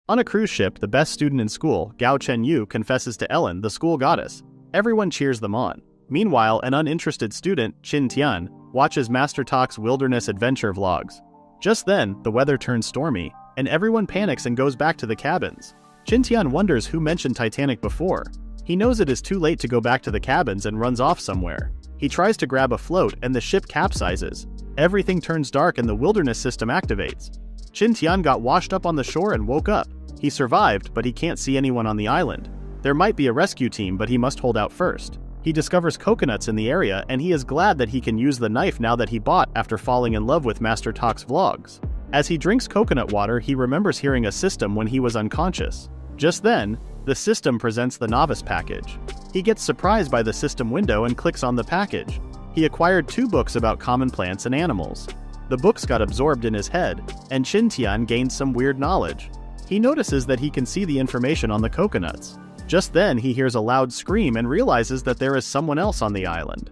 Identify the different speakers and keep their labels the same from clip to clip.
Speaker 1: On a cruise ship, the best student in school, Gao Chenyu, confesses to Ellen, the school goddess. Everyone cheers them on. Meanwhile, an uninterested student, Qin Tian, watches Master Talk's wilderness adventure vlogs. Just then, the weather turns stormy, and everyone panics and goes back to the cabins. Qin Tian wonders who mentioned Titanic before. He knows it is too late to go back to the cabins and runs off somewhere. He tries to grab a float and the ship capsizes. Everything turns dark and the wilderness system activates. Qin Tian got washed up on the shore and woke up. He survived, but he can't see anyone on the island. There might be a rescue team, but he must hold out first. He discovers coconuts in the area and he is glad that he can use the knife now that he bought after falling in love with Master Talk's vlogs. As he drinks coconut water, he remembers hearing a system when he was unconscious. Just then, the system presents the novice package. He gets surprised by the system window and clicks on the package. He acquired 2 books about common plants and animals. The books got absorbed in his head, and Qin Tian gained some weird knowledge. He notices that he can see the information on the coconuts. Just then, he hears a loud scream and realizes that there is someone else on the island.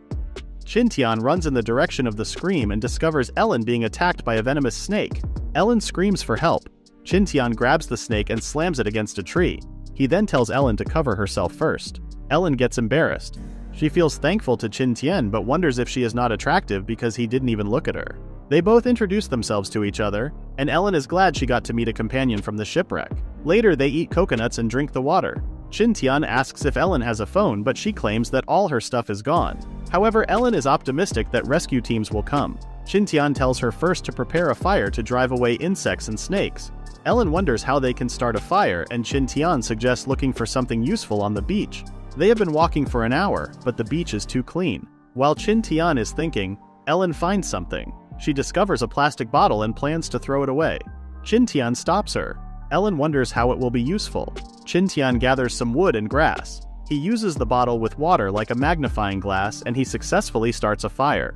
Speaker 1: Qin Tian runs in the direction of the scream and discovers Ellen being attacked by a venomous snake. Ellen screams for help. Qin Tian grabs the snake and slams it against a tree. He then tells Ellen to cover herself first. Ellen gets embarrassed. She feels thankful to Qin Tian but wonders if she is not attractive because he didn't even look at her. They both introduce themselves to each other, and Ellen is glad she got to meet a companion from the shipwreck. Later, they eat coconuts and drink the water. Qin Tian asks if Ellen has a phone, but she claims that all her stuff is gone. However, Ellen is optimistic that rescue teams will come. Qin Tian tells her first to prepare a fire to drive away insects and snakes. Ellen wonders how they can start a fire, and Qin Tian suggests looking for something useful on the beach. They have been walking for an hour, but the beach is too clean. While Qin Tian is thinking, Ellen finds something. She discovers a plastic bottle and plans to throw it away. Qin Tian stops her. Ellen wonders how it will be useful. Qin Tian gathers some wood and grass. He uses the bottle with water like a magnifying glass and he successfully starts a fire.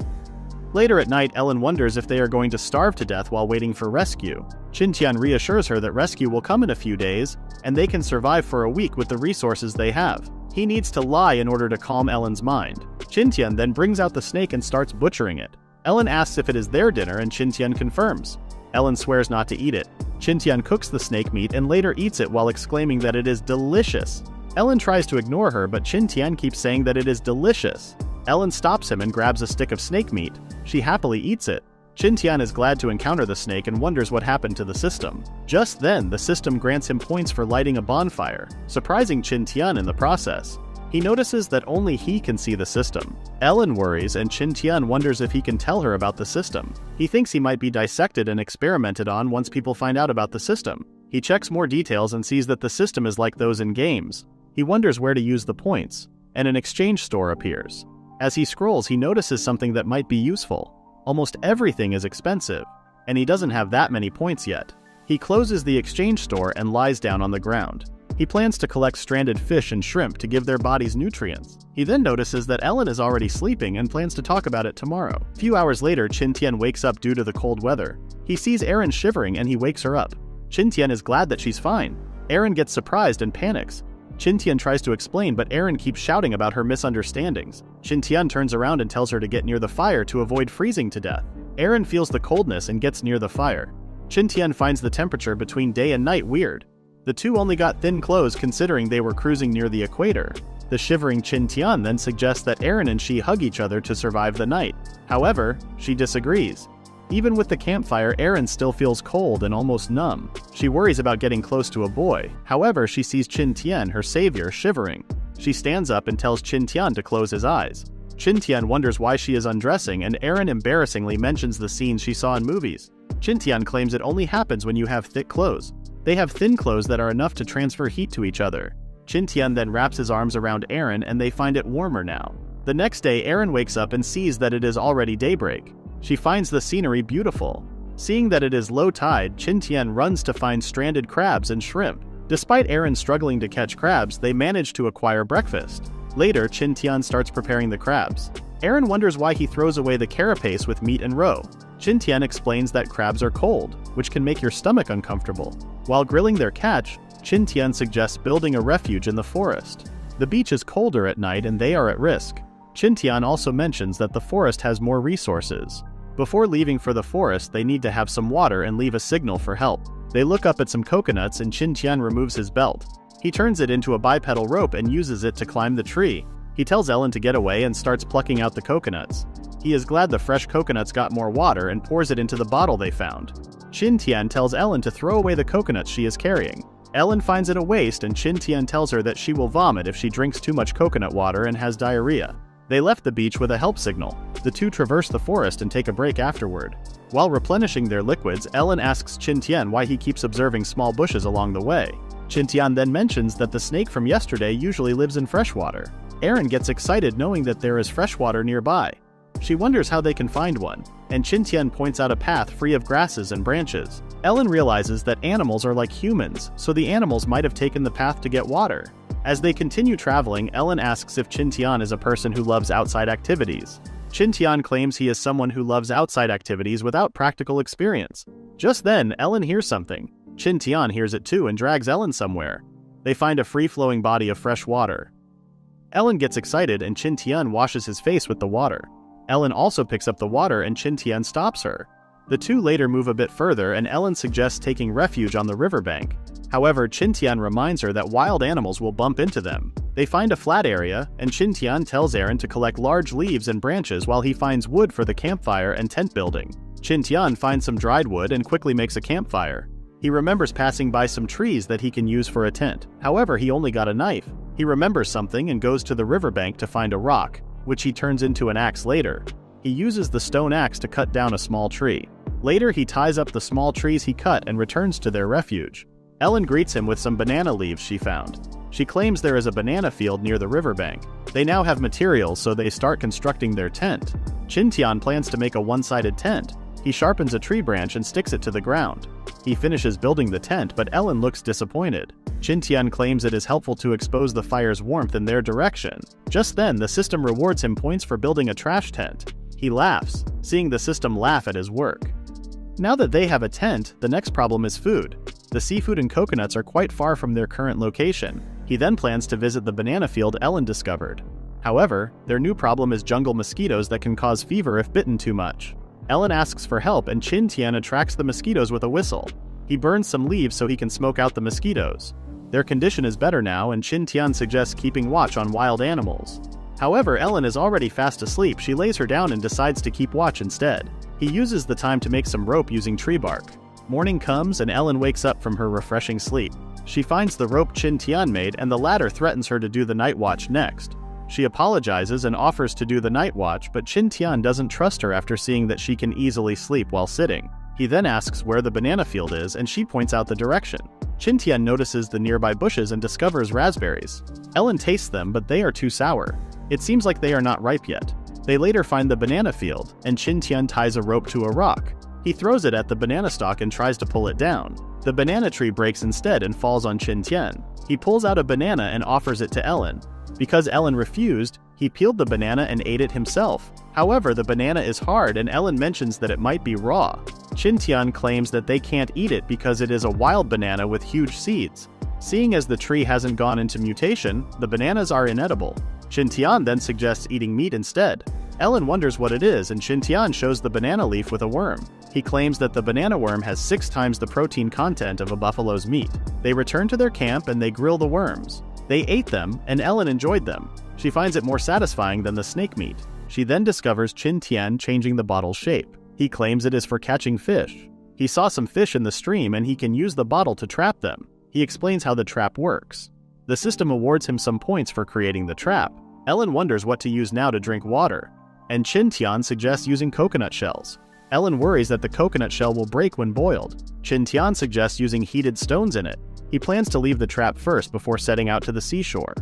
Speaker 1: Later at night, Ellen wonders if they are going to starve to death while waiting for rescue. Qin Tian reassures her that rescue will come in a few days, and they can survive for a week with the resources they have. He needs to lie in order to calm Ellen's mind. Qin Tian then brings out the snake and starts butchering it. Ellen asks if it is their dinner and Qin Tian confirms. Ellen swears not to eat it. Qin Tian cooks the snake meat and later eats it while exclaiming that it is delicious. Ellen tries to ignore her, but Qin Tian keeps saying that it is delicious. Ellen stops him and grabs a stick of snake meat. She happily eats it. Qin Tian is glad to encounter the snake and wonders what happened to the system. Just then, the system grants him points for lighting a bonfire, surprising Qin Tian in the process. He notices that only he can see the system. Ellen worries and Qin Tian wonders if he can tell her about the system. He thinks he might be dissected and experimented on once people find out about the system. He checks more details and sees that the system is like those in games. He wonders where to use the points, and an exchange store appears. As he scrolls, he notices something that might be useful. Almost everything is expensive, and he doesn't have that many points yet. He closes the exchange store and lies down on the ground. He plans to collect stranded fish and shrimp to give their bodies nutrients. He then notices that Ellen is already sleeping and plans to talk about it tomorrow. A few hours later, Qin Tian wakes up due to the cold weather. He sees Erin shivering and he wakes her up. Qin Tian is glad that she's fine. Erin gets surprised and panics. Qin Tian tries to explain, but Erin keeps shouting about her misunderstandings. Qin Tian turns around and tells her to get near the fire to avoid freezing to death. Erin feels the coldness and gets near the fire. Qin Tian finds the temperature between day and night weird. The two only got thin clothes considering they were cruising near the equator. The shivering Qin Tian then suggests that Erin and she hug each other to survive the night. However, she disagrees. Even with the campfire, Erin still feels cold and almost numb. She worries about getting close to a boy. However, she sees Qin Tian, her savior, shivering. She stands up and tells Qin Tian to close his eyes. Qin Tian wonders why she is undressing, and Erin embarrassingly mentions the scenes she saw in movies. Qin Tian claims it only happens when you have thick clothes. They have thin clothes that are enough to transfer heat to each other. Qin Tian then wraps his arms around Erin and they find it warmer now. The next day, Erin wakes up and sees that it is already daybreak. She finds the scenery beautiful. Seeing that it is low tide, Qin Tian runs to find stranded crabs and shrimp. Despite Erin struggling to catch crabs, they manage to acquire breakfast. Later, Qin Tian starts preparing the crabs. Erin wonders why he throws away the carapace with meat and roe. Qin Tian explains that crabs are cold, which can make your stomach uncomfortable. While grilling their catch, Qin Tian suggests building a refuge in the forest. The beach is colder at night and they are at risk. Qin Tian also mentions that the forest has more resources. Before leaving for the forest, they need to have some water and leave a signal for help. They look up at some coconuts and Qin Tian removes his belt. He turns it into a bipedal rope and uses it to climb the tree. He tells Ellen to get away and starts plucking out the coconuts. He is glad the fresh coconuts got more water and pours it into the bottle they found. Qin Tian tells Ellen to throw away the coconuts she is carrying. Ellen finds it a waste and Qin Tian tells her that she will vomit if she drinks too much coconut water and has diarrhea. They left the beach with a help signal. The two traverse the forest and take a break afterward. While replenishing their liquids, Ellen asks Qin Tian why he keeps observing small bushes along the way. Qin Tian then mentions that the snake from yesterday usually lives in freshwater. Erin gets excited knowing that there is freshwater nearby. She wonders how they can find one, and Qin Tian points out a path free of grasses and branches. Ellen realizes that animals are like humans, so the animals might have taken the path to get water. As they continue traveling, Ellen asks if Qin Tian is a person who loves outside activities. Qin Tian claims he is someone who loves outside activities without practical experience. Just then, Ellen hears something. Qin Tian hears it too and drags Ellen somewhere. They find a free-flowing body of fresh water. Ellen gets excited and Qin Tian washes his face with the water. Ellen also picks up the water and Qin Tian stops her. The two later move a bit further and Ellen suggests taking refuge on the riverbank. However, Qin Tian reminds her that wild animals will bump into them. They find a flat area, and Qin Tian tells Erin to collect large leaves and branches while he finds wood for the campfire and tent building. Qin Tian finds some dried wood and quickly makes a campfire. He remembers passing by some trees that he can use for a tent. However, he only got a knife. He remembers something and goes to the riverbank to find a rock, which he turns into an axe later. He uses the stone axe to cut down a small tree. Later, he ties up the small trees he cut and returns to their refuge. Ellen greets him with some banana leaves she found. She claims there is a banana field near the riverbank. They now have materials, so they start constructing their tent. Qin Tian plans to make a one-sided tent. He sharpens a tree branch and sticks it to the ground. He finishes building the tent, but Ellen looks disappointed. Qin Tian claims it is helpful to expose the fire's warmth in their direction. Just then, the system rewards him points for building a trash tent. He laughs, seeing the system laugh at his work. Now that they have a tent, the next problem is food. The seafood and coconuts are quite far from their current location. He then plans to visit the banana field Ellen discovered. However, their new problem is jungle mosquitoes that can cause fever if bitten too much. Ellen asks for help and Qin Tian attracts the mosquitoes with a whistle. He burns some leaves so he can smoke out the mosquitoes. Their condition is better now and Qin Tian suggests keeping watch on wild animals. However, Ellen is already fast asleep. She lays her down and decides to keep watch instead. He uses the time to make some rope using tree bark. Morning comes and Ellen wakes up from her refreshing sleep. She finds the rope Qin Tian made and the latter threatens her to do the night watch next. She apologizes and offers to do the night watch, but Qin Tian doesn't trust her after seeing that she can easily sleep while sitting. He then asks where the banana field is and she points out the direction. Qin Tian notices the nearby bushes and discovers raspberries. Ellen tastes them, but they are too sour. It seems like they are not ripe yet. They later find the banana field, and Qin Tian ties a rope to a rock. He throws it at the banana stalk and tries to pull it down. The banana tree breaks instead and falls on Qin Tian. He pulls out a banana and offers it to Ellen. Because Ellen refused, he peeled the banana and ate it himself. However, the banana is hard and Ellen mentions that it might be raw. Qin Tian claims that they can't eat it because it is a wild banana with huge seeds. Seeing as the tree hasn't gone into mutation, the bananas are inedible. Qin Tian then suggests eating meat instead. Ellen wonders what it is and Qin Tian shows the banana leaf with a worm. He claims that the banana worm has 6 times the protein content of a buffalo's meat. They return to their camp and they grill the worms. They ate them, and Ellen enjoyed them. She finds it more satisfying than the snake meat. She then discovers Qin Tian changing the bottle's shape. He claims it is for catching fish. He saw some fish in the stream and he can use the bottle to trap them. He explains how the trap works. The system awards him some points for creating the trap. Ellen wonders what to use now to drink water, and Qin Tian suggests using coconut shells. Ellen worries that the coconut shell will break when boiled. Qin Tian suggests using heated stones in it. He plans to leave the trap first before setting out to the seashore.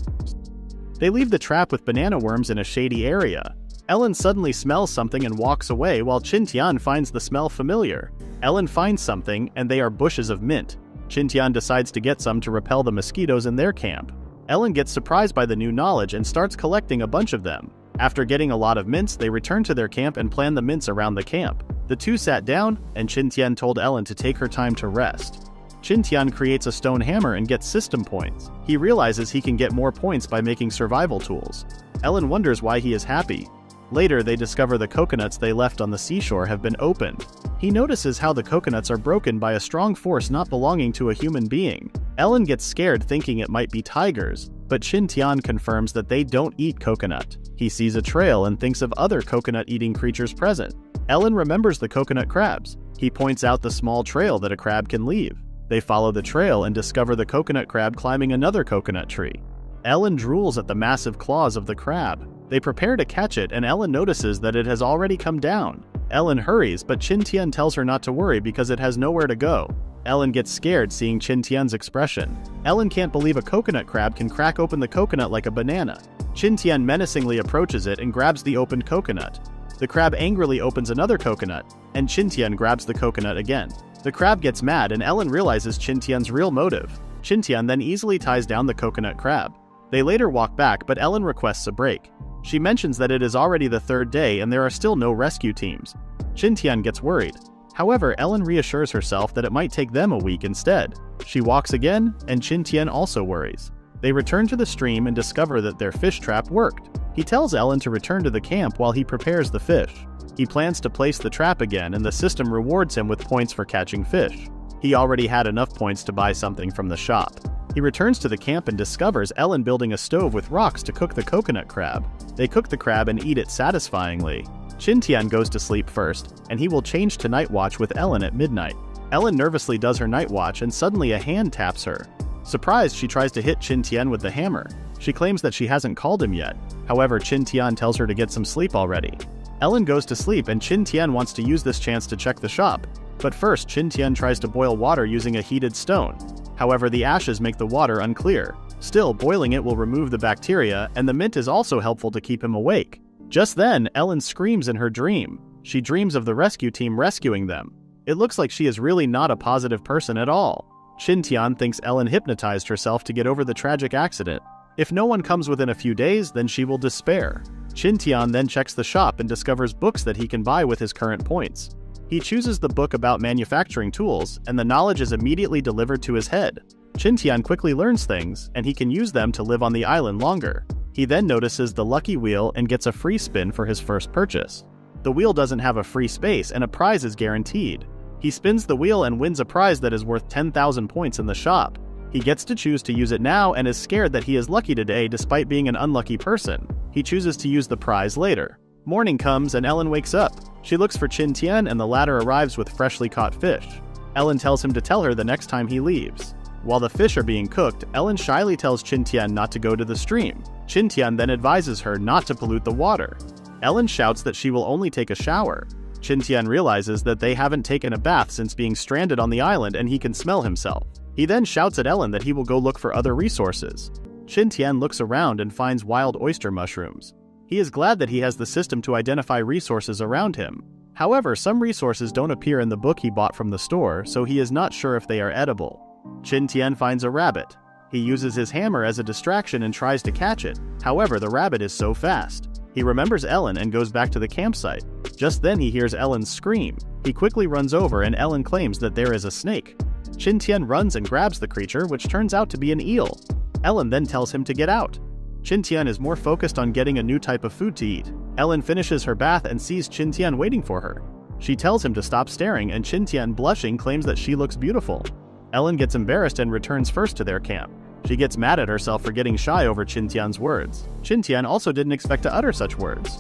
Speaker 1: They leave the trap with banana worms in a shady area. Ellen suddenly smells something and walks away while Qin Tian finds the smell familiar. Ellen finds something and they are bushes of mint. Qin Tian decides to get some to repel the mosquitoes in their camp. Ellen gets surprised by the new knowledge and starts collecting a bunch of them. After getting a lot of mints, they return to their camp and plan the mints around the camp. The two sat down, and Qin Tian told Ellen to take her time to rest. Qin Tian creates a stone hammer and gets system points. He realizes he can get more points by making survival tools. Ellen wonders why he is happy. Later, they discover the coconuts they left on the seashore have been opened. He notices how the coconuts are broken by a strong force not belonging to a human being. Ellen gets scared thinking it might be tigers, but Qin Tian confirms that they don't eat coconut. He sees a trail and thinks of other coconut-eating creatures present. Ellen remembers the coconut crabs. He points out the small trail that a crab can leave. They follow the trail and discover the coconut crab climbing another coconut tree. Ellen drools at the massive claws of the crab. They prepare to catch it, and Ellen notices that it has already come down. Ellen hurries, but Qin Tian tells her not to worry because it has nowhere to go. Ellen gets scared seeing Qin Tian's expression. Ellen can't believe a coconut crab can crack open the coconut like a banana. Qin Tian menacingly approaches it and grabs the opened coconut. The crab angrily opens another coconut, and Qin Tian grabs the coconut again. The crab gets mad and Ellen realizes Qin Tian's real motive. Qin Tian then easily ties down the coconut crab. They later walk back, but Ellen requests a break. She mentions that it is already the third day and there are still no rescue teams. Qin Tian gets worried. However, Ellen reassures herself that it might take them a week instead. She walks again, and Qin Tian also worries. They return to the stream and discover that their fish trap worked. He tells Ellen to return to the camp while he prepares the fish. He plans to place the trap again, and the system rewards him with points for catching fish. He already had enough points to buy something from the shop. He returns to the camp and discovers Ellen building a stove with rocks to cook the coconut crab. They cook the crab and eat it satisfyingly. Qin Tian goes to sleep first, and he will change to night watch with Ellen at midnight. Ellen nervously does her night watch and suddenly a hand taps her. Surprised, she tries to hit Qin Tian with the hammer. She claims that she hasn't called him yet. However, Qin Tian tells her to get some sleep already. Ellen goes to sleep and Qin Tian wants to use this chance to check the shop. But first, Qin Tian tries to boil water using a heated stone. However, the ashes make the water unclear. Still, boiling it will remove the bacteria, and the mint is also helpful to keep him awake. Just then, Ellen screams in her dream. She dreams of the rescue team rescuing them. It looks like she is really not a positive person at all. Qin Tian thinks Ellen hypnotized herself to get over the tragic accident. If no one comes within a few days, then she will despair. Qin Tian then checks the shop and discovers books that he can buy with his current points. He chooses the book about manufacturing tools, and the knowledge is immediately delivered to his head. Qin Tian quickly learns things, and he can use them to live on the island longer. He then notices the lucky wheel and gets a free spin for his first purchase. The wheel doesn't have a free space, and a prize is guaranteed. He spins the wheel and wins a prize that is worth 10,000 points in the shop. He gets to choose to use it now and is scared that he is lucky today despite being an unlucky person. He chooses to use the prize later. Morning comes and Ellen wakes up. She looks for Qin Tian and the latter arrives with freshly caught fish. Ellen tells him to tell her the next time he leaves. While the fish are being cooked, Ellen shyly tells Qin Tian not to go to the stream. Qin Tian then advises her not to pollute the water. Ellen shouts that she will only take a shower. Qin Tian realizes that they haven't taken a bath since being stranded on the island and he can smell himself. He then shouts at Ellen that he will go look for other resources. Qin Tian looks around and finds wild oyster mushrooms. He is glad that he has the system to identify resources around him. However, some resources don't appear in the book he bought from the store, so he is not sure if they are edible. Qin Tian finds a rabbit. He uses his hammer as a distraction and tries to catch it. However, the rabbit is so fast. He remembers Ellen and goes back to the campsite. Just then he hears Ellen scream. He quickly runs over and Ellen claims that there is a snake. Qin Tian runs and grabs the creature, which turns out to be an eel. Ellen then tells him to get out. Qin Tian is more focused on getting a new type of food to eat. Ellen finishes her bath and sees Qin Tian waiting for her. She tells him to stop staring and Qin Tian, blushing, claims that she looks beautiful. Ellen gets embarrassed and returns first to their camp. She gets mad at herself for getting shy over Qin Tian's words. Qin Tian also didn't expect to utter such words.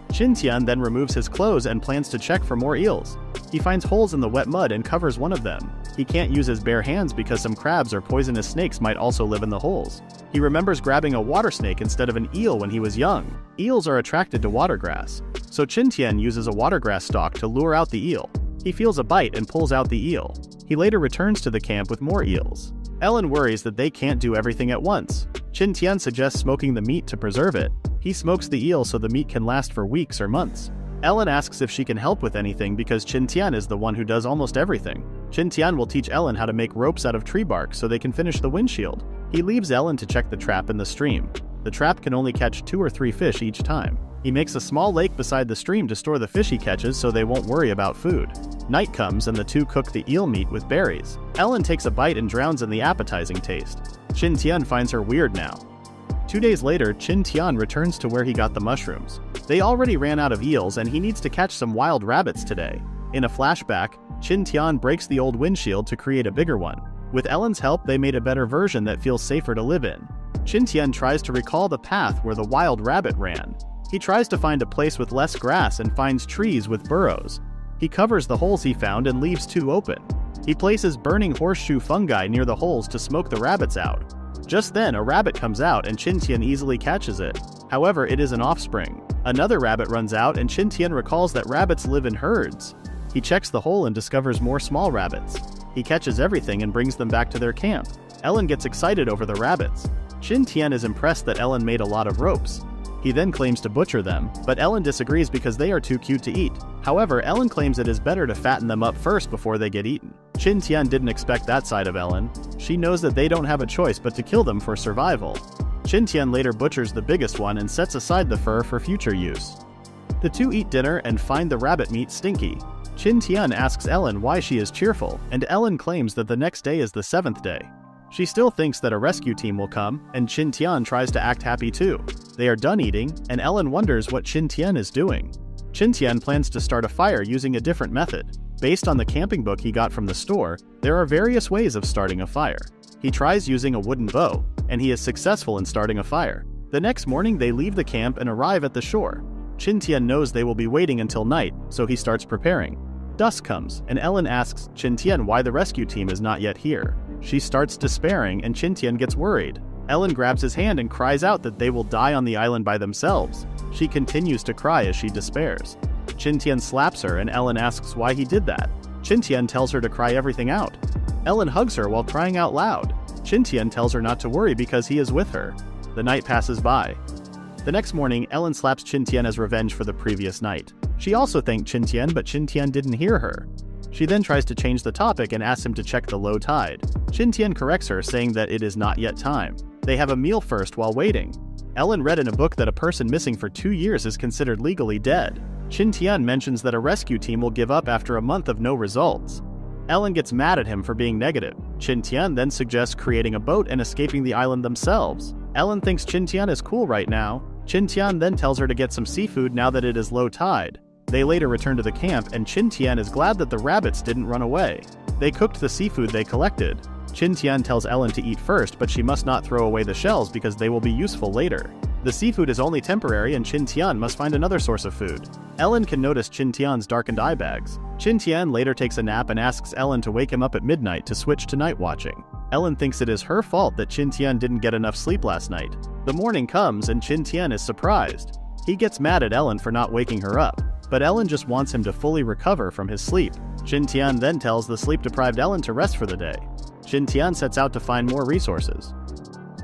Speaker 1: Qin Tian then removes his clothes and plans to check for more eels. He finds holes in the wet mud and covers one of them. He can't use his bare hands because some crabs or poisonous snakes might also live in the holes. He remembers grabbing a water snake instead of an eel when he was young. Eels are attracted to water grass, so Qin Tian uses a water grass stalk to lure out the eel. He feels a bite and pulls out the eel. He later returns to the camp with more eels. Ellen worries that they can't do everything at once. Qin Tian suggests smoking the meat to preserve it. He smokes the eel so the meat can last for weeks or months. Ellen asks if she can help with anything because Qin Tian is the one who does almost everything. Qin Tian will teach Ellen how to make ropes out of tree bark so they can finish the windshield. He leaves Ellen to check the trap in the stream. The trap can only catch 2 or 3 fish each time. He makes a small lake beside the stream to store the fish he catches so they won't worry about food. Night comes and the two cook the eel meat with berries. Ellen takes a bite and drowns in the appetizing taste. Qin Tian finds her weird now. 2 days later, Qin Tian returns to where he got the mushrooms. They already ran out of eels and he needs to catch some wild rabbits today. In a flashback, Qin Tian breaks the old windshield to create a bigger one. With Ellen's help, they made a better version that feels safer to live in. Qin Tian tries to recall the path where the wild rabbit ran. He tries to find a place with less grass and finds trees with burrows. He covers the holes he found and leaves 2 open. He places burning horseshoe fungi near the holes to smoke the rabbits out. Just then, a rabbit comes out and Qin Tian easily catches it. However, it is an offspring. Another rabbit runs out and Qin Tian recalls that rabbits live in herds. He checks the hole and discovers more small rabbits. He catches everything and brings them back to their camp. Ellen gets excited over the rabbits. Qin Tian is impressed that Ellen made a lot of ropes. He then claims to butcher them, but Ellen disagrees because they are too cute to eat. However, Ellen claims it is better to fatten them up first before they get eaten. Qin Tian didn't expect that side of Ellen. She knows that they don't have a choice but to kill them for survival. Qin Tian later butchers the biggest one and sets aside the fur for future use. The two eat dinner and find the rabbit meat stinky. Qin Tian asks Ellen why she is cheerful, and Ellen claims that the next day is the 7th day. She still thinks that a rescue team will come, and Qin Tian tries to act happy too. They are done eating, and Ellen wonders what Qin Tian is doing. Qin Tian plans to start a fire using a different method. Based on the camping book he got from the store, there are various ways of starting a fire. He tries using a wooden bow, and he is successful in starting a fire. The next morning they leave the camp and arrive at the shore. Qin Tian knows they will be waiting until night, so he starts preparing. Dusk comes, and Ellen asks Qin Tian why the rescue team is not yet here. She starts despairing and Qin Tian gets worried. Ellen grabs his hand and cries out that they will die on the island by themselves. She continues to cry as she despairs. Qin Tian slaps her and Ellen asks why he did that. Qin Tian tells her to cry everything out. Ellen hugs her while crying out loud. Qin Tian tells her not to worry because he is with her. The night passes by. The next morning, Ellen slaps Qin Tian as revenge for the previous night. She also thanked Qin Tian, but Qin Tian didn't hear her. She then tries to change the topic and asks him to check the low tide. Qin Tian corrects her, saying that it is not yet time. They have a meal first while waiting. Ellen read in a book that a person missing for 2 years is considered legally dead. Qin Tian mentions that a rescue team will give up after a month of no results. Ellen gets mad at him for being negative. Qin Tian then suggests creating a boat and escaping the island themselves. Ellen thinks Qin Tian is cool right now. Qin Tian then tells her to get some seafood now that it is low tide. They later return to the camp and Qin Tian is glad that the rabbits didn't run away. They cooked the seafood they collected. Qin Tian tells Ellen to eat first, but she must not throw away the shells because they will be useful later. The seafood is only temporary and Qin Tian must find another source of food. Ellen can notice Qin Tian's darkened eye bags. Qin Tian later takes a nap and asks Ellen to wake him up at midnight to switch to night watching. Ellen thinks it is her fault that Qin Tian didn't get enough sleep last night. The morning comes and Qin Tian is surprised. He gets mad at Ellen for not waking her up, but Ellen just wants him to fully recover from his sleep. Qin Tian then tells the sleep-deprived Ellen to rest for the day. Qin Tian sets out to find more resources.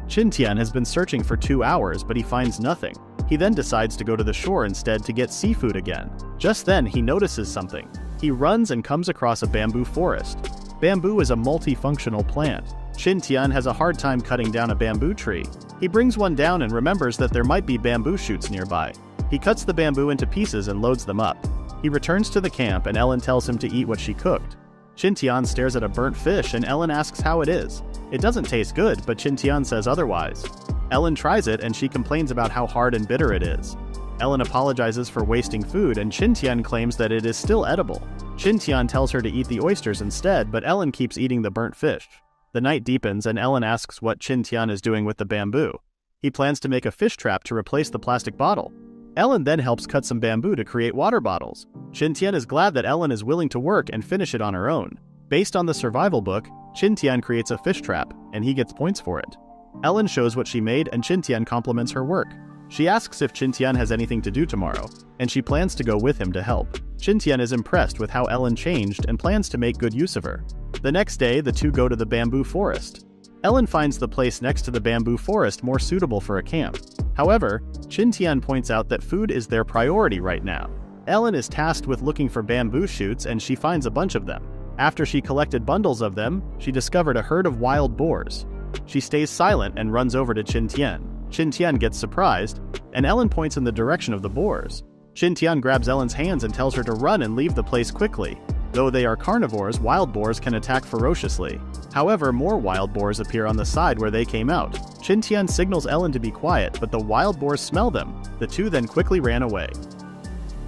Speaker 1: Qin Tian has been searching for 2 hours, but he finds nothing. He then decides to go to the shore instead to get seafood again. Just then, he notices something. He runs and comes across a bamboo forest. Bamboo is a multifunctional plant. Qin Tian has a hard time cutting down a bamboo tree. He brings one down and remembers that there might be bamboo shoots nearby. He cuts the bamboo into pieces and loads them up. He returns to the camp and Ellen tells him to eat what she cooked. Qin Tian stares at a burnt fish and Ellen asks how it is. It doesn't taste good, but Qin Tian says otherwise. Ellen tries it and she complains about how hard and bitter it is. Ellen apologizes for wasting food and Qin Tian claims that it is still edible. Qin Tian tells her to eat the oysters instead, but Ellen keeps eating the burnt fish. The night deepens and Ellen asks what Qin Tian is doing with the bamboo. He plans to make a fish trap to replace the plastic bottle. Ellen then helps cut some bamboo to create water bottles. Qin Tian is glad that Ellen is willing to work and finish it on her own. Based on the survival book, Qin Tian creates a fish trap, and he gets points for it. Ellen shows what she made and Qin Tian compliments her work. She asks if Qin Tian has anything to do tomorrow, and she plans to go with him to help. Qin Tian is impressed with how Ellen changed and plans to make good use of her. The next day, the two go to the bamboo forest. Ellen finds the place next to the bamboo forest more suitable for a camp. However, Qin Tian points out that food is their priority right now. Ellen is tasked with looking for bamboo shoots and she finds a bunch of them. After she collected bundles of them, she discovered a herd of wild boars. She stays silent and runs over to Qin Tian. Qin Tian gets surprised, and Ellen points in the direction of the boars. Qin Tian grabs Ellen's hands and tells her to run and leave the place quickly. Though they are carnivores, wild boars can attack ferociously. However, more wild boars appear on the side where they came out. Qin Tian signals Ellen to be quiet, but the wild boars smell them. The two then quickly ran away.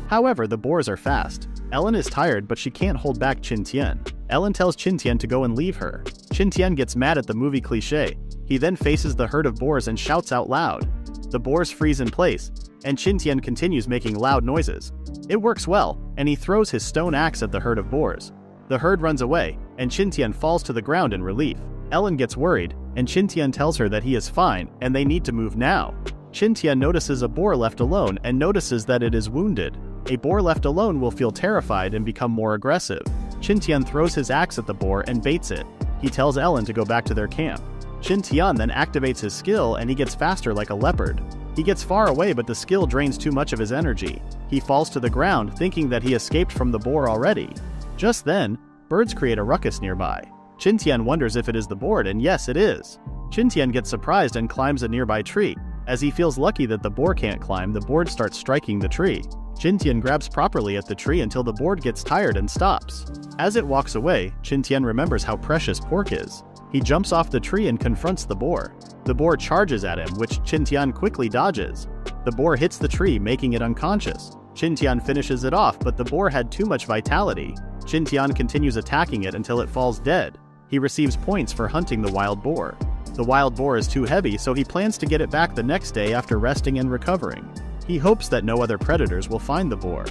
Speaker 1: However, the boars are fast. Ellen is tired, but she can't hold back Qin Tian. Ellen tells Qin Tian to go and leave her. Qin Tian gets mad at the movie cliché. He then faces the herd of boars and shouts out loud. The boars freeze in place, and Qin Tian continues making loud noises. It works well, and he throws his stone axe at the herd of boars. The herd runs away, and Qin Tian falls to the ground in relief. Ellen gets worried, and Qin Tian tells her that he is fine and they need to move now. Qin Tian notices a boar left alone and notices that it is wounded. A boar left alone will feel terrified and become more aggressive. Qin Tian throws his axe at the boar and baits it. He tells Ellen to go back to their camp. Qin Tian then activates his skill and he gets faster like a leopard. He gets far away, but the skill drains too much of his energy. He falls to the ground thinking that he escaped from the boar already. Just then, birds create a ruckus nearby. Qin Tian wonders if it is the boar, and yes, it is. Qin Tian gets surprised and climbs a nearby tree. As he feels lucky that the boar can't climb, the board starts striking the tree. Qin Tian grabs properly at the tree until the board gets tired and stops. As it walks away, Qin Tian remembers how precious pork is. He jumps off the tree and confronts the boar. The boar charges at him, which Qin Tian quickly dodges. The boar hits the tree, making it unconscious. Qin Tian finishes it off, but the boar had too much vitality. Qin Tian continues attacking it until it falls dead. He receives points for hunting the wild boar. The wild boar is too heavy, so he plans to get it back the next day after resting and recovering. He hopes that no other predators will find the boar.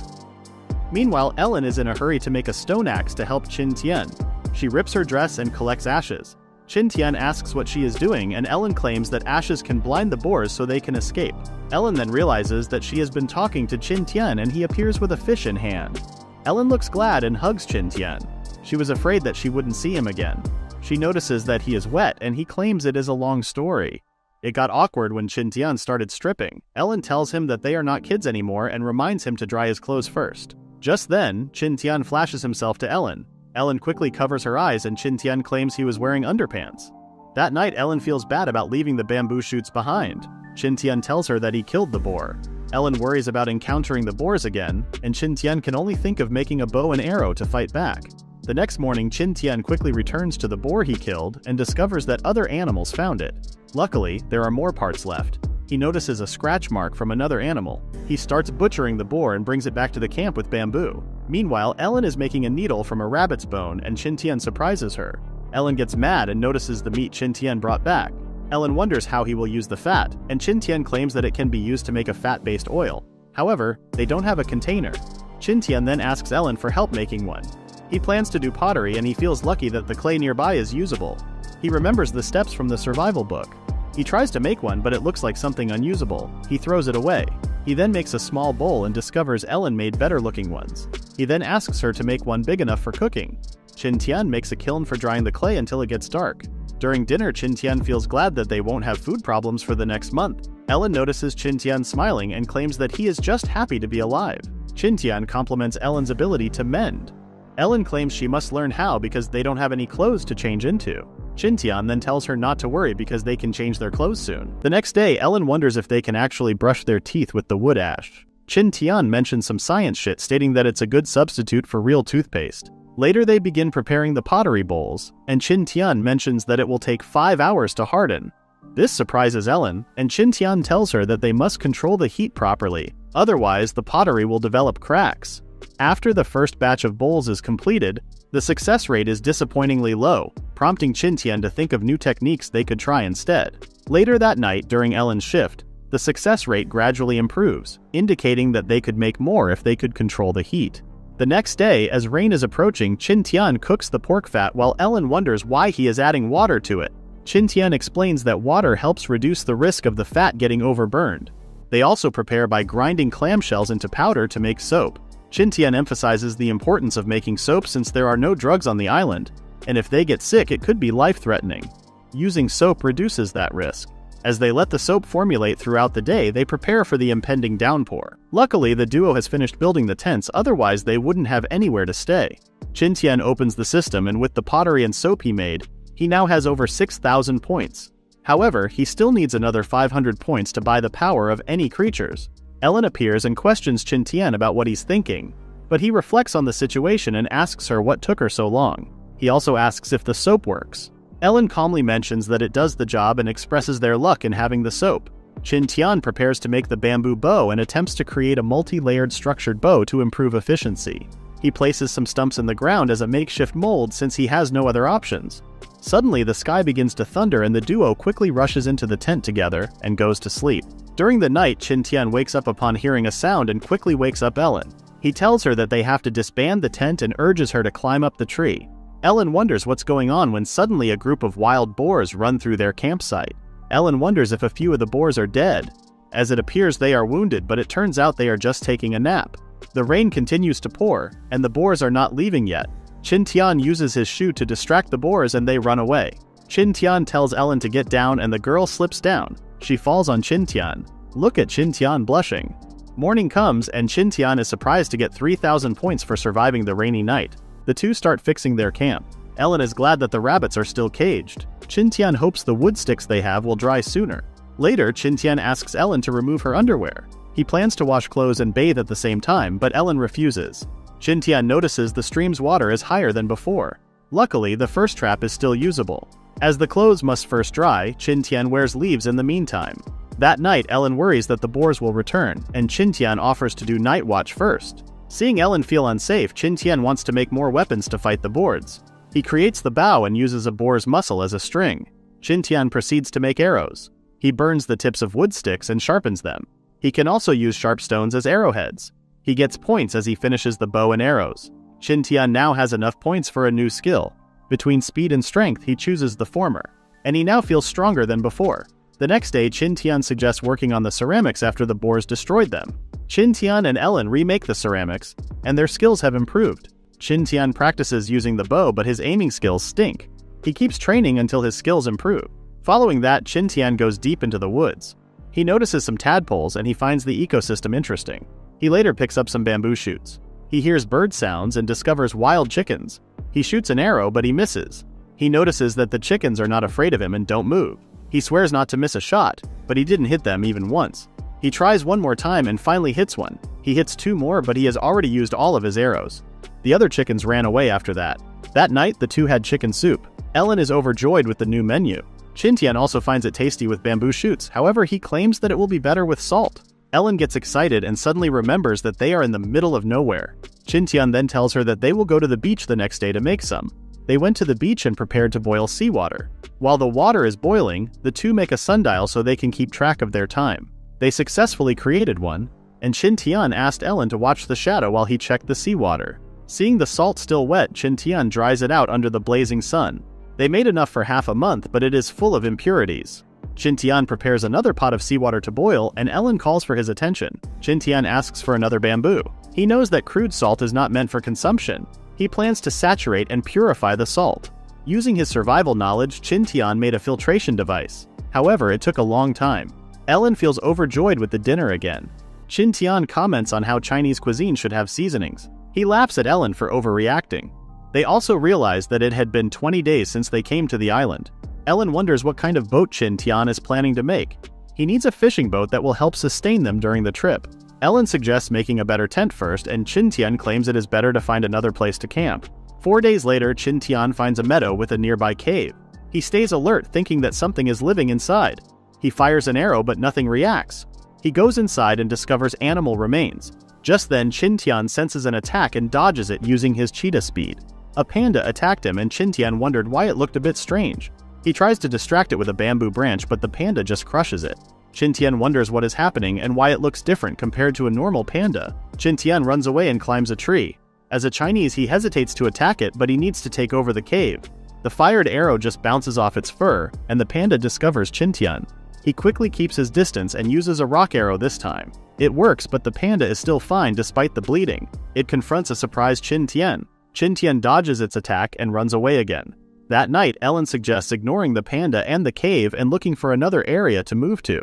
Speaker 1: Meanwhile, Ellen is in a hurry to make a stone axe to help Qin Tian. She rips her dress and collects ashes. Qin Tian asks what she is doing, and Ellen claims that ashes can blind the boars so they can escape. Ellen then realizes that she has been talking to Qin Tian and he appears with a fish in hand. Ellen looks glad and hugs Qin Tian. She was afraid that she wouldn't see him again. She notices that he is wet and he claims it is a long story. It got awkward when Qin Tian started stripping. Ellen tells him that they are not kids anymore and reminds him to dry his clothes first. Just then, Qin Tian flashes himself to Ellen. Ellen quickly covers her eyes and Qin Tian claims he was wearing underpants. That night, Ellen feels bad about leaving the bamboo shoots behind. Qin Tian tells her that he killed the boar. Ellen worries about encountering the boars again, and Qin Tian can only think of making a bow and arrow to fight back. The next morning, Qin Tian quickly returns to the boar he killed and discovers that other animals found it. Luckily, there are more parts left. He notices a scratch mark from another animal. He starts butchering the boar and brings it back to the camp with bamboo. Meanwhile, Ellen is making a needle from a rabbit's bone and Qin Tian surprises her. Ellen gets mad and notices the meat Qin Tian brought back. Ellen wonders how he will use the fat, and Qin Tian claims that it can be used to make a fat-based oil. However, they don't have a container. Qin Tian then asks Ellen for help making one. He plans to do pottery and he feels lucky that the clay nearby is usable. He remembers the steps from the survival book. He tries to make one, but it looks like something unusable. He throws it away. He then makes a small bowl and discovers Ellen made better-looking ones. He then asks her to make one big enough for cooking. Qin Tian makes a kiln for drying the clay until it gets dark. During dinner, Qin Tian feels glad that they won't have food problems for the next month. Ellen notices Qin Tian smiling and claims that he is just happy to be alive. Qin Tian compliments Ellen's ability to mend. Ellen claims she must learn how because they don't have any clothes to change into. Qin Tian then tells her not to worry because they can change their clothes soon. The next day, Ellen wonders if they can actually brush their teeth with the wood ash. Qin Tian mentions some science shit stating that it's a good substitute for real toothpaste. Later they begin preparing the pottery bowls, and Qin Tian mentions that it will take 5 hours to harden. This surprises Ellen, and Qin Tian tells her that they must control the heat properly, otherwise the pottery will develop cracks. After the first batch of bowls is completed, the success rate is disappointingly low, prompting Qin Tian to think of new techniques they could try instead. Later that night, during Ellen's shift, the success rate gradually improves, indicating that they could make more if they could control the heat. The next day, as rain is approaching, Qin Tian cooks the pork fat while Ellen wonders why he is adding water to it. Qin Tian explains that water helps reduce the risk of the fat getting overburned. They also prepare by grinding clamshells into powder to make soap. Qin Tian emphasizes the importance of making soap since there are no drugs on the island, and if they get sick it could be life-threatening. Using soap reduces that risk. As they let the soap formulate throughout the day, they prepare for the impending downpour. Luckily, the duo has finished building the tents, otherwise they wouldn't have anywhere to stay. Qin Tian opens the system, and with the pottery and soap he made, he now has over 6,000 points. However, he still needs another 500 points to buy the power of any creatures. Ellen appears and questions Qin Tian about what he's thinking, but he reflects on the situation and asks her what took her so long. He also asks if the soap works. Ellen calmly mentions that it does the job and expresses their luck in having the soap. Qin Tian prepares to make the bamboo bow and attempts to create a multi-layered structured bow to improve efficiency. He places some stumps in the ground as a makeshift mold since he has no other options. Suddenly, the sky begins to thunder and the duo quickly rushes into the tent together and goes to sleep. During the night, Qin Tian wakes up upon hearing a sound and quickly wakes up Ellen. He tells her that they have to disband the tent and urges her to climb up the tree. Ellen wonders what's going on when suddenly a group of wild boars run through their campsite. Ellen wonders if a few of the boars are dead, as it appears they are wounded, but it turns out they are just taking a nap. The rain continues to pour, and the boars are not leaving yet. Qin Tian uses his shoe to distract the boars and they run away. Qin Tian tells Ellen to get down and the girl slips down. She falls on Qin Tian. Look at Qin Tian blushing. Morning comes and Qin Tian is surprised to get 3,000 points for surviving the rainy night. The two start fixing their camp. Ellen is glad that the rabbits are still caged. Qin Tian hopes the wood sticks they have will dry sooner. Later, Qin Tian asks Ellen to remove her underwear. He plans to wash clothes and bathe at the same time, but Ellen refuses. Qin Tian notices the stream's water is higher than before. Luckily, the first trap is still usable. As the clothes must first dry, Qin Tian wears leaves in the meantime. That night, Ellen worries that the boars will return, and Qin Tian offers to do night watch first. Seeing Ellen feel unsafe, Qin Tian wants to make more weapons to fight the boars. He creates the bow and uses a boar's muscle as a string. Qin Tian proceeds to make arrows. He burns the tips of wood sticks and sharpens them. He can also use sharp stones as arrowheads. He gets points as he finishes the bow and arrows. Qin Tian now has enough points for a new skill. Between speed and strength, he chooses the former. And he now feels stronger than before. The next day, Qin Tian suggests working on the ceramics after the boars destroyed them. Qin Tian and Ellen remake the ceramics, and their skills have improved. Qin Tian practices using the bow, but his aiming skills stink. He keeps training until his skills improve. Following that, Qin Tian goes deep into the woods. He notices some tadpoles and he finds the ecosystem interesting. He later picks up some bamboo shoots. He hears bird sounds and discovers wild chickens. He shoots an arrow, but he misses. He notices that the chickens are not afraid of him and don't move. He swears not to miss a shot, but he didn't hit them even once. He tries one more time and finally hits one. He hits two more, but he has already used all of his arrows. The other chickens ran away after that. That night, the two had chicken soup. Ellen is overjoyed with the new menu. Qin Tian also finds it tasty with bamboo shoots, however he claims that it will be better with salt. Ellen gets excited and suddenly remembers that they are in the middle of nowhere. Qin Tian then tells her that they will go to the beach the next day to make some. They went to the beach and prepared to boil seawater. While the water is boiling, the two make a sundial so they can keep track of their time. They successfully created one, and Qin Tian asked Ellen to watch the shadow while he checked the seawater. Seeing the salt still wet, Qin Tian dries it out under the blazing sun. They made enough for half a month, but it is full of impurities. Qin Tian prepares another pot of seawater to boil, and Ellen calls for his attention. Qin Tian asks for another bamboo. He knows that crude salt is not meant for consumption. He plans to saturate and purify the salt. Using his survival knowledge, Qin Tian made a filtration device. However, it took a long time. Ellen feels overjoyed with the dinner again. Qin Tian comments on how Chinese cuisine should have seasonings. He laughs at Ellen for overreacting. They also realize that it had been 20 days since they came to the island. Ellen wonders what kind of boat Qin Tian is planning to make. He needs a fishing boat that will help sustain them during the trip. Ellen suggests making a better tent first, and Qin Tian claims it is better to find another place to camp. 4 days later, Qin Tian finds a meadow with a nearby cave. He stays alert, thinking that something is living inside. He fires an arrow, but nothing reacts. He goes inside and discovers animal remains. Just then, Qin Tian senses an attack and dodges it using his cheetah speed. A panda attacked him, and Qin Tian wondered why it looked a bit strange. He tries to distract it with a bamboo branch, but the panda just crushes it. Qin Tian wonders what is happening and why it looks different compared to a normal panda. Qin Tian runs away and climbs a tree. As a Chinese, he hesitates to attack it, but he needs to take over the cave. The fired arrow just bounces off its fur, and the panda discovers Qin Tian. He quickly keeps his distance and uses a rock arrow this time. It works, but the panda is still fine despite the bleeding. It confronts a surprised Qin Tian. Qin Tian dodges its attack and runs away again. That night, Ellen suggests ignoring the panda and the cave and looking for another area to move to.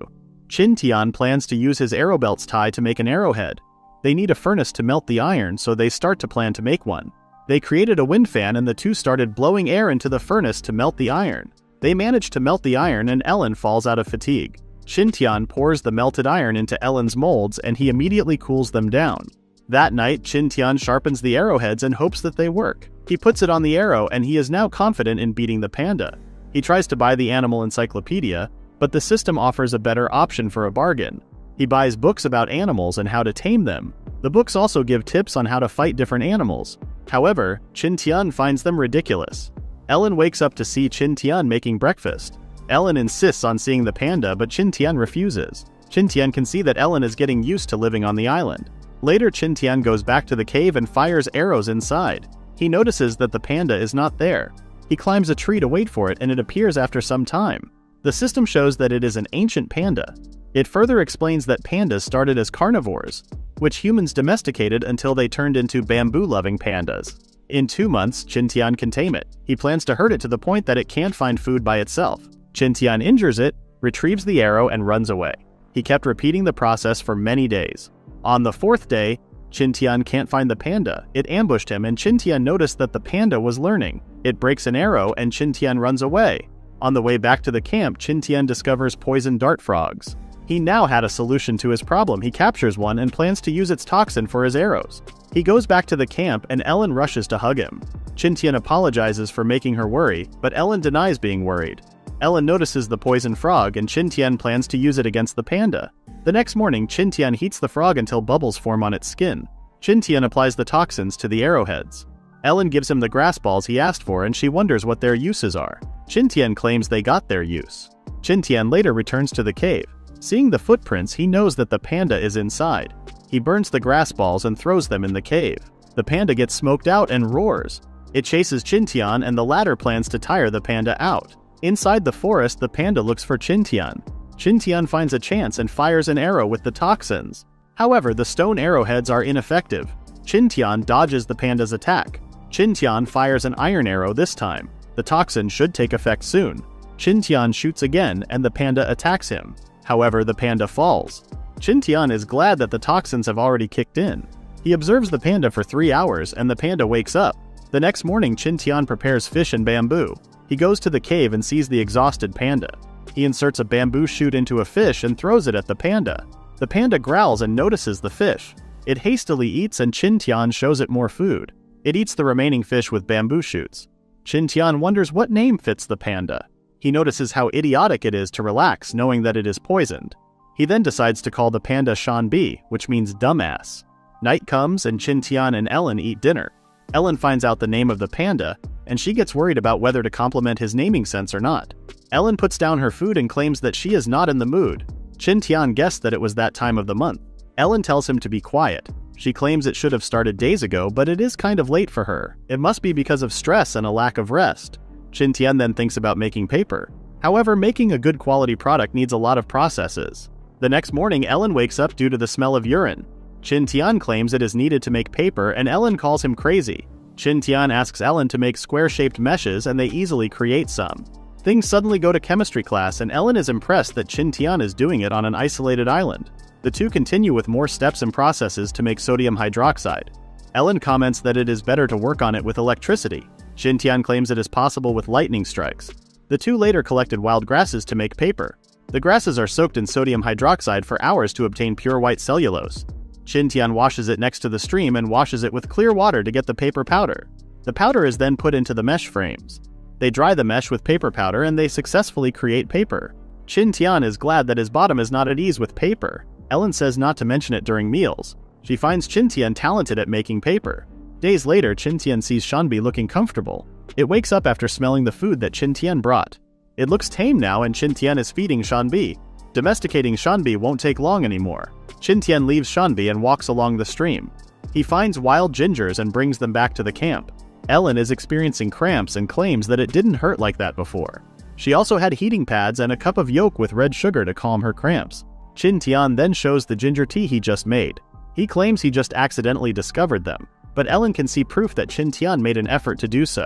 Speaker 1: Qin Tian plans to use his arrow belt's tie to make an arrowhead. They need a furnace to melt the iron, so they start to plan to make one. They created a wind fan and the two started blowing air into the furnace to melt the iron. They manage to melt the iron and Ellen falls out of fatigue. Qin Tian pours the melted iron into Ellen's molds and he immediately cools them down. That night, Qin Tian sharpens the arrowheads and hopes that they work. He puts it on the arrow and he is now confident in beating the panda. He tries to buy the animal encyclopedia, but the system offers a better option for a bargain. He buys books about animals and how to tame them. The books also give tips on how to fight different animals. However, Qin Tian finds them ridiculous. Ellen wakes up to see Qin Tian making breakfast. Ellen insists on seeing the panda, but Qin Tian refuses. Qin Tian can see that Ellen is getting used to living on the island. Later, Qin Tian goes back to the cave and fires arrows inside. He notices that the panda is not there. He climbs a tree to wait for it, and it appears after some time. The system shows that it is an ancient panda. It further explains that pandas started as carnivores, which humans domesticated until they turned into bamboo-loving pandas. In 2 months, Qin Tian can tame it. He plans to hurt it to the point that it can't find food by itself. Qin Tian injures it, retrieves the arrow, and runs away. He kept repeating the process for many days. On the 4th day, Qin Tian can't find the panda. It ambushed him, and Qin Tian noticed that the panda was learning. It breaks an arrow, and Qin Tian runs away. On the way back to the camp, Qin Tian discovers poison dart frogs. He now had a solution to his problem. He captures one and plans to use its toxin for his arrows. He goes back to the camp, and Ellen rushes to hug him. Qin Tian apologizes for making her worry, but Ellen denies being worried. Ellen notices the poison frog, and Qin Tian plans to use it against the panda. The next morning, Qin Tian heats the frog until bubbles form on its skin. Qin Tian applies the toxins to the arrowheads. Ellen gives him the grass balls he asked for, and she wonders what their uses are. Qin Tian claims they got their use. Qin Tian later returns to the cave. Seeing the footprints, he knows that the panda is inside. He burns the grass balls and throws them in the cave. The panda gets smoked out and roars. It chases Qin Tian, and the latter plans to tire the panda out. Inside the forest, the panda looks for Qin Tian. Qin Tian finds a chance and fires an arrow with the toxins. However, the stone arrowheads are ineffective. Qin Tian dodges the panda's attack. Qin Tian fires an iron arrow this time. The toxin should take effect soon. Qin Tian shoots again, and the panda attacks him. However, the panda falls. Qin Tian is glad that the toxins have already kicked in. He observes the panda for 3 hours, and the panda wakes up. The next morning, Qin Tian prepares fish and bamboo. He goes to the cave and sees the exhausted panda. He inserts a bamboo shoot into a fish and throws it at the panda. The panda growls and notices the fish. It hastily eats, and Qin Tian shows it more food. It eats the remaining fish with bamboo shoots. Qin Tian wonders what name fits the panda. He notices how idiotic it is to relax knowing that it is poisoned. He then decides to call the panda Shanbi, which means dumbass. Night comes, and Qin Tian and Ellen eat dinner. Ellen finds out the name of the panda, and she gets worried about whether to compliment his naming sense or not. Ellen puts down her food and claims that she is not in the mood. Qin Tian guessed that it was that time of the month. Ellen tells him to be quiet. She claims it should have started days ago, but it is kind of late for her. It must be because of stress and a lack of rest. Qin Tian then thinks about making paper. However, making a good quality product needs a lot of processes. The next morning, Ellen wakes up due to the smell of urine. Qin Tian claims it is needed to make paper, and Ellen calls him crazy. Qin Tian asks Ellen to make square-shaped meshes, and they easily create some. Things suddenly go to chemistry class, and Ellen is impressed that Qin Tian is doing it on an isolated island. The two continue with more steps and processes to make sodium hydroxide. Ellen comments that it is better to work on it with electricity. Qin Tian claims it is possible with lightning strikes. The two later collected wild grasses to make paper. The grasses are soaked in sodium hydroxide for hours to obtain pure white cellulose. Qin Tian washes it next to the stream and washes it with clear water to get the paper powder. The powder is then put into the mesh frames. They dry the mesh with paper powder, and they successfully create paper. Qin Tian is glad that his bottom is not at ease with paper. Ellen says not to mention it during meals. She finds Qin Tian talented at making paper. Days later, Qin Tian sees Shanbi looking comfortable. It wakes up after smelling the food that Qin Tian brought. It looks tame now, and Qin Tian is feeding Shanbi. Domesticating Shanbi won't take long anymore. Qin Tian leaves Shanbi and walks along the stream. He finds wild gingers and brings them back to the camp. Ellen is experiencing cramps and claims that it didn't hurt like that before. She also had heating pads and a cup of yolk with red sugar to calm her cramps. Qin Tian then shows the ginger tea he just made. He claims he just accidentally discovered them, but Ellen can see proof that Qin Tian made an effort to do so.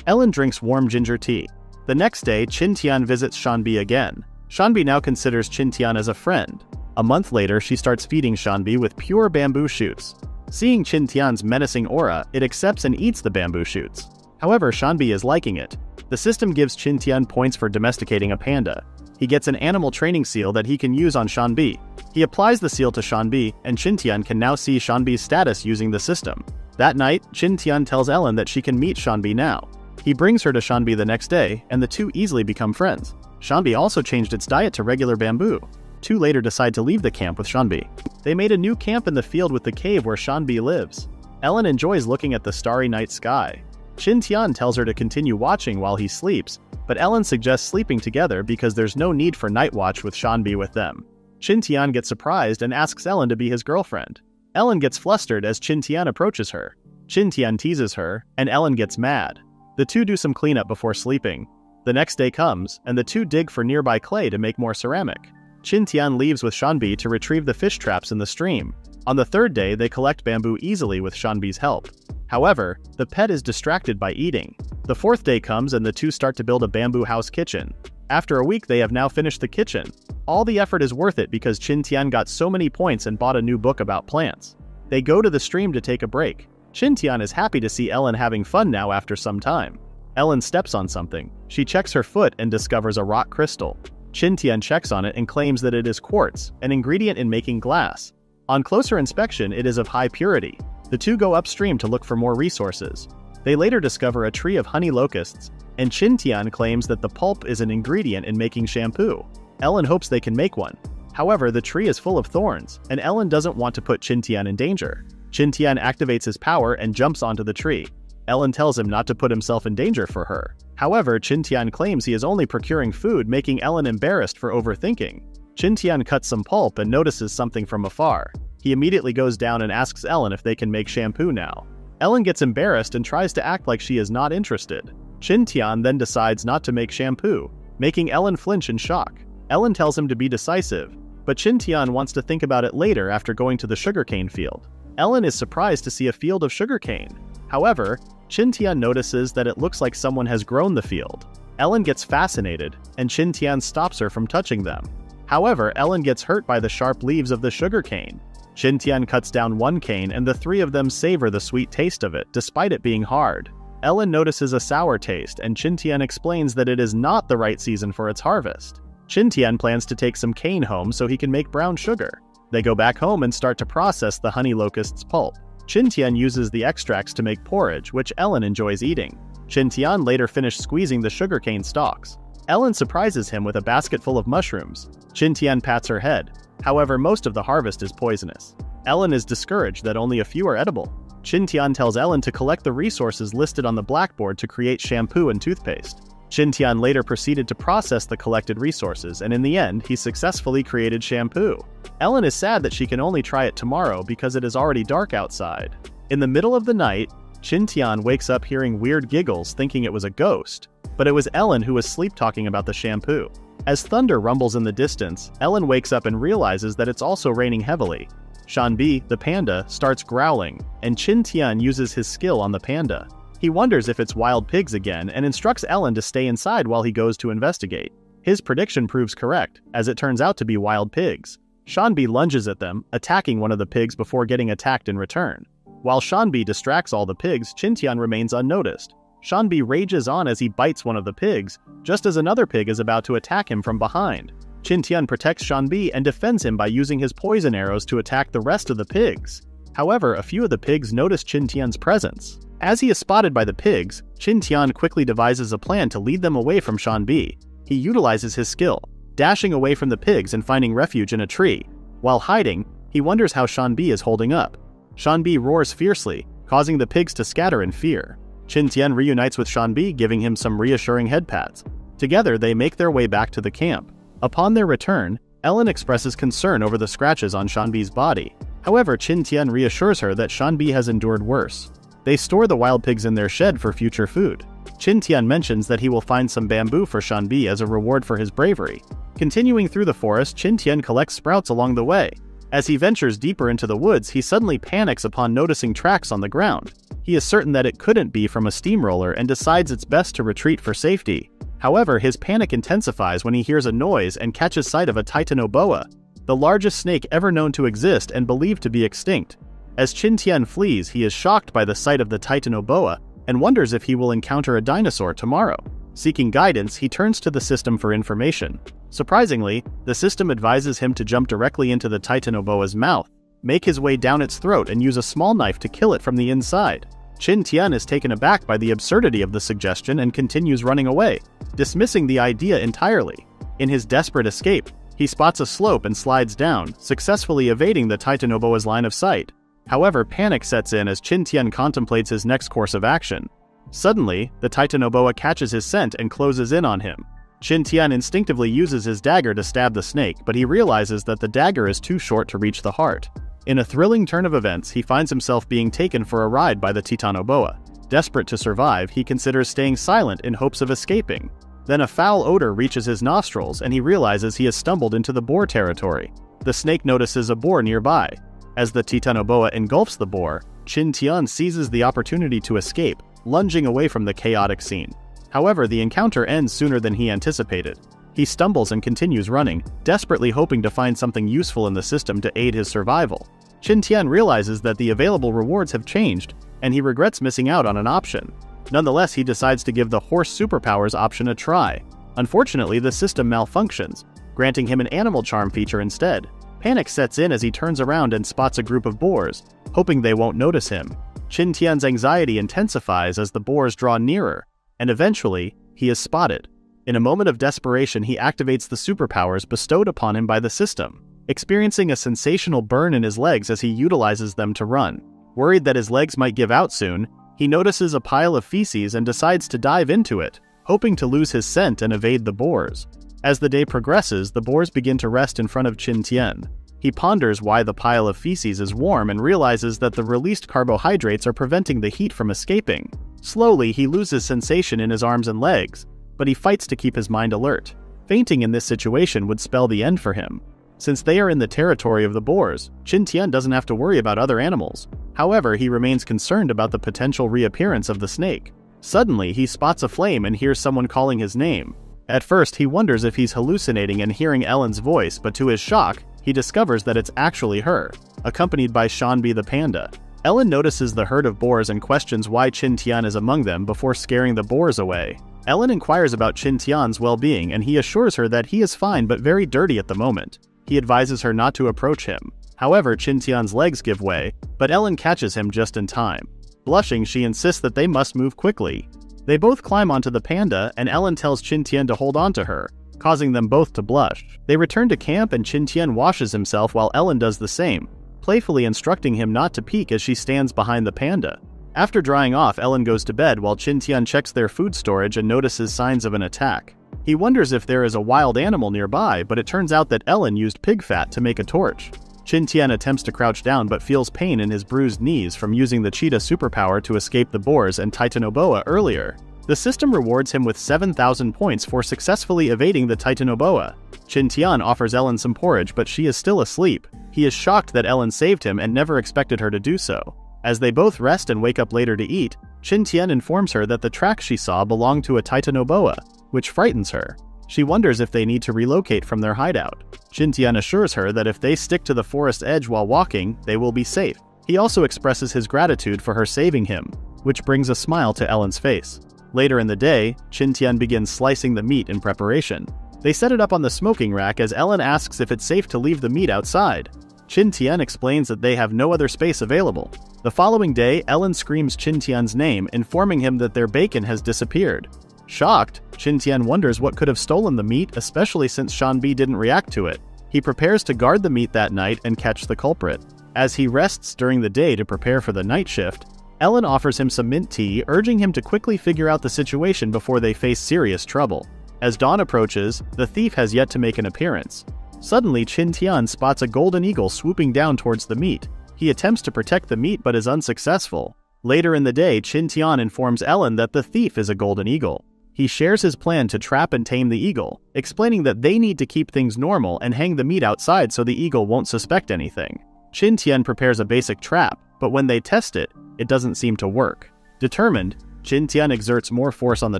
Speaker 1: Ellen drinks warm ginger tea. The next day, Qin Tian visits Shanbi again. Shanbi now considers Qin Tian as a friend. A month later, she starts feeding Shanbi with pure bamboo shoots. Seeing Qin Tian's menacing aura, it accepts and eats the bamboo shoots. However, Shanbi is liking it. The system gives Qin Tian points for domesticating a panda. He gets an animal training seal that he can use on Shanbi. He applies the seal to Shanbi, and Qin Tian can now see Shanbi's status using the system. That night, Qin Tian tells Ellen that she can meet Shanbi now. He brings her to Shanbi the next day, and the two easily become friends. Shanbi also changed its diet to regular bamboo. Two later decide to leave the camp with Shanbi. They made a new camp in the field with the cave where Shanbi lives. Ellen enjoys looking at the starry night sky. Qin Tian tells her to continue watching while he sleeps, but Ellen suggests sleeping together because there's no need for night watch with Shanbi with them. Qin Tian gets surprised and asks Ellen to be his girlfriend. Ellen gets flustered as Qin Tian approaches her. Qin Tian teases her, and Ellen gets mad. The two do some cleanup before sleeping. The next day comes, and the two dig for nearby clay to make more ceramic. Qin Tian leaves with Shanbi to retrieve the fish traps in the stream. On the third day, they collect bamboo easily with Shanbi's help. However, the pet is distracted by eating. The fourth day comes and the two start to build a bamboo house kitchen. After a week, they have now finished the kitchen. All the effort is worth it because Qin Tian got so many points and bought a new book about plants. They go to the stream to take a break. Qin Tian is happy to see Ellen having fun now after some time. Ellen steps on something. She checks her foot and discovers a rock crystal. Qin Tian checks on it and claims that it is quartz, an ingredient in making glass. On closer inspection, it is of high purity. The two go upstream to look for more resources. They later discover a tree of honey locusts, and Qin Tian claims that the pulp is an ingredient in making shampoo. Ellen hopes they can make one. However, the tree is full of thorns, and Ellen doesn't want to put Qin Tian in danger. Qin Tian activates his power and jumps onto the tree. Ellen tells him not to put himself in danger for her. However, Qin Tian claims he is only procuring food, making Ellen embarrassed for overthinking. Qin Tian cuts some pulp and notices something from afar. He immediately goes down and asks Ellen if they can make shampoo now. Ellen gets embarrassed and tries to act like she is not interested. Qin Tian then decides not to make shampoo, making Ellen flinch in shock. Ellen tells him to be decisive, but Qin Tian wants to think about it later after going to the sugarcane field. Ellen is surprised to see a field of sugarcane. However, Qin Tian notices that it looks like someone has grown the field. Ellen gets fascinated, and Qin Tian stops her from touching them. However, Ellen gets hurt by the sharp leaves of the sugarcane. Qin Tian cuts down one cane and the three of them savor the sweet taste of it, despite it being hard. Ellen notices a sour taste, and Qin Tian explains that it is not the right season for its harvest. Qin Tian plans to take some cane home so he can make brown sugar. They go back home and start to process the honey locust's pulp. Qin Tian uses the extracts to make porridge, which Ellen enjoys eating. Qin Tian later finished squeezing the sugarcane stalks. Ellen surprises him with a basket full of mushrooms. Qin Tian pats her head. However, most of the harvest is poisonous. Ellen is discouraged that only a few are edible. Qin Tian tells Ellen to collect the resources listed on the blackboard to create shampoo and toothpaste. Qin Tian later proceeded to process the collected resources, and in the end, he successfully created shampoo. Ellen is sad that she can only try it tomorrow because it is already dark outside. In the middle of the night, Qin Tian wakes up hearing weird giggles, thinking it was a ghost, but it was Ellen who was sleep-talking about the shampoo. As thunder rumbles in the distance, Ellen wakes up and realizes that it's also raining heavily. Shanbi, the panda, starts growling, and Qin Tian uses his skill on the panda. He wonders if it's wild pigs again and instructs Ellen to stay inside while he goes to investigate. His prediction proves correct, as it turns out to be wild pigs. Shanbi lunges at them, attacking one of the pigs before getting attacked in return. While Shanbi distracts all the pigs, Qin Tian remains unnoticed. Shanbi rages on as he bites one of the pigs, just as another pig is about to attack him from behind. Qin Tian protects Shanbi and defends him by using his poison arrows to attack the rest of the pigs. However, a few of the pigs notice Qin Tian's presence. As he is spotted by the pigs, Qin Tian quickly devises a plan to lead them away from Shanbi. He utilizes his skill, dashing away from the pigs and finding refuge in a tree. While hiding, he wonders how Shanbi is holding up. Shanbi roars fiercely, causing the pigs to scatter in fear. Qin Tian reunites with Shanbi, giving him some reassuring head pats. Together, they make their way back to the camp. Upon their return, Ellen expresses concern over the scratches on Shanbi's body. However, Qin Tian reassures her that Shanbi has endured worse. They store the wild pigs in their shed for future food. Qin Tian mentions that he will find some bamboo for Shanbi as a reward for his bravery. Continuing through the forest, Qin Tian collects sprouts along the way. As he ventures deeper into the woods, he suddenly panics upon noticing tracks on the ground. He is certain that it couldn't be from a steamroller and decides it's best to retreat for safety. However, his panic intensifies when he hears a noise and catches sight of a titanoboa, the largest snake ever known to exist and believed to be extinct. As Qin Tian flees, he is shocked by the sight of the titanoboa and wonders if he will encounter a dinosaur tomorrow. Seeking guidance, he turns to the system for information. Surprisingly, the system advises him to jump directly into the titanoboa's mouth, make his way down its throat and use a small knife to kill it from the inside. Qin Tian is taken aback by the absurdity of the suggestion and continues running away, dismissing the idea entirely. In his desperate escape, he spots a slope and slides down, successfully evading the Titanoboa's line of sight. However, panic sets in as Qin Tian contemplates his next course of action. Suddenly, the Titanoboa catches his scent and closes in on him. Qin Tian instinctively uses his dagger to stab the snake, but he realizes that the dagger is too short to reach the heart. In a thrilling turn of events, he finds himself being taken for a ride by the Titanoboa. Desperate to survive, he considers staying silent in hopes of escaping. Then a foul odor reaches his nostrils and he realizes he has stumbled into the boar territory. The snake notices a boar nearby. As the Titanoboa engulfs the boar, Qin Tian seizes the opportunity to escape, lunging away from the chaotic scene. However, the encounter ends sooner than he anticipated. He stumbles and continues running, desperately hoping to find something useful in the system to aid his survival. Qin Tian realizes that the available rewards have changed, and he regrets missing out on an option. Nonetheless, he decides to give the horse superpowers option a try. Unfortunately, the system malfunctions, granting him an animal charm feature instead. Panic sets in as he turns around and spots a group of boars, hoping they won't notice him. Qin Tian's anxiety intensifies as the boars draw nearer, and eventually, he is spotted. In a moment of desperation, he activates the superpowers bestowed upon him by the system, experiencing a sensational burn in his legs as he utilizes them to run. Worried that his legs might give out soon, he notices a pile of feces and decides to dive into it, hoping to lose his scent and evade the boars. As the day progresses, the boars begin to rest in front of Qin Tian. He ponders why the pile of feces is warm and realizes that the released carbohydrates are preventing the heat from escaping. Slowly, he loses sensation in his arms and legs, but he fights to keep his mind alert. Fainting in this situation would spell the end for him. Since they are in the territory of the boars, Qin Tian doesn't have to worry about other animals. However, he remains concerned about the potential reappearance of the snake. Suddenly, he spots a flame and hears someone calling his name. At first, he wonders if he's hallucinating and hearing Ellen's voice, but to his shock, he discovers that it's actually her, accompanied by Shanbi the panda. Ellen notices the herd of boars and questions why Qin Tian is among them before scaring the boars away. Ellen inquires about Qin Tian's well-being and he assures her that he is fine but very dirty at the moment. He advises her not to approach him. However, Qin Tian's legs give way, but Ellen catches him just in time. Blushing, she insists that they must move quickly. They both climb onto the panda and Ellen tells Qin Tian to hold on to her, causing them both to blush. They return to camp and Qin Tian washes himself while Ellen does the same, playfully instructing him not to peek as she stands behind the panda. After drying off, Ellen goes to bed while Qin Tian checks their food storage and notices signs of an attack. He wonders if there is a wild animal nearby, but it turns out that Ellen used pig fat to make a torch. Qin Tian attempts to crouch down but feels pain in his bruised knees from using the cheetah superpower to escape the boars and Titanoboa earlier. The system rewards him with 7,000 points for successfully evading the Titanoboa. Qin Tian offers Ellen some porridge, but she is still asleep. He is shocked that Ellen saved him and never expected her to do so. As they both rest and wake up later to eat, Qin Tian informs her that the tracks she saw belong to a Titanoboa, which frightens her. She wonders if they need to relocate from their hideout. Qin Tian assures her that if they stick to the forest edge while walking, they will be safe. He also expresses his gratitude for her saving him, which brings a smile to Ellen's face. Later in the day, Qin Tian begins slicing the meat in preparation. They set it up on the smoking rack as Ellen asks if it's safe to leave the meat outside. Qin Tian explains that they have no other space available. The following day, Ellen screams Qin Tian's name, informing him that their bacon has disappeared. Shocked, Qin Tian wonders what could have stolen the meat, especially since Shanbi didn't react to it. He prepares to guard the meat that night and catch the culprit. As he rests during the day to prepare for the night shift, Ellen offers him some mint tea, urging him to quickly figure out the situation before they face serious trouble. As dawn approaches, the thief has yet to make an appearance. Suddenly, Qin Tian spots a golden eagle swooping down towards the meat. He attempts to protect the meat but is unsuccessful. Later in the day, Qin Tian informs Ellen that the thief is a golden eagle. He shares his plan to trap and tame the eagle, explaining that they need to keep things normal and hang the meat outside so the eagle won't suspect anything. Qin Tian prepares a basic trap, but when they test it, it doesn't seem to work. Determined, Qin Tian exerts more force on the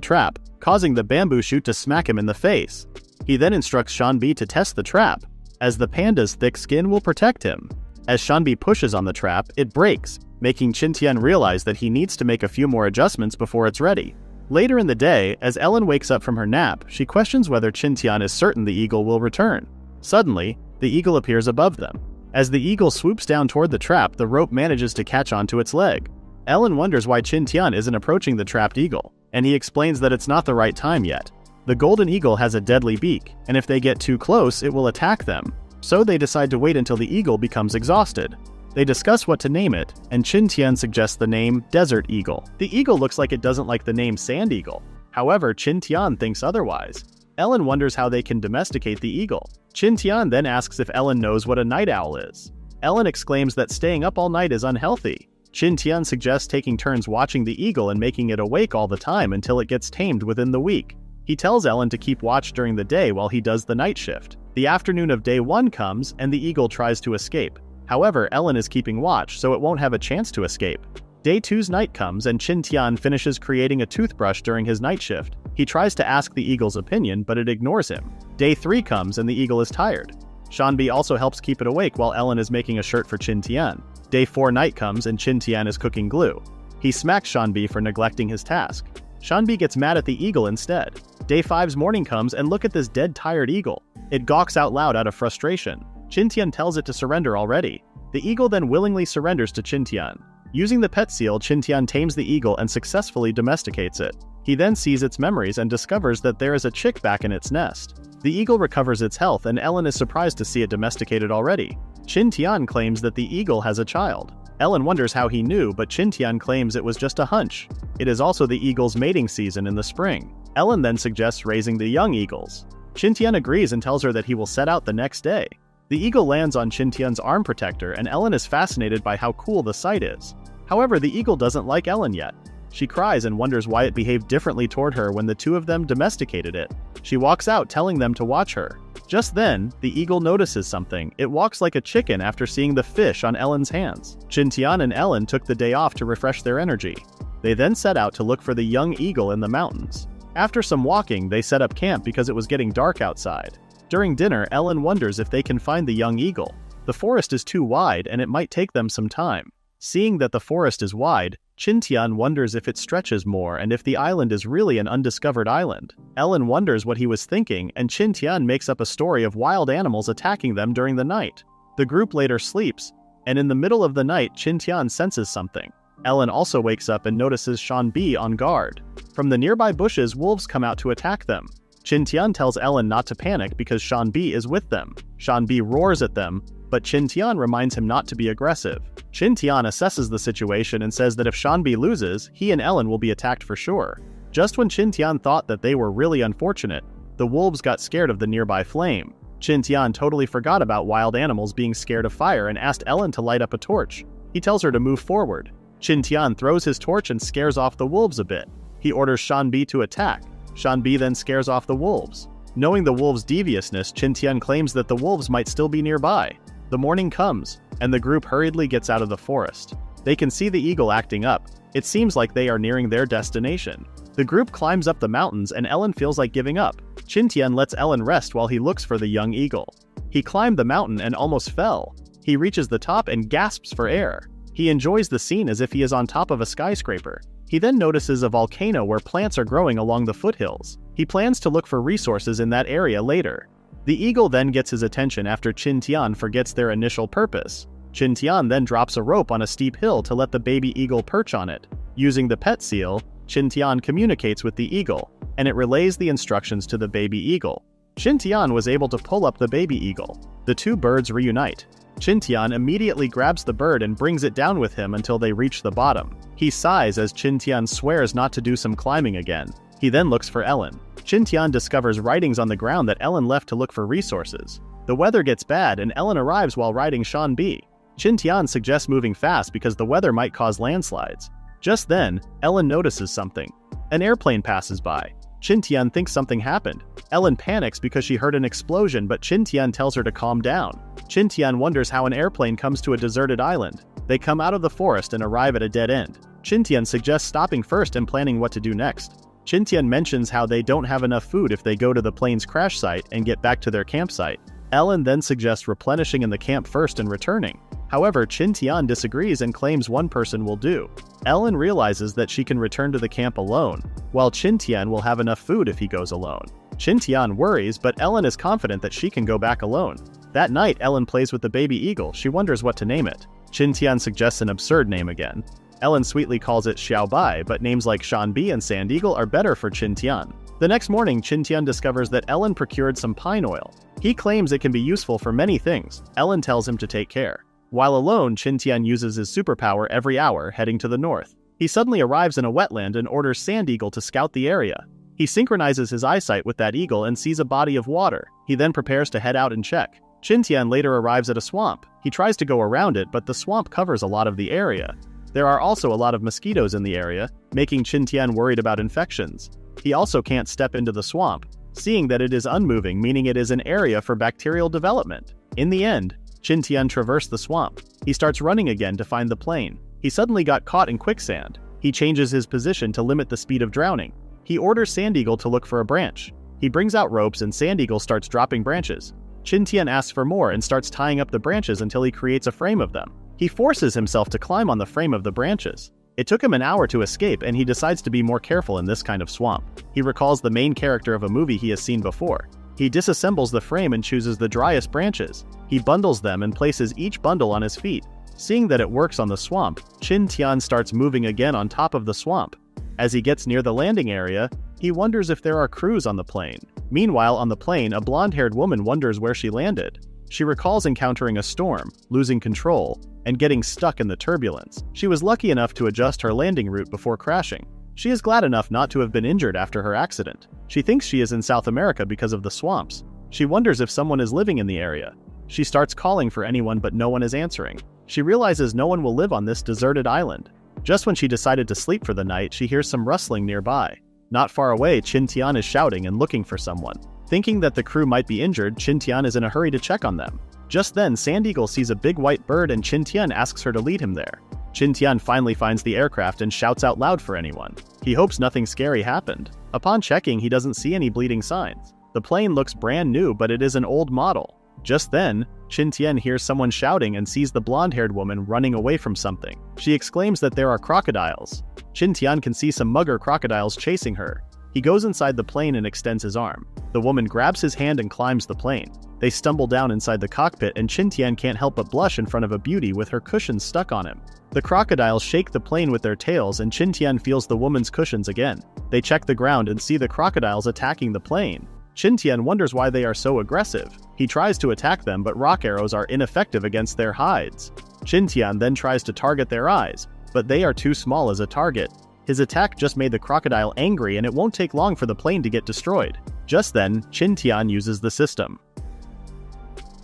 Speaker 1: trap, causing the bamboo shoot to smack him in the face. He then instructs Shanbi to test the trap, as the panda's thick skin will protect him. As Shanbi pushes on the trap, it breaks, making Qin Tian realize that he needs to make a few more adjustments before it's ready. Later in the day, as Ellen wakes up from her nap, she questions whether Qin Tian is certain the eagle will return. Suddenly, the eagle appears above them. As the eagle swoops down toward the trap, the rope manages to catch onto its leg. Ellen wonders why Qin Tian isn't approaching the trapped eagle, and he explains that it's not the right time yet. The golden eagle has a deadly beak, and if they get too close, it will attack them. So they decide to wait until the eagle becomes exhausted. They discuss what to name it, and Qin Tian suggests the name Desert Eagle. The eagle looks like it doesn't like the name Sand Eagle. However, Qin Tian thinks otherwise. Ellen wonders how they can domesticate the eagle. Qin Tian then asks if Ellen knows what a night owl is. Ellen exclaims that staying up all night is unhealthy. Qin Tian suggests taking turns watching the eagle and making it awake all the time until it gets tamed within the week. He tells Ellen to keep watch during the day while he does the night shift. The afternoon of day 1 comes, and the eagle tries to escape. However, Ellen is keeping watch, so it won't have a chance to escape. Day 2's night comes, and Qin Tian finishes creating a toothbrush during his night shift. He tries to ask the eagle's opinion, but it ignores him. Day 3 comes, and the eagle is tired. Shanbi also helps keep it awake while Ellen is making a shirt for Qin Tian. Day 4 night comes, and Qin Tian is cooking glue. He smacks Shanbi for neglecting his task. Shanbi gets mad at the eagle instead. Day 5's morning comes, and look at this dead tired eagle. It gawks out loud out of frustration. Qin Tian tells it to surrender already. The eagle then willingly surrenders to Qin Tian. Using the pet seal, Qin Tian tames the eagle and successfully domesticates it. He then sees its memories and discovers that there is a chick back in its nest. The eagle recovers its health, and Ellen is surprised to see it domesticated already. Qin Tian claims that the eagle has a child. Ellen wonders how he knew, but Qin Tian claims it was just a hunch. It is also the eagle's mating season in the spring. Ellen then suggests raising the young eagles. Qin Tian agrees and tells her that he will set out the next day. The eagle lands on Qin Tian's arm protector, and Ellen is fascinated by how cool the sight is. However, the eagle doesn't like Ellen yet. She cries and wonders why it behaved differently toward her when the two of them domesticated it. She walks out, telling them to watch her. Just then, the eagle notices something. It walks like a chicken after seeing the fish on Ellen's hands. Qin Tian and Ellen took the day off to refresh their energy. They then set out to look for the young eagle in the mountains. After some walking, they set up camp because it was getting dark outside. During dinner, Ellen wonders if they can find the young eagle. The forest is too wide, and it might take them some time. Seeing that the forest is wide, Qin Tian wonders if it stretches more and if the island is really an undiscovered island. Ellen wonders what he was thinking, and Qin Tian makes up a story of wild animals attacking them during the night. The group later sleeps, and in the middle of the night, Qin Tian senses something. Ellen also wakes up and notices Shanbi on guard. From the nearby bushes, wolves come out to attack them. Qin Tian tells Ellen not to panic because Shanbi is with them. Shanbi roars at them, but Qin Tian reminds him not to be aggressive. Qin Tian assesses the situation and says that if Shanbi loses, he and Ellen will be attacked for sure. Just when Qin Tian thought that they were really unfortunate, the wolves got scared of the nearby flame. Qin Tian totally forgot about wild animals being scared of fire and asked Ellen to light up a torch. He tells her to move forward. Qin Tian throws his torch and scares off the wolves a bit. He orders Shanbi to attack. Shanbi then scares off the wolves. Knowing the wolves' deviousness, Qin Tian claims that the wolves might still be nearby. The morning comes, and the group hurriedly gets out of the forest. They can see the eagle acting up. It seems like they are nearing their destination. The group climbs up the mountains, and Ellen feels like giving up. Qin Tian lets Ellen rest while he looks for the young eagle. He climbed the mountain and almost fell. He reaches the top and gasps for air. He enjoys the scene as if he is on top of a skyscraper. He then notices a volcano where plants are growing along the foothills. He plans to look for resources in that area later. The eagle then gets his attention after Qin Tian forgets their initial purpose. Qin Tian then drops a rope on a steep hill to let the baby eagle perch on it. Using the pet seal, Qin Tian communicates with the eagle, and it relays the instructions to the baby eagle. Qin Tian was able to pull up the baby eagle. The two birds reunite. Qin Tian immediately grabs the bird and brings it down with him until they reach the bottom. He sighs as Qin Tian swears not to do some climbing again. He then looks for Ellen. Qin Tian discovers writings on the ground that Ellen left to look for resources. The weather gets bad and Ellen arrives while riding Shanbi. Qin Tian suggests moving fast because the weather might cause landslides. Just then, Ellen notices something. An airplane passes by. Qin Tian thinks something happened. Ellen panics because she heard an explosion, but Qin Tian tells her to calm down. Qin Tian wonders how an airplane comes to a deserted island. They come out of the forest and arrive at a dead end. Qin Tian suggests stopping first and planning what to do next. Qin Tian mentions how they don't have enough food if they go to the plane's crash site and get back to their campsite. Ellen then suggests replenishing in the camp first and returning. However, Qin Tian disagrees and claims one person will do. Ellen realizes that she can return to the camp alone, while Qin Tian will have enough food if he goes alone. Qin Tian worries, but Ellen is confident that she can go back alone. That night, Ellen plays with the baby eagle. She wonders what to name it. Qin Tian suggests an absurd name again. Ellen sweetly calls it Xiaobai, but names like Shanbi and Sand Eagle are better for Qin Tian. The next morning, Qin Tian discovers that Ellen procured some pine oil. He claims it can be useful for many things. Ellen tells him to take care. While alone, Qin Tian uses his superpower every hour, heading to the north. He suddenly arrives in a wetland and orders Sand Eagle to scout the area. He synchronizes his eyesight with that eagle and sees a body of water. He then prepares to head out and check. Qin Tian later arrives at a swamp. He tries to go around it, but the swamp covers a lot of the area. There are also a lot of mosquitoes in the area, making Qin Tian worried about infections. He also can't step into the swamp, seeing that it is unmoving, meaning it is an area for bacterial development. In the end, Qin Tian traversed the swamp. He starts running again to find the plane. He suddenly got caught in quicksand. He changes his position to limit the speed of drowning. He orders Sand Eagle to look for a branch. He brings out ropes and Sand Eagle starts dropping branches. Qin Tian asks for more and starts tying up the branches until he creates a frame of them. He forces himself to climb on the frame of the branches. It took him an hour to escape, and he decides to be more careful in this kind of swamp. He recalls the main character of a movie he has seen before. He disassembles the frame and chooses the driest branches. He bundles them and places each bundle on his feet. Seeing that it works on the swamp, Qin Tian starts moving again on top of the swamp. As he gets near the landing area, he wonders if there are crews on the plane. Meanwhile, on the plane, a blonde-haired woman wonders where she landed. She recalls encountering a storm, losing control, and getting stuck in the turbulence. She was lucky enough to adjust her landing route before crashing. She is glad enough not to have been injured after her accident. She thinks she is in South America because of the swamps. She wonders if someone is living in the area. She starts calling for anyone, but no one is answering. She realizes no one will live on this deserted island. Just when she decided to sleep for the night, she hears some rustling nearby. Not far away, Qin Tian is shouting and looking for someone. Thinking that the crew might be injured, Qin Tian is in a hurry to check on them. Just then, Sand Eagle sees a big white bird and Qin Tian asks her to lead him there. Qin Tian finally finds the aircraft and shouts out loud for anyone. He hopes nothing scary happened. Upon checking, he doesn't see any bleeding signs. The plane looks brand new, but it is an old model. Just then, Qin Tian hears someone shouting and sees the blonde-haired woman running away from something. She exclaims that there are crocodiles. Qin Tian can see some mugger crocodiles chasing her. He goes inside the plane and extends his arm. The woman grabs his hand and climbs the plane. They stumble down inside the cockpit and Qin Tian can't help but blush in front of a beauty with her cushions stuck on him. The crocodiles shake the plane with their tails and Qin Tian feels the woman's cushions again. They check the ground and see the crocodiles attacking the plane. Qin Tian wonders why they are so aggressive. He tries to attack them, but rock arrows are ineffective against their hides. Qin Tian then tries to target their eyes, but they are too small as a target. His attack just made the crocodile angry and it won't take long for the plane to get destroyed. Just then, Qin Tian uses the system.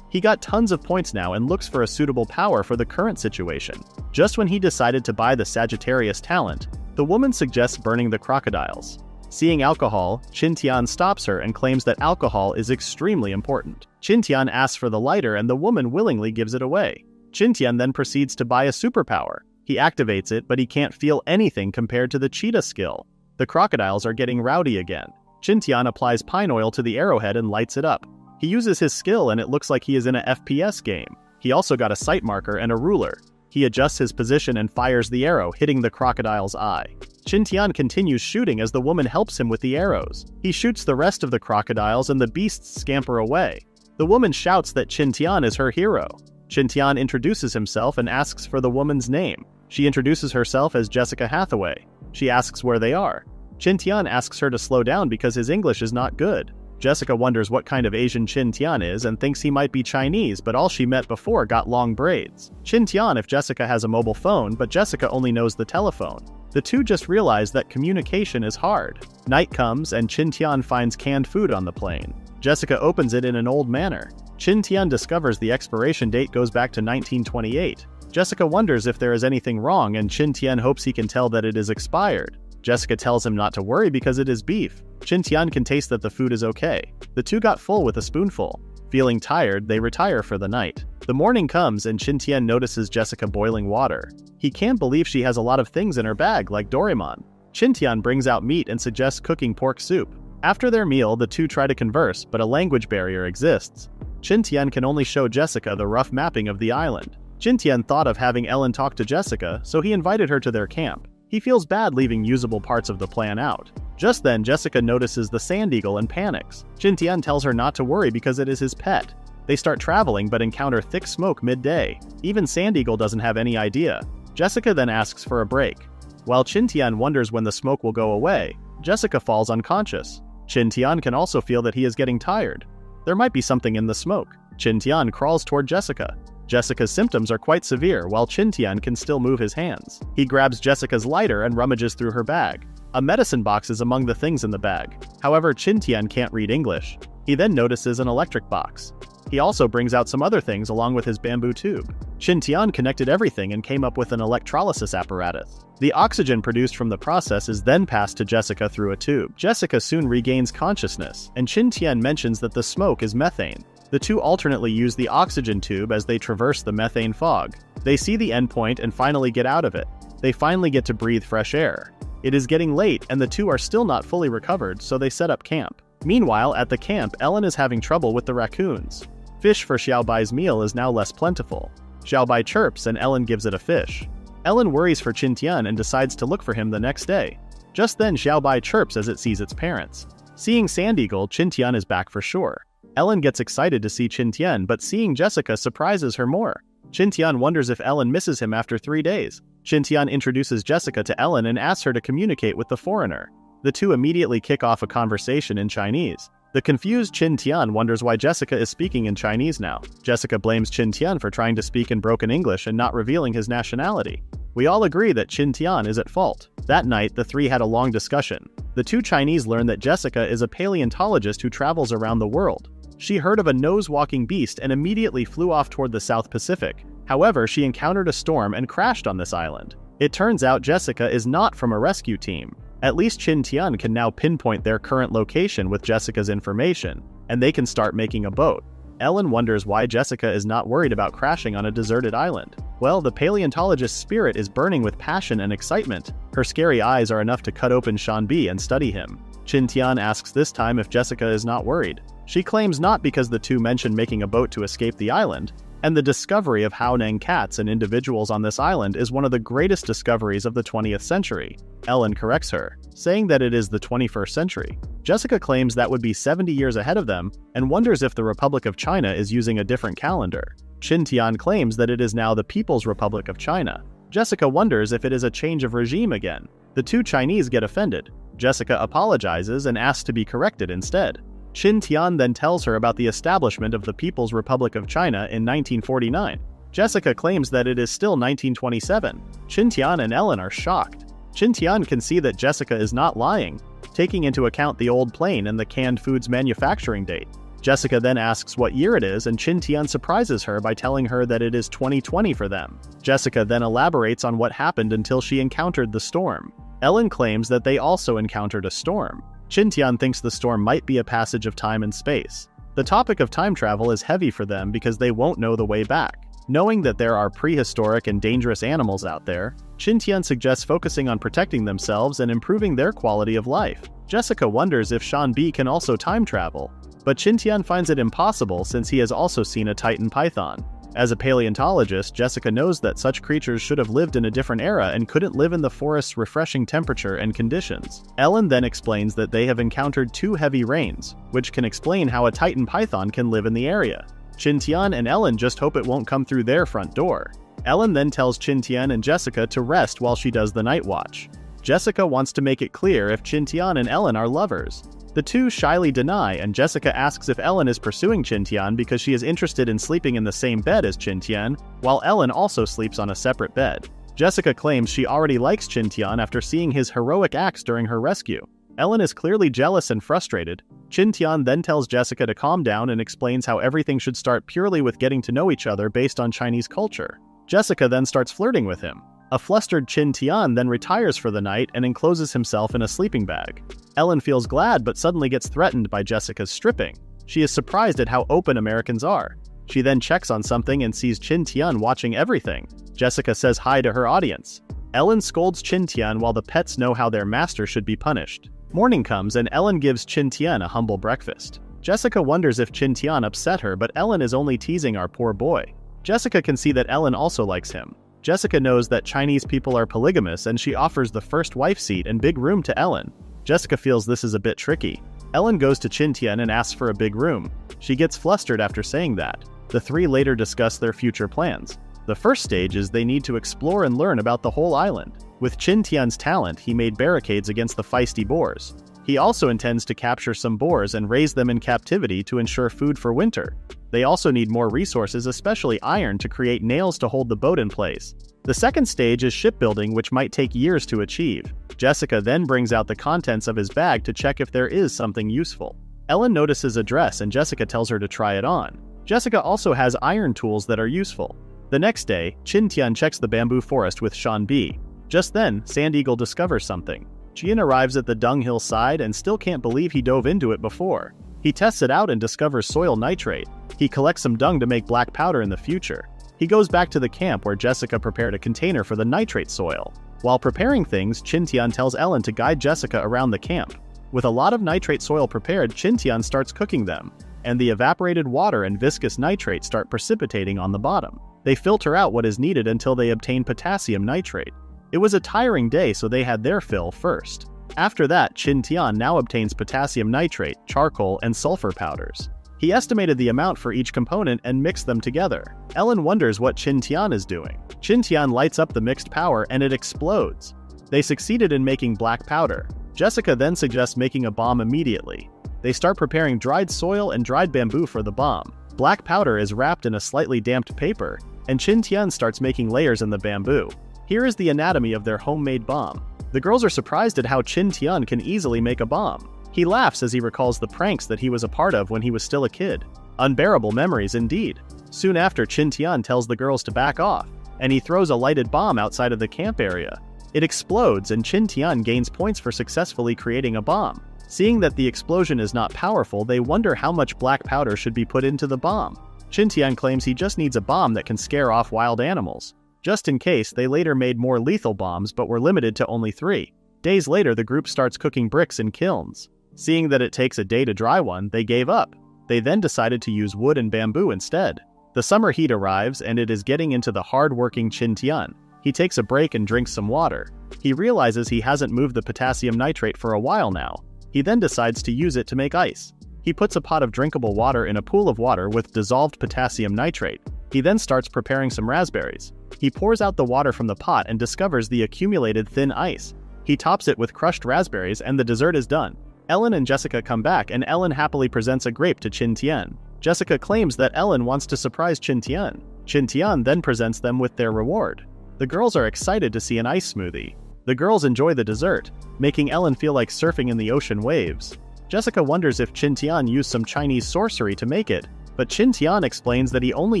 Speaker 1: He got tons of points now and looks for a suitable power for the current situation. Just when he decided to buy the Sagittarius talent, the woman suggests burning the crocodiles. Seeing alcohol, Qin Tian stops her and claims that alcohol is extremely important. Qin Tian asks for the lighter and the woman willingly gives it away. Qin Tian then proceeds to buy a superpower. He activates it, but he can't feel anything compared to the cheetah skill. The crocodiles are getting rowdy again. Qin Tian applies pine oil to the arrowhead and lights it up. He uses his skill and it looks like he is in a FPS game. He also got a sight marker and a ruler. He adjusts his position and fires the arrow, hitting the crocodile's eye. Qin Tian continues shooting as the woman helps him with the arrows. He shoots the rest of the crocodiles and the beasts scamper away. The woman shouts that Qin Tian is her hero. Qin Tian introduces himself and asks for the woman's name. She introduces herself as Jessica Hathaway. She asks where they are. Qin Tian asks her to slow down because his English is not good. Jessica wonders what kind of Asian Qin Tian is and thinks he might be Chinese, but all she met before got long braids. Qin Tian if Jessica has a mobile phone, but Jessica only knows the telephone. The two just realize that communication is hard. Night comes and Qin Tian finds canned food on the plane. Jessica opens it in an old manner. Qin Tian discovers the expiration date goes back to 1928. Jessica wonders if there is anything wrong and Qin Tian hopes he can tell that it is expired. Jessica tells him not to worry because it is beef. Qin Tian can taste that the food is okay. The two got full with a spoonful. Feeling tired, they retire for the night. The morning comes and Qin Tian notices Jessica boiling water. He can't believe she has a lot of things in her bag like Doraemon. Qin Tian brings out meat and suggests cooking pork soup. After their meal, the two try to converse, but a language barrier exists. Qin Tian can only show Jessica the rough mapping of the island. Qin Tian thought of having Ellen talk to Jessica, so he invited her to their camp. He feels bad leaving usable parts of the plan out. Just then, Jessica notices the sand eagle and panics. Qin Tian tells her not to worry because it is his pet. They start traveling but encounter thick smoke midday. Even Sand Eagle doesn't have any idea. Jessica then asks for a break. While Qin Tian wonders when the smoke will go away, Jessica falls unconscious. Qin Tian can also feel that he is getting tired. There might be something in the smoke. Qin Tian crawls toward Jessica. Jessica's symptoms are quite severe while Qin Tian can still move his hands. He grabs Jessica's lighter and rummages through her bag. A medicine box is among the things in the bag. However, Qin Tian can't read English. He then notices an electric box. He also brings out some other things along with his bamboo tube. Qin Tian connected everything and came up with an electrolysis apparatus. The oxygen produced from the process is then passed to Jessica through a tube. Jessica soon regains consciousness, and Qin Tian mentions that the smoke is methane. The two alternately use the oxygen tube as they traverse the methane fog. They see the endpoint and finally get out of it. They finally get to breathe fresh air. It is getting late and the two are still not fully recovered, so they set up camp. Meanwhile, at the camp, Ellen is having trouble with the raccoons. Fish for Xiaobai's meal is now less plentiful. Xiaobai chirps and Ellen gives it a fish. Ellen worries for Qin Tian and decides to look for him the next day. Just then Xiaobai chirps as it sees its parents. Seeing Sand Eagle, Qin Tian is back for sure. Ellen gets excited to see Qin Tian, but seeing Jessica surprises her more. Qin Tian wonders if Ellen misses him after 3 days. Qin Tian introduces Jessica to Ellen and asks her to communicate with the foreigner. The two immediately kick off a conversation in Chinese. The confused Qin Tian wonders why Jessica is speaking in Chinese now. Jessica blames Qin Tian for trying to speak in broken English and not revealing his nationality. We all agree that Qin Tian is at fault. That night, the three had a long discussion. The two Chinese learn that Jessica is a paleontologist who travels around the world. She heard of a nose-walking beast and immediately flew off toward the South Pacific. However, she encountered a storm and crashed on this island. It turns out Jessica is not from a rescue team. At least Qin Tian can now pinpoint their current location with Jessica's information, and they can start making a boat. Ellen wonders why Jessica is not worried about crashing on a deserted island. Well, the paleontologist's spirit is burning with passion and excitement. Her scary eyes are enough to cut open Shanbi and study him. Qin Tian asks this time if Jessica is not worried. She claims not because the two mention making a boat to escape the island, and the discovery of Haoneng cats and individuals on this island is one of the greatest discoveries of the 20th century. Ellen corrects her, saying that it is the 21st century. Jessica claims that would be 70 years ahead of them, and wonders if the Republic of China is using a different calendar. Qin Tian claims that it is now the People's Republic of China. Jessica wonders if it is a change of regime again. The two Chinese get offended. Jessica apologizes and asks to be corrected instead. Qin Tian then tells her about the establishment of the People's Republic of China in 1949. Jessica claims that it is still 1927. Qin Tian and Ellen are shocked. Qin Tian can see that Jessica is not lying, taking into account the old plane and the canned foods manufacturing date. Jessica then asks what year it is, and Qin Tian surprises her by telling her that it is 2020 for them. Jessica then elaborates on what happened until she encountered the storm. Ellen claims that they also encountered a storm. Qin Tian thinks the storm might be a passage of time and space. The topic of time travel is heavy for them because they won't know the way back. Knowing that there are prehistoric and dangerous animals out there, Qin Tian suggests focusing on protecting themselves and improving their quality of life. Jessica wonders if Shanbi can also time travel, but Qin Tian finds it impossible since he has also seen a Titan python. As a paleontologist, Jessica knows that such creatures should have lived in a different era and couldn't live in the forest's refreshing temperature and conditions. Ellen then explains that they have encountered 2 heavy rains, which can explain how a Titan python can live in the area. Qin Tian and Ellen just hope it won't come through their front door. Ellen then tells Qin Tian and Jessica to rest while she does the night watch. Jessica wants to make it clear if Qin Tian and Ellen are lovers. The two shyly deny, and Jessica asks if Ellen is pursuing Qin Tian because she is interested in sleeping in the same bed as Qin Tian, while Ellen also sleeps on a separate bed. Jessica claims she already likes Qin Tian after seeing his heroic acts during her rescue. Ellen is clearly jealous and frustrated. Qin Tian then tells Jessica to calm down and explains how everything should start purely with getting to know each other based on Chinese culture. Jessica then starts flirting with him. A flustered Qin Tian then retires for the night and encloses himself in a sleeping bag. Ellen feels glad but suddenly gets threatened by Jessica's stripping. She is surprised at how open Americans are. She then checks on something and sees Qin Tian watching everything. Jessica says hi to her audience. Ellen scolds Qin Tian while the pets know how their master should be punished. Morning comes and Ellen gives Qin Tian a humble breakfast. Jessica wonders if Qin Tian upset her, but Ellen is only teasing our poor boy. Jessica can see that Ellen also likes him. Jessica knows that Chinese people are polygamous and she offers the first wife seat and big room to Ellen. Jessica feels this is a bit tricky. Ellen goes to Qin Tian and asks for a big room. She gets flustered after saying that. The three later discuss their future plans. The first stage is they need to explore and learn about the whole island. With Qin Tian's talent, he made barricades against the feisty boars. He also intends to capture some boars and raise them in captivity to ensure food for winter. They also need more resources, especially iron, to create nails to hold the boat in place. The second stage is shipbuilding, which might take years to achieve. Jessica then brings out the contents of his bag to check if there is something useful. Ellen notices a dress and Jessica tells her to try it on. Jessica also has iron tools that are useful. The next day, Qin Tian checks the bamboo forest with Sean B. Just then, Sand Eagle discovers something. Jian arrives at the dunghill side and still can't believe he dove into it before. He tests it out and discovers soil nitrate. He collects some dung to make black powder in the future. He goes back to the camp where Jessica prepared a container for the nitrate soil. While preparing things, Qin Tian tells Ellen to guide Jessica around the camp. With a lot of nitrate soil prepared, Qin Tian starts cooking them, and the evaporated water and viscous nitrate start precipitating on the bottom. They filter out what is needed until they obtain potassium nitrate. It was a tiring day, so they had their fill first. After that, Qin Tian now obtains potassium nitrate, charcoal, and sulfur powders. He estimated the amount for each component and mixed them together. Ellen wonders what Qin Tian is doing. Qin Tian lights up the mixed powder and it explodes. They succeeded in making black powder. Jessica then suggests making a bomb immediately. They start preparing dried soil and dried bamboo for the bomb. Black powder is wrapped in a slightly damped paper, and Qin Tian starts making layers in the bamboo. Here is the anatomy of their homemade bomb. The girls are surprised at how Qin Tian can easily make a bomb. He laughs as he recalls the pranks that he was a part of when he was still a kid. Unbearable memories indeed. Soon after, Qin Tian tells the girls to back off, and he throws a lighted bomb outside of the camp area. It explodes and Qin Tian gains points for successfully creating a bomb. Seeing that the explosion is not powerful, they wonder how much black powder should be put into the bomb. Qin Tian claims he just needs a bomb that can scare off wild animals. Just in case, they later made more lethal bombs but were limited to only 3. Days later, the group starts cooking bricks in kilns. Seeing that it takes a day to dry one, they gave up. They then decided to use wood and bamboo instead. The summer heat arrives and it is getting into the hard-working Qin Tian. He takes a break and drinks some water. He realizes he hasn't moved the potassium nitrate for a while now. He then decides to use it to make ice. He puts a pot of drinkable water in a pool of water with dissolved potassium nitrate. He then starts preparing some raspberries. He pours out the water from the pot and discovers the accumulated thin ice. He tops it with crushed raspberries and the dessert is done. Ellen and Jessica come back and Ellen happily presents a grape to Qin Tian. Jessica claims that Ellen wants to surprise Qin Tian. Qin Tian then presents them with their reward. The girls are excited to see an ice smoothie. The girls enjoy the dessert, making Ellen feel like surfing in the ocean waves. Jessica wonders if Qin Tian used some Chinese sorcery to make it, but Qin Tian explains that he only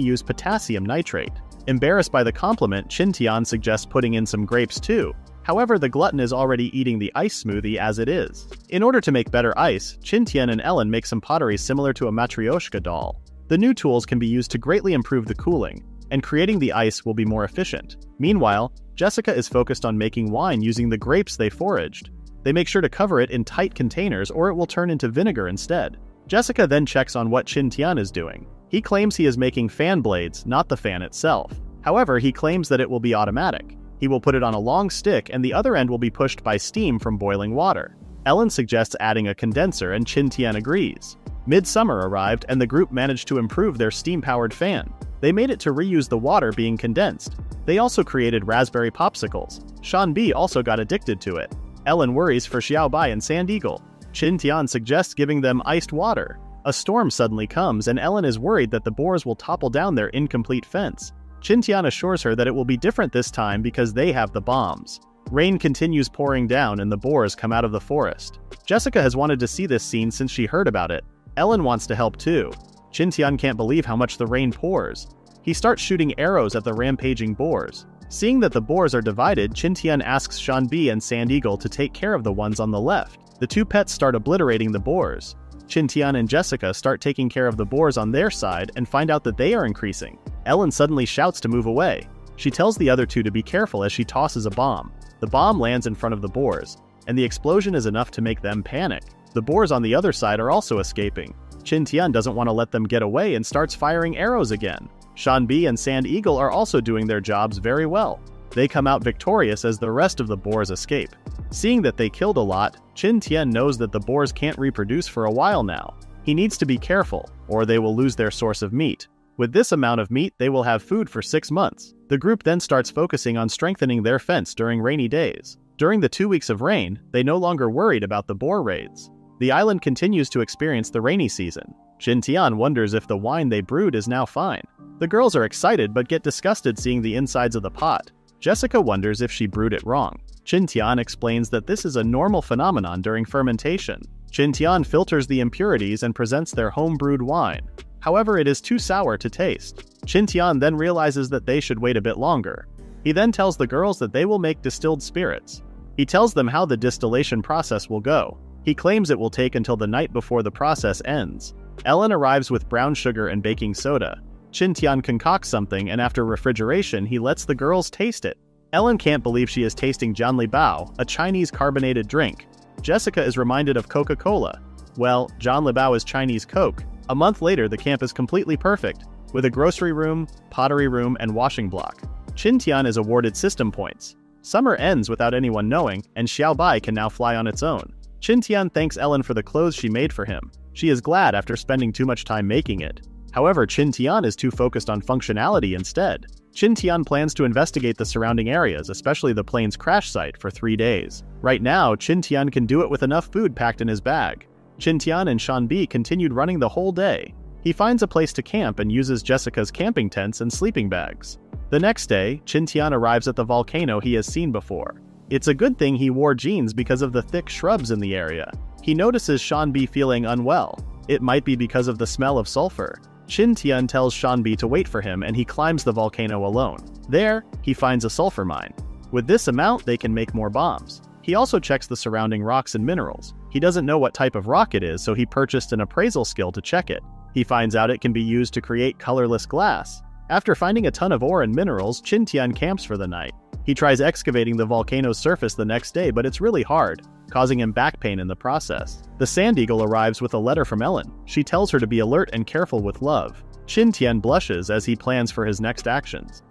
Speaker 1: used potassium nitrate. Embarrassed by the compliment, Qin Tian suggests putting in some grapes too. However, the glutton is already eating the ice smoothie as it is. In order to make better ice, Qin Tian and Ellen make some pottery similar to a matryoshka doll. The new tools can be used to greatly improve the cooling, and creating the ice will be more efficient. Meanwhile, Jessica is focused on making wine using the grapes they foraged. They make sure to cover it in tight containers or it will turn into vinegar instead. Jessica then checks on what Qin Tian is doing. He claims he is making fan blades, not the fan itself. However, he claims that it will be automatic. He will put it on a long stick and the other end will be pushed by steam from boiling water. Ellen suggests adding a condenser and Qin Tian agrees. Midsummer arrived and the group managed to improve their steam-powered fan. They made it to reuse the water being condensed. They also created raspberry popsicles. Sean B also got addicted to it. Ellen worries for Xiaobai and Sand Eagle. Qin Tian suggests giving them iced water. A storm suddenly comes and Ellen is worried that the boars will topple down their incomplete fence. Qin Tian assures her that it will be different this time because they have the bombs. Rain continues pouring down and the boars come out of the forest. Jessica has wanted to see this scene since she heard about it. Ellen wants to help too. Qin Tian can't believe how much the rain pours. He starts shooting arrows at the rampaging boars. Seeing that the boars are divided, Qin Tian asks Sean B and Sand Eagle to take care of the ones on the left. The two pets start obliterating the boars. Qin Tian and Jessica start taking care of the boars on their side and find out that they are increasing. Ellen suddenly shouts to move away. She tells the other two to be careful as she tosses a bomb. The bomb lands in front of the boars, and the explosion is enough to make them panic. The boars on the other side are also escaping. Qin Tian doesn't want to let them get away and starts firing arrows again. Sean B and Sand Eagle are also doing their jobs very well. They come out victorious as the rest of the boars escape. Seeing that they killed a lot, Qin Tian knows that the boars can't reproduce for a while now. He needs to be careful, or they will lose their source of meat. With this amount of meat, they will have food for 6 months. The group then starts focusing on strengthening their fence during rainy days. During the 2 weeks of rain, they no longer worried about the boar raids. The island continues to experience the rainy season. Qin Tian wonders if the wine they brewed is now fine. The girls are excited but get disgusted seeing the insides of the pot. Jessica wonders if she brewed it wrong. Qin Tian explains that this is a normal phenomenon during fermentation. Qin Tian filters the impurities and presents their home-brewed wine. However, it is too sour to taste. Qin Tian then realizes that they should wait a bit longer. He then tells the girls that they will make distilled spirits. He tells them how the distillation process will go. He claims it will take until the night before the process ends. Ellen arrives with brown sugar and baking soda. Qin Tian concocts something, and after refrigeration, he lets the girls taste it. Ellen can't believe she is tasting Jianlibao, a Chinese carbonated drink. Jessica is reminded of Coca-Cola. Well, Jianlibao is Chinese Coke. A month later, the camp is completely perfect, with a grocery room, pottery room, and washing block. Qin Tian is awarded system points. Summer ends without anyone knowing, and Xiaobai can now fly on its own. Qin Tian thanks Ellen for the clothes she made for him. She is glad after spending too much time making it. However, Qin Tian is too focused on functionality instead. Qin Tian plans to investigate the surrounding areas, especially the plane's crash site, for 3 days. Right now, Qin Tian can do it with enough food packed in his bag. Qin Tian and Shanbi continued running the whole day. He finds a place to camp and uses Jessica's camping tents and sleeping bags. The next day, Qin Tian arrives at the volcano he has seen before. It's a good thing he wore jeans because of the thick shrubs in the area. He notices Shanbi feeling unwell. It might be because of the smell of sulfur. Qin Tian tells Shanbi to wait for him and he climbs the volcano alone. There, he finds a sulfur mine. With this amount, they can make more bombs. He also checks the surrounding rocks and minerals. He doesn't know what type of rock it is, so he purchased an appraisal skill to check it. He finds out it can be used to create colorless glass. After finding a ton of ore and minerals, Qin Tian camps for the night. He tries excavating the volcano's surface the next day, but it's really hard, causing him back pain in the process. The Sand Eagle arrives with a letter from Ellen. She tells her to be alert and careful with love. Qin Tian blushes as he plans for his next actions.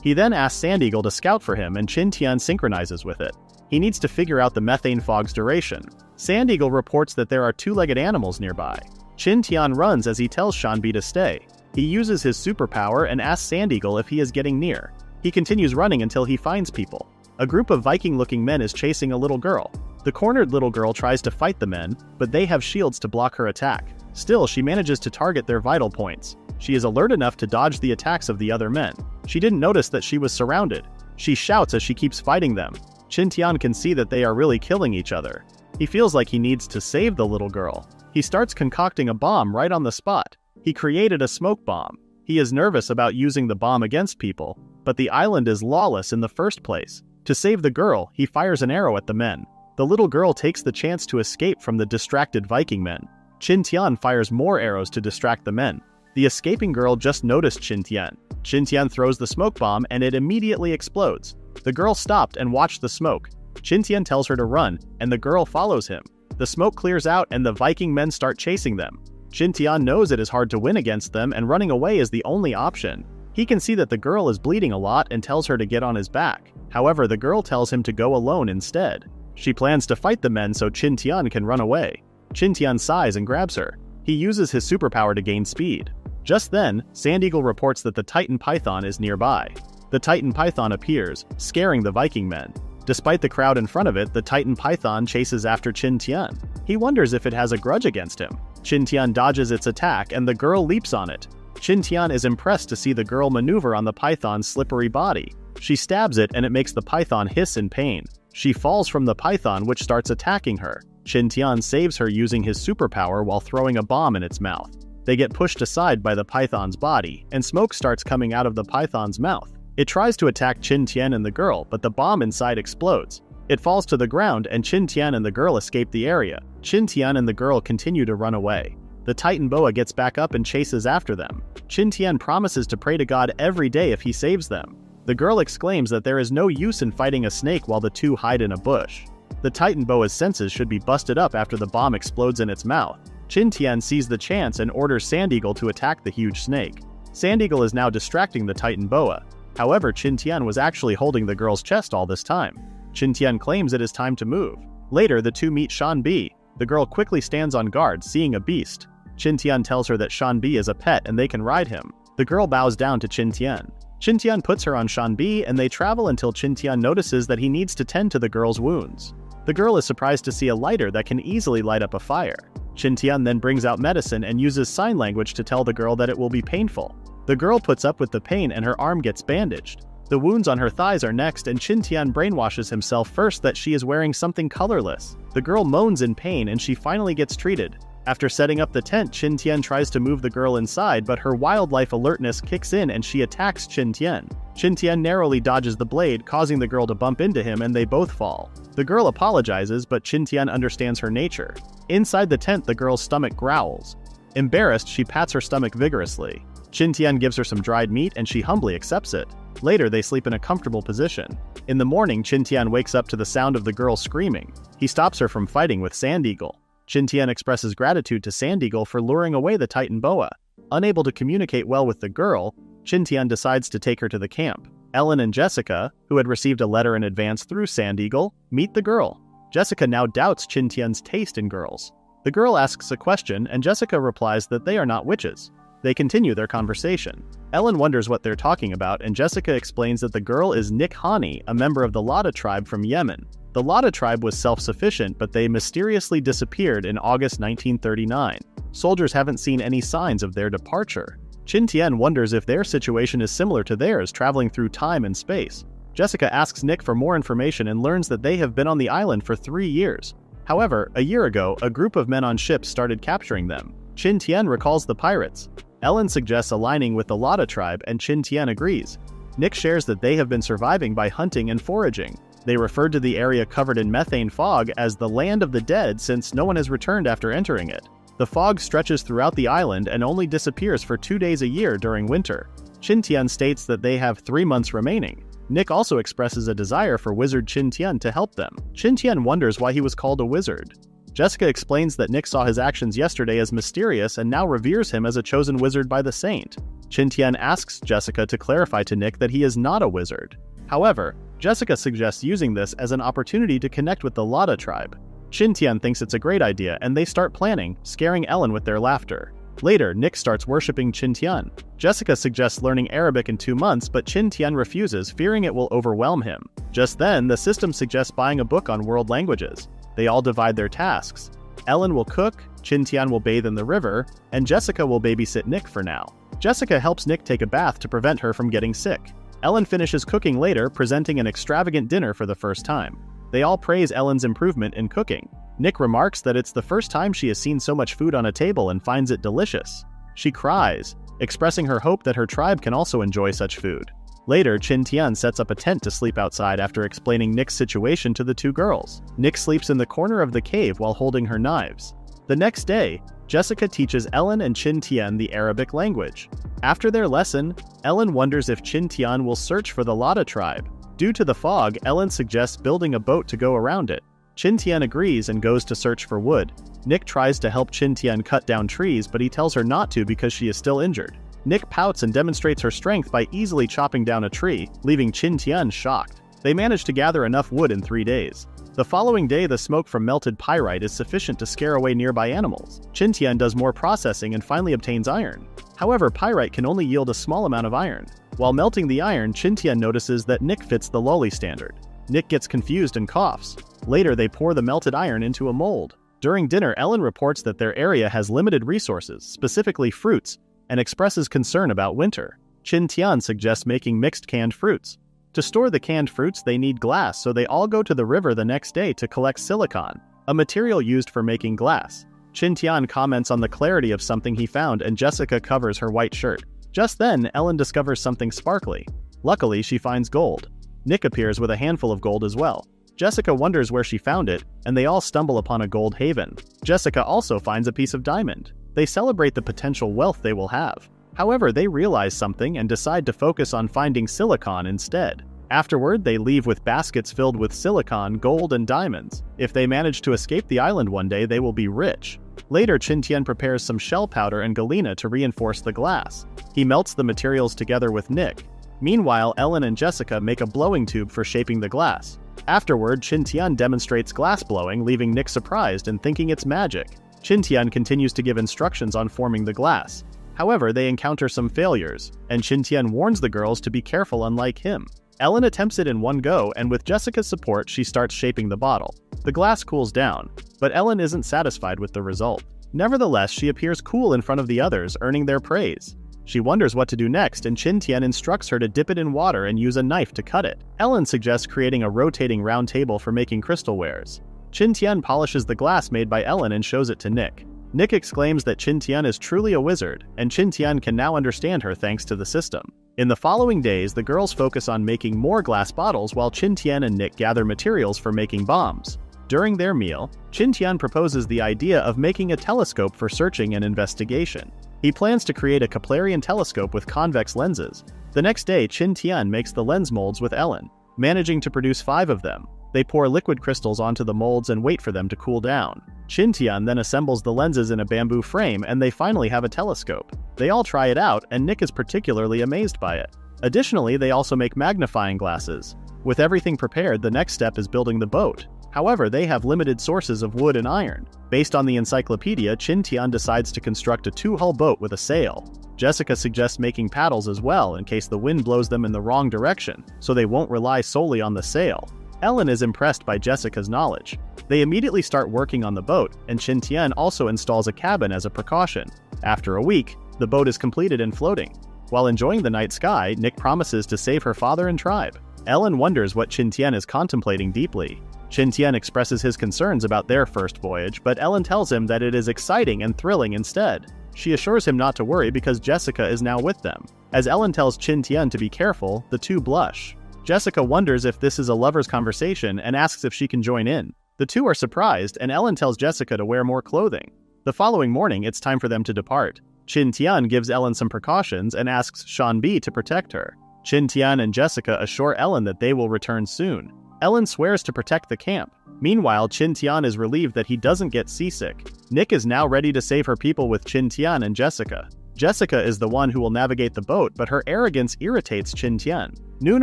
Speaker 1: He then asks Sand Eagle to scout for him and Qin Tian synchronizes with it. He needs to figure out the methane fog's duration. Sand Eagle reports that there are 2-legged animals nearby. Qin Tian runs as he tells Shanbi to stay. He uses his superpower and asks Sand Eagle if he is getting near. He continues running until he finds people. A group of Viking-looking men is chasing a little girl. The cornered little girl tries to fight the men, but they have shields to block her attack. Still, she manages to target their vital points. She is alert enough to dodge the attacks of the other men. She didn't notice that she was surrounded. She shouts as she keeps fighting them. Qin Tian can see that they are really killing each other. He feels like he needs to save the little girl. He starts concocting a bomb right on the spot. He created a smoke bomb. He is nervous about using the bomb against people, but the island is lawless in the first place. To save the girl, he fires an arrow at the men. The little girl takes the chance to escape from the distracted Viking men. Qin Tian fires more arrows to distract the men. The escaping girl just noticed Qin Tian. Qin Tian throws the smoke bomb and it immediately explodes. The girl stopped and watched the smoke. Qin Tian tells her to run, and the girl follows him. The smoke clears out and the Viking men start chasing them. Qin Tian knows it is hard to win against them and running away is the only option. He can see that the girl is bleeding a lot and tells her to get on his back. However, the girl tells him to go alone instead. She plans to fight the men so Qin Tian can run away. Qin Tian sighs and grabs her. He uses his superpower to gain speed. Just then, Sand Eagle reports that the Titan Python is nearby. The Titan Python appears, scaring the Viking men. Despite the crowd in front of it, the Titan Python chases after Qin Tian. He wonders if it has a grudge against him. Qin Tian dodges its attack and the girl leaps on it. Qin Tian is impressed to see the girl maneuver on the python's slippery body. She stabs it and it makes the python hiss in pain. She falls from the python which starts attacking her. Qin Tian saves her using his superpower while throwing a bomb in its mouth. They get pushed aside by the python's body, and smoke starts coming out of the python's mouth. It tries to attack Qin Tian and the girl, but the bomb inside explodes. It falls to the ground and Qin Tian and the girl escape the area. Qin Tian and the girl continue to run away. The Titan boa gets back up and chases after them. Qin Tian promises to pray to God every day if he saves them. The girl exclaims that there is no use in fighting a snake while the two hide in a bush. The Titan boa's senses should be busted up after the bomb explodes in its mouth. Qin Tian sees the chance and orders Sand Eagle to attack the huge snake. Sand Eagle is now distracting the Titan boa. However, Qin Tian was actually holding the girl's chest all this time. Qin Tian claims it is time to move. Later, the two meet Shanbi. The girl quickly stands on guard, seeing a beast. Qin Tian tells her that Shanbi is a pet and they can ride him. The girl bows down to Qin Tian. Qin Tian puts her on Shanbi and they travel until Qin Tian notices that he needs to tend to the girl's wounds. The girl is surprised to see a lighter that can easily light up a fire. Qin Tian then brings out medicine and uses sign language to tell the girl that it will be painful. The girl puts up with the pain and her arm gets bandaged. The wounds on her thighs are next and Qin Tian brainwashes himself first that she is wearing something colorless. The girl moans in pain and she finally gets treated. After setting up the tent, Qin Tian tries to move the girl inside, but her wildlife alertness kicks in and she attacks Qin Tian. Qin Tian narrowly dodges the blade, causing the girl to bump into him and they both fall. The girl apologizes, but Qin Tian understands her nature. Inside the tent, the girl's stomach growls. Embarrassed, she pats her stomach vigorously. Qin Tian gives her some dried meat and she humbly accepts it. Later, they sleep in a comfortable position. In the morning, Qin Tian wakes up to the sound of the girl screaming. He stops her from fighting with Sand Eagle. Qin Tian expresses gratitude to Sand Eagle for luring away the Titan boa. Unable to communicate well with the girl, Qin Tian decides to take her to the camp. Ellen and Jessica, who had received a letter in advance through Sand Eagle, meet the girl. Jessica now doubts Qin Tian's taste in girls. The girl asks a question and Jessica replies that they are not witches. They continue their conversation. Ellen wonders what they're talking about and Jessica explains that the girl is Nik Hani, a member of the Lada tribe from Yemen. The Lada tribe was self-sufficient, but they mysteriously disappeared in August 1939. Soldiers haven't seen any signs of their departure. Qin Tian wonders if their situation is similar to theirs, traveling through time and space. Jessica asks Nick for more information and learns that they have been on the island for 3 years. However, a year ago, a group of men on ships started capturing them. Qin Tian recalls the pirates. Ellen suggests aligning with the Lada tribe and Qin Tian agrees. Nick shares that they have been surviving by hunting and foraging. They referred to the area covered in methane fog as the Land of the Dead since no one has returned after entering it. The fog stretches throughout the island and only disappears for 2 days a year during winter. Qin Tian states that they have 3 months remaining. Nick also expresses a desire for wizard Qin Tian to help them. Qin Tian wonders why he was called a wizard. Jessica explains that Nick saw his actions yesterday as mysterious and now reveres him as a chosen wizard by the saint. Qin Tian asks Jessica to clarify to Nick that he is not a wizard. However, Jessica suggests using this as an opportunity to connect with the Lada tribe. Qin Tian thinks it's a great idea and they start planning, scaring Ellen with their laughter. Later, Nick starts worshipping Qin Tian. Jessica suggests learning Arabic in 2 months, but Qin Tian refuses, fearing it will overwhelm him. Just then, the system suggests buying a book on world languages. They all divide their tasks. Ellen will cook, Qin Tian will bathe in the river, and Jessica will babysit Nick for now. Jessica helps Nick take a bath to prevent her from getting sick. Ellen finishes cooking later, presenting an extravagant dinner for the first time. They all praise Ellen's improvement in cooking. Nick remarks that it's the first time she has seen so much food on a table and finds it delicious. She cries, expressing her hope that her tribe can also enjoy such food. Later, Qin Tian sets up a tent to sleep outside after explaining Nick's situation to the 2 girls. Nick sleeps in the corner of the cave while holding her knives. The next day, Jessica teaches Ellen and Qin Tian the Arabic language. After their lesson, Ellen wonders if Qin Tian will search for the Lada tribe. Due to the fog, Ellen suggests building a boat to go around it. Qin Tian agrees and goes to search for wood. Nick tries to help Qin Tian cut down trees, but he tells her not to because she is still injured. Nick pouts and demonstrates her strength by easily chopping down a tree, leaving Qin Tian shocked. They manage to gather enough wood in 3 days. The following day, the smoke from melted pyrite is sufficient to scare away nearby animals. Qin Tian does more processing and finally obtains iron. However, pyrite can only yield a small amount of iron. While melting the iron, Qin Tian notices that Nick fits the lowly standard. Nick gets confused and coughs. Later, they pour the melted iron into a mold. During dinner, Ellen reports that their area has limited resources, specifically fruits, and expresses concern about winter. Qin Tian suggests making mixed canned fruits. To store the canned fruits, they need glass, so they all go to the river the next day to collect silicon, a material used for making glass. Qin Tian comments on the clarity of something he found and Jessica covers her white shirt. Just then, Ellen discovers something sparkly. Luckily, she finds gold. Nick appears with a handful of gold as well. Jessica wonders where she found it, and they all stumble upon a gold haven. Jessica also finds a piece of diamond. They celebrate the potential wealth they will have. However, they realize something and decide to focus on finding silicon instead. Afterward, they leave with baskets filled with silicon, gold, and diamonds. If they manage to escape the island one day, they will be rich. Later, Qin Tian prepares some shell powder and galena to reinforce the glass. He melts the materials together with Nick. Meanwhile, Ellen and Jessica make a blowing tube for shaping the glass. Afterward, Qin Tian demonstrates glass blowing, leaving Nick surprised and thinking it's magic. Qin Tian continues to give instructions on forming the glass. However, they encounter some failures, and Qin Tian warns the girls to be careful unlike him. Ellen attempts it in one go, and with Jessica's support she starts shaping the bottle. The glass cools down, but Ellen isn't satisfied with the result. Nevertheless, she appears cool in front of the others, earning their praise. She wonders what to do next, and Qin Tian instructs her to dip it in water and use a knife to cut it. Ellen suggests creating a rotating round table for making crystalwares. Qin Tian polishes the glass made by Ellen and shows it to Nick. Nick exclaims that Qin Tian is truly a wizard, and Qin Tian can now understand her thanks to the system. In the following days, the girls focus on making more glass bottles while Qin Tian and Nick gather materials for making bombs. During their meal, Qin Tian proposes the idea of making a telescope for searching and investigation. He plans to create a Keplerian telescope with convex lenses. The next day, Qin Tian makes the lens molds with Ellen, managing to produce 5 of them. They pour liquid crystals onto the molds and wait for them to cool down. Qin Tian then assembles the lenses in a bamboo frame, and they finally have a telescope. They all try it out, and Nick is particularly amazed by it. Additionally, they also make magnifying glasses. With everything prepared, the next step is building the boat. However, they have limited sources of wood and iron. Based on the encyclopedia, Qin Tian decides to construct a 2-hull boat with a sail. Jessica suggests making paddles as well in case the wind blows them in the wrong direction, so they won't rely solely on the sail. Ellen is impressed by Jessica's knowledge. They immediately start working on the boat, and Qin Tian also installs a cabin as a precaution. After a week, the boat is completed and floating. While enjoying the night sky, Nick promises to save her father and tribe. Ellen wonders what Qin Tian is contemplating deeply. Qin Tian expresses his concerns about their first voyage, but Ellen tells him that it is exciting and thrilling instead. She assures him not to worry because Jessica is now with them. As Ellen tells Qin Tian to be careful, the two blush. Jessica wonders if this is a lover's conversation and asks if she can join in. The two are surprised, and Ellen tells Jessica to wear more clothing. The following morning, it's time for them to depart. Qin Tian gives Ellen some precautions and asks Shanbi to protect her. Qin Tian and Jessica assure Ellen that they will return soon. Ellen swears to protect the camp. Meanwhile, Qin Tian is relieved that he doesn't get seasick. Nick is now ready to save her people with Qin Tian and Jessica. Jessica is the one who will navigate the boat, but her arrogance irritates Qin Tian. Noon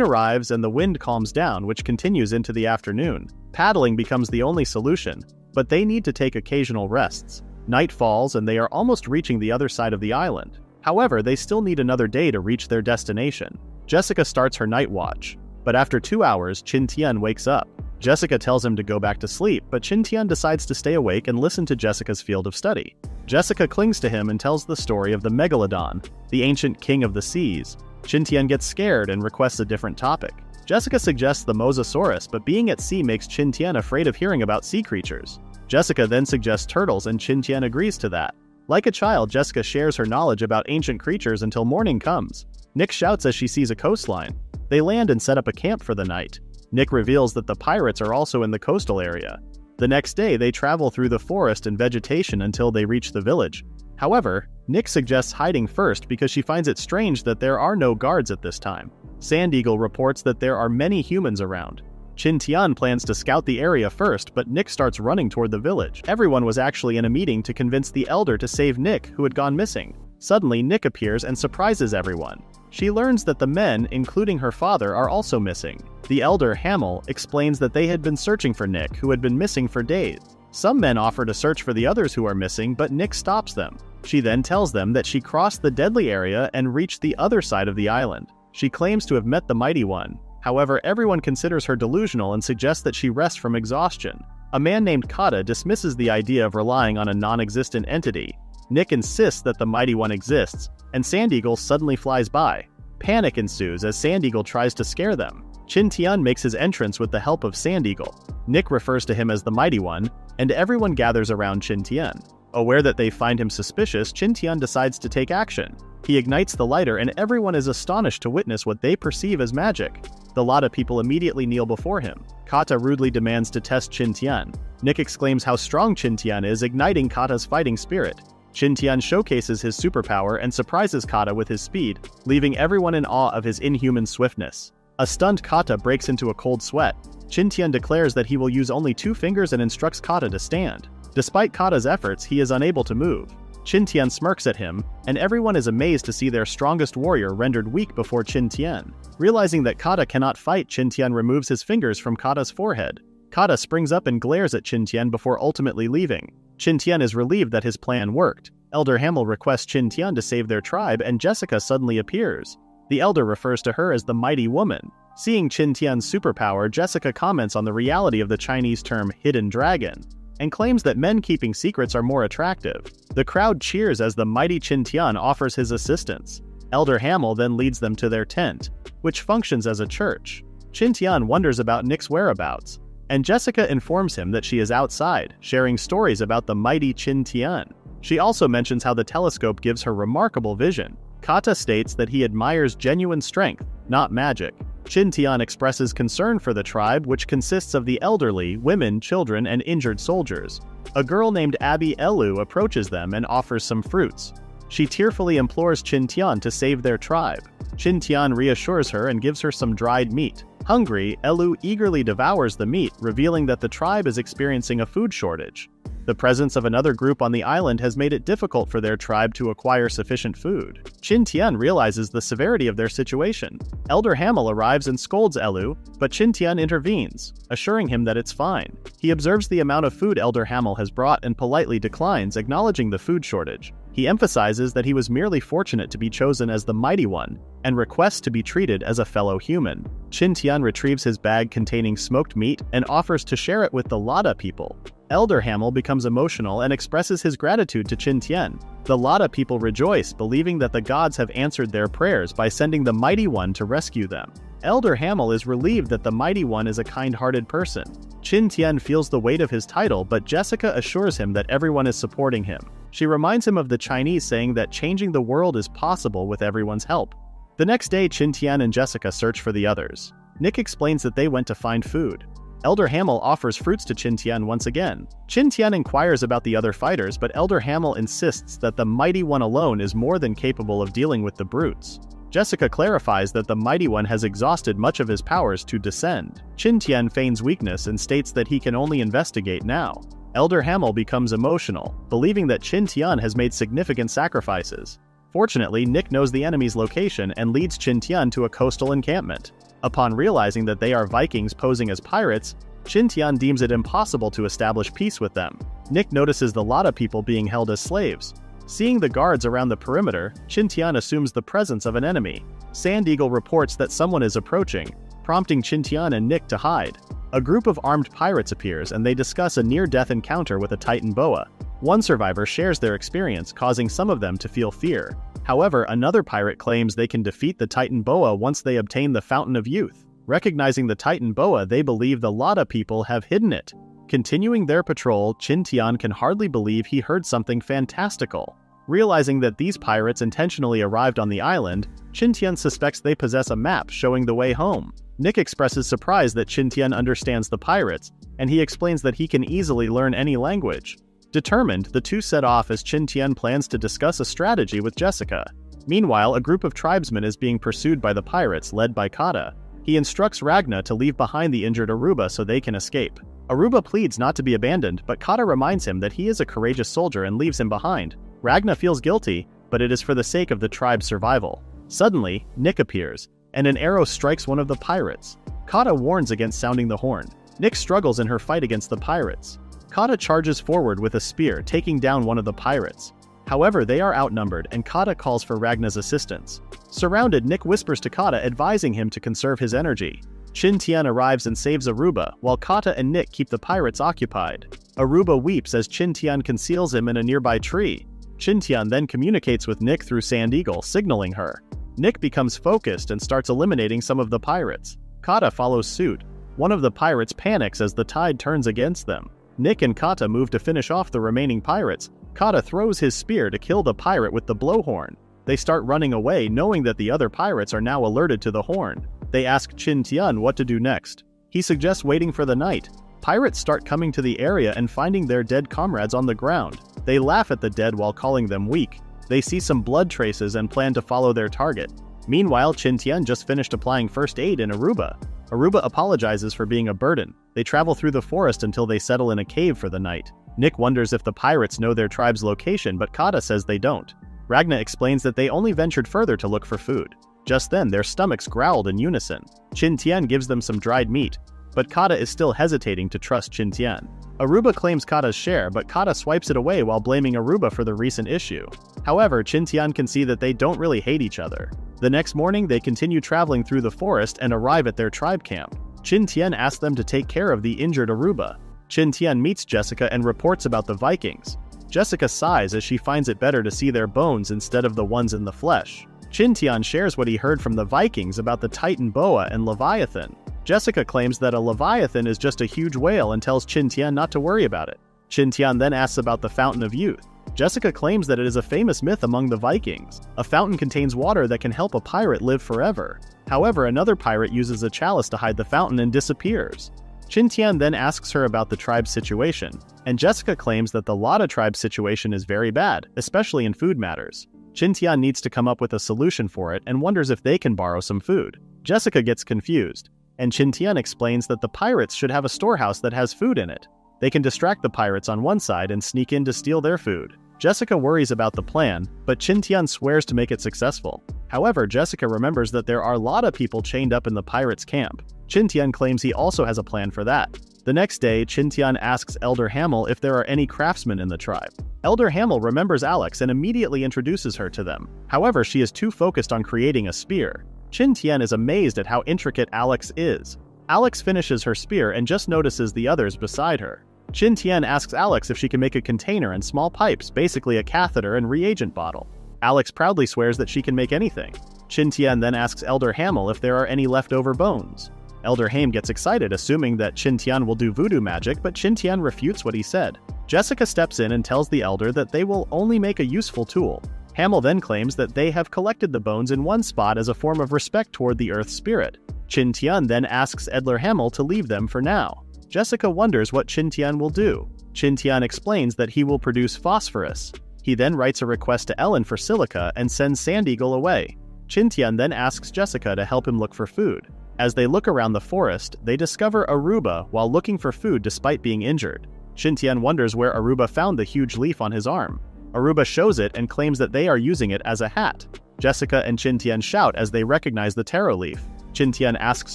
Speaker 1: arrives and the wind calms down, which continues into the afternoon. Paddling becomes the only solution, but they need to take occasional rests. Night falls and they are almost reaching the other side of the island. However, they still need another day to reach their destination. Jessica starts her night watch, but after 2 hours, Qin Tian wakes up. Jessica tells him to go back to sleep, but Qin Tian decides to stay awake and listen to Jessica's field of study. Jessica clings to him and tells the story of the Megalodon, the ancient king of the seas. Qin Tian gets scared and requests a different topic. Jessica suggests the Mosasaurus, but being at sea makes Qin Tian afraid of hearing about sea creatures. Jessica then suggests turtles, and Qin Tian agrees to that. Like a child, Jessica shares her knowledge about ancient creatures until morning comes. Nick shouts as she sees a coastline. They land and set up a camp for the night. Nick reveals that the pirates are also in the coastal area. The next day, they travel through the forest and vegetation until they reach the village. However, Nick suggests hiding first because she finds it strange that there are no guards at this time. Sand Eagle reports that there are many humans around. Qin Tian plans to scout the area first, but Nick starts running toward the village. Everyone was actually in a meeting to convince the elder to save Nick, who had gone missing. Suddenly, Nick appears and surprises everyone. She learns that the men, including her father, are also missing. The elder, Hamel, explains that they had been searching for Nick, who had been missing for days. Some men offer to search for the others who are missing, but Nick stops them. She then tells them that she crossed the deadly area and reached the other side of the island. She claims to have met the Mighty One. However, everyone considers her delusional and suggests that she rest from exhaustion. A man named Kata dismisses the idea of relying on a non-existent entity. Nick insists that the Mighty One exists, and Sand Eagle suddenly flies by. Panic ensues as Sand Eagle tries to scare them. Qin Tian makes his entrance with the help of Sand Eagle. Nick refers to him as the Mighty One, and everyone gathers around Qin Tian. Aware that they find him suspicious, Qin Tian decides to take action. He ignites the lighter and everyone is astonished to witness what they perceive as magic. The lot of people immediately kneel before him. Kata rudely demands to test Qin Tian. Nick exclaims how strong Qin Tian is, igniting Kata's fighting spirit. Qin Tian showcases his superpower and surprises Kata with his speed, leaving everyone in awe of his inhuman swiftness. A stunned Kata breaks into a cold sweat. Qin Tian declares that he will use only 2 fingers and instructs Kata to stand. Despite Kata's efforts, he is unable to move. Qin Tian smirks at him, and everyone is amazed to see their strongest warrior rendered weak before Qin Tian. Realizing that Kata cannot fight, Qin Tian removes his fingers from Kata's forehead. Kata springs up and glares at Qin Tian before ultimately leaving. Qin Tian is relieved that his plan worked. Elder Hamel requests Qin Tian to save their tribe, and Jessica suddenly appears. The elder refers to her as the Mighty Woman. Seeing Qin Tian's superpower, Jessica comments on the reality of the Chinese term hidden dragon, and claims that men keeping secrets are more attractive. The crowd cheers as the mighty Qin Tian offers his assistance. Elder Hamel then leads them to their tent, which functions as a church. Qin Tian wonders about Nick's whereabouts, and Jessica informs him that she is outside, sharing stories about the mighty Qin Tian. She also mentions how the telescope gives her remarkable vision. Kata states that he admires genuine strength, not magic. Qin Tian expresses concern for the tribe, which consists of the elderly, women, children, and injured soldiers. A girl named Abby Elu approaches them and offers some fruits. She tearfully implores Qin Tian to save their tribe. Qin Tian reassures her and gives her some dried meat. Hungry, Elu eagerly devours the meat, revealing that the tribe is experiencing a food shortage. The presence of another group on the island has made it difficult for their tribe to acquire sufficient food. Qin Tian realizes the severity of their situation. Elder Hamel arrives and scolds Elu, but Qin Tian intervenes, assuring him that it's fine. He observes the amount of food Elder Hamel has brought and politely declines, acknowledging the food shortage. He emphasizes that he was merely fortunate to be chosen as the Mighty One, and requests to be treated as a fellow human. Qin Tian retrieves his bag containing smoked meat and offers to share it with the Lada people. Elder Hamel becomes emotional and expresses his gratitude to Qin Tian. The Lada people rejoice, believing that the gods have answered their prayers by sending the Mighty One to rescue them. Elder Hamel is relieved that the Mighty One is a kind-hearted person. Qin Tian feels the weight of his title, but Jessica assures him that everyone is supporting him. She reminds him of the Chinese saying that changing the world is possible with everyone's help. The next day, Qin Tian and Jessica search for the others. Nick explains that they went to find food. Elder Hamel offers fruits to Qin Tian once again. Qin Tian inquires about the other fighters, but Elder Hamel insists that the Mighty One alone is more than capable of dealing with the brutes. Jessica clarifies that the Mighty One has exhausted much of his powers to descend. Qin Tian feigns weakness and states that he can only investigate now. Elder Hamel becomes emotional, believing that Qin Tian has made significant sacrifices. Fortunately, Nick knows the enemy's location and leads Qin Tian to a coastal encampment. Upon realizing that they are Vikings posing as pirates, Qin Tian deems it impossible to establish peace with them. Nick notices the Lada people being held as slaves. Seeing the guards around the perimeter, Qin Tian assumes the presence of an enemy. Sand Eagle reports that someone is approaching, prompting Qin Tian and Nick to hide. A group of armed pirates appears and they discuss a near-death encounter with a Titan boa. One survivor shares their experience, causing some of them to feel fear. However, another pirate claims they can defeat the Titan boa once they obtain the Fountain of Youth. Recognizing the Titan boa, they believe the Lada people have hidden it. Continuing their patrol, Qin Tian can hardly believe he heard something fantastical. Realizing that these pirates intentionally arrived on the island, Qin Tian suspects they possess a map showing the way home. Nick expresses surprise that Qin Tian understands the pirates, and he explains that he can easily learn any language. Determined, the two set off as Qin Tian plans to discuss a strategy with Jessica. Meanwhile, a group of tribesmen is being pursued by the pirates, led by Kata. He instructs Ragna to leave behind the injured Aruba so they can escape. Aruba pleads not to be abandoned, but Kata reminds him that he is a courageous soldier and leaves him behind. Ragna feels guilty, but it is for the sake of the tribe's survival. Suddenly, Nick appears, and an arrow strikes one of the pirates. Kata warns against sounding the horn. Nick struggles in her fight against the pirates. Kata charges forward with a spear, taking down one of the pirates. However, they are outnumbered, and Kata calls for Ragna's assistance. Surrounded, Nick whispers to Kata, advising him to conserve his energy. Qin Tian arrives and saves Aruba, while Kata and Nick keep the pirates occupied. Aruba weeps as Qin Tian conceals him in a nearby tree. Qin Tian then communicates with Nick through Sand Eagle, signaling her. Nick becomes focused and starts eliminating some of the pirates. Kata follows suit. One of the pirates panics as the tide turns against them. Nick and Kata move to finish off the remaining pirates. Kata throws his spear to kill the pirate with the blowhorn. They start running away, knowing that the other pirates are now alerted to the horn. They ask Qin Tian what to do next. He suggests waiting for the night. Pirates start coming to the area and finding their dead comrades on the ground. They laugh at the dead while calling them weak. They see some blood traces and plan to follow their target. Meanwhile, Qin Tian just finished applying first aid in Aruba. Aruba apologizes for being a burden. They travel through the forest until they settle in a cave for the night. Nick wonders if the pirates know their tribe's location, but Kata says they don't. Ragna explains that they only ventured further to look for food. Just then, their stomachs growled in unison. Qin Tian gives them some dried meat, but Kata is still hesitating to trust Qin Tian. Aruba claims Kata's share, but Kata swipes it away while blaming Aruba for the recent issue. However, Qin Tian can see that they don't really hate each other. The next morning, they continue traveling through the forest and arrive at their tribe camp. Qin Tian asks them to take care of the injured Aruba. Qin Tian meets Jessica and reports about the Vikings. Jessica sighs as she finds it better to see their bones instead of the ones in the flesh. Qin Tian shares what he heard from the Vikings about the Titan boa and Leviathan. Jessica claims that a Leviathan is just a huge whale and tells Qin Tian not to worry about it. Qin Tian then asks about the Fountain of Youth. Jessica claims that it is a famous myth among the Vikings. A fountain contains water that can help a pirate live forever. However, another pirate uses a chalice to hide the fountain and disappears. Qin Tian then asks her about the tribe's situation, and Jessica claims that the Lada tribe's situation is very bad, especially in food matters. Qin Tian needs to come up with a solution for it and wonders if they can borrow some food. Jessica gets confused, and Qin Tian explains that the pirates should have a storehouse that has food in it. They can distract the pirates on one side and sneak in to steal their food. Jessica worries about the plan, but Qin Tian swears to make it successful. However, Jessica remembers that there are a lot of people chained up in the pirates' camp. Qin Tian claims he also has a plan for that. The next day, Qin Tian asks Elder Hamel if there are any craftsmen in the tribe. Elder Hamel remembers Alex and immediately introduces her to them. However, she is too focused on creating a spear. Qin Tian is amazed at how intricate Alex is. Alex finishes her spear and just notices the others beside her. Qin Tian asks Alex if she can make a container and small pipes, basically a catheter and reagent bottle. Alex proudly swears that she can make anything. Qin Tian then asks Elder Hamel if there are any leftover bones. Elder Haim gets excited, assuming that Qin Tian will do voodoo magic, but Qin Tian refutes what he said. Jessica steps in and tells the elder that they will only make a useful tool. Hamel then claims that they have collected the bones in one spot as a form of respect toward the Earth Spirit. Qin Tian then asks Elder Hamel to leave them for now. Jessica wonders what Qin Tian will do. Qin Tian explains that he will produce phosphorus. He then writes a request to Ellen for silica and sends Sand Eagle away. Qin Tian then asks Jessica to help him look for food. As they look around the forest, they discover Aruba while looking for food despite being injured. Qin Tian wonders where Aruba found the huge leaf on his arm. Aruba shows it and claims that they are using it as a hat. Jessica and Qin Tian shout as they recognize the taro leaf. Qin Tian asks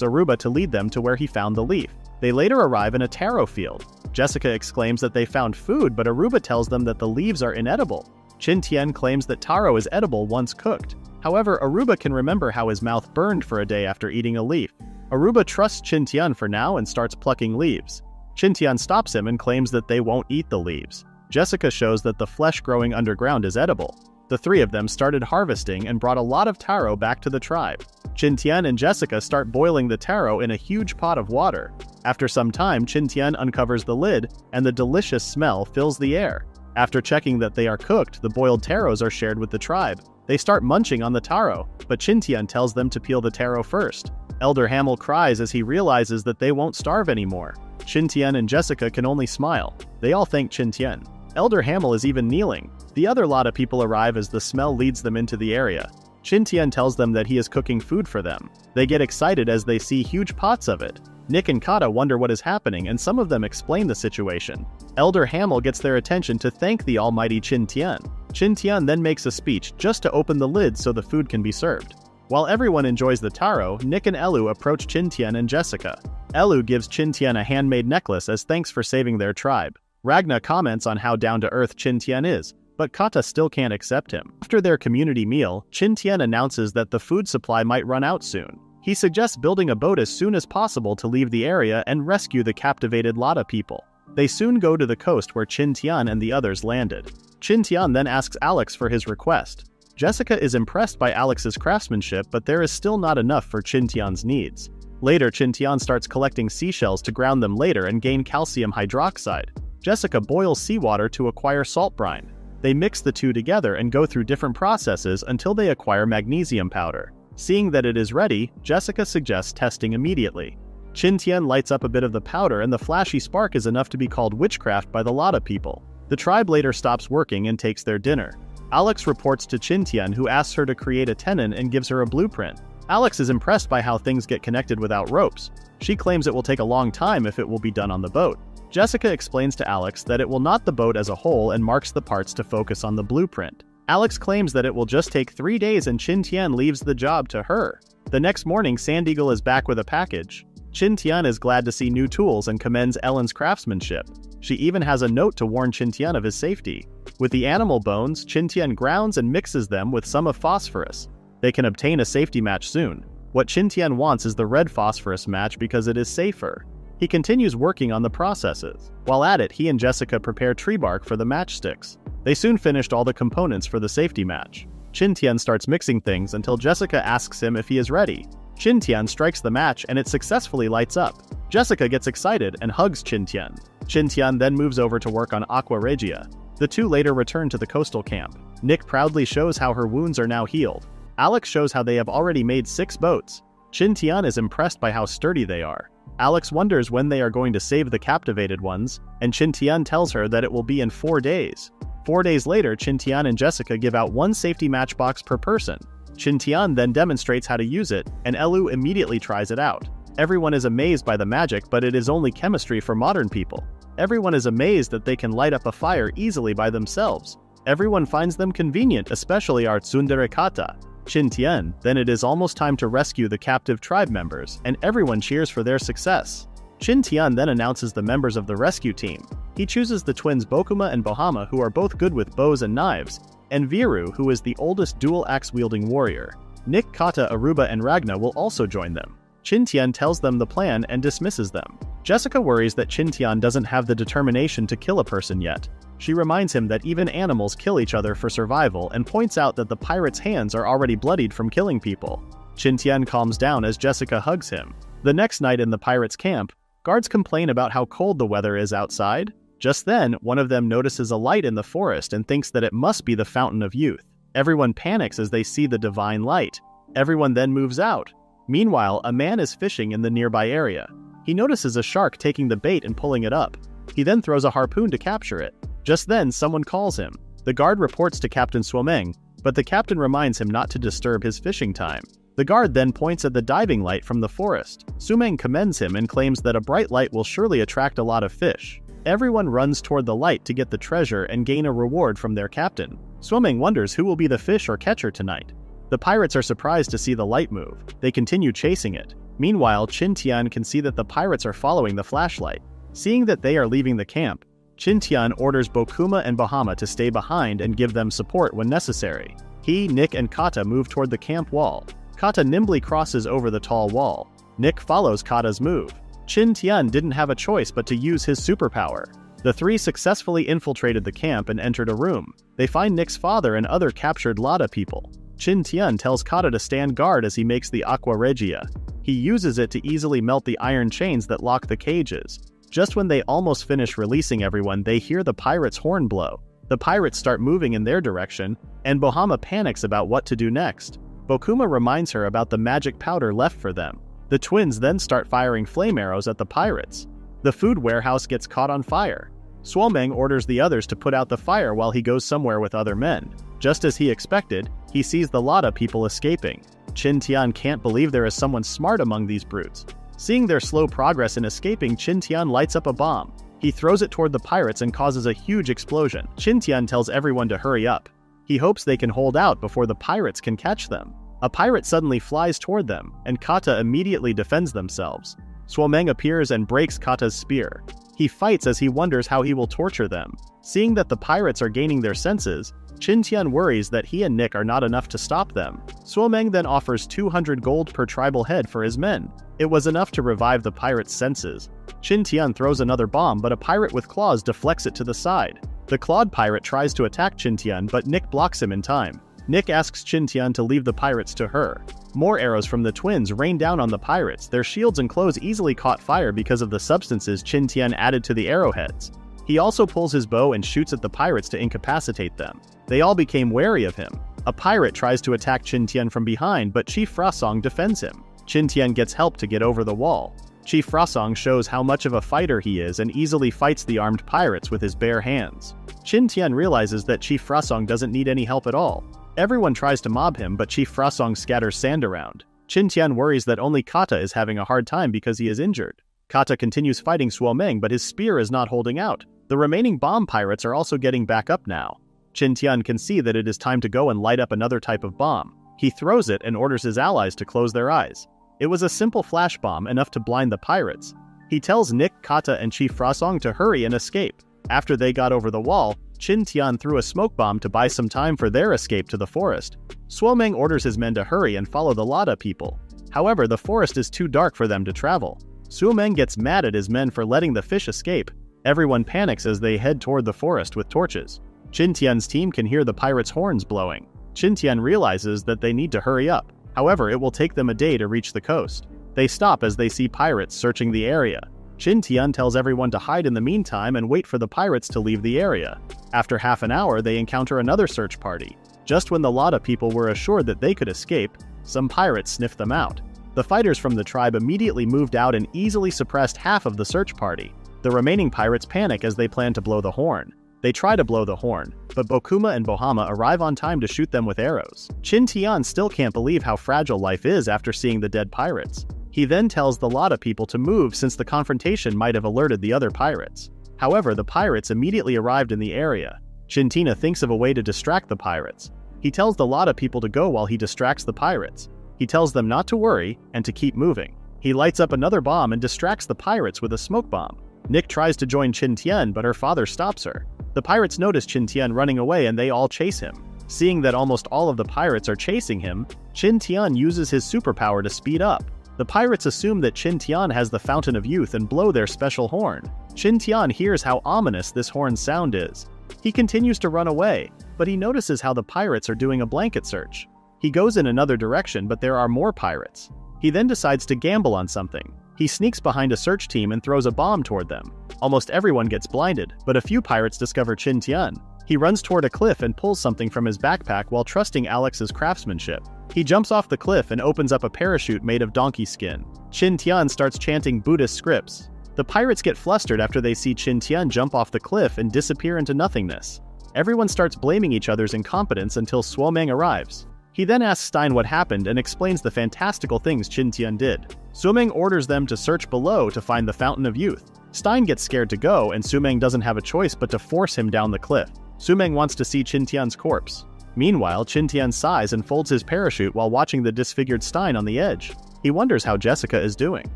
Speaker 1: Aruba to lead them to where he found the leaf. They later arrive in a taro field. Jessica exclaims that they found food, but Aruba tells them that the leaves are inedible. Qin Tian claims that taro is edible once cooked. However, Aruba can remember how his mouth burned for a day after eating a leaf. Aruba trusts Qin Tian for now and starts plucking leaves. Qin Tian stops him and claims that they won't eat the leaves. Jessica shows that the flesh growing underground is edible. The three of them started harvesting and brought a lot of taro back to the tribe. Qin Tian and Jessica start boiling the taro in a huge pot of water. After some time, Qin Tian uncovers the lid, and the delicious smell fills the air. After checking that they are cooked, the boiled taros are shared with the tribe. They start munching on the taro, but Qin Tian tells them to peel the taro first. Elder Hamel cries as he realizes that they won't starve anymore. Qin Tian and Jessica can only smile. They all thank Qin Tian. Elder Hamel is even kneeling. The other lot of people arrive as the smell leads them into the area. Qin Tian tells them that he is cooking food for them. They get excited as they see huge pots of it. Nick and Kata wonder what is happening, and some of them explain the situation. Elder Hamel gets their attention to thank the almighty Qin Tian. Qin Tian then makes a speech just to open the lid so the food can be served. While everyone enjoys the taro, Nick and Elu approach Qin Tian and Jessica. Elu gives Qin Tian a handmade necklace as thanks for saving their tribe. Ragna comments on how down-to-earth Qin Tian is, but Kata still can't accept him. After their community meal, Qin Tian announces that the food supply might run out soon. He suggests building a boat as soon as possible to leave the area and rescue the captivated Lada people. They soon go to the coast where Qin Tian and the others landed. Qin Tian then asks Alex for his request. Jessica is impressed by Alex's craftsmanship, but there is still not enough for Qin Tian's needs. Later, Qin Tian starts collecting seashells to ground them later and gain calcium hydroxide. Jessica boils seawater to acquire salt brine. They mix the two together and go through different processes until they acquire magnesium powder. Seeing that it is ready, Jessica suggests testing immediately. Qin Tian lights up a bit of the powder, and the flashy spark is enough to be called witchcraft by the Lada people. The tribe later stops working and takes their dinner. Alex reports to Qin Tian, who asks her to create a tenon and gives her a blueprint. Alex is impressed by how things get connected without ropes. She claims it will take a long time if it will be done on the boat. Jessica explains to Alex that it will knot the boat as a whole and marks the parts to focus on the blueprint. Alex claims that it will just take 3 days, and Qin Tian leaves the job to her. The next morning, Sand Eagle is back with a package. Qin Tian is glad to see new tools and commends Ellen's craftsmanship. She even has a note to warn Qin Tian of his safety. With the animal bones, Qin Tian grounds and mixes them with some of phosphorus. They can obtain a safety match soon. What Qin Tian wants is the red phosphorus match because it is safer. He continues working on the processes. While at it, he and Jessica prepare tree bark for the matchsticks. They soon finished all the components for the safety match. Qin Tian starts mixing things until Jessica asks him if he is ready. Qin Tian strikes the match and it successfully lights up. Jessica gets excited and hugs Qin Tian. Qin Tian then moves over to work on Aqua Regia. The two later return to the coastal camp. Nick proudly shows how her wounds are now healed. Alex shows how they have already made 6 boats. Qin Tian is impressed by how sturdy they are. Alex wonders when they are going to save the captivated ones, and Qin Tian tells her that it will be in 4 days. 4 days later, Qin Tian and Jessica give out 1 safety matchbox per person. Qin Tian then demonstrates how to use it, and Elu immediately tries it out. Everyone is amazed by the magic, but it is only chemistry for modern people. Everyone is amazed that they can light up a fire easily by themselves. Everyone finds them convenient, especially our tsundere kata. Qin Tian, then it is almost time to rescue the captive tribe members, and everyone cheers for their success. Qin Tian then announces the members of the rescue team. He chooses the twins Bokuma and Bahama, who are both good with bows and knives, and Viru, who is the oldest dual-axe-wielding warrior. Nick, Kata, Aruba, and Ragna will also join them. Qin Tian tells them the plan and dismisses them. Jessica worries that Qin Tian doesn't have the determination to kill a person yet. She reminds him that even animals kill each other for survival and points out that the pirate's hands are already bloodied from killing people. Qin Tian calms down as Jessica hugs him. The next night in the pirates' camp, guards complain about how cold the weather is outside. Just then, one of them notices a light in the forest and thinks that it must be the Fountain of Youth. Everyone panics as they see the divine light. Everyone then moves out. Meanwhile, a man is fishing in the nearby area. He notices a shark taking the bait and pulling it up. He then throws a harpoon to capture it. Just then, someone calls him. The guard reports to Captain Suomeng, but the captain reminds him not to disturb his fishing time. The guard then points at the diving light from the forest. Suomeng commends him and claims that a bright light will surely attract a lot of fish. Everyone runs toward the light to get the treasure and gain a reward from their captain. Suomeng wonders who will be the fish or catcher tonight. The pirates are surprised to see the light move. They continue chasing it. Meanwhile, Qin Tian can see that the pirates are following the flashlight. Seeing that they are leaving the camp, Qin Tian orders Bokuma and Bahama to stay behind and give them support when necessary. He, Nick, and Kata move toward the camp wall. Kata nimbly crosses over the tall wall. Nick follows Kata's move. Qin Tian didn't have a choice but to use his superpower. The three successfully infiltrated the camp and entered a room. They find Nick's father and other captured Lada people. Qin Tian tells Kata to stand guard as he makes the Aqua Regia. He uses it to easily melt the iron chains that lock the cages. Just when they almost finish releasing everyone, they hear the pirates' horn blow. The pirates start moving in their direction, and Bahama panics about what to do next. Bokuma reminds her about the magic powder left for them. The twins then start firing flame arrows at the pirates. The food warehouse gets caught on fire. Suomeng orders the others to put out the fire while he goes somewhere with other men. Just as he expected, he sees the Lada people escaping. Qin Tian can't believe there is someone smart among these brutes. Seeing their slow progress in escaping, Qin Tian lights up a bomb. He throws it toward the pirates and causes a huge explosion. Qin Tian tells everyone to hurry up. He hopes they can hold out before the pirates can catch them. A pirate suddenly flies toward them, and Kata immediately defends themselves. Suomeng appears and breaks Kata's spear. He fights as he wonders how he will torture them. Seeing that the pirates are gaining their senses, Qin Tian worries that he and Nick are not enough to stop them. Suomeng then offers 200 gold per tribal head for his men. It was enough to revive the pirates' senses. Qin Tian throws another bomb, but a pirate with claws deflects it to the side. The clawed pirate tries to attack Qin Tian, but Nick blocks him in time. Nick asks Qin Tian to leave the pirates to her. More arrows from the twins rain down on the pirates. Their shields and clothes easily caught fire because of the substances Qin Tian added to the arrowheads. He also pulls his bow and shoots at the pirates to incapacitate them. They all became wary of him. A pirate tries to attack Qin Tian from behind, but Chief Frasong defends him. Qin Tian gets help to get over the wall. Chief Frasong shows how much of a fighter he is and easily fights the armed pirates with his bare hands. Qin Tian realizes that Chief Frasong doesn't need any help at all. Everyone tries to mob him, but Chief Frasong scatters sand around. Qin Tian worries that only Kata is having a hard time because he is injured. Kata continues fighting Suomeng, but his spear is not holding out. The remaining bomb pirates are also getting back up now. Qin Tian can see that it is time to go and light up another type of bomb. He throws it and orders his allies to close their eyes. It was a simple flash bomb enough to blind the pirates. He tells Nick, Kata, and Chief Frosong to hurry and escape. After they got over the wall, Qin Tian threw a smoke bomb to buy some time for their escape to the forest. Suomeng orders his men to hurry and follow the Lada people. However, the forest is too dark for them to travel. Suomeng gets mad at his men for letting the fish escape. Everyone panics as they head toward the forest with torches. Qin Tian's team can hear the pirates' horns blowing. Qin Tian realizes that they need to hurry up. However, it will take them a day to reach the coast. They stop as they see pirates searching the area. Qin Tian tells everyone to hide in the meantime and wait for the pirates to leave the area. After half an hour, they encounter another search party. Just when the Lada people were assured that they could escape, some pirates sniffed them out. The fighters from the tribe immediately moved out and easily suppressed half of the search party. The remaining pirates panic as they plan to blow the horn. They try to blow the horn, but Bokuma and Bohama arrive on time to shoot them with arrows. Qin Tian still can't believe how fragile life is after seeing the dead pirates. He then tells the Lada people to move since the confrontation might have alerted the other pirates. However, the pirates immediately arrived in the area. Qin thinks of a way to distract the pirates. He tells the Lada people to go while he distracts the pirates. He tells them not to worry and to keep moving. He lights up another bomb and distracts the pirates with a smoke bomb. Nick tries to join Qin Tian, but her father stops her. The pirates notice Qin Tian running away and they all chase him. Seeing that almost all of the pirates are chasing him, Qin Tian uses his superpower to speed up. The pirates assume that Qin Tian has the Fountain of Youth and blow their special horn. Qin Tian hears how ominous this horn's sound is. He continues to run away, but he notices how the pirates are doing a blanket search. He goes in another direction, but there are more pirates. He then decides to gamble on something. He sneaks behind a search team and throws a bomb toward them. Almost everyone gets blinded, but a few pirates discover Qin Tian. He runs toward a cliff and pulls something from his backpack while trusting Alex's craftsmanship. He jumps off the cliff and opens up a parachute made of donkey skin. Qin Tian starts chanting Buddhist scripts. The pirates get flustered after they see Qin Tian jump off the cliff and disappear into nothingness. Everyone starts blaming each other's incompetence until Suomeng arrives. He then asks Stein what happened and explains the fantastical things Qin Tian did. Suomeng orders them to search below to find the Fountain of Youth. Stein gets scared to go and Suomeng doesn't have a choice but to force him down the cliff. Suomeng wants to see Qin Tian's corpse. Meanwhile, Qin Tian sighs and folds his parachute while watching the disfigured Stein on the edge. He wonders how Jessica is doing.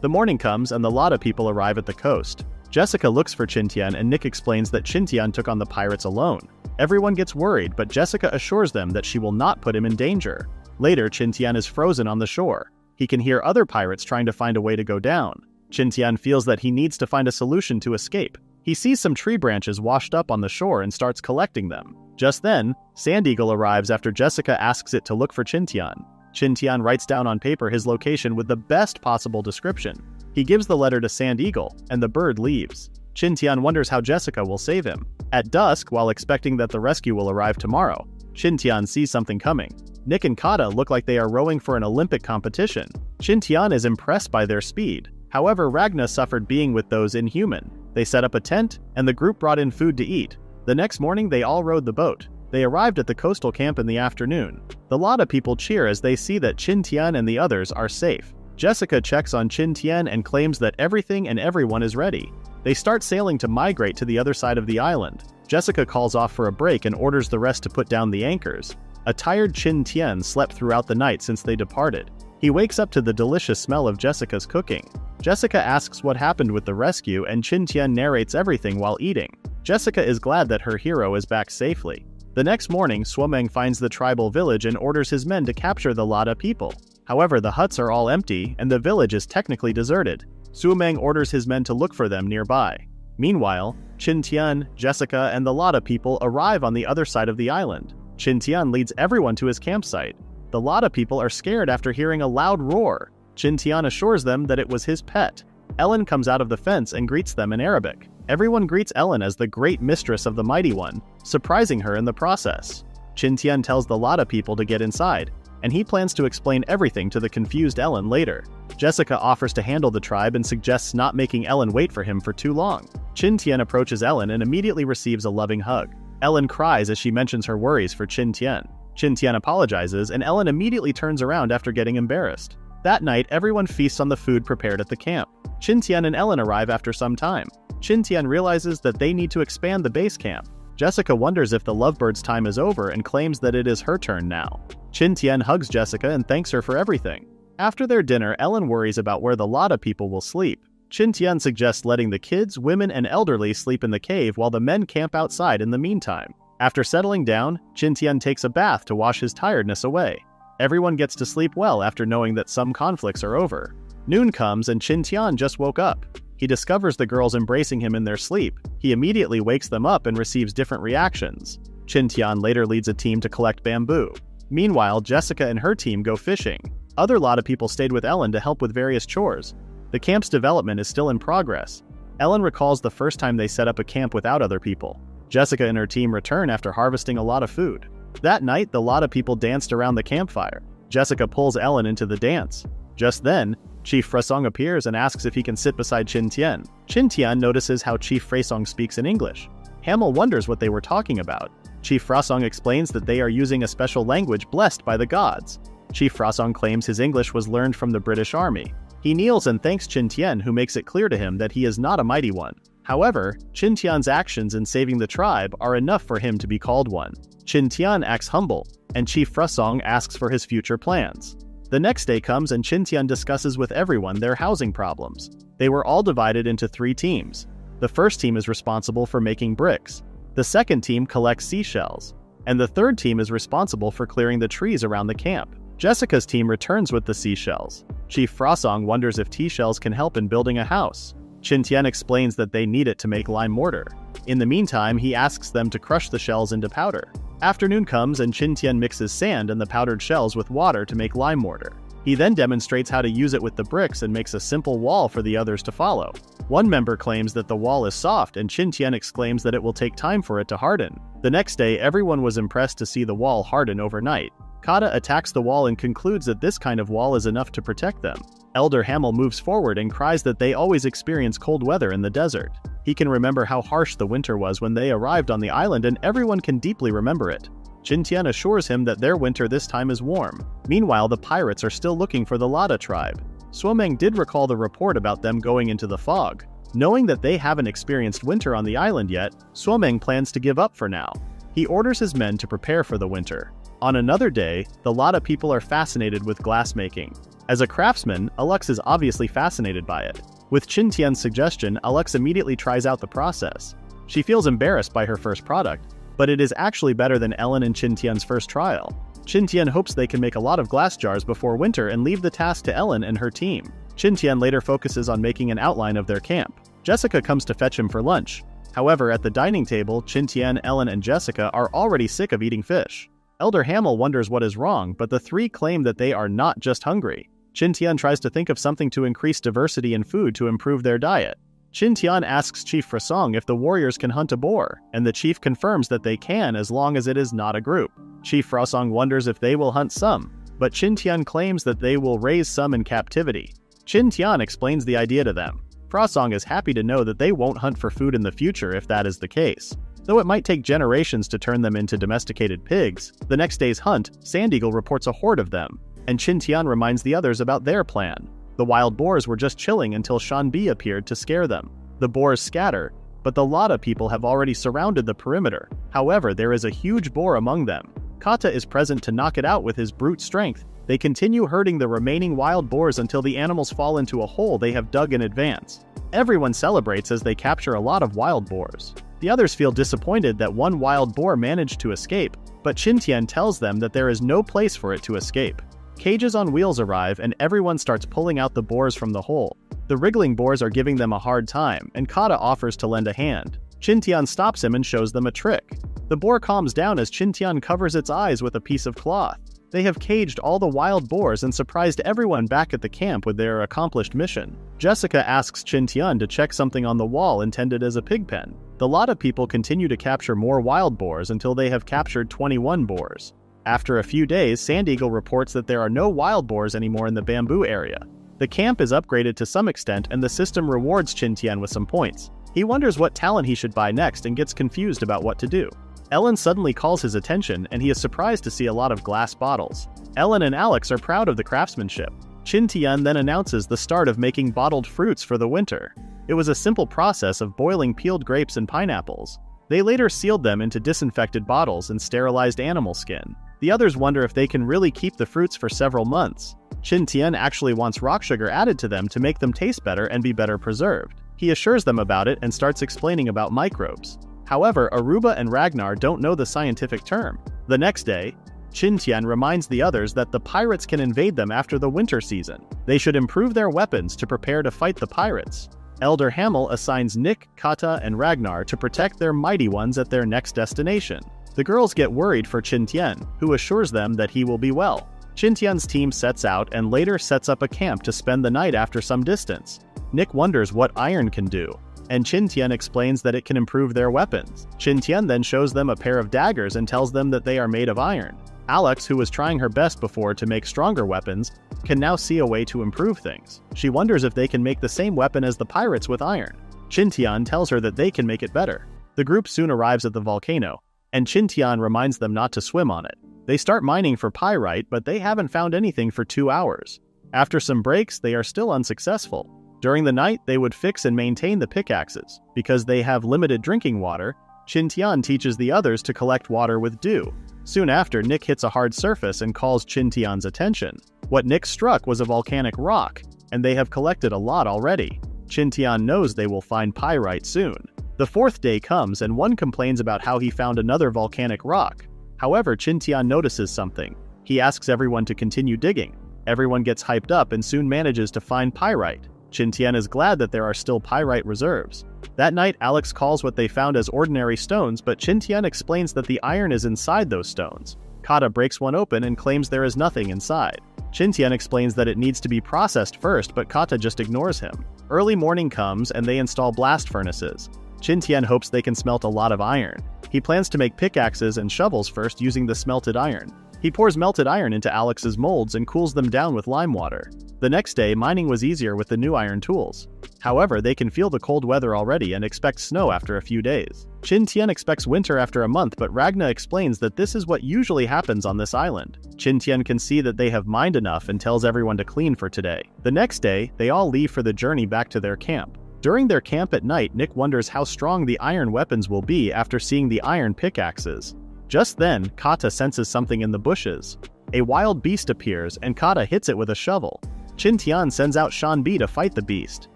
Speaker 1: The morning comes and the Lada people arrive at the coast. Jessica looks for Qin Tian and Nick explains that Qin Tian took on the pirates alone. Everyone gets worried, but Jessica assures them that she will not put him in danger. Later, Qin Tian is frozen on the shore. He can hear other pirates trying to find a way to go down. Qin Tian feels that he needs to find a solution to escape. He sees some tree branches washed up on the shore and starts collecting them. Just then, Sand Eagle arrives after Jessica asks it to look for Qin Tian. Qin Tian writes down on paper his location with the best possible description. He gives the letter to Sand Eagle, and the bird leaves. Qin Tian wonders how Jessica will save him. At dusk, while expecting that the rescue will arrive tomorrow, Qin Tian sees something coming. Nick and Kata look like they are rowing for an Olympic competition. Qin Tian is impressed by their speed. However, Ragna suffered being with those inhuman. They set up a tent, and the group brought in food to eat. The next morning, they all rowed the boat. They arrived at the coastal camp in the afternoon. The Lada people cheer as they see that Qin Tian and the others are safe. Jessica checks on Qin Tian and claims that everything and everyone is ready. They start sailing to migrate to the other side of the island. Jessica calls off for a break and orders the rest to put down the anchors. A tired Qin Tian slept throughout the night since they departed. He wakes up to the delicious smell of Jessica's cooking. Jessica asks what happened with the rescue and Qin Tian narrates everything while eating. Jessica is glad that her hero is back safely. The next morning, Suomeng finds the tribal village and orders his men to capture the Lada people. However, the huts are all empty and the village is technically deserted. Suomeng orders his men to look for them nearby. Meanwhile, Qin Tian, Jessica, and the Lada people arrive on the other side of the island. Qin Tian leads everyone to his campsite. The Lada people are scared after hearing a loud roar. Qin Tian assures them that it was his pet. Ellen comes out of the fence and greets them in Arabic. Everyone greets Ellen as the great mistress of the Mighty One, surprising her in the process. Qin Tian tells the Lada people to get inside, and he plans to explain everything to the confused Ellen later. Jessica offers to handle the tribe and suggests not making Ellen wait for him for too long. Qin Tian approaches Ellen and immediately receives a loving hug. Ellen cries as she mentions her worries for Qin Tian. Qin Tian apologizes and Ellen immediately turns around after getting embarrassed. That night, everyone feasts on the food prepared at the camp. Qin Tian and Ellen arrive after some time. Qin Tian realizes that they need to expand the base camp. Jessica wonders if the lovebirds' time is over and claims that it is her turn now. Qin Tian hugs Jessica and thanks her for everything. After their dinner, Ellen worries about where the Lada people will sleep. Qin Tian suggests letting the kids, women, and elderly sleep in the cave while the men camp outside in the meantime. After settling down, Qin Tian takes a bath to wash his tiredness away. Everyone gets to sleep well after knowing that some conflicts are over. Noon comes and Qin Tian just woke up. He discovers the girls embracing him in their sleep. He immediately wakes them up and receives different reactions. Qin Tian later leads a team to collect bamboo. Meanwhile, Jessica and her team go fishing. Other Lada people stayed with Ellen to help with various chores. The camp's development is still in progress. Ellen recalls the first time they set up a camp without other people. Jessica and her team return after harvesting a lot of food. That night, the Lada people danced around the campfire. Jessica pulls Ellen into the dance. Just then, Chief Frasong appears and asks if he can sit beside Qin Tian. Qin Tian notices how Chief Frasong speaks in English. Hamel wonders what they were talking about. Chief Frasong explains that they are using a special language blessed by the gods. Chief Frasong claims his English was learned from the British Army. He kneels and thanks Qin Tian, who makes it clear to him that he is not a mighty one. However, Qin Tian's actions in saving the tribe are enough for him to be called one. Qin Tian acts humble, and Chief Frasong asks for his future plans. The next day comes and Qin Tian discusses with everyone their housing problems. They were all divided into 3 teams. The first team is responsible for making bricks. The second team collects seashells. And the third team is responsible for clearing the trees around the camp. Jessica's team returns with the seashells. Chief Frasong wonders if T-shells can help in building a house. Qin Tian explains that they need it to make lime mortar. In the meantime, he asks them to crush the shells into powder. Afternoon comes and Qin Tian mixes sand and the powdered shells with water to make lime mortar. He then demonstrates how to use it with the bricks and makes a simple wall for the others to follow. One member claims that the wall is soft and Qin Tian exclaims that it will take time for it to harden. The next day, everyone was impressed to see the wall harden overnight. Kata attacks the wall and concludes that this kind of wall is enough to protect them. Elder Hamel moves forward and cries that they always experience cold weather in the desert. He can remember how harsh the winter was when they arrived on the island and everyone can deeply remember it. Qin Tian assures him that their winter this time is warm. Meanwhile, the pirates are still looking for the Lada tribe. Suomeng did recall the report about them going into the fog. Knowing that they haven't experienced winter on the island yet, Suomeng plans to give up for now. He orders his men to prepare for the winter. On another day, the Lada people are fascinated with glassmaking. As a craftsman, Alux is obviously fascinated by it. With Qin Tian's suggestion, Alux immediately tries out the process. She feels embarrassed by her first product, but it is actually better than Ellen and Qin Tian's first trial. Qin Tian hopes they can make a lot of glass jars before winter and leave the task to Ellen and her team. Qin Tian later focuses on making an outline of their camp. Jessica comes to fetch him for lunch. However, at the dining table, Qin Tian, Ellen, and Jessica are already sick of eating fish. Elder Hamel wonders what is wrong, but the 3 claim that they are not just hungry. Qin Tian tries to think of something to increase diversity in food to improve their diet. Qin Tian asks Chief Frasong if the warriors can hunt a boar, and the chief confirms that they can as long as it is not a group. Chief Frasong wonders if they will hunt some, but Qin Tian claims that they will raise some in captivity. Qin Tian explains the idea to them. Frasong is happy to know that they won't hunt for food in the future if that is the case. Though it might take generations to turn them into domesticated pigs, the next day's hunt, Sand Eagle reports a horde of them, and Qin Tian reminds the others about their plan. The wild boars were just chilling until Shan Bi appeared to scare them. The boars scatter, but the Lada people have already surrounded the perimeter. However, there is a huge boar among them. Kata is present to knock it out with his brute strength. They continue herding the remaining wild boars until the animals fall into a hole they have dug in advance. Everyone celebrates as they capture a lot of wild boars. The others feel disappointed that one wild boar managed to escape, but Qin Tian tells them that there is no place for it to escape. Cages on wheels arrive and everyone starts pulling out the boars from the hole. The wriggling boars are giving them a hard time, and Kata offers to lend a hand. Qin Tian stops him and shows them a trick. The boar calms down as Qin Tian covers its eyes with a piece of cloth. They have caged all the wild boars and surprised everyone back at the camp with their accomplished mission. Jessica asks Qin Tian to check something on the wall intended as a pig pen. The Lada people continue to capture more wild boars until they have captured 21 boars. After a few days, Sand Eagle reports that there are no wild boars anymore in the bamboo area. The camp is upgraded to some extent and the system rewards Qin Tian with some points. He wonders what talent he should buy next and gets confused about what to do. Ellen suddenly calls his attention and he is surprised to see a lot of glass bottles. Ellen and Alex are proud of the craftsmanship. Qin Tian then announces the start of making bottled fruits for the winter. It was a simple process of boiling peeled grapes and pineapples. They later sealed them into disinfected bottles and sterilized animal skin. The others wonder if they can really keep the fruits for several months. Qin Tian actually wants rock sugar added to them to make them taste better and be better preserved. He assures them about it and starts explaining about microbes. However, Aruba and Ragnar don't know the scientific term. The next day, Qin Tian reminds the others that the pirates can invade them after the winter season. They should improve their weapons to prepare to fight the pirates. Elder Hamel assigns Nick, Kata, and Ragnar to protect their mighty ones at their next destination. The girls get worried for Qin Tian, who assures them that he will be well. Qin Tian's team sets out and later sets up a camp to spend the night after some distance. Nick wonders what iron can do, and Qin Tian explains that it can improve their weapons. Qin Tian then shows them a pair of daggers and tells them that they are made of iron. Alex, who was trying her best before to make stronger weapons, can now see a way to improve things. She wonders if they can make the same weapon as the pirates with iron. Qin Tian tells her that they can make it better. The group soon arrives at the volcano, and Qin Tian reminds them not to swim on it. They start mining for pyrite, but they haven't found anything for 2 hours. After some breaks, they are still unsuccessful. During the night, they would fix and maintain the pickaxes. Because they have limited drinking water, Qin Tian teaches the others to collect water with dew. Soon after, Nick hits a hard surface and calls Qin Tian's attention. What Nick struck was a volcanic rock, and they have collected a lot already. Qin Tian knows they will find pyrite soon. The 4th day comes and one complains about how he found another volcanic rock. However, Qin Tian notices something. He asks everyone to continue digging. Everyone gets hyped up and soon manages to find pyrite. Qin Tian is glad that there are still pyrite reserves. That night, Alex calls what they found as ordinary stones, but Qin Tian explains that the iron is inside those stones. Kata breaks one open and claims there is nothing inside. Qin Tian explains that it needs to be processed first, but Kata just ignores him. Early morning comes and they install blast furnaces. Qin Tian hopes they can smelt a lot of iron. He plans to make pickaxes and shovels first using the smelted iron. He pours melted iron into Alex's molds and cools them down with lime water. The next day, mining was easier with the new iron tools. However, they can feel the cold weather already and expect snow after a few days. Qin Tian expects winter after a month, but Ragna explains that this is what usually happens on this island. Qin Tian can see that they have mined enough and tells everyone to clean for today. The next day, they all leave for the journey back to their camp. During their camp at night, Nick wonders how strong the iron weapons will be after seeing the iron pickaxes. Just then, Kata senses something in the bushes. A wild beast appears and Kata hits it with a shovel. Qin Tian sends out Shanbi to fight the beast.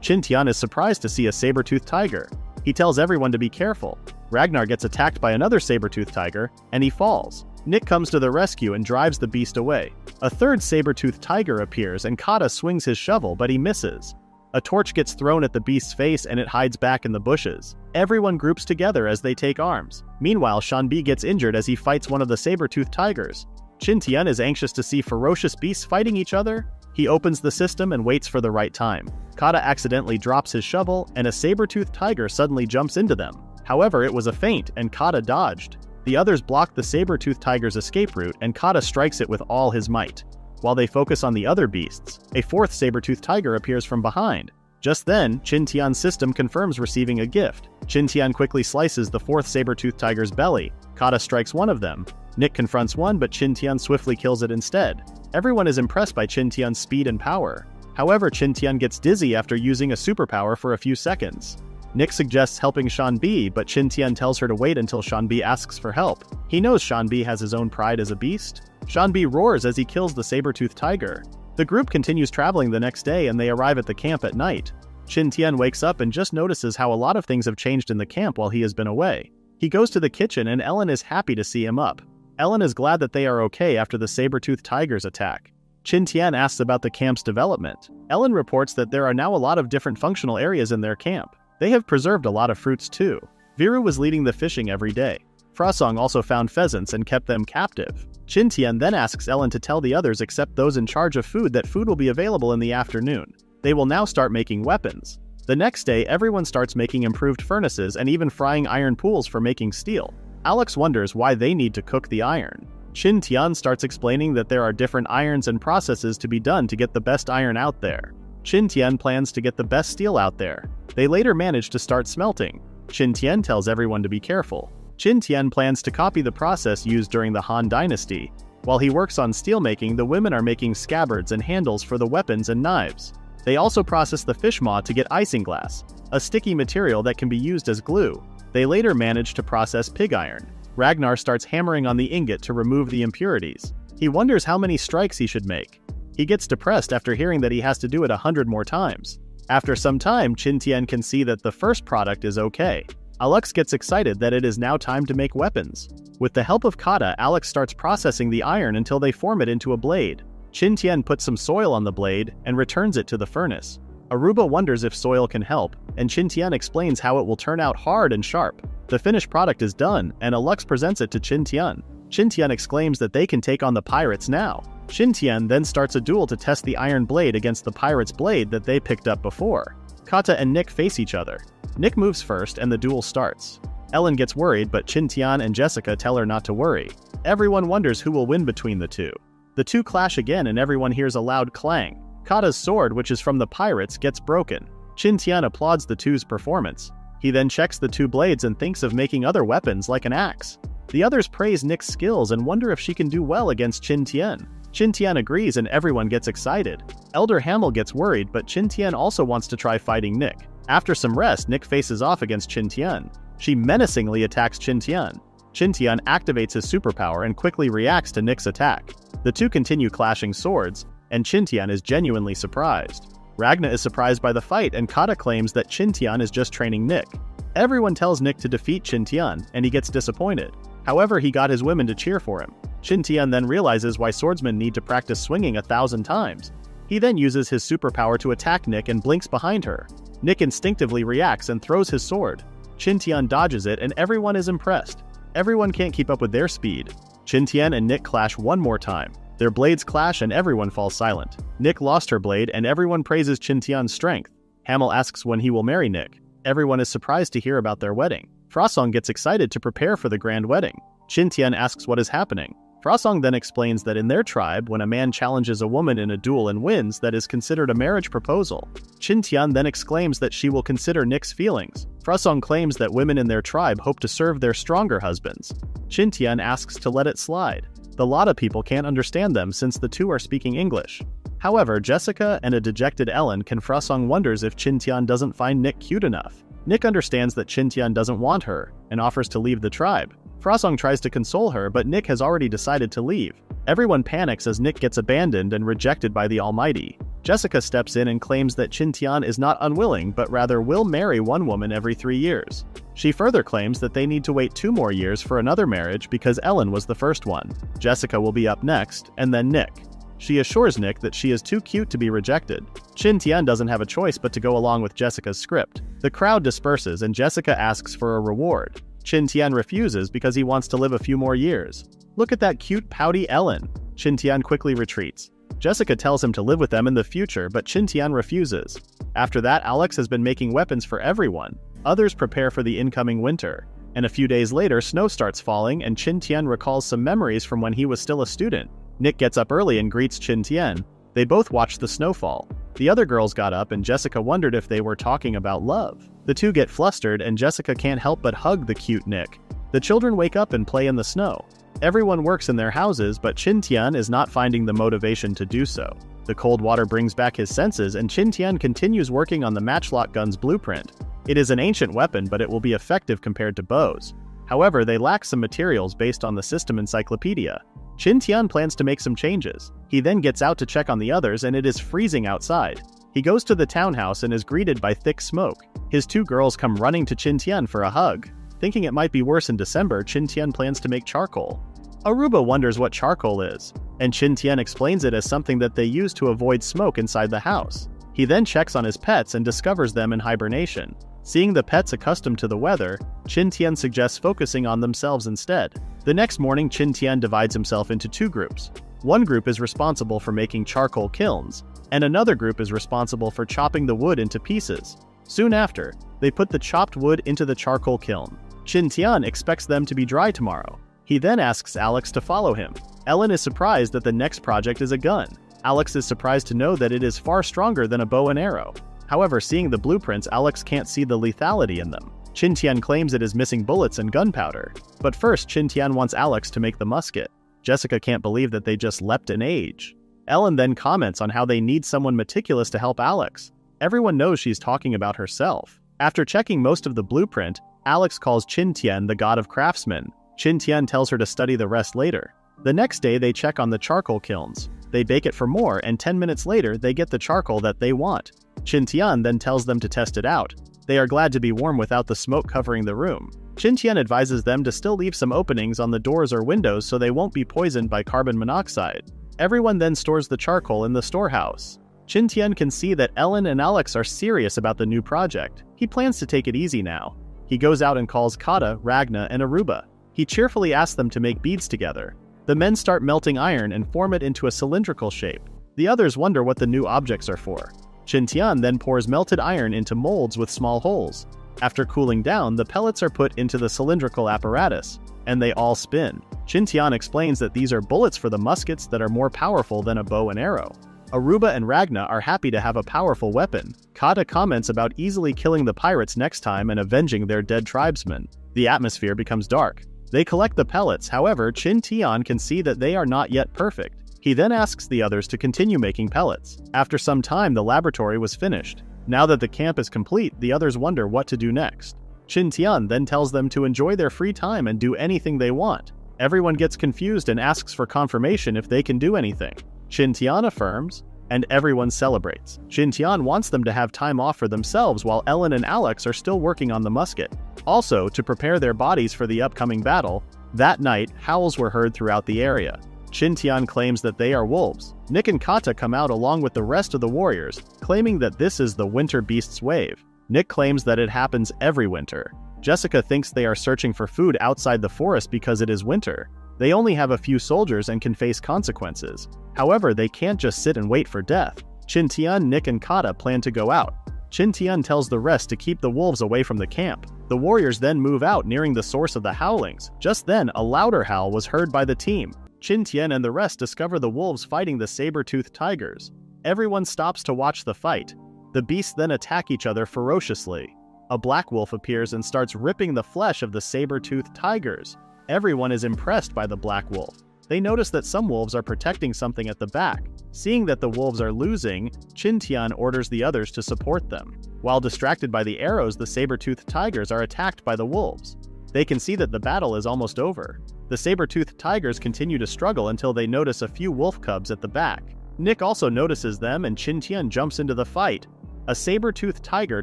Speaker 1: Qin Tian is surprised to see a saber-toothed tiger. He tells everyone to be careful. Ragnar gets attacked by another saber-toothed tiger, and he falls. Nick comes to the rescue and drives the beast away. A third saber-toothed tiger appears and Kata swings his shovel, but he misses. A torch gets thrown at the beast's face and it hides back in the bushes. Everyone groups together as they take arms. Meanwhile, Shanbi gets injured as he fights one of the saber-toothed tigers. Qin Tian is anxious to see ferocious beasts fighting each other. He opens the system and waits for the right time. Kata accidentally drops his shovel and a saber-toothed tiger suddenly jumps into them. However, it was a feint and Kata dodged. The others block the saber-toothed tiger's escape route and Kata strikes it with all his might. While they focus on the other beasts, a 4th saber-toothed tiger appears from behind. Just then, Qin Tian's system confirms receiving a gift. Qin Tian quickly slices the 4th saber-toothed tiger's belly. Kata strikes one of them. Nick confronts one, but Qin Tian swiftly kills it instead. Everyone is impressed by Qin Tian's speed and power. However, Qin Tian gets dizzy after using a superpower for a few seconds. Nick suggests helping Shanbi, but Qin Tian tells her to wait until Shanbi asks for help. He knows Shanbi has his own pride as a beast. Shanbi roars as he kills the saber-toothed tiger. The group continues traveling the next day and they arrive at the camp at night. Qin Tian wakes up and just notices how a lot of things have changed in the camp while he has been away. He goes to the kitchen and Ellen is happy to see him up. Ellen is glad that they are okay after the saber-toothed tiger's attack. Qin Tian asks about the camp's development. Ellen reports that there are now a lot of different functional areas in their camp. They have preserved a lot of fruits too. Viru was leading the fishing every day. Frasong also found pheasants and kept them captive. Qin Tian then asks Ellen to tell the others except those in charge of food that food will be available in the afternoon. They will now start making weapons. The next day, everyone starts making improved furnaces and even frying iron pools for making steel. Alex wonders why they need to cook the iron. Qin Tian starts explaining that there are different irons and processes to be done to get the best iron out there. Qin Tian plans to get the best steel out there. They later manage to start smelting. Qin Tian tells everyone to be careful. Qin Tian plans to copy the process used during the Han Dynasty. While he works on steelmaking, the women are making scabbards and handles for the weapons and knives. They also process the fish maw to get isinglass, a sticky material that can be used as glue. They later manage to process pig iron. Ragnar starts hammering on the ingot to remove the impurities. He wonders how many strikes he should make. He gets depressed after hearing that he has to do it 100 more times. After some time, Qin Tian can see that the first product is okay. Alex gets excited that it is now time to make weapons. With the help of kata, Alex starts processing the iron until they form it into a blade. Qin Tian puts some soil on the blade and returns it to the furnace. Aruba wonders if soil can help, and Qin Tian explains how it will turn out hard and sharp. The finished product is done, and Alex presents it to Qin Tian. Qin Tian exclaims that they can take on the pirates now. Qin Tian then starts a duel to test the iron blade against the pirate's blade that they picked up before. Kata and Nick face each other. Nick moves first and the duel starts. Ellen gets worried, but Qin Tian and Jessica tell her not to worry. Everyone wonders who will win between the two. The two clash again and everyone hears a loud clang. Kata's sword, which is from the pirates, gets broken. Qin Tian applauds the two's performance. He then checks the two blades and thinks of making other weapons like an axe. The others praise Nick's skills and wonder if she can do well against Qin Tian. Qin Tian agrees and everyone gets excited. Elder Hamel gets worried, but Qin Tian also wants to try fighting Nick. After some rest, Nick faces off against Qin Tian. She menacingly attacks Qin Tian. Qin Tian activates his superpower and quickly reacts to Nick's attack. The two continue clashing swords, and Qin Tian is genuinely surprised. Ragna is surprised by the fight and Kata claims that Qin Tian is just training Nick. Everyone tells Nick to defeat Qin Tian, and he gets disappointed. However, he got his women to cheer for him. Qin Tian then realizes why swordsmen need to practice swinging 1,000 times. He then uses his superpower to attack Nick and blinks behind her. Nick instinctively reacts and throws his sword. Qin Tian dodges it and everyone is impressed. Everyone can't keep up with their speed. Qin Tian and Nick clash one more time. Their blades clash and everyone falls silent. Nick lost her blade and everyone praises Qin Tian's strength. Hamel asks when he will marry Nick. Everyone is surprised to hear about their wedding. Frosong gets excited to prepare for the grand wedding. Qin Tian asks what is happening. Frosong then explains that in their tribe, when a man challenges a woman in a duel and wins, that is considered a marriage proposal. Qin Tian then exclaims that she will consider Nick's feelings. Frosong claims that women in their tribe hope to serve their stronger husbands. Qin Tian asks to let it slide. The lot of people can't understand them since the two are speaking English. However, Jessica and a dejected Ellen can. Frosong wonders if Qin Tian doesn't find Nick cute enough. Nick understands that Qin Tian doesn't want her and offers to leave the tribe. Frosong tries to console her, but Nick has already decided to leave. Everyone panics as Nick gets abandoned and rejected by the Almighty. Jessica steps in and claims that Qin Tian is not unwilling but rather will marry one woman every 3 years. She further claims that they need to wait 2 more years for another marriage because Ellen was the first one. Jessica will be up next, and then Nick. She assures Nick that she is too cute to be rejected. Qin Tian doesn't have a choice but to go along with Jessica's script. The crowd disperses and Jessica asks for a reward. Qin Tian refuses because he wants to live a few more years. Look at that cute pouty Ellen. Qin Tian quickly retreats. Jessica tells him to live with them in the future, but Qin Tian refuses. After that, Alex has been making weapons for everyone. Others prepare for the incoming winter. And a few days later, snow starts falling and Qin Tian recalls some memories from when he was still a student. Nick gets up early and greets Qin Tian. They both watch the snowfall. The other girls got up and Jessica wondered if they were talking about love. The two get flustered and Jessica can't help but hug the cute Nick. The children wake up and play in the snow. Everyone works in their houses, but Qin Tian is not finding the motivation to do so. The cold water brings back his senses and Qin Tian continues working on the matchlock gun's blueprint. It is an ancient weapon, but it will be effective compared to bows. However, they lack some materials based on the system encyclopedia. Qin Tian plans to make some changes. He then gets out to check on the others and it is freezing outside. He goes to the townhouse and is greeted by thick smoke. His 2 girls come running to Qin Tian for a hug. Thinking it might be worse in December, Qin Tian plans to make charcoal. Aruba wonders what charcoal is, and Qin Tian explains it as something that they use to avoid smoke inside the house. He then checks on his pets and discovers them in hibernation. Seeing the pets accustomed to the weather, Qin Tian suggests focusing on themselves instead. The next morning, Qin Tian divides himself into 2 groups. One group is responsible for making charcoal kilns, and another group is responsible for chopping the wood into pieces. Soon after, they put the chopped wood into the charcoal kiln. Qin Tian expects them to be dry tomorrow. He then asks Alex to follow him. Ellen is surprised that the next project is a gun. Alex is surprised to know that it is far stronger than a bow and arrow. However, seeing the blueprints, Alex can't see the lethality in them. Qin Tian claims it is missing bullets and gunpowder. But first, Qin Tian wants Alex to make the musket. Jessica can't believe that they just leapt in age. Ellen then comments on how they need someone meticulous to help Alex. Everyone knows she's talking about herself. After checking most of the blueprint, Alex calls Qin Tian the god of craftsmen. Qin Tian tells her to study the rest later. The next day they check on the charcoal kilns. They bake it for more, and 10 minutes later they get the charcoal that they want. Qin Tian then tells them to test it out. They are glad to be warm without the smoke covering the room. Qin Tian advises them to still leave some openings on the doors or windows so they won't be poisoned by carbon monoxide. Everyone then stores the charcoal in the storehouse. Qin Tian can see that Ellen and Alex are serious about the new project. He plans to take it easy now. He goes out and calls Kata, Ragna, and Aruba. He cheerfully asks them to make beads together. The men start melting iron and form it into a cylindrical shape. The others wonder what the new objects are for. Qin Tian then pours melted iron into molds with small holes. After cooling down, the pellets are put into the cylindrical apparatus, and they all spin. Qin Tian explains that these are bullets for the muskets that are more powerful than a bow and arrow. Aruba and Ragna are happy to have a powerful weapon. Kata comments about easily killing the pirates next time and avenging their dead tribesmen. The atmosphere becomes dark. They collect the pellets, however, Qin Tian can see that they are not yet perfect. He then asks the others to continue making pellets. After some time, the laboratory was finished. Now that the camp is complete, the others wonder what to do next. Qin Tian then tells them to enjoy their free time and do anything they want. Everyone gets confused and asks for confirmation if they can do anything. Qin Tian affirms, and everyone celebrates. Qin Tian wants them to have time off for themselves while Ellen and Alex are still working on the musket. Also, to prepare their bodies for the upcoming battle, that night, howls were heard throughout the area. Qin Tian claims that they are wolves. Nick and Kata come out along with the rest of the warriors, claiming that this is the winter beast's wave. Nick claims that it happens every winter. Jessica thinks they are searching for food outside the forest because it is winter. They only have a few soldiers and can face consequences. However, they can't just sit and wait for death. Qin Tian, Nick, and Kata plan to go out. Qin Tian tells the rest to keep the wolves away from the camp. The warriors then move out, nearing the source of the howlings. Just then, a louder howl was heard by the team. Qin Tian and the rest discover the wolves fighting the saber-toothed tigers. Everyone stops to watch the fight. The beasts then attack each other ferociously. A black wolf appears and starts ripping the flesh of the saber-toothed tigers. Everyone is impressed by the black wolf. They notice that some wolves are protecting something at the back. Seeing that the wolves are losing, Qin Tian orders the others to support them. While distracted by the arrows, the saber-toothed tigers are attacked by the wolves. They can see that the battle is almost over. The saber-toothed tigers continue to struggle until they notice a few wolf cubs at the back. Nick also notices them and Qin Tian jumps into the fight. A saber-toothed tiger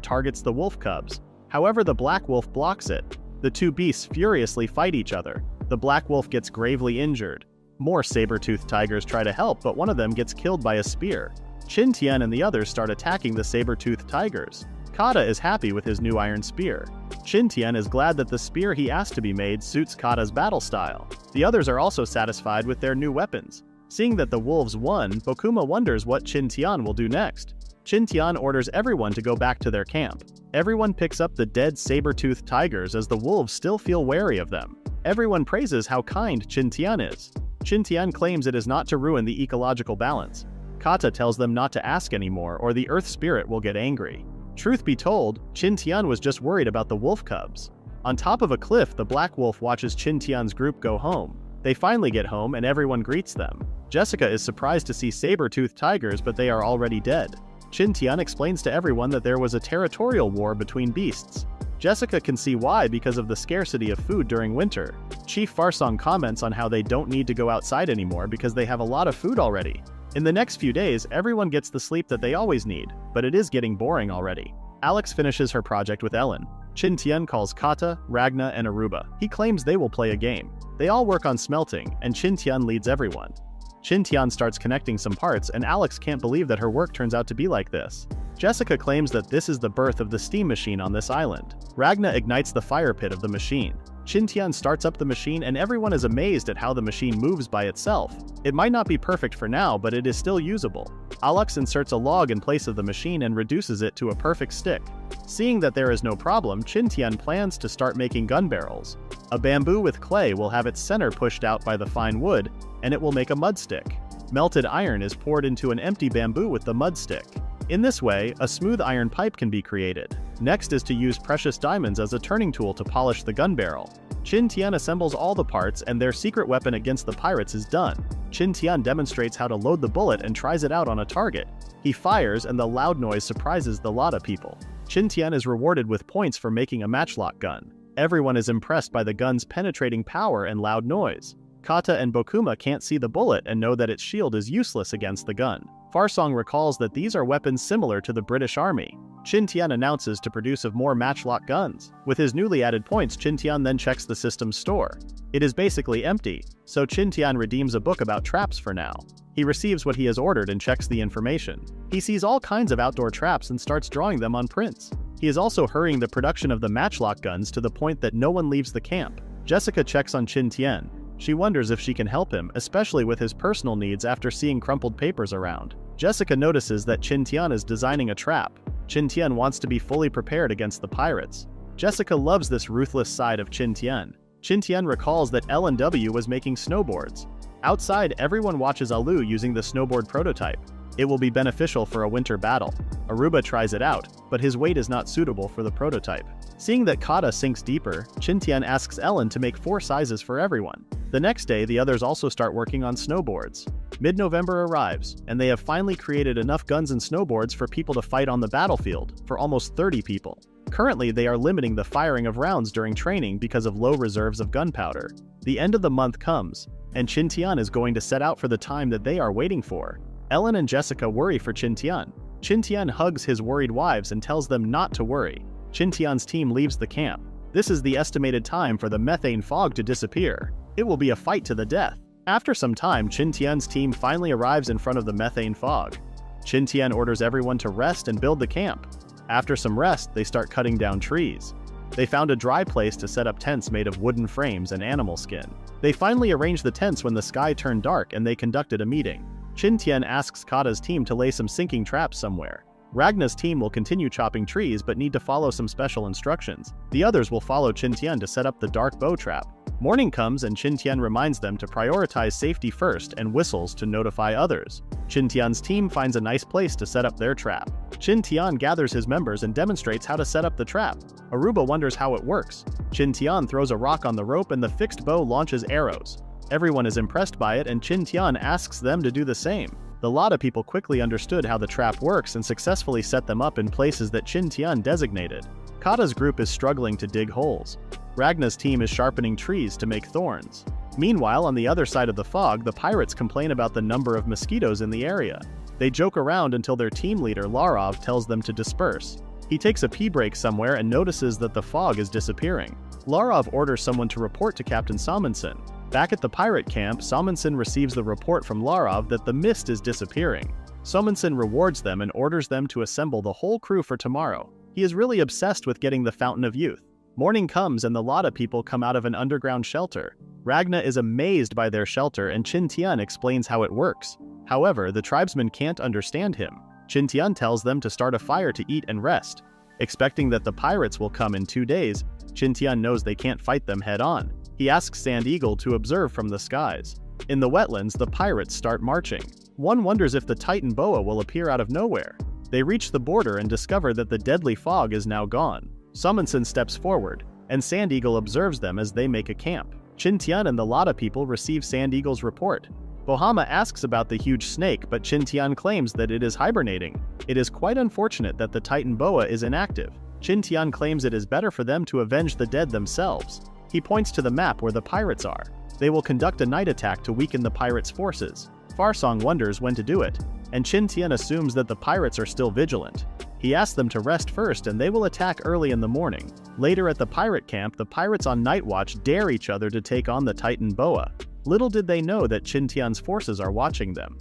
Speaker 1: targets the wolf cubs. However, the black wolf blocks it. The two beasts furiously fight each other. The black wolf gets gravely injured. More saber-toothed tigers try to help, but one of them gets killed by a spear. Qin Tian and the others start attacking the saber-toothed tigers. Kata is happy with his new iron spear. Qin Tian is glad that the spear he asked to be made suits Kata's battle style. The others are also satisfied with their new weapons. Seeing that the wolves won, Bokuma wonders what Qin Tian will do next. Qin Tian orders everyone to go back to their camp. Everyone picks up the dead saber-toothed tigers as the wolves still feel wary of them. Everyone praises how kind Qin Tian is. Qin Tian claims it is not to ruin the ecological balance. Kata tells them not to ask anymore or the earth spirit will get angry. Truth be told, Qin Tian was just worried about the wolf cubs. On top of a cliff, the black wolf watches Qin Tian's group go home. They finally get home and everyone greets them. Jessica is surprised to see saber-toothed tigers, but they are already dead. Qin Tian explains to everyone that there was a territorial war between beasts. Jessica can see why because of the scarcity of food during winter. Chief Farsong comments on how they don't need to go outside anymore because they have a lot of food already. In the next few days, everyone gets the sleep that they always need, but it is getting boring already. Alex finishes her project with Ellen. Qin Tian calls Kata, Ragna, and Aruba. He claims they will play a game. They all work on smelting, and Qin Tian leads everyone. Qin Tian starts connecting some parts, and Alex can't believe that her work turns out to be like this. Jessica claims that this is the birth of the steam machine on this island. Ragna ignites the fire pit of the machine. Qin Tian starts up the machine and everyone is amazed at how the machine moves by itself. It might not be perfect for now, but it is still usable. Alex inserts a log in place of the machine and reduces it to a perfect stick. Seeing that there is no problem, Qin Tian plans to start making gun barrels. A bamboo with clay will have its center pushed out by the fine wood, and it will make a mud stick. Melted iron is poured into an empty bamboo with the mud stick. In this way, a smooth iron pipe can be created. Next is to use precious diamonds as a turning tool to polish the gun barrel. Qin Tian assembles all the parts and their secret weapon against the pirates is done. Qin Tian demonstrates how to load the bullet and tries it out on a target. He fires and the loud noise surprises the Lada people. Qin Tian is rewarded with points for making a matchlock gun. Everyone is impressed by the gun's penetrating power and loud noise. Kata and Bokuma can't see the bullet and know that its shield is useless against the gun. Farsong recalls that these are weapons similar to the British Army. Qin Tian announces to produce of more matchlock guns. With his newly added points, Qin Tian then checks the system's store. It is basically empty, so Qin Tian redeems a book about traps for now. He receives what he has ordered and checks the information. He sees all kinds of outdoor traps and starts drawing them on prints. He is also hurrying the production of the matchlock guns to the point that no one leaves the camp. Jessica checks on Qin Tian. She wonders if she can help him, especially with his personal needs after seeing crumpled papers around. Jessica notices that Qin Tian is designing a trap. Qin Tian wants to be fully prepared against the pirates. Jessica loves this ruthless side of Qin Tian. Qin Tian recalls that L&W was making snowboards. Outside, everyone watches Alu using the snowboard prototype. It will be beneficial for a winter battle. Aruba tries it out, but his weight is not suitable for the prototype. Seeing that Kata sinks deeper, Qin Tian asks Ellen to make 4 sizes for everyone. The next day, the others also start working on snowboards. Mid-November arrives, and they have finally created enough guns and snowboards for people to fight on the battlefield, for almost 30 people. Currently, they are limiting the firing of rounds during training because of low reserves of gunpowder. The end of the month comes, and Qin Tian is going to set out for the time that they are waiting for. Ellen and Jessica worry for Qin Tian. Qin Tian hugs his worried wives and tells them not to worry. Qin Tian's team leaves the camp. This is the estimated time for the methane fog to disappear. It will be a fight to the death. After some time, Qin Tian's team finally arrives in front of the methane fog. Qin Tian orders everyone to rest and build the camp. After some rest, they start cutting down trees. They found a dry place to set up tents made of wooden frames and animal skin. They finally arranged the tents when the sky turned dark and they conducted a meeting. Qin Tian asks Kata's team to lay some sinking traps somewhere. Ragna's team will continue chopping trees but need to follow some special instructions. The others will follow Qin Tian to set up the dark bow trap. Morning comes and Qin Tian reminds them to prioritize safety first and whistles to notify others. Qin Tian's team finds a nice place to set up their trap. Qin Tian gathers his members and demonstrates how to set up the trap. Aruba wonders how it works. Qin Tian throws a rock on the rope and the fixed bow launches arrows. Everyone is impressed by it and Qin Tian asks them to do the same. The Lada people quickly understood how the trap works and successfully set them up in places that Qin Tian designated. Kata's group is struggling to dig holes. Ragna's team is sharpening trees to make thorns. Meanwhile, on the other side of the fog, the pirates complain about the number of mosquitoes in the area. They joke around until their team leader Larov tells them to disperse. He takes a pee break somewhere and notices that the fog is disappearing. Larov orders someone to report to Captain Salmonson. Back at the pirate camp, Salmonson receives the report from Larov that the mist is disappearing. Salmonson rewards them and orders them to assemble the whole crew for tomorrow. He is really obsessed with getting the Fountain of Youth. Morning comes and the Lada people come out of an underground shelter. Ragna is amazed by their shelter and Qin Tian explains how it works. However, the tribesmen can't understand him. Qin Tian tells them to start a fire to eat and rest. Expecting that the pirates will come in 2 days, Qin Tian knows they can't fight them head-on. He asks Sand Eagle to observe from the skies. In the wetlands, the pirates start marching. One wonders if the Titan boa will appear out of nowhere. They reach the border and discover that the deadly fog is now gone. Salmonson steps forward, and Sand Eagle observes them as they make a camp. Qin Tian and the Lada people receive Sand Eagle's report. Bohama asks about the huge snake, but Qin Tian claims that it is hibernating. It is quite unfortunate that the Titan boa is inactive. Qin Tian claims it is better for them to avenge the dead themselves. He points to the map where the pirates are. They will conduct a night attack to weaken the pirates' forces. Farsong wonders when to do it, and Qin Tian assumes that the pirates are still vigilant. He asks them to rest first and they will attack early in the morning. Later at the pirate camp, the pirates on night watch dare each other to take on the Titan boa. Little did they know that Qin Tian's forces are watching them.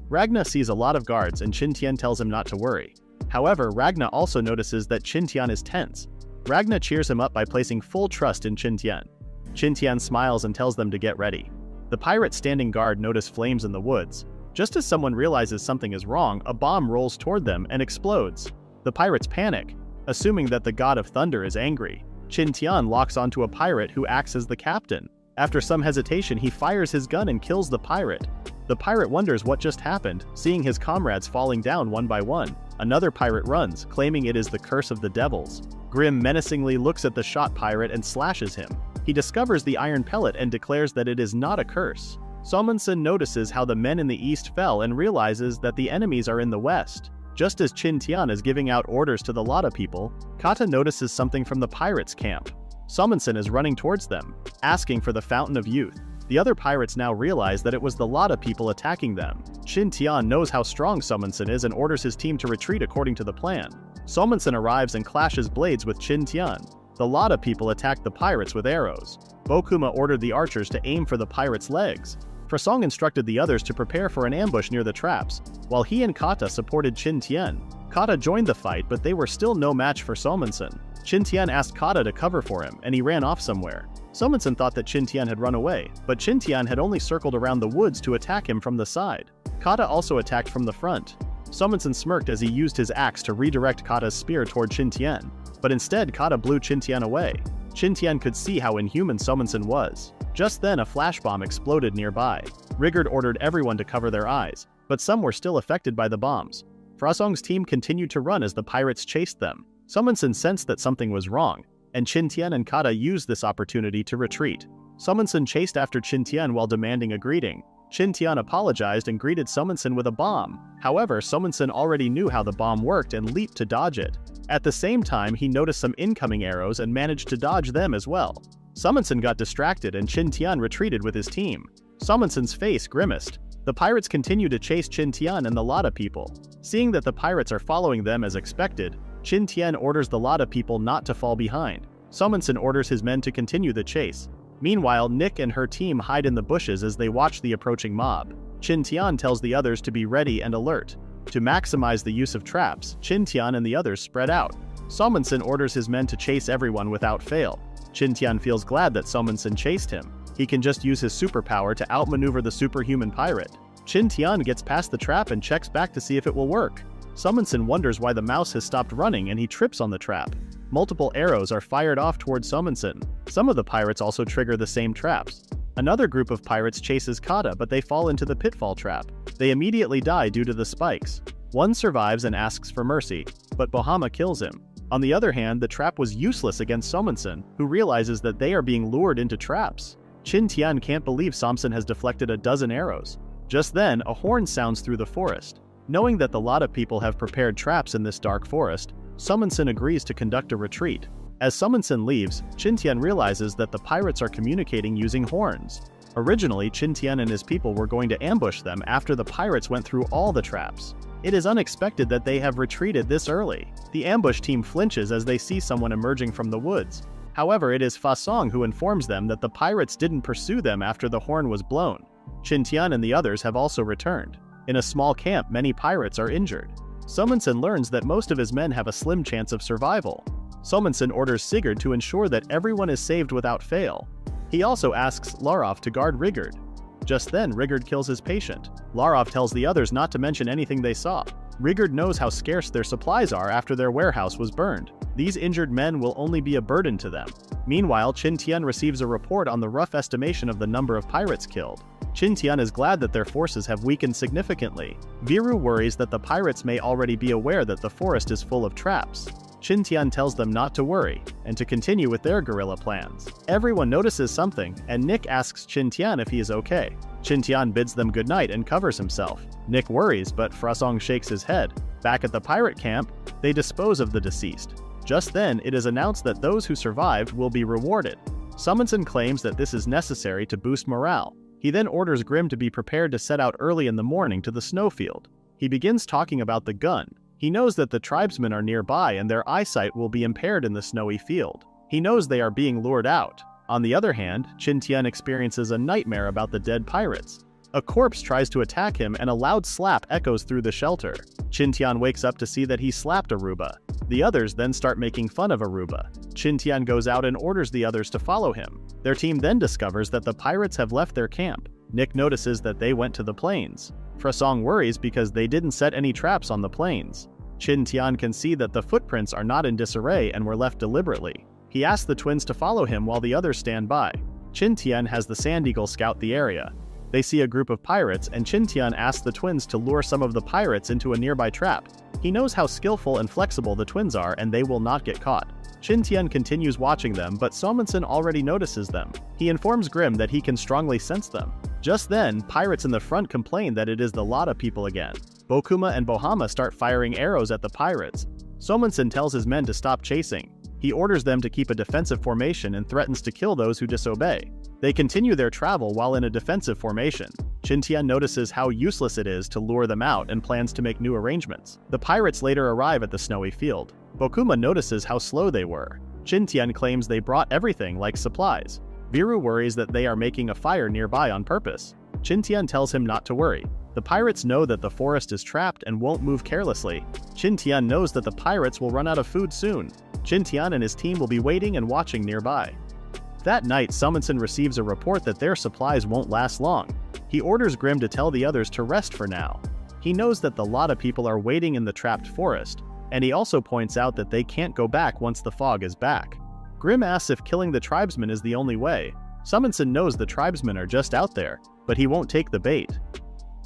Speaker 1: Ragna sees a lot of guards and Qin Tian tells him not to worry. However, Ragna also notices that Qin Tian is tense. Ragna cheers him up by placing full trust in Qin Tian. Qin Tian smiles and tells them to get ready. The pirates standing guard notice flames in the woods. Just as someone realizes something is wrong, a bomb rolls toward them and explodes. The pirates panic, assuming that the god of thunder is angry. Qin Tian locks onto a pirate who acts as the captain. After some hesitation, he fires his gun and kills the pirate. The pirate wonders what just happened, seeing his comrades falling down one by one. Another pirate runs, claiming it is the curse of the devils. Grim menacingly looks at the shot pirate and slashes him. He discovers the iron pellet and declares that it is not a curse. Salmonson notices how the men in the east fell and realizes that the enemies are in the west. Just as Qin Tian is giving out orders to the Lada people, Kata notices something from the pirates' camp. Somensen is running towards them, asking for the Fountain of Youth. The other pirates now realize that it was the Lada people attacking them. Qin Tian knows how strong Somensen is and orders his team to retreat according to the plan. Somensen arrives and clashes blades with Qin Tian. The Lada people attack the pirates with arrows. Bokuma ordered the archers to aim for the pirates' legs. Frasong instructed the others to prepare for an ambush near the traps, while he and Kata supported Qin Tian. Kata joined the fight, but they were still no match for Somensen. Qin Tian asked Kata to cover for him, and he ran off somewhere. Somensen thought that Qin Tian had run away, but Qin Tian had only circled around the woods to attack him from the side. Kata also attacked from the front. Somensen smirked as he used his axe to redirect Kata's spear toward Qin Tian, but instead Kata blew Qin Tian away. Qin Tian could see how inhuman Somensen was. Just then a flash bomb exploded nearby. Rigord ordered everyone to cover their eyes, but some were still affected by the bombs. Frasong's team continued to run as the pirates chased them. Somensen sensed that something was wrong, and Qin Tian and Kata used this opportunity to retreat. Somensen chased after Qin Tian while demanding a greeting. Qin Tian apologized and greeted Somensen with a bomb. However, Somensen already knew how the bomb worked and leaped to dodge it. At the same time, he noticed some incoming arrows and managed to dodge them as well. Somensen got distracted and Qin Tian retreated with his team. Somensen's face grimaced. The pirates continue to chase Qin Tian and the Lada people. Seeing that the pirates are following them as expected, Qin Tian orders the Lada people not to fall behind. Somensen orders his men to continue the chase. Meanwhile, Nick and her team hide in the bushes as they watch the approaching mob. Qin Tian tells the others to be ready and alert. To maximize the use of traps, Qin Tian and the others spread out. Somensen orders his men to chase everyone without fail. Qin Tian feels glad that Somensen chased him. He can just use his superpower to outmaneuver the superhuman pirate. Qin Tian gets past the trap and checks back to see if it will work. Somensen wonders why the mouse has stopped running and he trips on the trap. Multiple arrows are fired off towards Somensen. Some of the pirates also trigger the same traps. Another group of pirates chases Kata, but they fall into the pitfall trap. They immediately die due to the spikes. One survives and asks for mercy, but Bohama kills him. On the other hand, the trap was useless against Somensen, who realizes that they are being lured into traps. Qin Tian can't believe Somensen has deflected a dozen arrows. Just then, a horn sounds through the forest. Knowing that the Lada people have prepared traps in this dark forest, Somensen agrees to conduct a retreat. As Somensen leaves, Qin Tian realizes that the pirates are communicating using horns. Originally, Qin Tian and his people were going to ambush them after the pirates went through all the traps. It is unexpected that they have retreated this early. The ambush team flinches as they see someone emerging from the woods. However, it is Fasong who informs them that the pirates didn't pursue them after the horn was blown. Qin Tian and the others have also returned. In a small camp, many pirates are injured. Somensen learns that most of his men have a slim chance of survival. Somensen orders Sigurd to ensure that everyone is saved without fail. He also asks Larov to guard Rigord. Just then, Rigord kills his patient. Larov tells the others not to mention anything they saw. Rigord knows how scarce their supplies are after their warehouse was burned. These injured men will only be a burden to them. Meanwhile, Qin Tian receives a report on the rough estimation of the number of pirates killed. Qin Tian is glad that their forces have weakened significantly. Viru worries that the pirates may already be aware that the forest is full of traps. Qin Tian tells them not to worry, and to continue with their guerrilla plans. Everyone notices something, and Nick asks Qin Tian if he is okay. Qin Tian bids them goodnight and covers himself. Nick worries, but Frasong shakes his head. Back at the pirate camp, they dispose of the deceased. Just then, it is announced that those who survived will be rewarded. Somensen claims that this is necessary to boost morale. He then orders Grim to be prepared to set out early in the morning to the snowfield. He begins talking about the gun. He knows that the tribesmen are nearby and their eyesight will be impaired in the snowy field. He knows they are being lured out. On the other hand, Qin Tian experiences a nightmare about the dead pirates. A corpse tries to attack him and a loud slap echoes through the shelter. Qin Tian wakes up to see that he slapped Aruba. The others then start making fun of Aruba. Qin Tian goes out and orders the others to follow him. Their team then discovers that the pirates have left their camp. Nick notices that they went to the plains. Frasong worries because they didn't set any traps on the plains. Qin Tian can see that the footprints are not in disarray and were left deliberately. He asks the twins to follow him while the others stand by. Qin Tian has the Sand Eagle scout the area. They see a group of pirates and Qin Tian asks the twins to lure some of the pirates into a nearby trap. He knows how skillful and flexible the twins are and they will not get caught. Qin Tian continues watching them, but Somensen already notices them. He informs Grim that he can strongly sense them. Just then, pirates in the front complain that it is the Lada people again. Bokuma and Bohama start firing arrows at the pirates. Somensen tells his men to stop chasing. He orders them to keep a defensive formation and threatens to kill those who disobey. They continue their travel while in a defensive formation. Qin Tian notices how useless it is to lure them out and plans to make new arrangements. The pirates later arrive at the snowy field. Bokuma notices how slow they were. Qin Tian claims they brought everything like supplies. Viru worries that they are making a fire nearby on purpose. Qin Tian tells him not to worry. The pirates know that the forest is trapped and won't move carelessly. Qin Tian knows that the pirates will run out of food soon. Qin Tian and his team will be waiting and watching nearby. That night, Summonson receives a report that their supplies won't last long. He orders Grim to tell the others to rest for now. He knows that the lot of people are waiting in the trapped forest, and he also points out that they can't go back once the fog is back. Grim asks if killing the tribesmen is the only way. Summonson knows the tribesmen are just out there, but he won't take the bait.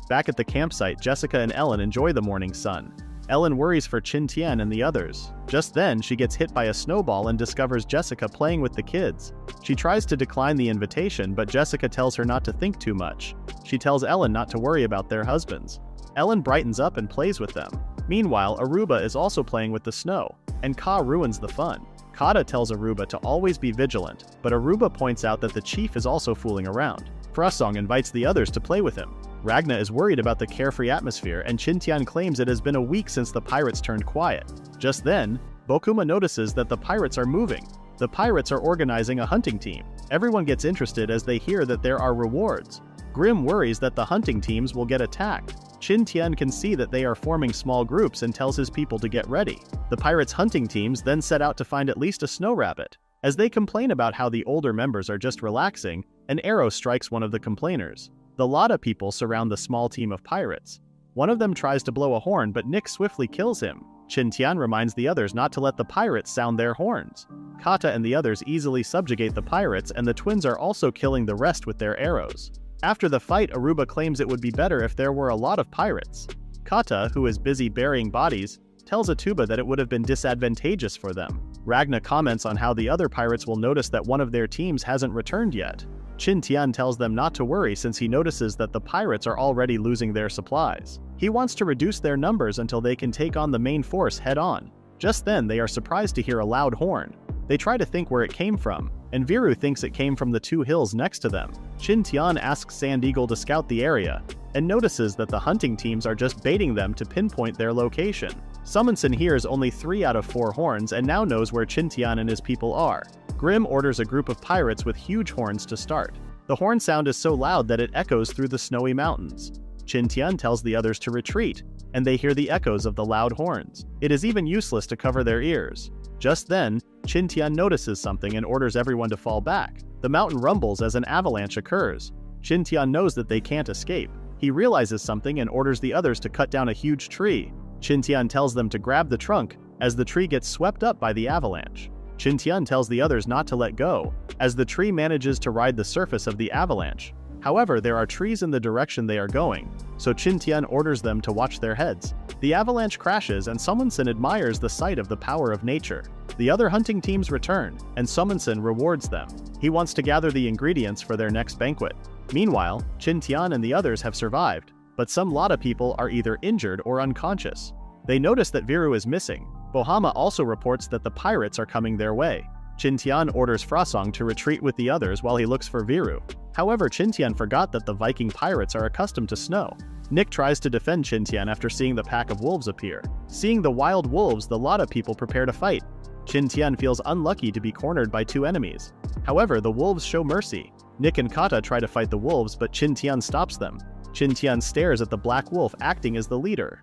Speaker 1: Back at the campsite, Jessica and Ellen enjoy the morning sun. Ellen worries for Qin Tian and the others. Just then, she gets hit by a snowball and discovers Jessica playing with the kids. She tries to decline the invitation, but Jessica tells her not to think too much. She tells Ellen not to worry about their husbands. Ellen brightens up and plays with them. Meanwhile, Aruba is also playing with the snow, and Ka ruins the fun. Kata tells Aruba to always be vigilant, but Aruba points out that the chief is also fooling around. Frasong invites the others to play with him. Ragna is worried about the carefree atmosphere, and Qin Tian claims it has been a week since the pirates turned quiet. Just then, Bokuma notices that the pirates are moving. The pirates are organizing a hunting team. Everyone gets interested as they hear that there are rewards. Grim worries that the hunting teams will get attacked. Qin Tian can see that they are forming small groups and tells his people to get ready. The pirates' hunting teams then set out to find at least a snow rabbit. As they complain about how the older members are just relaxing, an arrow strikes one of the complainers. The Lada people surround the small team of pirates. One of them tries to blow a horn, but Nick swiftly kills him. Qin Tian reminds the others not to let the pirates sound their horns. Kata and the others easily subjugate the pirates, and the twins are also killing the rest with their arrows. After the fight, Aruba claims it would be better if there were a lot of pirates. Kata, who is busy burying bodies, tells Atuba that it would have been disadvantageous for them. Ragna comments on how the other pirates will notice that one of their teams hasn't returned yet. Qin Tian tells them not to worry since he notices that the pirates are already losing their supplies. He wants to reduce their numbers until they can take on the main force head-on. Just then, they are surprised to hear a loud horn. They try to think where it came from, and Viru thinks it came from the two hills next to them. Qin Tian asks Sand Eagle to scout the area, and notices that the hunting teams are just baiting them to pinpoint their location. Summonson hears only 3 out of 4 horns and now knows where Qin Tian and his people are. Grim orders a group of pirates with huge horns to start. The horn sound is so loud that it echoes through the snowy mountains. Qin Tian tells the others to retreat, and they hear the echoes of the loud horns. It is even useless to cover their ears. Just then, Qin Tian notices something and orders everyone to fall back. The mountain rumbles as an avalanche occurs. Qin Tian knows that they can't escape. He realizes something and orders the others to cut down a huge tree. Qin Tian tells them to grab the trunk, as the tree gets swept up by the avalanche. Qin Tian tells the others not to let go, as the tree manages to ride the surface of the avalanche. However, there are trees in the direction they are going, so Qin Tian orders them to watch their heads. The avalanche crashes and Summonson admires the sight of the power of nature. The other hunting teams return, and Summonson rewards them. He wants to gather the ingredients for their next banquet. Meanwhile, Qin Tian and the others have survived, but some Lada people are either injured or unconscious. They notice that Viru is missing. Bohama also reports that the pirates are coming their way. Qin Tian orders Frasong to retreat with the others while he looks for Viru. However, Qin Tian forgot that the Viking pirates are accustomed to snow. Nick tries to defend Qin Tian after seeing the pack of wolves appear. Seeing the wild wolves, the Lada people prepare to fight. Qin Tian feels unlucky to be cornered by 2 enemies. However, the wolves show mercy. Nick and Kata try to fight the wolves, but Qin Tian stops them. Qin Tian stares at the black wolf acting as the leader.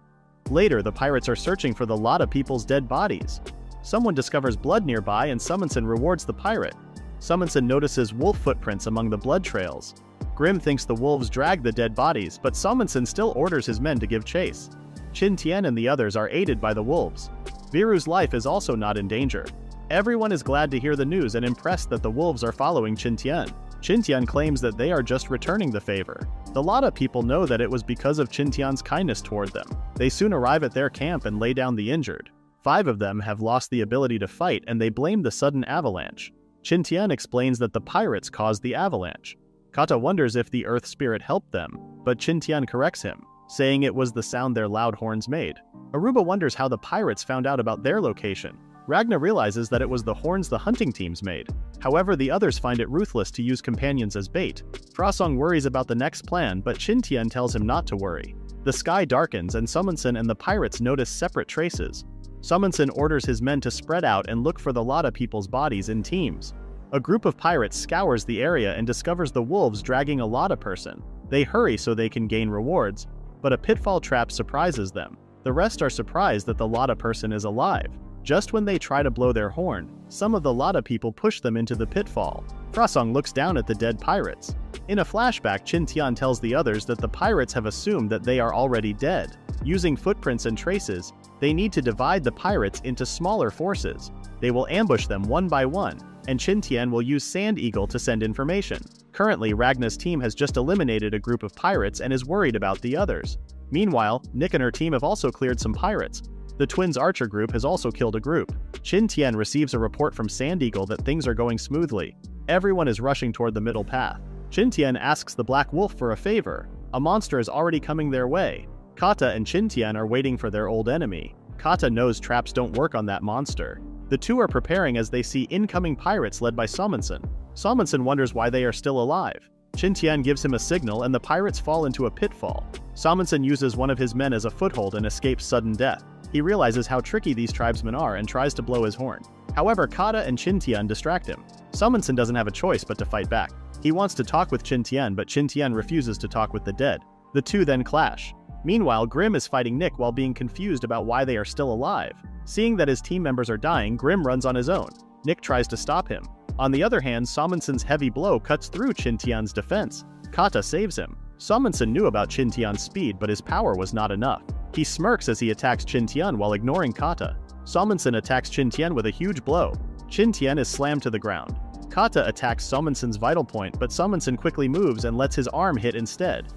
Speaker 1: Later, the pirates are searching for the Lada people's dead bodies. Someone discovers blood nearby and Summonson rewards the pirate. Summonson notices wolf footprints among the blood trails. Grim thinks the wolves dragged the dead bodies, but Summonson still orders his men to give chase. Qin Tian and the others are aided by the wolves. Viru's life is also not in danger. Everyone is glad to hear the news and impressed that the wolves are following Qin Tian. Qin Tian claims that they are just returning the favor. The Lada people know that it was because of Qin Tian's kindness toward them. They soon arrive at their camp and lay down the injured. 5 of them have lost the ability to fight and they blame the sudden avalanche. Qin Tian explains that the pirates caused the avalanche. Kata wonders if the earth spirit helped them, but Qin Tian corrects him, saying it was the sound their loud horns made. Aruba wonders how the pirates found out about their location. Ragna realizes that it was the horns the hunting teams made. However, the others find it ruthless to use companions as bait. Frasong worries about the next plan, but Qin Tian tells him not to worry. The sky darkens and Summonson and the pirates notice separate traces. Summonson orders his men to spread out and look for the Lada people's bodies in teams. A group of pirates scours the area and discovers the wolves dragging a Lada person. They hurry so they can gain rewards, but a pitfall trap surprises them. The rest are surprised that the Lada person is alive. Just when they try to blow their horn, some of the Lada people push them into the pitfall. Frasong looks down at the dead pirates. In a flashback, Qin Tian tells the others that the pirates have assumed that they are already dead. Using footprints and traces, they need to divide the pirates into smaller forces. They will ambush them one by one, and Qin Tian will use Sand Eagle to send information. Currently, Ragna's team has just eliminated a group of pirates and is worried about the others. Meanwhile, Nick and her team have also cleared some pirates. The twins' archer group has also killed a group. Qin Tian receives a report from Sand Eagle that things are going smoothly. Everyone is rushing toward the middle path. Qin Tian asks the Black Wolf for a favor. A monster is already coming their way. Kata and Qin Tian are waiting for their old enemy. Kata knows traps don't work on that monster. The two are preparing as they see incoming pirates led by Summonson. Summonson wonders why they are still alive. Qin Tian gives him a signal and the pirates fall into a pitfall. Summonson uses one of his men as a foothold and escapes sudden death. He realizes how tricky these tribesmen are and tries to blow his horn. However, Kata and Qin Tian distract him. Summonson doesn't have a choice but to fight back. He wants to talk with Qin Tian, but Qin Tian refuses to talk with the dead. The two then clash. Meanwhile, Grim is fighting Nick while being confused about why they are still alive. Seeing that his team members are dying, Grim runs on his own. Nick tries to stop him. On the other hand, Summonson's heavy blow cuts through Qin Tian's defense. Kata saves him. Summonson knew about Qin Tian's speed, but his power was not enough. He smirks as he attacks Qin Tian while ignoring Kata. Summonson attacks Qin Tian with a huge blow. Qin Tian is slammed to the ground. Kata attacks Summonson's vital point, but Summonson quickly moves and lets his arm hit instead.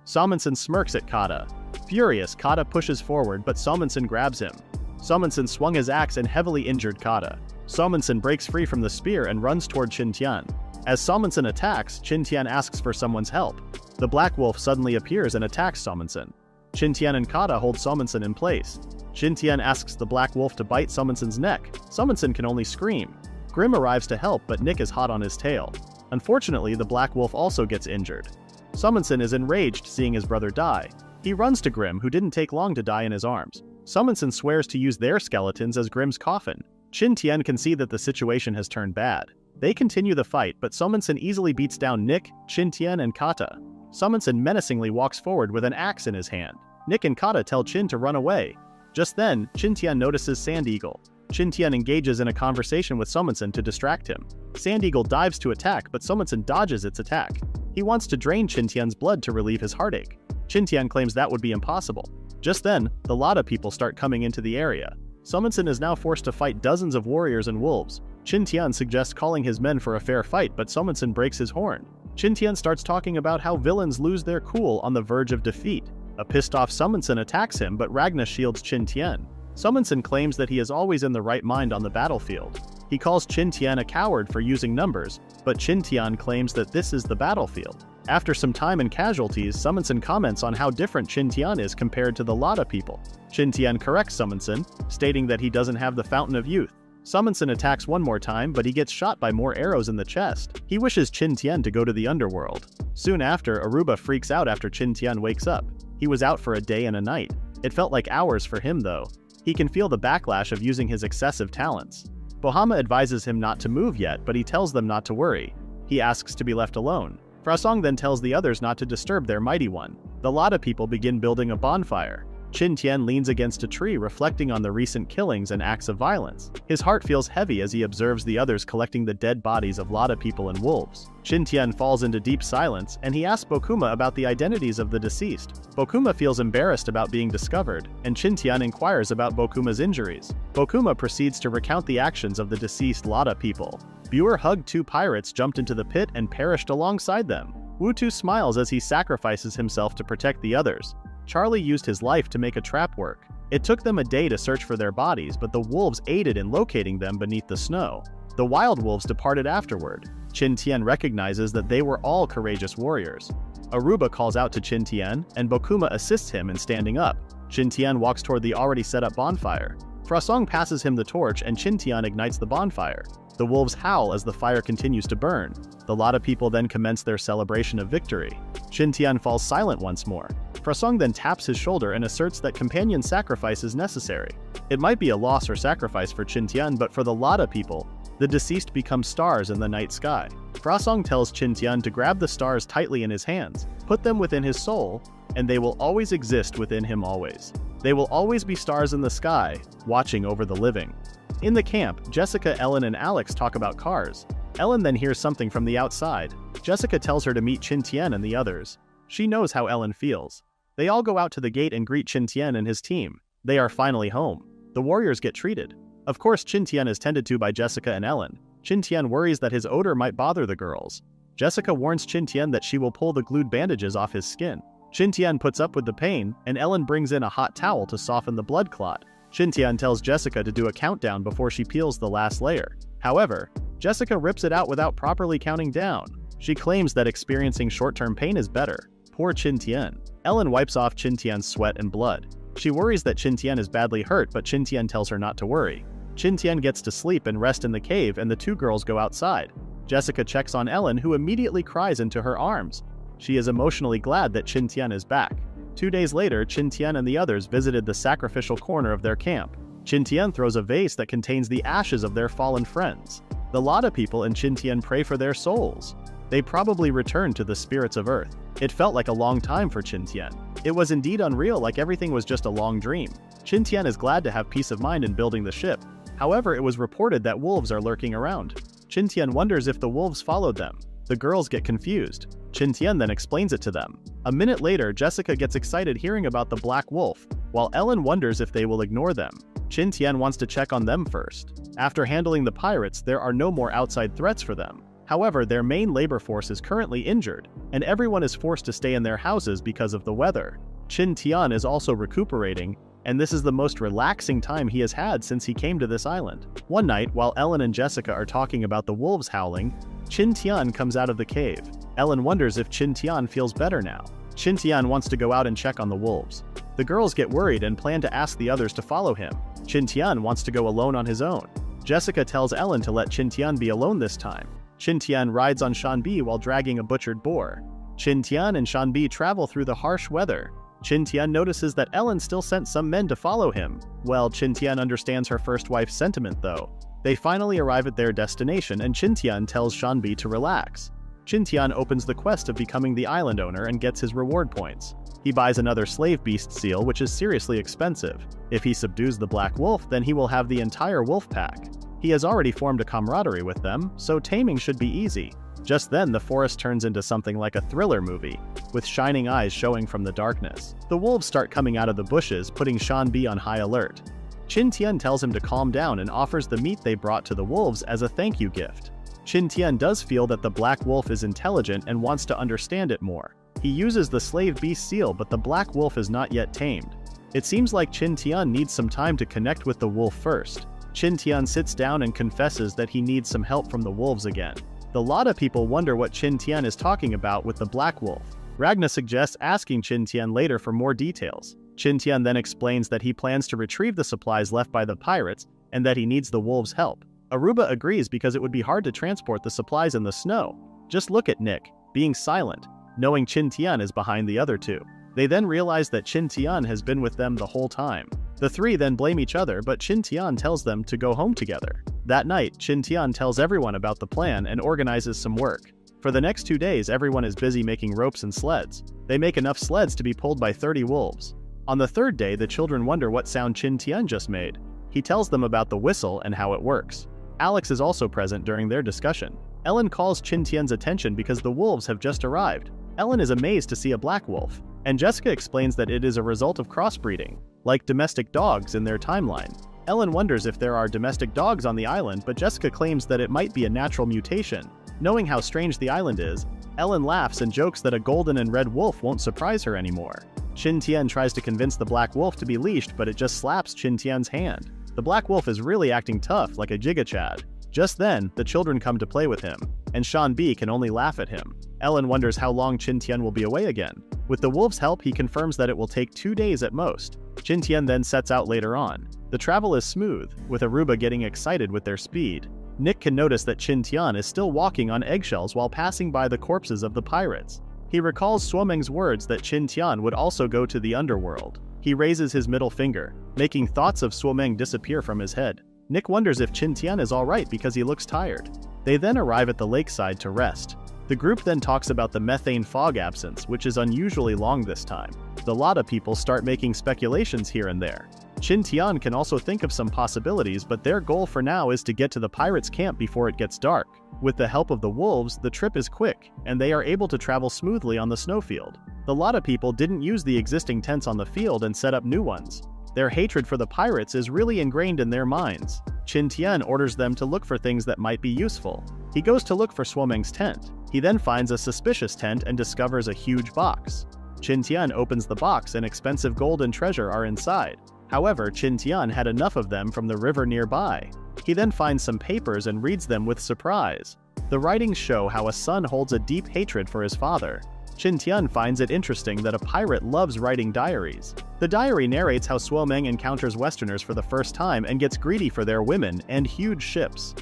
Speaker 1: Summonson smirks at Kata. Furious, Kata pushes forward, but Summonson grabs him. Summonson swung his axe and heavily injured Kata. Summonson breaks free from the spear and runs toward Qin Tian. As Summonson attacks, Qin Tian asks for someone's help. The Black Wolf suddenly appears and attacks Summonson. Qin Tian and Kata hold Summonson in place. Qin Tian asks the Black Wolf to bite Summonson's neck. Summonson can only scream. Grim arrives to help, but Nick is hot on his tail. Unfortunately, the Black Wolf also gets injured. Summonson is enraged seeing his brother die. He runs to Grim, who didn't take long to die in his arms. Summonson swears to use their skeletons as Grim's coffin. Qin Tian can see that the situation has turned bad. They continue the fight, but Summonson easily beats down Nick, Qin Tian, and Kata. Summonson menacingly walks forward with an axe in his hand. Nick and Kata tell Qin to run away. Just then, Qin Tian notices Sand Eagle. Qin Tian engages in a conversation with Summonson to distract him. Sand Eagle dives to attack, but Summonson dodges its attack. He wants to drain Qin Tian's blood to relieve his heartache. Qin Tian claims that would be impossible. Just then, the Lada people start coming into the area. Summonson is now forced to fight dozens of warriors and wolves. Qin Tian suggests calling his men for a fair fight, but Summonson breaks his horn. Qin Tian starts talking about how villains lose their cool on the verge of defeat. A pissed-off Summonson attacks him, but Ragna shields Qin Tian. Summonson claims that he is always in the right mind on the battlefield. He calls Qin Tian a coward for using numbers, but Qin Tian claims that this is the battlefield. After some time and casualties, Summonson comments on how different Qin Tian is compared to the Lada people. Qin Tian corrects Summonson, stating that he doesn't have the Fountain of Youth. Summonson attacks one more time, but he gets shot by more arrows in the chest. He wishes Qin Tian to go to the underworld. Soon after, Aruba freaks out after Qin Tian wakes up. He was out for a day and a night. It felt like hours for him though. He can feel the backlash of using his excessive talents. Bohama advises him not to move yet, but he tells them not to worry. He asks to be left alone. Frasong then tells the others not to disturb their mighty one. The Lada people begin building a bonfire. Qin Tian leans against a tree, reflecting on the recent killings and acts of violence. His heart feels heavy as he observes the others collecting the dead bodies of Lada people and wolves. Qin Tian falls into deep silence, and he asks Bokuma about the identities of the deceased. Bokuma feels embarrassed about being discovered, and Qin Tian inquires about Bokuma's injuries. Bokuma proceeds to recount the actions of the deceased Lada people. Buer hugged two pirates, jumped into the pit, and perished alongside them. Wutu smiles as he sacrifices himself to protect the others. Charlie used his life to make a trap work. It took them a day to search for their bodies, but the wolves aided in locating them beneath the snow. The wild wolves departed afterward. Qin Tian recognizes that they were all courageous warriors. Aruba calls out to Qin Tian, and Bokuma assists him in standing up. Qin Tian walks toward the already set up bonfire. Frosong passes him the torch and Qin Tian ignites the bonfire. The wolves howl as the fire continues to burn. The lot of people then commence their celebration of victory. Qin Tian falls silent once more. Frosong then taps his shoulder and asserts that companion sacrifice is necessary. It might be a loss or sacrifice for Qin Tian, but for the Lada people, the deceased become stars in the night sky. Frosong tells Qin Tian to grab the stars tightly in his hands, put them within his soul, and they will always exist within him always. They will always be stars in the sky, watching over the living. In the camp, Jessica, Ellen, and Alex talk about cars. Ellen then hears something from the outside. Jessica tells her to meet Qin Tian and the others. She knows how Ellen feels. They all go out to the gate and greet Qin Tian and his team. They are finally home. The warriors get treated. Of course, Qin Tian is tended to by Jessica and Ellen. Qin Tian worries that his odor might bother the girls. Jessica warns Qin Tian that she will pull the glued bandages off his skin. Qin Tian puts up with the pain, and Ellen brings in a hot towel to soften the blood clot. Qin Tian tells Jessica to do a countdown before she peels the last layer. However, Jessica rips it out without properly counting down. She claims that experiencing short-term pain is better. Poor Qin Tian. Ellen wipes off Qin Tian's sweat and blood. She worries that Qin Tian is badly hurt, but Qin Tian tells her not to worry. Qin Tian gets to sleep and rest in the cave, and the two girls go outside. Jessica checks on Ellen, who immediately cries into her arms. She is emotionally glad that Qin Tian is back. 2 days later, Qin Tian and the others visited the sacrificial corner of their camp. Qin Tian throws a vase that contains the ashes of their fallen friends. The Lada people and Qin Tian pray for their souls. They probably returned to the spirits of Earth. It felt like a long time for Qin Tian. It was indeed unreal, like everything was just a long dream. Qin Tian is glad to have peace of mind in building the ship. However, it was reported that wolves are lurking around. Qin Tian wonders if the wolves followed them. The girls get confused. Qin Tian then explains it to them. A minute later, Jessica gets excited hearing about the black wolf, while Ellen wonders if they will ignore them. Qin Tian wants to check on them first. After handling the pirates, there are no more outside threats for them. However, their main labor force is currently injured, and everyone is forced to stay in their houses because of the weather. Qin Tian is also recuperating, and this is the most relaxing time he has had since he came to this island. One night, while Ellen and Jessica are talking about the wolves howling, Qin Tian comes out of the cave. Ellen wonders if Qin Tian feels better now. Qin Tian wants to go out and check on the wolves. The girls get worried and plan to ask the others to follow him. Qin Tian wants to go alone on his own. Jessica tells Ellen to let Qin Tian be alone this time. Qin Tian rides on Shanbi while dragging a butchered boar. Qin Tian and Shanbi travel through the harsh weather. Qin Tian notices that Ellen still sent some men to follow him. Well, Qin Tian understands her first wife's sentiment though. They finally arrive at their destination and Qin Tian tells Shanbi to relax. Qin Tian opens the quest of becoming the island owner and gets his reward points. He buys another slave beast seal, which is seriously expensive. If he subdues the black wolf, then he will have the entire wolf pack. He has already formed a camaraderie with them, so taming should be easy. Just then, the forest turns into something like a thriller movie, with shining eyes showing from the darkness. The wolves start coming out of the bushes, putting Shanbi on high alert. Qin Tian tells him to calm down and offers the meat they brought to the wolves as a thank you gift. Qin Tian does feel that the black wolf is intelligent and wants to understand it more. He uses the slave beast seal, but the black wolf is not yet tamed. It seems like Qin Tian needs some time to connect with the wolf first. Qin Tian sits down and confesses that he needs some help from the wolves again. The Lada people wonder what Qin Tian is talking about with the black wolf. Ragna suggests asking Qin Tian later for more details. Qin Tian then explains that he plans to retrieve the supplies left by the pirates and that he needs the wolves' help. Aruba agrees because it would be hard to transport the supplies in the snow. Just look at Nick, being silent, knowing Qin Tian is behind the other two. They then realize that Qin Tian has been with them the whole time. The three then blame each other, but Qin Tian tells them to go home together. That night, Qin Tian tells everyone about the plan and organizes some work. For the next 2 days, everyone is busy making ropes and sleds. They make enough sleds to be pulled by 30 wolves. On the third day, the children wonder what sound Qin Tian just made. He tells them about the whistle and how it works. Alex is also present during their discussion. Ellen calls Qin Tian's attention because the wolves have just arrived. Ellen is amazed to see a black wolf, and Jessica explains that it is a result of crossbreeding, like domestic dogs in their timeline. Ellen wonders if there are domestic dogs on the island, but Jessica claims that it might be a natural mutation. Knowing how strange the island is, Ellen laughs and jokes that a golden and red wolf won't surprise her anymore. Qin Tian tries to convince the black wolf to be leashed, but it just slaps Qin Tian's hand. The black wolf is really acting tough, like a Giga-Chad. Just then, the children come to play with him, and Shan Bi can only laugh at him. Ellen wonders how long Qin Tian will be away again. With the wolves' help, he confirms that it will take 2 days at most. Qin Tian then sets out later on. The travel is smooth, with Aruba getting excited with their speed. Nick can notice that Qin Tian is still walking on eggshells while passing by the corpses of the pirates. He recalls Suomeng's words that Qin Tian would also go to the underworld. He raises his middle finger, making thoughts of Suomeng disappear from his head. Nick wonders if Qin Tian is alright because he looks tired. They then arrive at the lakeside to rest. The group then talks about the methane fog absence, which is unusually long this time. The Lada people start making speculations here and there. Qin Tian can also think of some possibilities, but their goal for now is to get to the pirates' camp before it gets dark. With the help of the wolves, the trip is quick, and they are able to travel smoothly on the snowfield. The Lada people didn't use the existing tents on the field and set up new ones. Their hatred for the pirates is really ingrained in their minds. Qin Tian orders them to look for things that might be useful. He goes to look for Suomeng's tent. He then finds a suspicious tent and discovers a huge box. Qin Tian opens the box and expensive gold and treasure are inside. However, Qin Tian had enough of them from the river nearby. He then finds some papers and reads them with surprise. The writings show how a son holds a deep hatred for his father. Qin Tian finds it interesting that a pirate loves writing diaries. The diary narrates how Suomeng encounters Westerners for the first time and gets greedy for their women and huge ships.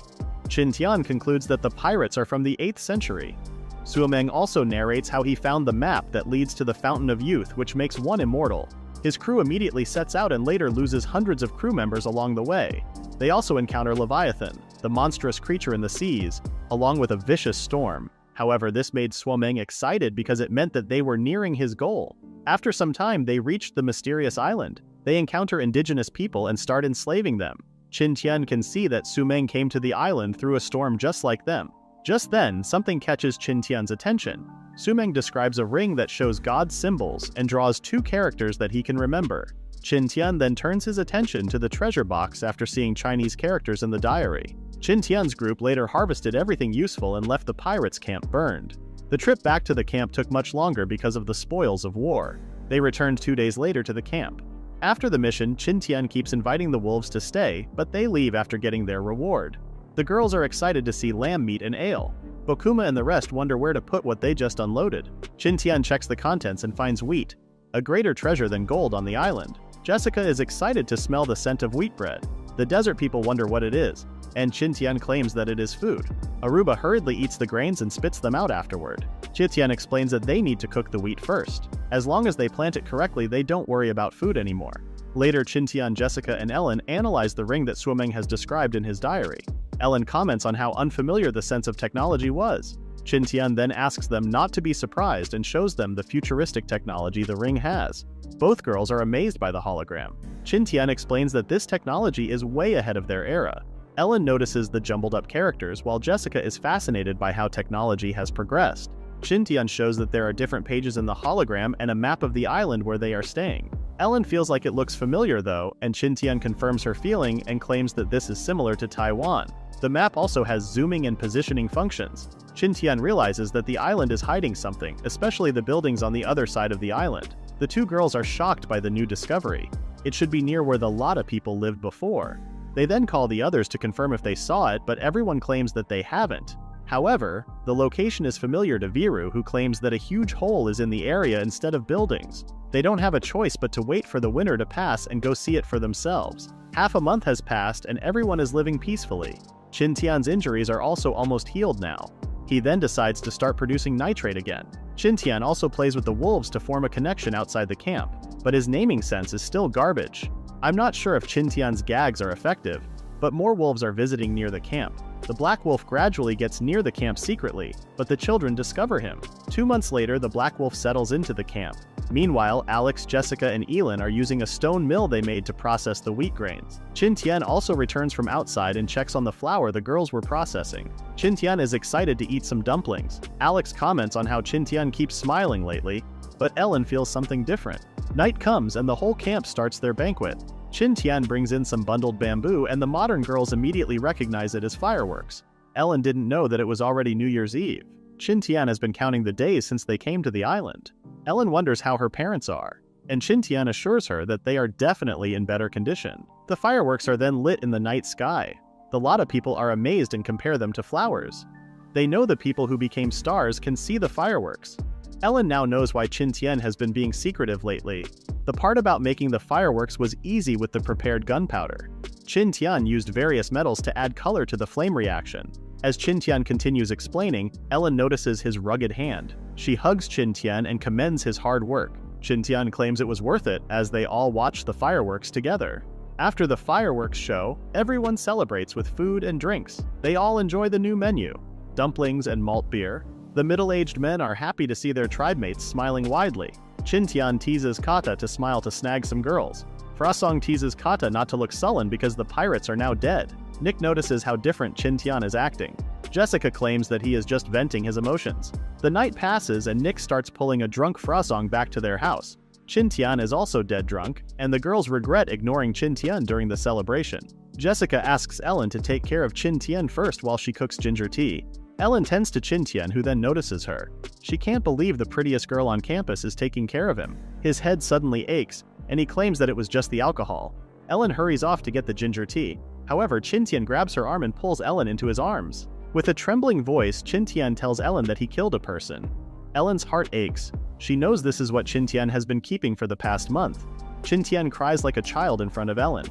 Speaker 1: Qin Tian concludes that the pirates are from the 8th century. Suomeng also narrates how he found the map that leads to the Fountain of Youth, which makes one immortal. His crew immediately sets out and later loses hundreds of crew members along the way. They also encounter Leviathan, the monstrous creature in the seas, along with a vicious storm. However, this made Suomeng excited because it meant that they were nearing his goal. After some time, they reached the mysterious island. They encounter indigenous people and start enslaving them. Qin Tian can see that Suomeng came to the island through a storm just like them. Just then, something catches Qin Tian's attention. Suomeng describes a ring that shows God's symbols and draws 2 characters that he can remember. Qin Tian then turns his attention to the treasure box after seeing Chinese characters in the diary. Qin Tian's group later harvested everything useful and left the pirates' camp burned. The trip back to the camp took much longer because of the spoils of war. They returned 2 days later to the camp. After the mission, Qin Tian keeps inviting the wolves to stay, but they leave after getting their reward. The girls are excited to see lamb meat and ale. Bokuma and the rest wonder where to put what they just unloaded. Qin Tian checks the contents and finds wheat, a greater treasure than gold on the island. Jessica is excited to smell the scent of wheat bread. The desert people wonder what it is, and Qin Tian claims that it is food. Aruba hurriedly eats the grains and spits them out afterward. Qin Tian explains that they need to cook the wheat first. As long as they plant it correctly, they don't worry about food anymore. Later, Qin Tian, Jessica, and Ellen analyze the ring that Suomeng has described in his diary. Ellen comments on how unfamiliar the sense of technology was. Qin Tian then asks them not to be surprised and shows them the futuristic technology the ring has. Both girls are amazed by the hologram. Qin Tian explains that this technology is way ahead of their era. Ellen notices the jumbled up characters while Jessica is fascinated by how technology has progressed. Qin Tian shows that there are different pages in the hologram and a map of the island where they are staying. Ellen feels like it looks familiar though, and Qin Tian confirms her feeling and claims that this is similar to Taiwan. The map also has zooming and positioning functions. Qin Tian realizes that the island is hiding something, especially the buildings on the other side of the island. The 2 girls are shocked by the new discovery. It should be near where the Lada people lived before. They then call the others to confirm if they saw it, but everyone claims that they haven't. However, the location is familiar to Viru, who claims that a huge hole is in the area instead of buildings. They don't have a choice but to wait for the winter to pass and go see it for themselves. Half a month has passed and everyone is living peacefully. Qin Tian's injuries are also almost healed now. He then decides to start producing nitrate again. Qin Tian also plays with the wolves to form a connection outside the camp, but his naming sense is still garbage. I'm not sure if Qin Tian's gags are effective, but more wolves are visiting near the camp. The black wolf gradually gets near the camp secretly, but the children discover him. 2 months later, the black wolf settles into the camp. Meanwhile, Alex, Jessica, and Elin are using a stone mill they made to process the wheat grains. Qin Tian also returns from outside and checks on the flour the girls were processing. Qin Tian is excited to eat some dumplings. Alex comments on how Qin Tian keeps smiling lately, but Ellen feels something different. Night comes and the whole camp starts their banquet. Qin Tian brings in some bundled bamboo and the modern girls immediately recognize it as fireworks. Ellen didn't know that it was already New Year's Eve. Qin Tian has been counting the days since they came to the island. Ellen wonders how her parents are, and Qin Tian assures her that they are definitely in better condition. The fireworks are then lit in the night sky. The Lada people are amazed and compare them to flowers. They know the people who became stars can see the fireworks. Ellen now knows why Qin Tian has been being secretive lately. The part about making the fireworks was easy with the prepared gunpowder. Qin Tian used various metals to add color to the flame reaction. As Qin Tian continues explaining, Ellen notices his rugged hand. She hugs Qin Tian and commends his hard work. Qin Tian claims it was worth it as they all watch the fireworks together. After the fireworks show, everyone celebrates with food and drinks. They all enjoy the new menu: dumplings and malt beer. The middle-aged men are happy to see their tribe mates smiling widely. Qin Tian teases Kata to smile to snag some girls. Frasong teases Kata not to look sullen because the pirates are now dead. Nick notices how different Qin Tian is acting. Jessica claims that he is just venting his emotions. The night passes and Nick starts pulling a drunk Frasong back to their house. Qin Tian is also dead drunk, and the girls regret ignoring Qin Tian during the celebration. Jessica asks Ellen to take care of Qin Tian first while she cooks ginger tea. Ellen tends to Qin Tian, who then notices her. She can't believe the prettiest girl on campus is taking care of him. His head suddenly aches, and he claims that it was just the alcohol. Ellen hurries off to get the ginger tea. However, Qin Tian grabs her arm and pulls Ellen into his arms. With a trembling voice, Qin Tian tells Ellen that he killed a person. Ellen's heart aches. She knows this is what Qin Tian has been keeping for the past month. Qin Tian cries like a child in front of Ellen.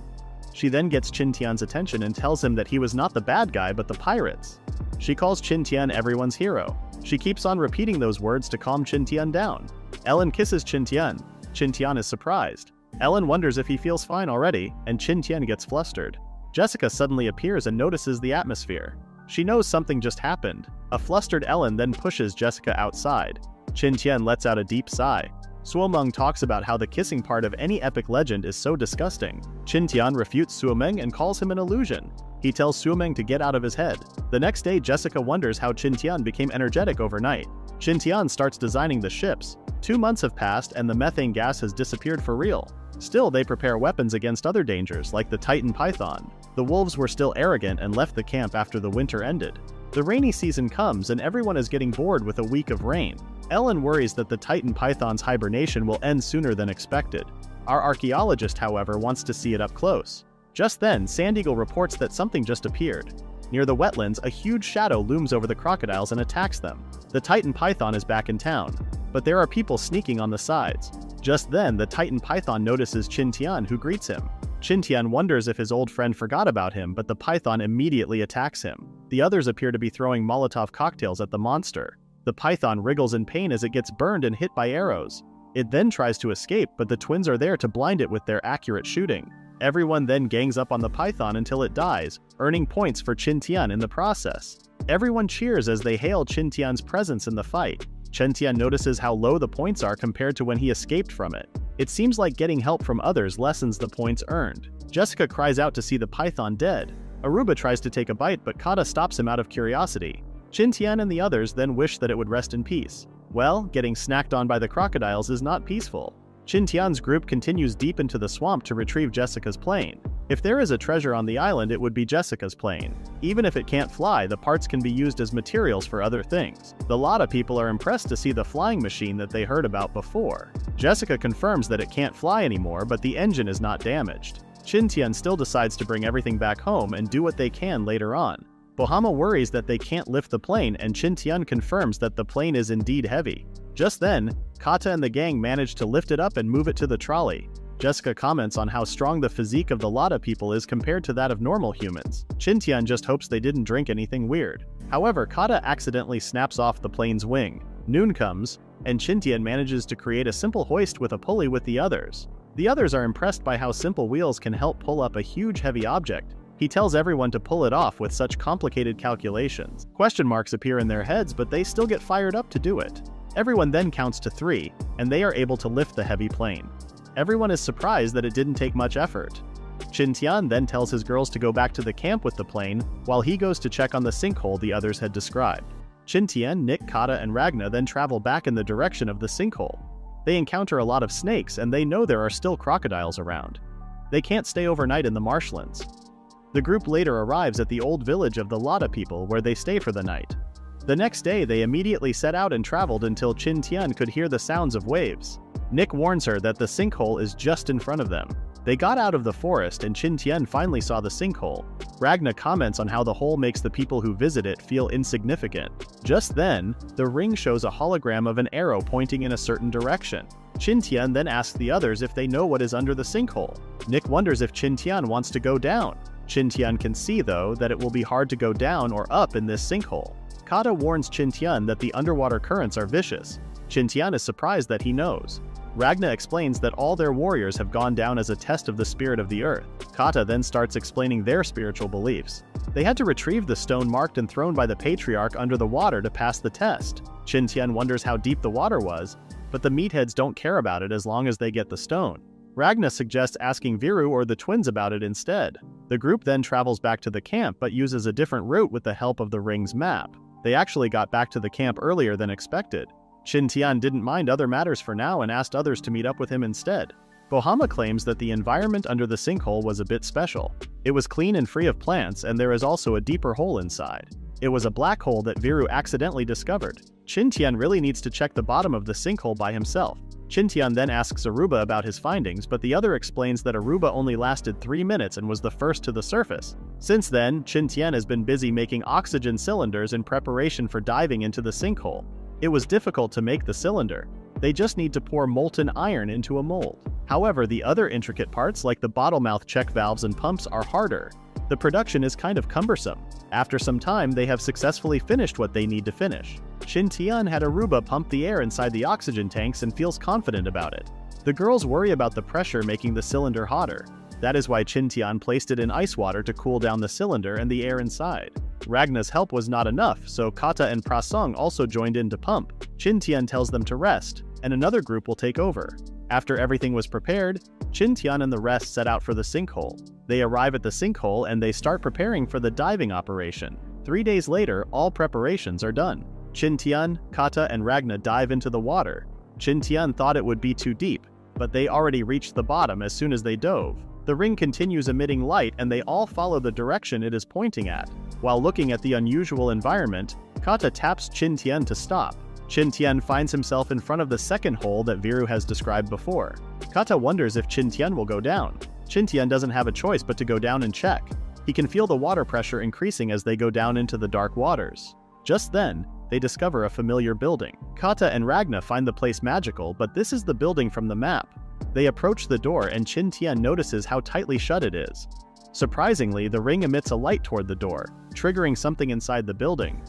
Speaker 1: She then gets Qin Tian's attention and tells him that he was not the bad guy but the pirates. She calls Qin Tian everyone's hero. She keeps on repeating those words to calm Qin Tian down. Ellen kisses Qin Tian. Qin Tian is surprised. Ellen wonders if he feels fine already, and Qin Tian gets flustered. Jessica suddenly appears and notices the atmosphere. She knows something just happened. A flustered Ellen then pushes Jessica outside. Qin Tian lets out a deep sigh. Suomeng talks about how the kissing part of any epic legend is so disgusting. Qin Tian refutes Suomeng and calls him an illusion. He tells Suomeng to get out of his head. The next day, Jessica wonders how Qin Tian became energetic overnight. Qin Tian starts designing the ships. 2 months have passed and the methane gas has disappeared for real. Still, they prepare weapons against other dangers like the Titan Python. The wolves were still arrogant and left the camp after the winter ended. The rainy season comes and everyone is getting bored with a week of rain. Ellen worries that the Titan Python's hibernation will end sooner than expected. Our archaeologist, however, wants to see it up close. Just then, Sand Eagle reports that something just appeared. Near the wetlands, a huge shadow looms over the crocodiles and attacks them. The Titan Python is back in town, but there are people sneaking on the sides. Just then, the Titan Python notices Qin Tian, who greets him. Qin Tian wonders if his old friend forgot about him, but the python immediately attacks him. The others appear to be throwing Molotov cocktails at the monster. The python wriggles in pain as it gets burned and hit by arrows. It then tries to escape, but the twins are there to blind it with their accurate shooting. Everyone then gangs up on the python until it dies, earning points for Qin Tian in the process. Everyone cheers as they hail Qin Tian's presence in the fight. Qin Tian notices how low the points are compared to when he escaped from it. It seems like getting help from others lessens the points earned. Jessica cries out to see the python dead. Aruba tries to take a bite, but Kata stops him out of curiosity. Qin Tian and the others then wish that it would rest in peace. Well, getting snacked on by the crocodiles is not peaceful. Qin Tian's group continues deep into the swamp to retrieve Jessica's plane. If there is a treasure on the island, it would be Jessica's plane. Even if it can't fly, the parts can be used as materials for other things. The Lada people are impressed to see the flying machine that they heard about before. Jessica confirms that it can't fly anymore, but the engine is not damaged. Qin Tian still decides to bring everything back home and do what they can later on. Bohama worries that they can't lift the plane, and Qin Tian confirms that the plane is indeed heavy. Just then, Kata and the gang manage to lift it up and move it to the trolley. Jessica comments on how strong the physique of the Lada people is compared to that of normal humans. Qin Tian just hopes they didn't drink anything weird. However, Kata accidentally snaps off the plane's wing. Noon comes, and Qin Tian manages to create a simple hoist with a pulley with the others. The others are impressed by how simple wheels can help pull up a huge heavy object. He tells everyone to pull it off with such complicated calculations. Question marks appear in their heads, but they still get fired up to do it. Everyone then counts to 3, and they are able to lift the heavy plane. Everyone is surprised that it didn't take much effort. Qin Tian then tells his girls to go back to the camp with the plane, while he goes to check on the sinkhole the others had described. Qin Tian, Nick, Kata, and Ragna then travel back in the direction of the sinkhole. They encounter a lot of snakes, and they know there are still crocodiles around. They can't stay overnight in the marshlands. The group later arrives at the old village of the Lada people, where they stay for the night. The next day, they immediately set out and traveled until Qin Tian could hear the sounds of waves. Nick warns her that the sinkhole is just in front of them. They got out of the forest and Qin Tian finally saw the sinkhole. Ragna comments on how the hole makes the people who visit it feel insignificant. Just then, the ring shows a hologram of an arrow pointing in a certain direction. Qin Tian then asks the others if they know what is under the sinkhole. Nick wonders if Qin Tian wants to go down. Qin Tian can see, though, that it will be hard to go down or up in this sinkhole. Kata warns Qin Tian that the underwater currents are vicious. Qin Tian is surprised that he knows. Ragna explains that all their warriors have gone down as a test of the spirit of the earth. Kata then starts explaining their spiritual beliefs. They had to retrieve the stone marked and thrown by the patriarch under the water to pass the test. Qin Tian wonders how deep the water was, but the meatheads don't care about it as long as they get the stone. Ragna suggests asking Viru or the twins about it instead. The group then travels back to the camp but uses a different route with the help of the ring's map. They actually got back to the camp earlier than expected. Qin Tian didn't mind other matters for now and asked others to meet up with him instead. Bohama claims that the environment under the sinkhole was a bit special. It was clean and free of plants, and there is also a deeper hole inside. It was a black hole that Viru accidentally discovered. Qin Tian really needs to check the bottom of the sinkhole by himself. Qin Tian then asks Aruba about his findings, but the other explains that Aruba only lasted 3 minutes and was the first to the surface. Since then, Qin Tian has been busy making oxygen cylinders in preparation for diving into the sinkhole. It was difficult to make the cylinder. They just need to pour molten iron into a mold. However, the other intricate parts like the bottle mouth check valves and pumps are harder. The production is kind of cumbersome. After some time, they have successfully finished what they need to finish. Qin Tian had Aruba pump the air inside the oxygen tanks and feels confident about it. The girls worry about the pressure making the cylinder hotter. That is why Qin Tian placed it in ice water to cool down the cylinder and the air inside. Ragna's help was not enough, so Kata and Prasong also joined in to pump. Qin Tian tells them to rest, and another group will take over. After everything was prepared, Qin Tian and the rest set out for the sinkhole. They arrive at the sinkhole and they start preparing for the diving operation. 3 days later, all preparations are done. Qin Tian, Kata, and Ragna dive into the water. Qin Tian thought it would be too deep, but they already reached the bottom as soon as they dove. The ring continues emitting light and they all follow the direction it is pointing at. While looking at the unusual environment, Kata taps Qin Tian to stop. Qin Tian finds himself in front of the second hole that Viru has described before. Kata wonders if Qin Tian will go down. Qin Tian doesn't have a choice but to go down and check. He can feel the water pressure increasing as they go down into the dark waters. Just then, they discover a familiar building. Kata and Ragna find the place magical, but this is the building from the map. They approach the door and Qin Tian notices how tightly shut it is. Surprisingly, the ring emits a light toward the door, triggering something inside the building.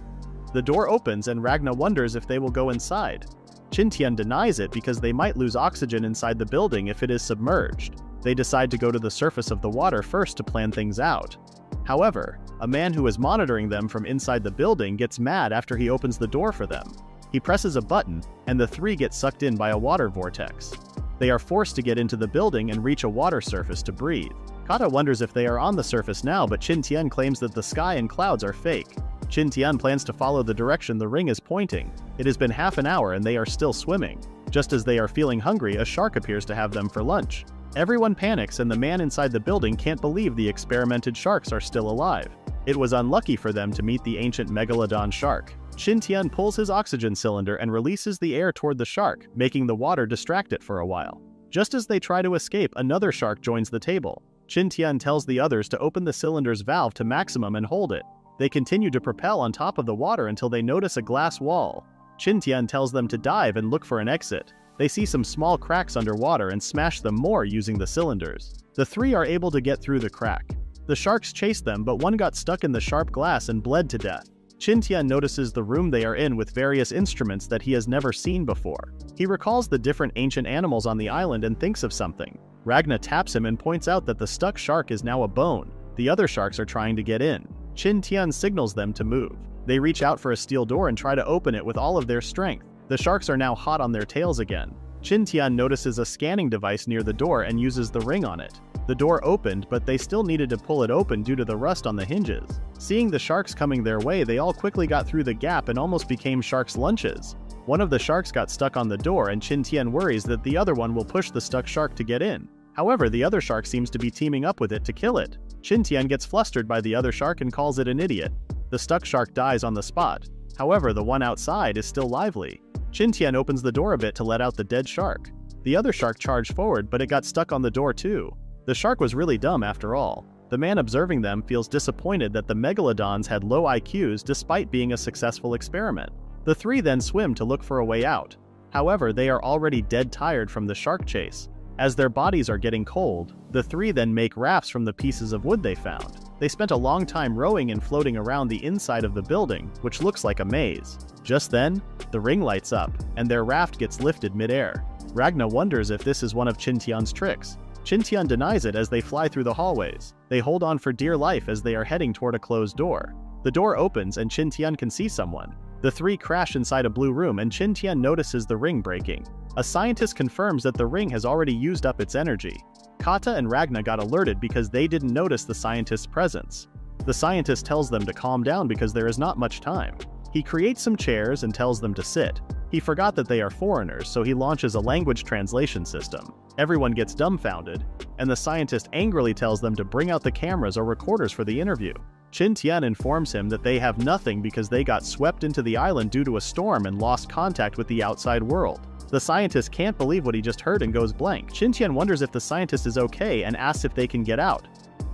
Speaker 1: The door opens and Ragna wonders if they will go inside. Qin Tian denies it because they might lose oxygen inside the building if it is submerged. They decide to go to the surface of the water first to plan things out. However, a man who is monitoring them from inside the building gets mad after he opens the door for them. He presses a button, and the three get sucked in by a water vortex. They are forced to get into the building and reach a water surface to breathe. Kata wonders if they are on the surface now, but Qin Tian claims that the sky and clouds are fake. Qin Tian plans to follow the direction the ring is pointing. It has been half an hour and they are still swimming. Just as they are feeling hungry, a shark appears to have them for lunch. Everyone panics and the man inside the building can't believe the experimented sharks are still alive. It was unlucky for them to meet the ancient megalodon shark. Qin Tian pulls his oxygen cylinder and releases the air toward the shark, making the water distract it for a while. Just as they try to escape, another shark joins the table. Qin Tian tells the others to open the cylinder's valve to maximum and hold it. They continue to propel on top of the water until they notice a glass wall. Qin Tian tells them to dive and look for an exit. They see some small cracks underwater and smash them more using the cylinders. The three are able to get through the crack. The sharks chase them, but one got stuck in the sharp glass and bled to death. Qin Tian notices the room they are in with various instruments that he has never seen before. He recalls the different ancient animals on the island and thinks of something. Ragna taps him and points out that the stuck shark is now a bone. The other sharks are trying to get in. Qin Tian signals them to move. They reach out for a steel door and try to open it with all of their strength. The sharks are now hot on their tails again. Qin Tian notices a scanning device near the door and uses the ring on it. The door opened, but they still needed to pull it open due to the rust on the hinges. Seeing the sharks coming their way, they all quickly got through the gap and almost became sharks' lunches. One of the sharks got stuck on the door and Qin Tian worries that the other one will push the stuck shark to get in. However, the other shark seems to be teaming up with it to kill it. Qin Tian gets flustered by the other shark and calls it an idiot. The stuck shark dies on the spot. However, the one outside is still lively. Qin Tian opens the door a bit to let out the dead shark. The other shark charged forward, but it got stuck on the door too. The shark was really dumb after all. The man observing them feels disappointed that the megalodons had low IQs despite being a successful experiment. The three then swim to look for a way out. However, they are already dead tired from the shark chase. As their bodies are getting cold, the three then make rafts from the pieces of wood they found. They spent a long time rowing and floating around the inside of the building, which looks like a maze. Just then, the ring lights up, and their raft gets lifted mid-air. Ragna wonders if this is one of Qin Tian's tricks. Qin Tian denies it as they fly through the hallways. They hold on for dear life as they are heading toward a closed door. The door opens and Qin Tian can see someone. The three crash inside a blue room and Qin Tian notices the ring breaking. A scientist confirms that the ring has already used up its energy. Kata and Ragna got alerted because they didn't notice the scientist's presence. The scientist tells them to calm down because there is not much time. He creates some chairs and tells them to sit. He forgot that they are foreigners, so he launches a language translation system. Everyone gets dumbfounded, and the scientist angrily tells them to bring out the cameras or recorders for the interview. Qin Tian informs him that they have nothing because they got swept into the island due to a storm and lost contact with the outside world. The scientist can't believe what he just heard and goes blank. Qin Tian wonders if the scientist is okay and asks if they can get out.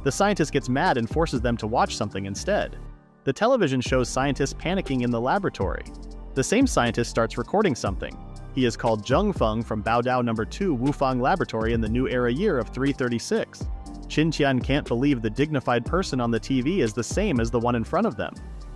Speaker 1: The scientist gets mad and forces them to watch something instead. The television shows scientists panicking in the laboratory. The same scientist starts recording something. He is called Zheng Feng from Baodao No. 2 Wufang Laboratory in the New Era year of 336. Qin Tian can't believe the dignified person on the TV is the same as the one in front of them.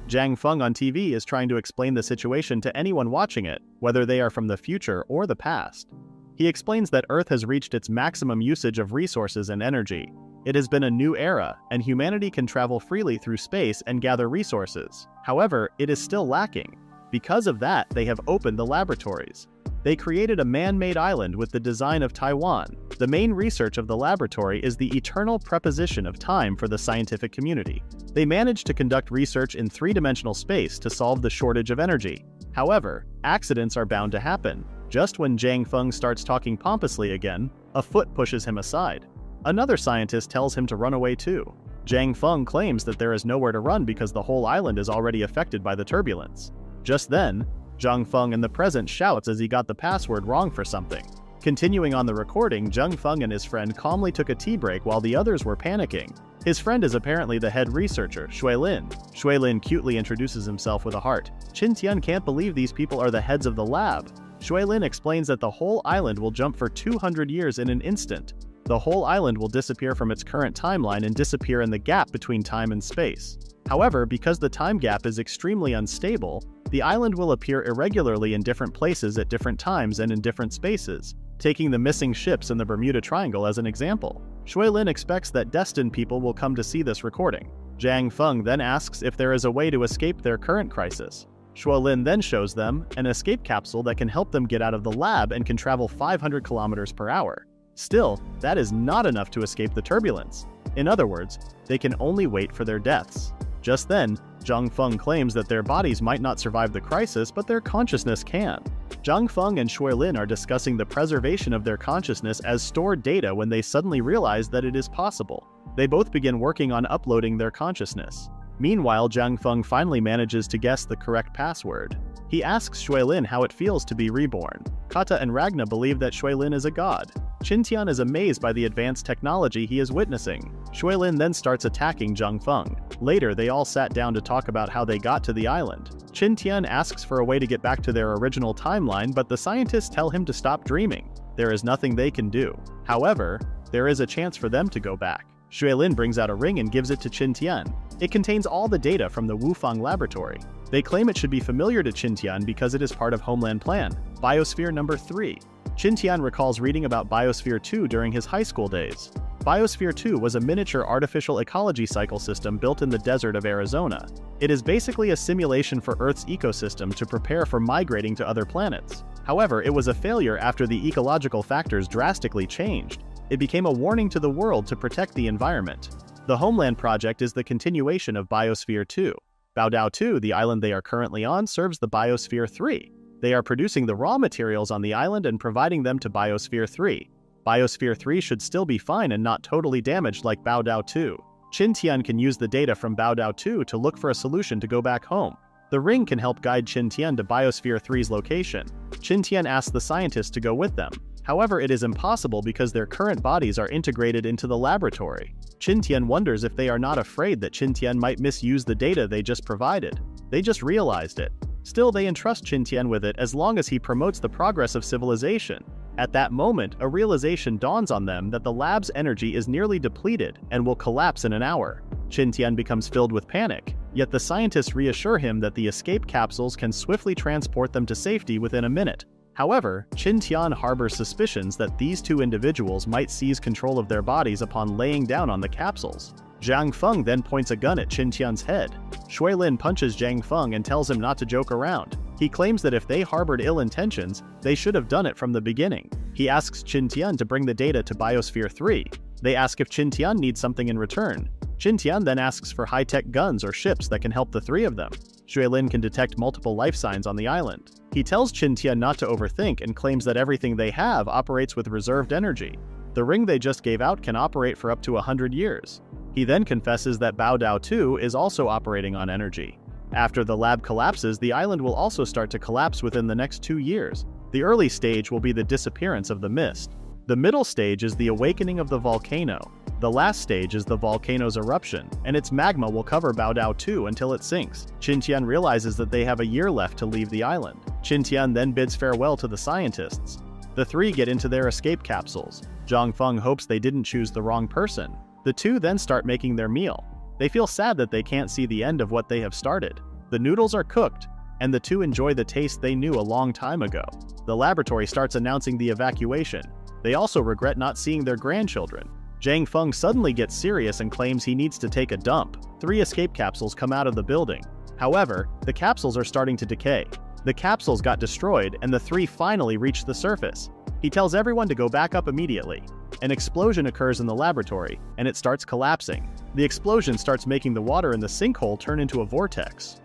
Speaker 1: Zhang Feng on TV is trying to explain the situation to anyone watching it, whether they are from the future or the past. He explains that Earth has reached its maximum usage of resources and energy. It has been a new era, and humanity can travel freely through space and gather resources. However, it is still lacking. Because of that, they have opened the laboratories. They created a man-made island with the design of Taiwan. The main research of the laboratory is the eternal preposition of time for the scientific community. They managed to conduct research in three-dimensional space to solve the shortage of energy. However, accidents are bound to happen. Just when Zhang Feng starts talking pompously again, a foot pushes him aside. Another scientist tells him to run away too. Zhang Feng claims that there is nowhere to run because the whole island is already affected by the turbulence. Just then, Zhang Feng in the present shouts as he got the password wrong for something. Continuing on the recording, Zhang Feng and his friend calmly took a tea break while the others were panicking. His friend is apparently the head researcher, Shuilin. Shuilin cutely introduces himself with a heart. Qin Tian can't believe these people are the heads of the lab. Shuilin explains that the whole island will jump for 200 years in an instant. The whole island will disappear from its current timeline and disappear in the gap between time and space. However, because the time gap is extremely unstable, the island will appear irregularly in different places at different times and in different spaces, taking the missing ships in the Bermuda Triangle as an example. Shuilin expects that destined people will come to see this recording. Zhang Feng then asks if there is a way to escape their current crisis. Shuilin then shows them an escape capsule that can help them get out of the lab and can travel 500 kilometers per hour. Still, that is not enough to escape the turbulence. In other words, they can only wait for their deaths. Just then, Zhang Feng claims that their bodies might not survive the crisis, but their consciousness can. Zhang Feng and Shuilin are discussing the preservation of their consciousness as stored data when they suddenly realize that it is possible. They both begin working on uploading their consciousness. Meanwhile, Zhang Feng finally manages to guess the correct password. He asks Shuilin how it feels to be reborn. Kata and Ragna believe that Shuilin is a god. Qin Tian is amazed by the advanced technology he is witnessing. Shuilin then starts attacking Zhang Feng. Later, they all sat down to talk about how they got to the island. Qin Tian asks for a way to get back to their original timeline, but the scientists tell him to stop dreaming. There is nothing they can do. However, there is a chance for them to go back. Shuilin brings out a ring and gives it to Qin Tian. It contains all the data from the Wufang laboratory. They claim it should be familiar to Qin Tian because it is part of Homeland Plan, Biosphere No. 3. Qin Tian recalls reading about Biosphere 2 during his high school days. Biosphere 2 was a miniature artificial ecology cycle system built in the desert of Arizona. It is basically a simulation for Earth's ecosystem to prepare for migrating to other planets. However, it was a failure after the ecological factors drastically changed. It became a warning to the world to protect the environment. The Homeland Project is the continuation of Biosphere 2. Baodao 2, the island they are currently on, serves the Biosphere 3. They are producing the raw materials on the island and providing them to Biosphere 3. Biosphere 3 should still be fine and not totally damaged like Baodao 2. Qin Tian can use the data from Baodao 2 to look for a solution to go back home. The ring can help guide Qin Tian to Biosphere 3's location. Qin Tian asks the scientists to go with them. However, it is impossible because their current bodies are integrated into the laboratory. Qin Tian wonders if they are not afraid that Qin Tian might misuse the data they just provided. They just realized it. Still, they entrust Qin Tian with it as long as he promotes the progress of civilization. At that moment, a realization dawns on them that the lab's energy is nearly depleted and will collapse in an hour. Qin Tian becomes filled with panic, yet the scientists reassure him that the escape capsules can swiftly transport them to safety within a minute. However, Qin Tian harbors suspicions that these two individuals might seize control of their bodies upon laying down on the capsules. Zhang Feng then points a gun at Qin Tian's head. Shui Lin punches Zhang Feng and tells him not to joke around. He claims that if they harbored ill intentions, they should have done it from the beginning. He asks Qin Tian to bring the data to Biosphere 3. They ask if Qin Tian needs something in return. Qin Tian then asks for high-tech guns or ships that can help the three of them. Shui Lin can detect multiple life signs on the island. He tells Qin Tian not to overthink and claims that everything they have operates with reserved energy. The ring they just gave out can operate for up to 100 years. He then confesses that Bao Dao 2 is also operating on energy. After the lab collapses, the island will also start to collapse within the next 2 years. The early stage will be the disappearance of the mist. The middle stage is the awakening of the volcano. The last stage is the volcano's eruption, and its magma will cover Bao Dao 2 until it sinks. Qin Tian realizes that they have a year left to leave the island. Qin Tian then bids farewell to the scientists. The three get into their escape capsules. Zhang Feng hopes they didn't choose the wrong person. The two then start making their meal. They feel sad that they can't see the end of what they have started. The noodles are cooked, and the two enjoy the taste they knew a long time ago. The laboratory starts announcing the evacuation. They also regret not seeing their grandchildren. Zhang Feng suddenly gets serious and claims he needs to take a dump. 3 escape capsules come out of the building. However, the capsules are starting to decay. The capsules got destroyed and the 3 finally reach the surface. He tells everyone to go back up immediately. An explosion occurs in the laboratory, and it starts collapsing. The explosion starts making the water in the sinkhole turn into a vortex.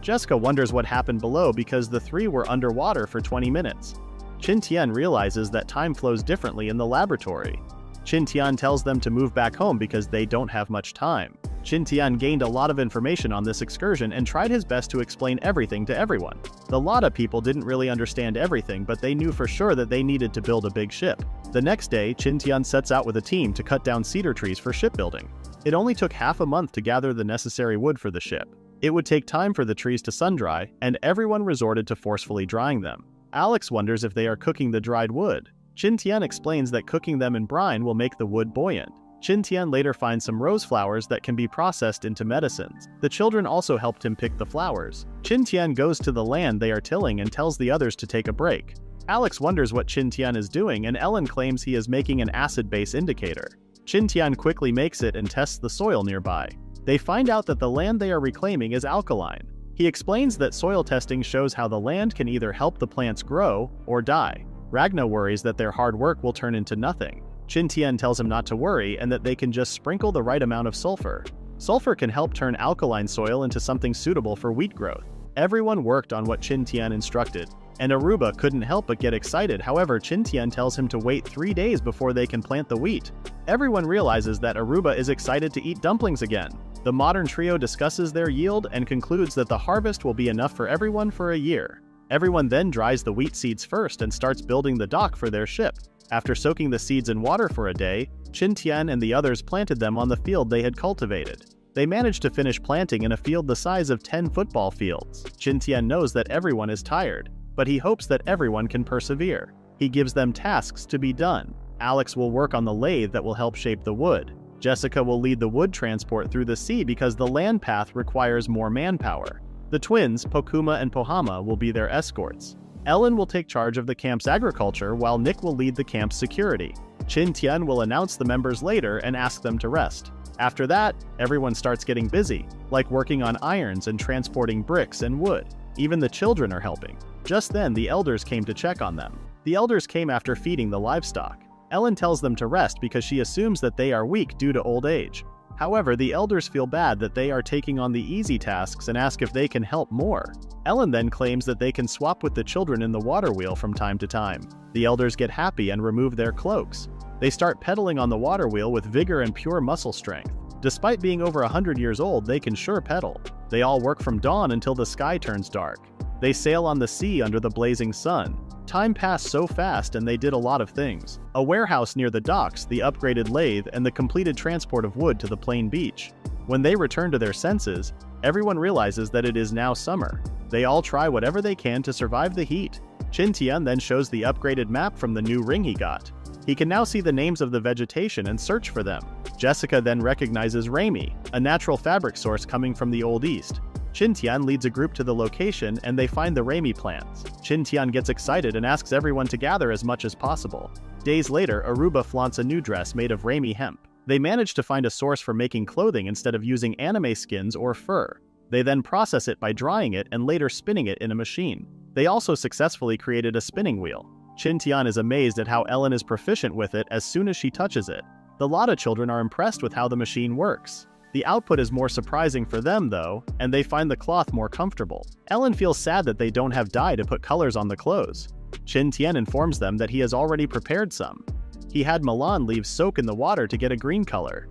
Speaker 1: Jessica wonders what happened below because the 3 were underwater for 20 minutes. Qin Tian realizes that time flows differently in the laboratory. Qin Tian tells them to move back home because they don't have much time. Qin Tian gained a lot of information on this excursion and tried his best to explain everything to everyone. The Lada people didn't really understand everything, but they knew for sure that they needed to build a big ship. The next day, Qin Tian sets out with a team to cut down cedar trees for shipbuilding. It only took half a month to gather the necessary wood for the ship. It would take time for the trees to sun-dry, and everyone resorted to forcefully drying them. Alex wonders if they are cooking the dried wood. Qin Tian explains that cooking them in brine will make the wood buoyant. Qin Tian later finds some rose flowers that can be processed into medicines. The children also helped him pick the flowers. Qin Tian goes to the land they are tilling and tells the others to take a break. Alex wonders what Qin Tian is doing, and Ellen claims he is making an acid-base indicator. Qin Tian quickly makes it and tests the soil nearby. They find out that the land they are reclaiming is alkaline. He explains that soil testing shows how the land can either help the plants grow or die. Ragna worries that their hard work will turn into nothing. Qin Tian tells him not to worry and that they can just sprinkle the right amount of sulfur. Sulfur can help turn alkaline soil into something suitable for wheat growth. Everyone worked on what Qin Tian instructed, and Aruba couldn't help but get excited. However, Qin Tian tells him to wait 3 days before they can plant the wheat. Everyone realizes that Aruba is excited to eat dumplings again. The modern trio discusses their yield and concludes that the harvest will be enough for everyone for a year. Everyone then dries the wheat seeds first and starts building the dock for their ship. After soaking the seeds in water for a day, Qin Tian and the others planted them on the field they had cultivated. They managed to finish planting in a field the size of 10 football fields. Qin Tian knows that everyone is tired, but he hopes that everyone can persevere. He gives them tasks to be done. Alex will work on the lathe that will help shape the wood. Jessica will lead the wood transport through the sea because the land path requires more manpower. The twins, Pokuma and Pohama, will be their escorts. Ellen will take charge of the camp's agriculture while Nick will lead the camp's security. Qin Tian will announce the members later and ask them to rest. After that, everyone starts getting busy, like working on irons and transporting bricks and wood. Even the children are helping. Just then, the elders came to check on them. The elders came after feeding the livestock. Ellen tells them to rest because she assumes that they are weak due to old age. However, the elders feel bad that they are taking on the easy tasks and ask if they can help more. Ellen then claims that they can swap with the children in the water wheel from time to time. The elders get happy and remove their cloaks. They start pedaling on the water wheel with vigor and pure muscle strength. Despite being over 100 years old, they can sure pedal. They all work from dawn until the sky turns dark. They sail on the sea under the blazing sun. Time passed so fast and they did a lot of things. A warehouse near the docks, the upgraded lathe, and the completed transport of wood to the plain beach. When they return to their senses, everyone realizes that it is now summer. They all try whatever they can to survive the heat. Qin Tian then shows the upgraded map from the new ring he got. He can now see the names of the vegetation and search for them. Jessica then recognizes Rami, a natural fabric source coming from the Old East. Qin Tian leads a group to the location and they find the Rami plants. Qin Tian gets excited and asks everyone to gather as much as possible. Days later, Aruba flaunts a new dress made of Rami hemp. They manage to find a source for making clothing instead of using anime skins or fur. They then process it by drying it and later spinning it in a machine. They also successfully created a spinning wheel. Qin Tian is amazed at how Ellen is proficient with it as soon as she touches it. The Lotta children are impressed with how the machine works. The output is more surprising for them though, and they find the cloth more comfortable. Ellen feels sad that they don't have dye to put colors on the clothes. Qin Tian informs them that he has already prepared some. He had Milan leaves soak in the water to get a green color.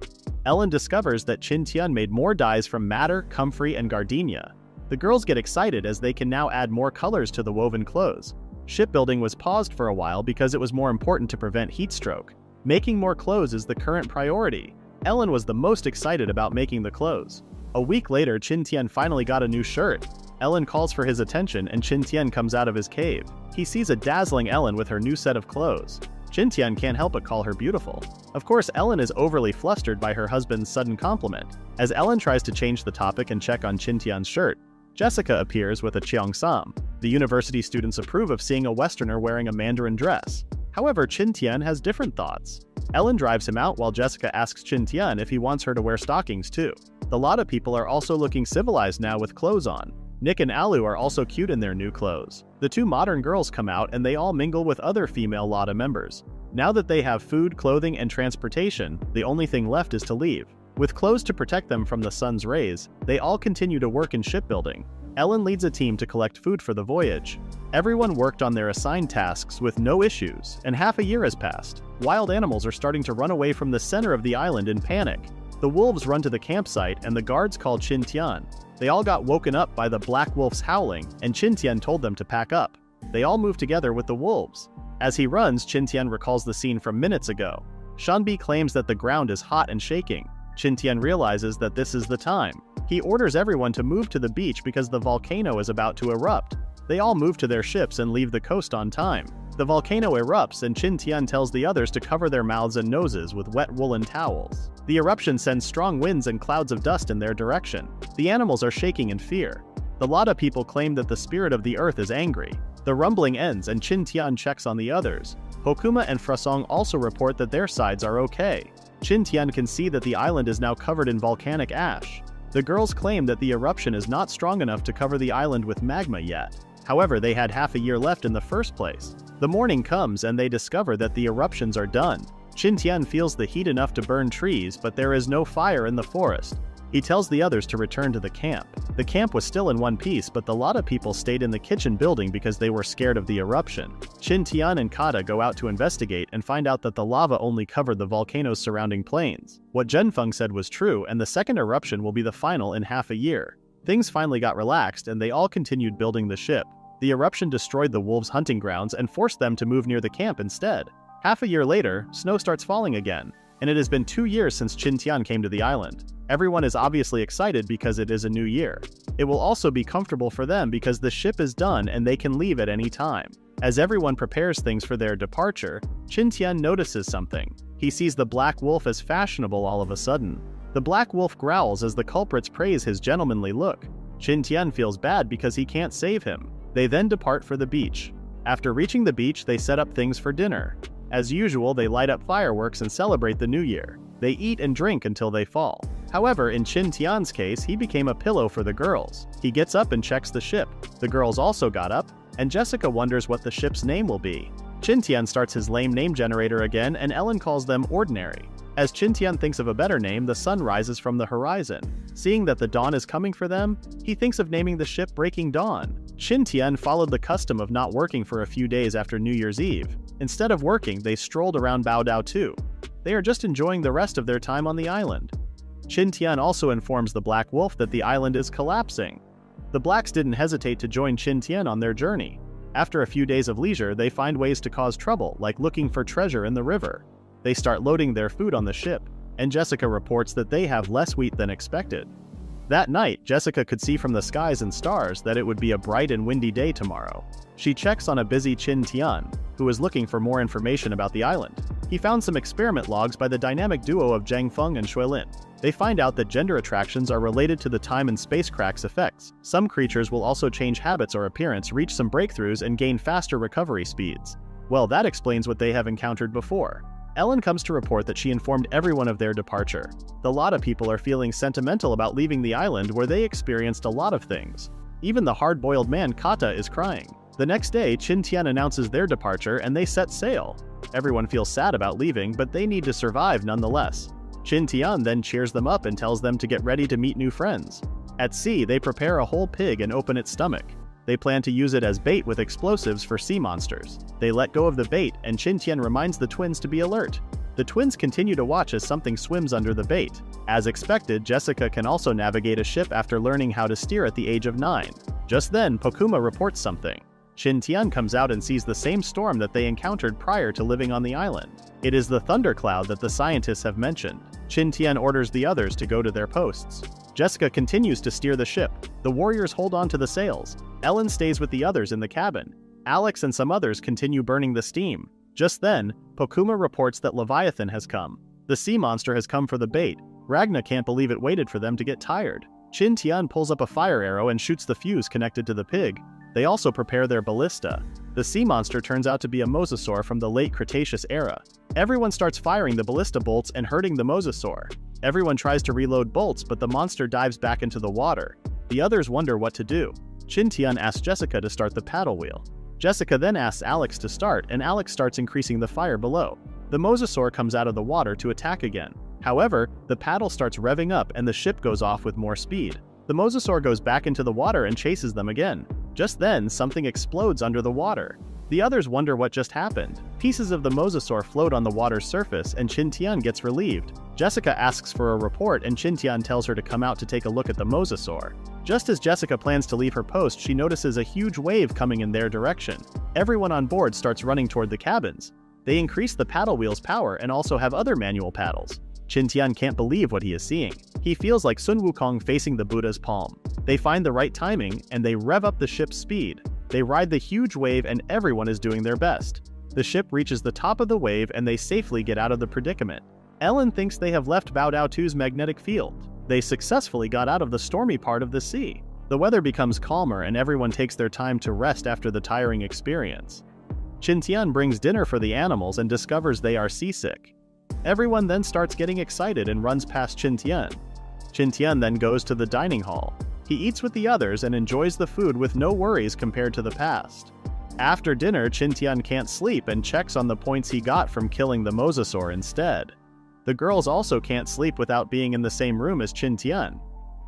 Speaker 1: Ellen discovers that Qin Tian made more dyes from madder, comfrey, and gardenia. The girls get excited as they can now add more colors to the woven clothes. Shipbuilding was paused for a while because it was more important to prevent heat stroke. Making more clothes is the current priority. Ellen was the most excited about making the clothes. A week later, Qin Tian finally got a new shirt. Ellen calls for his attention and Qin Tian comes out of his cave. He sees a dazzling Ellen with her new set of clothes. Qin Tian can't help but call her beautiful. Of course, Ellen is overly flustered by her husband's sudden compliment. As Ellen tries to change the topic and check on Qin Tian's shirt, Jessica appears with a cheongsam. The university students approve of seeing a Westerner wearing a Mandarin dress. However, Qin Tian has different thoughts. Ellen drives him out while Jessica asks Qin Tian if he wants her to wear stockings too. The Lotta people are also looking civilized now with clothes on. Nick and Alu are also cute in their new clothes. The two modern girls come out and they all mingle with other female Lotta members. Now that they have food, clothing, and transportation, the only thing left is to leave. With clothes to protect them from the sun's rays, they all continue to work in shipbuilding. Ellen leads a team to collect food for the voyage. Everyone worked on their assigned tasks with no issues, and half a year has passed. Wild animals are starting to run away from the center of the island in panic. The wolves run to the campsite and the guards call Qin Tian. They all got woken up by the black wolf's howling, and Qin Tian told them to pack up. They all move together with the wolves. As he runs, Qin Tian recalls the scene from minutes ago. Shanbi claims that the ground is hot and shaking. Qin Tian realizes that this is the time. He orders everyone to move to the beach because the volcano is about to erupt. They all move to their ships and leave the coast on time. The volcano erupts and Qin Tian tells the others to cover their mouths and noses with wet woolen towels. The eruption sends strong winds and clouds of dust in their direction. The animals are shaking in fear. The Lotta people claim that the spirit of the earth is angry. The rumbling ends and Qin Tian checks on the others. Hokuma and Frasong also report that their sides are okay. Qin Tian can see that the island is now covered in volcanic ash. The girls claim that the eruption is not strong enough to cover the island with magma yet. However, they had half a year left in the first place. The morning comes and they discover that the eruptions are done. Qin Tian feels the heat enough to burn trees, but there is no fire in the forest. He tells the others to return to the camp. The camp was still in one piece, but the Lotta people stayed in the kitchen building because they were scared of the eruption. Qin Tian and Kata go out to investigate and find out that the lava only covered the volcano's surrounding plains. What Zhenfeng said was true, and the second eruption will be the final in half a year. Things finally got relaxed and they all continued building the ship. The eruption destroyed the wolves' hunting grounds and forced them to move near the camp instead. Half a year later, snow starts falling again, and it has been 2 years since Qin Tian came to the island. Everyone is obviously excited because it is a new year. It will also be comfortable for them because the ship is done and they can leave at any time. As everyone prepares things for their departure, Qin Tian notices something. He sees the black wolf as fashionable all of a sudden. The black wolf growls as the culprits praise his gentlemanly look. Qin Tian feels bad because he can't save him. They then depart for the beach. After reaching the beach, they set up things for dinner. As usual, they light up fireworks and celebrate the new year. They eat and drink until they fall. However, in Qin Tian's case, he became a pillow for the girls. He gets up and checks the ship. The girls also got up, and Jessica wonders what the ship's name will be. Qin Tian starts his lame name generator again, and Ellen calls them Ordinary. As Qin Tian thinks of a better name, the sun rises from the horizon. Seeing that the dawn is coming for them, he thinks of naming the ship Breaking Dawn. Qin Tian followed the custom of not working for a few days after New Year's Eve. Instead of working, they strolled around Baodao too. They are just enjoying the rest of their time on the island. Qin Tian also informs the Black Wolf that the island is collapsing. The Blacks didn't hesitate to join Qin Tian on their journey. After a few days of leisure, they find ways to cause trouble, like looking for treasure in the river. They start loading their food on the ship, and Jessica reports that they have less wheat than expected. That night, Jessica could see from the skies and stars that it would be a bright and windy day tomorrow. She checks on a busy Qin Tian, who is looking for more information about the island. He found some experiment logs by the dynamic duo of Zhang Feng and Shuilin. They find out that gender attractions are related to the time and space cracks effects. Some creatures will also change habits or appearance, reach some breakthroughs, and gain faster recovery speeds. Well, that explains what they have encountered before. Ellen comes to report that she informed everyone of their departure. A lot of people are feeling sentimental about leaving the island where they experienced a lot of things. Even the hard-boiled man Kata is crying. The next day, Qin Tian announces their departure and they set sail. Everyone feels sad about leaving, but they need to survive nonetheless. Qin Tian then cheers them up and tells them to get ready to meet new friends. At sea, they prepare a whole pig and open its stomach. They plan to use it as bait with explosives for sea monsters. They let go of the bait, and Qin Tian reminds the twins to be alert. The twins continue to watch as something swims under the bait. As expected, Jessica can also navigate a ship after learning how to steer at the age of 9. Just then, Pokuma reports something. Qin Tian comes out and sees the same storm that they encountered prior to living on the island. It is the thundercloud that the scientists have mentioned. Qin Tian orders the others to go to their posts. Jessica continues to steer the ship. The warriors hold on to the sails. Ellen stays with the others in the cabin. Alex and some others continue burning the steam. Just then, Pokuma reports that Leviathan has come. The sea monster has come for the bait. Ragna can't believe it waited for them to get tired. Qin Tian pulls up a fire arrow and shoots the fuse connected to the pig. They also prepare their ballista. The sea monster turns out to be a mosasaur from the late Cretaceous era. Everyone starts firing the ballista bolts and hurting the mosasaur. Everyone tries to reload bolts, but the monster dives back into the water. The others wonder what to do. Qin Tian asks Jessica to start the paddle wheel. Jessica then asks Alex to start, and Alex starts increasing the fire below. The mosasaur comes out of the water to attack again. However, the paddle starts revving up and the ship goes off with more speed. The mosasaur goes back into the water and chases them again. Just then, something explodes under the water. The others wonder what just happened. Pieces of the mosasaur float on the water's surface and Qin Tian gets relieved. Jessica asks for a report and Qin Tian tells her to come out to take a look at the mosasaur. Just as Jessica plans to leave her post, she notices a huge wave coming in their direction. Everyone on board starts running toward the cabins. They increase the paddle wheel's power and also have other manual paddles. Qin Tian can't believe what he is seeing. He feels like Sun Wukong facing the Buddha's palm. They find the right timing and they rev up the ship's speed. They ride the huge wave and everyone is doing their best. The ship reaches the top of the wave and they safely get out of the predicament. Ellen thinks they have left Bao Dao 2's magnetic field. They successfully got out of the stormy part of the sea. The weather becomes calmer and everyone takes their time to rest after the tiring experience. Qin Tian brings dinner for the animals and discovers they are seasick. Everyone then starts getting excited and runs past Qin Tian. Qin Tian then goes to the dining hall. He eats with the others and enjoys the food with no worries compared to the past. After dinner, Qin Tian can't sleep and checks on the points he got from killing the mosasaur instead. The girls also can't sleep without being in the same room as Qin Tian.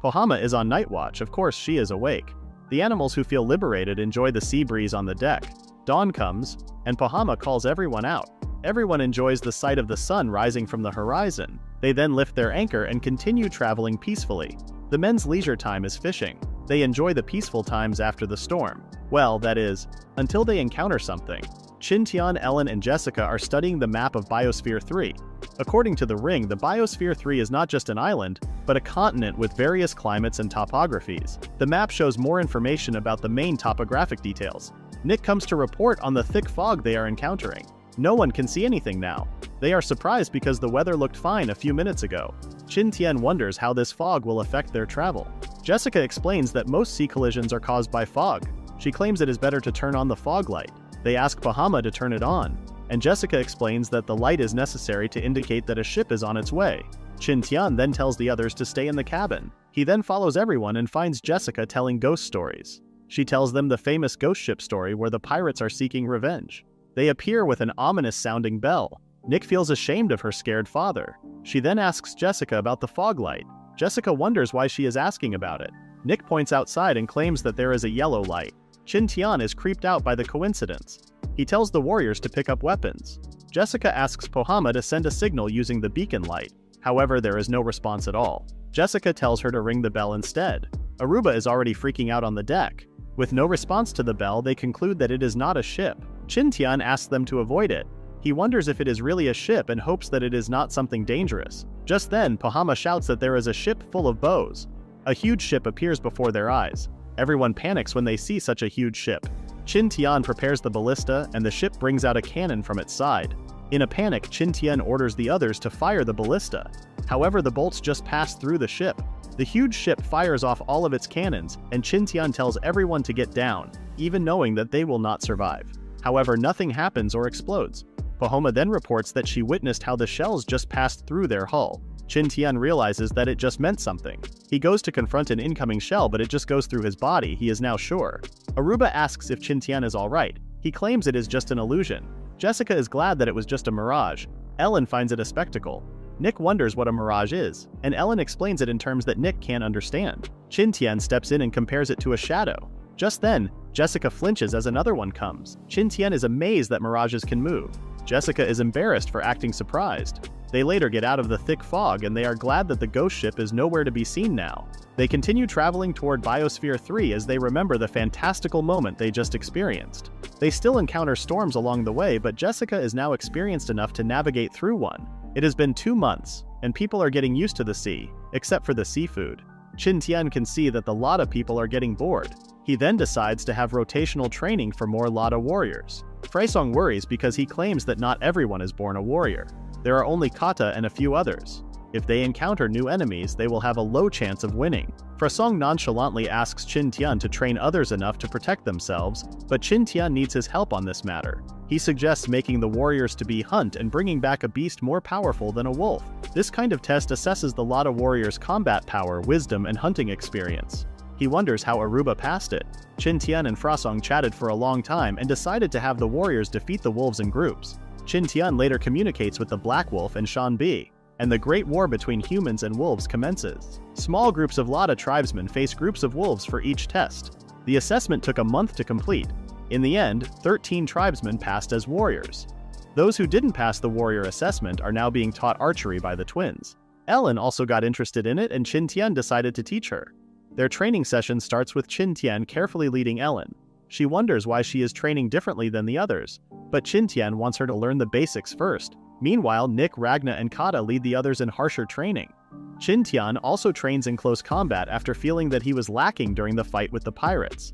Speaker 1: Pohama is on night watch, of course she is awake. The animals who feel liberated enjoy the sea breeze on the deck. Dawn comes, and Pohama calls everyone out. Everyone enjoys the sight of the sun rising from the horizon. They then lift their anchor and continue traveling peacefully. The men's leisure time is fishing. They enjoy the peaceful times after the storm. Well, that is, until they encounter something. Qin Tian, Ellen, and Jessica are studying the map of Biosphere 3. According to the ring, the Biosphere 3 is not just an island, but a continent with various climates and topographies. The map shows more information about the main topographic details. Nick comes to report on the thick fog they are encountering. No one can see anything now. They are surprised because the weather looked fine a few minutes ago. Qin Tian wonders how this fog will affect their travel. Jessica explains that most sea collisions are caused by fog. She claims it is better to turn on the fog light. They ask Bahama to turn it on, and Jessica explains that the light is necessary to indicate that a ship is on its way. Qin Tian then tells the others to stay in the cabin. He then follows everyone and finds Jessica telling ghost stories. She tells them the famous ghost ship story where the pirates are seeking revenge. They appear with an ominous-sounding bell. Nick feels ashamed of her scared father. She then asks Jessica about the fog light. Jessica wonders why she is asking about it. Nick points outside and claims that there is a yellow light. Qin Tian is creeped out by the coincidence. He tells the warriors to pick up weapons. Jessica asks Pohama to send a signal using the beacon light. However, there is no response at all. Jessica tells her to ring the bell instead. Aruba is already freaking out on the deck. With no response to the bell, they conclude that it is not a ship. Qin Tian asks them to avoid it. He wonders if it is really a ship and hopes that it is not something dangerous. Just then, Pohama shouts that there is a ship full of bows. A huge ship appears before their eyes. Everyone panics when they see such a huge ship. Qin Tian prepares the ballista and the ship brings out a cannon from its side. In a panic, Qin Tian orders the others to fire the ballista. However, the bolts just pass through the ship. The huge ship fires off all of its cannons, and Qin Tian tells everyone to get down, even knowing that they will not survive. However, nothing happens or explodes. Pohama then reports that she witnessed how the shells just passed through their hull. Qin Tian realizes that it just meant something. He goes to confront an incoming shell, but it just goes through his body, he is now sure. Aruba asks if Qin Tian is alright. He claims it is just an illusion. Jessica is glad that it was just a mirage. Ellen finds it a spectacle. Nick wonders what a mirage is, and Ellen explains it in terms that Nick can't understand. Qin Tian steps in and compares it to a shadow. Just then, Jessica flinches as another one comes. Qin Tian is amazed that mirages can move. Jessica is embarrassed for acting surprised. They later get out of the thick fog and they are glad that the ghost ship is nowhere to be seen now. They continue traveling toward Biosphere 3 as they remember the fantastical moment they just experienced. They still encounter storms along the way, but Jessica is now experienced enough to navigate through one. It has been 2 months, and people are getting used to the sea, except for the seafood. Qin Tian can see that the Lada people are getting bored. He then decides to have rotational training for more Lada warriors. Freisong worries because he claims that not everyone is born a warrior. There are only Kata and a few others. If they encounter new enemies, they will have a low chance of winning. Freisong nonchalantly asks Qin Tian to train others enough to protect themselves, but Qin Tian needs his help on this matter. He suggests making the warriors to be hunt and bringing back a beast more powerful than a wolf. This kind of test assesses the Lada warriors' combat power, wisdom, and hunting experience. He wonders how Aruba passed it. Qin Tian and Freisong chatted for a long time and decided to have the warriors defeat the wolves in groups. Qin Tian later communicates with the Black Wolf and Shan Bi, and the great war between humans and wolves commences. Small groups of Lada tribesmen face groups of wolves for each test. The assessment took a month to complete. In the end, 13 tribesmen passed as warriors. Those who didn't pass the warrior assessment are now being taught archery by the twins. Ellen also got interested in it and Qin Tian decided to teach her. Their training session starts with Qin Tian carefully leading Ellen. She wonders why she is training differently than the others, but Qin Tian wants her to learn the basics first. Meanwhile, Nick, Ragna, and Kata lead the others in harsher training. Qin Tian also trains in close combat after feeling that he was lacking during the fight with the pirates.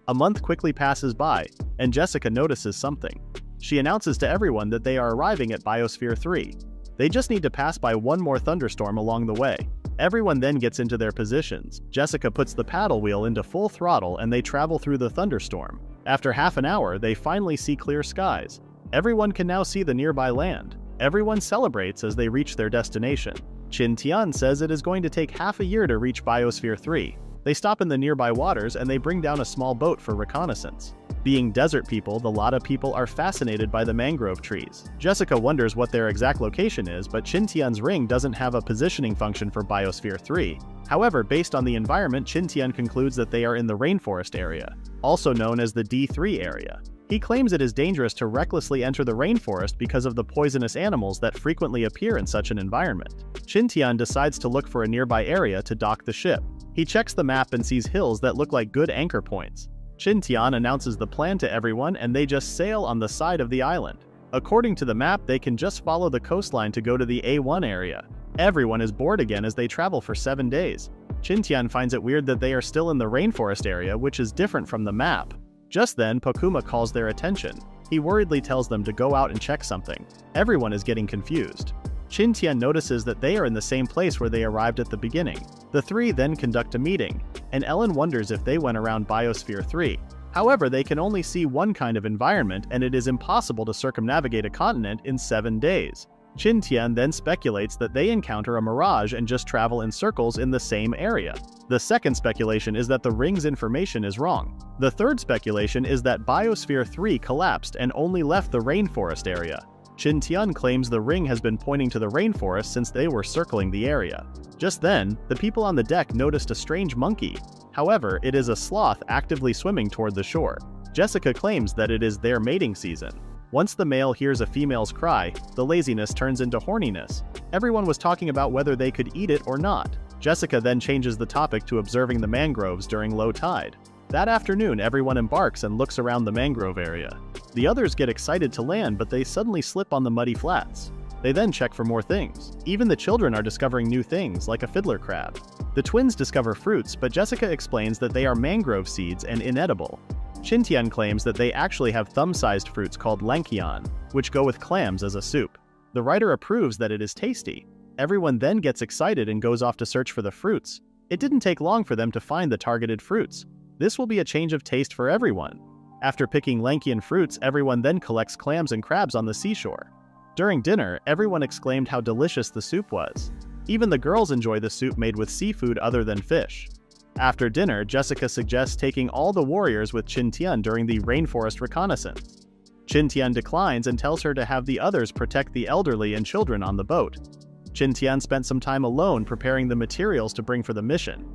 Speaker 1: A month quickly passes by, and Jessica notices something. She announces to everyone that they are arriving at Biosphere 3. They just need to pass by one more thunderstorm along the way. Everyone then gets into their positions. Jessica puts the paddle wheel into full throttle and they travel through the thunderstorm. After half an hour, they finally see clear skies. Everyone can now see the nearby land. Everyone celebrates as they reach their destination. Qin Tian says it is going to take half a year to reach Biosphere 3. They stop in the nearby waters and they bring down a small boat for reconnaissance. Being desert people, the Lada people are fascinated by the mangrove trees. Jessica wonders what their exact location is, but Qin Tian's ring doesn't have a positioning function for Biosphere 3. However, based on the environment, Qin Tian concludes that they are in the rainforest area, also known as the D3 area. He claims it is dangerous to recklessly enter the rainforest because of the poisonous animals that frequently appear in such an environment. Qin Tian decides to look for a nearby area to dock the ship. He checks the map and sees hills that look like good anchor points. Qin Tian announces the plan to everyone and they just sail on the side of the island. According to the map, they can just follow the coastline to go to the A1 area. Everyone is bored again as they travel for 7 days. Qin Tian finds it weird that they are still in the rainforest area, which is different from the map. Just then, Pokuma calls their attention. He worriedly tells them to go out and check something. Everyone is getting confused. Qin Tian notices that they are in the same place where they arrived at the beginning. The three then conduct a meeting, and Ellen wonders if they went around Biosphere 3. However, they can only see one kind of environment and it is impossible to circumnavigate a continent in 7 days. Qin Tian then speculates that they encounter a mirage and just travel in circles in the same area. The second speculation is that the ring's information is wrong. The third speculation is that Biosphere 3 collapsed and only left the rainforest area. Qin Tian claims the ring has been pointing to the rainforest since they were circling the area. Just then, the people on the deck noticed a strange monkey. However, it is a sloth actively swimming toward the shore. Jessica claims that it is their mating season. Once the male hears a female's cry, the laziness turns into horniness. Everyone was talking about whether they could eat it or not. Jessica then changes the topic to observing the mangroves during low tide. That afternoon, everyone embarks and looks around the mangrove area. The others get excited to land, but they suddenly slip on the muddy flats. They then check for more things. Even the children are discovering new things, like a fiddler crab. The twins discover fruits, but Jessica explains that they are mangrove seeds and inedible. Qin Tian claims that they actually have thumb-sized fruits called lankian, which go with clams as a soup. The writer approves that it is tasty. Everyone then gets excited and goes off to search for the fruits. It didn't take long for them to find the targeted fruits. This will be a change of taste for everyone. After picking lankian fruits, everyone then collects clams and crabs on the seashore. During dinner, everyone exclaimed how delicious the soup was. Even the girls enjoy the soup made with seafood other than fish. After dinner, Jessica suggests taking all the warriors with Qin Tian during the rainforest reconnaissance. Qin Tian declines and tells her to have the others protect the elderly and children on the boat. Qin Tian spent some time alone preparing the materials to bring for the mission.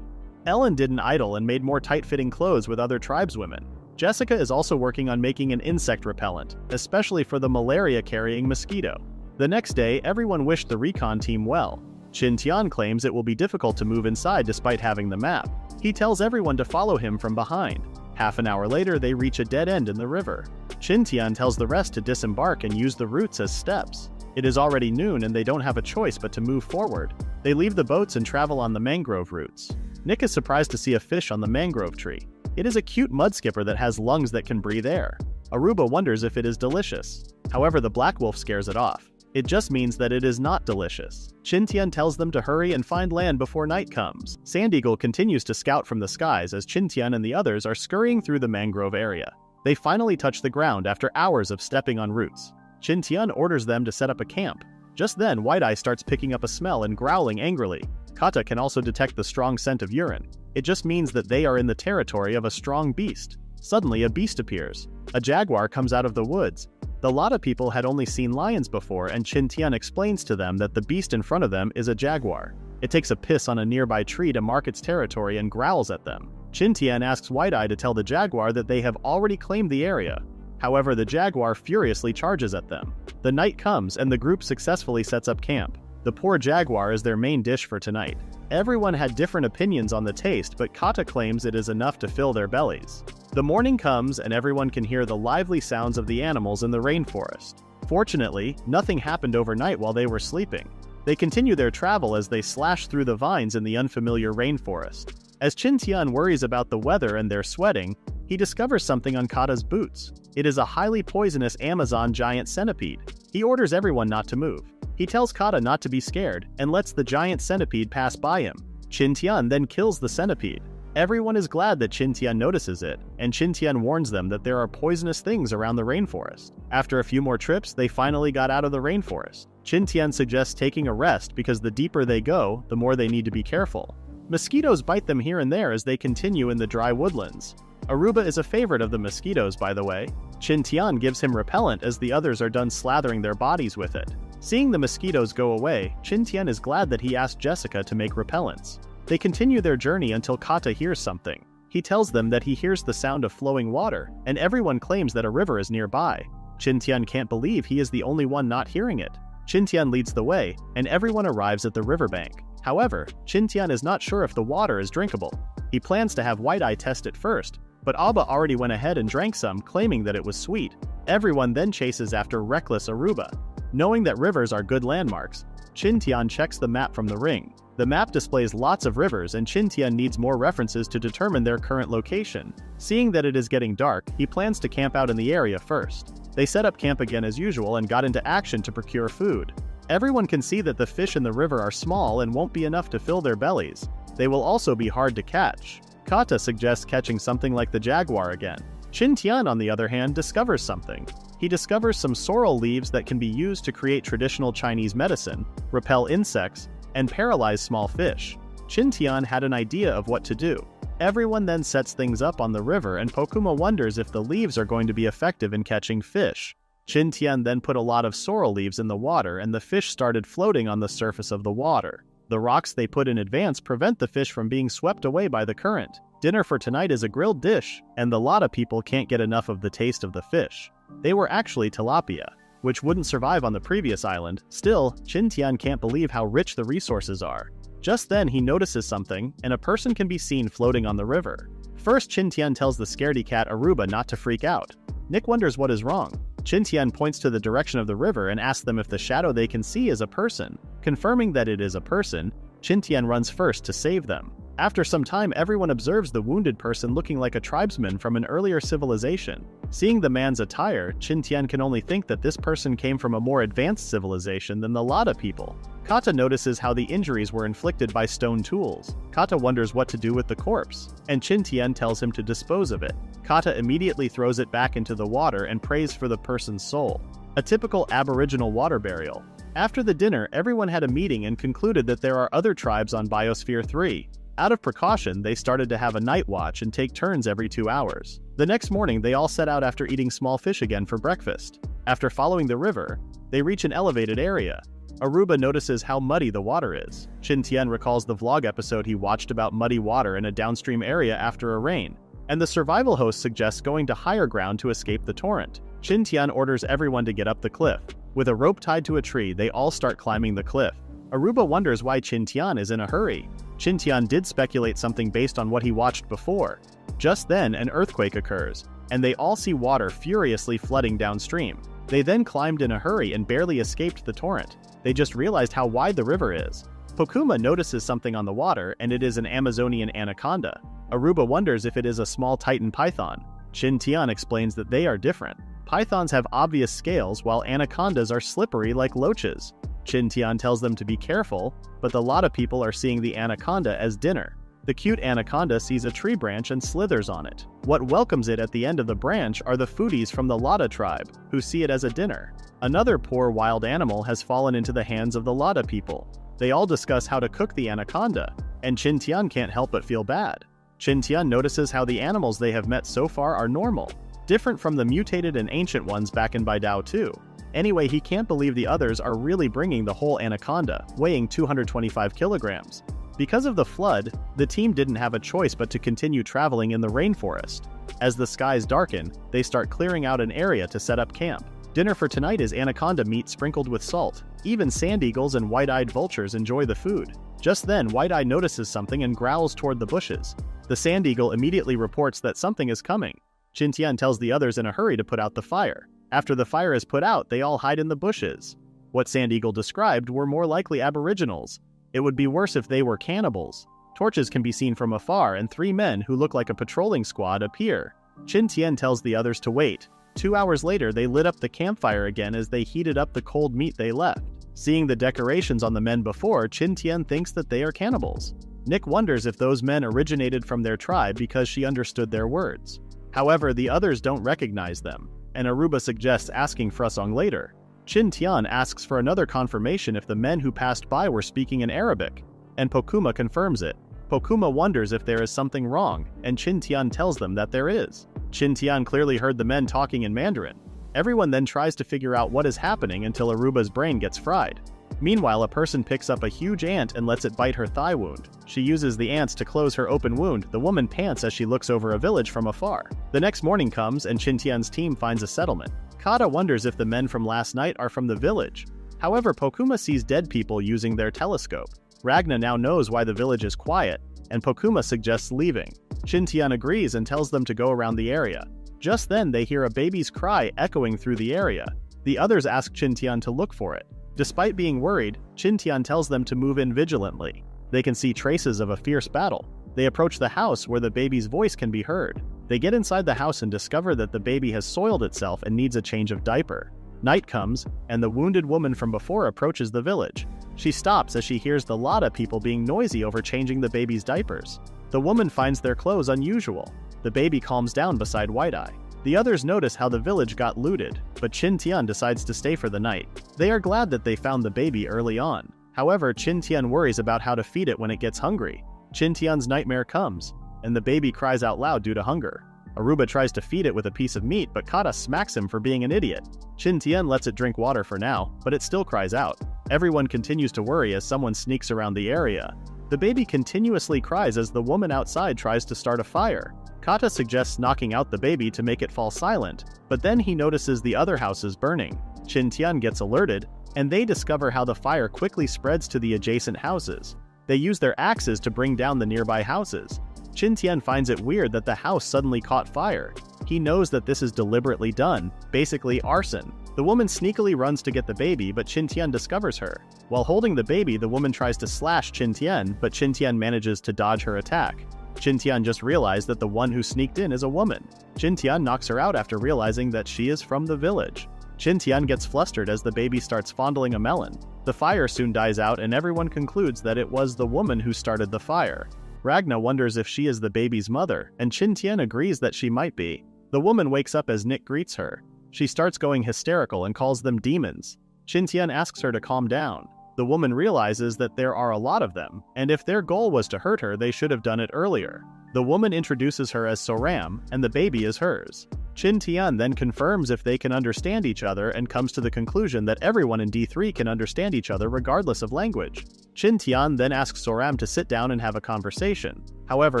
Speaker 1: Ellen didn't idle and made more tight-fitting clothes with other tribeswomen. Jessica is also working on making an insect repellent, especially for the malaria-carrying mosquito. The next day, everyone wished the recon team well. Qin Tian claims it will be difficult to move inside despite having the map. He tells everyone to follow him from behind. Half an hour later, they reach a dead end in the river. Qin Tian tells the rest to disembark and use the roots as steps. It is already noon and they don't have a choice but to move forward. They leave the boats and travel on the mangrove roots. Nick is surprised to see a fish on the mangrove tree. It is a cute mudskipper that has lungs that can breathe air. Aruba wonders if it is delicious. However, the black wolf scares it off. It just means that it is not delicious. Qin Tian tells them to hurry and find land before night comes. Sand Eagle continues to scout from the skies as Qin Tian and the others are scurrying through the mangrove area. They finally touch the ground after hours of stepping on roots. Qin Tian orders them to set up a camp. Just then, White Eye starts picking up a smell and growling angrily. Kata can also detect the strong scent of urine. It just means that they are in the territory of a strong beast. Suddenly, a beast appears. A jaguar comes out of the woods. The lot of people had only seen lions before, and Qin Tian explains to them that the beast in front of them is a jaguar. It takes a piss on a nearby tree to mark its territory and growls at them. Qin Tian asks White Eye to tell the jaguar that they have already claimed the area. However, the jaguar furiously charges at them. The night comes and the group successfully sets up camp. The poor jaguar is their main dish for tonight. Everyone had different opinions on the taste, but Kata claims it is enough to fill their bellies. The morning comes and everyone can hear the lively sounds of the animals in the rainforest. Fortunately, nothing happened overnight while they were sleeping. They continue their travel as they slash through the vines in the unfamiliar rainforest. As Qin Tian worries about the weather and their sweating, he discovers something on Kata's boots. It is a highly poisonous Amazon giant centipede. He orders everyone not to move. He tells Kata not to be scared and lets the giant centipede pass by him. Qin Tian then kills the centipede. Everyone is glad that Qin Tian notices it, and Qin Tian warns them that there are poisonous things around the rainforest. After a few more trips, they finally got out of the rainforest. Qin Tian suggests taking a rest because the deeper they go, the more they need to be careful. Mosquitoes bite them here and there as they continue in the dry woodlands. Aruba is a favorite of the mosquitoes, by the way. Qin Tian gives him repellent as the others are done slathering their bodies with it. Seeing the mosquitoes go away, Qin Tian is glad that he asked Jessica to make repellents. They continue their journey until Kata hears something. He tells them that he hears the sound of flowing water, and everyone claims that a river is nearby. Qin Tian can't believe he is the only one not hearing it. Qin Tian leads the way, and everyone arrives at the riverbank. However, Qin Tian is not sure if the water is drinkable. He plans to have White Eye test it first, but Abba already went ahead and drank some, claiming that it was sweet. Everyone then chases after reckless Aruba. Knowing that rivers are good landmarks, Qin Tian checks the map from the ring. The map displays lots of rivers and Qin Tian needs more references to determine their current location. Seeing that it is getting dark, he plans to camp out in the area first. They set up camp again as usual and got into action to procure food. Everyone can see that the fish in the river are small and won't be enough to fill their bellies. They will also be hard to catch. Kata suggests catching something like the jaguar again. Qin Tian, on the other hand, discovers something. He discovers some sorrel leaves that can be used to create traditional Chinese medicine, repel insects, and paralyze small fish. Qin Tian had an idea of what to do. Everyone then sets things up on the river and Pokuma wonders if the leaves are going to be effective in catching fish. Qin Tian then put a lot of sorrel leaves in the water and the fish started floating on the surface of the water. The rocks they put in advance prevent the fish from being swept away by the current. Dinner for tonight is a grilled dish, and the lot of people can't get enough of the taste of the fish. They were actually tilapia, which wouldn't survive on the previous island. Still, Qin Tian can't believe how rich the resources are. Just then he notices something, and a person can be seen floating on the river. First, Qin Tian tells the scaredy cat Aruba not to freak out. Nick wonders what is wrong. Qin Tian points to the direction of the river and asks them if the shadow they can see is a person. Confirming that it is a person, Qin Tian runs first to save them. After some time, everyone observes the wounded person looking like a tribesman from an earlier civilization. Seeing the man's attire, Qin Tian can only think that this person came from a more advanced civilization than the Lada people. Kata notices how the injuries were inflicted by stone tools. Kata wonders what to do with the corpse, and Qin Tian tells him to dispose of it. Kata immediately throws it back into the water and prays for the person's soul. A typical Aboriginal water burial. After the dinner, everyone had a meeting and concluded that there are other tribes on Biosphere 3. Out of precaution, they started to have a night watch and take turns every 2 hours. The next morning, they all set out after eating small fish again for breakfast. After following the river, they reach an elevated area. Aruba notices how muddy the water is. Qin Tian recalls the vlog episode he watched about muddy water in a downstream area after a rain, and the survival host suggests going to higher ground to escape the torrent. Qin Tian orders everyone to get up the cliff. With a rope tied to a tree, they all start climbing the cliff. Aruba wonders why Qin Tian is in a hurry. Qin Tian did speculate something based on what he watched before. Just then, an earthquake occurs, and they all see water furiously flooding downstream. They then climbed in a hurry and barely escaped the torrent. They just realized how wide the river is. Pokuma notices something on the water, and it is an Amazonian anaconda. Aruba wonders if it is a small Titan python. Qin Tian explains that they are different. Pythons have obvious scales, while anacondas are slippery like loaches. Qin Tian tells them to be careful, but a lot of people are seeing the anaconda as dinner. The cute anaconda sees a tree branch and slithers on it. What welcomes it at the end of the branch are the foodies from the Lada tribe, who see it as a dinner. Another poor wild animal has fallen into the hands of the Lada people. They all discuss how to cook the anaconda, and Qin Tian can't help but feel bad. Qin Tian notices how the animals they have met so far are normal, different from the mutated and ancient ones back in Baidao 2. Anyway, he can't believe the others are really bringing the whole anaconda, weighing 225 kilograms. Because of the flood, the team didn't have a choice but to continue traveling in the rainforest. As the skies darken, they start clearing out an area to set up camp. Dinner for tonight is anaconda meat sprinkled with salt. Even sand eagles and white-eyed vultures enjoy the food. Just then, White-Eye notices something and growls toward the bushes. The sand eagle immediately reports that something is coming. Qin Tian tells the others in a hurry to put out the fire. After the fire is put out, they all hide in the bushes. What Sand Eagle described were more likely aboriginals. It would be worse if they were cannibals. Torches can be seen from afar, and 3 men who look like a patrolling squad appear. Qin Tian tells the others to wait. 2 hours later, they lit up the campfire again as they heated up the cold meat they left. Seeing the decorations on the men before, Qin Tian thinks that they are cannibals. Nick wonders if those men originated from their tribe because she understood their words. However, the others don't recognize them, and Aruba suggests asking Frusong later. Qin Tian asks for another confirmation if the men who passed by were speaking in Arabic, and Pokuma confirms it. Pokuma wonders if there is something wrong, and Qin Tian tells them that there is. Qin Tian clearly heard the men talking in Mandarin. Everyone then tries to figure out what is happening until Aruba's brain gets fried. Meanwhile, a person picks up a huge ant and lets it bite her thigh wound. She uses the ants to close her open wound. The woman pants as she looks over a village from afar. The next morning comes and Qin Tian's team finds a settlement. Kata wonders if the men from last night are from the village. However, Pokuma sees dead people using their telescope. Ragna now knows why the village is quiet, and Pokuma suggests leaving. Qin Tian agrees and tells them to go around the area. Just then, they hear a baby's cry echoing through the area. The others ask Qin Tian to look for it. Despite being worried, Qin Tian tells them to move in vigilantly. They can see traces of a fierce battle. They approach the house where the baby's voice can be heard. They get inside the house and discover that the baby has soiled itself and needs a change of diaper. Night comes, and the wounded woman from before approaches the village. She stops as she hears the Lada people being noisy over changing the baby's diapers. The woman finds their clothes unusual. The baby calms down beside White-Eye. The others notice how the village got looted, but Qin Tian decides to stay for the night. They are glad that they found the baby early on. However, Qin Tian worries about how to feed it when it gets hungry. Qin Tian's nightmare comes, and the baby cries out loud due to hunger. Aruba tries to feed it with a piece of meat, but Kata smacks him for being an idiot. Qin Tian lets it drink water for now, but it still cries out. Everyone continues to worry as someone sneaks around the area. The baby continuously cries as the woman outside tries to start a fire. Kata suggests knocking out the baby to make it fall silent, but then he notices the other houses burning. Qin Tian gets alerted, and they discover how the fire quickly spreads to the adjacent houses. They use their axes to bring down the nearby houses. Qin Tian finds it weird that the house suddenly caught fire. He knows that this is deliberately done, basically arson. The woman sneakily runs to get the baby, but Qin Tian discovers her. While holding the baby, the woman tries to slash Qin Tian, but Qin Tian manages to dodge her attack. Qin Tian just realized that the one who sneaked in is a woman. Qin Tian knocks her out after realizing that she is from the village. Qin Tian gets flustered as the baby starts fondling a melon. The fire soon dies out and everyone concludes that it was the woman who started the fire. Ragna wonders if she is the baby's mother, and Qin Tian agrees that she might be. The woman wakes up as Nick greets her. She starts going hysterical and calls them demons. Qin Tian asks her to calm down. The woman realizes that there are a lot of them, and if their goal was to hurt her, they should have done it earlier. The woman introduces her as Soram, and the baby is hers. Qin Tian then confirms if they can understand each other and comes to the conclusion that everyone in D3 can understand each other regardless of language. Qin Tian then asks Soram to sit down and have a conversation. However,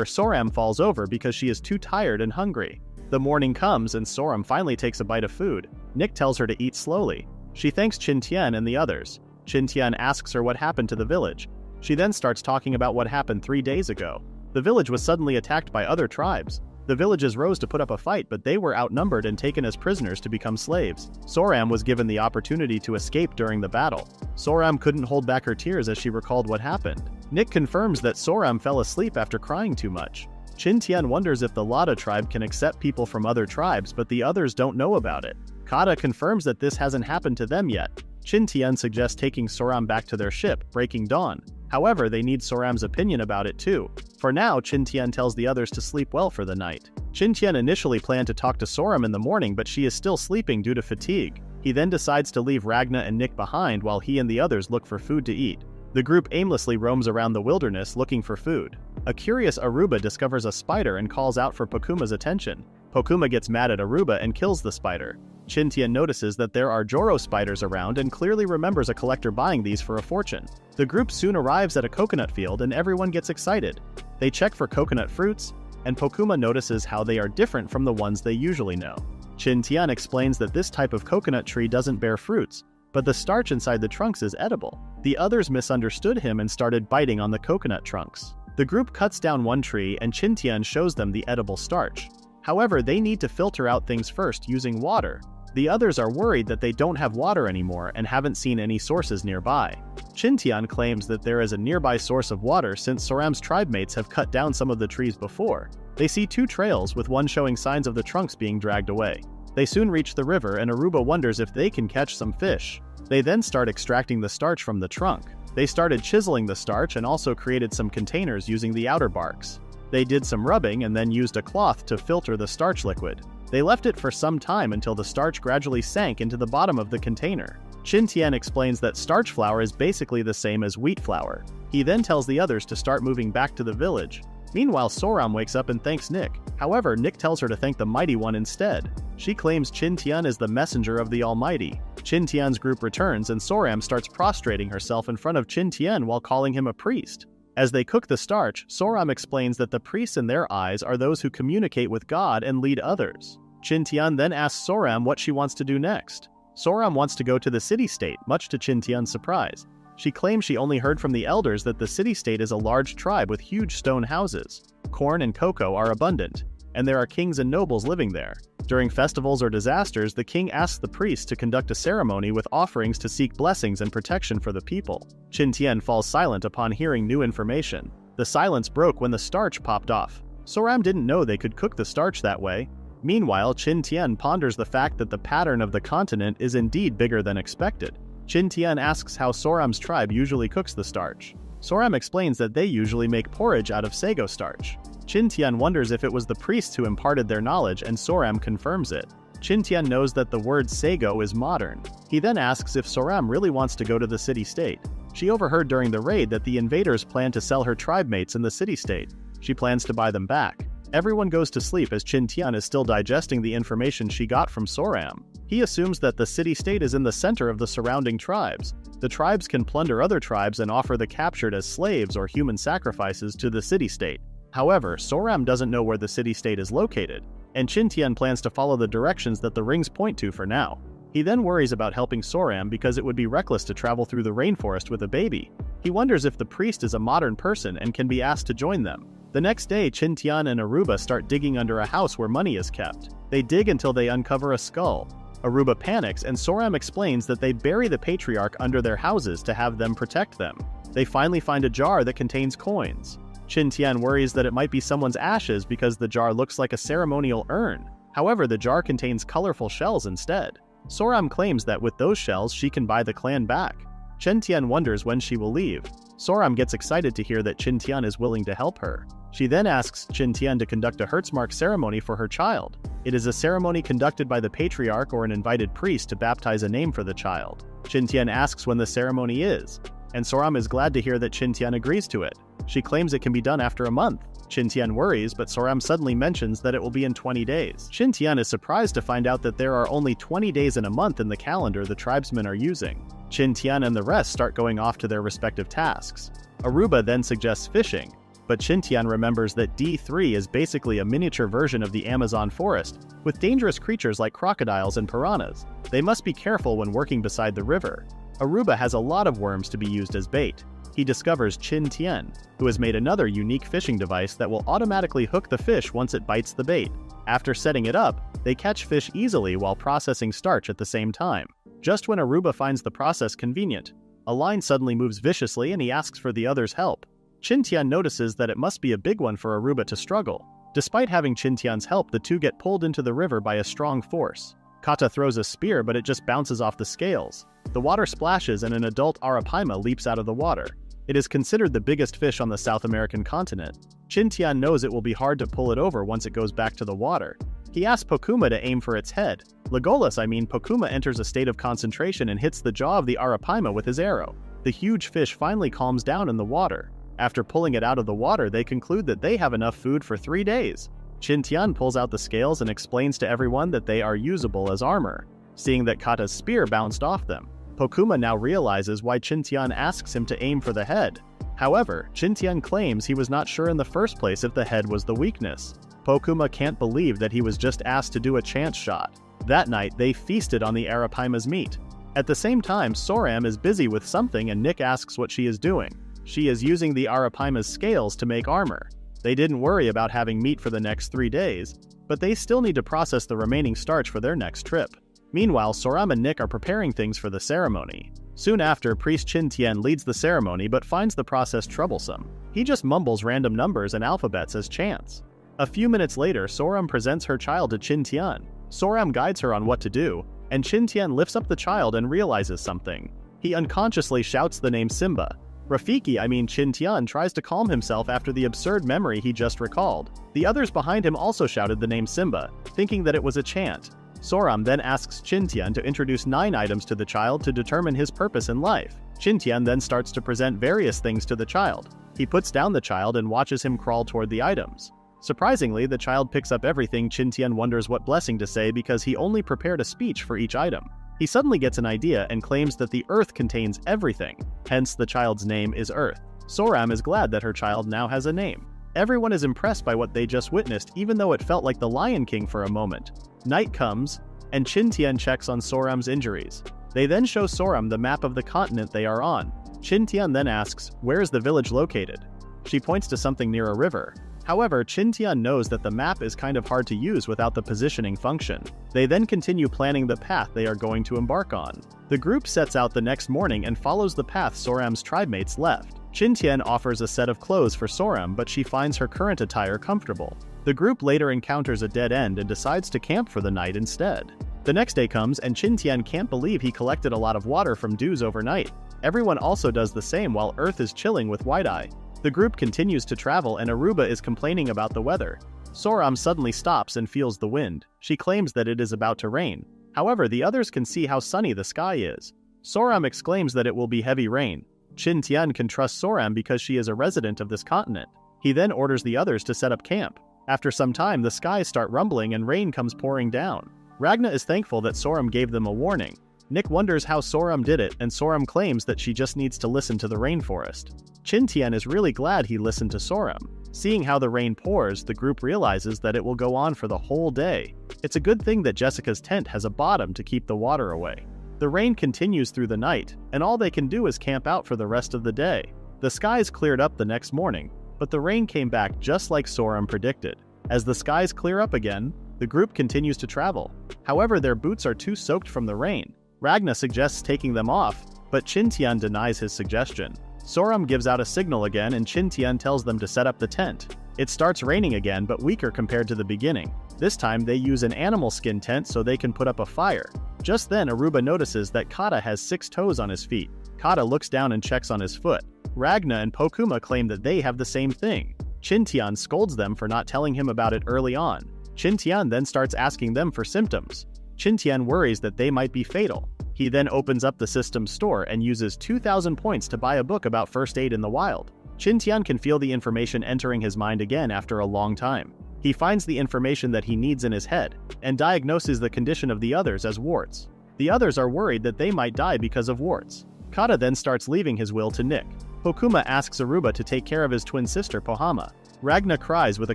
Speaker 1: Soram falls over because she is too tired and hungry. The morning comes and Soram finally takes a bite of food. Nick tells her to eat slowly. She thanks Qin Tian and the others. Qin Tian asks her what happened to the village. She then starts talking about what happened 3 days ago. The village was suddenly attacked by other tribes. The villages rose to put up a fight, but they were outnumbered and taken as prisoners to become slaves. Soram was given the opportunity to escape during the battle. Soram couldn't hold back her tears as she recalled what happened. Nick confirms that Soram fell asleep after crying too much. Qin Tian wonders if the Lada tribe can accept people from other tribes, but the others don't know about it. Kata confirms that this hasn't happened to them yet. Qin Tian suggests taking Soram back to their ship, Breaking Dawn. However, they need Soram's opinion about it too. For now, Qin Tian tells the others to sleep well for the night. Qin Tian initially planned to talk to Soram in the morning, but she is still sleeping due to fatigue. He then decides to leave Ragna and Nick behind while he and the others look for food to eat. The group aimlessly roams around the wilderness looking for food. A curious Aruba discovers a spider and calls out for Pokuma's attention. Pokuma gets mad at Aruba and kills the spider. Qin Tian notices that there are Joro spiders around and clearly remembers a collector buying these for a fortune. The group soon arrives at a coconut field and everyone gets excited. They check for coconut fruits, and Pokuma notices how they are different from the ones they usually know. Qin Tian explains that this type of coconut tree doesn't bear fruits, but the starch inside the trunks is edible. The others misunderstood him and started biting on the coconut trunks. The group cuts down one tree and Qin Tian shows them the edible starch. However, they need to filter out things first using water. The others are worried that they don't have water anymore and haven't seen any sources nearby. Qin Tian claims that there is a nearby source of water since Soram's tribe mates have cut down some of the trees before. They see 2 trails, with one showing signs of the trunks being dragged away. They soon reach the river and Aruba wonders if they can catch some fish. They then start extracting the starch from the trunk. They started chiseling the starch and also created some containers using the outer barks. They did some rubbing and then used a cloth to filter the starch liquid. They left it for some time until the starch gradually sank into the bottom of the container. Qin Tian explains that starch flour is basically the same as wheat flour. He then tells the others to start moving back to the village. Meanwhile, Soram wakes up and thanks Nick. However, Nick tells her to thank the Mighty One instead. She claims Qin Tian is the messenger of the Almighty. Qin Tian's group returns and Soram starts prostrating herself in front of Qin Tian while calling him a priest. As they cook the starch, Soram explains that the priests in their eyes are those who communicate with God and lead others. Qin Tian then asks Soram what she wants to do next. Soram wants to go to the city-state, much to Qin Tian's surprise. She claims she only heard from the elders that the city-state is a large tribe with huge stone houses. Corn and cocoa are abundant, and there are kings and nobles living there. During festivals or disasters, the king asks the priests to conduct a ceremony with offerings to seek blessings and protection for the people. Qin Tian falls silent upon hearing new information. The silence broke when the starch popped off. Soram didn't know they could cook the starch that way. Meanwhile, Qin Tian ponders the fact that the pattern of the continent is indeed bigger than expected. Qin Tian asks how Soram's tribe usually cooks the starch. Soram explains that they usually make porridge out of sago starch. Qin Tian wonders if it was the priests who imparted their knowledge, and Soram confirms it. Qin Tian knows that the word sago is modern. He then asks if Soram really wants to go to the city-state. She overheard during the raid that the invaders plan to sell her tribe mates in the city-state. She plans to buy them back. Everyone goes to sleep as Qin Tian is still digesting the information she got from Soram. He assumes that the city-state is in the center of the surrounding tribes. The tribes can plunder other tribes and offer the captured as slaves or human sacrifices to the city-state. However, Soram doesn't know where the city-state is located, and Qin Tian plans to follow the directions that the rings point to for now. He then worries about helping Soram because it would be reckless to travel through the rainforest with a baby. He wonders if the priest is a modern person and can be asked to join them. The next day, Qin Tian and Aruba start digging under a house where money is kept. They dig until they uncover a skull. Aruba panics and Soram explains that they bury the patriarch under their houses to have them protect them. They finally find a jar that contains coins. Qin Tian worries that it might be someone's ashes because the jar looks like a ceremonial urn. However, the jar contains colorful shells instead. Soram claims that with those shells she can buy the clan back. Qin Tian wonders when she will leave. Soram gets excited to hear that Qin Tian is willing to help her. She then asks Qin Tian to conduct a Hertzmark ceremony for her child. It is a ceremony conducted by the patriarch or an invited priest to baptize a name for the child. Qin Tian asks when the ceremony is, and Soram is glad to hear that Qin Tian agrees to it. She claims it can be done after a month. Qin Tian worries, but Soram suddenly mentions that it will be in 20 days. Qin Tian is surprised to find out that there are only 20 days in a month in the calendar the tribesmen are using. Qin Tian and the rest start going off to their respective tasks. Aruba then suggests fishing, but Qin Tian remembers that D3 is basically a miniature version of the Amazon forest, with dangerous creatures like crocodiles and piranhas. They must be careful when working beside the river. Aruba has a lot of worms to be used as bait. He discovers Qin Tian, who has made another unique fishing device that will automatically hook the fish once it bites the bait. After setting it up, they catch fish easily while processing starch at the same time. Just when Aruba finds the process convenient, a line suddenly moves viciously and he asks for the others' help. Qin Tian notices that it must be a big one for Aruba to struggle. Despite having Qin Tian's help, the two get pulled into the river by a strong force. Kata throws a spear, but it just bounces off the scales. The water splashes and an adult arapaima leaps out of the water. It is considered the biggest fish on the South American continent. Qin Tian knows it will be hard to pull it over once it goes back to the water. He asks Pokuma to aim for its head. Pokuma enters a state of concentration and hits the jaw of the arapaima with his arrow. The huge fish finally calms down in the water. After pulling it out of the water, they conclude that they have enough food for 3 days. Qin Tian pulls out the scales and explains to everyone that they are usable as armor, seeing that Kata's spear bounced off them. Pokuma now realizes why Qin Tian asks him to aim for the head. However, Qin Tian claims he was not sure in the first place if the head was the weakness. Pokuma can't believe that he was just asked to do a chance shot. That night, they feasted on the arapaima's meat. At the same time, Soram is busy with something and Nick asks what she is doing. She is using the arapaima's scales to make armor. They didn't worry about having meat for the next 3 days, but they still need to process the remaining starch for their next trip. Meanwhile, Soram and Nick are preparing things for the ceremony. Soon after, Priest Qin Tian leads the ceremony but finds the process troublesome. He just mumbles random numbers and alphabets as chants. A few minutes later, Soram presents her child to Qin Tian. Soram guides her on what to do, and Qin Tian lifts up the child and realizes something. He unconsciously shouts the name Simba. Qin Tian tries to calm himself after the absurd memory he just recalled. The others behind him also shouted the name Simba, thinking that it was a chant. Soram then asks Qin Tian to introduce 9 items to the child to determine his purpose in life. Qin Tian then starts to present various things to the child. He puts down the child and watches him crawl toward the items. Surprisingly, the child picks up everything. Qin Tian wonders what blessing to say because he only prepared a speech for each item. He suddenly gets an idea and claims that the earth contains everything, hence the child's name is Earth. Soram is glad that her child now has a name. Everyone is impressed by what they just witnessed, even though it felt like the Lion King for a moment. Night comes, and Qin Tian checks on Soram's injuries. They then show Soram the map of the continent they are on. Qin Tian then asks, "Where is the village located?" She points to something near a river. However, Qin Tian knows that the map is kind of hard to use without the positioning function. They then continue planning the path they are going to embark on. The group sets out the next morning and follows the path Soram's tribemates left. Qin Tian offers a set of clothes for Soram, but she finds her current attire comfortable. The group later encounters a dead end and decides to camp for the night instead. The next day comes and Qin Tian can't believe he collected a lot of water from dews overnight. Everyone also does the same while Earth is chilling with wide-eye. The group continues to travel and Aruba is complaining about the weather. Soram suddenly stops and feels the wind. She claims that it is about to rain. However, the others can see how sunny the sky is. Soram exclaims that it will be heavy rain. Qin Tian can trust Soram because she is a resident of this continent. He then orders the others to set up camp. After some time, the skies start rumbling and rain comes pouring down. Ragna is thankful that Soram gave them a warning. Nick wonders how Soram did it, and Soram claims that she just needs to listen to the rainforest. Qin Tian is really glad he listened to Soram. Seeing how the rain pours, the group realizes that it will go on for the whole day. It's a good thing that Jessica's tent has a bottom to keep the water away. The rain continues through the night, and all they can do is camp out for the rest of the day. The skies cleared up the next morning, but the rain came back just like Soram predicted. As the skies clear up again, the group continues to travel. However, their boots are too soaked from the rain. Ragna suggests taking them off, but Qin Tian denies his suggestion. Soram gives out a signal again and Qin Tian tells them to set up the tent. It starts raining again, but weaker compared to the beginning. This time they use an animal skin tent so they can put up a fire. Just then Aruba notices that Kata has 6 toes on his feet. Kata looks down and checks on his foot. Ragna and Pokuma claim that they have the same thing. Qin Tian scolds them for not telling him about it early on. Qin Tian then starts asking them for symptoms. Qin Tian worries that they might be fatal. He then opens up the system store and uses 2,000 points to buy a book about first aid in the wild. Qin Tian can feel the information entering his mind again after a long time. He finds the information that he needs in his head, and diagnoses the condition of the others as warts. The others are worried that they might die because of warts. Kata then starts leaving his will to Nick. Pokuma asks Aruba to take care of his twin sister Pohama. Ragna cries with a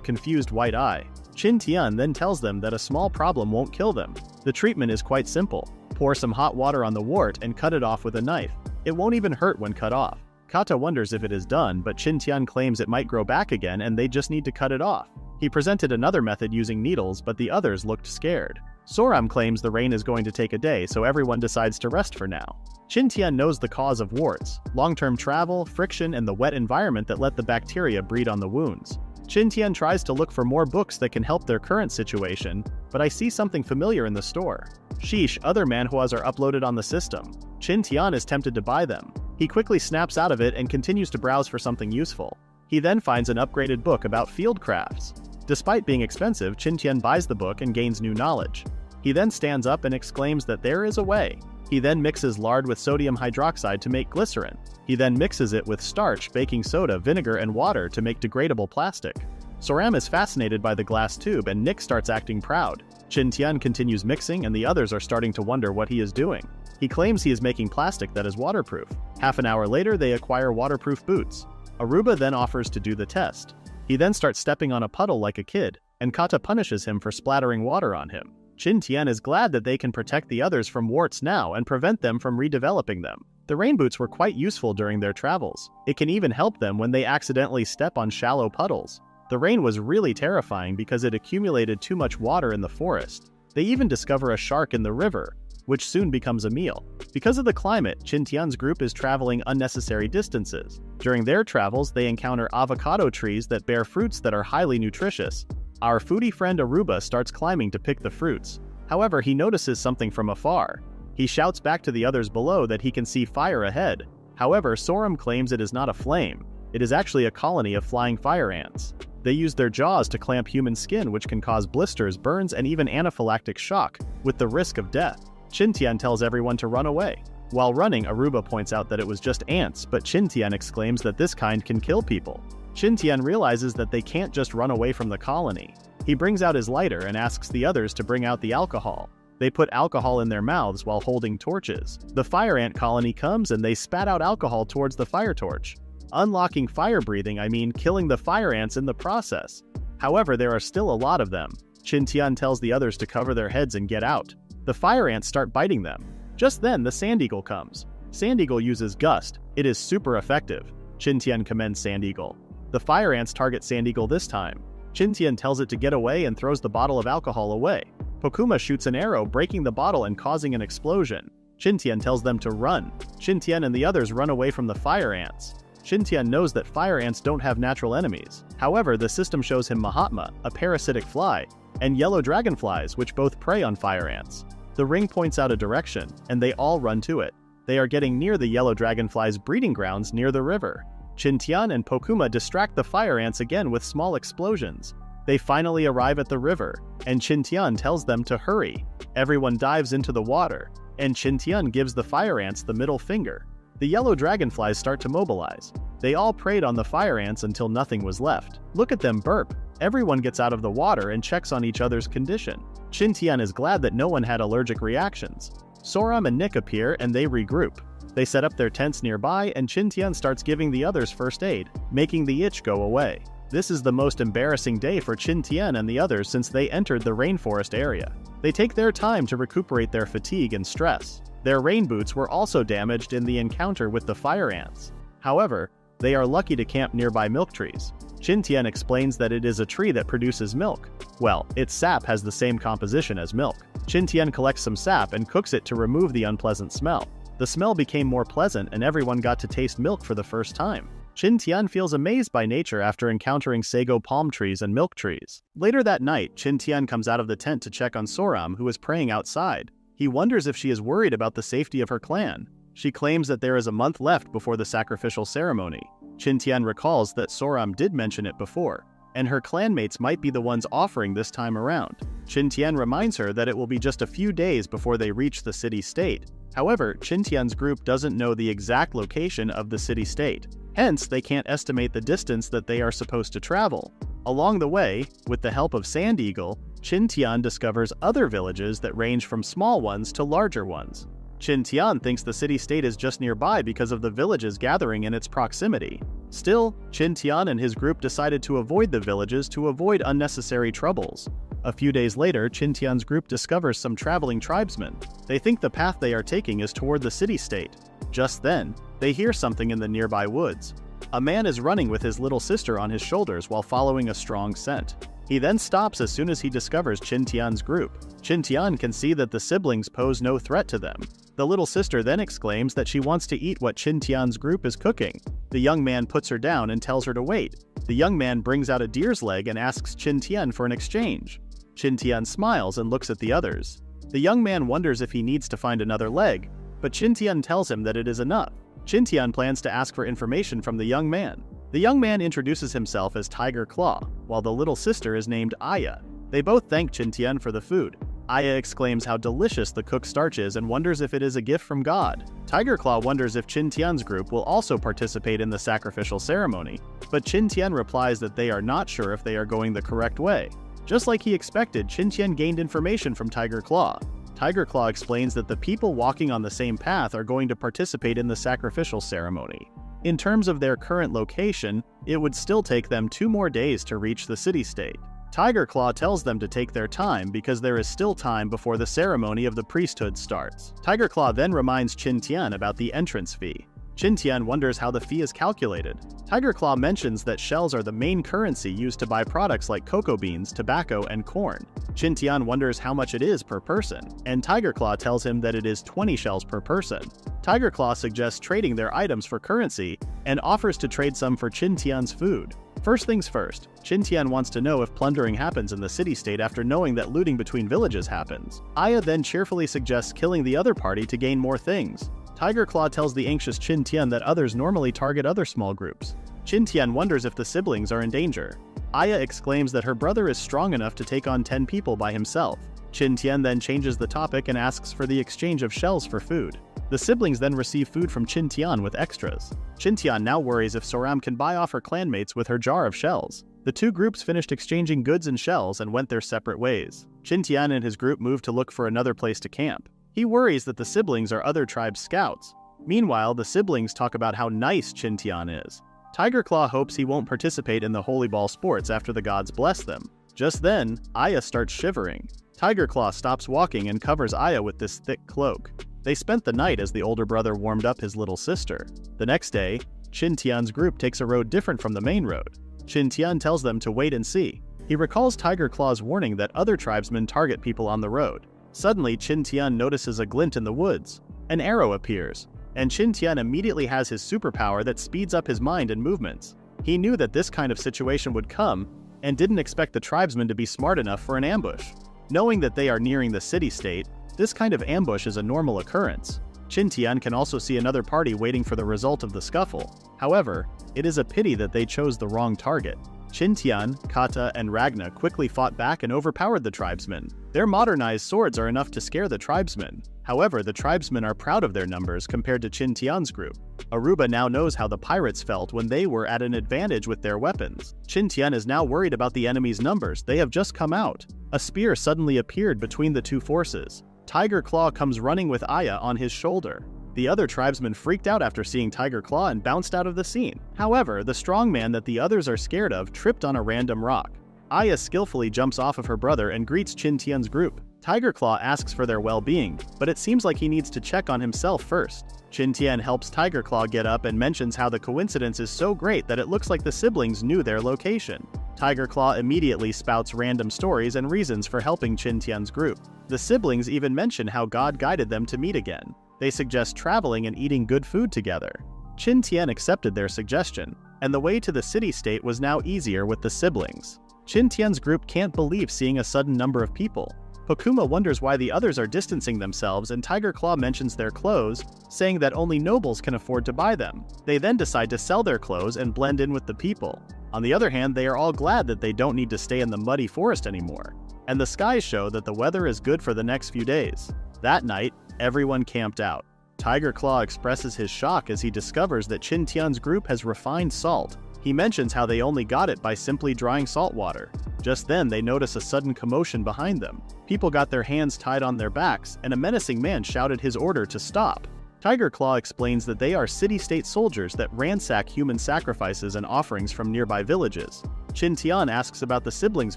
Speaker 1: confused white eye. Qin Tian then tells them that a small problem won't kill them. The treatment is quite simple. Pour some hot water on the wart and cut it off with a knife. It won't even hurt when cut off. Kata wonders if it is done, but Qin Tian claims it might grow back again and they just need to cut it off. He presented another method using needles, but the others looked scared. Soram claims the rain is going to take a day, so everyone decides to rest for now. Qin Tian knows the cause of warts: long-term travel, friction, and the wet environment that let the bacteria breed on the wounds. Qin Tian tries to look for more books that can help their current situation, but I see something familiar in the store. Sheesh, other manhwas are uploaded on the system. Qin Tian is tempted to buy them. He quickly snaps out of it and continues to browse for something useful. He then finds an upgraded book about field crafts. Despite being expensive, Qin Tian buys the book and gains new knowledge. He then stands up and exclaims that there is a way. He then mixes lard with sodium hydroxide to make glycerin. He then mixes it with starch, baking soda, vinegar, and water to make degradable plastic. Soram is fascinated by the glass tube and Nick starts acting proud. Qin Tian continues mixing and the others are starting to wonder what he is doing. He claims he is making plastic that is waterproof. Half an hour later, they acquire waterproof boots. Aruba then offers to do the test. He then starts stepping on a puddle like a kid, and Kata punishes him for splattering water on him. Qin Tian is glad that they can protect the others from warts now and prevent them from redeveloping them. The rain boots were quite useful during their travels. It can even help them when they accidentally step on shallow puddles. The rain was really terrifying because it accumulated too much water in the forest. They even discover a shark in the river, which soon becomes a meal. Because of the climate, Qin Tian's group is traveling unnecessary distances. During their travels, they encounter avocado trees that bear fruits that are highly nutritious. Our foodie friend Aruba starts climbing to pick the fruits. However, he notices something from afar. He shouts back to the others below that he can see fire ahead. However, Soram claims it is not a flame. It is actually a colony of flying fire ants. They use their jaws to clamp human skin, which can cause blisters, burns, and even anaphylactic shock, with the risk of death. Qin Tian tells everyone to run away. While running, Aruba points out that it was just ants, but Qin Tian exclaims that this kind can kill people. Qin Tian realizes that they can't just run away from the colony. He brings out his lighter and asks the others to bring out the alcohol. They put alcohol in their mouths while holding torches. The fire ant colony comes and they spat out alcohol towards the fire torch. Unlocking fire breathing, I mean killing the fire ants in the process. However, there are still a lot of them. Qin Tian tells the others to cover their heads and get out. The fire ants start biting them. Just then, the Sand Eagle comes. Sand Eagle uses Gust. It is super effective. Qin Tian commends Sand Eagle. The fire ants target Sand Eagle this time. Qin Tian tells it to get away and throws the bottle of alcohol away. Pokuma shoots an arrow, breaking the bottle and causing an explosion. Qin Tian tells them to run. Qin Tian and the others run away from the fire ants. Qin Tian knows that fire ants don't have natural enemies. However, the system shows him Mahatma, a parasitic fly, and yellow dragonflies, which both prey on fire ants. The ring points out a direction, and they all run to it. They are getting near the yellow dragonflies' breeding grounds near the river. Qin Tian and Pokuma distract the fire ants again with small explosions. They finally arrive at the river, and Qin Tian tells them to hurry. Everyone dives into the water, and Qin Tian gives the fire ants the middle finger. The yellow dragonflies start to mobilize. They all preyed on the fire ants until nothing was left. Look at them burp. Everyone gets out of the water and checks on each other's condition. Qin Tian is glad that no one had allergic reactions. Soram and Nick appear and they regroup. They set up their tents nearby and Qin Tian starts giving the others first aid, making the itch go away. This is the most embarrassing day for Qin Tian and the others since they entered the rainforest area. They take their time to recuperate their fatigue and stress. Their rain boots were also damaged in the encounter with the fire ants. However, They are lucky to camp nearby milk trees. Qin Tian explains that it is a tree that produces milk. Well, its sap has the same composition as milk. Qin Tian collects some sap and cooks it to remove the unpleasant smell. The smell became more pleasant and everyone got to taste milk for the first time. Qin Tian feels amazed by nature after encountering sago palm trees and milk trees. Later that night, Qin Tian comes out of the tent to check on Soram, who is praying outside. He wonders if she is worried about the safety of her clan. She claims that there is a month left before the sacrificial ceremony. Qin Tian recalls that Soram did mention it before, and her clanmates might be the ones offering this time around. Qin Tian reminds her that it will be just a few days before they reach the city-state. However, Qin Tian's group doesn't know the exact location of the city-state. Hence, they can't estimate the distance that they are supposed to travel. Along the way, with the help of Sand Eagle, Qin Tian discovers other villages that range from small ones to larger ones. Qin Tian thinks the city-state is just nearby because of the villages gathering in its proximity. Still, Qin Tian and his group decided to avoid the villages to avoid unnecessary troubles. A few days later, Qin Tian's group discovers some traveling tribesmen. They think the path they are taking is toward the city-state. Just then, they hear something in the nearby woods. A man is running with his little sister on his shoulders while following a strong scent. He then stops as soon as he discovers Qin Tian's group. Qin Tian can see that the siblings pose no threat to them. The little sister then exclaims that she wants to eat what Qin Tian's group is cooking. The young man puts her down and tells her to wait. The young man brings out a deer's leg and asks Qin Tian for an exchange. Qin Tian smiles and looks at the others. The young man wonders if he needs to find another leg, but Qin Tian tells him that it is enough. Qin Tian plans to ask for information from the young man. The young man introduces himself as Tiger Claw, while the little sister is named Aya. They both thank Qin Tian for the food. Aya exclaims how delicious the cooked starch is and wonders if it is a gift from God. Tiger Claw wonders if Qin Tian's group will also participate in the sacrificial ceremony, but Qin Tian replies that they are not sure if they are going the correct way. Just like he expected, Qin Tian gained information from Tiger Claw. Tiger Claw explains that the people walking on the same path are going to participate in the sacrificial ceremony. In terms of their current location, it would still take them 2 more days to reach the city-state. Tiger Claw tells them to take their time because there is still time before the ceremony of the priesthood starts. Tiger Claw then reminds Qin Tian about the entrance fee. Qin Tian wonders how the fee is calculated. Tiger Claw mentions that shells are the main currency used to buy products like cocoa beans, tobacco, and corn. Qin Tian wonders how much it is per person, and Tiger Claw tells him that it is 20 shells per person. Tiger Claw suggests trading their items for currency and offers to trade some for Qin Tian's food. First things first, Qin Tian wants to know if plundering happens in the city-state after knowing that looting between villages happens. Aya then cheerfully suggests killing the other party to gain more things. Tiger Claw tells the anxious Qin Tian that others normally target other small groups. Qin Tian wonders if the siblings are in danger. Aya exclaims that her brother is strong enough to take on 10 people by himself. Qin Tian then changes the topic and asks for the exchange of shells for food. The siblings then receive food from Qin Tian with extras. Qin Tian now worries if Soram can buy off her clanmates with her jar of shells. The two groups finished exchanging goods and shells and went their separate ways. Qin Tian and his group moved to look for another place to camp. He worries that the siblings are other tribes' scouts. Meanwhile, the siblings talk about how nice Qin Tian is. Tiger Claw hopes he won't participate in the holy ball sports after the gods bless them. Just then, Aya starts shivering. Tiger Claw stops walking and covers Aya with this thick cloak. They spent the night as the older brother warmed up his little sister. The next day, Qin Tian's group takes a road different from the main road. Qin Tian tells them to wait and see. He recalls Tiger Claw's warning that other tribesmen target people on the road. Suddenly, Qin Tian notices a glint in the woods. An arrow appears, and Qin Tian immediately has his superpower that speeds up his mind and movements. He knew that this kind of situation would come, and didn't expect the tribesmen to be smart enough for an ambush. Knowing that they are nearing the city-state, this kind of ambush is a normal occurrence. Qin Tian can also see another party waiting for the result of the scuffle. However, it is a pity that they chose the wrong target. Qin Tian, Kata, and Ragna quickly fought back and overpowered the tribesmen. Their modernized swords are enough to scare the tribesmen. However, the tribesmen are proud of their numbers compared to Qin Tian's group. Aruba now knows how the pirates felt when they were at an advantage with their weapons. Qin Tian is now worried about the enemy's numbers. They have just come out. A spear suddenly appeared between the two forces. Tiger Claw comes running with Aya on his shoulder. The other tribesmen freaked out after seeing Tiger Claw and bounced out of the scene. However, the strong man that the others are scared of tripped on a random rock. Aya skillfully jumps off of her brother and greets Qin Tian's group. Tiger Claw asks for their well-being, but it seems like he needs to check on himself first. Qin Tian helps Tiger Claw get up and mentions how the coincidence is so great that it looks like the siblings knew their location. Tiger Claw immediately spouts random stories and reasons for helping Qin Tian's group. The siblings even mention how God guided them to meet again. They suggest traveling and eating good food together. Qin Tian accepted their suggestion, and the way to the city-state was now easier with the siblings. Qin Tian's group can't believe seeing a sudden number of people. Pokuma wonders why the others are distancing themselves, and Tiger Claw mentions their clothes, saying that only nobles can afford to buy them. They then decide to sell their clothes and blend in with the people. On the other hand, they are all glad that they don't need to stay in the muddy forest anymore, and the skies show that the weather is good for the next few days. That night, everyone camped out. Tiger Claw expresses his shock as he discovers that Qin Tian's group has refined salt. He mentions how they only got it by simply drying salt water. Just then, they notice a sudden commotion behind them. People got their hands tied on their backs, and a menacing man shouted his order to stop. Tiger Claw explains that they are city-state soldiers that ransack human sacrifices and offerings from nearby villages. Qin Tian asks about the siblings'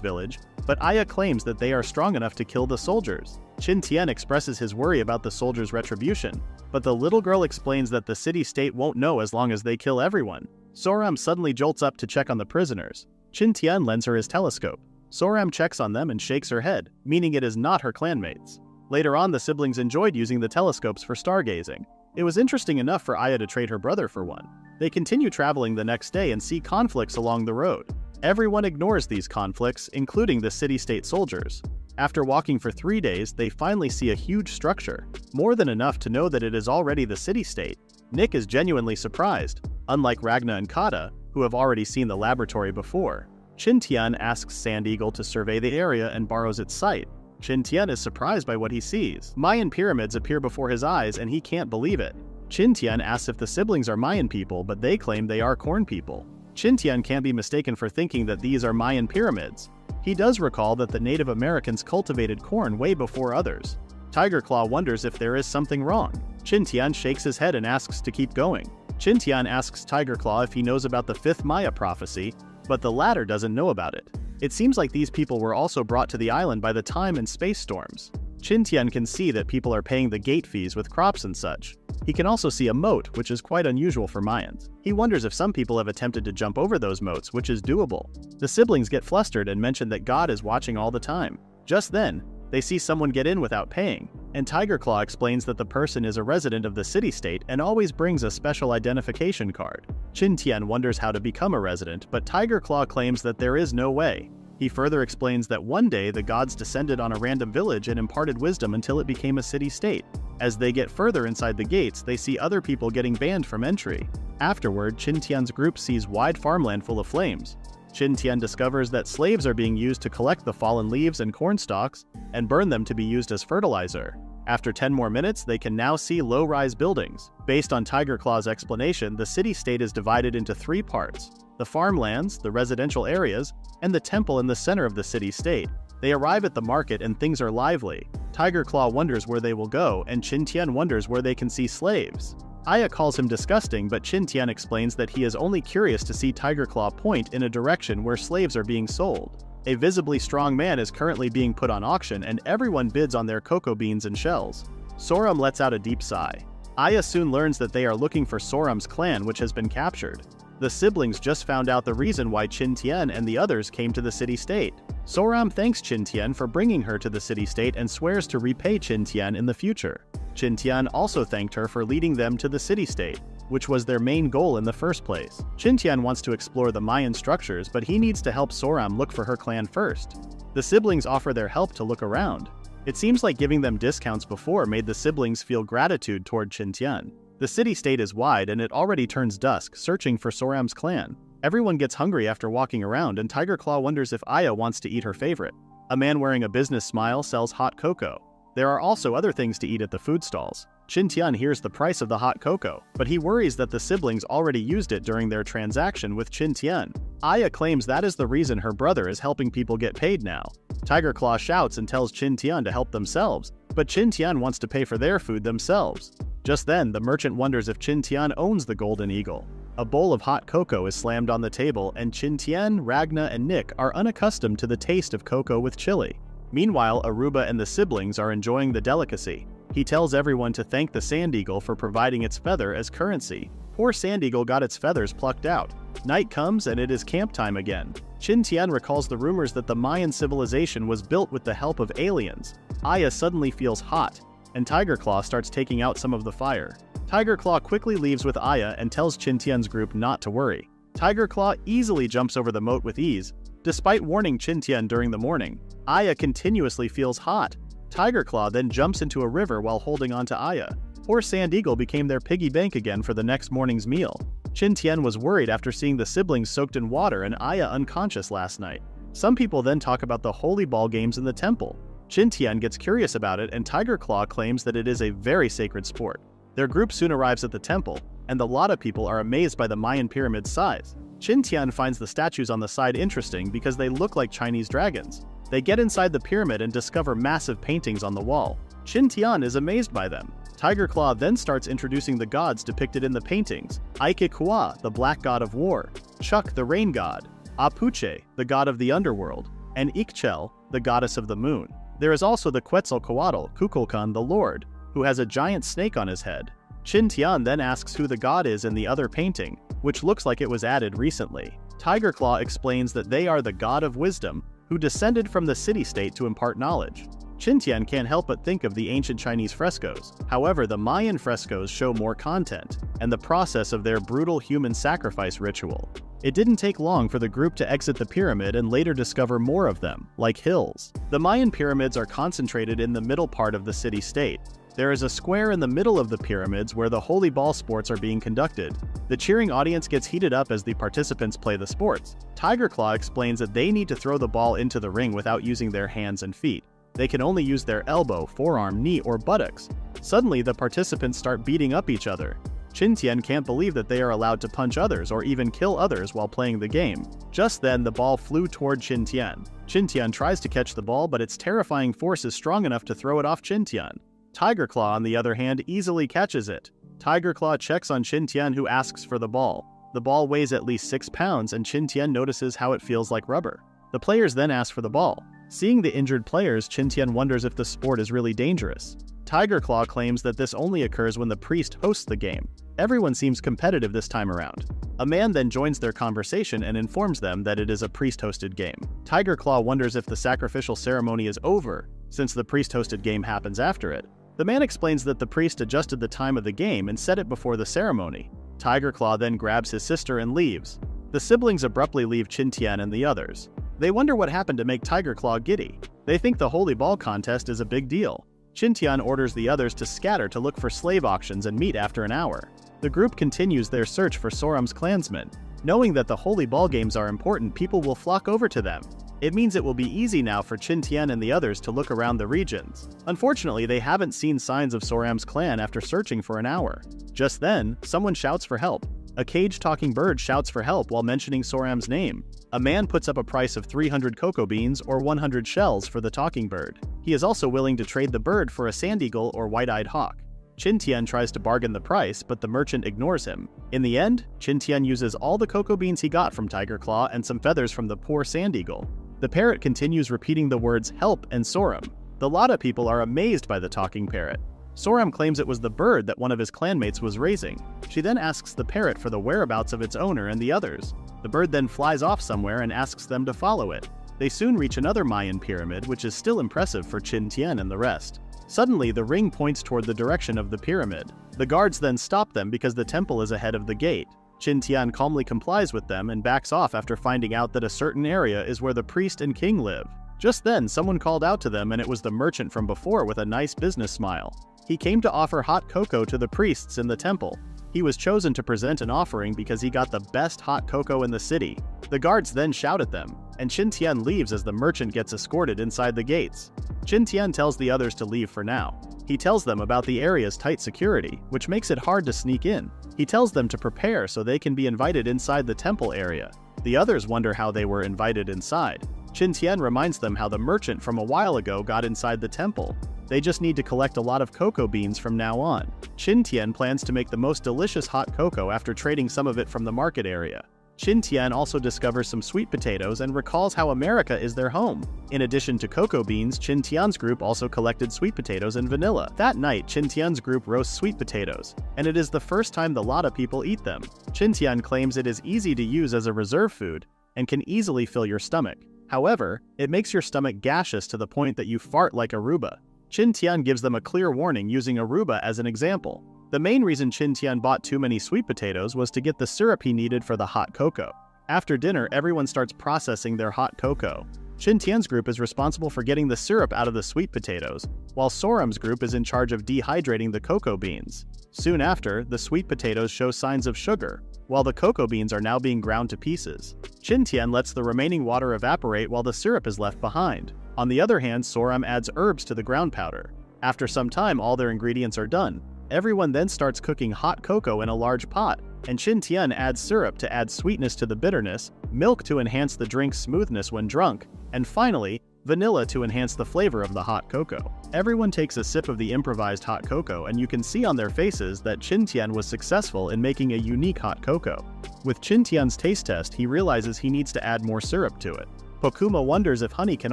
Speaker 1: village, but Aya claims that they are strong enough to kill the soldiers. Qin Tian expresses his worry about the soldiers' retribution, but the little girl explains that the city-state won't know as long as they kill everyone. Soram suddenly jolts up to check on the prisoners. Qin Tian lends her his telescope. Soram checks on them and shakes her head, meaning it is not her clanmates. Later on, the siblings enjoyed using the telescopes for stargazing. It was interesting enough for Aya to trade her brother for one. They continue traveling the next day and see conflicts along the road. Everyone ignores these conflicts, including the city-state soldiers. After walking for 3 days, they finally see a huge structure, more than enough to know that it is already the city-state. Nick is genuinely surprised, unlike Ragna and Kata, who have already seen the laboratory before. Qin Tian asks Sand Eagle to survey the area and borrows its sight. Qin Tian is surprised by what he sees. Mayan pyramids appear before his eyes and he can't believe it. Qin Tian asks if the siblings are Mayan people, but they claim they are corn people. Qin Tian can't be mistaken for thinking that these are Mayan pyramids. He does recall that the Native Americans cultivated corn way before others. Tiger Claw wonders if there is something wrong. Qin Tian shakes his head and asks to keep going. Qin Tian asks Tiger Claw if he knows about the 5th Maya prophecy, but the latter doesn't know about it. It seems like these people were also brought to the island by the time and space storms. Qin Tian can see that people are paying the gate fees with crops and such. He can also see a moat, which is quite unusual for Mayans. He wonders if some people have attempted to jump over those moats, which is doable. The siblings get flustered and mention that God is watching all the time. Just then, they see someone get in without paying, and Tiger Claw explains that the person is a resident of the city-state and always brings a special identification card. Qin Tian wonders how to become a resident, but Tiger Claw claims that there is no way. He further explains that one day the gods descended on a random village and imparted wisdom until it became a city-state. As they get further inside the gates, they see other people getting banned from entry. Afterward, Qin Tian's group sees wide farmland full of flames. Qin Tian discovers that slaves are being used to collect the fallen leaves and corn stalks and burn them to be used as fertilizer. After 10 more minutes, they can now see low-rise buildings. Based on Tiger Claw's explanation, the city-state is divided into 3 parts: the farmlands, the residential areas, and the temple in the center of the city-state. They arrive at the market and things are lively. Tiger Claw wonders where they will go, and Qin Tian wonders where they can see slaves. Aya calls him disgusting, but Qin Tian explains that he is only curious to see Tiger Claw point in a direction where slaves are being sold. A visibly strong man is currently being put on auction, and everyone bids on their cocoa beans and shells. Soram lets out a deep sigh. Aya soon learns that they are looking for Soram's clan, which has been captured. The siblings just found out the reason why Qin Tian and the others came to the city-state. Soram thanks Qin Tian for bringing her to the city-state and swears to repay Qin Tian in the future. Qin Tian also thanked her for leading them to the city-state, which was their main goal in the first place. Qin Tian wants to explore the Mayan structures, but he needs to help Soram look for her clan first. The siblings offer their help to look around. It seems like giving them discounts before made the siblings feel gratitude toward Qin Tian. The city-state is wide and it already turns dusk, searching for Soram's clan. Everyone gets hungry after walking around, and Tiger Claw wonders if Aya wants to eat her favorite. A man wearing a business smile sells hot cocoa. There are also other things to eat at the food stalls. Qin Tian hears the price of the hot cocoa, but he worries that the siblings already used it during their transaction with Qin Tian. Aya claims that is the reason her brother is helping people get paid now. Tiger Claw shouts and tells Qin Tian to help themselves, but Qin Tian wants to pay for their food themselves. Just then, the merchant wonders if Qin Tian owns the Golden Eagle. A bowl of hot cocoa is slammed on the table, and Qin Tian, Ragna, and Nick are unaccustomed to the taste of cocoa with chili. Meanwhile, Aruba and the siblings are enjoying the delicacy. He tells everyone to thank the sand eagle for providing its feather as currency. Poor sand eagle got its feathers plucked out. Night comes and it is camp time again. Qin Tian recalls the rumors that the Mayan civilization was built with the help of aliens. Aya suddenly feels hot, and Tiger Claw starts taking out some of the fire. Tiger Claw quickly leaves with Aya and tells Qin Tian's group not to worry. Tiger Claw easily jumps over the moat with ease. Despite warning Qin Tian during the morning, Aya continuously feels hot. Tiger Claw then jumps into a river while holding onto Aya. Poor Sand Eagle became their piggy bank again for the next morning's meal. Qin Tian was worried after seeing the siblings soaked in water and Aya unconscious last night. Some people then talk about the holy ball games in the temple. Qin Tian gets curious about it and Tiger Claw claims that it is a very sacred sport. Their group soon arrives at the temple, and a lot of people are amazed by the Mayan pyramid's size. Qin Tian finds the statues on the side interesting because they look like Chinese dragons. They get inside the pyramid and discover massive paintings on the wall. Qin Tian is amazed by them. Tiger Claw then starts introducing the gods depicted in the paintings: Aike Kua, the black god of war; Chuk, the rain god; Apuche, the god of the underworld; and Ikchel, the goddess of the moon. There is also the Quetzalcoatl, Kukulkan, the lord, who has a giant snake on his head. Qin Tian then asks who the god is in the other painting, which looks like it was added recently. Tiger Claw explains that they are the god of wisdom, who descended from the city-state to impart knowledge. Qin Tian can't help but think of the ancient Chinese frescoes. However, the Mayan frescoes show more content, and the process of their brutal human sacrifice ritual. It didn't take long for the group to exit the pyramid and later discover more of them, like hills. The Mayan pyramids are concentrated in the middle part of the city-state. There is a square in the middle of the pyramids where the holy ball sports are being conducted. The cheering audience gets heated up as the participants play the sports. Tiger Claw explains that they need to throw the ball into the ring without using their hands and feet. They can only use their elbow, forearm, knee, or buttocks. Suddenly, the participants start beating up each other. Qin Tian can't believe that they are allowed to punch others or even kill others while playing the game. Just then, the ball flew toward Qin Tian. Qin Tian tries to catch the ball, but its terrifying force is strong enough to throw it off Qin Tian. Tiger Claw, on the other hand, easily catches it. Tiger Claw checks on Qin Tian, who asks for the ball. The ball weighs at least 6 pounds, and Qin Tian notices how it feels like rubber. The players then ask for the ball. Seeing the injured players, Qin Tian wonders if the sport is really dangerous. Tiger Claw claims that this only occurs when the priest hosts the game. Everyone seems competitive this time around. A man then joins their conversation and informs them that it is a priest-hosted game. Tiger Claw wonders if the sacrificial ceremony is over, since the priest-hosted game happens after it. The man explains that the priest adjusted the time of the game and set it before the ceremony. Tiger Claw then grabs his sister and leaves. The siblings abruptly leave Qin Tian and the others. They wonder what happened to make Tiger Claw giddy. They think the holy ball contest is a big deal. Qin Tian orders the others to scatter to look for slave auctions and meet after an hour. The group continues their search for Soram's clansmen. Knowing that the holy ball games are important, people will flock over to them. It means it will be easy now for Qin Tian and the others to look around the regions. Unfortunately, they haven't seen signs of Soram's clan after searching for an hour. Just then, someone shouts for help. A cage-talking bird shouts for help while mentioning Soram's name. A man puts up a price of 300 cocoa beans or 100 shells for the talking bird. He is also willing to trade the bird for a sand eagle or white-eyed hawk. Qin Tian tries to bargain the price, but the merchant ignores him. In the end, Qin Tian uses all the cocoa beans he got from Tiger Claw and some feathers from the poor sand eagle. The parrot continues repeating the words help and Soram. The Lada people are amazed by the talking parrot. Soram claims it was the bird that one of his clanmates was raising. She then asks the parrot for the whereabouts of its owner and the others. The bird then flies off somewhere and asks them to follow it. They soon reach another Mayan pyramid, which is still impressive for Qin Tian and the rest. Suddenly, the ring points toward the direction of the pyramid. The guards then stop them because the temple is ahead of the gate. Qin Tian calmly complies with them and backs off after finding out that a certain area is where the priest and king live. Just then, someone called out to them and it was the merchant from before with a nice business smile. He came to offer hot cocoa to the priests in the temple. He was chosen to present an offering because he got the best hot cocoa in the city. The guards then shout at them, and Qin Tian leaves as the merchant gets escorted inside the gates. Qin Tian tells the others to leave for now. He tells them about the area's tight security, which makes it hard to sneak in. He tells them to prepare so they can be invited inside the temple area. The others wonder how they were invited inside. Qin Tian reminds them how the merchant from a while ago got inside the temple. They just need to collect a lot of cocoa beans from now on. Qin Tian plans to make the most delicious hot cocoa after trading some of it from the market area. Qin Tian also discovers some sweet potatoes and recalls how America is their home. In addition to cocoa beans, Qin Tian's group also collected sweet potatoes and vanilla. That night, Qin Tian's group roasts sweet potatoes, and it is the first time the Lada people eat them. Qin Tian claims it is easy to use as a reserve food and can easily fill your stomach. However, it makes your stomach gaseous to the point that you fart like Aruba. Qin Tian gives them a clear warning using Aruba as an example. The main reason Qin Tian bought too many sweet potatoes was to get the syrup he needed for the hot cocoa. After dinner, everyone starts processing their hot cocoa. Qin Tian's group is responsible for getting the syrup out of the sweet potatoes, while Soram's group is in charge of dehydrating the cocoa beans. Soon after, the sweet potatoes show signs of sugar, while the cocoa beans are now being ground to pieces. Qin Tian lets the remaining water evaporate while the syrup is left behind. On the other hand, Soram adds herbs to the ground powder. After some time, all their ingredients are done. Everyone then starts cooking hot cocoa in a large pot, and Qin Tian adds syrup to add sweetness to the bitterness, milk to enhance the drink's smoothness when drunk, and finally, vanilla to enhance the flavor of the hot cocoa. Everyone takes a sip of the improvised hot cocoa, and you can see on their faces that Qin Tian was successful in making a unique hot cocoa. With Qin Tian's taste test, he realizes he needs to add more syrup to it. Pokuma wonders if honey can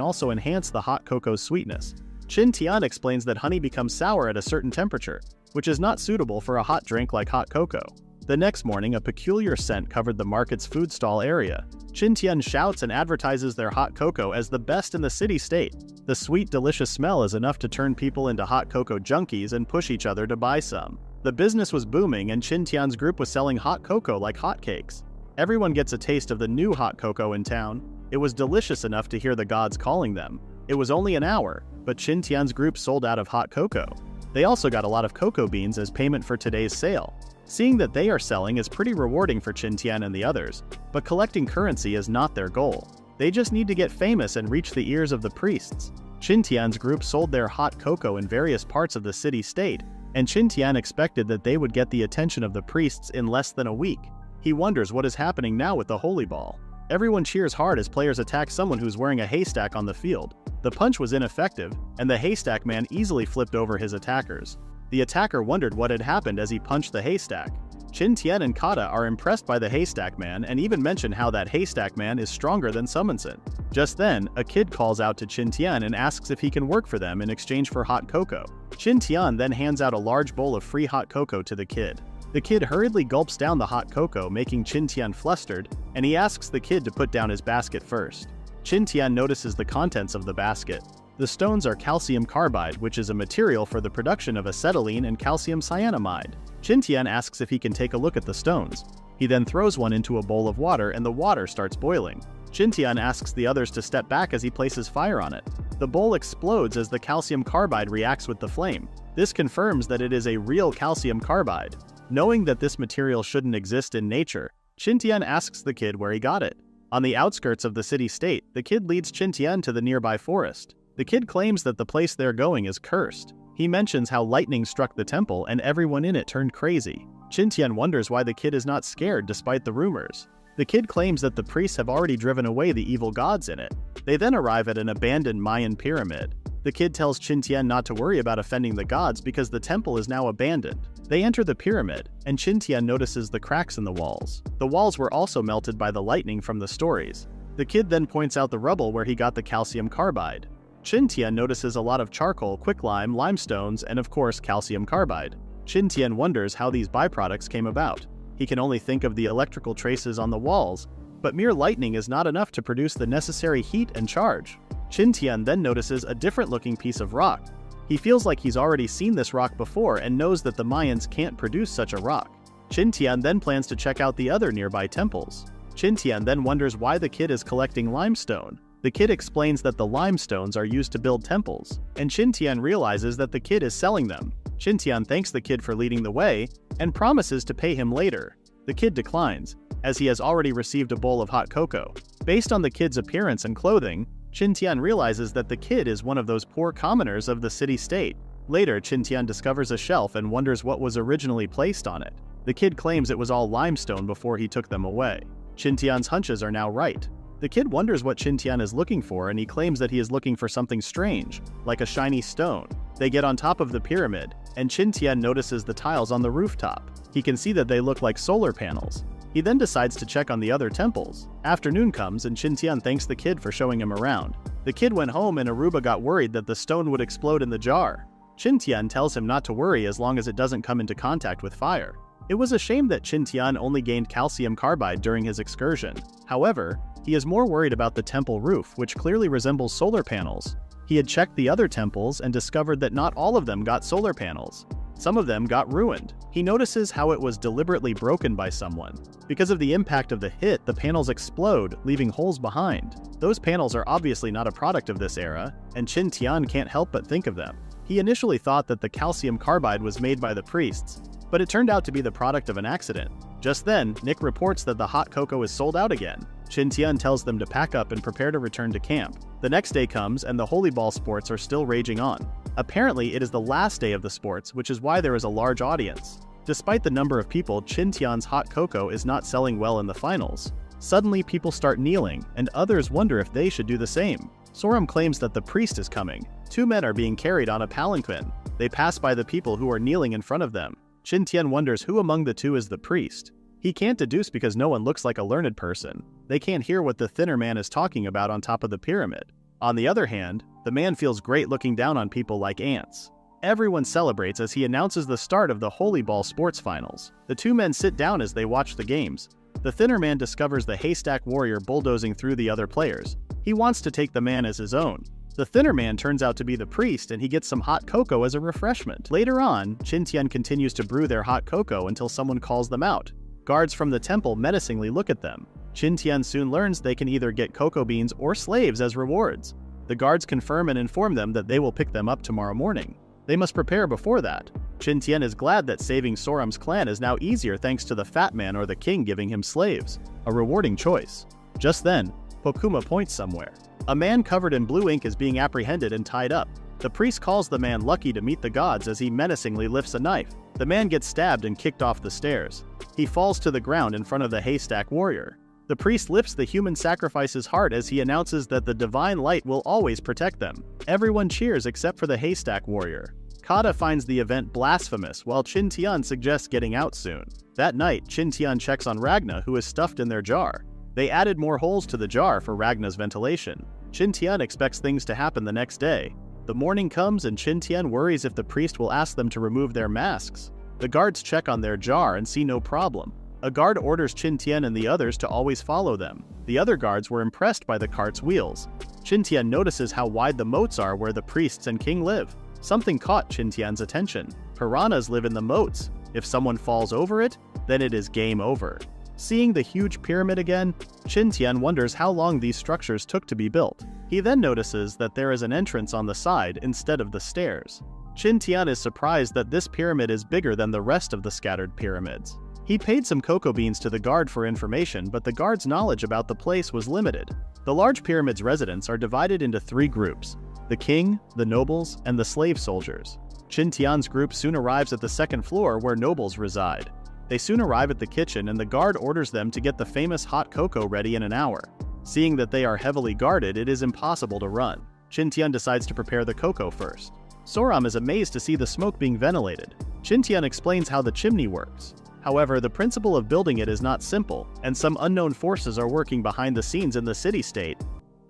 Speaker 1: also enhance the hot cocoa's sweetness. Qin Tian explains that honey becomes sour at a certain temperature, which is not suitable for a hot drink like hot cocoa. The next morning, a peculiar scent covered the market's food stall area. Qin Tian shouts and advertises their hot cocoa as the best in the city-state. The sweet, delicious smell is enough to turn people into hot cocoa junkies and push each other to buy some. The business was booming, and Qin Tian's group was selling hot cocoa like hotcakes. Everyone gets a taste of the new hot cocoa in town. It was delicious enough to hear the gods calling them. It was only an hour, but Qin Tian's group sold out of hot cocoa. They also got a lot of cocoa beans as payment for today's sale. Seeing that they are selling is pretty rewarding for Qin Tian and the others, but collecting currency is not their goal. They just need to get famous and reach the ears of the priests. Qin Tian's group sold their hot cocoa in various parts of the city-state, and Qin Tian expected that they would get the attention of the priests in less than a week. He wonders what is happening now with the holy ball. Everyone cheers hard as players attack someone who's wearing a haystack on the field. The punch was ineffective, and the haystack man easily flipped over his attackers. The attacker wondered what had happened as he punched the haystack. Qin Tian and Kata are impressed by the haystack man and even mention how that haystack man is stronger than Summonson. Just then, a kid calls out to Qin Tian and asks if he can work for them in exchange for hot cocoa. Qin Tian then hands out a large bowl of free hot cocoa to the kid. The kid hurriedly gulps down the hot cocoa, making Qin Tian flustered, and he asks the kid to put down his basket first. Qin Tian notices the contents of the basket. The stones are calcium carbide, which is a material for the production of acetylene and calcium cyanamide. Qin Tian asks if he can take a look at the stones. He then throws one into a bowl of water and the water starts boiling. Qin Tian asks the others to step back as he places fire on it. The bowl explodes as the calcium carbide reacts with the flame. This confirms that it is a real calcium carbide. Knowing that this material shouldn't exist in nature, Qin Tian asks the kid where he got it. On the outskirts of the city-state, the kid leads Qin Tian to the nearby forest. The kid claims that the place they're going is cursed. He mentions how lightning struck the temple and everyone in it turned crazy. Qin Tian wonders why the kid is not scared despite the rumors. The kid claims that the priests have already driven away the evil gods in it. They then arrive at an abandoned Mayan pyramid. The kid tells Qin Tian not to worry about offending the gods because the temple is now abandoned. They enter the pyramid, and Qin Tian notices the cracks in the walls. The walls were also melted by the lightning from the stories. The kid then points out the rubble where he got the calcium carbide. Qin Tian notices a lot of charcoal, quicklime, limestones, and of course calcium carbide. Qin Tian wonders how these byproducts came about. He can only think of the electrical traces on the walls, but mere lightning is not enough to produce the necessary heat and charge. Qin Tian then notices a different-looking piece of rock. He feels like he's already seen this rock before and knows that the Mayans can't produce such a rock. Qin Tian then plans to check out the other nearby temples. Qin Tian then wonders why the kid is collecting limestone. The kid explains that the limestones are used to build temples, and Qin Tian realizes that the kid is selling them. Qin Tian thanks the kid for leading the way and promises to pay him later. The kid declines, as he has already received a bowl of hot cocoa. Based on the kid's appearance and clothing, Qin Tian realizes that the kid is one of those poor commoners of the city-state. Later, Qin Tian discovers a shelf and wonders what was originally placed on it. The kid claims it was all limestone before he took them away. Qin Tian's hunches are now right. The kid wonders what Qin Tian is looking for, and he claims that he is looking for something strange, like a shiny stone. They get on top of the pyramid, and Qin Tian notices the tiles on the rooftop. He can see that they look like solar panels. He then decides to check on the other temples. Afternoon comes and Qin Tian thanks the kid for showing him around. The kid went home and Aruba got worried that the stone would explode in the jar. Qin Tian tells him not to worry as long as it doesn't come into contact with fire. It was a shame that Qin Tian only gained calcium carbide during his excursion. However, he is more worried about the temple roof, which clearly resembles solar panels. He had checked the other temples and discovered that not all of them got solar panels. Some of them got ruined. He notices how it was deliberately broken by someone. Because of the impact of the hit, the panels explode, leaving holes behind. Those panels are obviously not a product of this era, and Qin Tian can't help but think of them. He initially thought that the calcium carbide was made by the priests, but it turned out to be the product of an accident. Just then, Nick reports that the hot cocoa is sold out again. Qin Tian tells them to pack up and prepare to return to camp. The next day comes and the holy ball sports are still raging on. Apparently, it is the last day of the sports, which is why there is a large audience. Despite the number of people, Qin Tian's hot cocoa is not selling well in the finals. Suddenly, people start kneeling, and others wonder if they should do the same. Soram claims that the priest is coming. Two men are being carried on a palanquin. They pass by the people who are kneeling in front of them. Qin Tian wonders who among the two is the priest. He can't deduce because no one looks like a learned person. They can't hear what the thinner man is talking about on top of the pyramid. On the other hand, the man feels great looking down on people like ants. Everyone celebrates as he announces the start of the Holy Ball Sports Finals. The two men sit down as they watch the games. The thinner man discovers the haystack warrior bulldozing through the other players. He wants to take the man as his own. The thinner man turns out to be the priest and he gets some hot cocoa as a refreshment. Later on, Qin Tian continues to brew their hot cocoa until someone calls them out. Guards from the temple menacingly look at them. Qin Tian soon learns they can either get cocoa beans or slaves as rewards. The guards confirm and inform them that they will pick them up tomorrow morning. They must prepare before that. Qin Tian is glad that saving Soram's clan is now easier thanks to the fat man or the king giving him slaves. A rewarding choice. Just then, Pokuma points somewhere. A man covered in blue ink is being apprehended and tied up. The priest calls the man lucky to meet the gods as he menacingly lifts a knife. The man gets stabbed and kicked off the stairs. He falls to the ground in front of the haystack warrior. The priest lifts the human sacrifice's heart as he announces that the divine light will always protect them. Everyone cheers except for the haystack warrior. Kada finds the event blasphemous while Qin Tian suggests getting out soon. That night, Qin Tian checks on Ragna, who is stuffed in their jar. They added more holes to the jar for Ragna's ventilation. Qin Tian expects things to happen the next day. The morning comes and Qin Tian worries if the priest will ask them to remove their masks. The guards check on their jar and see no problem. A guard orders Qin Tian and the others to always follow them. The other guards were impressed by the cart's wheels. Qin Tian notices how wide the moats are where the priests and king live. Something caught Qin Tian's attention. Piranhas live in the moats. If someone falls over it, then it is game over. Seeing the huge pyramid again, Qin Tian wonders how long these structures took to be built. He then notices that there is an entrance on the side instead of the stairs. Qin Tian is surprised that this pyramid is bigger than the rest of the scattered pyramids. He paid some cocoa beans to the guard for information, but the guard's knowledge about the place was limited. The large pyramid's residents are divided into three groups: the king, the nobles, and the slave soldiers. Qin Tian's group soon arrives at the second floor where nobles reside. They soon arrive at the kitchen and the guard orders them to get the famous hot cocoa ready in an hour. Seeing that they are heavily guarded, it is impossible to run. Qin Tian decides to prepare the cocoa first. Soram is amazed to see the smoke being ventilated. Qin Tian explains how the chimney works. However, the principle of building it is not simple, and some unknown forces are working behind the scenes in the city-state.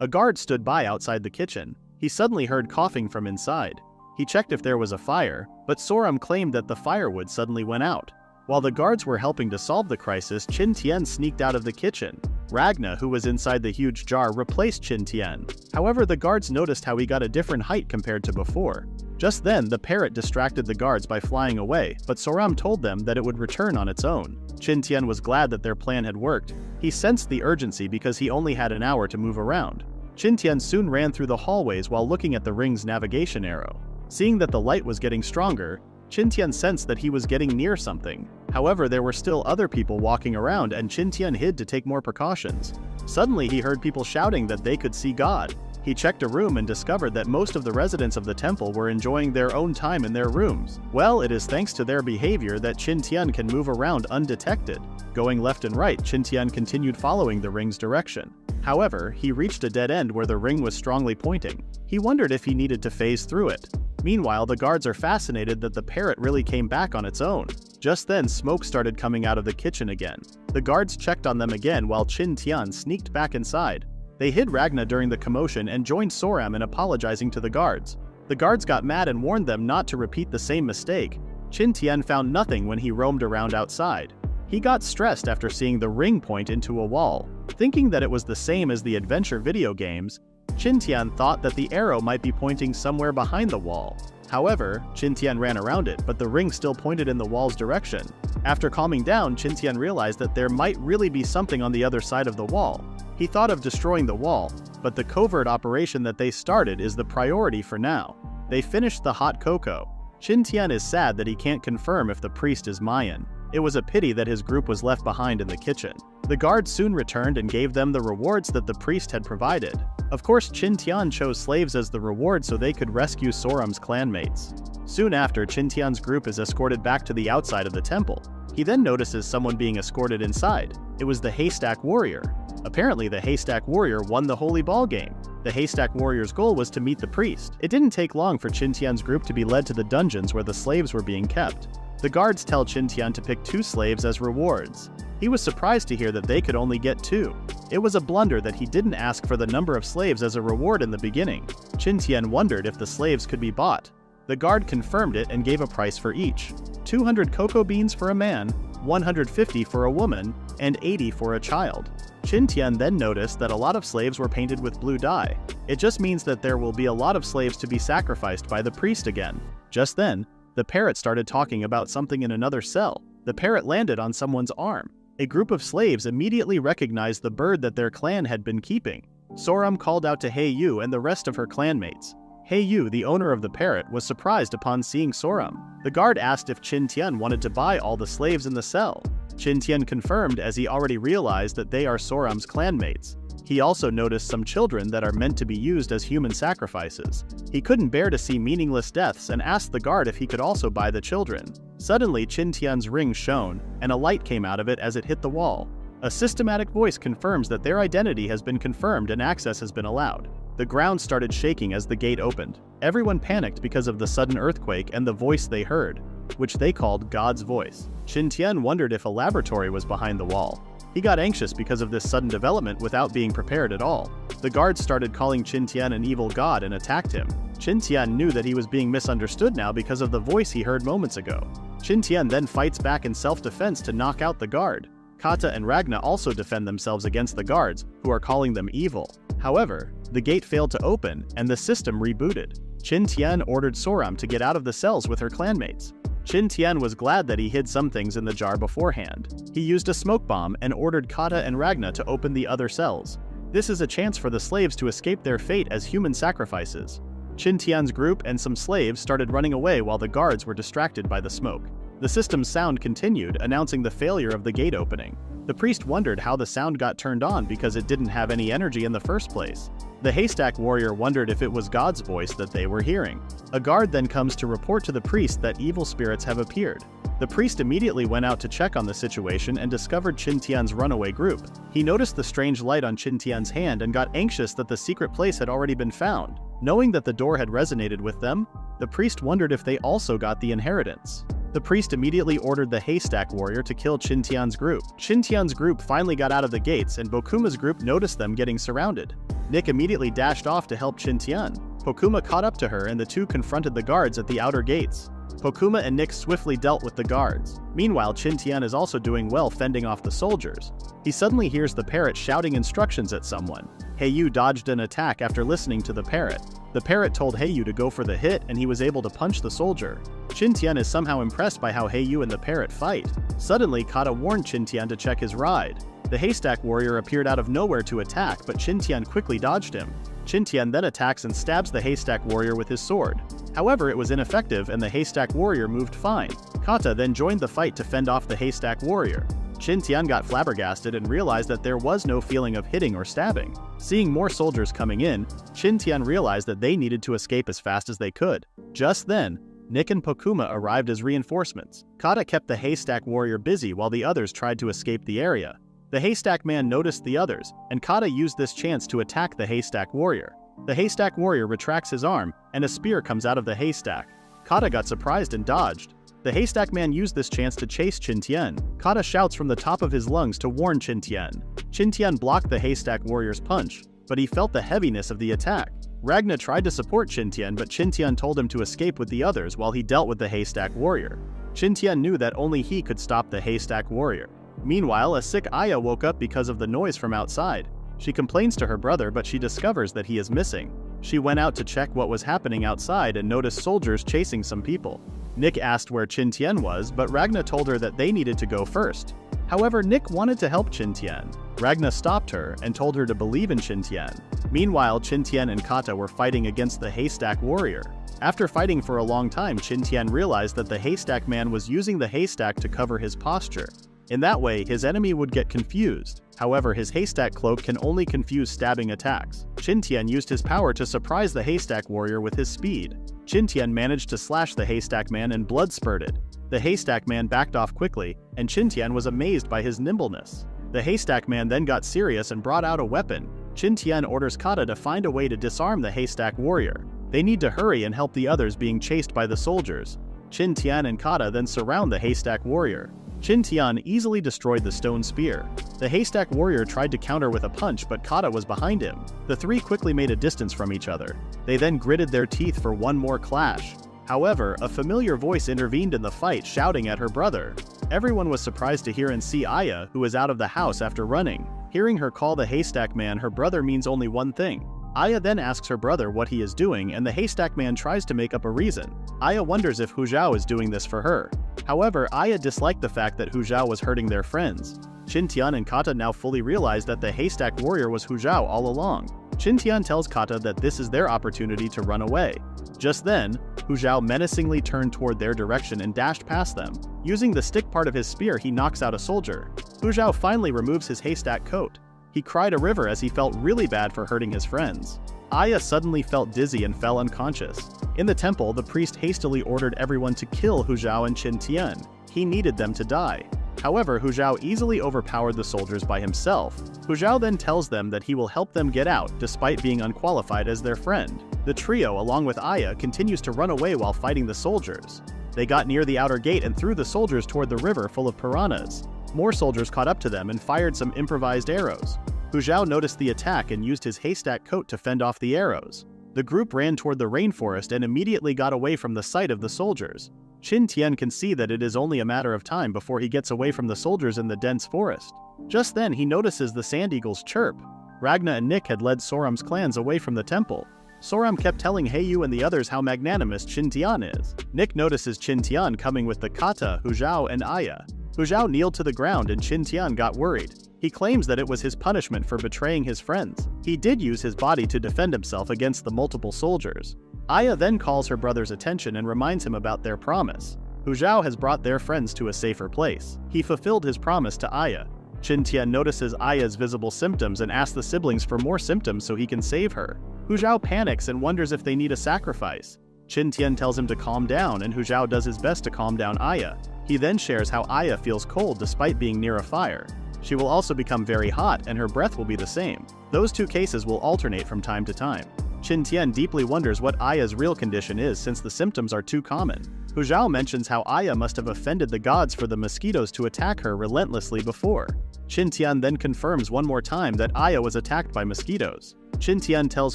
Speaker 1: A guard stood by outside the kitchen. He suddenly heard coughing from inside. He checked if there was a fire, but Soram claimed that the firewood suddenly went out. While the guards were helping to solve the crisis, Qin Tian sneaked out of the kitchen. Ragna, who was inside the huge jar, replaced Qin Tian. However, the guards noticed how he got a different height compared to before. Just then, the parrot distracted the guards by flying away, but Soram told them that it would return on its own. Qin Tian was glad that their plan had worked. He sensed the urgency because he only had an hour to move around. Qin Tian soon ran through the hallways while looking at the ring's navigation arrow. Seeing that the light was getting stronger, Qin Tian sensed that he was getting near something. However, there were still other people walking around and Qin Tian hid to take more precautions. Suddenly, he heard people shouting that they could see God. He checked a room and discovered that most of the residents of the temple were enjoying their own time in their rooms. Well, it is thanks to their behavior that Qin Tian can move around undetected. Going left and right, Qin Tian continued following the ring's direction. However, he reached a dead end where the ring was strongly pointing. He wondered if he needed to phase through it. Meanwhile, the guards are fascinated that the parrot really came back on its own. Just then, smoke started coming out of the kitchen again. The guards checked on them again while Qin Tian sneaked back inside. They hid Ragna during the commotion and joined Soram in apologizing to the guards. The guards got mad and warned them not to repeat the same mistake. Qin Tian found nothing when he roamed around outside. He got stressed after seeing the ring point into a wall. Thinking that it was the same as the adventure video games, Qin Tian thought that the arrow might be pointing somewhere behind the wall. However, Qin Tian ran around it, but the ring still pointed in the wall's direction. After calming down, Qin Tian realized that there might really be something on the other side of the wall. He thought of destroying the wall, but the covert operation that they started is the priority for now. They finished the hot cocoa. Qin Tian is sad that he can't confirm if the priest is Mayan. It was a pity that his group was left behind in the kitchen. The guards soon returned and gave them the rewards that the priest had provided. Of course, Qin Tian chose slaves as the reward so they could rescue Soram's clanmates. Soon after, Qin Tian's group is escorted back to the outside of the temple. He then notices someone being escorted inside. It was the Haystack Warrior. Apparently, the Haystack Warrior won the holy ball game. The Haystack Warrior's goal was to meet the priest. It didn't take long for Qin Tian's group to be led to the dungeons where the slaves were being kept. The guards tell Qin Tian to pick 2 slaves as rewards. He was surprised to hear that they could only get 2. It was a blunder that he didn't ask for the number of slaves as a reward in the beginning. Qin Tian wondered if the slaves could be bought. The guard confirmed it and gave a price for each: 200 cocoa beans for a man, 150 for a woman, and 80 for a child. Qin Tian then noticed that a lot of slaves were painted with blue dye. It just means that there will be a lot of slaves to be sacrificed by the priest again. Just then, the parrot started talking about something in another cell. The parrot landed on someone's arm. A group of slaves immediately recognized the bird that their clan had been keeping. Soram called out to Yu and the rest of her clanmates. Yu, the owner of the parrot, was surprised upon seeing Soram. The guard asked if Qin Tian wanted to buy all the slaves in the cell. Qin Tian confirmed, as he already realized that they are Soram's clanmates. He also noticed some children that are meant to be used as human sacrifices. He couldn't bear to see meaningless deaths and asked the guard if he could also buy the children. Suddenly, Qin Tian's ring shone, and a light came out of it as it hit the wall. A systematic voice confirms that their identity has been confirmed and access has been allowed. The ground started shaking as the gate opened. Everyone panicked because of the sudden earthquake and the voice they heard, which they called God's voice. Qin Tian wondered if a laboratory was behind the wall. He got anxious because of this sudden development without being prepared at all. The guards started calling Qin Tian an evil god and attacked him. Qin Tian knew that he was being misunderstood now because of the voice he heard moments ago. Qin Tian then fights back in self-defense to knock out the guard. Kata and Ragna also defend themselves against the guards, who are calling them evil. However, the gate failed to open and the system rebooted. Qin Tian ordered Soram to get out of the cells with her clanmates. Qin Tian was glad that he hid some things in the jar beforehand. He used a smoke bomb and ordered Kata and Ragna to open the other cells. This is a chance for the slaves to escape their fate as human sacrifices. Qin Tian's group and some slaves started running away while the guards were distracted by the smoke. The system's sound continued, announcing the failure of the gate opening. The priest wondered how the sound got turned on because it didn't have any energy in the first place. The Haystack Warrior wondered if it was God's voice that they were hearing. A guard then comes to report to the priest that evil spirits have appeared. The priest immediately went out to check on the situation and discovered Qin Tian's runaway group. He noticed the strange light on Qin Tian's hand and got anxious that the secret place had already been found. Knowing that the door had resonated with them, the priest wondered if they also got the inheritance. The priest immediately ordered the Haystack Warrior to kill Qin Tian's group. Qin Tian's group finally got out of the gates and Bokuma's group noticed them getting surrounded. Nick immediately dashed off to help Qin Tian. Pokuma caught up to her and the two confronted the guards at the outer gates. Pokuma and Nick swiftly dealt with the guards. Meanwhile, Qin Tian is also doing well fending off the soldiers. He suddenly hears the parrot shouting instructions at someone. Yu dodged an attack after listening to the parrot. The parrot told Yu to go for the hit and he was able to punch the soldier. Qin Tian is somehow impressed by how Yu and the parrot fight. Suddenly, Kata warned Qin Tian to check his ride. The Haystack Warrior appeared out of nowhere to attack, but Qin Tian quickly dodged him. Qin Tian then attacks and stabs the Haystack Warrior with his sword. However, it was ineffective and the Haystack Warrior moved fine. Kata then joined the fight to fend off the Haystack Warrior. Qin Tian got flabbergasted and realized that there was no feeling of hitting or stabbing. Seeing more soldiers coming in, Qin Tian realized that they needed to escape as fast as they could. Just then, Nick and Pokuma arrived as reinforcements. Kata kept the Haystack Warrior busy while the others tried to escape the area. The Haystack Man noticed the others, and Kata used this chance to attack the Haystack Warrior. The haystack warrior retracts his arm, and a spear comes out of the haystack. Kata got surprised and dodged. The haystack man used this chance to chase Qin Tian. Kata shouts from the top of his lungs to warn Qin Tian. Qin Tian blocked the haystack warrior's punch, but he felt the heaviness of the attack. Ragna tried to support Qin Tian, but Qin Tian told him to escape with the others while he dealt with the haystack warrior. Qin Tian knew that only he could stop the haystack warrior. Meanwhile, a sick Aya woke up because of the noise from outside. She complains to her brother, but she discovers that he is missing. She went out to check what was happening outside and noticed soldiers chasing some people. Nick asked where Qin Tian was, but Ragna told her that they needed to go first. However, Nick wanted to help Qin Tian. Ragna stopped her and told her to believe in Qin Tian. Meanwhile, Qin Tian and Kata were fighting against the haystack warrior. After fighting for a long time, Qin Tian realized that the haystack man was using the haystack to cover his posture. In that way, his enemy would get confused. However, his haystack cloak can only confuse stabbing attacks. Qin Tian used his power to surprise the haystack warrior with his speed. Qin Tian managed to slash the haystack man and blood spurted. The haystack man backed off quickly, and Qin Tian was amazed by his nimbleness. The haystack man then got serious and brought out a weapon. Qin Tian orders Kata to find a way to disarm the haystack warrior. They need to hurry and help the others being chased by the soldiers. Qin Tian and Kata then surround the haystack warrior. Qin Tian easily destroyed the stone spear. The haystack warrior tried to counter with a punch, but Kata was behind him. The three quickly made a distance from each other. They then gritted their teeth for one more clash. However, a familiar voice intervened in the fight, shouting at her brother. Everyone was surprised to hear and see Aya, who was out of the house after running. Hearing her call the haystack man her brother means only one thing. Aya then asks her brother what he is doing, and the haystack man tries to make up a reason. Aya wonders if Hu Zhao is doing this for her. However, Aya disliked the fact that Hu Zhao was hurting their friends. Qin Tian and Kata now fully realize that the haystack warrior was Hu Zhao all along. Qin Tian tells Kata that this is their opportunity to run away. Just then, Hu Zhao menacingly turned toward their direction and dashed past them. Using the stick part of his spear, he knocks out a soldier. Hu Zhao finally removes his haystack coat. He cried a river as he felt really bad for hurting his friends. Aya suddenly felt dizzy and fell unconscious. In the temple, the priest hastily ordered everyone to kill Hu Zhao and Qin Tian. He needed them to die. However, Hu Zhao easily overpowered the soldiers by himself. Hu Zhao then tells them that he will help them get out, despite being unqualified as their friend. The trio, along with Aya, continues to run away while fighting the soldiers. They got near the outer gate and threw the soldiers toward the river full of piranhas. More soldiers caught up to them and fired some improvised arrows. Hu Zhao noticed the attack and used his haystack coat to fend off the arrows. The group ran toward the rainforest and immediately got away from the sight of the soldiers. Qin Tian can see that it is only a matter of time before he gets away from the soldiers in the dense forest. Just then, he notices the sand eagles chirp. Ragna and Nick had led Soram's clans away from the temple. Soram kept telling Heiyu and the others how magnanimous Qin Tian is. Nick notices Qin Tian coming with the Kata, Hu Zhao, and Aya. Hu Zhao kneeled to the ground and Qin Tian got worried. He claims that it was his punishment for betraying his friends. He did use his body to defend himself against the multiple soldiers. Aya then calls her brother's attention and reminds him about their promise. Hu Zhao has brought their friends to a safer place. He fulfilled his promise to Aya. Qin Tian notices Aya's visible symptoms and asks the siblings for more symptoms so he can save her. Hu Zhao panics and wonders if they need a sacrifice. Qin Tian tells him to calm down, and Hu Zhao does his best to calm down Aya. He then shares how Aya feels cold despite being near a fire. She will also become very hot, and her breath will be the same. Those two cases will alternate from time to time. Qin Tian deeply wonders what Aya's real condition is since the symptoms are too common. Hu Zhao mentions how Aya must have offended the gods for the mosquitoes to attack her relentlessly before. Qin Tian then confirms one more time that Aya was attacked by mosquitoes. Qin Tian tells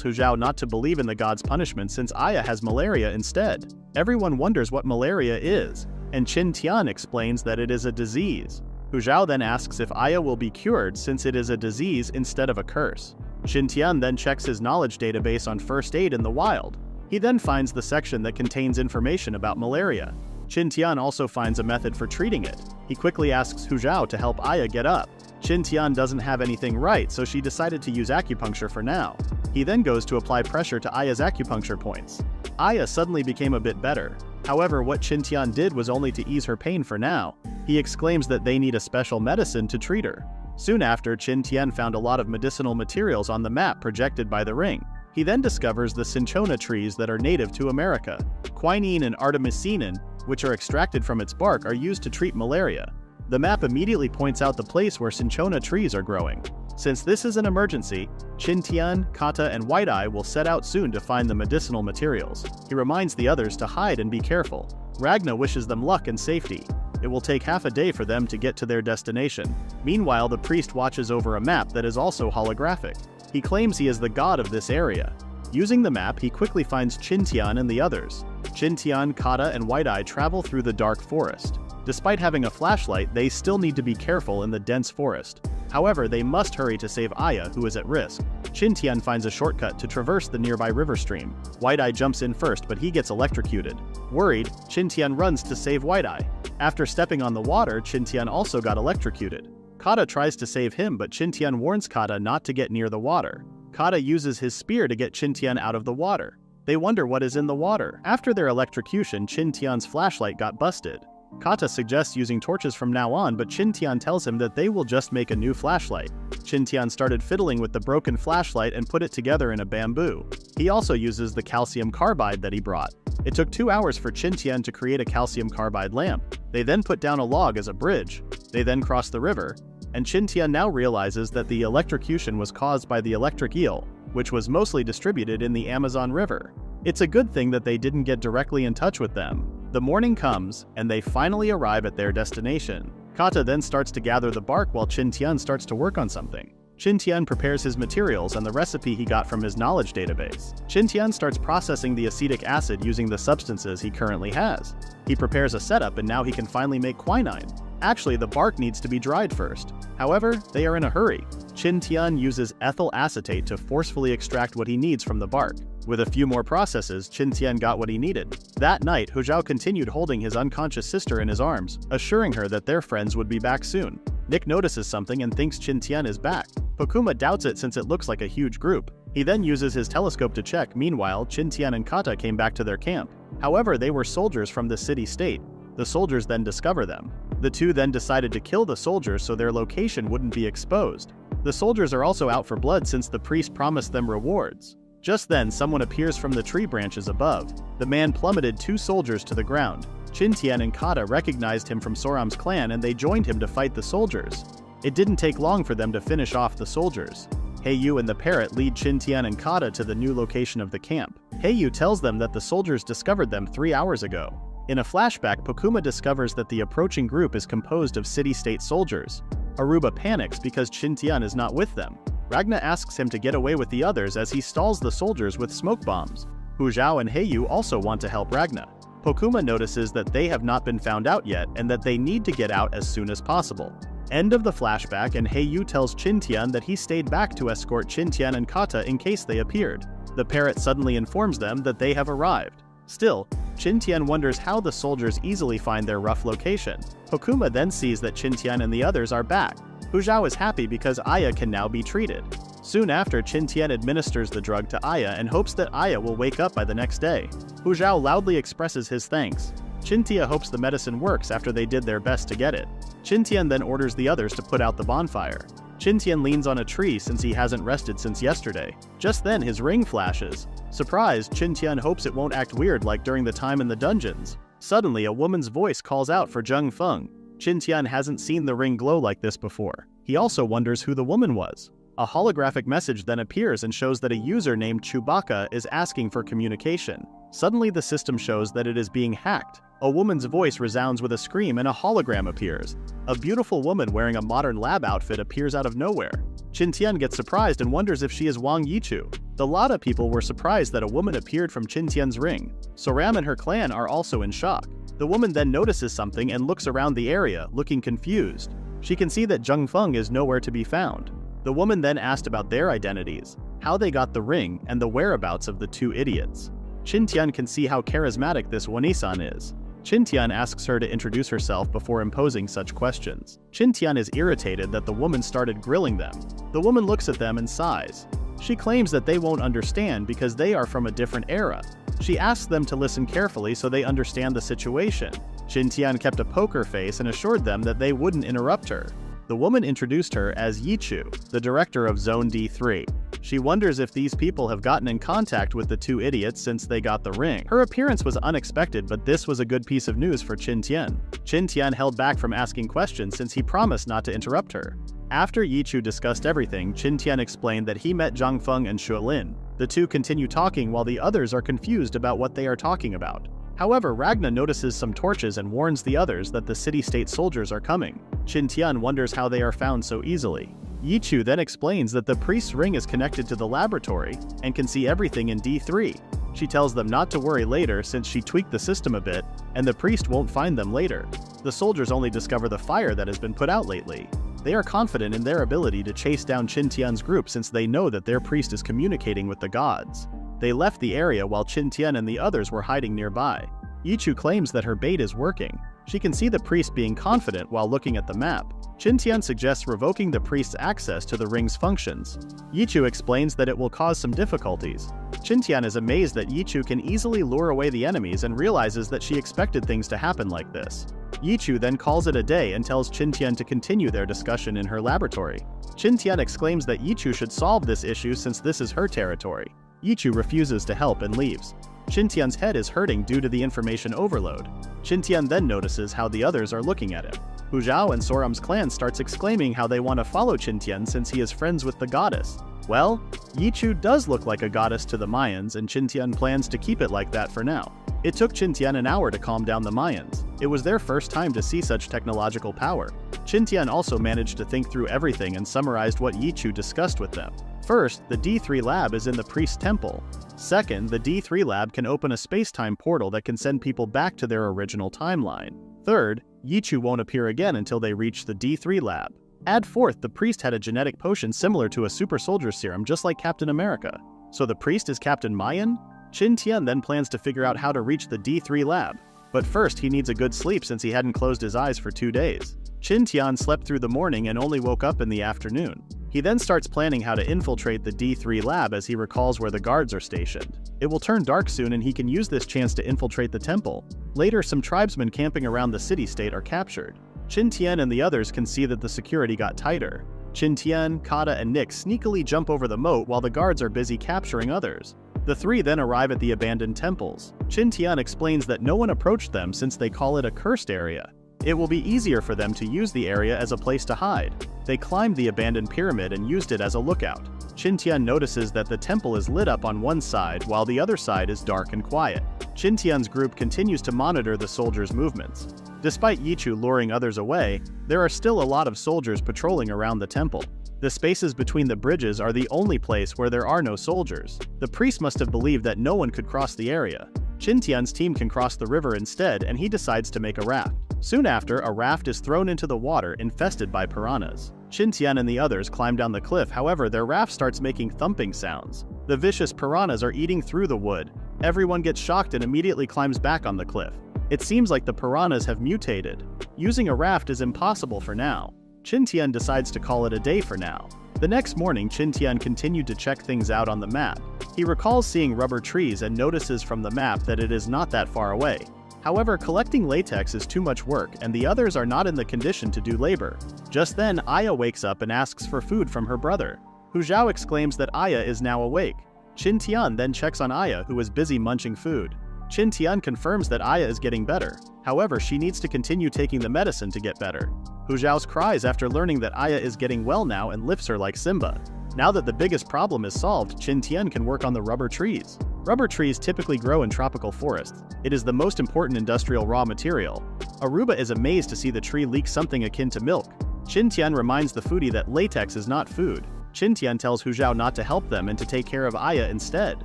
Speaker 1: Hu Zhao not to believe in the gods' punishment since Aya has malaria instead. Everyone wonders what malaria is, and Qin Tian explains that it is a disease. Hu Zhao then asks if Aya will be cured since it is a disease instead of a curse. Qin Tian then checks his knowledge database on first aid in the wild. He then finds the section that contains information about malaria. Qin Tian also finds a method for treating it. He quickly asks Hu Zhao to help Aya get up. Qin Tian doesn't have anything right, so she decided to use acupuncture for now. He then goes to apply pressure to Aya's acupuncture points. Aya suddenly became a bit better. However, what Qin Tian did was only to ease her pain for now. He exclaims that they need a special medicine to treat her. Soon after, Qin Tian found a lot of medicinal materials on the map projected by the ring. He then discovers the cinchona trees that are native to America. Quinine and artemisinin, which are extracted from its bark, are used to treat malaria. The map immediately points out the place where cinchona trees are growing. Since this is an emergency, Qin Tian, Kata, and White Eye will set out soon to find the medicinal materials. He reminds the others to hide and be careful. Ragna wishes them luck and safety. It will take half a day for them to get to their destination. Meanwhile, the priest watches over a map that is also holographic. He claims he is the god of this area. Using the map, he quickly finds Qin Tian and the others. Qin Tian, Kata, and White Eye travel through the dark forest. Despite having a flashlight, they still need to be careful in the dense forest. However, they must hurry to save Aya, who is at risk. Qin Tian finds a shortcut to traverse the nearby river stream. White Eye jumps in first, but he gets electrocuted. Worried, Qin Tian runs to save White Eye. After stepping on the water, Qin Tian also got electrocuted. Kata tries to save him, but Qin Tian warns Kata not to get near the water. Kata uses his spear to get Qin Tian out of the water. They wonder what is in the water. After their electrocution, Qin Tian's flashlight got busted. Kata suggests using torches from now on, but Qin Tian tells him that they will just make a new flashlight. Qin Tian started fiddling with the broken flashlight and put it together in a bamboo. He also uses the calcium carbide that he brought. It took 2 hours for Qin Tian to create a calcium carbide lamp. They then put down a log as a bridge. They then cross the river, and Qin Tian now realizes that the electrocution was caused by the electric eel, which was mostly distributed in the Amazon River. It's a good thing that they didn't get directly in touch with them. The morning comes, and they finally arrive at their destination. Kata then starts to gather the bark while Qin Tian starts to work on something. Qin Tian prepares his materials and the recipe he got from his knowledge database. Qin Tian starts processing the acetic acid using the substances he currently has. He prepares a setup and now he can finally make quinine. Actually, the bark needs to be dried first. However, they are in a hurry. Qin Tian uses ethyl acetate to forcefully extract what he needs from the bark. With a few more processes, Qin Tian got what he needed. That night, Hu Zhao continued holding his unconscious sister in his arms, assuring her that their friends would be back soon. Nick notices something and thinks Qin Tian is back. Pokuma doubts it since it looks like a huge group. He then uses his telescope to check. Meanwhile, Qin Tian and Kata came back to their camp. However, they were soldiers from the city-state. The soldiers then discover them. The two then decided to kill the soldiers so their location wouldn't be exposed. The soldiers are also out for blood since the priest promised them rewards. Just then, someone appears from the tree branches above. The man plummeted 2 soldiers to the ground. Qin Tian and Kata recognized him from Soram's clan and they joined him to fight the soldiers. It didn't take long for them to finish off the soldiers. Heiyu and the parrot lead Qin Tian and Kata to the new location of the camp. Heiyu tells them that the soldiers discovered them 3 hours ago. In a flashback, Pokuma discovers that the approaching group is composed of city-state soldiers. Aruba panics because Qin Tian is not with them. Ragna asks him to get away with the others as he stalls the soldiers with smoke bombs. Hu Zhao and Heiyu also want to help Ragna. Pokuma notices that they have not been found out yet and that they need to get out as soon as possible. End of the flashback, and Heiyu tells Qin Tian that he stayed back to escort Qin Tian and Kata in case they appeared. The parrot suddenly informs them that they have arrived. Still, Qin Tian wonders how the soldiers easily find their rough location. Pokuma then sees that Qin Tian and the others are back. Hu Zhao is happy because Aya can now be treated. Soon after, Qin Tian administers the drug to Aya and hopes that Aya will wake up by the next day. Hu Zhao loudly expresses his thanks. Qin Tian hopes the medicine works after they did their best to get it. Qin Tian then orders the others to put out the bonfire. Qin Tian leans on a tree since he hasn't rested since yesterday. Just then, his ring flashes. Surprised, Qin Tian hopes it won't act weird like during the time in the dungeons. Suddenly, a woman's voice calls out for Zheng Feng. Qin Tian hasn't seen the ring glow like this before. He also wonders who the woman was. A holographic message then appears and shows that a user named Chewbacca is asking for communication. Suddenly, the system shows that it is being hacked. A woman's voice resounds with a scream and a hologram appears. A beautiful woman wearing a modern lab outfit appears out of nowhere. Qin Tian gets surprised and wonders if she is Wang Yichu. The Lada people were surprised that a woman appeared from Qin Tian's ring. Soram and her clan are also in shock. The woman then notices something and looks around the area, looking confused. She can see that Zheng Feng is nowhere to be found. The woman then asked about their identities, how they got the ring, and the whereabouts of the 2 idiots. Qin Tian can see how charismatic this Wanisan is. Qin Tian asks her to introduce herself before imposing such questions. Qin Tian is irritated that the woman started grilling them. The woman looks at them and sighs. She claims that they won't understand because they are from a different era. She asks them to listen carefully so they understand the situation. Qin Tian kept a poker face and assured them that they wouldn't interrupt her. The woman introduced her as Yichu, the director of Zone D3. She wonders if these people have gotten in contact with the 2 idiots since they got the ring. Her appearance was unexpected, but this was a good piece of news for Qin Tian. Qin Tian held back from asking questions since he promised not to interrupt her. After Yichu discussed everything, Qin Tian explained that he met Zhang Feng and Shu Lin. The two continue talking while the others are confused about what they are talking about. However, Ragna notices some torches and warns the others that the city-state soldiers are coming. Qin Tian wonders how they are found so easily. Yichu then explains that the priest's ring is connected to the laboratory and can see everything in D3. She tells them not to worry later since she tweaked the system a bit, and the priest won't find them later. The soldiers only discover the fire that has been put out lately. They are confident in their ability to chase down Qin Tian's group since they know that their priest is communicating with the gods. They left the area while Qin Tian and the others were hiding nearby. Yichu claims that her bait is working. She can see the priest being confident while looking at the map. Qin Tian suggests revoking the priest's access to the ring's functions. Yichu explains that it will cause some difficulties. Qin Tian is amazed that Yichu can easily lure away the enemies and realizes that she expected things to happen like this. Yichu then calls it a day and tells Qin Tian to continue their discussion in her laboratory. Qin Tian exclaims that Yichu should solve this issue since this is her territory. Yichu refuses to help and leaves. Qin Tian's head is hurting due to the information overload. Qin Tian then notices how the others are looking at him. Hu Zhao and Soram's clan starts exclaiming how they want to follow Qin Tian since he is friends with the goddess. Well, Yichu does look like a goddess to the Mayans and Qin Tian plans to keep it like that for now. It took Qin Tian an hour to calm down the Mayans. It was their first time to see such technological power. Qin Tian also managed to think through everything and summarized what Yichu discussed with them. First, the D3 lab is in the priest's temple. Second, the D3 lab can open a space-time portal that can send people back to their original timeline. Third, Yichu won't appear again until they reach the D3 lab. Add fourth, the priest had a genetic potion similar to a super soldier serum just like Captain America. So the priest is Captain Mayan? Qin Tian then plans to figure out how to reach the D3 lab. But first, he needs a good sleep since he hadn't closed his eyes for 2 days. Qin Tian slept through the morning and only woke up in the afternoon. He then starts planning how to infiltrate the D3 lab as he recalls where the guards are stationed. It will turn dark soon and he can use this chance to infiltrate the temple. Later, some tribesmen camping around the city-state are captured. Qin Tian and the others can see that the security got tighter. Qin Tian, Kata, and Nick sneakily jump over the moat while the guards are busy capturing others. The three then arrive at the abandoned temples. Qin Tian explains that no one approached them since they call it a cursed area. It will be easier for them to use the area as a place to hide. They climbed the abandoned pyramid and used it as a lookout. Qin Tian notices that the temple is lit up on one side while the other side is dark and quiet. Qin Tian's group continues to monitor the soldiers' movements. Despite Yichu luring others away, there are still a lot of soldiers patrolling around the temple. The spaces between the bridges are the only place where there are no soldiers. The priest must have believed that no one could cross the area. Qin Tian's team can cross the river instead and he decides to make a raft. Soon after, a raft is thrown into the water infested by piranhas. Qin Tian and the others climb down the cliff, however their raft starts making thumping sounds. The vicious piranhas are eating through the wood. Everyone gets shocked and immediately climbs back on the cliff. It seems like the piranhas have mutated. Using a raft is impossible for now. Qin Tian decides to call it a day for now. The next morning, Qin Tian continued to check things out on the map. He recalls seeing rubber trees and notices from the map that it is not that far away. However, collecting latex is too much work and the others are not in the condition to do labor. Just then, Aya wakes up and asks for food from her brother. Hu Zhao exclaims that Aya is now awake. Qin Tian then checks on Aya, who is busy munching food. Qin Tian confirms that Aya is getting better. However, she needs to continue taking the medicine to get better. Hu Zhao cries after learning that Aya is getting well now and lifts her like Simba. Now that the biggest problem is solved, Qin Tian can work on the rubber trees. Rubber trees typically grow in tropical forests. It is the most important industrial raw material. Aruba is amazed to see the tree leak something akin to milk. Qin Tian reminds the foodie that latex is not food. Qin Tian tells Hu Zhao not to help them and to take care of Aya instead.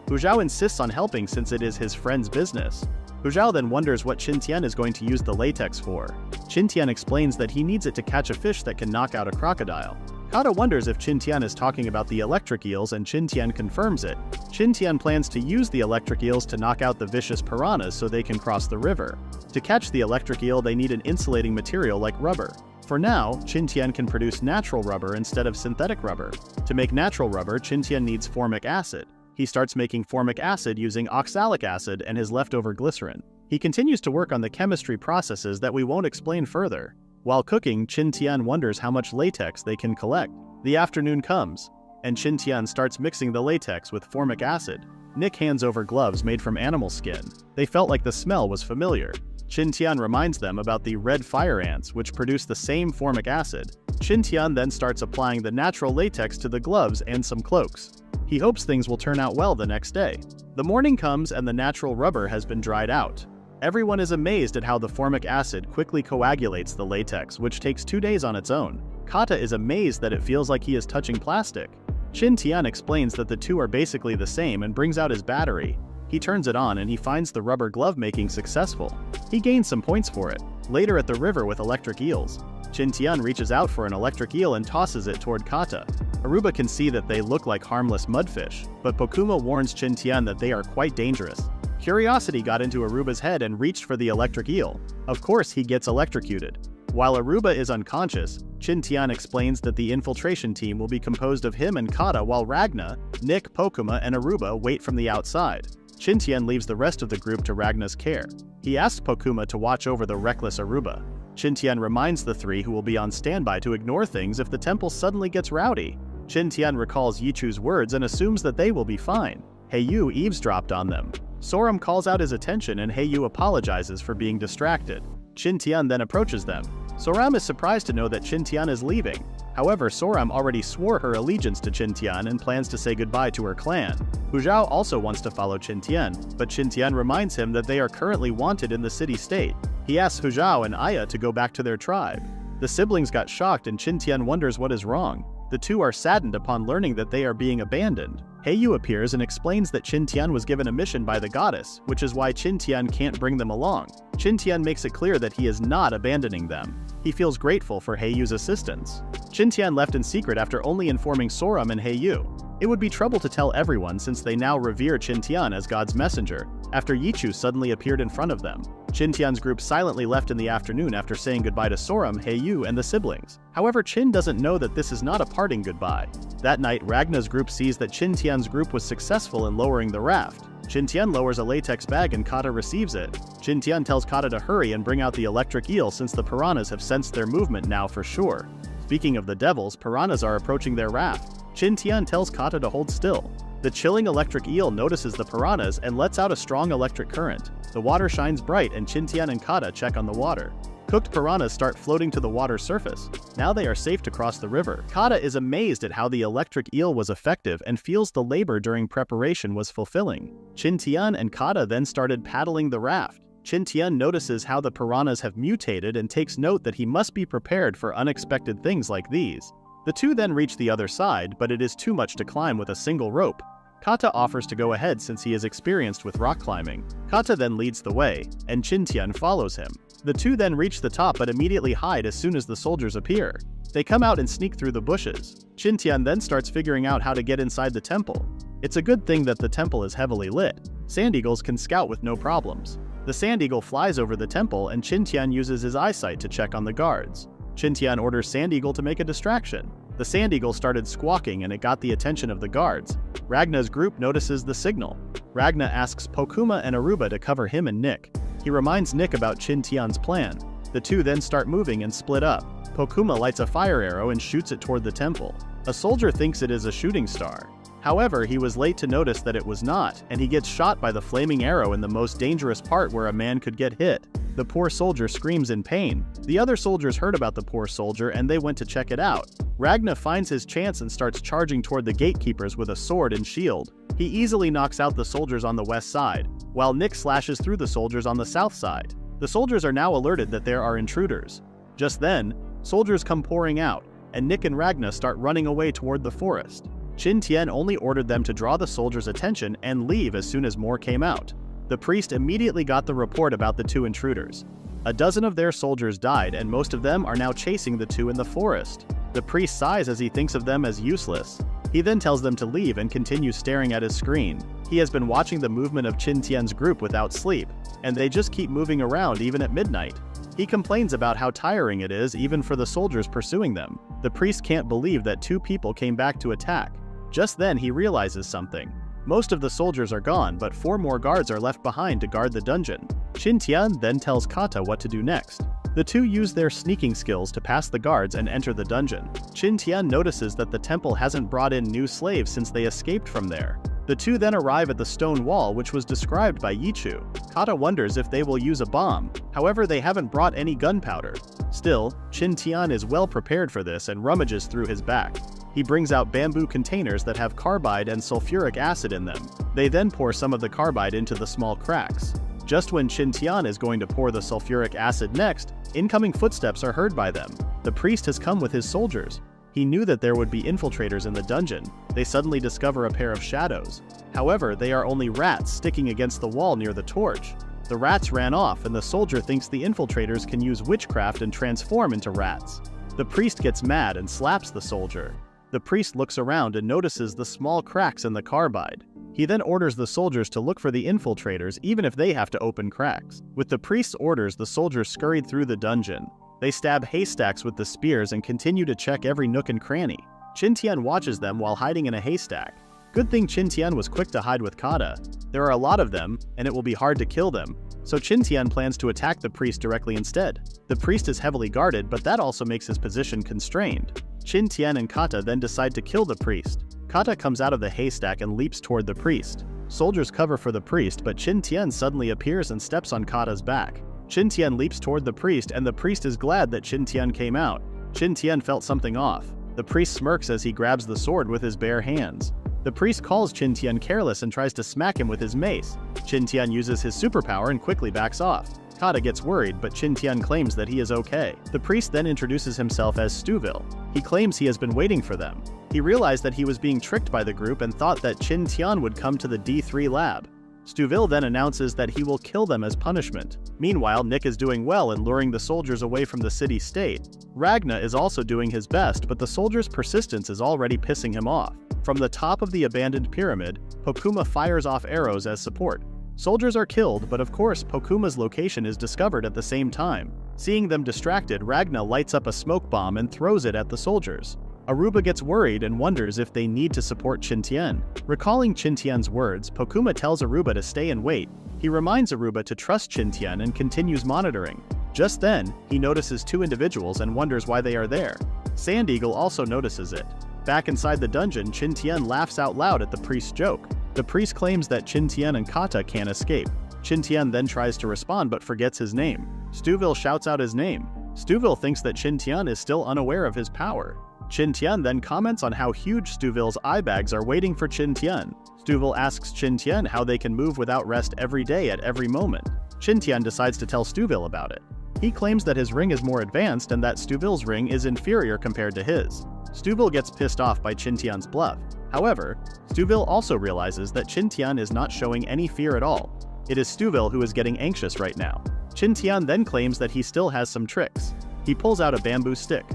Speaker 1: Hu Zhao insists on helping since it is his friend's business. Hu Zhao then wonders what Qin Tian is going to use the latex for. Qin Tian explains that he needs it to catch a fish that can knock out a crocodile. Kata wonders if Qin Tian is talking about the electric eels and Qin Tian confirms it. Qin Tian plans to use the electric eels to knock out the vicious piranhas so they can cross the river. To catch the electric eel, they need an insulating material like rubber. For now, Qin Tian can produce natural rubber instead of synthetic rubber. To make natural rubber, Qin Tian needs formic acid. He starts making formic acid using oxalic acid and his leftover glycerin. He continues to work on the chemistry processes that we won't explain further. While cooking, Qin Tian wonders how much latex they can collect. The afternoon comes, and Qin Tian starts mixing the latex with formic acid. Nick hands over gloves made from animal skin. They felt like the smell was familiar. Qin Tian reminds them about the red fire ants, which produce the same formic acid. Qin Tian then starts applying the natural latex to the gloves and some cloaks. He hopes things will turn out well the next day. The morning comes and the natural rubber has been dried out. Everyone is amazed at how the formic acid quickly coagulates the latex, which takes 2 days on its own. Kata is amazed that it feels like he is touching plastic. Qin Tian explains that the two are basically the same and brings out his battery. He turns it on and he finds the rubber glove making successful. He gains some points for it. Later at the river with electric eels, Qin Tian reaches out for an electric eel and tosses it toward Kata. Aruba can see that they look like harmless mudfish, but Pokuma warns Qin Tian that they are quite dangerous. Curiosity got into Aruba's head and reached for the electric eel. Of course, he gets electrocuted. While Aruba is unconscious, Qin Tian explains that the infiltration team will be composed of him and Kata while Ragna, Nick, Pokuma, and Aruba wait from the outside. Qin Tian leaves the rest of the group to Ragna's care. He asks Pokuma to watch over the reckless Aruba. Qin Tian reminds the three who will be on standby to ignore things if the temple suddenly gets rowdy. Qin Tian recalls Yichu's words and assumes that they will be fine. Heiyu eavesdropped on them. Soram calls out his attention and Heiyu apologizes for being distracted. Qin Tian then approaches them. Soram is surprised to know that Qin Tian is leaving. However, Soram already swore her allegiance to Qin Tian and plans to say goodbye to her clan. Hu Zhao also wants to follow Qin Tian, but Qin Tian reminds him that they are currently wanted in the city-state. He asks Hu Zhao and Aya to go back to their tribe. The siblings got shocked and Qin Tian wonders what is wrong. The two are saddened upon learning that they are being abandoned. Heiyu appears and explains that Qin Tian was given a mission by the goddess, which is why Qin Tian can't bring them along. Qin Tian makes it clear that he is not abandoning them. He feels grateful for Heiyu's assistance. Qin Tian left in secret after only informing Soram and Heiyu. It would be trouble to tell everyone since they now revere Qin Tian as God's messenger, after Yichu suddenly appeared in front of them. Qin Tian's group silently left in the afternoon after saying goodbye to Soram, Heiyu, and the siblings. However, Qin doesn't know that this is not a parting goodbye. That night, Ragna's group sees that Qin Tian's group was successful in lowering the raft. Qin Tian lowers a latex bag and Kata receives it. Qin Tian tells Kata to hurry and bring out the electric eel since the piranhas have sensed their movement now for sure. Speaking of the devils, piranhas are approaching their raft. Qin Tian tells Kata to hold still. The chilling electric eel notices the piranhas and lets out a strong electric current. The water shines bright and Qin Tian and Kata check on the water. Cooked piranhas start floating to the water's surface. Now they are safe to cross the river. Kata is amazed at how the electric eel was effective and feels the labor during preparation was fulfilling. Qin Tian and Kata then started paddling the raft. Qin Tian notices how the piranhas have mutated and takes note that he must be prepared for unexpected things like these. The two then reach the other side, but it is too much to climb with a single rope. Kata offers to go ahead since he is experienced with rock climbing. Kata then leads the way, and Qin Tian follows him. The two then reach the top but immediately hide as soon as the soldiers appear. They come out and sneak through the bushes. Qin Tian then starts figuring out how to get inside the temple. It's a good thing that the temple is heavily lit. Sand eagles can scout with no problems. The sand eagle flies over the temple and Qin Tian uses his eyesight to check on the guards. Qin Tian orders Sand Eagle to make a distraction. The Sand Eagle started squawking and it got the attention of the guards. Ragna's group notices the signal. Ragna asks Pokuma and Aruba to cover him and Nick. He reminds Nick about Qin Tian's plan. The two then start moving and split up. Pokuma lights a fire arrow and shoots it toward the temple. A soldier thinks it is a shooting star. However, he was late to notice that it was not, and he gets shot by the flaming arrow in the most dangerous part where a man could get hit. The poor soldier screams in pain. The other soldiers heard about the poor soldier and they went to check it out. Ragna finds his chance and starts charging toward the gatekeepers with a sword and shield. He easily knocks out the soldiers on the west side, while Nick slashes through the soldiers on the south side. The soldiers are now alerted that there are intruders. Just then, soldiers come pouring out, and Nick and Ragna start running away toward the forest. Qin Tian only ordered them to draw the soldiers' attention and leave as soon as more came out. The priest immediately got the report about the two intruders. A dozen of their soldiers died and most of them are now chasing the two in the forest. The priest sighs as he thinks of them as useless. He then tells them to leave and continues staring at his screen. He has been watching the movement of Qin Tian's group without sleep, and they just keep moving around even at midnight. He complains about how tiring it is even for the soldiers pursuing them. The priest can't believe that two people came back to attack. Just then he realizes something. Most of the soldiers are gone, but 4 more guards are left behind to guard the dungeon. Qin Tian then tells Kata what to do next. The two use their sneaking skills to pass the guards and enter the dungeon. Qin Tian notices that the temple hasn't brought in new slaves since they escaped from there. The two then arrive at the stone wall which was described by Yichu. Kata wonders if they will use a bomb, however they haven't brought any gunpowder. Still, Qin Tian is well prepared for this and rummages through his back. He brings out bamboo containers that have carbide and sulfuric acid in them. They then pour some of the carbide into the small cracks. Just when Qin Tian is going to pour the sulfuric acid next, incoming footsteps are heard by them. The priest has come with his soldiers. He knew that there would be infiltrators in the dungeon. They suddenly discover a pair of shadows. However, they are only rats sticking against the wall near the torch. The rats ran off and the soldier thinks the infiltrators can use witchcraft and transform into rats. The priest gets mad and slaps the soldier. The priest looks around and notices the small cracks in the carbide. He then orders the soldiers to look for the infiltrators even if they have to open cracks. With the priest's orders, the soldiers scurried through the dungeon. They stab haystacks with the spears and continue to check every nook and cranny. Qin Tian watches them while hiding in a haystack. Good thing Qin Tian was quick to hide with Kata. There are a lot of them, and it will be hard to kill them, so Qin Tian plans to attack the priest directly instead. The priest is heavily guarded, but that also makes his position constrained. Qin Tian and Kata then decide to kill the priest. Kata comes out of the haystack and leaps toward the priest. Soldiers cover for the priest, but Qin Tian suddenly appears and steps on Kata's back. Qin Tian leaps toward the priest and the priest is glad that Qin Tian came out. Qin Tian felt something off. The priest smirks as he grabs the sword with his bare hands. The priest calls Qin Tian careless and tries to smack him with his mace. Qin Tian uses his superpower and quickly backs off. Kata gets worried, but Qin Tian claims that he is okay. The priest then introduces himself as Stuville. He claims he has been waiting for them. He realized that he was being tricked by the group and thought that Qin Tian would come to the D3 lab. Stuville then announces that he will kill them as punishment. Meanwhile, Nick is doing well in luring the soldiers away from the city-state. Ragna is also doing his best, but the soldiers' persistence is already pissing him off. From the top of the abandoned pyramid, Pokuma fires off arrows as support. Soldiers are killed, but of course Pokuma's location is discovered at the same time. Seeing them distracted, Ragna lights up a smoke bomb and throws it at the soldiers. Aruba gets worried and wonders if they need to support Qin Tian. Recalling Qin Tian's words, Pokuma tells Aruba to stay and wait. He reminds Aruba to trust Qin Tian and continues monitoring. Just then, he notices two individuals and wonders why they are there. Sand Eagle also notices it. Back inside the dungeon, Qin Tian laughs out loud at the priest's joke. The priest claims that Qin Tian and Kata can't escape. Qin Tian then tries to respond but forgets his name. Stuville shouts out his name. Stuville thinks that Qin Tian is still unaware of his power. Qin Tian then comments on how huge Stuville's eye bags are waiting for Qin Tian. Stuville asks Qin Tian how they can move without rest every day at every moment. Qin Tian decides to tell Stuville about it. He claims that his ring is more advanced and that Stuville's ring is inferior compared to his. Stuville gets pissed off by Qin Tian's bluff. However, Stuville also realizes that Qin Tian is not showing any fear at all. It is Stuville who is getting anxious right now. Qin Tian then claims that he still has some tricks. He pulls out a bamboo stick.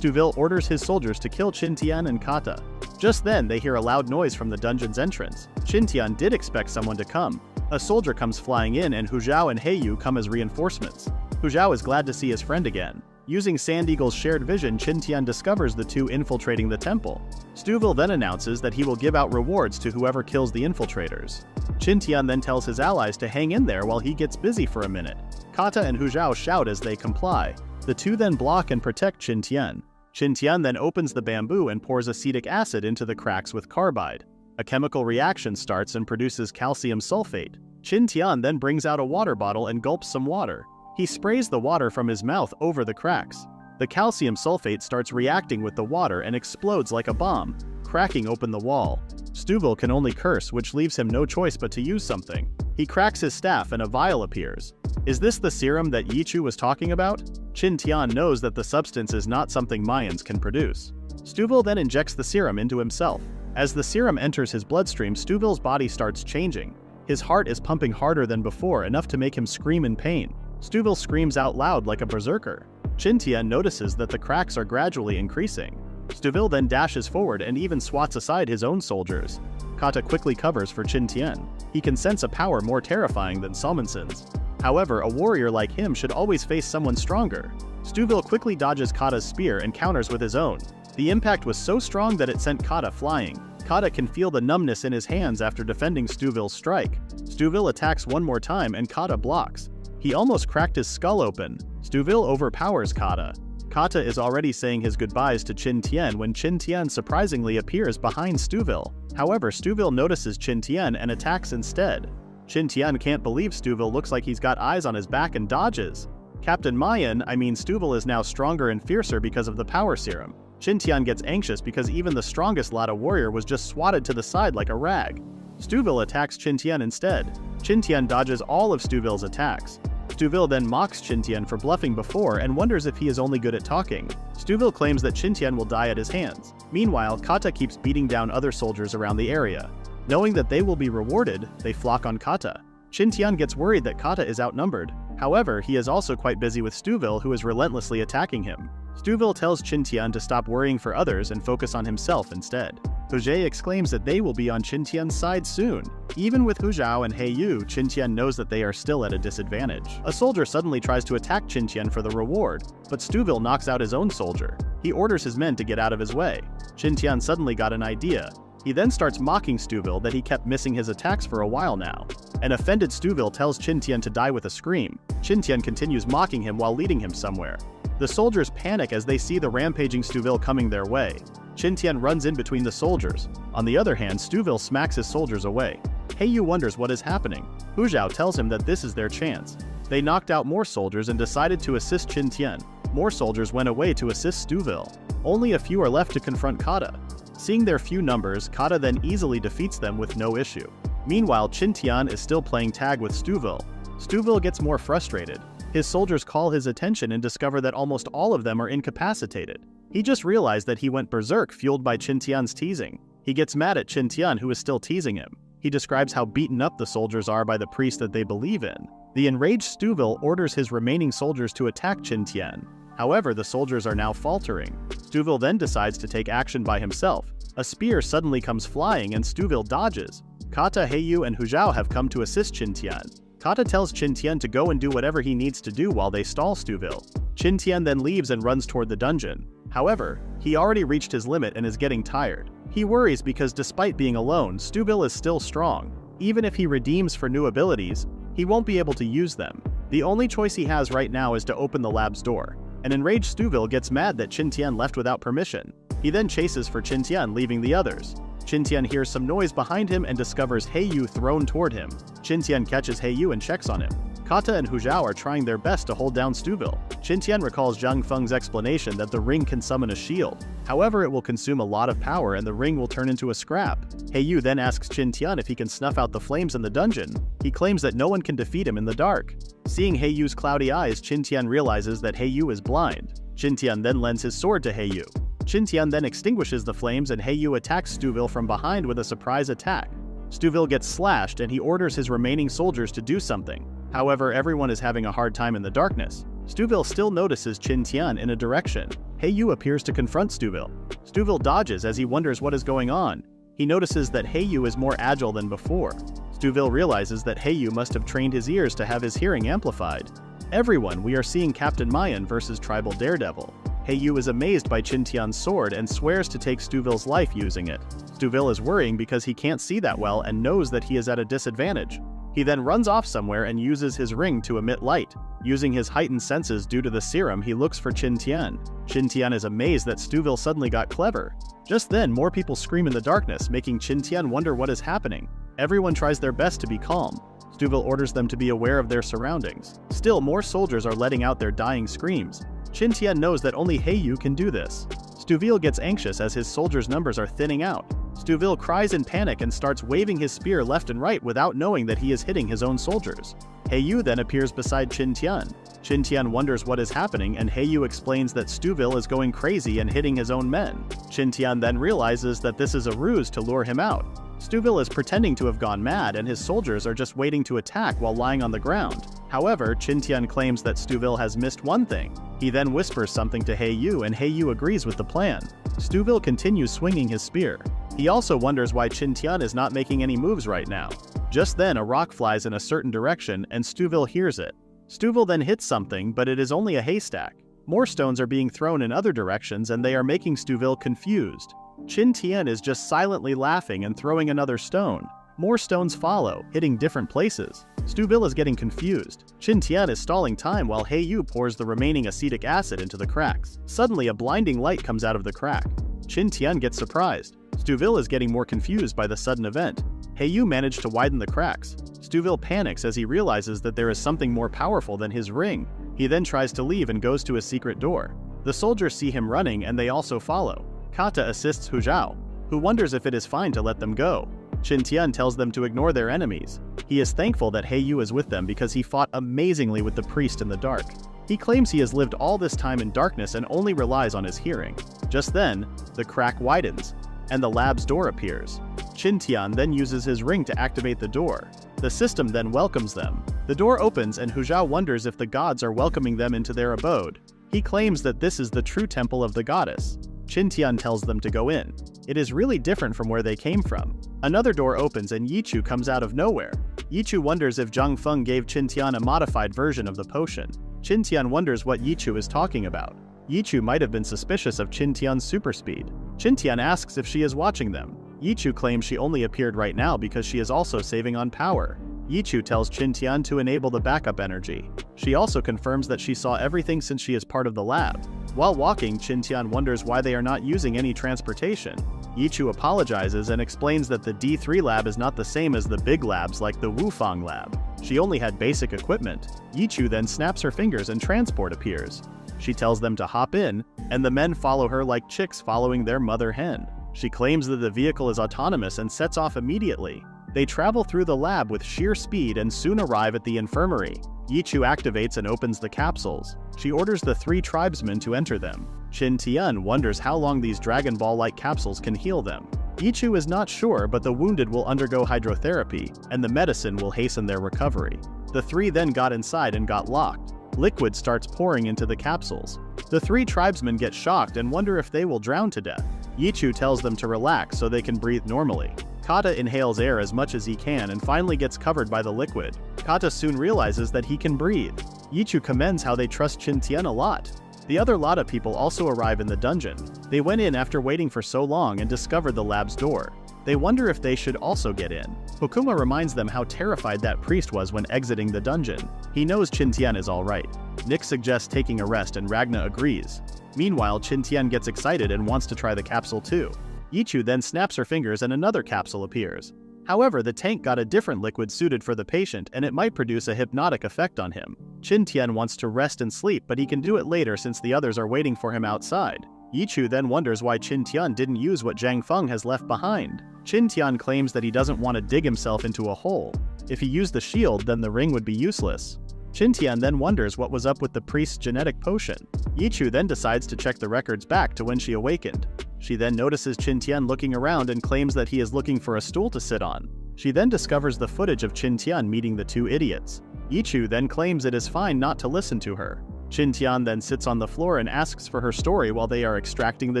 Speaker 1: Stuville orders his soldiers to kill Qin Tian and Kata. Just then, they hear a loud noise from the dungeon's entrance. Qin Tian did expect someone to come. A soldier comes flying in and Hu Zhao and Heiyu come as reinforcements. Hu Zhao is glad to see his friend again. Using Sand Eagle's shared vision, Qin Tian discovers the two infiltrating the temple. Stuville then announces that he will give out rewards to whoever kills the infiltrators. Qin Tian then tells his allies to hang in there while he gets busy for a minute. Kata and Hu Zhao shout as they comply. The two then block and protect Qin Tian. Qin Tian then opens the bamboo and pours acetic acid into the cracks with carbide. A chemical reaction starts and produces calcium sulfate. Qin Tian then brings out a water bottle and gulps some water. He sprays the water from his mouth over the cracks. The calcium sulfate starts reacting with the water and explodes like a bomb, cracking open the wall. Stuville can only curse, which leaves him no choice but to use something. He cracks his staff and a vial appears. Is this the serum that Yichu was talking about? Qin Tian knows that the substance is not something Mayans can produce. Stuville then injects the serum into himself. As the serum enters his bloodstream, Stuville's body starts changing. His heart is pumping harder than before, enough to make him scream in pain. Stuville screams out loud like a berserker. Qin Tian notices that the cracks are gradually increasing. Stuville then dashes forward and even swats aside his own soldiers. Kata quickly covers for Qin Tian. He can sense a power more terrifying than Salmonson's. However, a warrior like him should always face someone stronger. Stuville quickly dodges Kata's spear and counters with his own. The impact was so strong that it sent Kata flying. Kata can feel the numbness in his hands after defending Stuville's strike. Stuville attacks one more time and Kata blocks. He almost cracked his skull open. Stuville overpowers Kata. Kata is already saying his goodbyes to Qin Tian when Qin Tian surprisingly appears behind Stuville. However, Stuville notices Qin Tian and attacks instead. Qin Tian can't believe Stuville looks like he's got eyes on his back and dodges. Captain Stuville is now stronger and fiercer because of the power serum. Qin Tian gets anxious because even the strongest Lada warrior was just swatted to the side like a rag. Stuville attacks Qin Tian instead. Qin Tian dodges all of Stuville's attacks. Stuville then mocks Qin Tian for bluffing before and wonders if he is only good at talking. Stuville claims that Qin Tian will die at his hands. Meanwhile, Kata keeps beating down other soldiers around the area. Knowing that they will be rewarded, they flock on Kata. Qin Tian gets worried that Kata is outnumbered. However, he is also quite busy with Stuville, who is relentlessly attacking him. Stuville tells Qin Tian to stop worrying for others and focus on himself instead. Huzhe exclaims that they will be on Qin Tian's side soon. Even with Hu Zhao and He Yu, Qin Tian knows that they are still at a disadvantage. A soldier suddenly tries to attack Qin Tian for the reward, but Stuville knocks out his own soldier. He orders his men to get out of his way. Qin Tian suddenly got an idea. He then starts mocking Stuville that he kept missing his attacks for a while now. An offended Stuville tells Qin Tian to die with a scream. Qin Tian continues mocking him while leading him somewhere. The soldiers panic as they see the rampaging Stuville coming their way. Qin Tian runs in between the soldiers. On the other hand, Stuville smacks his soldiers away. He Yu wonders what is happening. Hu Zhao tells him that this is their chance. They knocked out more soldiers and decided to assist Qin Tian. More soldiers went away to assist Stuville. Only a few are left to confront Kata. Seeing their few numbers, Kata then easily defeats them with no issue. Meanwhile, Qin Tian is still playing tag with Stuville. Stuville gets more frustrated. His soldiers call his attention and discover that almost all of them are incapacitated. He just realized that he went berserk fueled by Qin Tian's teasing. He gets mad at Qin Tian, who is still teasing him. He describes how beaten up the soldiers are by the priest that they believe in. The enraged Stuville orders his remaining soldiers to attack Qin Tian. However, the soldiers are now faltering. Stuville then decides to take action by himself. A spear suddenly comes flying and Stuville dodges. Kata, He Yu, and Hu Zhao have come to assist Qin Tian. Kata tells Qin Tian to go and do whatever he needs to do while they stall Stuville. Qin Tian then leaves and runs toward the dungeon. However, he already reached his limit and is getting tired. He worries because despite being alone, Stuville is still strong. Even if he redeems for new abilities, he won't be able to use them. The only choice he has right now is to open the lab's door. An enraged Stuville gets mad that Qin Tian left without permission. He then chases for Qin Tian, leaving the others. Qin Tian hears some noise behind him and discovers He Yu thrown toward him. Qin Tian catches He Yu and checks on him. Kata and Hu Zhao are trying their best to hold down Stuville. Qin Tian recalls Zhang Feng's explanation that the ring can summon a shield. However, it will consume a lot of power and the ring will turn into a scrap. He Yu then asks Qin Tian if he can snuff out the flames in the dungeon. He claims that no one can defeat him in the dark. Seeing He Yu's cloudy eyes, Qin Tian realizes that He Yu is blind. Qin Tian then lends his sword to He Yu. Qin Tian then extinguishes the flames and He Yu attacks Stuville from behind with a surprise attack. Stuville gets slashed and he orders his remaining soldiers to do something. However, everyone is having a hard time in the darkness. Stuville still notices Qin Tian in a direction. He Yu appears to confront Stuville. Stuville dodges as he wonders what is going on. He notices that He Yu is more agile than before. Stuville realizes that He Yu must have trained his ears to have his hearing amplified. Everyone, we are seeing Captain Mayan versus Tribal Daredevil. He Yu is amazed by Qin Tian's sword and swears to take Stuville's life using it. Stuville is worrying because he can't see that well and knows that he is at a disadvantage. He then runs off somewhere and uses his ring to emit light. Using his heightened senses due to the serum, he looks for Qin Tian. Qin Tian is amazed that Stuville suddenly got clever. Just then, more people scream in the darkness, making Qin Tian wonder what is happening. Everyone tries their best to be calm. Stuville orders them to be aware of their surroundings. Still, more soldiers are letting out their dying screams. Qin Tian knows that only He Yu can do this. Stuville gets anxious as his soldiers' numbers are thinning out. Stuville cries in panic and starts waving his spear left and right without knowing that he is hitting his own soldiers. He Yu then appears beside Qin Tian. Qin Tian wonders what is happening and He Yu explains that Stuville is going crazy and hitting his own men. Qin Tian then realizes that this is a ruse to lure him out. Stuville is pretending to have gone mad and his soldiers are just waiting to attack while lying on the ground. However, Qin Tian claims that Stuville has missed one thing. He then whispers something to He Yu and He Yu agrees with the plan. Stuville continues swinging his spear. He also wonders why Qin Tian is not making any moves right now. Just then a rock flies in a certain direction and Stuville hears it. Stuville then hits something, but it is only a haystack. More stones are being thrown in other directions and they are making Stuville confused. Qin Tian is just silently laughing and throwing another stone. More stones follow, hitting different places. Stuville is getting confused. Qin Tian is stalling time while He Yu pours the remaining acetic acid into the cracks. Suddenly a blinding light comes out of the crack. Qin Tian gets surprised. Stuville is getting more confused by the sudden event. Yu managed to widen the cracks. Stuville panics as he realizes that there is something more powerful than his ring. He then tries to leave and goes to a secret door. The soldiers see him running and they also follow. Kata assists Hu Zhao, who wonders if it is fine to let them go. Qin Tian tells them to ignore their enemies. He is thankful that Yu is with them because he fought amazingly with the priest in the dark. He claims he has lived all this time in darkness and only relies on his hearing. Just then, the crack widens, and the lab's door appears. Qin Tian then uses his ring to activate the door. The system then welcomes them. The door opens and Hu Zhao wonders if the gods are welcoming them into their abode. He claims that this is the true temple of the goddess. Qin Tian tells them to go in. It is really different from where they came from. Another door opens and Yichu comes out of nowhere. Yichu wonders if Zhang Feng gave Qin Tian a modified version of the potion. Qin Tian wonders what Yichu is talking about. Yichu might have been suspicious of Qin Tian's super speed. Qin Tian asks if she is watching them. Yichu claims she only appeared right now because she is also saving on power. Yichu tells Qin Tian to enable the backup energy. She also confirms that she saw everything since she is part of the lab. While walking, Qin Tian wonders why they are not using any transportation. Yichu apologizes and explains that the D3 lab is not the same as the big labs like the Wufang lab. She only had basic equipment. Yichu then snaps her fingers and transport appears. She tells them to hop in, and the men follow her like chicks following their mother hen. She claims that the vehicle is autonomous and sets off immediately. They travel through the lab with sheer speed and soon arrive at the infirmary. Yichu activates and opens the capsules. She orders the 3 tribesmen to enter them. Qin Tian wonders how long these Dragon Ball-like capsules can heal them. Yichu is not sure, but the wounded will undergo hydrotherapy, and the medicine will hasten their recovery. The 3 then got inside and got locked. Liquid starts pouring into the capsules. The 3 tribesmen get shocked and wonder if they will drown to death. Yichu tells them to relax so they can breathe normally. Kata inhales air as much as he can and finally gets covered by the liquid. Kata soon realizes that he can breathe. Yichu commends how they trust Qin Tian a lot. The other Lada people also arrive in the dungeon. They went in after waiting for so long and discovered the lab's door. They wonder if they should also get in. Hokuma reminds them how terrified that priest was when exiting the dungeon. He knows Qin Tian is alright. Nick suggests taking a rest and Ragna agrees. Meanwhile, Qin Tian gets excited and wants to try the capsule too. Yichu then snaps her fingers and another capsule appears. However, the tank got a different liquid suited for the patient and it might produce a hypnotic effect on him. Qin Tian wants to rest and sleep, but he can do it later since the others are waiting for him outside. Yichu then wonders why Qin Tian didn't use what Zhang Feng has left behind. Qin Tian claims that he doesn't want to dig himself into a hole. If he used the shield, then the ring would be useless. Qin Tian then wonders what was up with the priest's genetic potion. Yichu then decides to check the records back to when she awakened. She then notices Qin Tian looking around and claims that he is looking for a stool to sit on. She then discovers the footage of Qin Tian meeting the 2 idiots. Yichu then claims it is fine not to listen to her. Qin Tian then sits on the floor and asks for her story while they are extracting the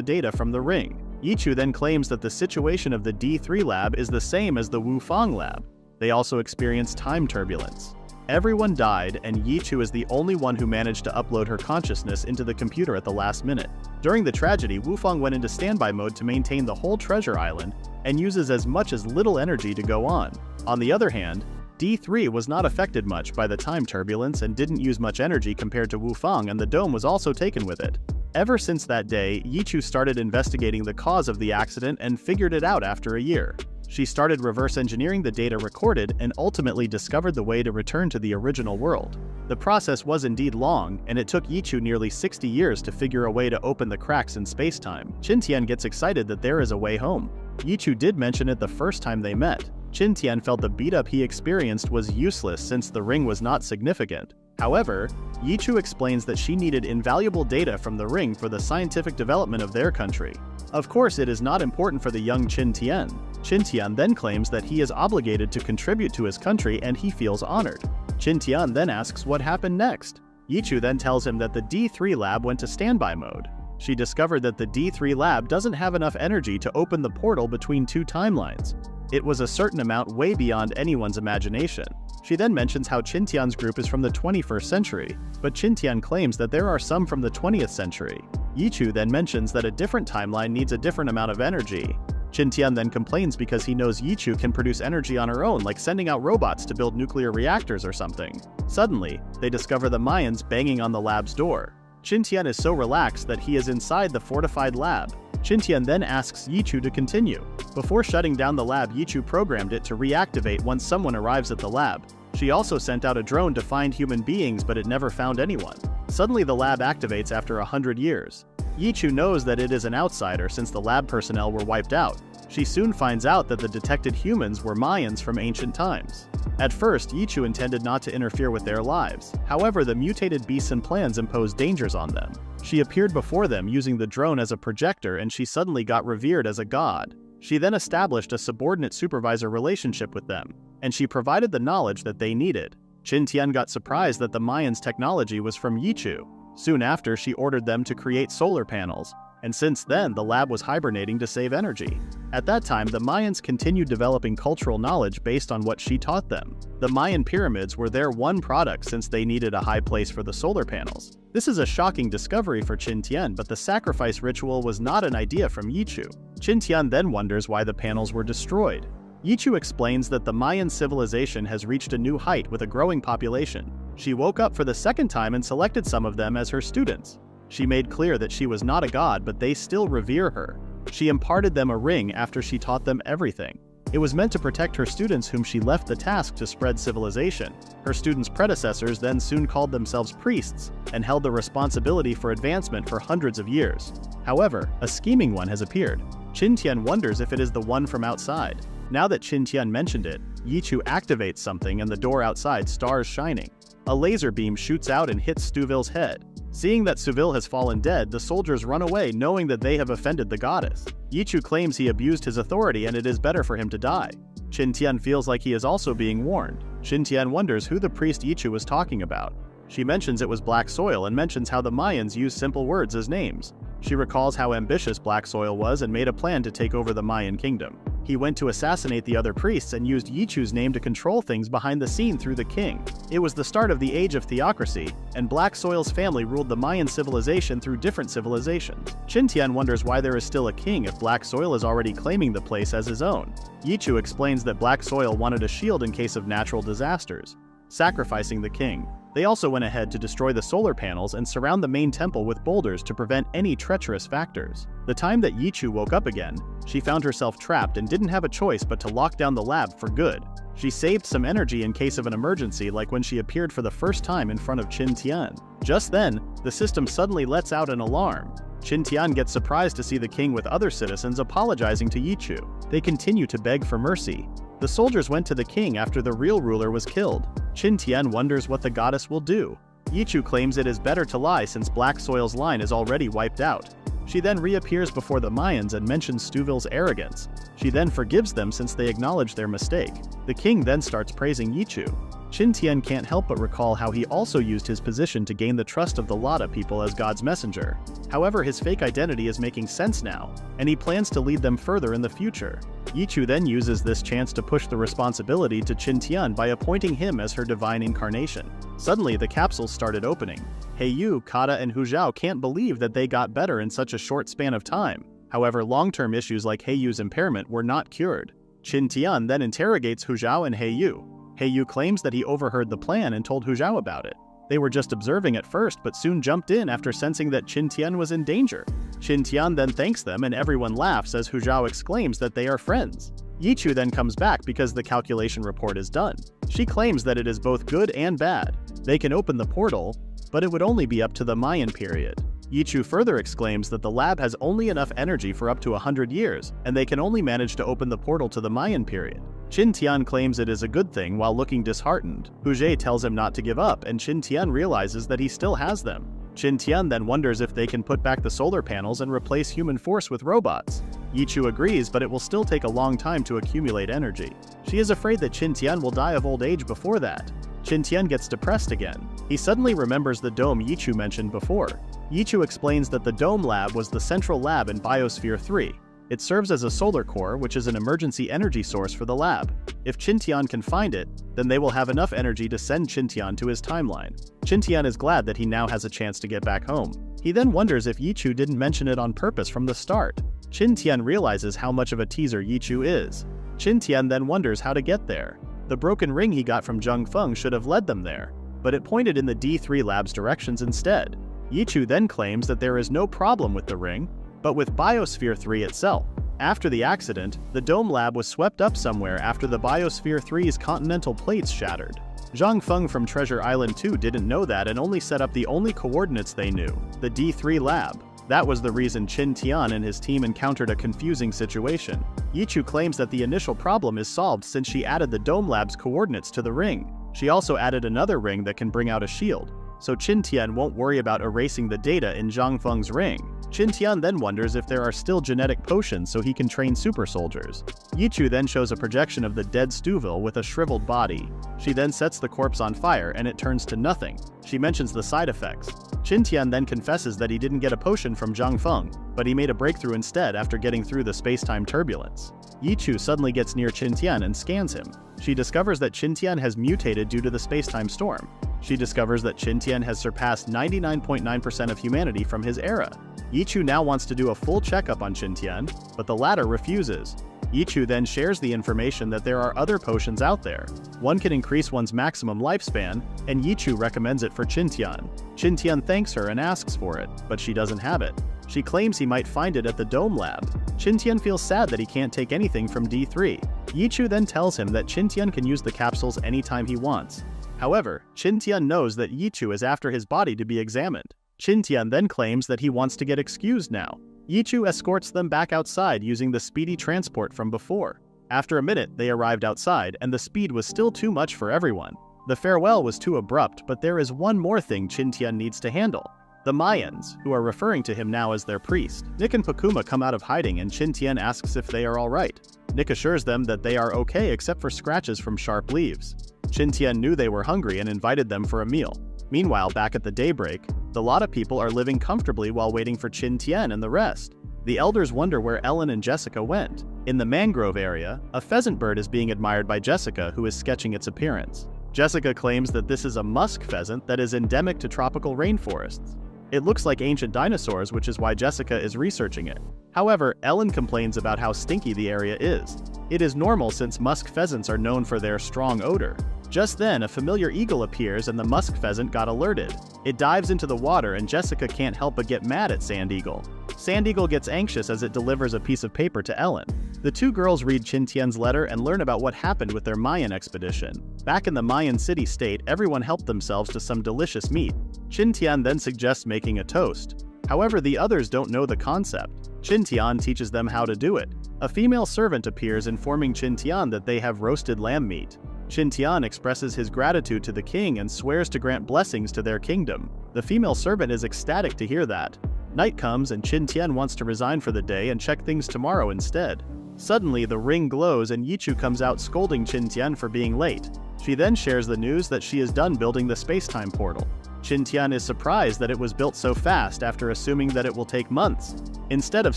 Speaker 1: data from the ring. Yichu then claims that the situation of the D3 lab is the same as the Wufang lab. They also experience time turbulence. Everyone died, and Yichu is the only one who managed to upload her consciousness into the computer at the last minute. During the tragedy, Wufang went into standby mode to maintain the whole treasure island, and uses as much as little energy to go on. On the other hand, D3 was not affected much by the time turbulence and didn't use much energy compared to Wufang, and the dome was also taken with it. Ever since that day, Yichu started investigating the cause of the accident and figured it out after a year. She started reverse engineering the data recorded and ultimately discovered the way to return to the original world. The process was indeed long, and it took Yichu nearly 60 years to figure a way to open the cracks in space-time. Qin Tian gets excited that there is a way home. Yichu did mention it the first time they met. Qin Tian felt the beat-up he experienced was useless since the ring was not significant. However, Yichu explains that she needed invaluable data from the ring for the scientific development of their country. Of course, it is not important for the young Qin Tian. Qin Tian then claims that he is obligated to contribute to his country and he feels honored. Qin Tian then asks what happened next. Yichu then tells him that the D3 lab went to standby mode. She discovered that the D3 lab doesn't have enough energy to open the portal between 2 timelines. It was a certain amount way beyond anyone's imagination. She then mentions how Qin Tian's group is from the 21st century, but Qin Tian claims that there are some from the 20th century. Yichu then mentions that a different timeline needs a different amount of energy. Qin Tian then complains because he knows Yichu can produce energy on her own, like sending out robots to build nuclear reactors or something. Suddenly, they discover the Mayans banging on the lab's door. Qin Tian is so relaxed that he is inside the fortified lab. Qin Tian then asks Yichu to continue. Before shutting down the lab, Yichu programmed it to reactivate once someone arrives at the lab. She also sent out a drone to find human beings, but it never found anyone. Suddenly the lab activates after 100 years. Yichu knows that it is an outsider since the lab personnel were wiped out. She soon finds out that the detected humans were Mayans from ancient times. At first, Yichu intended not to interfere with their lives. However, the mutated beasts and plans imposed dangers on them. She appeared before them using the drone as a projector, and she suddenly got revered as a god. She then established a subordinate supervisor relationship with them, and she provided the knowledge that they needed. Qin Tian got surprised that the Mayans' technology was from Yichu. Soon after, she ordered them to create solar panels, and since then the lab was hibernating to save energy. At that time, the Mayans continued developing cultural knowledge based on what she taught them. The Mayan pyramids were their one product since they needed a high place for the solar panels. This is a shocking discovery for Qin Tian, but the sacrifice ritual was not an idea from Yichu. Qin Tian then wonders why the panels were destroyed. Yichu explains that the Mayan civilization has reached a new height with a growing population. She woke up for the second time and selected some of them as her students. She made clear that she was not a god, but they still revere her. She imparted them a ring after she taught them everything. It was meant to protect her students, whom she left the task to spread civilization. Her students' predecessors then soon called themselves priests and held the responsibility for advancement for hundreds of years. However, a scheming one has appeared. Qin Tian wonders if it is the one from outside. Now that Qin Tian mentioned it, Yichu activates something and the door outside stars shining. A laser beam shoots out and hits Stuville's head. Seeing that Stuville has fallen dead, the soldiers run away knowing that they have offended the goddess. Yichu claims he abused his authority and it is better for him to die. Qin Tian feels like he is also being warned. Qin Tian wonders who the priest Yichu was talking about. She mentions it was Black Soil and mentions how the Mayans use simple words as names. She recalls how ambitious Black Soil was and made a plan to take over the Mayan kingdom. He went to assassinate the other priests and used Yichu's name to control things behind the scene through the king. It was the start of the age of theocracy, and Black Soil's family ruled the Mayan civilization through different civilizations. Qin Tian wonders why there is still a king if Black Soil is already claiming the place as his own. Yichu explains that Black Soil wanted a shield in case of natural disasters, sacrificing the king. They also went ahead to destroy the solar panels and surround the main temple with boulders to prevent any treacherous factors. The time that Yichu woke up again, she found herself trapped and didn't have a choice but to lock down the lab for good. She saved some energy in case of an emergency, like when she appeared for the first time in front of Qin Tian. Just then, the system suddenly lets out an alarm. Qin Tian gets surprised to see the king with other citizens apologizing to Yichu. They continue to beg for mercy. The soldiers went to the king after the real ruler was killed. Qin Tian wonders what the goddess will do. Yichu claims it is better to lie since Black Soil's line is already wiped out. She then reappears before the Mayans and mentions Stuville's arrogance. She then forgives them since they acknowledge their mistake. The king then starts praising Yichu. Qin Tian can't help but recall how he also used his position to gain the trust of the Lada people as God's messenger. However, his fake identity is making sense now, and he plans to lead them further in the future. Yichu then uses this chance to push the responsibility to Qin Tian by appointing him as her divine incarnation. Suddenly, the capsules started opening. Heiyu, Kata, and Huzhao can't believe that they got better in such a short span of time. However, long-term issues like Heiyu's impairment were not cured. Qin Tian then interrogates Huzhao and Heiyu. Heiyu claims that he overheard the plan and told Huzhao about it. They were just observing at first, but soon jumped in after sensing that Qin Tian was in danger. Qin Tian then thanks them and everyone laughs as Huzhao exclaims that they are friends. Yichu then comes back because the calculation report is done. She claims that it is both good and bad. They can open the portal, but it would only be up to the Mayan period. Yichu further exclaims that the lab has only enough energy for up to 100 years, and they can only manage to open the portal to the Mayan period. Qin Tian claims it is a good thing while looking disheartened. Huzhao tells him not to give up, and Qin Tian realizes that he still has them. Qin Tian then wonders if they can put back the solar panels and replace human force with robots. Yichu agrees, but it will still take a long time to accumulate energy. She is afraid that Qin Tian will die of old age before that. Qin Tian gets depressed again. He suddenly remembers the dome Yichu mentioned before. Yichu explains that the dome lab was the central lab in Biosphere 3. It serves as a solar core, which is an emergency energy source for the lab. If Qin Tian can find it, then they will have enough energy to send Qin Tian to his timeline. Qin Tian is glad that he now has a chance to get back home. He then wonders if Yichu didn't mention it on purpose from the start. Qin Tian realizes how much of a teaser Yichu is. Qin Tian then wonders how to get there. The broken ring he got from Zheng Feng should have led them there, but it pointed in the D3 lab's directions instead. Yichu then claims that there is no problem with the ring. but with Biosphere 3 itself. After the accident, the Dome Lab was swept up somewhere after the Biosphere 3's continental plates shattered. Zhang Feng from Treasure Island 2 didn't know that and only set up the only coordinates they knew, the D3 lab. That was the reason Qin Tian and his team encountered a confusing situation. Yichu claims that the initial problem is solved since she added the Dome Lab's coordinates to the ring. She also added another ring that can bring out a shield, so Qin Tian won't worry about erasing the data in Zhang Feng's ring. Qin Tian then wonders if there are still genetic potions so he can train super soldiers. Yichu then shows a projection of the dead Stuville with a shriveled body. She then sets the corpse on fire and it turns to nothing. She mentions the side effects. Qin Tian then confesses that he didn't get a potion from Zhang Feng, but he made a breakthrough instead after getting through the space-time turbulence. Yichu suddenly gets near Qin Tian and scans him. She discovers that Qin Tian has mutated due to the space-time storm. She discovers that Qin Tian has surpassed 99.9% of humanity from his era. Yichu now wants to do a full checkup on Qin Tian, but the latter refuses. Yichu then shares the information that there are other potions out there. One can increase one's maximum lifespan, and Yichu recommends it for Qin Tian. Qin Tian thanks her and asks for it, but she doesn't have it. She claims he might find it at the Dome Lab. Qin Tian feels sad that he can't take anything from D3. Yichu then tells him that Qin Tian can use the capsules anytime he wants. However, Qin Tian knows that Yichu is after his body to be examined. Qin Tian then claims that he wants to get excused now. Yichu escorts them back outside using the speedy transport from before. After a minute, they arrived outside, and the speed was still too much for everyone. The farewell was too abrupt, but there is one more thing Qin Tian needs to handle. The Mayans, who are referring to him now as their priest. Nick and Pakuma come out of hiding and Qin Tian asks if they are alright. Nick assures them that they are okay except for scratches from sharp leaves. Qin Tian knew they were hungry and invited them for a meal. Meanwhile, back at the daybreak, the lot of people are living comfortably while waiting for Qin Tian and the rest. The elders wonder where Ellen and Jessica went. In the mangrove area, a pheasant bird is being admired by Jessica, who is sketching its appearance. Jessica claims that this is a musk pheasant that is endemic to tropical rainforests. It looks like ancient dinosaurs, which is why Jessica is researching it. However, Ellen complains about how stinky the area is. It is normal since musk pheasants are known for their strong odor. Just then, a familiar eagle appears and the musk pheasant got alerted. It dives into the water and Jessica can't help but get mad at Sand Eagle. Sand Eagle gets anxious as it delivers a piece of paper to Ellen. The two girls read Qin Tian's letter and learn about what happened with their Mayan expedition. Back in the Mayan city-state, everyone helped themselves to some delicious meat. Qin Tian then suggests making a toast. However, the others don't know the concept. Qin Tian teaches them how to do it. A female servant appears informing Qin Tian that they have roasted lamb meat. Qin Tian expresses his gratitude to the king and swears to grant blessings to their kingdom. The female servant is ecstatic to hear that. Night comes and Qin Tian wants to resign for the day and check things tomorrow instead. Suddenly, the ring glows and Yichu comes out scolding Qin Tian for being late. She then shares the news that she is done building the space-time portal. Qin Tian is surprised that it was built so fast after assuming that it will take months. Instead of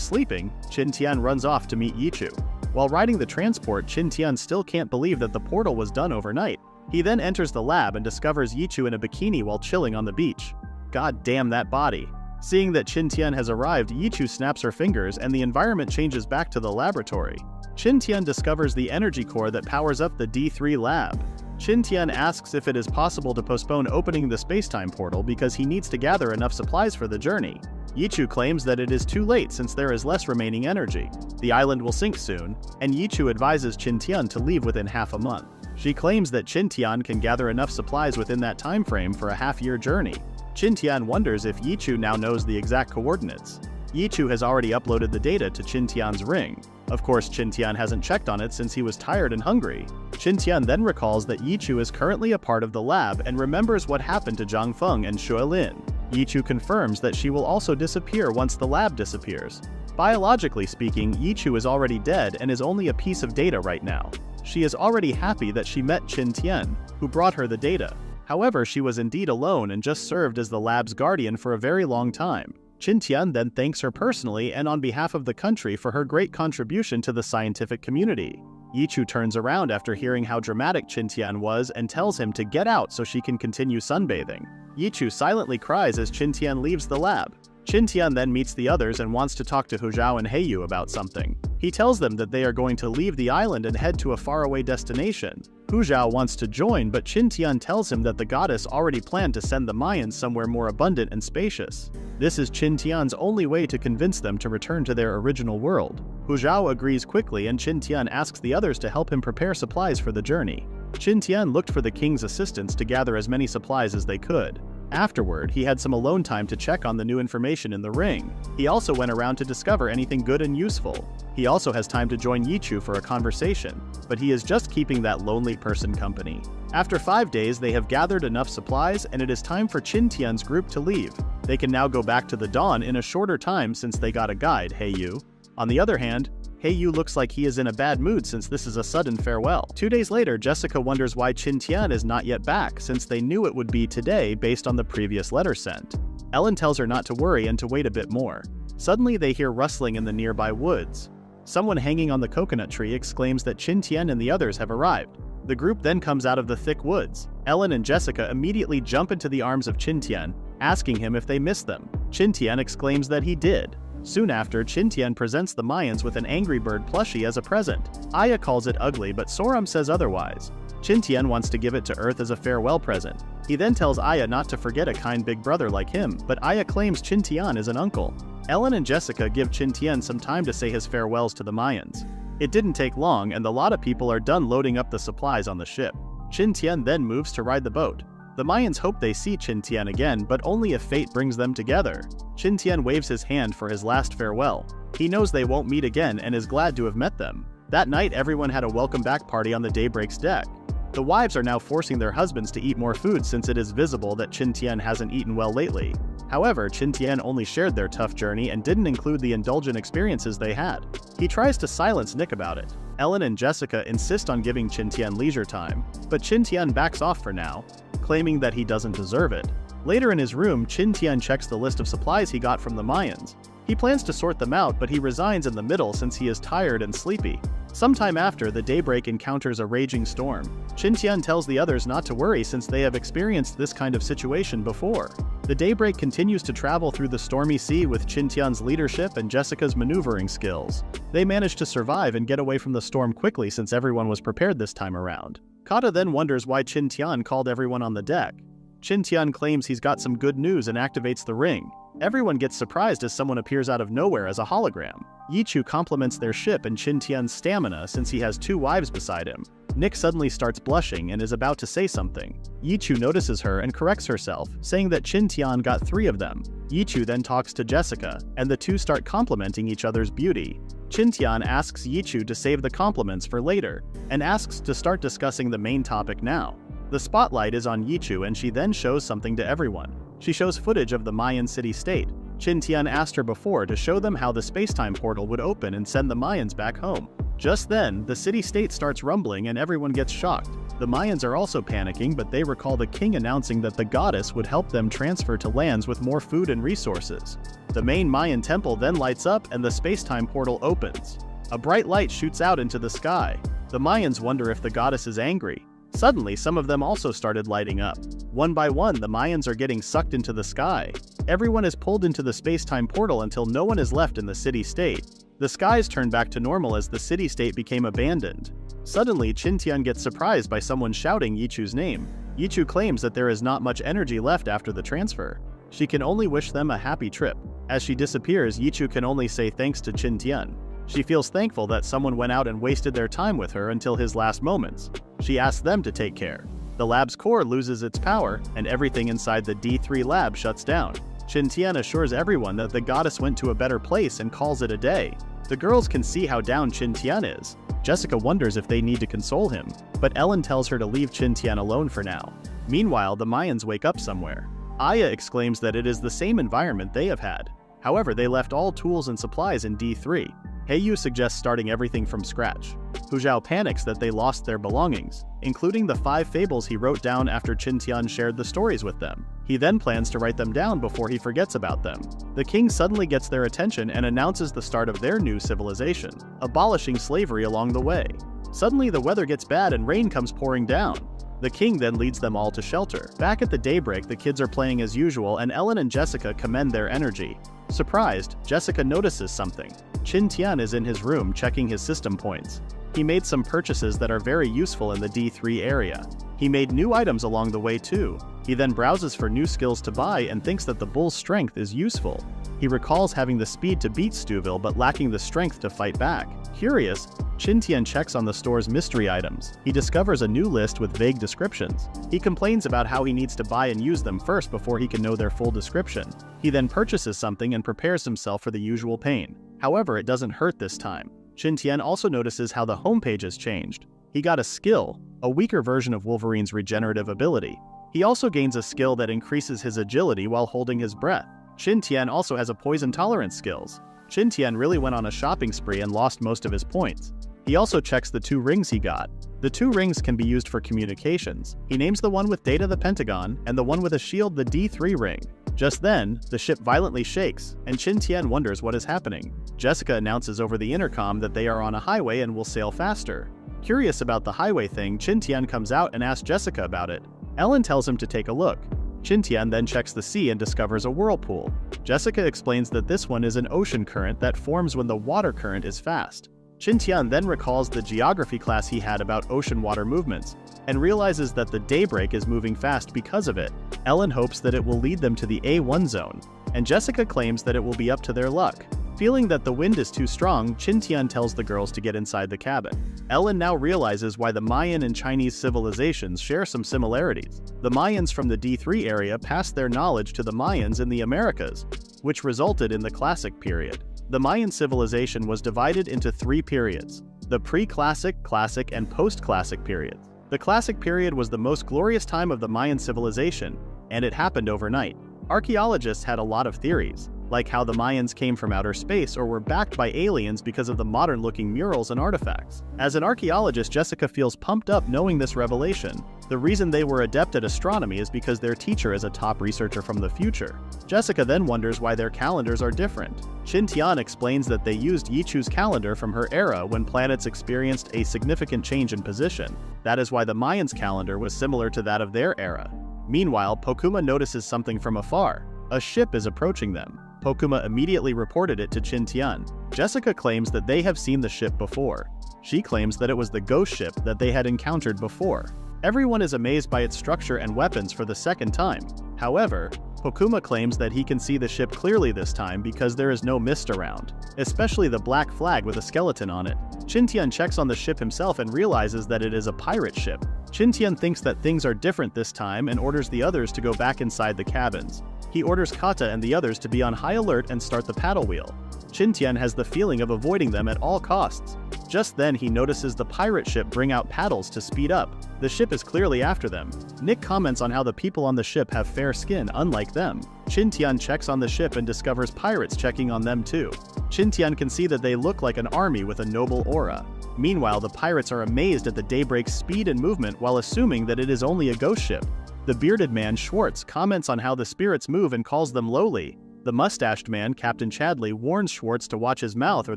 Speaker 1: sleeping, Qin Tian runs off to meet Yichu. While riding the transport, Qin Tian still can't believe that the portal was done overnight. He then enters the lab and discovers Yichu in a bikini while chilling on the beach. God damn that body. Seeing that Qin Tian has arrived, Yichu snaps her fingers and the environment changes back to the laboratory. Qin Tian discovers the energy core that powers up the D3 lab. Qin Tian asks if it is possible to postpone opening the space-time portal because he needs to gather enough supplies for the journey. Yichu claims that it is too late since there is less remaining energy. The island will sink soon, and Yichu advises Qin Tian to leave within half a month. She claims that Qin Tian can gather enough supplies within that time frame for a half-year journey. Qin Tian wonders if Yichu now knows the exact coordinates. Yichu has already uploaded the data to Qin Tian's ring. Of course, Qin Tian hasn't checked on it since he was tired and hungry. Qin Tian then recalls that Yichu is currently a part of the lab and remembers what happened to Zhang Feng and Shuolin. Yichu confirms that she will also disappear once the lab disappears. Biologically speaking, Yichu is already dead and is only a piece of data right now. She is already happy that she met Qin Tian, who brought her the data. However, she was indeed alone and just served as the lab's guardian for a very long time. Qin Tian then thanks her personally and on behalf of the country for her great contribution to the scientific community. Yichu turns around after hearing how dramatic Qin Tian was and tells him to get out so she can continue sunbathing. Yichu silently cries as Qin Tian leaves the lab. Qin Tian then meets the others and wants to talk to Hu Zhao and Heiyu about something. He tells them that they are going to leave the island and head to a faraway destination. Hu Zhao wants to join, but Qin Tian tells him that the goddess already planned to send the Mayans somewhere more abundant and spacious. This is Qin Tian's only way to convince them to return to their original world. Hu Zhao agrees quickly, and Qin Tian asks the others to help him prepare supplies for the journey. Qin Tian looked for the king's assistance to gather as many supplies as they could. Afterward, he had some alone time to check on the new information in the ring. He also went around to discover anything good and useful. He also has time to join Yichu for a conversation, but he is just keeping that lonely person company. After 5 days, they have gathered enough supplies, and it is time for Qin Tian's group to leave. They can now go back to the dawn in a shorter time since they got a guide, Heiyu. On the other hand, Heiyu looks like he is in a bad mood since this is a sudden farewell. 2 days later, Jessica wonders why Qin Tian is not yet back, since they knew it would be today based on the previous letter sent. Ellen tells her not to worry and to wait a bit more. Suddenly they hear rustling in the nearby woods. Someone hanging on the coconut tree exclaims that Qin Tian and the others have arrived. The group then comes out of the thick woods. Ellen and Jessica immediately jump into the arms of Qin Tian, asking him if they missed them. Qin Tian exclaims that he did. Soon after, Qin Tian presents the Mayans with an Angry Bird plushie as a present. Aya calls it ugly, but Soram says otherwise. Qin Tian wants to give it to Earth as a farewell present. He then tells Aya not to forget a kind big brother like him, but Aya claims Qin Tian is an uncle. Ellen and Jessica give Qin Tian some time to say his farewells to the Mayans. It didn't take long, and a lot of people are done loading up the supplies on the ship. Qin Tian then moves to ride the boat. The Mayans hope they see Qin Tian again, but only if fate brings them together. Qin Tian waves his hand for his last farewell. He knows they won't meet again and is glad to have met them. That night, everyone had a welcome back party on the Daybreak's deck. The wives are now forcing their husbands to eat more food since it is visible that Qin Tian hasn't eaten well lately. However, Qin Tian only shared their tough journey and didn't include the indulgent experiences they had. He tries to silence Nick about it. Ellen and Jessica insist on giving Qin Tian leisure time, but Qin Tian backs off for now, claiming that he doesn't deserve it. Later in his room, Qin Tian checks the list of supplies he got from the Mayans. He plans to sort them out, but he resigns in the middle since he is tired and sleepy. Sometime after, the Daybreak encounters a raging storm. Qin Tian tells the others not to worry since they have experienced this kind of situation before. The Daybreak continues to travel through the stormy sea with Qin Tian's leadership and Jessica's maneuvering skills. They manage to survive and get away from the storm quickly since everyone was prepared this time around. Kata then wonders why Qin Tian called everyone on the deck. Qin Tian claims he's got some good news and activates the ring. Everyone gets surprised as someone appears out of nowhere as a hologram. Yichu compliments their ship and Qin Tian's stamina since he has 2 wives beside him. Nick suddenly starts blushing and is about to say something. Yichu notices her and corrects herself, saying that Qin Tian got 3 of them. Yichu then talks to Jessica, and the two start complimenting each other's beauty. Qin Tian asks Yichu to save the compliments for later, and asks to start discussing the main topic now. The spotlight is on Yichu and she then shows something to everyone. She shows footage of the Mayan city-state. Qin Tian asked her before to show them how the space-time portal would open and send the Mayans back home. Just then, the city-state starts rumbling and everyone gets shocked. The Mayans are also panicking, but they recall the king announcing that the goddess would help them transfer to lands with more food and resources. The main Mayan temple then lights up and the space-time portal opens. A bright light shoots out into the sky. The Mayans wonder if the goddess is angry. Suddenly, some of them also started lighting up. One by one, the Mayans are getting sucked into the sky. Everyone is pulled into the space-time portal until no one is left in the city-state. The skies turn back to normal as the city-state became abandoned. Suddenly, Qin Tian gets surprised by someone shouting Yichu's name. Yichu claims that there is not much energy left after the transfer. She can only wish them a happy trip. As she disappears, Yichu can only say thanks to Qin Tian. She feels thankful that someone went out and wasted their time with her until his last moments. She asks them to take care. The lab's core loses its power, and everything inside the D3 lab shuts down. Qin Tian assures everyone that the goddess went to a better place and calls it a day. The girls can see how down Qin Tian is. Jessica wonders if they need to console him, but Ellen tells her to leave Qin Tian alone for now. Meanwhile, the Mayans wake up somewhere. Aya exclaims that it is the same environment they have had. However, they left all tools and supplies in D3. Heiyu suggests starting everything from scratch. Hu Zhao panics that they lost their belongings, including the 5 fables he wrote down after Qin Tian shared the stories with them. He then plans to write them down before he forgets about them. The king suddenly gets their attention and announces the start of their new civilization, abolishing slavery along the way. Suddenly the weather gets bad and rain comes pouring down. The king then leads them all to shelter. Back at the Daybreak, the kids are playing as usual and Ellen and Jessica commend their energy. Surprised, Jessica notices something. Qin Tian is in his room checking his system points. He made some purchases that are very useful in the D3 area. He made new items along the way too. He then browses for new skills to buy and thinks that the bull's strength is useful. He recalls having the speed to beat Stuville but lacking the strength to fight back. Curious, Qin Tian checks on the store's mystery items. He discovers a new list with vague descriptions. He complains about how he needs to buy and use them first before he can know their full description. He then purchases something and prepares himself for the usual pain. However, it doesn't hurt this time. Qin Tian also notices how the homepage has changed. He got a skill, a weaker version of Wolverine's regenerative ability. He also gains a skill that increases his agility while holding his breath. Qin Tian also has a poison tolerance skills. Qin Tian really went on a shopping spree and lost most of his points. He also checks the 2 rings he got. The 2 rings can be used for communications. He names the one with data the Pentagon and the one with a shield the D3 ring. Just then, the ship violently shakes, and Qin Tian wonders what is happening. Jessica announces over the intercom that they are on a highway and will sail faster. Curious about the highway thing, Qin Tian comes out and asks Jessica about it. Ellen tells him to take a look. Qin Tian then checks the sea and discovers a whirlpool. Jessica explains that this one is an ocean current that forms when the water current is fast. Qin Tian then recalls the geography class he had about ocean water movements, and realizes that the daybreak is moving fast because of it. Ellen hopes that it will lead them to the A1 zone, and Jessica claims that it will be up to their luck. Feeling that the wind is too strong, Qin Tian tells the girls to get inside the cabin. Ellen now realizes why the Mayan and Chinese civilizations share some similarities. The Mayans from the D3 area passed their knowledge to the Mayans in the Americas, which resulted in the Classic period. The Mayan civilization was divided into 3 periods: the pre-Classic, Classic, and post-Classic periods. The Classic period was the most glorious time of the Mayan civilization, and it happened overnight. Archaeologists had a lot of theories, like how the Mayans came from outer space or were backed by aliens because of the modern-looking murals and artifacts. As an archaeologist, Jessica feels pumped up knowing this revelation. The reason they were adept at astronomy is because their teacher is a top researcher from the future. Jessica then wonders why their calendars are different. Qin Tian explains that they used Yichu's calendar from her era when planets experienced a significant change in position. That is why the Mayans' calendar was similar to that of their era. Meanwhile, Pokuma notices something from afar. A ship is approaching them. Pokuma immediately reported it to Qin Tian. Jessica claims that they have seen the ship before. She claims that it was the ghost ship that they had encountered before. Everyone is amazed by its structure and weapons for the second time. However, Pokuma claims that he can see the ship clearly this time because there is no mist around, especially the black flag with a skeleton on it. Qin Tian checks on the ship himself and realizes that it is a pirate ship. Qin Tian thinks that things are different this time and orders the others to go back inside the cabins. He orders Kata and the others to be on high alert and start the paddle wheel. Qin Tian has the feeling of avoiding them at all costs. Just then he notices the pirate ship bring out paddles to speed up. The ship is clearly after them. Nick comments on how the people on the ship have fair skin unlike them. Qin Tian checks on the ship and discovers pirates checking on them too. Qin Tian can see that they look like an army with a noble aura. Meanwhile, the pirates are amazed at the daybreak's speed and movement while assuming that it is only a ghost ship. The bearded man, Schwartz, comments on how the spirits move and calls them lowly. The mustached man, Captain Chadley, warns Schwartz to watch his mouth or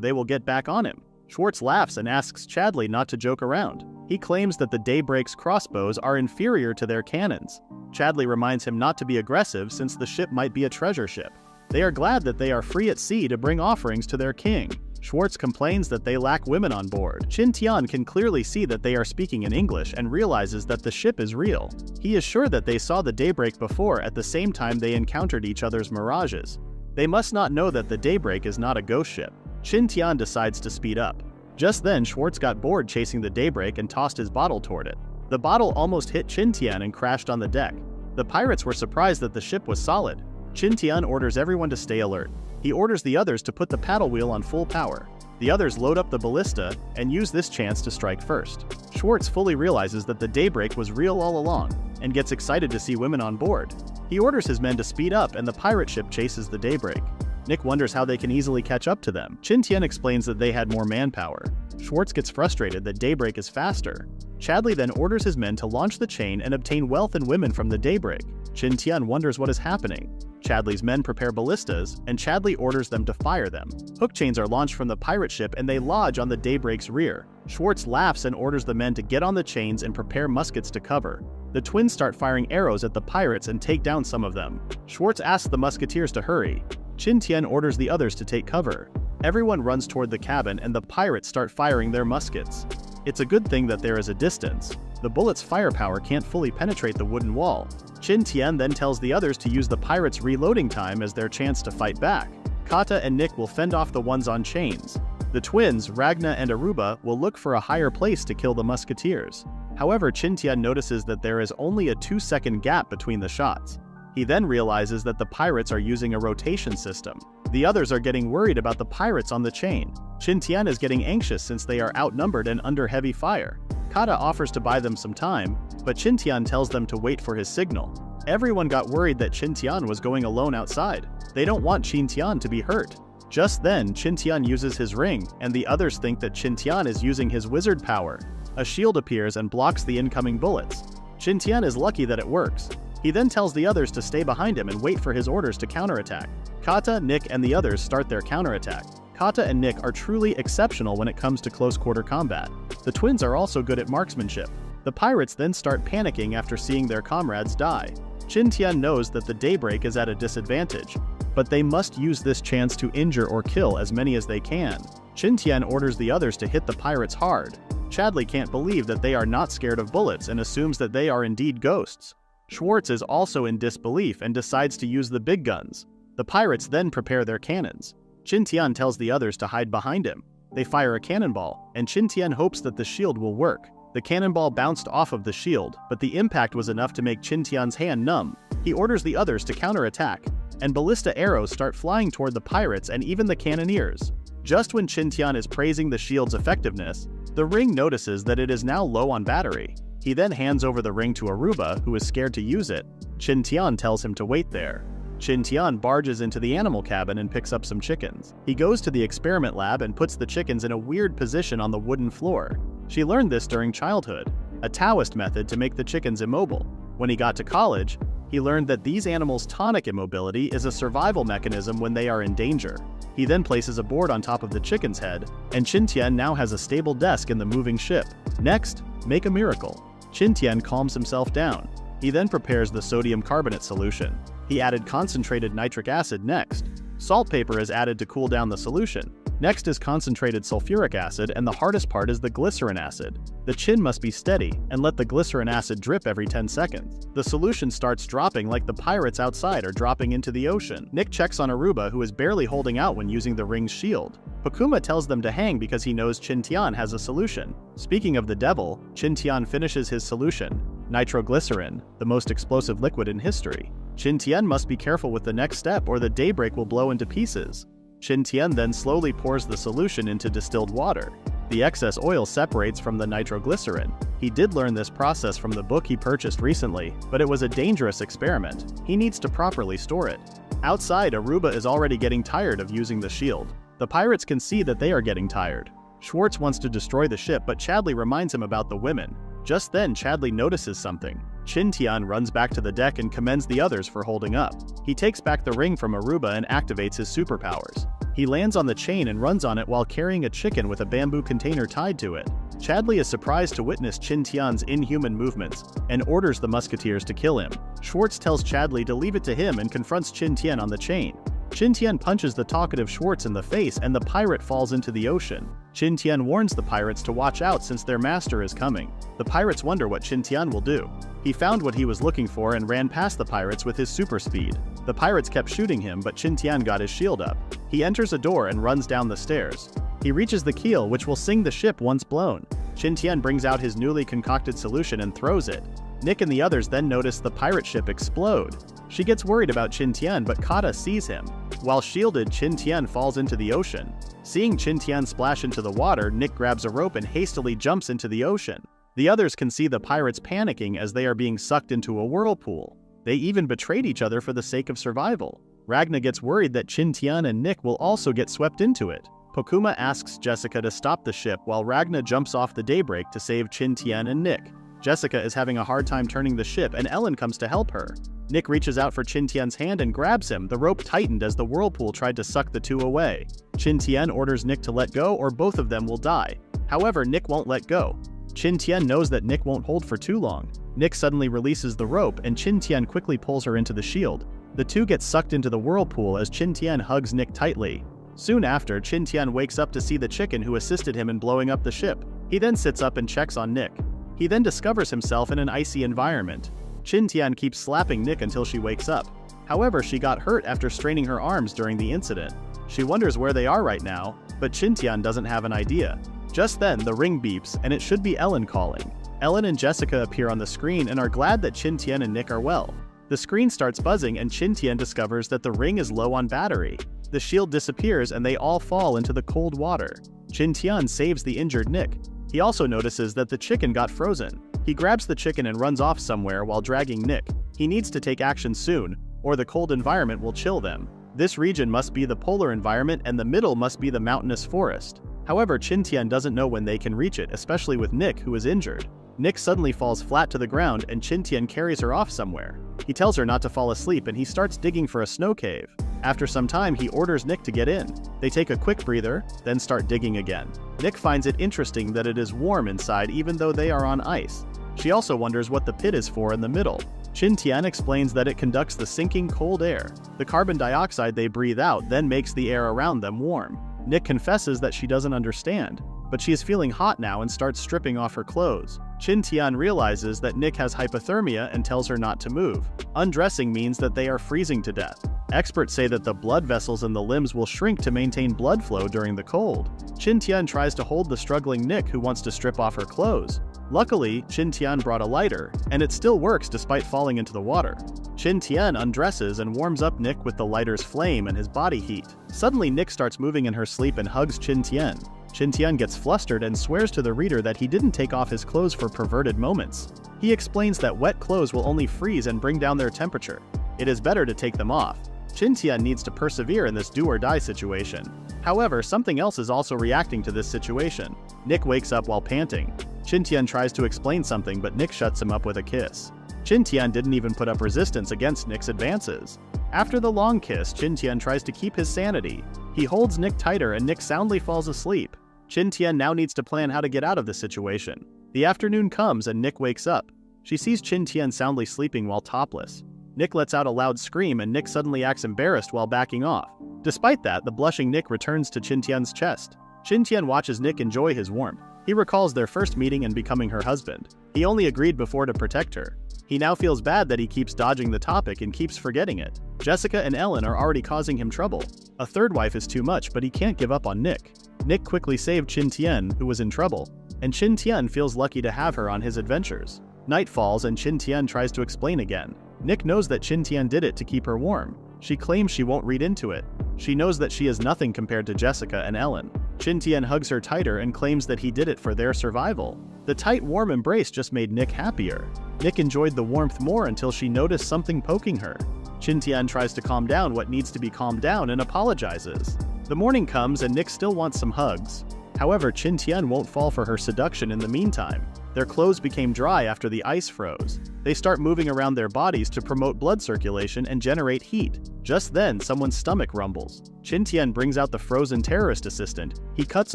Speaker 1: they will get back on him. Schwartz laughs and asks Chadley not to joke around. He claims that the Daybreak's crossbows are inferior to their cannons. Chadley reminds him not to be aggressive since the ship might be a treasure ship. They are glad that they are free at sea to bring offerings to their king. Schwartz complains that they lack women on board. Qin Tian can clearly see that they are speaking in English and realizes that the ship is real. He is sure that they saw the Daybreak before at the same time they encountered each other's mirages. They must not know that the Daybreak is not a ghost ship. Qin Tian decides to speed up. Just then, Schwartz got bored chasing the Daybreak and tossed his bottle toward it. The bottle almost hit Qin Tian and crashed on the deck. The pirates were surprised that the ship was solid. Qin Tian orders everyone to stay alert. He orders the others to put the paddle wheel on full power. The others load up the ballista and use this chance to strike first. Schwartz fully realizes that the Daybreak was real all along and gets excited to see women on board. He orders his men to speed up and the pirate ship chases the Daybreak. Nick wonders how they can easily catch up to them. Qin Tian explains that they had more manpower. Schwartz gets frustrated that Daybreak is faster. Chadley then orders his men to launch the chain and obtain wealth and women from the Daybreak. Qin Tian wonders what is happening. Chadley's men prepare ballistas, and Chadley orders them to fire them. Hook chains are launched from the pirate ship and they lodge on the Daybreak's rear. Schwartz laughs and orders the men to get on the chains and prepare muskets to cover. The twins start firing arrows at the pirates and take down some of them. Schwartz asks the musketeers to hurry. Qin Tian orders the others to take cover. Everyone runs toward the cabin and the pirates start firing their muskets. It's a good thing that there is a distance. The bullet's firepower can't fully penetrate the wooden wall. Qin Tian then tells the others to use the pirates' reloading time as their chance to fight back. Kata and Nick will fend off the ones on chains. The twins, Ragna and Aruba, will look for a higher place to kill the musketeers. However, Qin Tian notices that there is only a 2-second gap between the shots. He then realizes that the pirates are using a rotation system. The others are getting worried about the pirates on the chain. Qin Tian is getting anxious since they are outnumbered and under heavy fire. Kata offers to buy them some time, but Qin Tian tells them to wait for his signal. Everyone got worried that Qin Tian was going alone outside. They don't want Qin Tian to be hurt. Just then, Qin Tian uses his ring, and the others think that Qin Tian is using his wizard power. A shield appears and blocks the incoming bullets. Qin Tian is lucky that it works. He then tells the others to stay behind him and wait for his orders to counterattack. Kata, Nick, and the others start their counterattack. Kata and Nick are truly exceptional when it comes to close-quarter combat. The twins are also good at marksmanship. The pirates then start panicking after seeing their comrades die. Qin Tian knows that the daybreak is at a disadvantage, but they must use this chance to injure or kill as many as they can. Qin Tian orders the others to hit the pirates hard. Chadley can't believe that they are not scared of bullets and assumes that they are indeed ghosts. Schwartz is also in disbelief and decides to use the big guns. The pirates then prepare their cannons. Qin Tian tells the others to hide behind him. They fire a cannonball, and Qin Tian hopes that the shield will work. The cannonball bounced off of the shield, but the impact was enough to make Qin Tian's hand numb. He orders the others to counterattack, and ballista arrows start flying toward the pirates and even the cannoneers. Just when Qin Tian is praising the shield's effectiveness, the ring notices that it is now low on battery. He then hands over the ring to Aruba, who is scared to use it. Qin Tian tells him to wait there. Qin Tian barges into the animal cabin and picks up some chickens. He goes to the experiment lab and puts the chickens in a weird position on the wooden floor. She learned this during childhood, a Taoist method to make the chickens immobile. When he got to college, he learned that these animals' tonic immobility is a survival mechanism when they are in danger. He then places a board on top of the chicken's head, and Qin Tian now has a stable desk in the moving ship. Next, make a miracle. Qin Tian calms himself down. He then prepares the sodium carbonate solution. He added concentrated nitric acid next. Saltpaper is added to cool down the solution. Next is concentrated sulfuric acid, and the hardest part is the glycerin acid. The chin must be steady, and let the glycerin acid drip every 10 seconds. The solution starts dropping like the pirates outside are dropping into the ocean. Nick checks on Aruba, who is barely holding out when using the ring's shield. Pakuma tells them to hang because he knows Qin Tian has a solution. Speaking of the devil, Qin Tian finishes his solution, nitroglycerin, the most explosive liquid in history. Qin Tian must be careful with the next step or the daybreak will blow into pieces. Qin Tian then slowly pours the solution into distilled water. The excess oil separates from the nitroglycerin. He did learn this process from the book he purchased recently, but it was a dangerous experiment. He needs to properly store it. Outside, Aruba is already getting tired of using the shield. The pirates can see that they are getting tired. Schwartz wants to destroy the ship, but Chadley reminds him about the women. Just then, Chadley notices something. Qin Tian runs back to the deck and commends the others for holding up. He takes back the ring from Aruba and activates his superpowers. He lands on the chain and runs on it while carrying a chicken with a bamboo container tied to it. Chadley is surprised to witness Qin Tian's inhuman movements and orders the musketeers to kill him. Schwartz tells Chadley to leave it to him and confronts Qin Tian on the chain. Qin Tian punches the talkative Schwartz in the face and the pirate falls into the ocean. Qin Tian warns the pirates to watch out since their master is coming. The pirates wonder what Qin Tian will do. He found what he was looking for and ran past the pirates with his super speed. The pirates kept shooting him, but Qin Tian got his shield up. He enters a door and runs down the stairs. He reaches the keel, which will sink the ship once blown. Qin Tian brings out his newly concocted solution and throws it. Nick and the others then notice the pirate ship explode. She gets worried about Qin Tian, but Kata sees him. While shielded, Qin Tian falls into the ocean. Seeing Qin Tian splash into the water, Nick grabs a rope and hastily jumps into the ocean. The others can see the pirates panicking as they are being sucked into a whirlpool. They even betrayed each other for the sake of survival. Ragna gets worried that Qin Tian and Nick will also get swept into it. Pakuma asks Jessica to stop the ship while Ragna jumps off the daybreak to save Qin Tian and Nick. Jessica is having a hard time turning the ship and Ellen comes to help her. Nick reaches out for Qin Tian's hand and grabs him. The rope tightened as the whirlpool tried to suck the two away. Qin Tian orders Nick to let go or both of them will die. However, Nick won't let go. Qin Tian knows that Nick won't hold for too long. Nick suddenly releases the rope and Qin Tian quickly pulls her into the shield. The two get sucked into the whirlpool as Qin Tian hugs Nick tightly. Soon after, Qin Tian wakes up to see the chicken who assisted him in blowing up the ship. He then sits up and checks on Nick. He then discovers himself in an icy environment. Qin Tian keeps slapping Nick until she wakes up. However, she got hurt after straining her arms during the incident. She wonders where they are right now, but Qin Tian doesn't have an idea. Just then, the ring beeps, and it should be Ellen calling. Ellen and Jessica appear on the screen and are glad that Qin Tian and Nick are well. The screen starts buzzing and Qin Tian discovers that the ring is low on battery. The shield disappears and they all fall into the cold water. Qin Tian saves the injured Nick. He also notices that the chicken got frozen. He grabs the chicken and runs off somewhere while dragging Nick. He needs to take action soon, or the cold environment will chill them. This region must be the polar environment and the middle must be the mountainous forest. However, Qin Tian doesn't know when they can reach it, especially with Nick, who is injured. Nick suddenly falls flat to the ground and Qin Tian carries her off somewhere. He tells her not to fall asleep and he starts digging for a snow cave. After some time, he orders Nick to get in. They take a quick breather, then start digging again. Nick finds it interesting that it is warm inside even though they are on ice. She also wonders what the pit is for in the middle. Qin Tian explains that it conducts the sinking cold air. The carbon dioxide they breathe out then makes the air around them warm. Nick confesses that she doesn't understand, but she is feeling hot now and starts stripping off her clothes. Qin Tian realizes that Nick has hypothermia and tells her not to move. Undressing means that they are freezing to death. Experts say that the blood vessels in the limbs will shrink to maintain blood flow during the cold. Qin Tian tries to hold the struggling Nick who wants to strip off her clothes. Luckily, Qin Tian brought a lighter, and it still works despite falling into the water. Qin Tian undresses and warms up Nick with the lighter's flame and his body heat. Suddenly, Nick starts moving in her sleep and hugs Qin Tian. Qin Tian gets flustered and swears to the reader that he didn't take off his clothes for perverted moments. He explains that wet clothes will only freeze and bring down their temperature. It is better to take them off. Qin Tian needs to persevere in this do-or-die situation. However, something else is also reacting to this situation. Nick wakes up while panting. Qin Tian tries to explain something, but Nick shuts him up with a kiss. Qin Tian didn't even put up resistance against Nick's advances. After the long kiss, Qin Tian tries to keep his sanity. He holds Nick tighter and Nick soundly falls asleep. Qin Tian now needs to plan how to get out of the situation. The afternoon comes and Nick wakes up. She sees Qin Tian soundly sleeping while topless. Nick lets out a loud scream and Nick suddenly acts embarrassed while backing off. Despite that, the blushing Nick returns to Qin Tian's chest. Qin Tian watches Nick enjoy his warmth. He recalls their first meeting and becoming her husband. He only agreed before to protect her. He now feels bad that he keeps dodging the topic and keeps forgetting it. Jessica and Ellen are already causing him trouble. A third wife is too much, but he can't give up on Nick. Nick quickly saved Qin Tian, who was in trouble, and Qin Tian feels lucky to have her on his adventures. Night falls and Qin Tian tries to explain again. Nick knows that Qin Tian did it to keep her warm. She claims she won't read into it. She knows that she is nothing compared to Jessica and Ellen. Qin Tian hugs her tighter and claims that he did it for their survival. The tight, warm embrace just made Nick happier. Nick enjoyed the warmth more until she noticed something poking her. Qin Tian tries to calm down what needs to be calmed down and apologizes. The morning comes and Nick still wants some hugs. However, Qin Tian won't fall for her seduction in the meantime. Their clothes became dry after the ice froze. They start moving around their bodies to promote blood circulation and generate heat. Just then, someone's stomach rumbles. Qin Tian brings out the frozen terrorist assistant. He cuts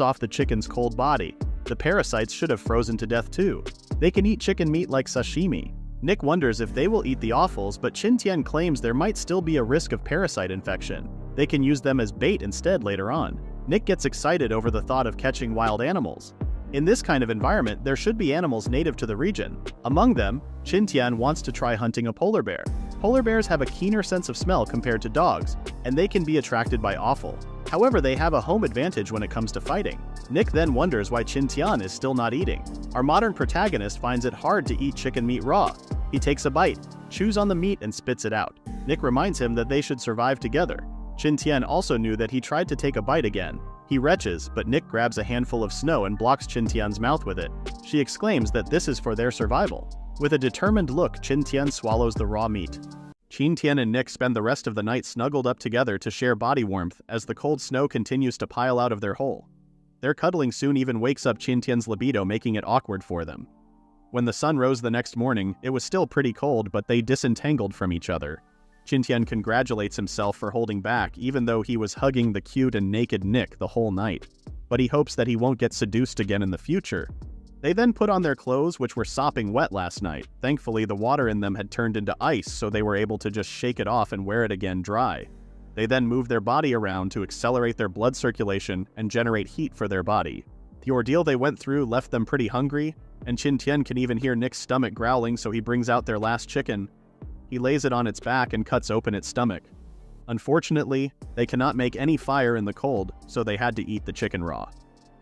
Speaker 1: off the chicken's cold body. The parasites should have frozen to death too. They can eat chicken meat like sashimi. Nick wonders if they will eat the offals, but Qin Tian claims there might still be a risk of parasite infection. They can use them as bait instead later on. Nick gets excited over the thought of catching wild animals. In this kind of environment, there should be animals native to the region. Among them, Qin Tian wants to try hunting a polar bear. Polar bears have a keener sense of smell compared to dogs, and they can be attracted by offal. However, they have a home advantage when it comes to fighting. Nick then wonders why Qin Tian is still not eating. Our modern protagonist finds it hard to eat chicken meat raw. He takes a bite, chews on the meat and spits it out. Nick reminds him that they should survive together. Qin Tian also knew that he tried to take a bite again. He retches, but Nick grabs a handful of snow and blocks Qin Tian's mouth with it. She exclaims that this is for their survival. With a determined look, Qin Tian swallows the raw meat. Qin Tian and Nick spend the rest of the night snuggled up together to share body warmth as the cold snow continues to pile out of their hole. Their cuddling soon even wakes up Qin Tian's libido, making it awkward for them. When the sun rose the next morning, it was still pretty cold, but they disentangled from each other. Qin Tian congratulates himself for holding back, even though he was hugging the cute and naked Nick the whole night. But he hopes that he won't get seduced again in the future. They then put on their clothes, which were sopping wet last night. Thankfully, the water in them had turned into ice, so they were able to just shake it off and wear it again dry. They then move their body around to accelerate their blood circulation and generate heat for their body. The ordeal they went through left them pretty hungry, and Qin Tian can even hear Nick's stomach growling, so he brings out their last chicken. He lays it on its back and cuts open its stomach. Unfortunately, they cannot make any fire in the cold, so they had to eat the chicken raw.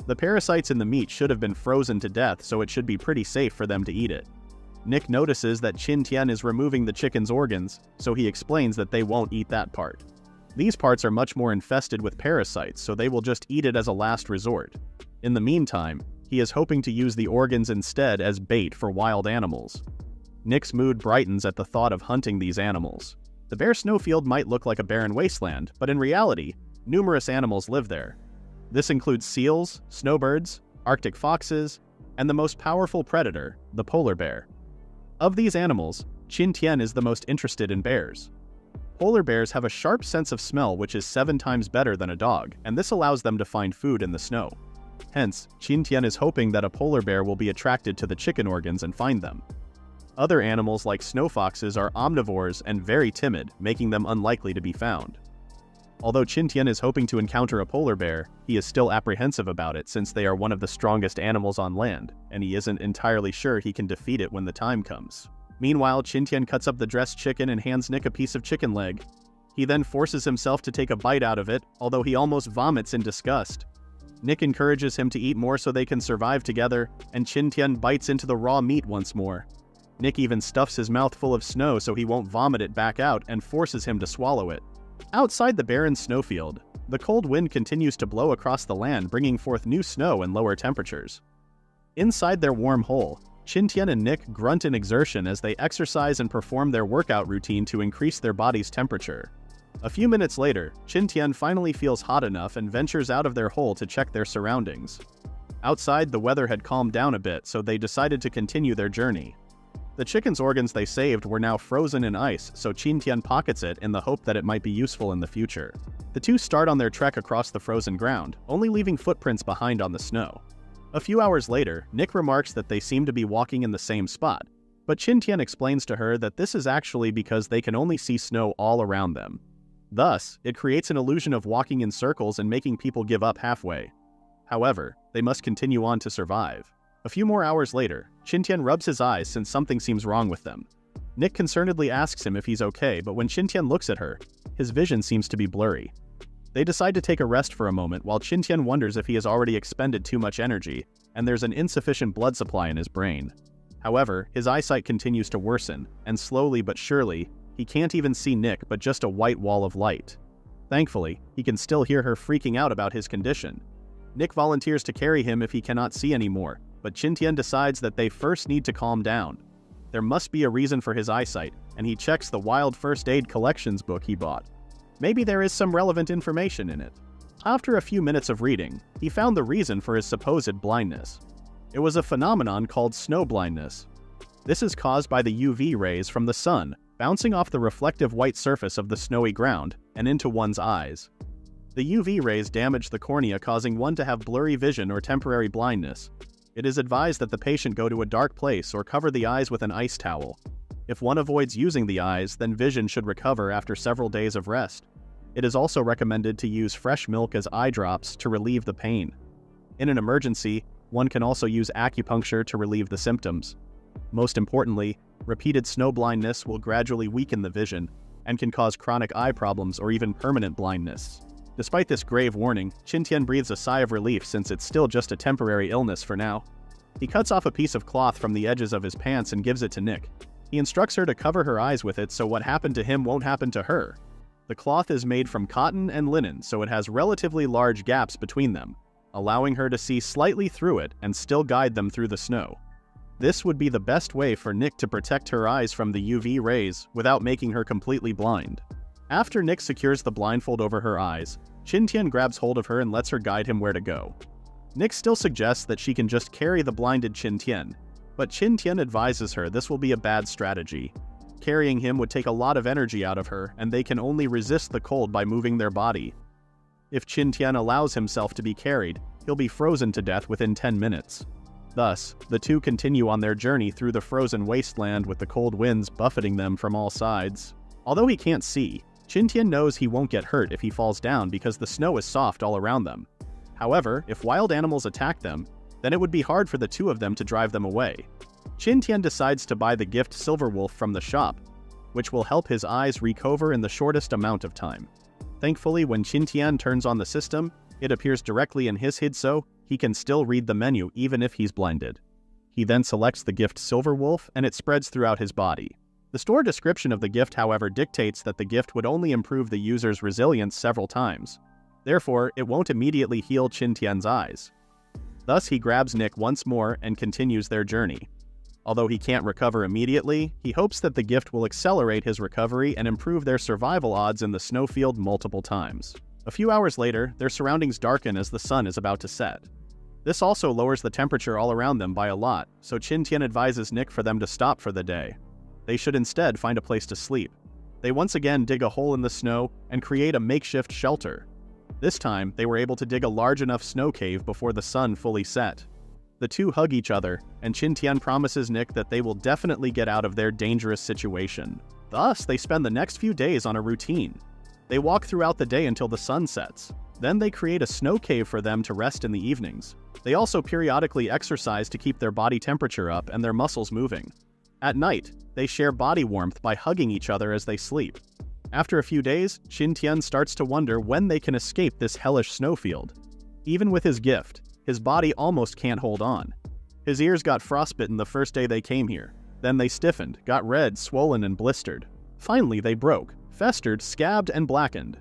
Speaker 1: The parasites in the meat should have been frozen to death, so it should be pretty safe for them to eat it. Nick notices that Qin Tian is removing the chicken's organs, so he explains that they won't eat that part. These parts are much more infested with parasites, so they will just eat it as a last resort. In the meantime, he is hoping to use the organs instead as bait for wild animals. Nick's mood brightens at the thought of hunting these animals. The bare snowfield might look like a barren wasteland, but in reality, numerous animals live there. This includes seals, snowbirds, Arctic foxes, and the most powerful predator, the polar bear. Of these animals, Qin Tian is the most interested in bears. Polar bears have a sharp sense of smell which is 7 times better than a dog, and this allows them to find food in the snow. Hence, Qin Tian is hoping that a polar bear will be attracted to the chicken organs and find them. Other animals like snow foxes are omnivores and very timid, making them unlikely to be found. Although Qin Tian is hoping to encounter a polar bear, he is still apprehensive about it since they are one of the strongest animals on land, and he isn't entirely sure he can defeat it when the time comes. Meanwhile, Qin Tian cuts up the dressed chicken and hands Nick a piece of chicken leg. He then forces himself to take a bite out of it, although he almost vomits in disgust. Nick encourages him to eat more so they can survive together, and Qin Tian bites into the raw meat once more. Nick even stuffs his mouth full of snow so he won't vomit it back out and forces him to swallow it. Outside the barren snowfield, the cold wind continues to blow across the land, bringing forth new snow and lower temperatures. Inside their warm hole, Qin Tian and Nick grunt in exertion as they exercise and perform their workout routine to increase their body's temperature. A few minutes later, Qin Tian finally feels hot enough and ventures out of their hole to check their surroundings. Outside, the weather had calmed down a bit, so they decided to continue their journey. The chicken's organs they saved were now frozen in ice, so Qin Tian pockets it in the hope that it might be useful in the future. The two start on their trek across the frozen ground, only leaving footprints behind on the snow. A few hours later, Nick remarks that they seem to be walking in the same spot, but Qin Tian explains to her that this is actually because they can only see snow all around them. Thus, it creates an illusion of walking in circles and making people give up halfway. However, they must continue on to survive. A few more hours later, Qin Tian rubs his eyes since something seems wrong with them. Nick concernedly asks him if he's okay, but when Qin Tian looks at her, his vision seems to be blurry. They decide to take a rest for a moment while Qin Tian wonders if he has already expended too much energy, and there's an insufficient blood supply in his brain. However, his eyesight continues to worsen, and slowly but surely, he can't even see Nick but just a white wall of light. Thankfully, he can still hear her freaking out about his condition. Nick volunteers to carry him if he cannot see anymore, but Qin Tian decides that they first need to calm down. There must be a reason for his eyesight, and he checks the Wild First Aid Collections book he bought. Maybe there is some relevant information in it. After a few minutes of reading, he found the reason for his supposed blindness. It was a phenomenon called snow blindness. This is caused by the UV rays from the sun bouncing off the reflective white surface of the snowy ground and into one's eyes. The UV rays damage the cornea, causing one to have blurry vision or temporary blindness. It is advised that the patient go to a dark place or cover the eyes with an ice towel. If one avoids using the eyes, then vision should recover after several days of rest. It is also recommended to use fresh milk as eye drops to relieve the pain. In an emergency, one can also use acupuncture to relieve the symptoms. Most importantly, repeated snow blindness will gradually weaken the vision and can cause chronic eye problems or even permanent blindness. Despite this grave warning, Qin Tian breathes a sigh of relief since it's still just a temporary illness for now. He cuts off a piece of cloth from the edges of his pants and gives it to Nick. He instructs her to cover her eyes with it so what happened to him won't happen to her. The cloth is made from cotton and linen, so it has relatively large gaps between them, allowing her to see slightly through it and still guide them through the snow. This would be the best way for Nick to protect her eyes from the UV rays without making her completely blind. After Nick secures the blindfold over her eyes, Qin Tian grabs hold of her and lets her guide him where to go. Nick still suggests that she can just carry the blinded Qin Tian, but Qin Tian advises her this will be a bad strategy. Carrying him would take a lot of energy out of her, and they can only resist the cold by moving their body. If Qin Tian allows himself to be carried, he'll be frozen to death within 10 minutes. Thus, the two continue on their journey through the frozen wasteland with the cold winds buffeting them from all sides. Although he can't see, Qin Tian knows he won't get hurt if he falls down because the snow is soft all around them. However, if wild animals attack them, Then it would be hard for the two of them to drive them away. Qin Tian decides to buy the gift Silver Wolf from the shop, which will help his eyes recover in the shortest amount of time. Thankfully, when Qin Tian turns on the system, it appears directly in his head, so he can still read the menu even if he's blinded. He then selects the gift Silver Wolf and it spreads throughout his body. The store description of the gift, however, dictates that the gift would only improve the user's resilience several times. Therefore, it won't immediately heal Qin Tian's eyes. Thus, he grabs Nick once more and continues their journey. Although he can't recover immediately, he hopes that the gift will accelerate his recovery and improve their survival odds in the snowfield multiple times. A few hours later, their surroundings darken as the sun is about to set. This also lowers the temperature all around them by a lot, so Qin Tian advises Nick for them to stop for the day. They should instead find a place to sleep. They once again dig a hole in the snow and create a makeshift shelter. This time, they were able to dig a large enough snow cave before the sun fully set. The two hug each other, and Qin Tian promises Nick that they will definitely get out of their dangerous situation. Thus, they spend the next few days on a routine. They walk throughout the day until the sun sets. Then they create a snow cave for them to rest in the evenings. They also periodically exercise to keep their body temperature up and their muscles moving. At night, they share body warmth by hugging each other as they sleep. After a few days, Qin Tian starts to wonder when they can escape this hellish snowfield. Even with his gift, his body almost can't hold on. His ears got frostbitten the first day they came here. Then they stiffened, got red, swollen, and blistered. Finally, they broke, festered, scabbed, and blackened.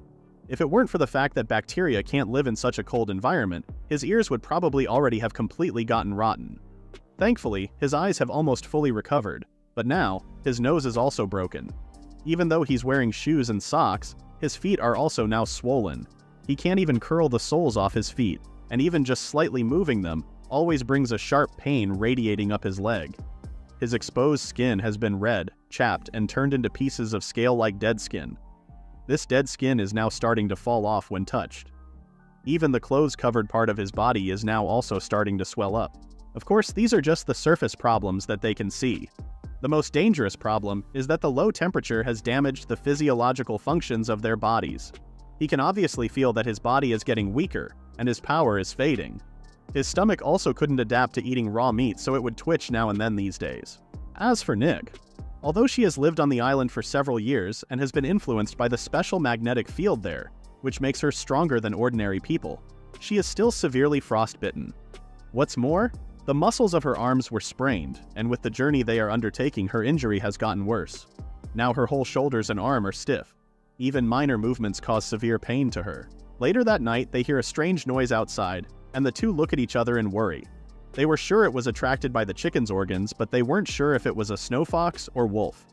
Speaker 1: If it weren't for the fact that bacteria can't live in such a cold environment, his ears would probably already have completely gotten rotten. Thankfully, his eyes have almost fully recovered, but now, his nose is also broken. Even though he's wearing shoes and socks, his feet are also now swollen. He can't even curl the soles off his feet, and even just slightly moving them always brings a sharp pain radiating up his leg. His exposed skin has been red, chapped, and turned into pieces of scale-like dead skin. This dead skin is now starting to fall off when touched. Even the clothes-covered part of his body is now also starting to swell up. Of course, these are just the surface problems that they can see. The most dangerous problem is that the low temperature has damaged the physiological functions of their bodies. He can obviously feel that his body is getting weaker, and his power is fading. His stomach also couldn't adapt to eating raw meat, so it would twitch now and then these days. As for Nick, although she has lived on the island for several years and has been influenced by the special magnetic field there, which makes her stronger than ordinary people, she is still severely frostbitten. What's more, the muscles of her arms were sprained, and with the journey they are undertaking, her injury has gotten worse. Now her whole shoulders and arm are stiff. Even minor movements cause severe pain to her. Later that night, they hear a strange noise outside, and the two look at each other in worry. They were sure it was attracted by the chicken's organs, but they weren't sure if it was a snow fox or wolf.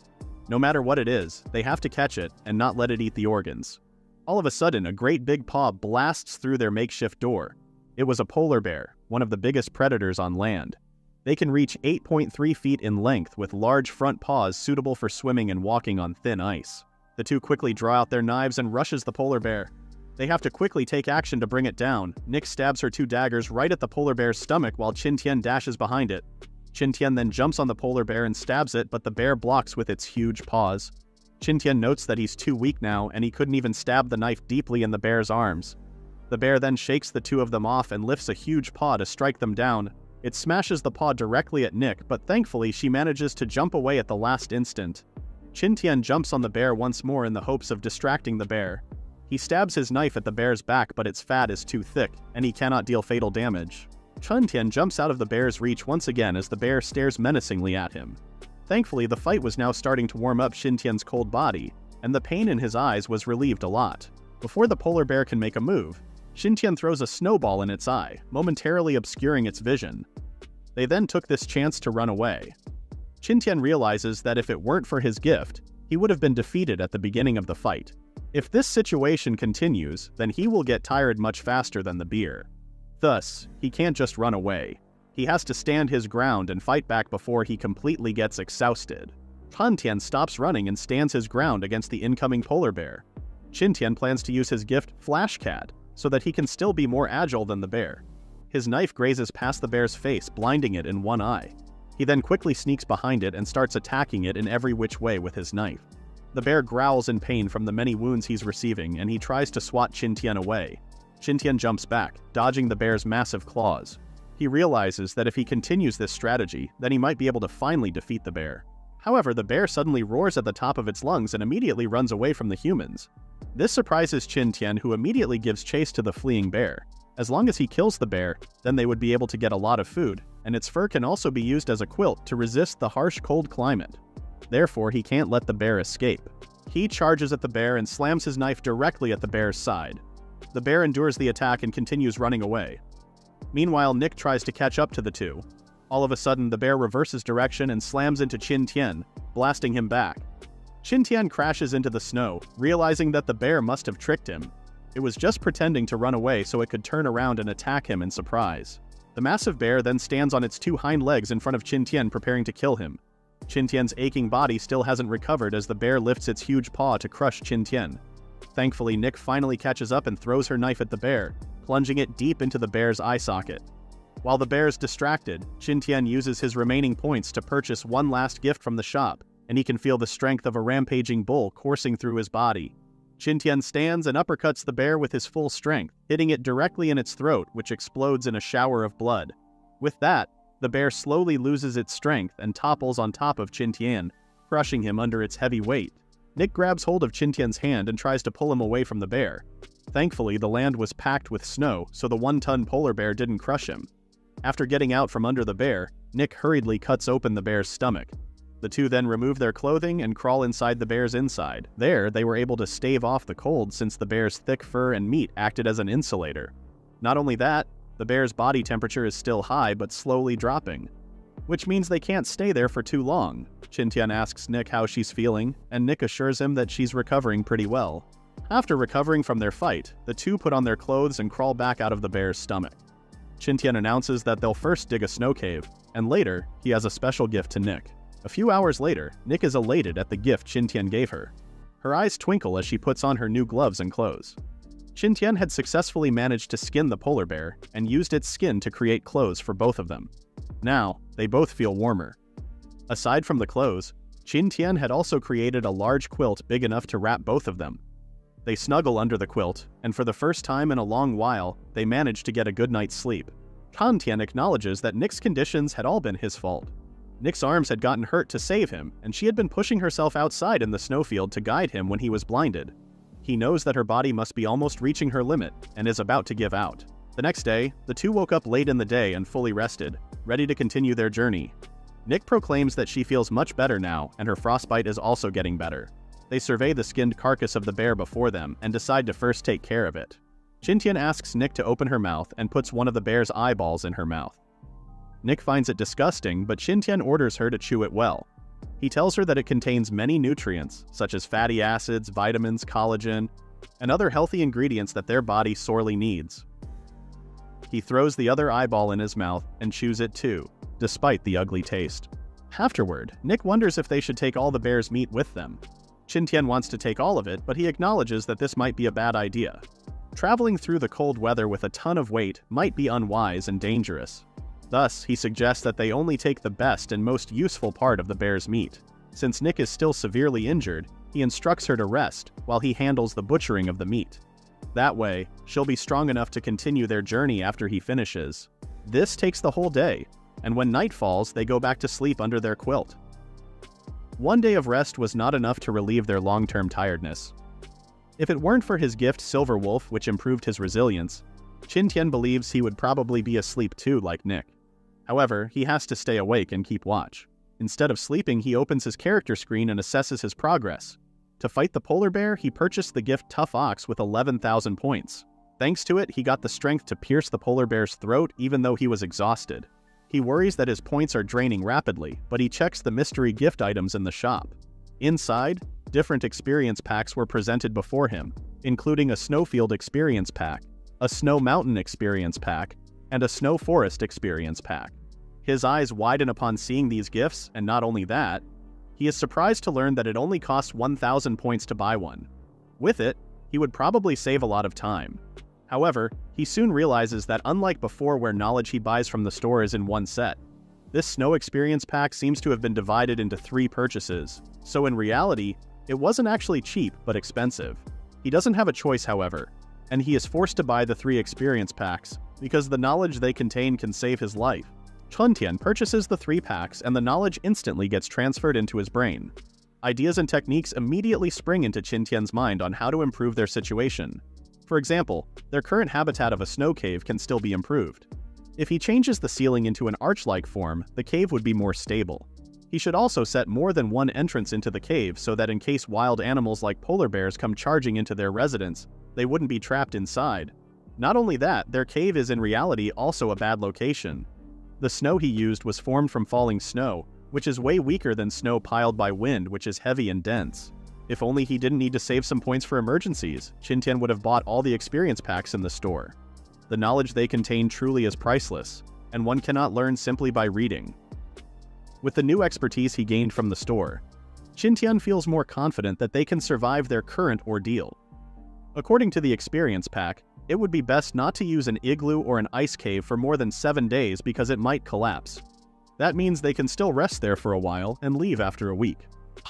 Speaker 1: No matter what it is, they have to catch it and not let it eat the organs. All of a sudden, a great big paw blasts through their makeshift door. It was a polar bear, one of the biggest predators on land. They can reach 8.3 feet in length with large front paws suitable for swimming and walking on thin ice. The two quickly draw out their knives and rushes the polar bear. They have to quickly take action to bring it down. Nick stabs her two daggers right at the polar bear's stomach while Qin Tian dashes behind it. Qin Tian then jumps on the polar bear and stabs it, but the bear blocks with its huge paws. Qin Tian notes that he's too weak now, and he couldn't even stab the knife deeply in the bear's arms. The bear then shakes the two of them off and lifts a huge paw to strike them down. It smashes the paw directly at Nick, but thankfully she manages to jump away at the last instant. Qin Tian jumps on the bear once more in the hopes of distracting the bear. He stabs his knife at the bear's back, but its fat is too thick, and he cannot deal fatal damage. Qin Tian jumps out of the bear's reach once again as the bear stares menacingly at him. Thankfully, the fight was now starting to warm up Qin Tian's cold body, and the pain in his eyes was relieved a lot. Before the polar bear can make a move, Qin Tian throws a snowball in its eye, momentarily obscuring its vision. They then took this chance to run away. Qin Tian realizes that if it weren't for his gift, he would have been defeated at the beginning of the fight. If this situation continues, then he will get tired much faster than the beer. Thus, he can't just run away. He has to stand his ground and fight back before he completely gets exhausted. Qin Tian stops running and stands his ground against the incoming polar bear. Qin Tian plans to use his gift, Flash Cat, so that he can still be more agile than the bear. His knife grazes past the bear's face, blinding it in one eye. He then quickly sneaks behind it and starts attacking it in every which way with his knife. The bear growls in pain from the many wounds he's receiving, and he tries to swat Qin Tian away. Qin Tian jumps back, dodging the bear's massive claws. He realizes that if he continues this strategy, then he might be able to finally defeat the bear. However, the bear suddenly roars at the top of its lungs and immediately runs away from the humans. This surprises Qin Tian, who immediately gives chase to the fleeing bear. As long as he kills the bear, then they would be able to get a lot of food, and its fur can also be used as a quilt to resist the harsh cold climate. Therefore, he can't let the bear escape. He charges at the bear and slams his knife directly at the bear's side. The bear endures the attack and continues running away. Meanwhile, Nick tries to catch up to the two. All of a sudden, the bear reverses direction and slams into Qin Tian, blasting him back. Qin Tian crashes into the snow, realizing that the bear must have tricked him. It was just pretending to run away so it could turn around and attack him in surprise. The massive bear then stands on its two hind legs in front of Qin Tian, preparing to kill him. Qin Tian's aching body still hasn't recovered as the bear lifts its huge paw to crush Qin Tian. Thankfully, Nick finally catches up and throws her knife at the bear, plunging it deep into the bear's eye socket. While the bear is distracted, Qin Tian uses his remaining points to purchase one last gift from the shop, and he can feel the strength of a rampaging bull coursing through his body. Qin Tian stands and uppercuts the bear with his full strength, hitting it directly in its throat, which explodes in a shower of blood. With that, the bear slowly loses its strength and topples on top of Qin Tian, crushing him under its heavy weight. Nick grabs hold of Qin Tian's hand and tries to pull him away from the bear. Thankfully, the land was packed with snow, so the one-ton polar bear didn't crush him. After getting out from under the bear, Nick hurriedly cuts open the bear's stomach. The two then remove their clothing and crawl inside the bear's inside. There, they were able to stave off the cold since the bear's thick fur and meat acted as an insulator. Not only that, the bear's body temperature is still high but slowly dropping, which means they can't stay there for too long. Qin Tian asks Nick how she's feeling, and Nick assures him that she's recovering pretty well. After recovering from their fight, the two put on their clothes and crawl back out of the bear's stomach. Qin Tian announces that they'll first dig a snow cave, and later, he has a special gift to Nick. A few hours later, Nick is elated at the gift Qin Tian gave her. Her eyes twinkle as she puts on her new gloves and clothes. Qin Tian had successfully managed to skin the polar bear and used its skin to create clothes for both of them. Now, they both feel warmer. Aside from the clothes, Qin Tian had also created a large quilt big enough to wrap both of them. They snuggle under the quilt, and for the first time in a long while, they manage to get a good night's sleep. Qin Tian acknowledges that Nick's conditions had all been his fault. Nick's arms had gotten hurt to save him, and she had been pushing herself outside in the snowfield to guide him when he was blinded. He knows that her body must be almost reaching her limit, and is about to give out. The next day, the two woke up late in the day and fully rested, ready to continue their journey. Nick proclaims that she feels much better now, and her frostbite is also getting better. They survey the skinned carcass of the bear before them and decide to first take care of it. Qin Tian asks Nick to open her mouth and puts one of the bear's eyeballs in her mouth. Nick finds it disgusting, but Qin Tian orders her to chew it well. He tells her that it contains many nutrients, such as fatty acids, vitamins, collagen, and other healthy ingredients that their body sorely needs. He throws the other eyeball in his mouth and chews it too, despite the ugly taste. Afterward, Nick wonders if they should take all the bear's meat with them. Qin Tian wants to take all of it, but he acknowledges that this might be a bad idea. Traveling through the cold weather with a ton of weight might be unwise and dangerous. Thus, he suggests that they only take the best and most useful part of the bear's meat. Since Nick is still severely injured, he instructs her to rest while he handles the butchering of the meat. That way, she'll be strong enough to continue their journey after he finishes. This takes the whole day, and when night falls, they go back to sleep under their quilt. One day of rest was not enough to relieve their long-term tiredness. If it weren't for his gift Silver Wolf, which improved his resilience, Qin Tian believes he would probably be asleep too like Nick. However, he has to stay awake and keep watch. Instead of sleeping, he opens his character screen and assesses his progress. To fight the polar bear, he purchased the gift Tough Ox with 11,000 points. Thanks to it, he got the strength to pierce the polar bear's throat even though he was exhausted. He worries that his points are draining rapidly, but he checks the mystery gift items in the shop. Inside, different experience packs were presented before him, including a snowfield experience pack, a snow mountain experience pack, and a snow forest experience pack. His eyes widen upon seeing these gifts, and not only that, he is surprised to learn that it only costs 1,000 points to buy one. With it, he would probably save a lot of time. However, he soon realizes that unlike before where knowledge he buys from the store is in one set, this snow experience pack seems to have been divided into 3 purchases, so in reality, it wasn't actually cheap but expensive. He doesn't have a choice, however, and he is forced to buy the 3 experience packs, because the knowledge they contain can save his life. Qin Tian purchases the 3 packs and the knowledge instantly gets transferred into his brain. Ideas and techniques immediately spring into Qin Tian's mind on how to improve their situation. For example, their current habitat of a snow cave can still be improved. If he changes the ceiling into an arch-like form, the cave would be more stable. He should also set more than one entrance into the cave so that in case wild animals like polar bears come charging into their residence, they wouldn't be trapped inside. Not only that, their cave is in reality also a bad location. The snow he used was formed from falling snow, which is way weaker than snow piled by wind, which is heavy and dense. If only he didn't need to save some points for emergencies, Qin Tian would have bought all the experience packs in the store. The knowledge they contain truly is priceless, and one cannot learn simply by reading. With the new expertise he gained from the store, Qin Tian feels more confident that they can survive their current ordeal. According to the experience pack, it would be best not to use an igloo or an ice cave for more than 7 days because it might collapse. That means they can still rest there for a while and leave after a week.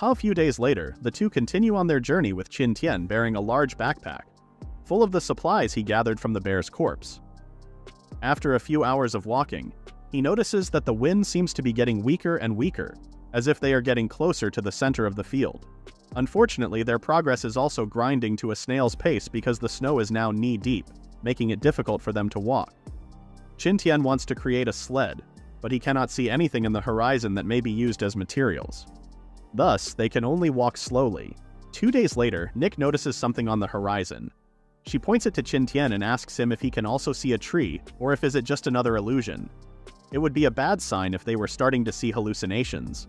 Speaker 1: A few days later, the two continue on their journey with Qin Tian bearing a large backpack, full of the supplies he gathered from the bear's corpse. After a few hours of walking, he notices that the wind seems to be getting weaker and weaker, as if they are getting closer to the center of the field. Unfortunately, their progress is also grinding to a snail's pace because the snow is now knee-deep, making it difficult for them to walk. Qin Tian wants to create a sled, but he cannot see anything in the horizon that may be used as materials. Thus, they can only walk slowly. 2 days later, Nick notices something on the horizon. She points it to Qin Tian and asks him if he can also see a tree, or if is it just another illusion. It would be a bad sign if they were starting to see hallucinations.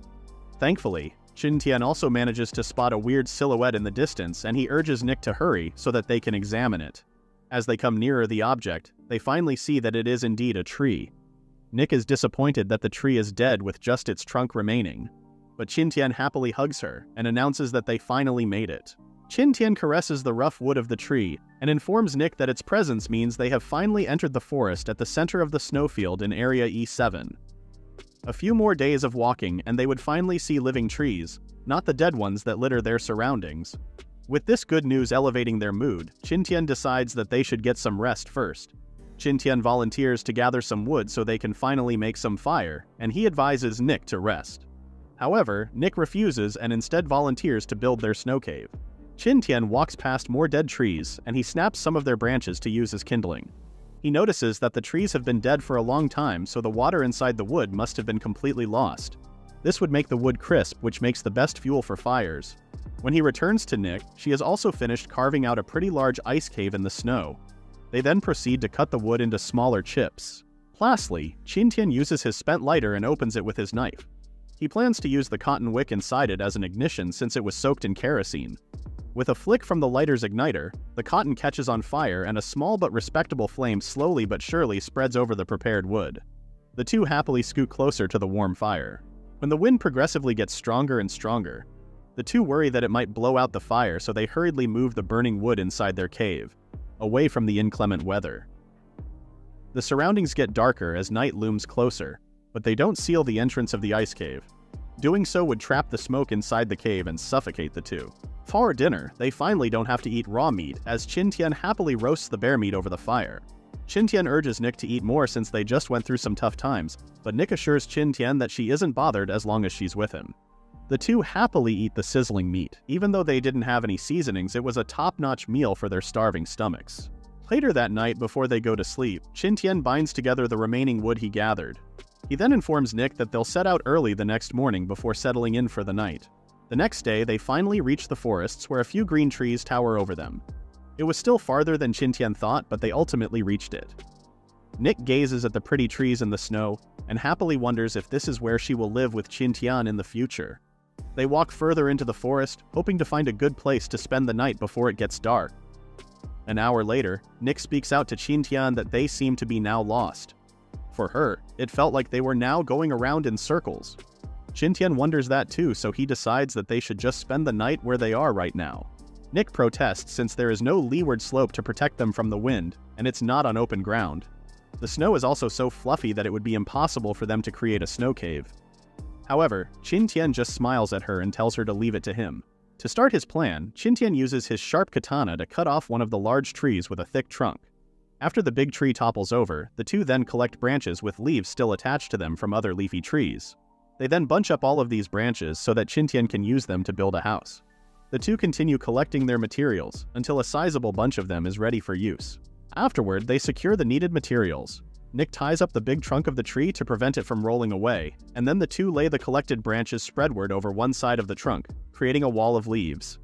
Speaker 1: Thankfully, Qin Tian also manages to spot a weird silhouette in the distance, and he urges Nick to hurry so that they can examine it. As they come nearer the object, they finally see that it is indeed a tree. Nick is disappointed that the tree is dead with just its trunk remaining. But Qin Tian happily hugs her and announces that they finally made it. Qin Tian caresses the rough wood of the tree and informs Nick that its presence means they have finally entered the forest at the center of the snowfield in Area E7. A few more days of walking and they would finally see living trees, not the dead ones that litter their surroundings. With this good news elevating their mood, Qin Tian decides that they should get some rest first. Qin Tian volunteers to gather some wood so they can finally make some fire, and he advises Nick to rest. However, Nick refuses and instead volunteers to build their snow cave. Qin Tian walks past more dead trees, and he snaps some of their branches to use as kindling. He notices that the trees have been dead for a long time, so the water inside the wood must have been completely lost. This would make the wood crisp, which makes the best fuel for fires. When he returns to Nick, she has also finished carving out a pretty large ice cave in the snow. They then proceed to cut the wood into smaller chips. Lastly, Qin Tian uses his spent lighter and opens it with his knife. He plans to use the cotton wick inside it as an ignition since it was soaked in kerosene. With a flick from the lighter's igniter, the cotton catches on fire and a small but respectable flame slowly but surely spreads over the prepared wood. The two happily scoot closer to the warm fire. When the wind progressively gets stronger and stronger, the two worry that it might blow out the fire, so they hurriedly move the burning wood inside their cave, away from the inclement weather. The surroundings get darker as night looms closer, but they don't seal the entrance of the ice cave. Doing so would trap the smoke inside the cave and suffocate the two. For dinner, they finally don't have to eat raw meat, as Qin Tian happily roasts the bear meat over the fire. Qin Tian urges Nick to eat more since they just went through some tough times, but Nick assures Qin Tian that she isn't bothered as long as she's with him. The two happily eat the sizzling meat. Even though they didn't have any seasonings, it was a top-notch meal for their starving stomachs. Later that night, before they go to sleep, Qin Tian binds together the remaining wood he gathered. He then informs Nick that they'll set out early the next morning before settling in for the night. The next day, they finally reach the forests where a few green trees tower over them. It was still farther than Qin Tian thought, but they ultimately reached it. Nick gazes at the pretty trees in the snow and happily wonders if this is where she will live with Qin Tian in the future. They walk further into the forest, hoping to find a good place to spend the night before it gets dark. An hour later, Nick speaks out to Qin Tian that they seem to be now lost. For her, it felt like they were now going around in circles. Qin Tian wonders that too, so he decides that they should just spend the night where they are right now. Nick protests since there is no leeward slope to protect them from the wind, and it's not on open ground. The snow is also so fluffy that it would be impossible for them to create a snow cave. However, Qin Tian just smiles at her and tells her to leave it to him. To start his plan, Qin Tian uses his sharp katana to cut off one of the large trees with a thick trunk. After the big tree topples over, the two then collect branches with leaves still attached to them from other leafy trees. They then bunch up all of these branches so that Qin Tian can use them to build a house. The two continue collecting their materials until a sizable bunch of them is ready for use. Afterward, they secure the needed materials. Nick ties up the big trunk of the tree to prevent it from rolling away, and then the two lay the collected branches spreadward over one side of the trunk, creating a wall of leaves.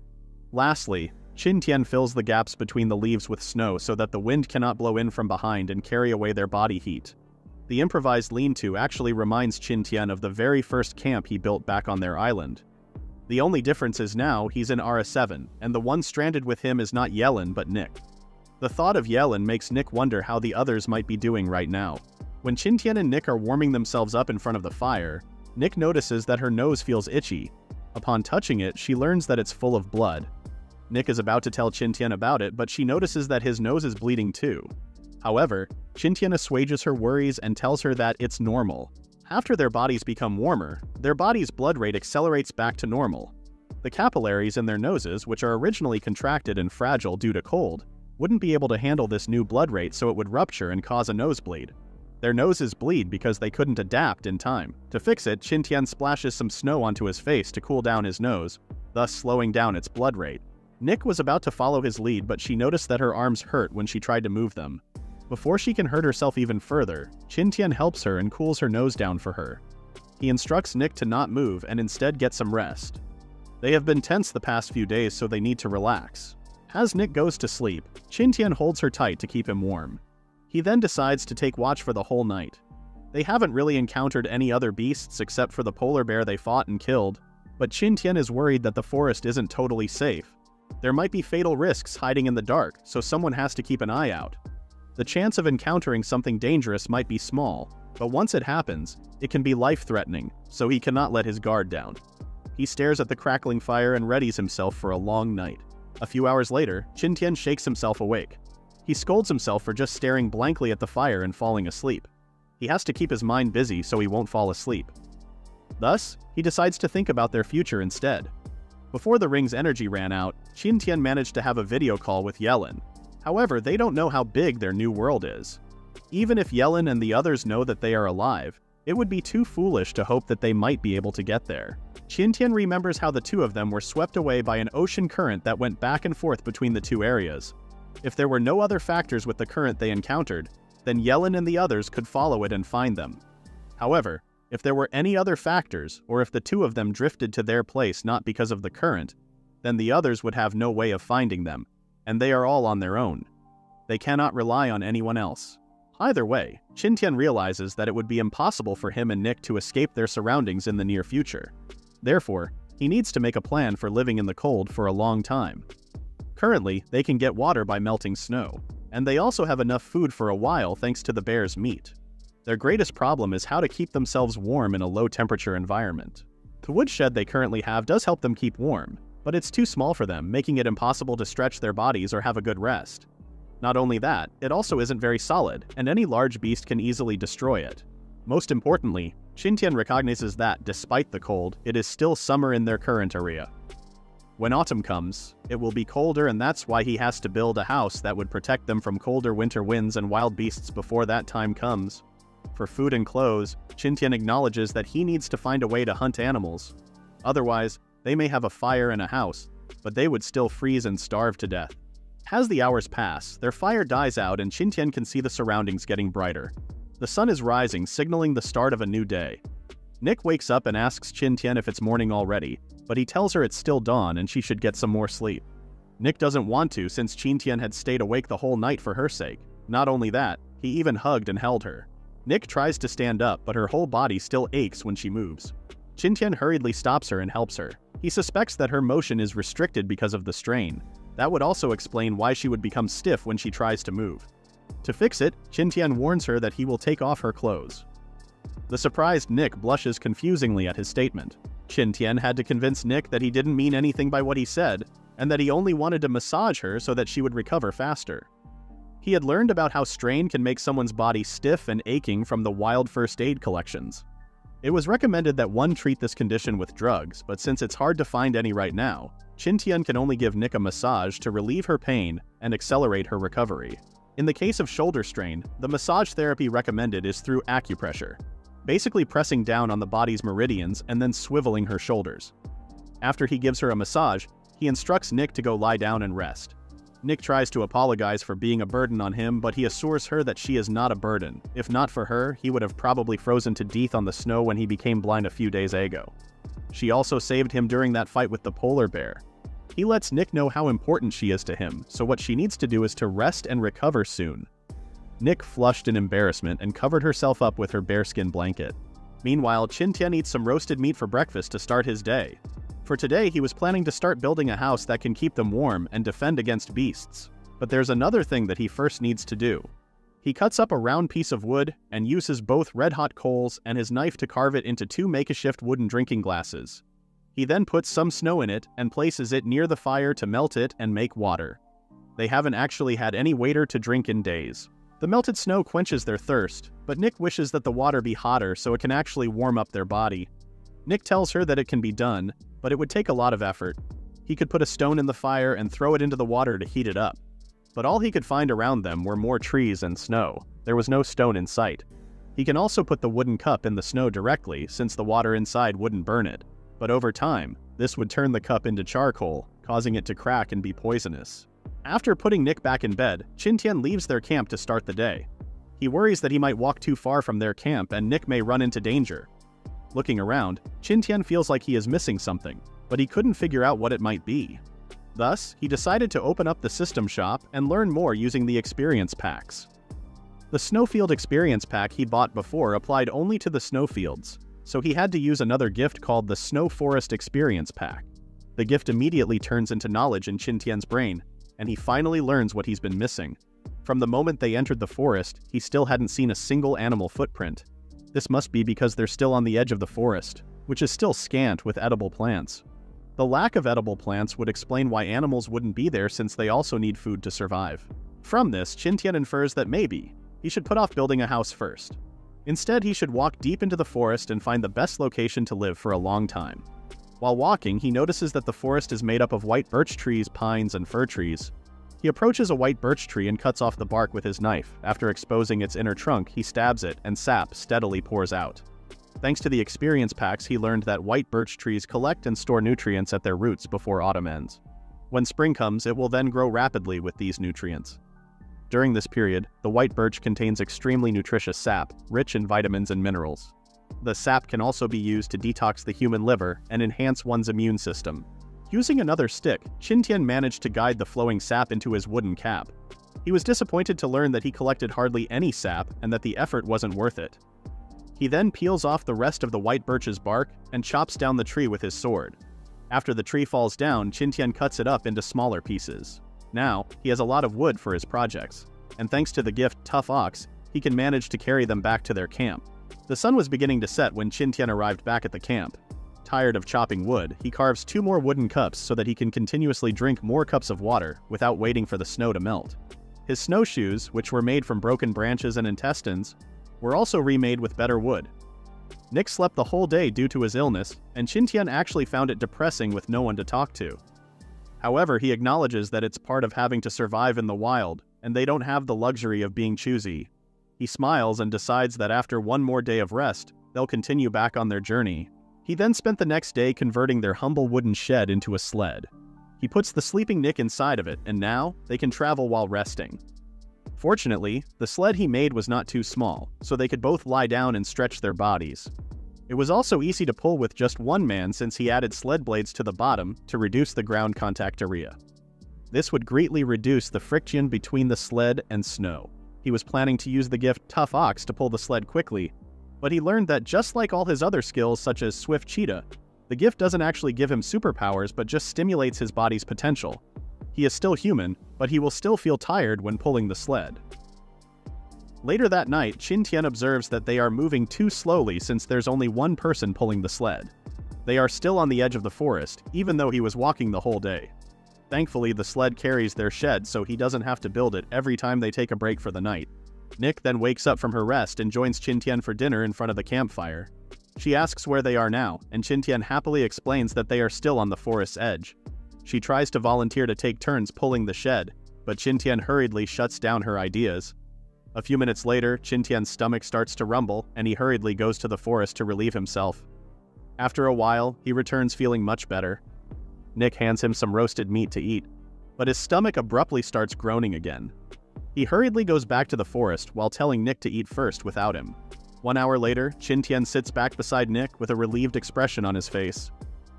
Speaker 1: Lastly, Qin Tian fills the gaps between the leaves with snow so that the wind cannot blow in from behind and carry away their body heat. The improvised lean-to actually reminds Qin Tian of the very first camp he built back on their island. The only difference is now he's in RS7, and the one stranded with him is not Yellen but Nick. The thought of Yellen makes Nick wonder how the others might be doing right now. When Qin Tian and Nick are warming themselves up in front of the fire, Nick notices that her nose feels itchy. Upon touching it, she learns that it's full of blood. Nick is about to tell Qin Tian about it, but she notices that his nose is bleeding too. However, Qin Tian assuages her worries and tells her that it's normal. After their bodies become warmer, their body's blood rate accelerates back to normal. The capillaries in their noses, which are originally contracted and fragile due to cold, wouldn't be able to handle this new blood rate, so it would rupture and cause a nosebleed. Their noses bleed because they couldn't adapt in time. To fix it, Qin Tian splashes some snow onto his face to cool down his nose, thus slowing down its blood rate. Nick was about to follow his lead, but she noticed that her arms hurt when she tried to move them. Before she can hurt herself even further, Qin Tian helps her and cools her nose down for her. He instructs Nick to not move and instead get some rest. They have been tense the past few days, so they need to relax. As Nick goes to sleep, Qin Tian holds her tight to keep him warm. He then decides to take watch for the whole night. They haven't really encountered any other beasts except for the polar bear they fought and killed, but Qin Tian is worried that the forest isn't totally safe. There might be fatal risks hiding in the dark, so someone has to keep an eye out. The chance of encountering something dangerous might be small, but once it happens, it can be life-threatening, so he cannot let his guard down. He stares at the crackling fire and readies himself for a long night. A few hours later, Qin Tian shakes himself awake. He scolds himself for just staring blankly at the fire and falling asleep. He has to keep his mind busy so he won't fall asleep. Thus, he decides to think about their future instead. Before the ring's energy ran out, Qin Tian managed to have a video call with Yellen. However, they don't know how big their new world is. Even if Yellen and the others know that they are alive, it would be too foolish to hope that they might be able to get there. Qin Tian remembers how the two of them were swept away by an ocean current that went back and forth between the two areas. If there were no other factors with the current they encountered, then Yellen and the others could follow it and find them. However, if there were any other factors, or if the two of them drifted to their place not because of the current, then the others would have no way of finding them, and they are all on their own. They cannot rely on anyone else. Either way, Qin Tian realizes that it would be impossible for him and Nick to escape their surroundings in the near future. Therefore, he needs to make a plan for living in the cold for a long time. Currently, they can get water by melting snow, and they also have enough food for a while thanks to the bear's meat. Their greatest problem is how to keep themselves warm in a low-temperature environment. The woodshed they currently have does help them keep warm, but it's too small for them, making it impossible to stretch their bodies or have a good rest. Not only that, it also isn't very solid, and any large beast can easily destroy it. Most importantly, Qin Tian recognizes that, despite the cold, it is still summer in their current area. When autumn comes, it will be colder, and that's why he has to build a house that would protect them from colder winter winds and wild beasts before that time comes. For food and clothes, Qin Tian acknowledges that he needs to find a way to hunt animals. Otherwise, they may have a fire and a house, but they would still freeze and starve to death. As the hours pass, their fire dies out and Qin Tian can see the surroundings getting brighter. The sun is rising, signaling the start of a new day. Nick wakes up and asks Qin Tian if it's morning already, but he tells her it's still dawn and she should get some more sleep. Nick doesn't want to since Qin Tian had stayed awake the whole night for her sake. Not only that, he even hugged and held her. Nick tries to stand up, but her whole body still aches when she moves. Qin Tian hurriedly stops her and helps her. He suspects that her motion is restricted because of the strain. That would also explain why she would become stiff when she tries to move. To fix it, Qin Tian warns her that he will take off her clothes. The surprised Nick blushes confusingly at his statement. Qin Tian had to convince Nick that he didn't mean anything by what he said, and that he only wanted to massage her so that she would recover faster. He had learned about how strain can make someone's body stiff and aching from the wild first aid collections. It was recommended that one treat this condition with drugs, but since it's hard to find any right now, Qin Tian can only give Nick a massage to relieve her pain and accelerate her recovery. In the case of shoulder strain, the massage therapy recommended is through acupressure, basically pressing down on the body's meridians and then swiveling her shoulders. After he gives her a massage, he instructs Nick to go lie down and rest. Nick tries to apologize for being a burden on him, but he assures her that she is not a burden. If not for her, he would have probably frozen to death on the snow when he became blind a few days ago. She also saved him during that fight with the polar bear. He lets Nick know how important she is to him, so what she needs to do is to rest and recover soon. Nick flushed in embarrassment and covered herself up with her bearskin blanket. Meanwhile, Qin Tian eats some roasted meat for breakfast to start his day. For today, he was planning to start building a house that can keep them warm and defend against beasts. But there's another thing that he first needs to do. He cuts up a round piece of wood and uses both red-hot coals and his knife to carve it into 2 makeshift wooden drinking glasses. He then puts some snow in it and places it near the fire to melt it and make water. They haven't actually had any water to drink in days. The melted snow quenches their thirst, but Nick wishes that the water be hotter so it can actually warm up their body. Nick tells her that it can be done, but it would take a lot of effort. He could put a stone in the fire and throw it into the water to heat it up. But all he could find around them were more trees and snow. There was no stone in sight. He can also put the wooden cup in the snow directly, since the water inside wouldn't burn it. But over time, this would turn the cup into charcoal, causing it to crack and be poisonous. After putting Nick back in bed, Qin Tian leaves their camp to start the day. He worries that he might walk too far from their camp and Nick may run into danger. Looking around, Qin Tian feels like he is missing something, but he couldn't figure out what it might be. Thus, he decided to open up the system shop and learn more using the experience packs. The Snowfield experience pack he bought before applied only to the snowfields, so he had to use another gift called the Snow Forest experience pack. The gift immediately turns into knowledge in Qin Tian's brain, and he finally learns what he's been missing. From the moment they entered the forest, he still hadn't seen a single animal footprint. This must be because they're still on the edge of the forest, which is still scant with edible plants. The lack of edible plants would explain why animals wouldn't be there since they also need food to survive. From this, Qin Tian infers that maybe he should put off building a house first. Instead, he should walk deep into the forest and find the best location to live for a long time. While walking, he notices that the forest is made up of white birch trees, pines, and fir trees. He approaches a white birch tree and cuts off the bark with his knife. After exposing its inner trunk, he stabs it, and sap steadily pours out. Thanks to the experience packs, he learned that white birch trees collect and store nutrients at their roots before autumn ends. When spring comes, it will then grow rapidly with these nutrients. During this period, the white birch contains extremely nutritious sap, rich in vitamins and minerals. The sap can also be used to detox the human liver and enhance one's immune system. Using another stick, Qin Tian managed to guide the flowing sap into his wooden cap. He was disappointed to learn that he collected hardly any sap and that the effort wasn't worth it. He then peels off the rest of the white birch's bark and chops down the tree with his sword. After the tree falls down, Qin Tian cuts it up into smaller pieces. Now, he has a lot of wood for his projects, and thanks to the gift Tough Ox, he can manage to carry them back to their camp. The sun was beginning to set when Qin Tian arrived back at the camp. Tired of chopping wood, he carves 2 more wooden cups so that he can continuously drink more cups of water without waiting for the snow to melt. His snowshoes, which were made from broken branches and intestines, were also remade with better wood. Nick slept the whole day due to his illness, and Qin Tian actually found it depressing with no one to talk to. However, he acknowledges that it's part of having to survive in the wild, and they don't have the luxury of being choosy. He smiles and decides that after one more day of rest, they'll continue back on their journey. He then spent the next day converting their humble wooden shed into a sled. He puts the sleeping Nick inside of it, and now they can travel while resting. Fortunately, the sled he made was not too small, so they could both lie down and stretch their bodies. It was also easy to pull with just one man since he added sled blades to the bottom to reduce the ground contact area. This would greatly reduce the friction between the sled and snow. He was planning to use the gift Tough Ox to pull the sled quickly, but he learned that just like all his other skills such as Swift Cheetah, the gift doesn't actually give him superpowers but just stimulates his body's potential. He is still human, but he will still feel tired when pulling the sled. Later that night, Qin Tian observes that they are moving too slowly since there's only one person pulling the sled. They are still on the edge of the forest, even though he was walking the whole day. Thankfully, the sled carries their shed so he doesn't have to build it every time they take a break for the night. Nick then wakes up from her rest and joins Qin Tian for dinner in front of the campfire. She asks where they are now, and Qin Tian happily explains that they are still on the forest's edge. She tries to volunteer to take turns pulling the shed, but Qin Tian hurriedly shuts down her ideas. A few minutes later, Qin Tian's stomach starts to rumble, and he hurriedly goes to the forest to relieve himself. After a while, he returns feeling much better. Nick hands him some roasted meat to eat, but his stomach abruptly starts groaning again. He hurriedly goes back to the forest while telling Nick to eat first without him. 1 hour later, Qin Tian sits back beside Nick with a relieved expression on his face.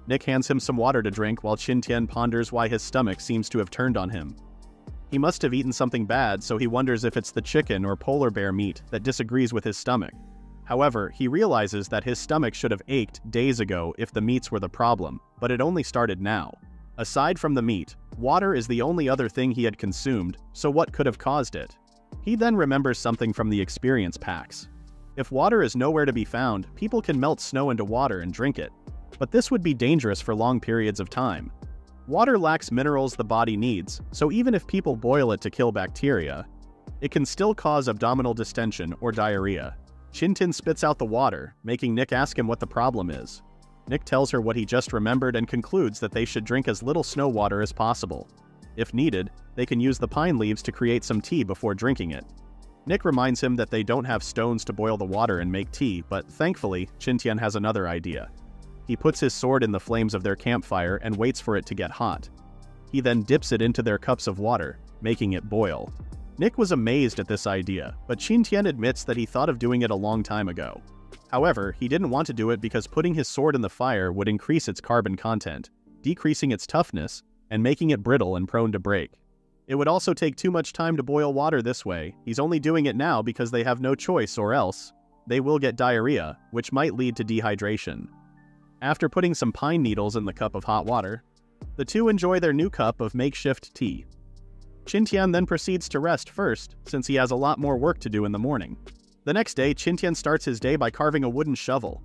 Speaker 1: Nick hands him some water to drink while Qin Tian ponders why his stomach seems to have turned on him. He must have eaten something bad, so he wonders if it's the chicken or polar bear meat that disagrees with his stomach. However, he realizes that his stomach should have ached days ago if the meats were the problem, but it only started now. Aside from the meat, water is the only other thing he had consumed, so what could have caused it? He then remembers something from the experience packs. If water is nowhere to be found, people can melt snow into water and drink it. But this would be dangerous for long periods of time. Water lacks minerals the body needs, so even if people boil it to kill bacteria, it can still cause abdominal distension or diarrhea. Qin Tian spits out the water, making Nick ask him what the problem is. Nick tells her what he just remembered and concludes that they should drink as little snow water as possible. If needed, they can use the pine leaves to create some tea before drinking it. Nick reminds him that they don't have stones to boil the water and make tea, but thankfully, Qin Tian has another idea. He puts his sword in the flames of their campfire and waits for it to get hot. He then dips it into their cups of water, making it boil. Nick was amazed at this idea, but Qin Tian admits that he thought of doing it a long time ago. However, he didn't want to do it because putting his sword in the fire would increase its carbon content, decreasing its toughness, and making it brittle and prone to break. It would also take too much time to boil water this way. He's only doing it now because they have no choice, or else they will get diarrhea, which might lead to dehydration. After putting some pine needles in the cup of hot water, the two enjoy their new cup of makeshift tea. Qin Tian then proceeds to rest first, since he has a lot more work to do in the morning. The next day, Qin Tian starts his day by carving a wooden shovel.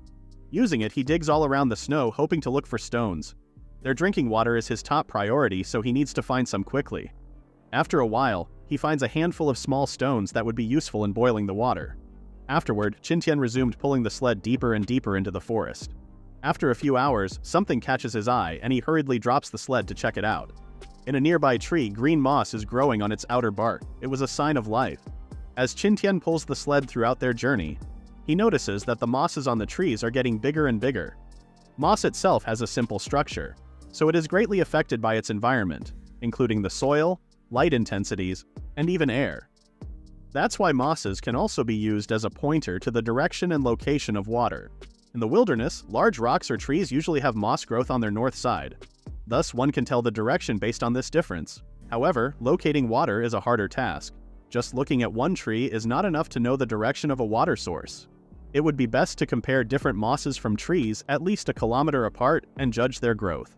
Speaker 1: Using it, he digs all around the snow, hoping to look for stones. Their drinking water is his top priority, so he needs to find some quickly. After a while, he finds a handful of small stones that would be useful in boiling the water. Afterward, Qin Tian resumed pulling the sled deeper and deeper into the forest. After a few hours, something catches his eye and he hurriedly drops the sled to check it out. In a nearby tree, green moss is growing on its outer bark. It was a sign of life. As Qin Tian pulls the sled throughout their journey, he notices that the mosses on the trees are getting bigger and bigger. Moss itself has a simple structure, so it is greatly affected by its environment, including the soil, light intensities, and even air. That's why mosses can also be used as a pointer to the direction and location of water. In the wilderness, large rocks or trees usually have moss growth on their north side. Thus, one can tell the direction based on this difference. However, locating water is a harder task. Just looking at one tree is not enough to know the direction of a water source. It would be best to compare different mosses from trees at least a kilometer apart and judge their growth.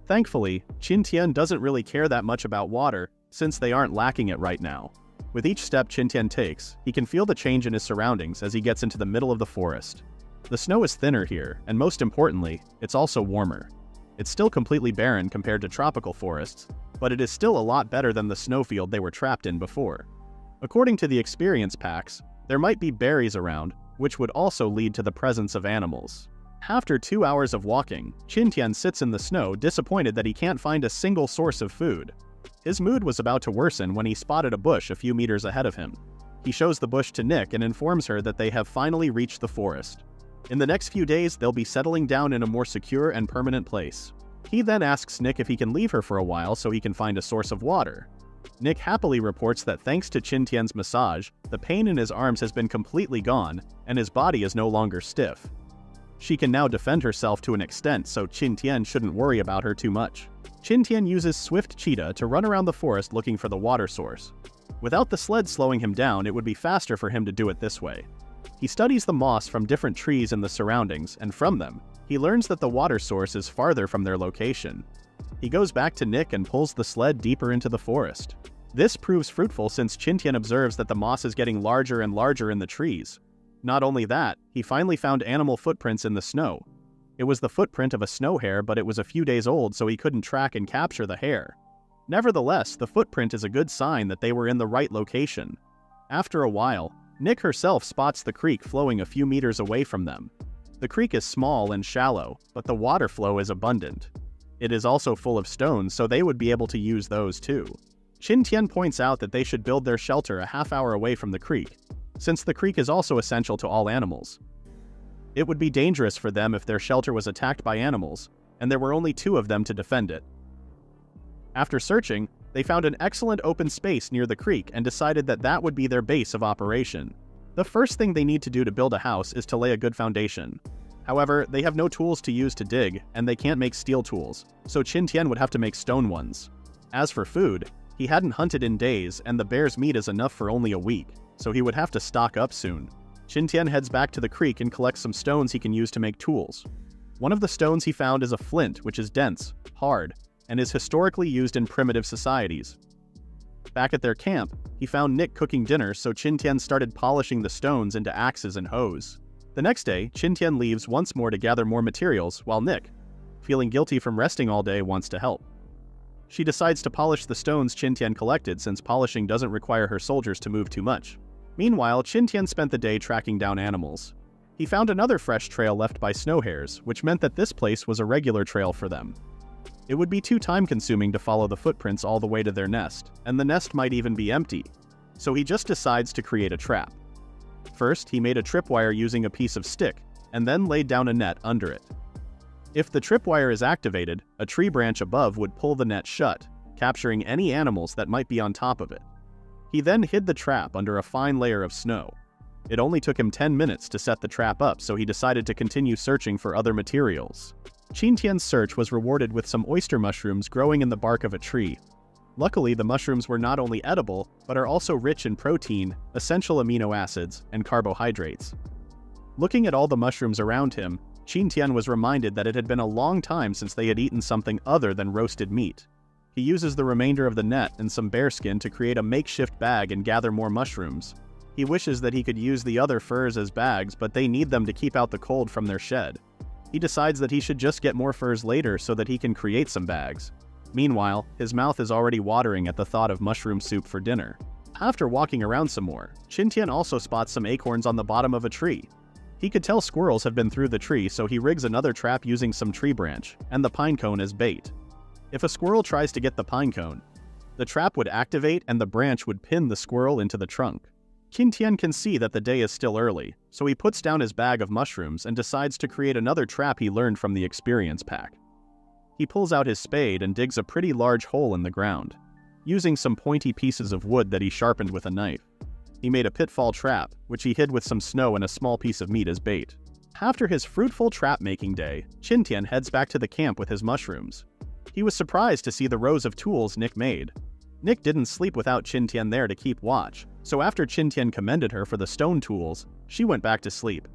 Speaker 1: Thankfully, Qin Tian doesn't really care that much about water, since they aren't lacking it right now. With each step Qin Tian takes, he can feel the change in his surroundings as he gets into the middle of the forest. The snow is thinner here, and most importantly, it's also warmer. It's still completely barren compared to tropical forests, but it is still a lot better than the snowfield they were trapped in before. According to the experience packs, there might be berries around, which would also lead to the presence of animals. After 2 hours of walking, Qin Tian sits in the snow, disappointed that he can't find a single source of food. His mood was about to worsen when he spotted a bush a few meters ahead of him. He shows the bush to Nick and informs her that they have finally reached the forest. In the next few days, they'll be settling down in a more secure and permanent place. He then asks Nick if he can leave her for a while so he can find a source of water. Nick happily reports that thanks to Qin Tian's massage, the pain in his arms has been completely gone, and his body is no longer stiff. She can now defend herself to an extent, so Qin Tian shouldn't worry about her too much. Qin Tian uses Swift Cheetah to run around the forest looking for the water source. Without the sled slowing him down, it would be faster for him to do it this way. He studies the moss from different trees in the surroundings, and from them, he learns that the water source is farther from their location. He goes back to Nick and pulls the sled deeper into the forest. This proves fruitful since Qin Tian observes that the moss is getting larger and larger in the trees. Not only that, he finally found animal footprints in the snow. It was the footprint of a snow hare, but it was a few days old, so he couldn't track and capture the hare. Nevertheless, the footprint is a good sign that they were in the right location. After a while, Nick herself spots the creek flowing a few meters away from them. The creek is small and shallow, but the water flow is abundant. It is also full of stones, so they would be able to use those too. Qin Tian points out that they should build their shelter a half-hour away from the creek, since the creek is also essential to all animals. It would be dangerous for them if their shelter was attacked by animals, and there were only 2 of them to defend it. After searching, they found an excellent open space near the creek and decided that that would be their base of operation. The first thing they need to do to build a house is to lay a good foundation. However, they have no tools to use to dig, and they can't make steel tools, so Qin Tian would have to make stone ones. As for food, he hadn't hunted in days, and the bear's meat is enough for only a week, so he would have to stock up soon. Qin Tian heads back to the creek and collects some stones he can use to make tools. One of the stones he found is a flint, which is dense, hard, and is historically used in primitive societies. Back at their camp, he found Nick cooking dinner, so Qin Tian started polishing the stones into axes and hoes. The next day, Qin Tian leaves once more to gather more materials, while Nick, feeling guilty from resting all day, wants to help. She decides to polish the stones Qin Tian collected since polishing doesn't require her soldiers to move too much. Meanwhile, Qin Tian spent the day tracking down animals. He found another fresh trail left by snow hares, which meant that this place was a regular trail for them. It would be too time-consuming to follow the footprints all the way to their nest, and the nest might even be empty, so he just decides to create a trap. First, he made a tripwire using a piece of stick, and then laid down a net under it. If the tripwire is activated, a tree branch above would pull the net shut, capturing any animals that might be on top of it. He then hid the trap under a fine layer of snow. It only took him 10 minutes to set the trap up, so he decided to continue searching for other materials. Qin Tian's search was rewarded with some oyster mushrooms growing in the bark of a tree. Luckily, the mushrooms were not only edible, but are also rich in protein, essential amino acids, and carbohydrates. Looking at all the mushrooms around him, Qin Tian was reminded that it had been a long time since they had eaten something other than roasted meat. He uses the remainder of the net and some bearskin to create a makeshift bag and gather more mushrooms. He wishes that he could use the other furs as bags, but they need them to keep out the cold from their shed. He decides that he should just get more furs later so that he can create some bags. Meanwhile, his mouth is already watering at the thought of mushroom soup for dinner. After walking around some more, Qin Tian also spots some acorns on the bottom of a tree. He could tell squirrels have been through the tree, so he rigs another trap using some tree branch, and the pine cone as bait. If a squirrel tries to get the pine cone, the trap would activate and the branch would pin the squirrel into the trunk. Qin Tian can see that the day is still early, so he puts down his bag of mushrooms and decides to create another trap he learned from the experience pack. He pulls out his spade and digs a pretty large hole in the ground. Using some pointy pieces of wood that he sharpened with a knife, he made a pitfall trap, which he hid with some snow and a small piece of meat as bait. After his fruitful trap-making day, Qin Tian heads back to the camp with his mushrooms. He was surprised to see the rows of tools Nick made. Nick didn't sleep without Qin Tian there to keep watch, so after Qin Tian commended her for the stone tools, she went back to sleep.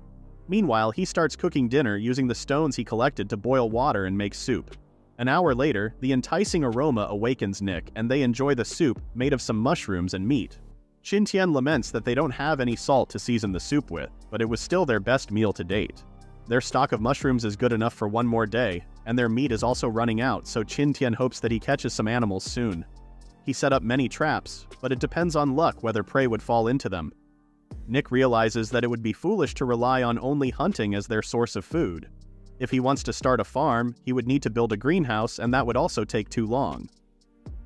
Speaker 1: Meanwhile, he starts cooking dinner using the stones he collected to boil water and make soup. An hour later, the enticing aroma awakens Nick, and they enjoy the soup made of some mushrooms and meat. Qin Tian laments that they don't have any salt to season the soup with, but it was still their best meal to date. Their stock of mushrooms is good enough for one more day, and their meat is also running out, so Qin Tian hopes that he catches some animals soon. He set up many traps, but it depends on luck whether prey would fall into them. Nick realizes that it would be foolish to rely on only hunting as their source of food. If he wants to start a farm, he would need to build a greenhouse, and that would also take too long.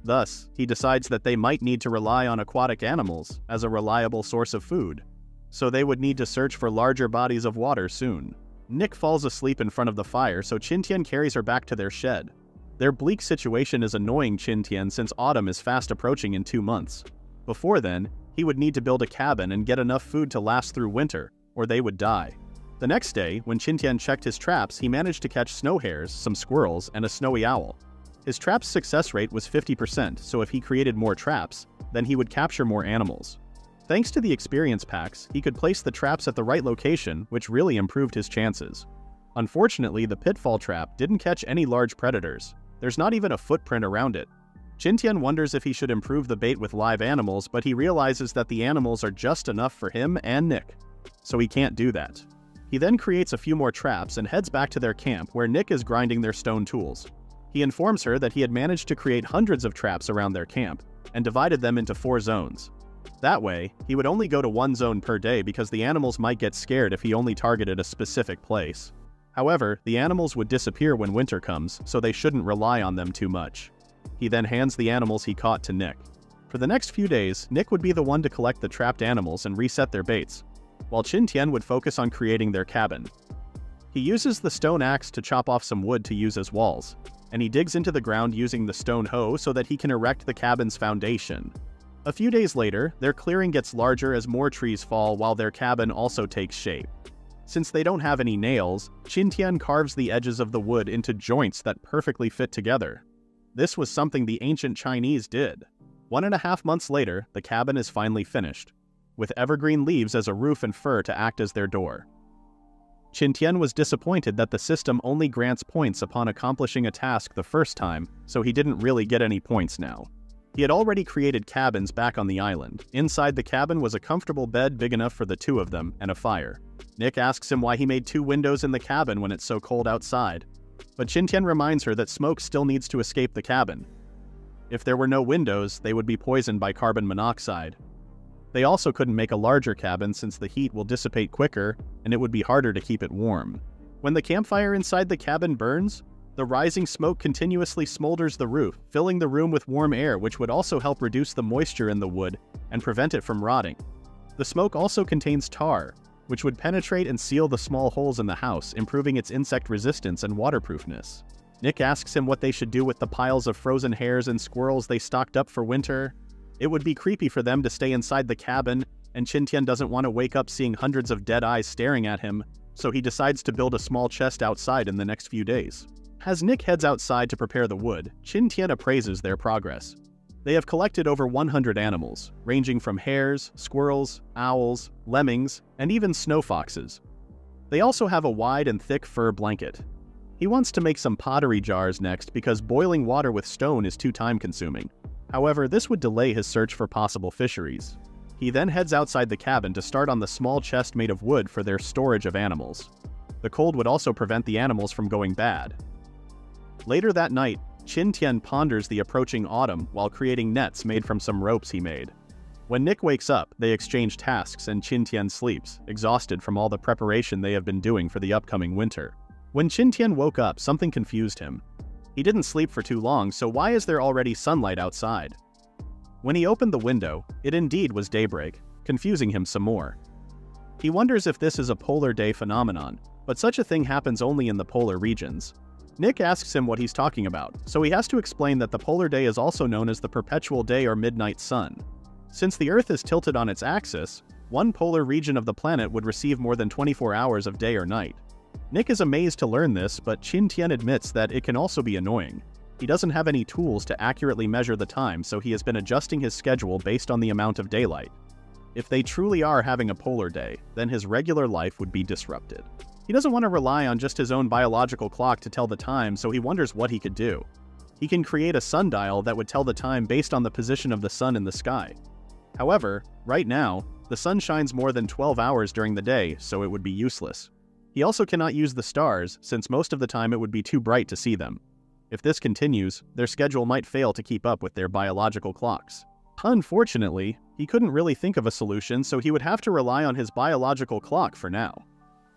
Speaker 1: Thus, he decides that they might need to rely on aquatic animals as a reliable source of food, so they would need to search for larger bodies of water soon. Nick falls asleep in front of the fire, so Qin Tian carries her back to their shed. Their bleak situation is annoying Qin Tian since autumn is fast approaching in 2 months. Before then, he would need to build a cabin and get enough food to last through winter, or they would die. The next day, when Qin Tian checked his traps, he managed to catch snow hares, some squirrels, and a snowy owl. His trap's success rate was 50%, so if he created more traps, then he would capture more animals. Thanks to the experience packs, he could place the traps at the right location, which really improved his chances. Unfortunately, the pitfall trap didn't catch any large predators. There's not even a footprint around it. Qin Tian wonders if he should improve the bait with live animals, but he realizes that the animals are just enough for him and Nick, so he can't do that. He then creates a few more traps and heads back to their camp where Nick is grinding their stone tools. He informs her that he had managed to create hundreds of traps around their camp and divided them into 4 zones. That way, he would only go to 1 zone per day because the animals might get scared if he only targeted a specific place. However, the animals would disappear when winter comes, so they shouldn't rely on them too much. He then hands the animals he caught to Nick. For the next few days, Nick would be the one to collect the trapped animals and reset their baits, while Qin Tian would focus on creating their cabin. He uses the stone axe to chop off some wood to use as walls, and he digs into the ground using the stone hoe so that he can erect the cabin's foundation. A few days later, their clearing gets larger as more trees fall while their cabin also takes shape. Since they don't have any nails, Qin Tian carves the edges of the wood into joints that perfectly fit together. This was something the ancient Chinese did. 1.5 months later, the cabin is finally finished, with evergreen leaves as a roof and fur to act as their door. Qin Tian was disappointed that the system only grants points upon accomplishing a task the first time, so he didn't really get any points now. He had already created cabins back on the island. Inside the cabin was a comfortable bed big enough for the two of them, and a fire. Nick asks him why he made 2 windows in the cabin when it's so cold outside. But Qin Tian reminds her that smoke still needs to escape the cabin. If there were no windows, they would be poisoned by carbon monoxide. They also couldn't make a larger cabin since the heat will dissipate quicker, and it would be harder to keep it warm. When the campfire inside the cabin burns, the rising smoke continuously smolders the roof, filling the room with warm air, which would also help reduce the moisture in the wood and prevent it from rotting. The smoke also contains tar, which would penetrate and seal the small holes in the house, improving its insect resistance and waterproofness. Nick asks him what they should do with the piles of frozen hares and squirrels they stocked up for winter. It would be creepy for them to stay inside the cabin, and Qin Tian doesn't want to wake up seeing hundreds of dead eyes staring at him, so he decides to build a small chest outside in the next few days. As Nick heads outside to prepare the wood, Qin Tian appraises their progress. They have collected over 100 animals, ranging from hares, squirrels, owls, lemmings, and even snow foxes. They also have a wide and thick fur blanket. He wants to make some pottery jars next because boiling water with stone is too time-consuming. However, this would delay his search for possible fisheries. He then heads outside the cabin to start on the small chest made of wood for their storage of animals. The cold would also prevent the animals from going bad. Later that night, Qin Tian ponders the approaching autumn while creating nets made from some ropes he made. When Nick wakes up, they exchange tasks and Qin Tian sleeps, exhausted from all the preparation they have been doing for the upcoming winter. When Qin Tian woke up, something confused him. He didn't sleep for too long, so why is there already sunlight outside? When he opened the window, it indeed was daybreak, confusing him some more. He wonders if this is a polar day phenomenon, but such a thing happens only in the polar regions. Nick asks him what he's talking about, so he has to explain that the polar day is also known as the perpetual day or midnight sun. Since the Earth is tilted on its axis, one polar region of the planet would receive more than 24 hours of day or night. Nick is amazed to learn this, but Qin Tian admits that it can also be annoying. He doesn't have any tools to accurately measure the time, so he has been adjusting his schedule based on the amount of daylight. If they truly are having a polar day, then his regular life would be disrupted. He doesn't want to rely on just his own biological clock to tell the time, so he wonders what he could do. He can create a sundial that would tell the time based on the position of the sun in the sky. However, right now, the sun shines more than 12 hours during the day, so it would be useless. He also cannot use the stars, since most of the time it would be too bright to see them. If this continues, their schedule might fail to keep up with their biological clocks. Unfortunately, he couldn't really think of a solution, so he would have to rely on his biological clock for now.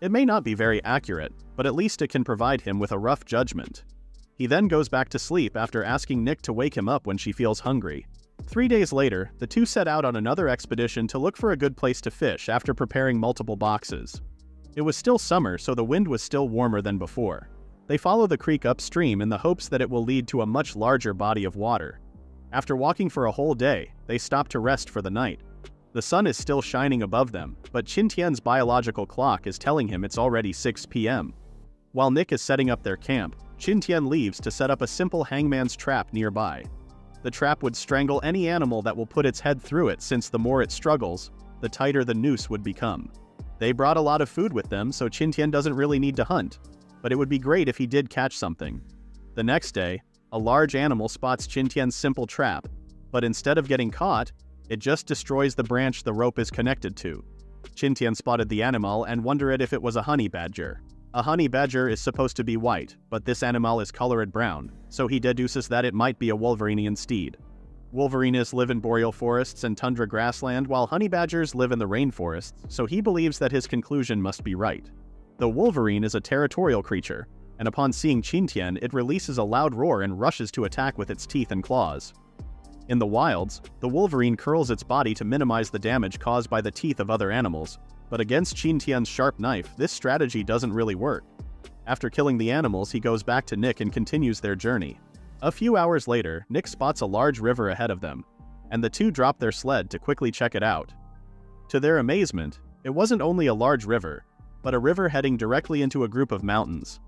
Speaker 1: It may not be very accurate, but at least it can provide him with a rough judgment. He then goes back to sleep after asking Nick to wake him up when she feels hungry. 3 days later, the two set out on another expedition to look for a good place to fish after preparing multiple boxes. It was still summer, so the wind was still warmer than before. They follow the creek upstream in the hopes that it will lead to a much larger body of water. After walking for a whole day, they stop to rest for the night. The sun is still shining above them, but Qin Tian's biological clock is telling him it's already 6 p.m. While Nick is setting up their camp, Qin Tian leaves to set up a simple hangman's trap nearby. The trap would strangle any animal that will put its head through it, since the more it struggles, the tighter the noose would become. They brought a lot of food with them, so Qin Tian doesn't really need to hunt, but it would be great if he did catch something. The next day, a large animal spots Qin Tian's simple trap, but instead of getting caught, it just destroys the branch the rope is connected to. Qin Tian spotted the animal and wondered if it was a honey badger. A honey badger is supposed to be white, but this animal is colored brown, so he deduces that it might be a Wolverinian steed. Wolverines live in boreal forests and tundra grassland, while honey badgers live in the rainforests, so he believes that his conclusion must be right. The wolverine is a territorial creature, and upon seeing Qin Tian, it releases a loud roar and rushes to attack with its teeth and claws. In the wilds, the wolverine curls its body to minimize the damage caused by the teeth of other animals, but against Qin Tian's sharp knife, this strategy doesn't really work. After killing the animals, he goes back to Nick and continues their journey. A few hours later, Nick spots a large river ahead of them, and the two drop their sled to quickly check it out. To their amazement, it wasn't only a large river, but a river heading directly into a group of mountains.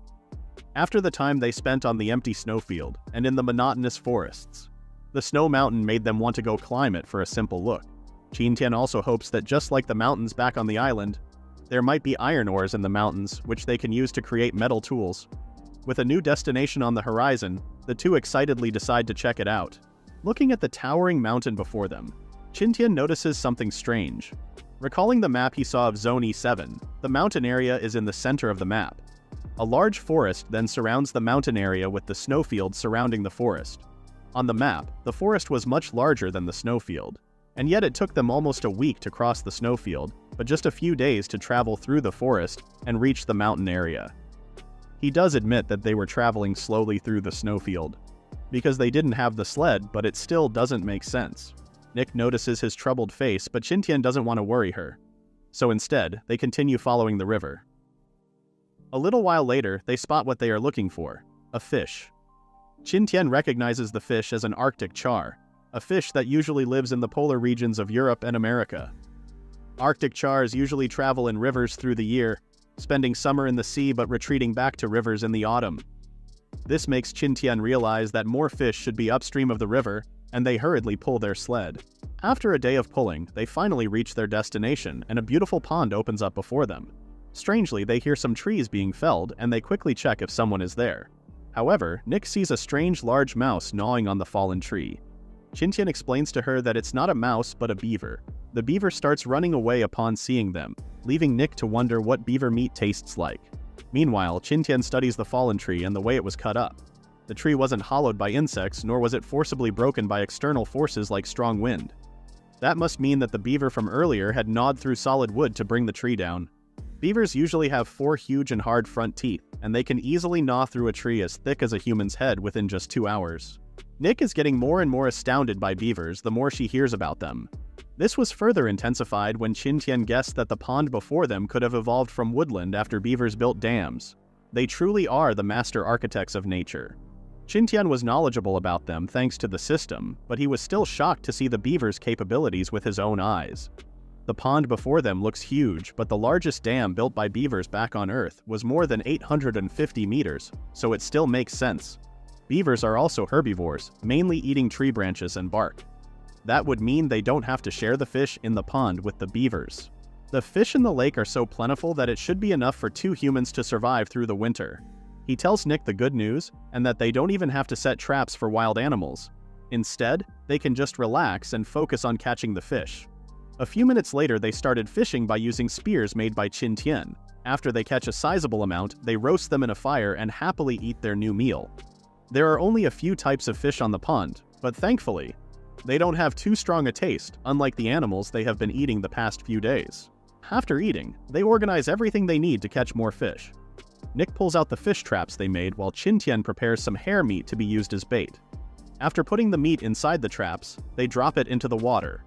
Speaker 1: After the time they spent on the empty snowfield and in the monotonous forests, the snow mountain made them want to go climb it for a simple look. Qin Tian also hopes that just like the mountains back on the island, there might be iron ores in the mountains which they can use to create metal tools. With a new destination on the horizon, the two excitedly decide to check it out. Looking at the towering mountain before them, Qin Tian notices something strange. Recalling the map he saw of Zone E7, the mountain area is in the center of the map. A large forest then surrounds the mountain area with the snowfield surrounding the forest. On the map, the forest was much larger than the snowfield, and yet it took them almost a week to cross the snowfield, but just a few days to travel through the forest and reach the mountain area. He does admit that they were traveling slowly through the snowfield, because they didn't have the sled, but it still doesn't make sense. Nick notices his troubled face, but Qin Tian doesn't want to worry her. So instead, they continue following the river. A little while later, they spot what they are looking for, a fish. Qin Tian recognizes the fish as an Arctic char, a fish that usually lives in the polar regions of Europe and America. Arctic chars usually travel in rivers through the year, spending summer in the sea but retreating back to rivers in the autumn. This makes Qin Tian realize that more fish should be upstream of the river, and they hurriedly pull their sled. After a day of pulling, they finally reach their destination, and a beautiful pond opens up before them. Strangely, they hear some trees being felled, and they quickly check if someone is there. However, Nick sees a strange large mouse gnawing on the fallen tree. Qin Tian explains to her that it's not a mouse but a beaver. The beaver starts running away upon seeing them, leaving Nick to wonder what beaver meat tastes like. Meanwhile, Qin Tian studies the fallen tree and the way it was cut up. The tree wasn't hollowed by insects, nor was it forcibly broken by external forces like strong wind. That must mean that the beaver from earlier had gnawed through solid wood to bring the tree down. Beavers usually have 4 huge and hard front teeth, and they can easily gnaw through a tree as thick as a human's head within just 2 hours. Nick is getting more and more astounded by beavers the more she hears about them. This was further intensified when Qin Tian guessed that the pond before them could have evolved from woodland after beavers built dams. They truly are the master architects of nature. Qin Tian was knowledgeable about them thanks to the system, but he was still shocked to see the beaver's capabilities with his own eyes. The pond before them looks huge, but the largest dam built by beavers back on Earth was more than 850 meters, so it still makes sense. Beavers are also herbivores, mainly eating tree branches and bark. That would mean they don't have to share the fish in the pond with the beavers. The fish in the lake are so plentiful that it should be enough for 2 humans to survive through the winter. He tells Nick the good news, and that they don't even have to set traps for wild animals. Instead, they can just relax and focus on catching the fish. A few minutes later, they started fishing by using spears made by Qin Tian. After they catch a sizable amount, they roast them in a fire and happily eat their new meal. There are only a few types of fish on the pond, but thankfully, they don't have too strong a taste, unlike the animals they have been eating the past few days. After eating, they organize everything they need to catch more fish. Nick pulls out the fish traps they made while Qin Tian prepares some hare meat to be used as bait. After putting the meat inside the traps, they drop it into the water.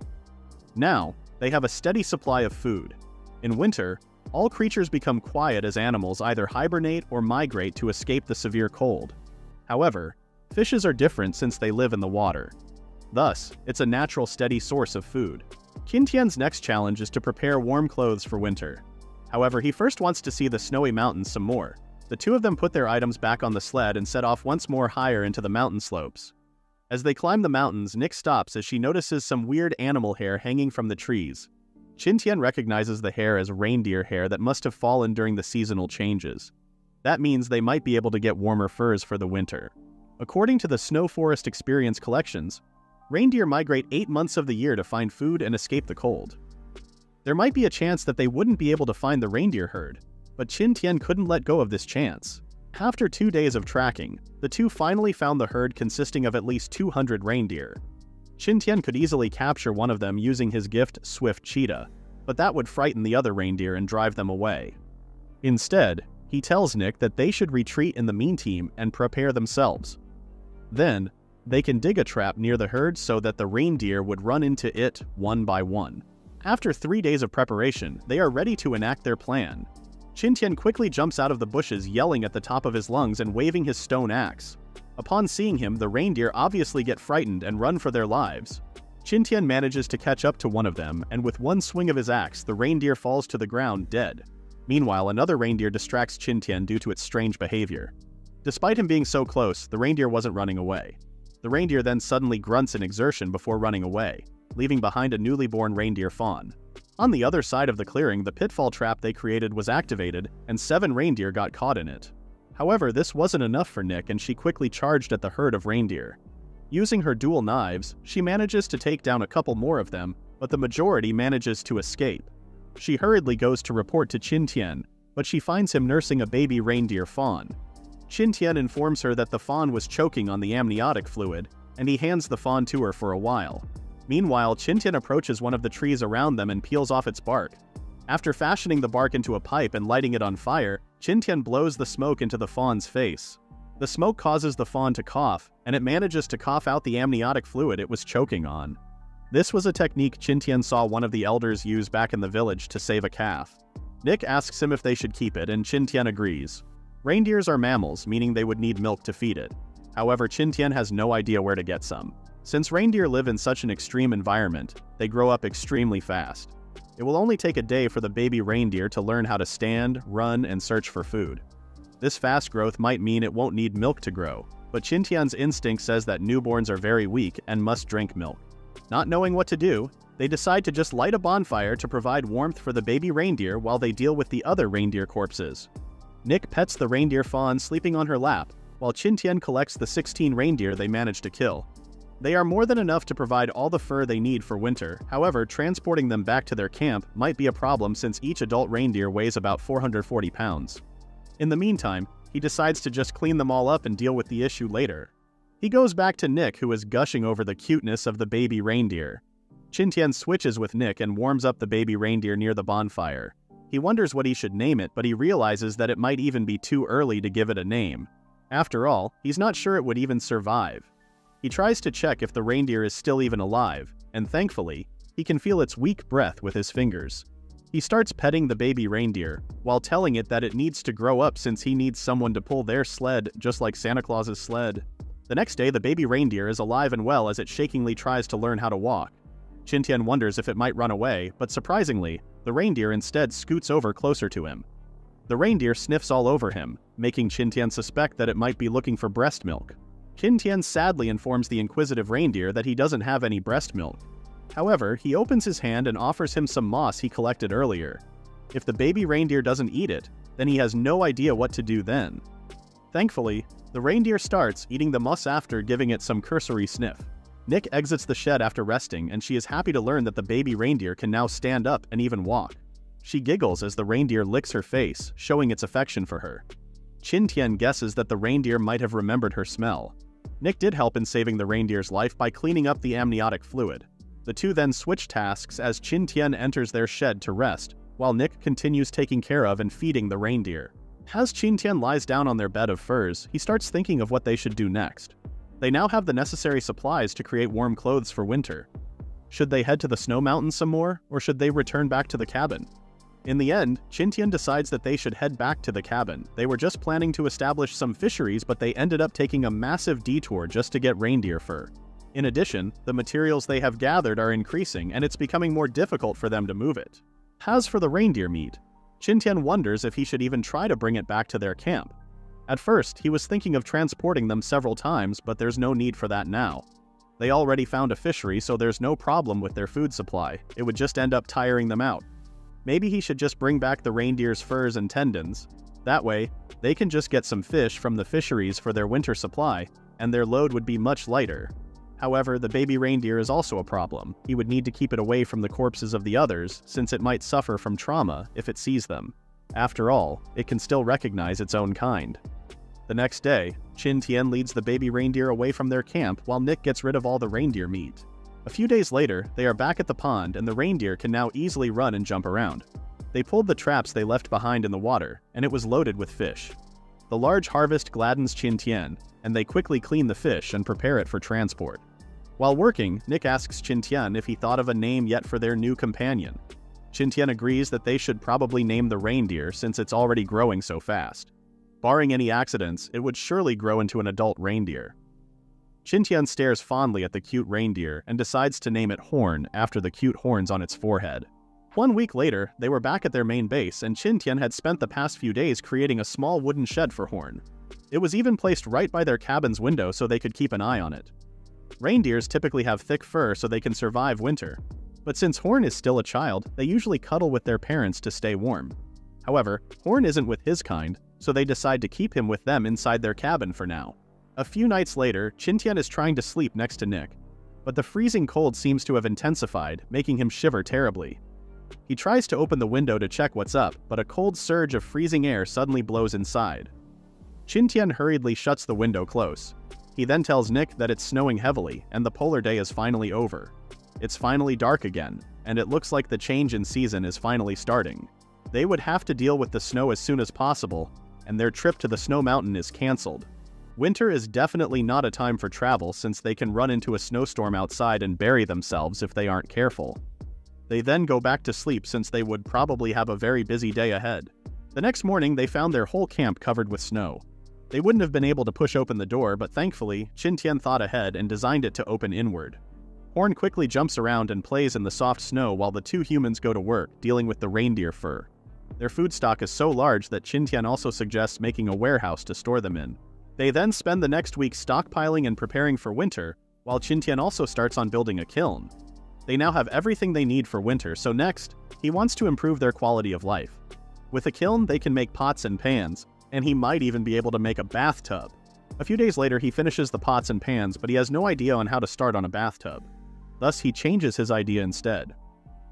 Speaker 1: Now, they have a steady supply of food. In winter, all creatures become quiet as animals either hibernate or migrate to escape the severe cold. However, fishes are different since they live in the water. Thus, it's a natural steady source of food. Qin Tian's next challenge is to prepare warm clothes for winter. However, he first wants to see the snowy mountains some more. The two of them put their items back on the sled and set off once more higher into the mountain slopes. As they climb the mountains, Nick stops as she notices some weird animal hair hanging from the trees. Qin Tian recognizes the hair as reindeer hair that must have fallen during the seasonal changes. That means they might be able to get warmer furs for the winter. According to the Snow Forest Experience collections, reindeer migrate 8 months of the year to find food and escape the cold. There might be a chance that they wouldn't be able to find the reindeer herd, but Qin Tian couldn't let go of this chance. After 2 days of tracking, the two finally found the herd consisting of at least 200 reindeer. Qin Tian could easily capture one of them using his gift, Swift Cheetah, but that would frighten the other reindeer and drive them away. Instead, he tells Nick that they should retreat in the meantime and prepare themselves. Then, They can dig a trap near the herd so that the reindeer would run into it one by one. After 3 days of preparation, they are ready to enact their plan. Qin Tian quickly jumps out of the bushes, yelling at the top of his lungs and waving his stone axe. Upon seeing him, the reindeer obviously get frightened and run for their lives. Qin Tian manages to catch up to one of them, and with one swing of his axe, the reindeer falls to the ground dead. Meanwhile, another reindeer distracts Qin Tian due to its strange behavior. Despite him being so close, the reindeer wasn't running away. The reindeer then suddenly grunts in exertion before running away, leaving behind a newly born reindeer fawn. On the other side of the clearing, the pitfall trap they created was activated, and 7 reindeer got caught in it. However, this wasn't enough for Nick, and she quickly charged at the herd of reindeer. Using her dual knives, she manages to take down a couple more of them, but the majority manages to escape. She hurriedly goes to report to Qin Tian, but she finds him nursing a baby reindeer fawn. Qin Tian informs her that the fawn was choking on the amniotic fluid, and he hands the fawn to her for a while. Meanwhile, Qin Tian approaches one of the trees around them and peels off its bark. After fashioning the bark into a pipe and lighting it on fire, Qin Tian blows the smoke into the fawn's face. The smoke causes the fawn to cough, and it manages to cough out the amniotic fluid it was choking on. This was a technique Qin Tian saw one of the elders use back in the village to save a calf. Nick asks him if they should keep it, and Qin Tian agrees. Reindeers are mammals, meaning they would need milk to feed it. However, Qin Tian has no idea where to get some. Since reindeer live in such an extreme environment, they grow up extremely fast. It will only take a day for the baby reindeer to learn how to stand, run, and search for food. This fast growth might mean it won't need milk to grow, but Qin Tian's instinct says that newborns are very weak and must drink milk. Not knowing what to do, they decide to just light a bonfire to provide warmth for the baby reindeer while they deal with the other reindeer corpses. Nick pets the reindeer fawn sleeping on her lap, while Qin Tian collects the 16 reindeer they managed to kill. They are more than enough to provide all the fur they need for winter. However, transporting them back to their camp might be a problem since each adult reindeer weighs about 440 pounds. In the meantime, he decides to just clean them all up and deal with the issue later. He goes back to Nick, who is gushing over the cuteness of the baby reindeer. Qin Tian switches with Nick and warms up the baby reindeer near the bonfire. He wonders what he should name it, but he realizes that it might even be too early to give it a name. After all, he's not sure it would even survive. He tries to check if the reindeer is still even alive, and thankfully, he can feel its weak breath with his fingers. He starts petting the baby reindeer, while telling it that it needs to grow up since he needs someone to pull their sled just like Santa Claus's sled. The next day, the baby reindeer is alive and well as it shakingly tries to learn how to walk. Qin Tian wonders if it might run away, but surprisingly, the reindeer instead scoots over closer to him. The reindeer sniffs all over him, making Qin Tian suspect that it might be looking for breast milk. Qin Tian sadly informs the inquisitive reindeer that he doesn't have any breast milk. However, he opens his hand and offers him some moss he collected earlier. If the baby reindeer doesn't eat it, then he has no idea what to do then. Thankfully, the reindeer starts eating the moss after giving it some cursory sniff. Nick exits the shed after resting, and she is happy to learn that the baby reindeer can now stand up and even walk. She giggles as the reindeer licks her face, showing its affection for her. Qin Tian guesses that the reindeer might have remembered her smell. Nick did help in saving the reindeer's life by cleaning up the amniotic fluid. The two then switch tasks as Qin Tian enters their shed to rest, while Nick continues taking care of and feeding the reindeer. As Qin Tian lies down on their bed of furs, he starts thinking of what they should do next. They now have the necessary supplies to create warm clothes for winter. Should they head to the snow mountains some more, or should they return back to the cabin? In the end, Qin Tian decides that they should head back to the cabin. They were just planning to establish some fisheries, but they ended up taking a massive detour just to get reindeer fur. In addition, the materials they have gathered are increasing, and it's becoming more difficult for them to move it. As for the reindeer meat, Qin Tian wonders if he should even try to bring it back to their camp. At first, he was thinking of transporting them several times, but there's no need for that now. They already found a fishery, so there's no problem with their food supply. It would just end up tiring them out. Maybe he should just bring back the reindeer's furs and tendons. That way, they can just get some fish from the fisheries for their winter supply, and their load would be much lighter. However, the baby reindeer is also a problem. He would need to keep it away from the corpses of the others, since it might suffer from trauma if it sees them. After all, it can still recognize its own kind. The next day, Qin Tian leads the baby reindeer away from their camp while Nick gets rid of all the reindeer meat. A few days later, they are back at the pond and the reindeer can now easily run and jump around. They pulled the traps they left behind in the water, and it was loaded with fish. The large harvest gladdens Qin Tian, and they quickly clean the fish and prepare it for transport. While working, Nick asks Qin Tian if he thought of a name yet for their new companion. Qin Tian agrees that they should probably name the reindeer since it's already growing so fast. Barring any accidents, it would surely grow into an adult reindeer. Qin Tian stares fondly at the cute reindeer and decides to name it Horn after the cute horns on its forehead. 1 week later, they were back at their main base and Qin Tian had spent the past few days creating a small wooden shed for Horn. It was even placed right by their cabin's window so they could keep an eye on it. Reindeers typically have thick fur so they can survive winter. But since Horn is still a child, they usually cuddle with their parents to stay warm. However, Horn isn't with his kind, so they decide to keep him with them inside their cabin for now. A few nights later, Qin Tian is trying to sleep next to Nick, but the freezing cold seems to have intensified, making him shiver terribly. He tries to open the window to check what's up, but a cold surge of freezing air suddenly blows inside. Qin Tian hurriedly shuts the window close. He then tells Nick that it's snowing heavily and the polar day is finally over. It's finally dark again, and it looks like the change in season is finally starting. They would have to deal with the snow as soon as possible, and their trip to the snow mountain is cancelled. Winter is definitely not a time for travel since they can run into a snowstorm outside and bury themselves if they aren't careful. They then go back to sleep since they would probably have a very busy day ahead. The next morning, they found their whole camp covered with snow. They wouldn't have been able to push open the door, but thankfully, Qin Tian thought ahead and designed it to open inward. Horn quickly jumps around and plays in the soft snow while the two humans go to work, dealing with the reindeer fur. Their food stock is so large that Qin Tian also suggests making a warehouse to store them in. They then spend the next week stockpiling and preparing for winter, while Qin Tian also starts on building a kiln. They now have everything they need for winter, so next, he wants to improve their quality of life. With a kiln, they can make pots and pans, and he might even be able to make a bathtub. A few days later, he finishes the pots and pans, but he has no idea on how to start on a bathtub. Thus, he changes his idea instead.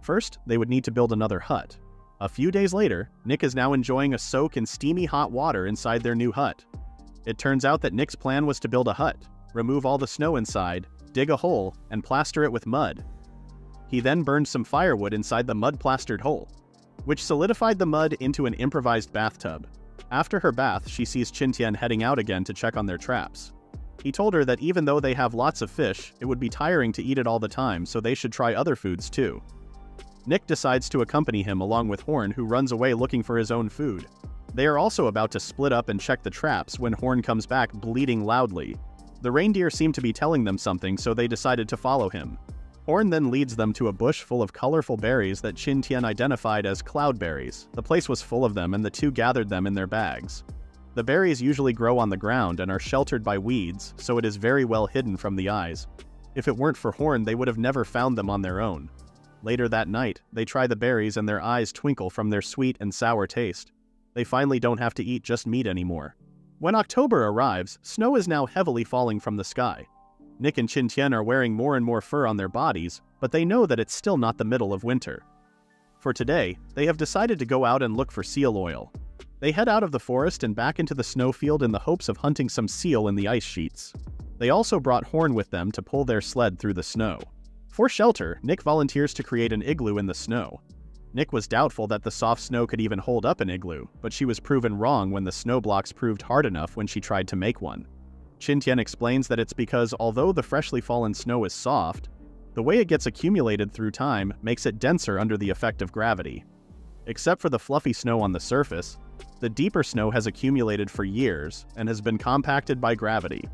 Speaker 1: First, they would need to build another hut. A few days later, Nick is now enjoying a soak in steamy hot water inside their new hut. It turns out that Nick's plan was to build a hut, remove all the snow inside, dig a hole, and plaster it with mud. He then burned some firewood inside the mud-plastered hole, which solidified the mud into an improvised bathtub. After her bath, she sees Qin Tian heading out again to check on their traps. He told her that even though they have lots of fish, it would be tiring to eat it all the time, so they should try other foods too. Nick decides to accompany him along with Horn, who runs away looking for his own food. They are also about to split up and check the traps when Horn comes back bleating loudly. The reindeer seem to be telling them something, so they decided to follow him. Horn then leads them to a bush full of colorful berries that Qin Tian identified as cloudberries. The place was full of them and the two gathered them in their bags. The berries usually grow on the ground and are sheltered by weeds, so it is very well hidden from the eyes. If it weren't for Horn, they would have never found them on their own. Later that night, they try the berries and their eyes twinkle from their sweet and sour taste. They finally don't have to eat just meat anymore. When October arrives, snow is now heavily falling from the sky. Nick and Qin Tian are wearing more and more fur on their bodies, but they know that it's still not the middle of winter. For today, they have decided to go out and look for seal oil. They head out of the forest and back into the snowfield in the hopes of hunting some seal in the ice sheets. They also brought Horn with them to pull their sled through the snow. For shelter, Nick volunteers to create an igloo in the snow. Nick was doubtful that the soft snow could even hold up an igloo, but she was proven wrong when the snow blocks proved hard enough when she tried to make one. Qin Tian explains that it's because although the freshly fallen snow is soft, the way it gets accumulated through time makes it denser under the effect of gravity. Except for the fluffy snow on the surface, the deeper snow has accumulated for years and has been compacted by gravity.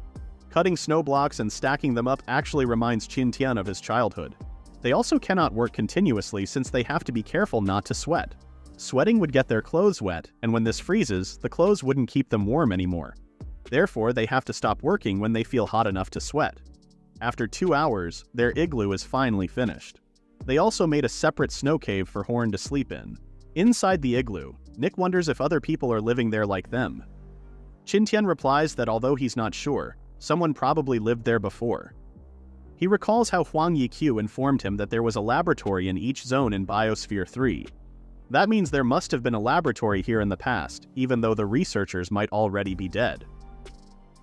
Speaker 1: Cutting snow blocks and stacking them up actually reminds Qin Tian of his childhood. They also cannot work continuously since they have to be careful not to sweat. Sweating would get their clothes wet, and when this freezes, the clothes wouldn't keep them warm anymore. Therefore, they have to stop working when they feel hot enough to sweat. After 2 hours, their igloo is finally finished. They also made a separate snow cave for Horn to sleep in. Inside the igloo, Nick wonders if other people are living there like them. Qin Tian replies that although he's not sure, someone probably lived there before. He recalls how Huang Yiqiu informed him that there was a laboratory in each zone in Biosphere 3. That means there must have been a laboratory here in the past, even though the researchers might already be dead.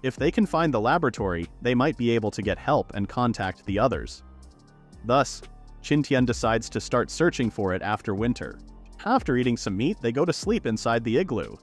Speaker 1: If they can find the laboratory, they might be able to get help and contact the others. Thus, Qin Tian decides to start searching for it after winter. After eating some meat, they go to sleep inside the igloo.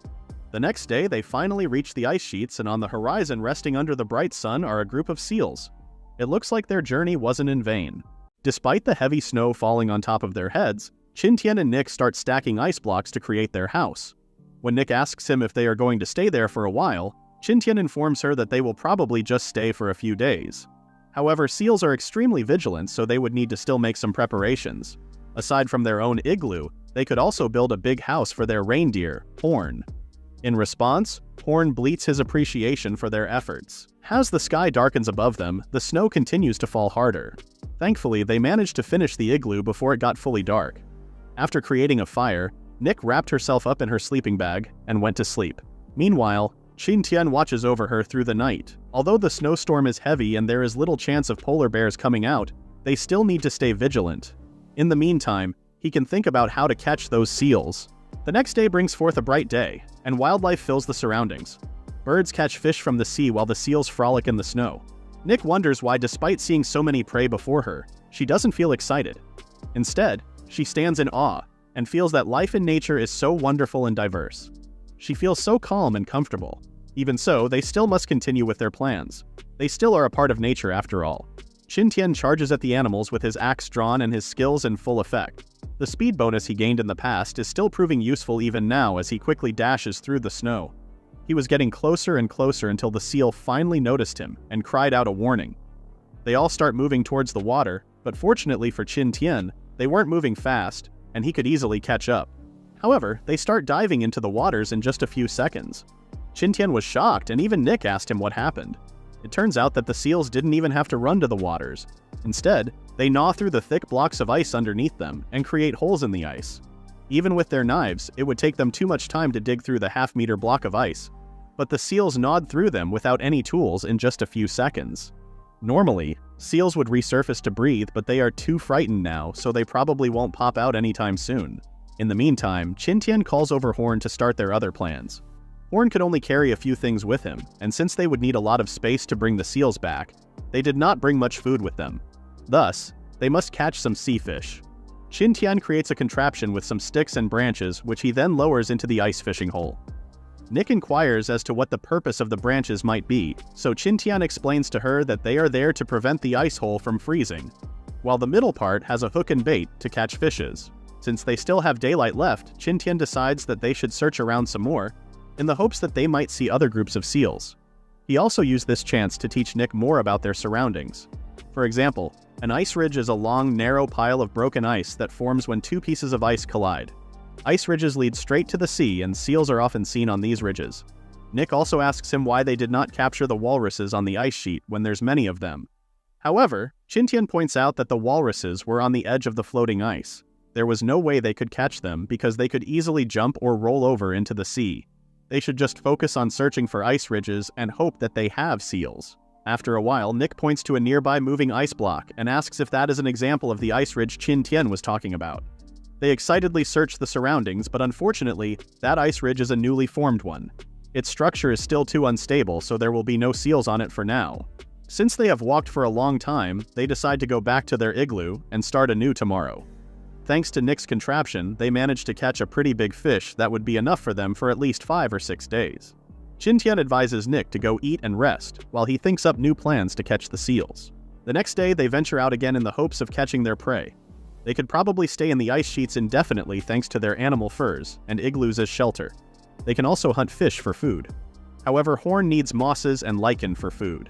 Speaker 1: The next day, they finally reach the ice sheets, and on the horizon resting under the bright sun are a group of seals. It looks like their journey wasn't in vain. Despite the heavy snow falling on top of their heads, Qin Tian and Nick start stacking ice blocks to create their house. When Nick asks him if they are going to stay there for a while, Qin Tian informs her that they will probably just stay for a few days. However, seals are extremely vigilant, so they would need to still make some preparations. Aside from their own igloo, they could also build a big house for their reindeer, Horn. In response, Horn bleats his appreciation for their efforts. As the sky darkens above them, the snow continues to fall harder. Thankfully, they managed to finish the igloo before it got fully dark. After creating a fire, Nick wrapped herself up in her sleeping bag and went to sleep. Meanwhile, Qin Tian watches over her through the night. Although the snowstorm is heavy and there is little chance of polar bears coming out, they still need to stay vigilant. In the meantime, he can think about how to catch those seals. The next day brings forth a bright day, and wildlife fills the surroundings. Birds catch fish from the sea while the seals frolic in the snow. Nick wonders why, despite seeing so many prey before her, she doesn't feel excited. Instead, she stands in awe and feels that life in nature is so wonderful and diverse. She feels so calm and comfortable. Even so, they still must continue with their plans. They still are a part of nature after all. Qin Tian charges at the animals with his axe drawn and his skills in full effect. The speed bonus he gained in the past is still proving useful even now as he quickly dashes through the snow. He was getting closer and closer until the seal finally noticed him and cried out a warning. They all start moving towards the water, but fortunately for Qin Tian, they weren't moving fast, and he could easily catch up. However, they start diving into the waters in just a few seconds. Qin Tian was shocked, and even Nick asked him what happened. It turns out that the seals didn't even have to run to the waters. Instead, they gnaw through the thick blocks of ice underneath them and create holes in the ice. Even with their knives, it would take them too much time to dig through the half-meter block of ice. But the seals gnawed through them without any tools in just a few seconds. Normally, seals would resurface to breathe, but they are too frightened now, so they probably won't pop out anytime soon. In the meantime, Qin Tian calls over Horn to start their other plans. Horn could only carry a few things with him, and since they would need a lot of space to bring the seals back, they did not bring much food with them. Thus, they must catch some sea fish. Qin Tian creates a contraption with some sticks and branches, which he then lowers into the ice fishing hole. Nick inquires as to what the purpose of the branches might be, so Qin Tian explains to her that they are there to prevent the ice hole from freezing, while the middle part has a hook and bait to catch fishes. Since they still have daylight left, Qin Tian decides that they should search around some more, in the hopes that they might see other groups of seals. He also used this chance to teach Nick more about their surroundings. For example, an ice ridge is a long, narrow pile of broken ice that forms when two pieces of ice collide. Ice ridges lead straight to the sea, and seals are often seen on these ridges. Nick also asks him why they did not capture the walruses on the ice sheet when there's many of them. However, Qin Tian points out that the walruses were on the edge of the floating ice. There was no way they could catch them because they could easily jump or roll over into the sea. They should just focus on searching for ice ridges and hope that they have seals. After a while, Nick points to a nearby moving ice block and asks if that is an example of the ice ridge Qin Tian was talking about. They excitedly search the surroundings, but unfortunately, that ice ridge is a newly formed one. Its structure is still too unstable, so there will be no seals on it for now. Since they have walked for a long time, they decide to go back to their igloo and start anew tomorrow. Thanks to Nick's contraption, they managed to catch a pretty big fish that would be enough for them for at least 5 or 6 days. Qin Tian advises Nick to go eat and rest, while he thinks up new plans to catch the seals. The next day, they venture out again in the hopes of catching their prey. They could probably stay in the ice sheets indefinitely thanks to their animal furs and igloos as shelter. They can also hunt fish for food. However, Horn needs mosses and lichen for food.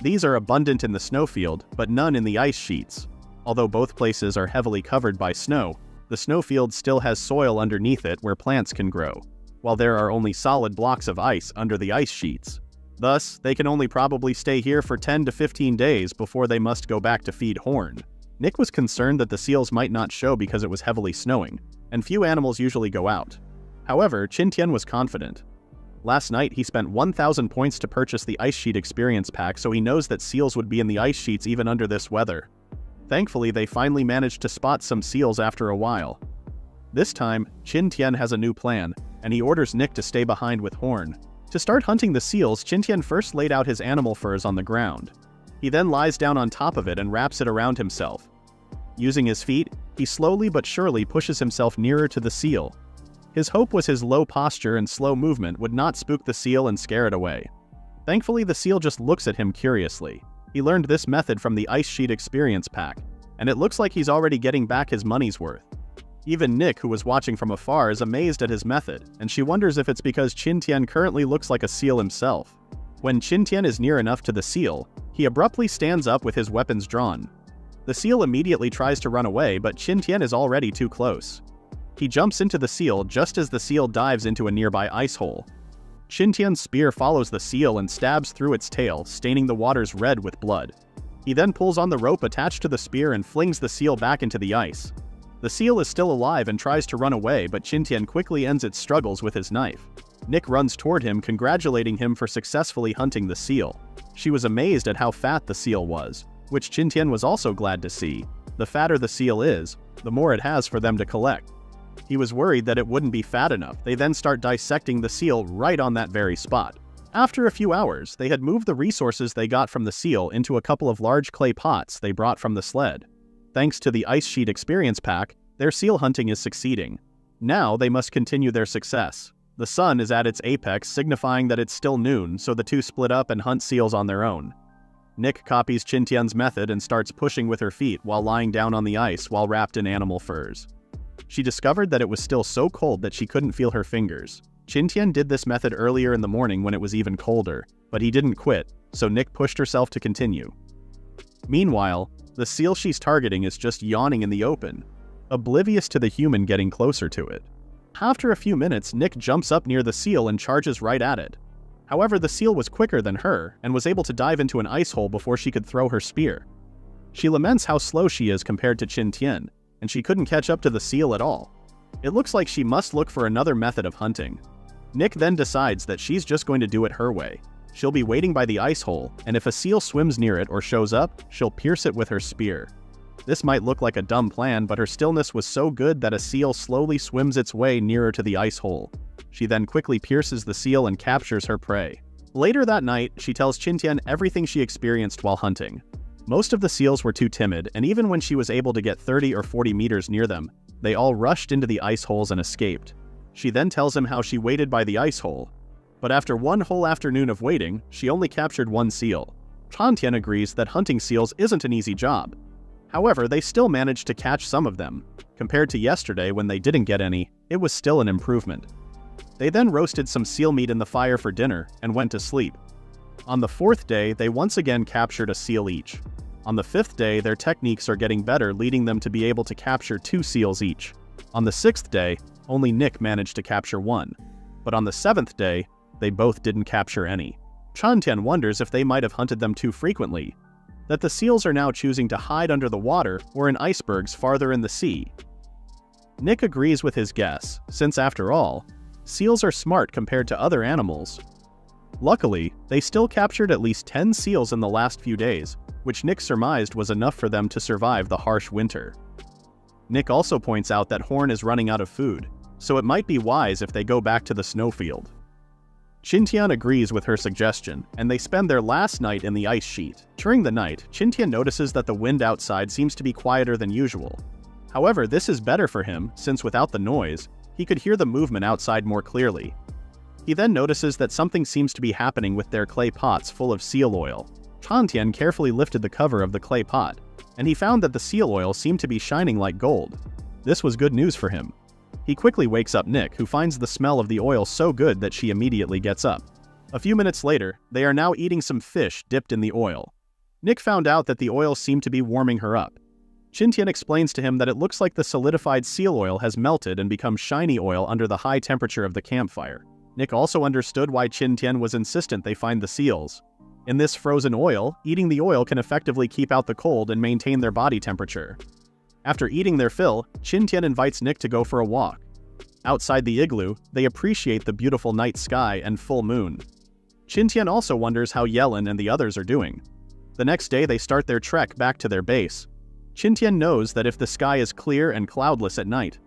Speaker 1: These are abundant in the snowfield, but none in the ice sheets. Although both places are heavily covered by snow, the snowfield still has soil underneath it where plants can grow, while there are only solid blocks of ice under the ice sheets. Thus, they can only probably stay here for 10 to 15 days before they must go back to feed Horn. Nick was concerned that the seals might not show because it was heavily snowing, and few animals usually go out. However, Qin Tian was confident. Last night, he spent 1,000 points to purchase the Ice Sheet Experience Pack, so he knows that seals would be in the ice sheets even under this weather. Thankfully, they finally managed to spot some seals after a while. This time, Qin Tian has a new plan, and he orders Nick to stay behind with Horn. To start hunting the seals, Qin Tian first laid out his animal furs on the ground. He then lies down on top of it and wraps it around himself. Using his feet, he slowly but surely pushes himself nearer to the seal. His hope was his low posture and slow movement would not spook the seal and scare it away. Thankfully, the seal just looks at him curiously. He learned this method from the Ice Sheet Experience Pack, and it looks like he's already getting back his money's worth. Even Nick, who was watching from afar, is amazed at his method, and she wonders if it's because Qin Tian currently looks like a seal himself. When Qin Tian is near enough to the seal, he abruptly stands up with his weapons drawn. The seal immediately tries to run away, but Qin Tian is already too close. He jumps into the seal just as the seal dives into a nearby ice hole. Qin Tian's spear follows the seal and stabs through its tail, staining the waters red with blood. He then pulls on the rope attached to the spear and flings the seal back into the ice. The seal is still alive and tries to run away, but Qin Tian quickly ends its struggles with his knife. Nick runs toward him, congratulating him for successfully hunting the seal. She was amazed at how fat the seal was, which Qin Tian was also glad to see. The fatter the seal is, the more it has for them to collect. He was worried that it wouldn't be fat enough. They then start dissecting the seal right on that very spot. After a few hours, they had moved the resources they got from the seal into a couple of large clay pots they brought from the sled. Thanks to the Ice Sheet Experience Pack, their seal hunting is succeeding. Now they must continue their success. The sun is at its apex, signifying that it's still noon, so the two split up and hunt seals on their own. Nick copies Qin Tian's method and starts pushing with her feet while lying down on the ice while wrapped in animal furs. She discovered that it was still so cold that she couldn't feel her fingers. Qin Tian did this method earlier in the morning when it was even colder, but he didn't quit, so Nick pushed herself to continue. Meanwhile, the seal she's targeting is just yawning in the open, oblivious to the human getting closer to it. After a few minutes, Nick jumps up near the seal and charges right at it. However, the seal was quicker than her and was able to dive into an ice hole before she could throw her spear. She laments how slow she is compared to Qin Tian, and she couldn't catch up to the seal at all. It looks like she must look for another method of hunting. Nick then decides that she's just going to do it her way. She'll be waiting by the ice hole, and if a seal swims near it or shows up, she'll pierce it with her spear. This might look like a dumb plan, but her stillness was so good that a seal slowly swims its way nearer to the ice hole. She then quickly pierces the seal and captures her prey. Later that night, she tells Qin Tian everything she experienced while hunting. Most of the seals were too timid, and even when she was able to get 30 or 40 meters near them, they all rushed into the ice holes and escaped. She then tells him how she waited by the ice hole. But after one whole afternoon of waiting, she only captured one seal. Qin Tian agrees that hunting seals isn't an easy job. However, they still managed to catch some of them. Compared to yesterday when they didn't get any, it was still an improvement. They then roasted some seal meat in the fire for dinner and went to sleep. On the fourth day, they once again captured a seal each. On the fifth day, their techniques are getting better, leading them to be able to capture 2 seals each. On the sixth day, only Nick managed to capture 1. But on the 7th day, they both didn't capture any. Qin Tian wonders if they might have hunted them too frequently, that the seals are now choosing to hide under the water or in icebergs farther in the sea. Nick agrees with his guess, since after all, seals are smart compared to other animals. Luckily, they still captured at least 10 seals in the last few days, which Nick surmised was enough for them to survive the harsh winter. Nick also points out that Horn is running out of food, so it might be wise if they go back to the snowfield. Qin Tian agrees with her suggestion, and they spend their last night in the ice sheet. During the night, Qin Tian notices that the wind outside seems to be quieter than usual. However, this is better for him, since without the noise, he could hear the movement outside more clearly. He then notices that something seems to be happening with their clay pots full of seal oil. Qin Tian carefully lifted the cover of the clay pot, and he found that the seal oil seemed to be shining like gold. This was good news for him. He quickly wakes up Nick, who finds the smell of the oil so good that she immediately gets up. A few minutes later, they are now eating some fish dipped in the oil. Nick found out that the oil seemed to be warming her up. Qin Tian explains to him that it looks like the solidified seal oil has melted and become shiny oil under the high temperature of the campfire. Nick also understood why Qin Tian was insistent they find the seals. In this frozen oil, eating the oil can effectively keep out the cold and maintain their body temperature. After eating their fill, Qin Tian invites Nick to go for a walk. Outside the igloo, they appreciate the beautiful night sky and full moon. Qin Tian also wonders how Yellen and the others are doing. The next day they start their trek back to their base. Qin Tian knows that if the sky is clear and cloudless at night,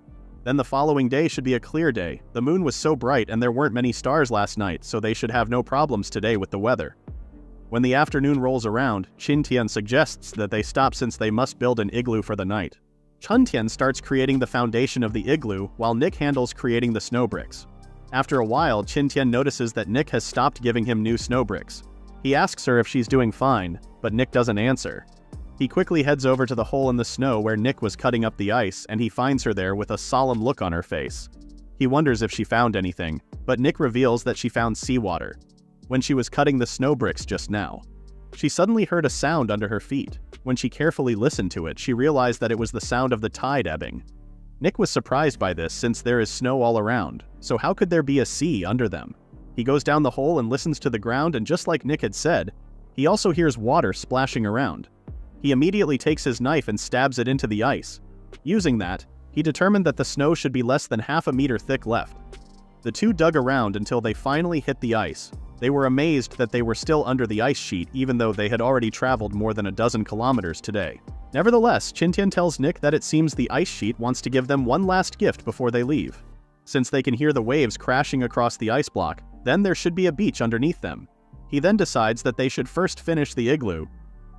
Speaker 1: then the following day should be a clear day. The moon was so bright and there weren't many stars last night, so they should have no problems today with the weather. When the afternoon rolls around, Qin Tian suggests that they stop since they must build an igloo for the night. Qin Tian starts creating the foundation of the igloo while Nick handles creating the snow bricks. After a while, Qin Tian notices that Nick has stopped giving him new snow bricks. He asks her if she's doing fine, but Nick doesn't answer. He quickly heads over to the hole in the snow where Nick was cutting up the ice, and he finds her there with a solemn look on her face. He wonders if she found anything, but Nick reveals that she found seawater when she was cutting the snow bricks just now. She suddenly heard a sound under her feet. When she carefully listened to it, she realized that it was the sound of the tide ebbing. Nick was surprised by this since there is snow all around, so how could there be a sea under them? He goes down the hole and listens to the ground, and just like Nick had said, he also hears water splashing around. He immediately takes his knife and stabs it into the ice. Using that, he determined that the snow should be less than half a meter thick left. The two dug around until they finally hit the ice. They were amazed that they were still under the ice sheet even though they had already traveled more than a dozen kilometers today. Nevertheless, Qin Tian tells Nick that it seems the ice sheet wants to give them one last gift before they leave. Since they can hear the waves crashing across the ice block, then there should be a beach underneath them. He then decides that they should first finish the igloo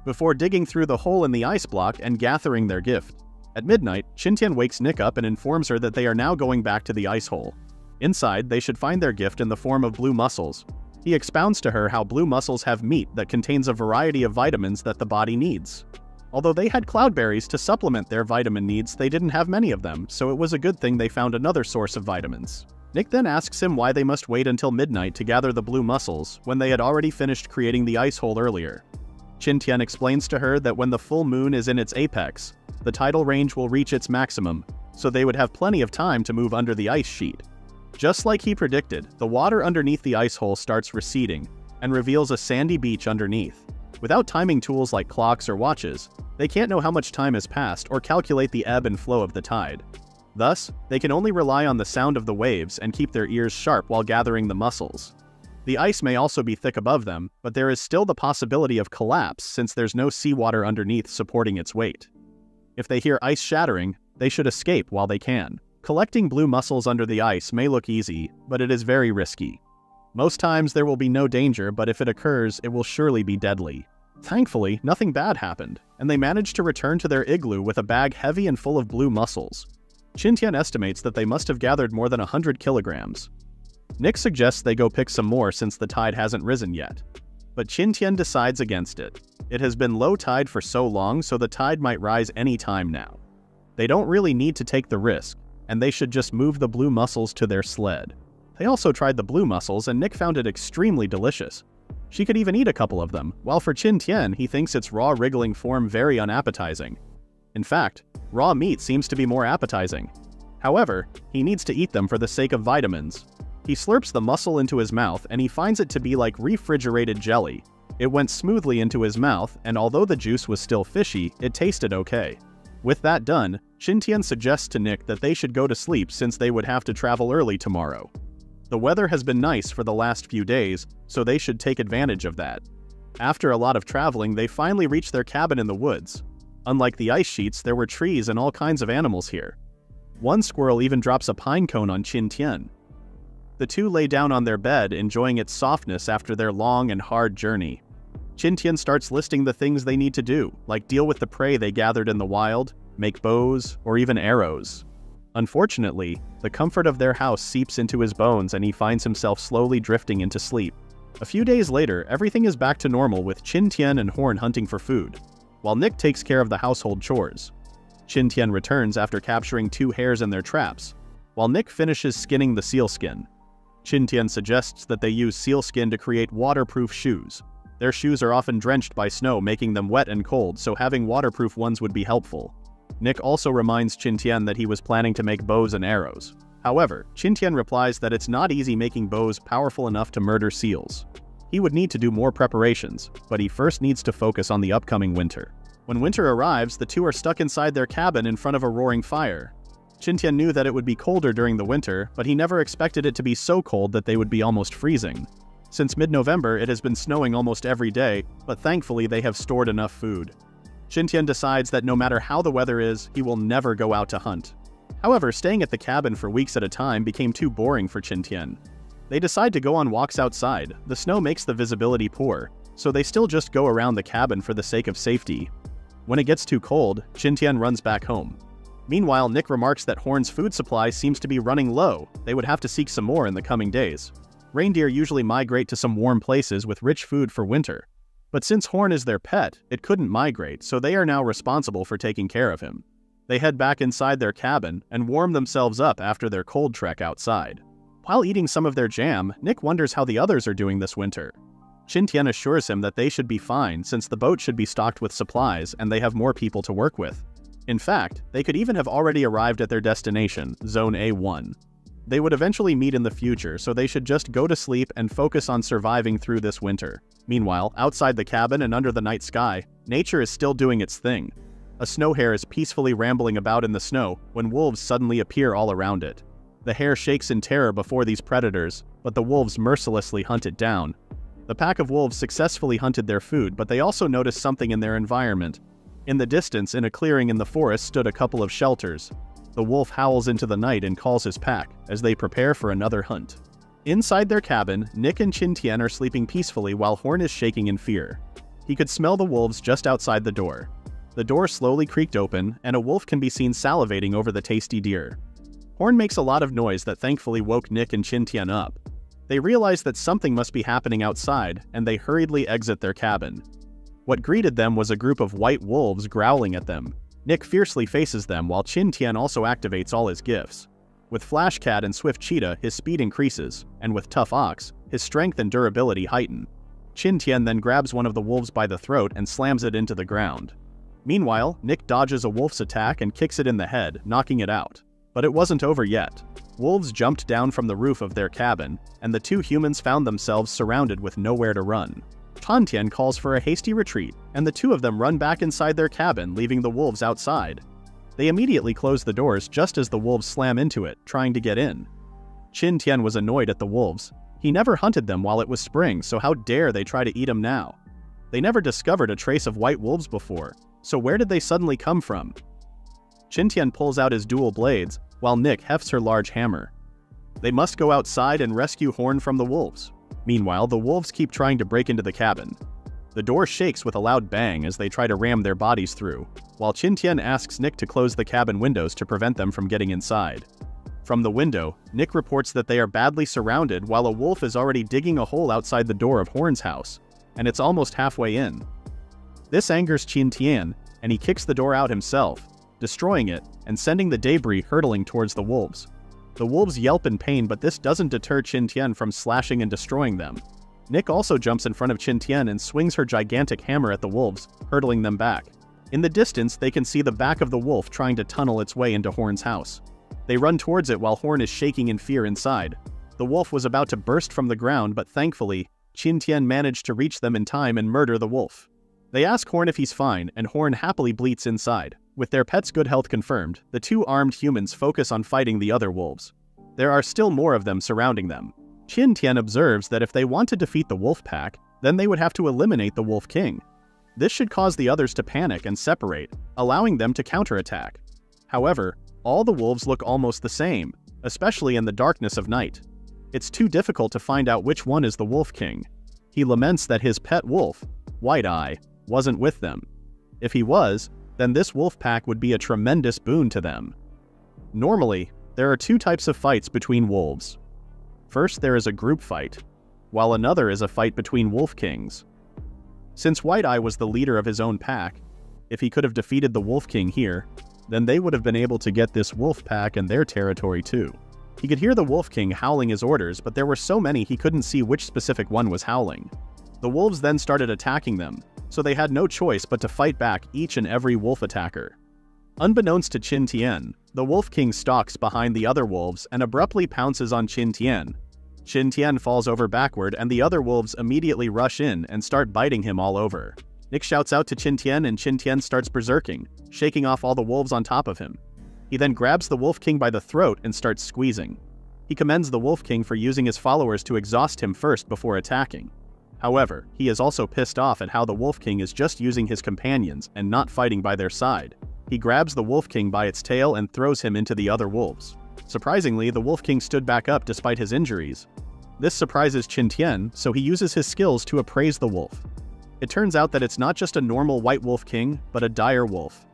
Speaker 1: before digging through the hole in the ice block and gathering their gift. At midnight, Qin Tian wakes Nick up and informs her that they are now going back to the ice hole. Inside, they should find their gift in the form of blue mussels. He expounds to her how blue mussels have meat that contains a variety of vitamins that the body needs. Although they had cloudberries to supplement their vitamin needs, they didn't have many of them, so it was a good thing they found another source of vitamins. Nick then asks him why they must wait until midnight to gather the blue mussels, when they had already finished creating the ice hole earlier. Qin Tian explains to her that when the full moon is in its apex, the tidal range will reach its maximum, so they would have plenty of time to move under the ice sheet. Just like he predicted, the water underneath the ice hole starts receding and reveals a sandy beach underneath. Without timing tools like clocks or watches, they can't know how much time has passed or calculate the ebb and flow of the tide. Thus, they can only rely on the sound of the waves and keep their ears sharp while gathering the mussels. The ice may also be thick above them, but there is still the possibility of collapse since there's no seawater underneath supporting its weight. If they hear ice shattering, they should escape while they can. Collecting blue mussels under the ice may look easy, but it is very risky. Most times there will be no danger, but if it occurs, it will surely be deadly. Thankfully, nothing bad happened, and they managed to return to their igloo with a bag heavy and full of blue mussels. Qin Tian estimates that they must have gathered more than 100 kilograms. Nick suggests they go pick some more since the tide hasn't risen yet. But Qin Tian decides against it. It has been low tide for so long, so the tide might rise any time now. They don't really need to take the risk, and they should just move the blue mussels to their sled. They also tried the blue mussels, and Nick found it extremely delicious. She could even eat a couple of them, while for Qin Tian, he thinks its raw wriggling form very unappetizing. In fact, raw meat seems to be more appetizing. However, he needs to eat them for the sake of vitamins. He slurps the mussel into his mouth, and he finds it to be like refrigerated jelly. It went smoothly into his mouth, and although the juice was still fishy, it tasted okay. With that done, Qin Tian suggests to Nick that they should go to sleep since they would have to travel early tomorrow. The weather has been nice for the last few days, so they should take advantage of that. After a lot of traveling, they finally reach their cabin in the woods. Unlike the ice sheets, there were trees and all kinds of animals here. One squirrel even drops a pine cone on Qin Tian. The two lay down on their bed, enjoying its softness after their long and hard journey. Qin Tian starts listing the things they need to do, like deal with the prey they gathered in the wild, make bows, or even arrows. Unfortunately, the comfort of their house seeps into his bones and he finds himself slowly drifting into sleep. A few days later, everything is back to normal with Qin Tian and Horn hunting for food, while Nick takes care of the household chores. Qin Tian returns after capturing 2 hares in their traps, while Nick finishes skinning the sealskin. Qin Tian suggests that they use sealskin to create waterproof shoes. Their shoes are often drenched by snow, making them wet and cold, so having waterproof ones would be helpful. Nick also reminds Qin Tian that he was planning to make bows and arrows. However, Qin Tian replies that it's not easy making bows powerful enough to murder seals. He would need to do more preparations, but he first needs to focus on the upcoming winter. When winter arrives, the two are stuck inside their cabin in front of a roaring fire. Qin Tian knew that it would be colder during the winter, but he never expected it to be so cold that they would be almost freezing. Since mid-November, it has been snowing almost every day, but thankfully they have stored enough food. Qin Tian decides that no matter how the weather is, he will never go out to hunt. However, staying at the cabin for weeks at a time became too boring for Qin Tian. They decide to go on walks outside. The snow makes the visibility poor, so they still just go around the cabin for the sake of safety. When it gets too cold, Qin Tian runs back home. Meanwhile, Nick remarks that Horn's food supply seems to be running low. They would have to seek some more in the coming days. Reindeer usually migrate to some warm places with rich food for winter. But since Horn is their pet, it couldn't migrate, so they are now responsible for taking care of him. They head back inside their cabin and warm themselves up after their cold trek outside. While eating some of their jam, Nick wonders how the others are doing this winter. Qin Tian assures him that they should be fine since the boat should be stocked with supplies and they have more people to work with. In fact, they could even have already arrived at their destination, Zone A1. They would eventually meet in the future, so they should just go to sleep and focus on surviving through this winter. Meanwhile, outside the cabin and under the night sky, nature is still doing its thing. A snow hare is peacefully rambling about in the snow when wolves suddenly appear all around it. The hare shakes in terror before these predators, but the wolves mercilessly hunt it down. The pack of wolves successfully hunted their food, but they also noticed something in their environment. In the distance, in a clearing in the forest, stood a couple of shelters. The wolf howls into the night and calls his pack, as they prepare for another hunt. Inside their cabin, Nick and Qin Tian are sleeping peacefully while Horn is shaking in fear. He could smell the wolves just outside the door. The door slowly creaked open, and a wolf can be seen salivating over the tasty deer. Horn makes a lot of noise that thankfully woke Nick and Qin Tian up. They realize that something must be happening outside, and they hurriedly exit their cabin. What greeted them was a group of white wolves growling at them. Nick fiercely faces them while Qin Tian also activates all his gifts. With Flash Cat and Swift Cheetah, his speed increases, and with Tough Ox, his strength and durability heighten. Qin Tian then grabs one of the wolves by the throat and slams it into the ground. Meanwhile, Nick dodges a wolf's attack and kicks it in the head, knocking it out. But it wasn't over yet. Wolves jumped down from the roof of their cabin, and the two humans found themselves surrounded with nowhere to run. Qin Tian calls for a hasty retreat, and the two of them run back inside their cabin, leaving the wolves outside. They immediately close the doors just as the wolves slam into it, trying to get in. Qin Tian was annoyed at the wolves. He never hunted them while it was spring, so how dare they try to eat him now? They never discovered a trace of white wolves before, so where did they suddenly come from? Qin Tian pulls out his dual blades, while Nick hefts her large hammer. They must go outside and rescue Horn from the wolves. Meanwhile, the wolves keep trying to break into the cabin. The door shakes with a loud bang as they try to ram their bodies through, while Qin Tian asks Nick to close the cabin windows to prevent them from getting inside. From the window, Nick reports that they are badly surrounded while a wolf is already digging a hole outside the door of Horn's house, and it's almost halfway in. This angers Qin Tian, and he kicks the door out himself, destroying it and sending the debris hurtling towards the wolves. The wolves yelp in pain, but this doesn't deter Qin Tian from slashing and destroying them. Nick also jumps in front of Qin Tian and swings her gigantic hammer at the wolves, hurtling them back. In the distance, they can see the back of the wolf trying to tunnel its way into Horn's house. They run towards it while Horn is shaking in fear inside. The wolf was about to burst from the ground, but thankfully, Qin Tian managed to reach them in time and murder the wolf. They ask Horn if he's fine, and Horn happily bleats inside. With their pet's good health confirmed, the two armed humans focus on fighting the other wolves. There are still more of them surrounding them. Qin Tian observes that if they want to defeat the wolf pack, then they would have to eliminate the Wolf King. This should cause the others to panic and separate, allowing them to counterattack. However, all the wolves look almost the same, especially in the darkness of night. It's too difficult to find out which one is the Wolf King. He laments that his pet wolf, White Eye, wasn't with them. If he was, then this wolf pack would be a tremendous boon to them. Normally, there are two types of fights between wolves. First, there is a group fight, while another is a fight between wolf kings. Since White Eye was the leader of his own pack, if he could have defeated the Wolf King here, then they would have been able to get this wolf pack and their territory too. He could hear the Wolf King howling his orders, but there were so many he couldn't see which specific one was howling. The wolves then started attacking them, so they had no choice but to fight back each and every wolf attacker. Unbeknownst to Qin Tian, the Wolf King stalks behind the other wolves and abruptly pounces on Qin Tian. Qin Tian falls over backward and the other wolves immediately rush in and start biting him all over. Nick shouts out to Qin Tian and Qin Tian starts berserking, shaking off all the wolves on top of him. He then grabs the Wolf King by the throat and starts squeezing. He commends the Wolf King for using his followers to exhaust him first before attacking. However, he is also pissed off at how the Wolf King is just using his companions and not fighting by their side. He grabs the Wolf King by its tail and throws him into the other wolves. Surprisingly, the Wolf King stood back up despite his injuries. This surprises Qin Tian, so he uses his skills to appraise the wolf. It turns out that it's not just a normal white Wolf King, but a dire wolf.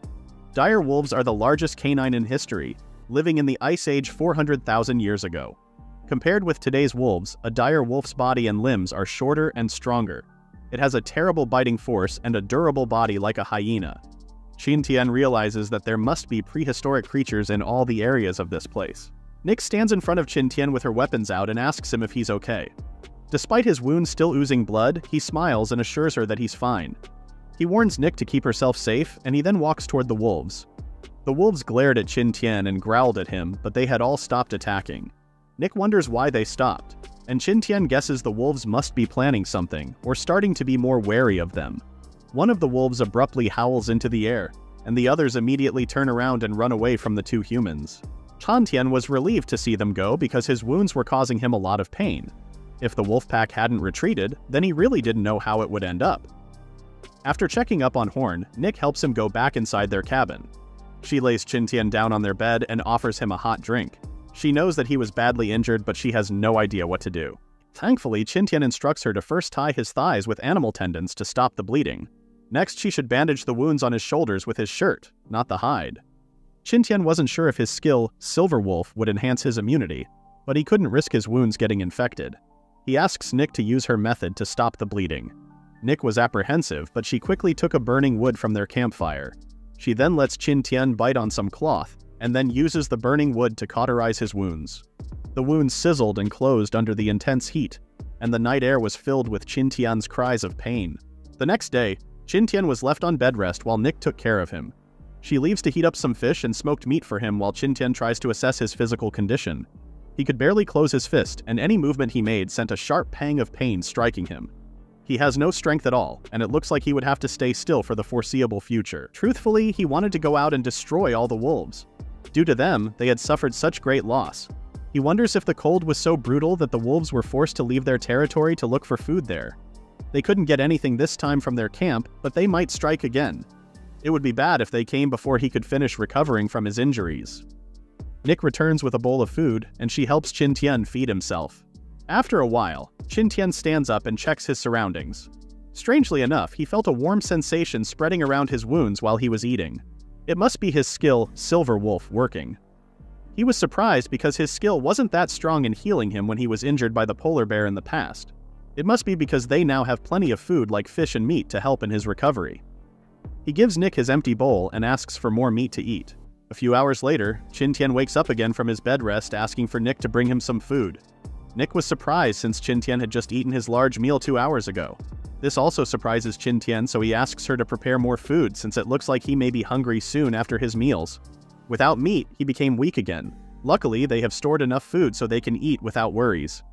Speaker 1: Dire wolves are the largest canine in history, living in the Ice Age 400,000 years ago. Compared with today's wolves, a dire wolf's body and limbs are shorter and stronger. It has a terrible biting force and a durable body like a hyena. Qin Tian realizes that there must be prehistoric creatures in all the areas of this place. Nick stands in front of Qin Tian with her weapons out and asks him if he's okay. Despite his wounds still oozing blood, he smiles and assures her that he's fine. He warns Nick to keep herself safe, and he then walks toward the wolves. The wolves glared at Qin Tian and growled at him, but they had all stopped attacking. Nick wonders why they stopped, and Qin Tian guesses the wolves must be planning something, or starting to be more wary of them. One of the wolves abruptly howls into the air, and the others immediately turn around and run away from the two humans. Qin Tian was relieved to see them go because his wounds were causing him a lot of pain. If the wolf pack hadn't retreated, then he really didn't know how it would end up. After checking up on Horn, Nick helps him go back inside their cabin. She lays Qin Tian down on their bed and offers him a hot drink. She knows that he was badly injured, but she has no idea what to do. Thankfully, Qin Tian instructs her to first tie his thighs with animal tendons to stop the bleeding. Next, she should bandage the wounds on his shoulders with his shirt, not the hide. Qin Tian wasn't sure if his skill, Silver Wolf, would enhance his immunity, but he couldn't risk his wounds getting infected. He asks Nick to use her method to stop the bleeding. Nick was apprehensive, but she quickly took a burning wood from their campfire. She then lets Qin Tian bite on some cloth, and then uses the burning wood to cauterize his wounds. The wounds sizzled and closed under the intense heat, and the night air was filled with Qin Tian's cries of pain. The next day, Qin Tian was left on bed rest while Nick took care of him. She leaves to heat up some fish and smoked meat for him while Qin Tian tries to assess his physical condition. He could barely close his fist, and any movement he made sent a sharp pang of pain striking him. He has no strength at all, and it looks like he would have to stay still for the foreseeable future. Truthfully, he wanted to go out and destroy all the wolves. Due to them, they had suffered such great loss. He wonders if the cold was so brutal that the wolves were forced to leave their territory to look for food there. They couldn't get anything this time from their camp, but they might strike again. It would be bad if they came before he could finish recovering from his injuries. Nick returns with a bowl of food, and she helps Qin Tian feed himself. After a while, Qin Tian stands up and checks his surroundings. Strangely enough, he felt a warm sensation spreading around his wounds while he was eating. It must be his skill, Silver Wolf, working. He was surprised because his skill wasn't that strong in healing him when he was injured by the polar bear in the past. It must be because they now have plenty of food like fish and meat to help in his recovery. He gives Nick his empty bowl and asks for more meat to eat. A few hours later, Qin Tian wakes up again from his bed rest asking for Nick to bring him some food. Nick was surprised since Qin Tian had just eaten his large meal 2 hours ago. This also surprises Qin Tian, so he asks her to prepare more food since it looks like he may be hungry soon after his meals. Without meat, he became weak again. Luckily, they have stored enough food so they can eat without worries.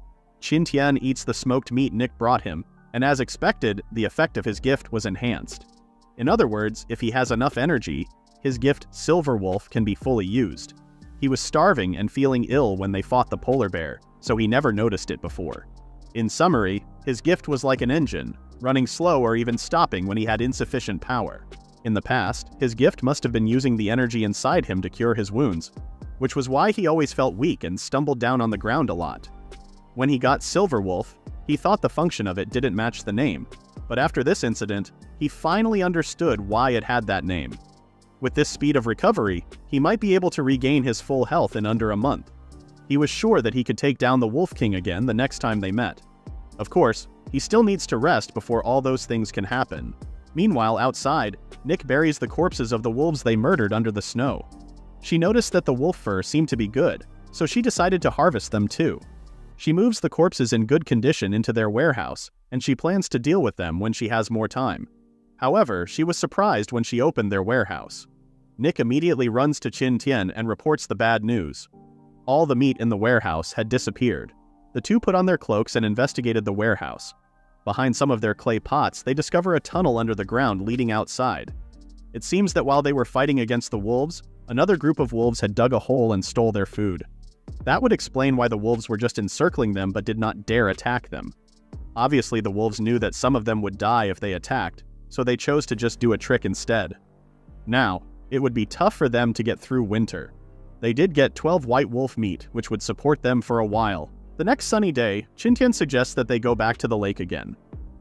Speaker 1: Qin Tian eats the smoked meat Nick brought him, and as expected, the effect of his gift was enhanced. In other words, if he has enough energy, his gift Silver Wolf can be fully used. He was starving and feeling ill when they fought the polar bear, so he never noticed it before. In summary, his gift was like an engine, running slow or even stopping when he had insufficient power. In the past, his gift must have been using the energy inside him to cure his wounds, which was why he always felt weak and stumbled down on the ground a lot. When he got Silver Wolf, he thought the function of it didn't match the name, but after this incident, he finally understood why it had that name. With this speed of recovery, he might be able to regain his full health in under a month. He was sure that he could take down the Wolf King again the next time they met. Of course, he still needs to rest before all those things can happen. Meanwhile, outside, Nick buries the corpses of the wolves they murdered under the snow. She noticed that the wolf fur seemed to be good, so she decided to harvest them too. She moves the corpses in good condition into their warehouse, and she plans to deal with them when she has more time. However, she was surprised when she opened their warehouse. Nick immediately runs to Qin Tian and reports the bad news. All the meat in the warehouse had disappeared. The two put on their cloaks and investigated the warehouse. Behind some of their clay pots, they discover a tunnel under the ground leading outside. It seems that while they were fighting against the wolves, another group of wolves had dug a hole and stole their food. That would explain why the wolves were just encircling them but did not dare attack them. Obviously, the wolves knew that some of them would die if they attacked, so they chose to just do a trick instead. Now, it would be tough for them to get through winter. They did get 12 white wolf meat, which would support them for a while. The next sunny day, Qin Tian suggests that they go back to the lake again.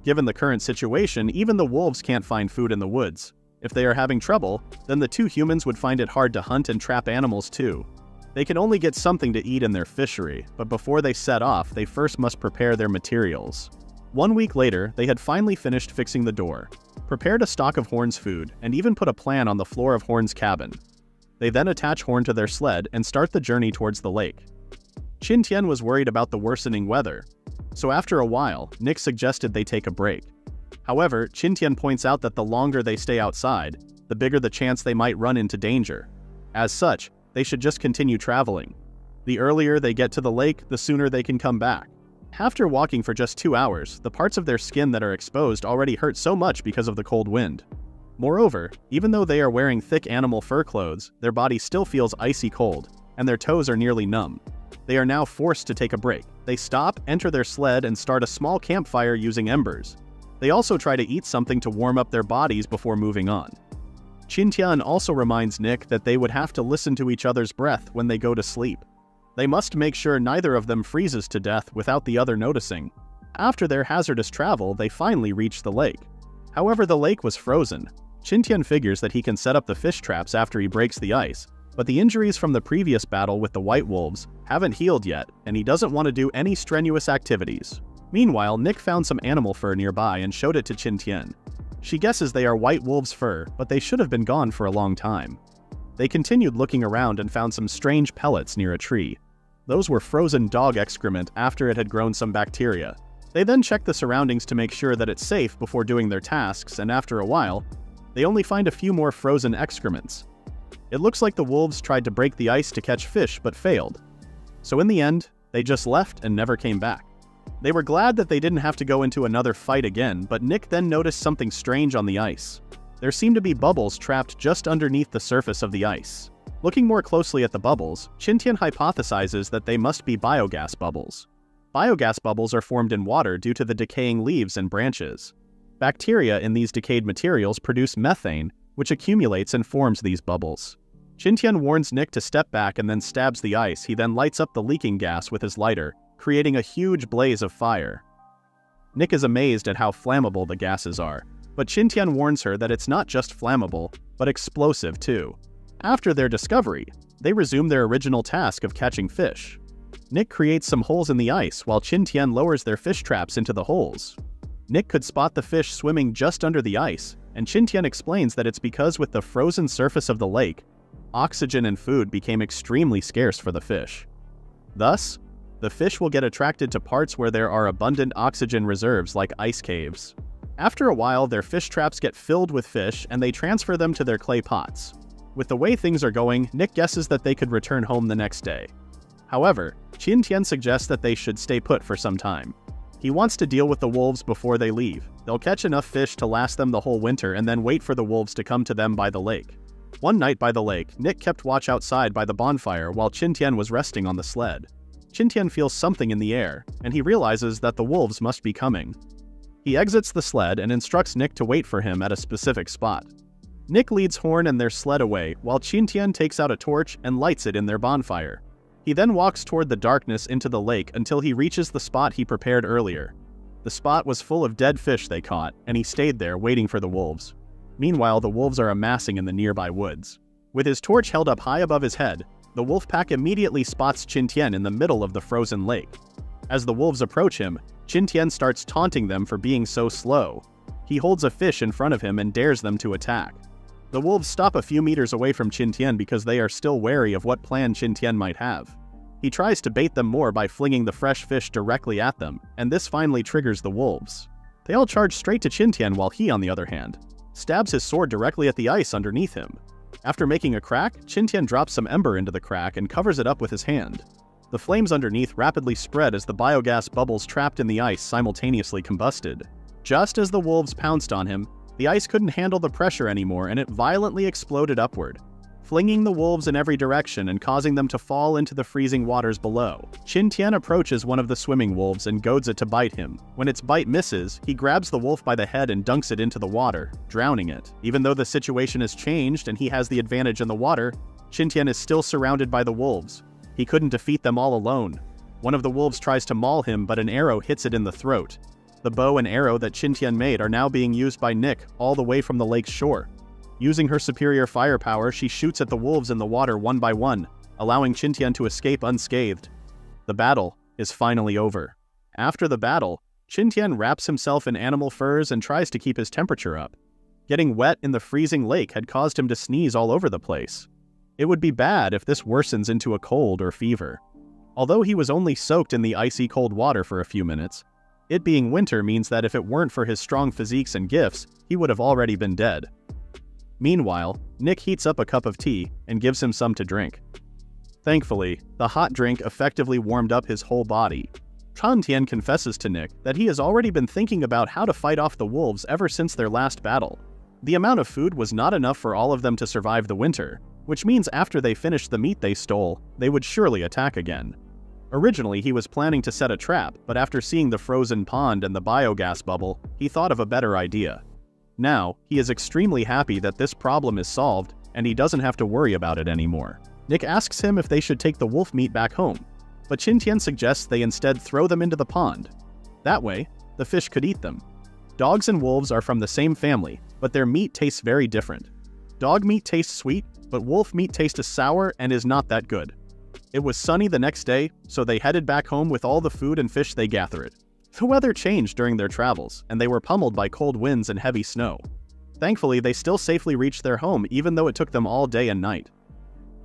Speaker 1: Given the current situation, even the wolves can't find food in the woods. If they are having trouble, then the two humans would find it hard to hunt and trap animals too. They can only get something to eat in their fishery, but before they set off, they first must prepare their materials. 1 week later, they had finally finished fixing the door, prepared a stock of Horn's food, and even put a plan on the floor of Horn's cabin. They then attach Horn to their sled and start the journey towards the lake. Qin Tian was worried about the worsening weather, so after a while, Nick suggested they take a break. However, Qin Tian points out that the longer they stay outside, the bigger the chance they might run into danger. As such, they should just continue traveling. The earlier they get to the lake, the sooner they can come back. After walking for just 2 hours, the parts of their skin that are exposed already hurt so much because of the cold wind. Moreover, even though they are wearing thick animal fur clothes, their body still feels icy cold, and their toes are nearly numb. They are now forced to take a break. They stop, enter their sled, and start a small campfire using embers. They also try to eat something to warm up their bodies before moving on. Qin Tian also reminds Nick that they would have to listen to each other's breath when they go to sleep. They must make sure neither of them freezes to death without the other noticing. After their hazardous travel, they finally reach the lake. However, the lake was frozen. Qin Tian figures that he can set up the fish traps after he breaks the ice, but the injuries from the previous battle with the white wolves haven't healed yet, and he doesn't want to do any strenuous activities. Meanwhile, Nick found some animal fur nearby and showed it to Qin Tian. She guesses they are white wolves' fur, but they should have been gone for a long time. They continued looking around and found some strange pellets near a tree. Those were frozen dog excrement after it had grown some bacteria. They then checked the surroundings to make sure that it's safe before doing their tasks, and after a while, they only find a few more frozen excrements. It looks like the wolves tried to break the ice to catch fish but failed. So in the end, they just left and never came back. They were glad that they didn't have to go into another fight again, but Nick then noticed something strange on the ice. There seemed to be bubbles trapped just underneath the surface of the ice. Looking more closely at the bubbles, Qin Tian hypothesizes that they must be biogas bubbles. Biogas bubbles are formed in water due to the decaying leaves and branches. Bacteria in these decayed materials produce methane, which accumulates and forms these bubbles. Qin Tian warns Nick to step back and then stabs the ice. He then lights up the leaking gas with his lighter, creating a huge blaze of fire. Nick is amazed at how flammable the gases are, but Qin Tian warns her that it's not just flammable, but explosive too. After their discovery, they resume their original task of catching fish. Nick creates some holes in the ice while Qin Tian lowers their fish traps into the holes. Nick could spot the fish swimming just under the ice, and Qin Tian explains that it's because with the frozen surface of the lake, oxygen and food became extremely scarce for the fish. Thus, the fish will get attracted to parts where there are abundant oxygen reserves like ice caves. After a while, their fish traps get filled with fish and they transfer them to their clay pots. With the way things are going, Nick guesses that they could return home the next day. However, Qin Tian suggests that they should stay put for some time. He wants to deal with the wolves before they leave. They'll catch enough fish to last them the whole winter and then wait for the wolves to come to them by the lake. One night by the lake, Nick kept watch outside by the bonfire while Qin Tian was resting on the sled. Qin Tian feels something in the air, and he realizes that the wolves must be coming. He exits the sled and instructs Nick to wait for him at a specific spot. Nick leads Horn and their sled away while Qin Tian takes out a torch and lights it in their bonfire. He then walks toward the darkness into the lake until he reaches the spot he prepared earlier. The spot was full of dead fish they caught, and he stayed there waiting for the wolves. Meanwhile, the wolves are amassing in the nearby woods. With his torch held up high above his head, the wolf pack immediately spots Qin Tian in the middle of the frozen lake. As the wolves approach him, Qin Tian starts taunting them for being so slow. He holds a fish in front of him and dares them to attack. The wolves stop a few meters away from Qin Tian because they are still wary of what plan Qin Tian might have. He tries to bait them more by flinging the fresh fish directly at them, and this finally triggers the wolves. They all charge straight to Qin Tian while he, on the other hand, stabs his sword directly at the ice underneath him. After making a crack, Qin Tian drops some ember into the crack and covers it up with his hand. The flames underneath rapidly spread as the biogas bubbles trapped in the ice simultaneously combusted. Just as the wolves pounced on him, the ice couldn't handle the pressure anymore and it violently exploded upward, flinging the wolves in every direction and causing them to fall into the freezing waters below. Qin Tian approaches one of the swimming wolves and goads it to bite him. When its bite misses, he grabs the wolf by the head and dunks it into the water, drowning it. Even though the situation has changed and he has the advantage in the water, Qin Tian is still surrounded by the wolves. He couldn't defeat them all alone. One of the wolves tries to maul him, but an arrow hits it in the throat. The bow and arrow that Qin Tian made are now being used by Nick all the way from the lake's shore. Using her superior firepower, she shoots at the wolves in the water one by one, allowing Qin Tian to escape unscathed. The battle is finally over. After the battle, Qin Tian wraps himself in animal furs and tries to keep his temperature up. Getting wet in the freezing lake had caused him to sneeze all over the place. It would be bad if this worsens into a cold or fever. Although he was only soaked in the icy cold water for a few minutes, it being winter means that if it weren't for his strong physiques and gifts, he would have already been dead. Meanwhile, Nick heats up a cup of tea and gives him some to drink. Thankfully, the hot drink effectively warmed up his whole body. Qin Tian confesses to Nick that he has already been thinking about how to fight off the wolves ever since their last battle. The amount of food was not enough for all of them to survive the winter, which means after they finished the meat they stole, they would surely attack again. Originally, he was planning to set a trap, but after seeing the frozen pond and the biogas bubble, he thought of a better idea. Now, he is extremely happy that this problem is solved, and he doesn't have to worry about it anymore. Nick asks him if they should take the wolf meat back home, but Qin Tian suggests they instead throw them into the pond. That way, the fish could eat them. Dogs and wolves are from the same family, but their meat tastes very different. Dog meat tastes sweet, but wolf meat tastes sour and is not that good. It was sunny the next day, so they headed back home with all the food and fish they gathered. The weather changed during their travels, and they were pummeled by cold winds and heavy snow. Thankfully, they still safely reached their home even though it took them all day and night.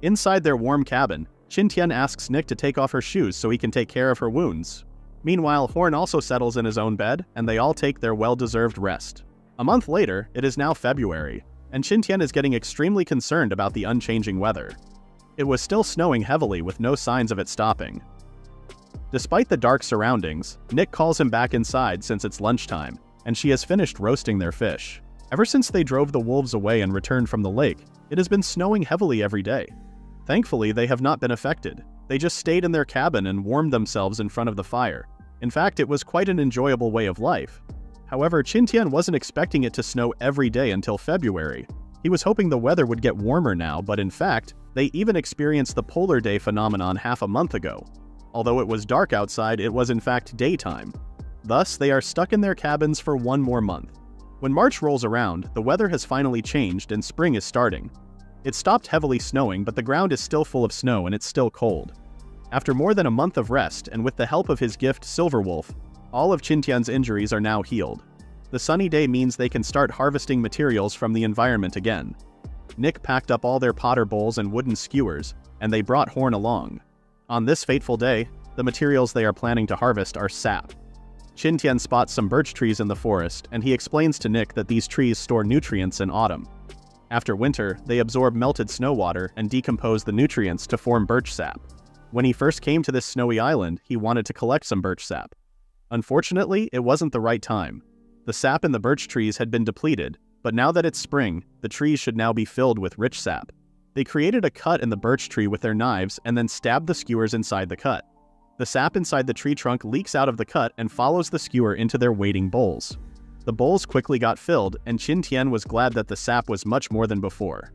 Speaker 1: Inside their warm cabin, Qin Tian asks Nick to take off her shoes so he can take care of her wounds. Meanwhile, Horn also settles in his own bed, and they all take their well-deserved rest. A month later, it is now February, and Qin Tian is getting extremely concerned about the unchanging weather. It was still snowing heavily with no signs of it stopping. Despite the dark surroundings, Nick calls him back inside since it's lunchtime, and she has finished roasting their fish. Ever since they drove the wolves away and returned from the lake, it has been snowing heavily every day. Thankfully, they have not been affected. They just stayed in their cabin and warmed themselves in front of the fire. In fact, it was quite an enjoyable way of life. However, Qin Tian wasn't expecting it to snow every day until February. He was hoping the weather would get warmer now, but in fact, they even experienced the polar day phenomenon half a month ago. Although it was dark outside, it was in fact daytime. Thus, they are stuck in their cabins for one more month. When March rolls around, the weather has finally changed and spring is starting. It stopped heavily snowing, but the ground is still full of snow and it's still cold. After more than a month of rest, and with the help of his gift Silverwolf, all of Qin Tian's injuries are now healed. The sunny day means they can start harvesting materials from the environment again. Nick packed up all their potter bowls and wooden skewers, and they brought Horn along. On this fateful day, the materials they are planning to harvest are sap. Qin Tian spots some birch trees in the forest, and he explains to Nick that these trees store nutrients in autumn. After winter, they absorb melted snow water and decompose the nutrients to form birch sap. When he first came to this snowy island, he wanted to collect some birch sap. Unfortunately, it wasn't the right time. The sap in the birch trees had been depleted, but now that it's spring, the trees should now be filled with rich sap. They created a cut in the birch tree with their knives and then stabbed the skewers inside the cut. The sap inside the tree trunk leaks out of the cut and follows the skewer into their waiting bowls. The bowls quickly got filled, and Qin Tian was glad that the sap was much more than before.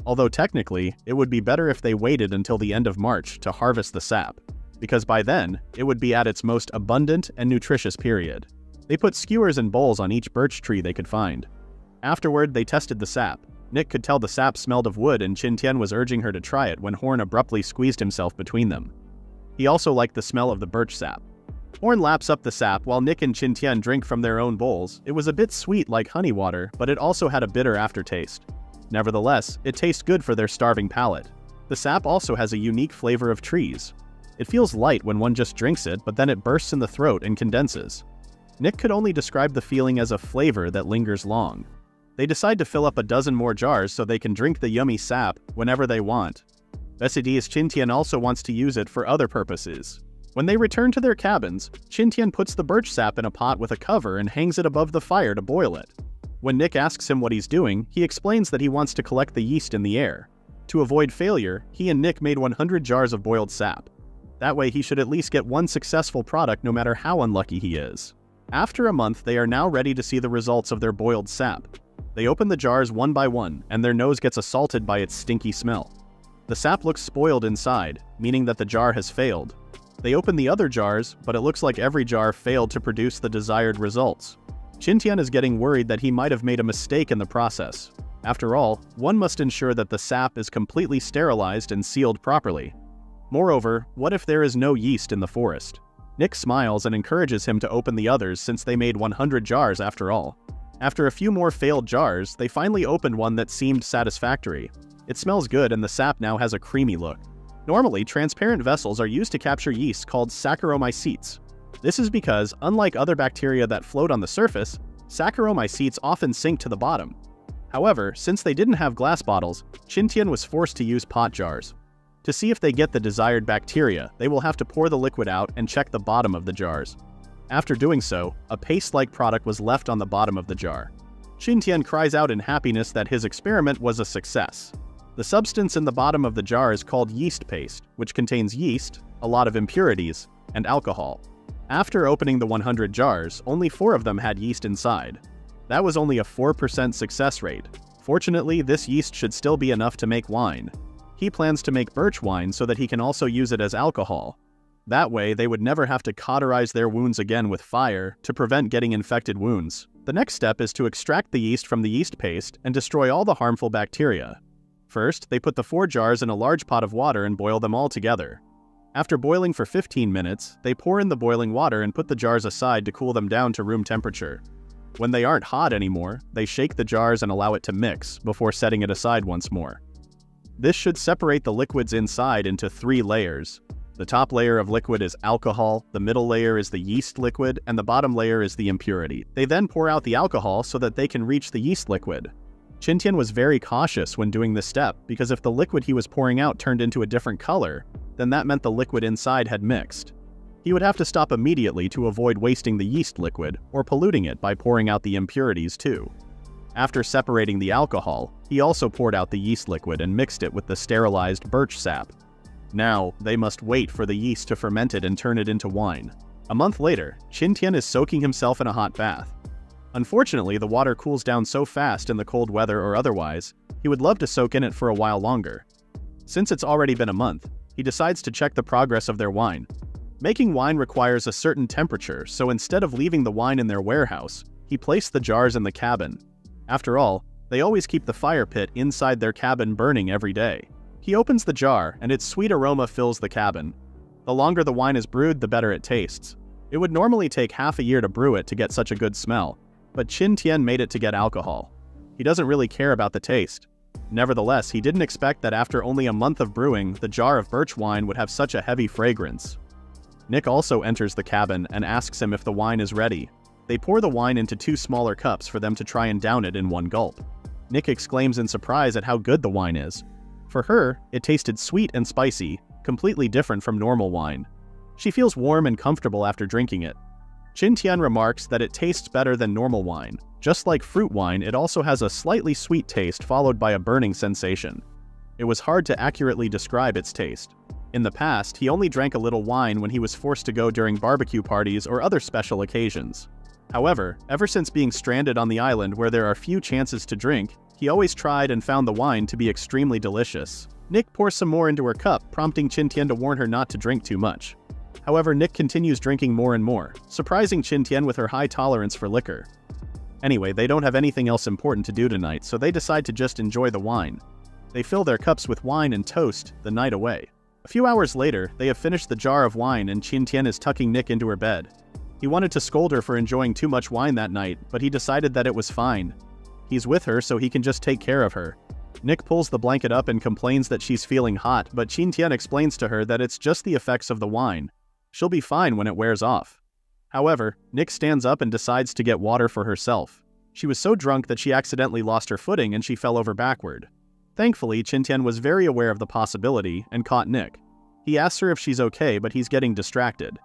Speaker 1: Although technically, it would be better if they waited until the end of March to harvest the sap, because by then, it would be at its most abundant and nutritious period. They put skewers and bowls on each birch tree they could find. Afterward, they tested the sap. Nick could tell the sap smelled of wood, and Qin Tian was urging her to try it when Horn abruptly squeezed himself between them. He also liked the smell of the birch sap. Horn laps up the sap while Nick and Qin Tian drink from their own bowls. It was a bit sweet like honey water, but it also had a bitter aftertaste. Nevertheless, it tastes good for their starving palate. The sap also has a unique flavor of trees. It feels light when one just drinks it, but then it bursts in the throat and condenses. Nick could only describe the feeling as a flavor that lingers long. They decide to fill up a dozen more jars so they can drink the yummy sap whenever they want. Best idea is Qin Tian also wants to use it for other purposes. When they return to their cabins, Qin Tian puts the birch sap in a pot with a cover and hangs it above the fire to boil it. When Nick asks him what he's doing, he explains that he wants to collect the yeast in the air. To avoid failure, he and Nick made 100 jars of boiled sap. That way he should at least get one successful product no matter how unlucky he is. After a month, they are now ready to see the results of their boiled sap. They open the jars one by one, and their nose gets assaulted by its stinky smell. The sap looks spoiled inside, meaning that the jar has failed. They open the other jars, but it looks like every jar failed to produce the desired results. Qin Tian is getting worried that he might have made a mistake in the process. After all, one must ensure that the sap is completely sterilized and sealed properly. Moreover, what if there is no yeast in the forest? Nick smiles and encourages him to open the others since they made 100 jars after all. After a few more failed jars, they finally opened one that seemed satisfactory. It smells good and the sap now has a creamy look. Normally, transparent vessels are used to capture yeast called Saccharomycetes. This is because, unlike other bacteria that float on the surface, Saccharomycetes often sink to the bottom. However, since they didn't have glass bottles, Qin Tian was forced to use pot jars. To see if they get the desired bacteria, they will have to pour the liquid out and check the bottom of the jars. After doing so, a paste-like product was left on the bottom of the jar. Qin Tian cries out in happiness that his experiment was a success. The substance in the bottom of the jar is called yeast paste, which contains yeast, a lot of impurities, and alcohol. After opening the 100 jars, only 4 of them had yeast inside. That was only a 4% success rate. Fortunately, this yeast should still be enough to make wine. He plans to make birch wine so that he can also use it as alcohol. That way, they would never have to cauterize their wounds again with fire to prevent getting infected wounds. The next step is to extract the yeast from the yeast paste and destroy all the harmful bacteria. First, they put the 4 jars in a large pot of water and boil them all together. After boiling for 15 minutes, they pour in the boiling water and put the jars aside to cool them down to room temperature. When they aren't hot anymore, they shake the jars and allow it to mix before setting it aside once more. This should separate the liquids inside into 3 layers. The top layer of liquid is alcohol, the middle layer is the yeast liquid, and the bottom layer is the impurity. They then pour out the alcohol so that they can reach the yeast liquid. Qin Tian was very cautious when doing this step because if the liquid he was pouring out turned into a different color, then that meant the liquid inside had mixed. He would have to stop immediately to avoid wasting the yeast liquid or polluting it by pouring out the impurities too. After separating the alcohol, he also poured out the yeast liquid and mixed it with the sterilized birch sap. Now, they must wait for the yeast to ferment it and turn it into wine. A month later, Qin Tian is soaking himself in a hot bath. Unfortunately, the water cools down so fast in the cold weather or otherwise, he would love to soak in it for a while longer. Since it's already been a month, he decides to check the progress of their wine. Making wine requires a certain temperature, so instead of leaving the wine in their warehouse, he placed the jars in the cabin. After all, they always keep the fire pit inside their cabin burning every day. He opens the jar, and its sweet aroma fills the cabin. The longer the wine is brewed, the better it tastes. It would normally take half a year to brew it to get such a good smell, but Qin Tian made it to get alcohol. He doesn't really care about the taste. Nevertheless, he didn't expect that after only a month of brewing, the jar of birch wine would have such a heavy fragrance. Nick also enters the cabin and asks him if the wine is ready. They pour the wine into 2 smaller cups for them to try and down it in one gulp. Nick exclaims in surprise at how good the wine is. For her, it tasted sweet and spicy, completely different from normal wine. She feels warm and comfortable after drinking it. Qin Tian remarks that it tastes better than normal wine. Just like fruit wine, it also has a slightly sweet taste followed by a burning sensation. It was hard to accurately describe its taste. In the past, he only drank a little wine when he was forced to go during barbecue parties or other special occasions. However, ever since being stranded on the island where there are few chances to drink, he always tried and found the wine to be extremely delicious. Nick pours some more into her cup, prompting Qin Tian to warn her not to drink too much. However, Nick continues drinking more and more, surprising Qin Tian with her high tolerance for liquor. Anyway, they don't have anything else important to do tonight, so they decide to just enjoy the wine. They fill their cups with wine and toast the night away. A few hours later, they have finished the jar of wine and Qin Tian is tucking Nick into her bed. He wanted to scold her for enjoying too much wine that night, but he decided that it was fine. He's with her so he can just take care of her. Nick pulls the blanket up and complains that she's feeling hot, but Qin Tian explains to her that it's just the effects of the wine. She'll be fine when it wears off. However, Nick stands up and decides to get water for herself. She was so drunk that she accidentally lost her footing and she fell over backward. Thankfully, Qin Tian was very aware of the possibility and caught Nick. He asks her if she's okay, but he's getting distracted.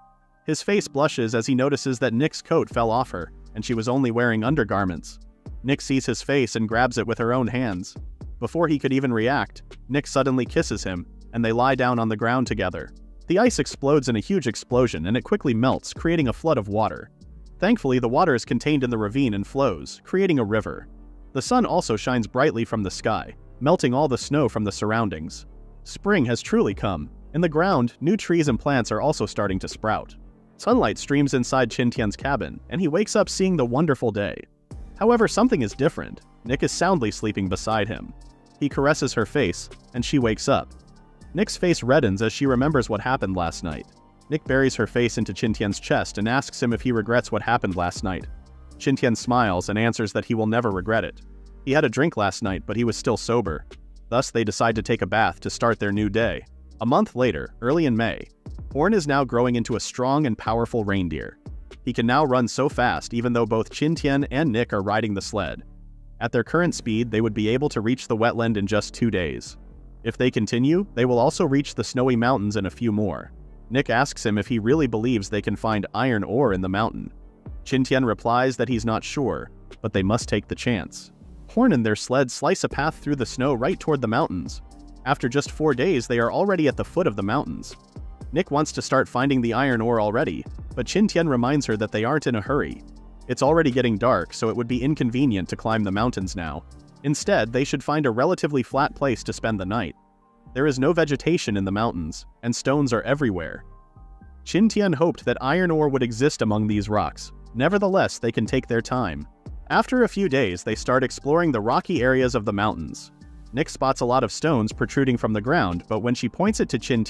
Speaker 1: His face blushes as he notices that Nick's coat fell off her, and she was only wearing undergarments. Nick sees his face and grabs it with her own hands. Before he could even react, Nick suddenly kisses him, and they lie down on the ground together. The ice explodes in a huge explosion and it quickly melts, creating a flood of water. Thankfully, the water is contained in the ravine and flows, creating a river. The sun also shines brightly from the sky, melting all the snow from the surroundings. Spring has truly come. In the ground, new trees and plants are also starting to sprout. Sunlight streams inside Qin Tian's cabin, and he wakes up seeing the wonderful day. However, something is different. Nick is soundly sleeping beside him. He caresses her face, and she wakes up. Nick's face reddens as she remembers what happened last night. Nick buries her face into Qin Tian's chest and asks him if he regrets what happened last night. Qin Tian smiles and answers that he will never regret it. He had a drink last night, but he was still sober. Thus, they decide to take a bath to start their new day. A month later, early in May, Horn is now growing into a strong and powerful reindeer. He can now run so fast even though both Qin Tian and Nick are riding the sled. At their current speed, they would be able to reach the wetland in just 2 days. If they continue, they will also reach the snowy mountains in a few more. Nick asks him if he really believes they can find iron ore in the mountain. Qin Tian replies that he's not sure, but they must take the chance. Horn and their sled slice a path through the snow right toward the mountains. After just 4 days, they are already at the foot of the mountains. Nick wants to start finding the iron ore already, but Qin Tian reminds her that they aren't in a hurry. It's already getting dark, so it would be inconvenient to climb the mountains now. Instead, they should find a relatively flat place to spend the night. There is no vegetation in the mountains, and stones are everywhere. Qin Tian hoped that iron ore would exist among these rocks. Nevertheless, they can take their time. After a few days, they start exploring the rocky areas of the mountains. Nick spots a lot of stones protruding from the ground, but when she points it to Qin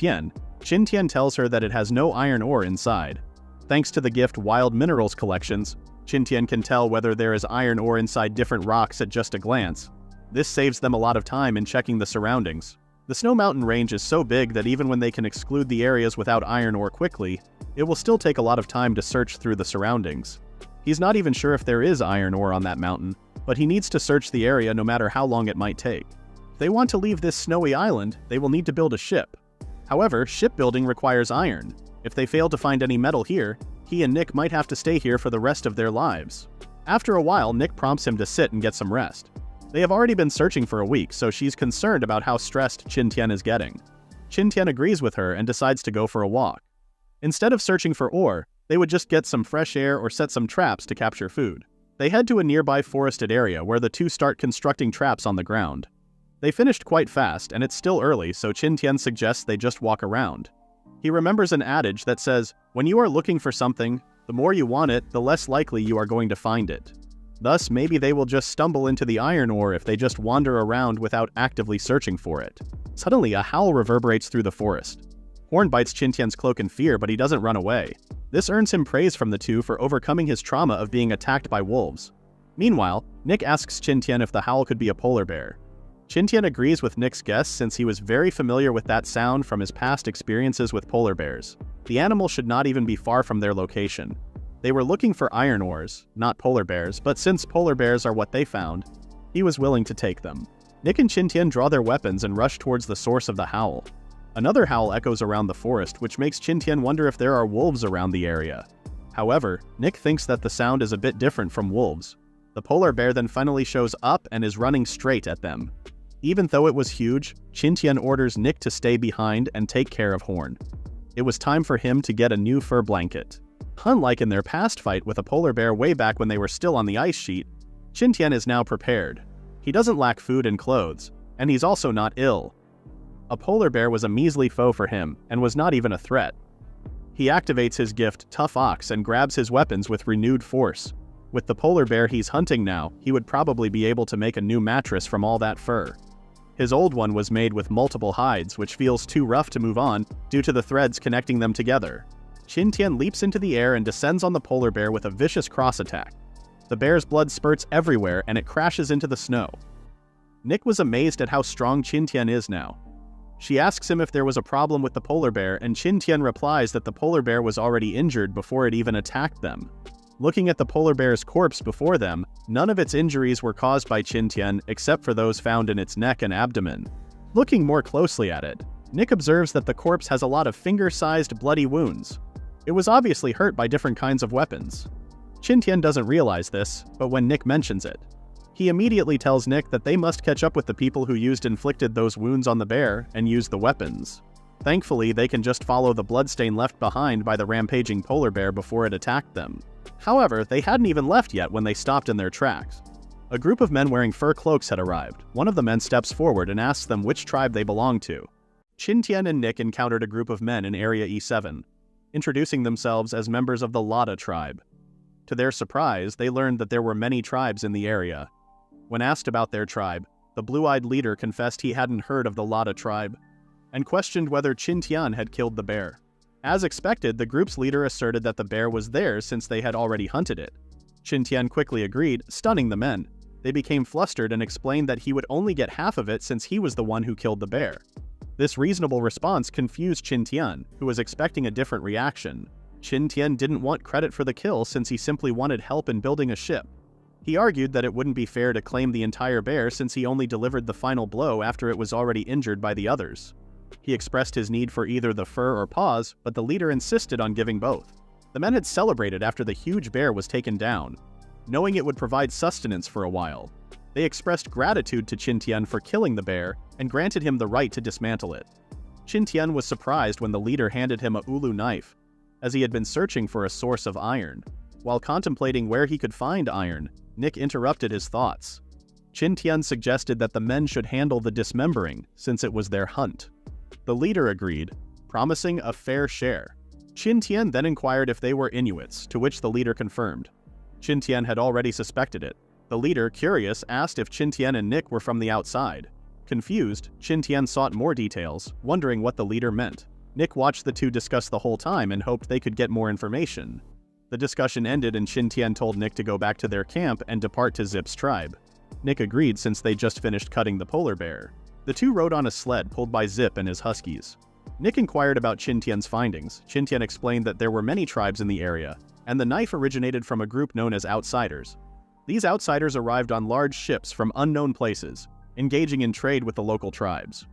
Speaker 1: Tian tells her that it has no iron ore inside. Thanks to the gift Wild Minerals collections, Qin Tian can tell whether there is iron ore inside different rocks at just a glance. This saves them a lot of time in checking the surroundings. The Snow Mountain range is so big that even when they can exclude the areas without iron ore quickly, it will still take a lot of time to search through the surroundings. He's not even sure if there is iron ore on that mountain, but he needs to search the area no matter how long it might take. If they want to leave this snowy island, they will need to build a ship. However, shipbuilding requires iron. If they fail to find any metal here, he and Nick might have to stay here for the rest of their lives. After a while, Nick prompts him to sit and get some rest. They have already been searching for a week, so she's concerned about how stressed Qin Tian is getting. Qin Tian agrees with her and decides to go for a walk. Instead of searching for ore, they would just get some fresh air or set some traps to capture food. They head to a nearby forested area where the two start constructing traps on the ground. They finished quite fast, and it's still early, so Qin Tian suggests they just walk around. He remembers an adage that says, when you are looking for something, the more you want it, the less likely you are going to find it. Thus, maybe they will just stumble into the iron ore if they just wander around without actively searching for it. Suddenly, a howl reverberates through the forest. Horn bites Qin Tian's cloak in fear, but he doesn't run away. This earns him praise from the two for overcoming his trauma of being attacked by wolves. Meanwhile, Nick asks Qin Tian if the howl could be a polar bear. Qin Tian agrees with Nick's guess since he was very familiar with that sound from his past experiences with polar bears. The animal should not even be far from their location. They were looking for iron ores, not polar bears, but since polar bears are what they found, he was willing to take them. Nick and Qin Tian draw their weapons and rush towards the source of the howl. Another howl echoes around the forest, which makes Qin Tian wonder if there are wolves around the area. However, Nick thinks that the sound is a bit different from wolves. The polar bear then finally shows up and is running straight at them. Even though it was huge, Qin Tian orders Nick to stay behind and take care of Horn. It was time for him to get a new fur blanket. Unlike in their past fight with a polar bear way back when they were still on the ice sheet, Qin Tian is now prepared. He doesn't lack food and clothes, and he's also not ill. A polar bear was a measly foe for him, and was not even a threat. He activates his gift, Tough Ox, and grabs his weapons with renewed force. With the polar bear he's hunting now, he would probably be able to make a new mattress from all that fur. His old one was made with multiple hides, which feels too rough to move on due to the threads connecting them together. Qin Tian leaps into the air and descends on the polar bear with a vicious cross attack. The bear's blood spurts everywhere and it crashes into the snow. Nick was amazed at how strong Qin Tian is now. She asks him if there was a problem with the polar bear, and Qin Tian replies that the polar bear was already injured before it even attacked them. Looking at the polar bear's corpse before them, none of its injuries were caused by Qin Tian except for those found in its neck and abdomen. Looking more closely at it, Nick observes that the corpse has a lot of finger-sized bloody wounds. It was obviously hurt by different kinds of weapons. Qin Tian doesn't realize this, but when Nick mentions it, he immediately tells Nick that they must catch up with the people who inflicted those wounds on the bear and use the weapons. Thankfully, they can just follow the bloodstain left behind by the rampaging polar bear before it attacked them. However, they hadn't even left yet when they stopped in their tracks. A group of men wearing fur cloaks had arrived. One of the men steps forward and asks them which tribe they belong to. Qin Tian and Nick encountered a group of men in Area E7, introducing themselves as members of the Lada tribe. To their surprise, they learned that there were many tribes in the area. When asked about their tribe, the blue-eyed leader confessed he hadn't heard of the Lada tribe, and questioned whether Qin Tian had killed the bear. As expected, the group's leader asserted that the bear was theirs since they had already hunted it. Qin Tian quickly agreed, stunning the men. They became flustered and explained that he would only get half of it since he was the one who killed the bear. This reasonable response confused Qin Tian, who was expecting a different reaction. Qin Tian didn't want credit for the kill since he simply wanted help in building a ship. He argued that it wouldn't be fair to claim the entire bear since he only delivered the final blow after it was already injured by the others. He expressed his need for either the fur or paws, but the leader insisted on giving both. The men had celebrated after the huge bear was taken down, knowing it would provide sustenance for a while. They expressed gratitude to Qin Tian for killing the bear and granted him the right to dismantle it. Qin Tian was surprised when the leader handed him a ulu knife, as he had been searching for a source of iron. While contemplating where he could find iron, Nick interrupted his thoughts. Qin Tian suggested that the men should handle the dismembering since it was their hunt. The leader agreed, promising a fair share. Qin Tian then inquired if they were Inuits, to which the leader confirmed. Qin Tian had already suspected it. The leader, curious, asked if Qin Tian and Nick were from the outside. Confused, Qin Tian sought more details, wondering what the leader meant. Nick watched the two discuss the whole time and hoped they could get more information. The discussion ended and Qin Tian told Nick to go back to their camp and depart to Zip's tribe. Nick agreed since they just finished cutting the polar bear. The two rode on a sled pulled by Zip and his huskies. Nick inquired about Qin Tian's findings. Qin Tian explained that there were many tribes in the area, and the knife originated from a group known as Outsiders. These outsiders arrived on large ships from unknown places, engaging in trade with the local tribes.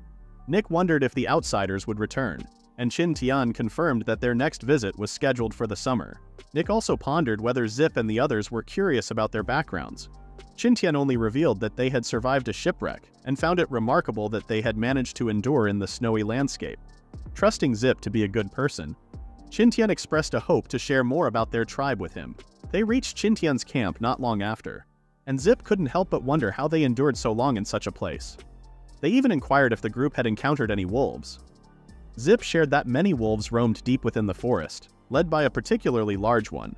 Speaker 1: Nick wondered if the Outsiders would return, and Qin Tian confirmed that their next visit was scheduled for the summer. Nick also pondered whether Zip and the others were curious about their backgrounds. Qin Tian only revealed that they had survived a shipwreck and found it remarkable that they had managed to endure in the snowy landscape. Trusting Zip to be a good person, Qin Tian expressed a hope to share more about their tribe with him. They reached Qin Tian's camp not long after, and Zip couldn't help but wonder how they endured so long in such a place. They even inquired if the group had encountered any wolves. Zip shared that many wolves roamed deep within the forest, led by a particularly large one.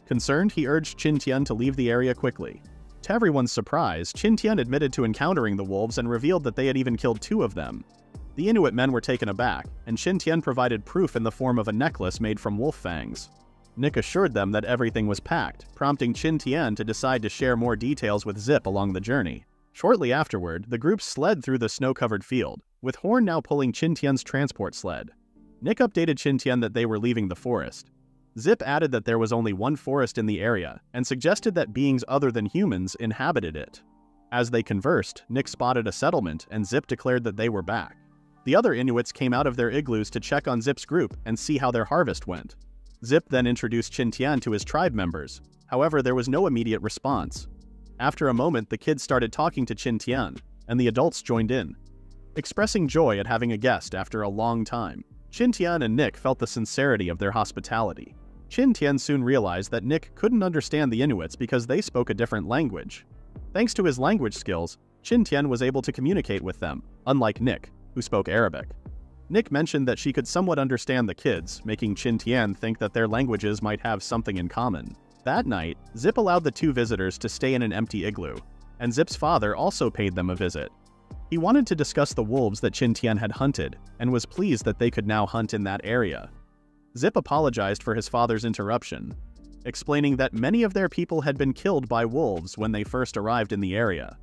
Speaker 1: Concerned, he urged Qin Tian to leave the area quickly. To everyone's surprise, Qin Tian admitted to encountering the wolves and revealed that they had even killed 2 of them. The Inuit men were taken aback, and Qin Tian provided proof in the form of a necklace made from wolf fangs. Nick assured them that everything was packed, prompting Qin Tian to decide to share more details with Zip along the journey. Shortly afterward, the group sled through the snow-covered field, with Horn now pulling Qin Tian's transport sled. Nick updated Qin Tian that they were leaving the forest. Zip added that there was only one forest in the area, and suggested that beings other than humans inhabited it. As they conversed, Nick spotted a settlement, and Zip declared that they were back. The other Inuits came out of their igloos to check on Zip's group and see how their harvest went. Zip then introduced Qin Tian to his tribe members. However, there was no immediate response. After a moment, the kids started talking to Qin Tian, and the adults joined in, expressing joy at having a guest after a long time. Qin Tian and Nick felt the sincerity of their hospitality. Qin Tian soon realized that Nick couldn't understand the Inuits because they spoke a different language. Thanks to his language skills, Qin Tian was able to communicate with them, unlike Nick, who spoke Arabic. Nick mentioned that she could somewhat understand the kids, making Qin Tian think that their languages might have something in common. That night, Zip allowed the 2 visitors to stay in an empty igloo, and Zip's father also paid them a visit. He wanted to discuss the wolves that Qin Tian had hunted, and was pleased that they could now hunt in that area. Zip apologized for his father's interruption, explaining that many of their people had been killed by wolves when they first arrived in the area.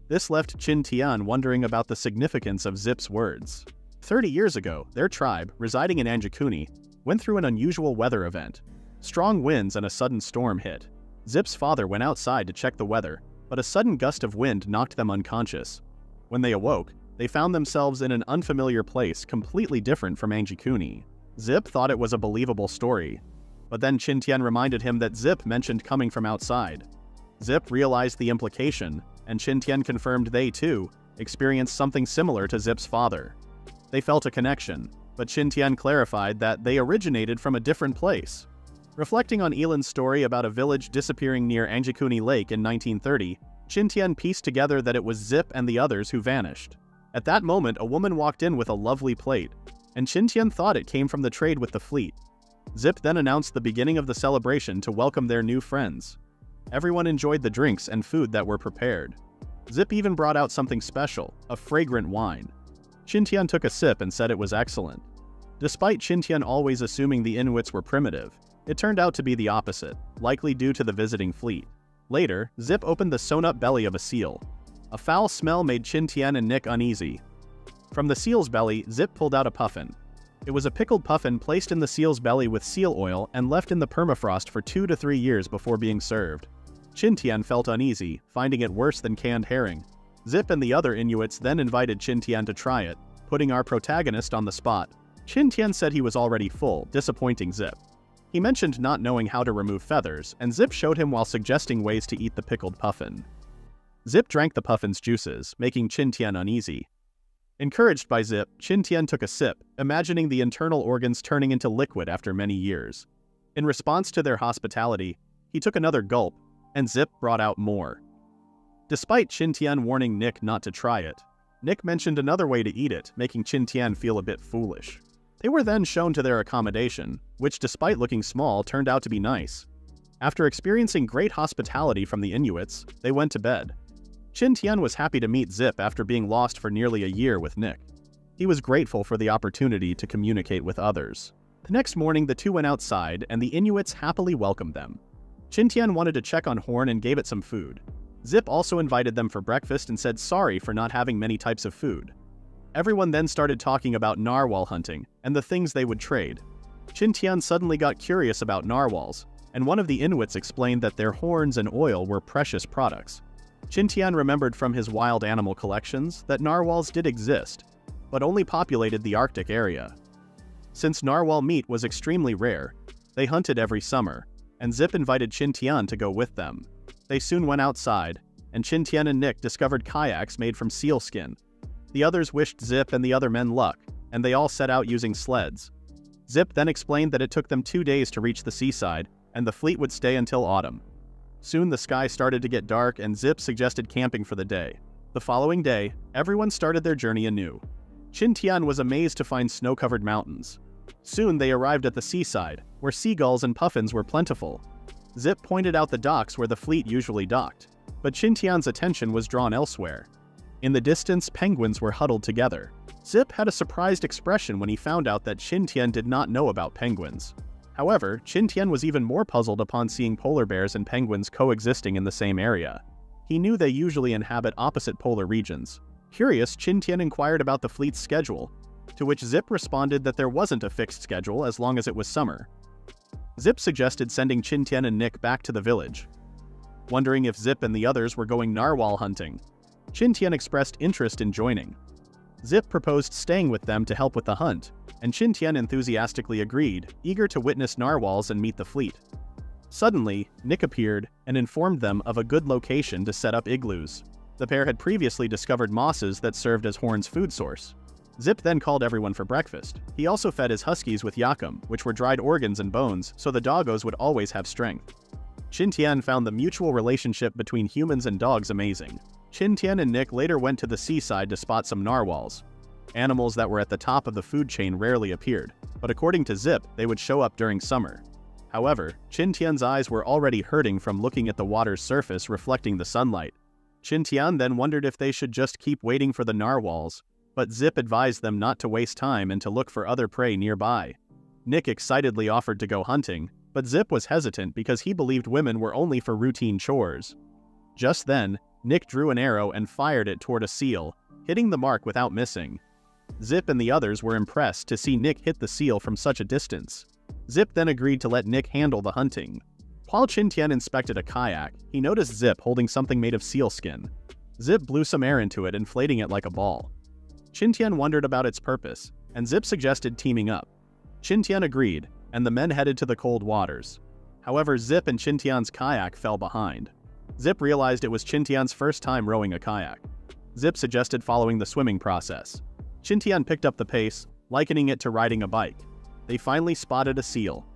Speaker 1: This left Qin Tian wondering about the significance of Zip's words. 30 years ago, their tribe, residing in Anjakuni, went through an unusual weather event. Strong winds and a sudden storm hit. Zip's father went outside to check the weather, but a sudden gust of wind knocked them unconscious. When they awoke, they found themselves in an unfamiliar place completely different from Anjakuni. Zip thought it was a believable story, but then Qin Tian reminded him that Zip mentioned coming from outside. Zip realized the implication, and Qin Tian confirmed they, too, experienced something similar to Zip's father. They felt a connection, but Qin Tian clarified that they originated from a different place. Reflecting on Elan's story about a village disappearing near Anjakuni Lake in 1930, Qin Tian pieced together that it was Zip and the others who vanished. At that moment, a woman walked in with a lovely plate, and Qin Tian thought it came from the trade with the fleet. Zip then announced the beginning of the celebration to welcome their new friends. Everyone enjoyed the drinks and food that were prepared. Zip even brought out something special, a fragrant wine. Qin Tian took a sip and said it was excellent. Despite Qin Tian always assuming the Inuits were primitive, it turned out to be the opposite, likely due to the visiting fleet. Later, Zip opened the sewn-up belly of a seal. A foul smell made Qin Tian and Nick uneasy. From the seal's belly, Zip pulled out a puffin. It was a pickled puffin placed in the seal's belly with seal oil and left in the permafrost for 2 to 3 years before being served. Qin Tian felt uneasy, finding it worse than canned herring. Zip and the other Inuits then invited Qin Tian to try it, putting our protagonist on the spot. Qin Tian said he was already full, disappointing Zip. He mentioned not knowing how to remove feathers, and Zip showed him while suggesting ways to eat the pickled puffin. Zip drank the puffin's juices, making Qin Tian uneasy. Encouraged by Zip, Qin Tian took a sip, imagining the internal organs turning into liquid after many years. In response to their hospitality, he took another gulp, and Zip brought out more. Despite Qin Tian warning Nick not to try it, Nick mentioned another way to eat it, making Qin Tian feel a bit foolish. They were then shown to their accommodation, which despite looking small turned out to be nice. After experiencing great hospitality from the Inuits, they went to bed. Qin Tian was happy to meet Zip after being lost for nearly a year with Nick. He was grateful for the opportunity to communicate with others. The next morning, the two went outside, and the Inuits happily welcomed them. Qin Tian wanted to check on Horn and gave it some food. Zip also invited them for breakfast and said sorry for not having many types of food. Everyone then started talking about narwhal hunting and the things they would trade. Qin Tian suddenly got curious about narwhals, and one of the Inuits explained that their horns and oil were precious products. Qin Tian remembered from his wild animal collections that narwhals did exist, but only populated the Arctic area. Since narwhal meat was extremely rare, they hunted every summer, and Zip invited Qin Tian to go with them. They soon went outside, and Qin Tian and Nick discovered kayaks made from seal skin. The others wished Zip and the other men luck, and they all set out using sleds. Zip then explained that it took them 2 days to reach the seaside, and the fleet would stay until autumn. Soon the sky started to get dark, and Zip suggested camping for the day. The following day, everyone started their journey anew. Qin Tian was amazed to find snow-covered mountains. Soon they arrived at the seaside, where seagulls and puffins were plentiful. Zip pointed out the docks where the fleet usually docked, but Qin Tian's attention was drawn elsewhere. In the distance, penguins were huddled together. Zip had a surprised expression when he found out that Qin Tian did not know about penguins. However, Qin Tian was even more puzzled upon seeing polar bears and penguins coexisting in the same area. He knew they usually inhabit opposite polar regions. Curious, Qin Tian inquired about the fleet's schedule, to which Zip responded that there wasn't a fixed schedule as long as it was summer. Zip suggested sending Qin Tian and Nick back to the village. Wondering if Zip and the others were going narwhal hunting, Qin Tian expressed interest in joining. Zip proposed staying with them to help with the hunt, and Qin Tian enthusiastically agreed, eager to witness narwhals and meet the fleet. Suddenly, Nick appeared and informed them of a good location to set up igloos. The pair had previously discovered mosses that served as Horn's food source. Zip then called everyone for breakfast. He also fed his huskies with yakum, which were dried organs and bones, so the doggos would always have strength. Qin Tian found the mutual relationship between humans and dogs amazing. Qin Tian and Nick later went to the seaside to spot some narwhals. Animals that were at the top of the food chain rarely appeared, but according to Zip, they would show up during summer. However, Qin Tian's eyes were already hurting from looking at the water's surface reflecting the sunlight. Qin Tian then wondered if they should just keep waiting for the narwhals, but Zip advised them not to waste time and to look for other prey nearby. Nick excitedly offered to go hunting, but Zip was hesitant because he believed women were only for routine chores. Just then, Nick drew an arrow and fired it toward a seal, hitting the mark without missing. Zip and the others were impressed to see Nick hit the seal from such a distance. Zip then agreed to let Nick handle the hunting. While Qin Tian inspected a kayak, he noticed Zip holding something made of seal skin. Zip blew some air into it, inflating it like a ball. Qin Tian wondered about its purpose, and Zip suggested teaming up. Qin Tian agreed, and the men headed to the cold waters. However, Zip and Qin Tian's kayak fell behind. Zip realized it was Qin Tian's first time rowing a kayak. Zip suggested following the swimming process. Qin Tian picked up the pace, likening it to riding a bike. They finally spotted a seal.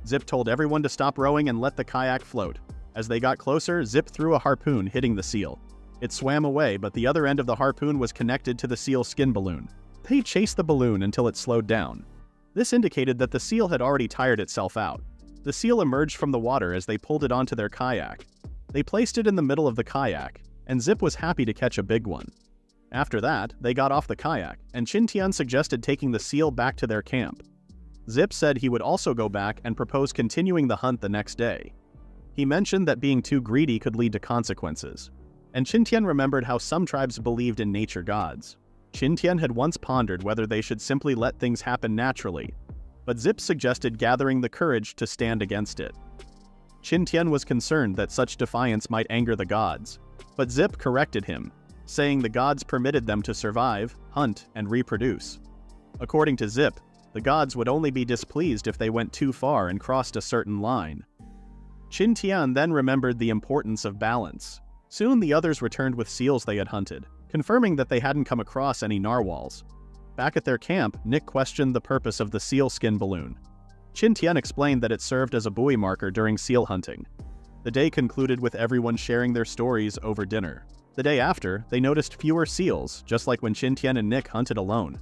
Speaker 1: Zip told everyone to stop rowing and let the kayak float. As they got closer, Zip threw a harpoon, hitting the seal. It swam away, but the other end of the harpoon was connected to the seal's skin balloon. They chased the balloon until it slowed down. This indicated that the seal had already tired itself out. The seal emerged from the water as they pulled it onto their kayak. They placed it in the middle of the kayak, and Zip was happy to catch a big one. After that, they got off the kayak, and Qin Tian suggested taking the seal back to their camp. Zip said he would also go back and propose continuing the hunt the next day. He mentioned that being too greedy could lead to consequences, and Qin Tian remembered how some tribes believed in nature gods. Qin Tian had once pondered whether they should simply let things happen naturally, but Zip suggested gathering the courage to stand against it. Qin Tian was concerned that such defiance might anger the gods, but Zip corrected him, saying the gods permitted them to survive, hunt, and reproduce. According to Zip, the gods would only be displeased if they went too far and crossed a certain line. Qin Tian then remembered the importance of balance. Soon the others returned with seals they had hunted, confirming that they hadn't come across any narwhals. Back at their camp, Nick questioned the purpose of the seal skin balloon. Qin Tian explained that it served as a buoy marker during seal hunting. The day concluded with everyone sharing their stories over dinner. The day after, they noticed fewer seals, just like when Qin Tian and Nick hunted alone.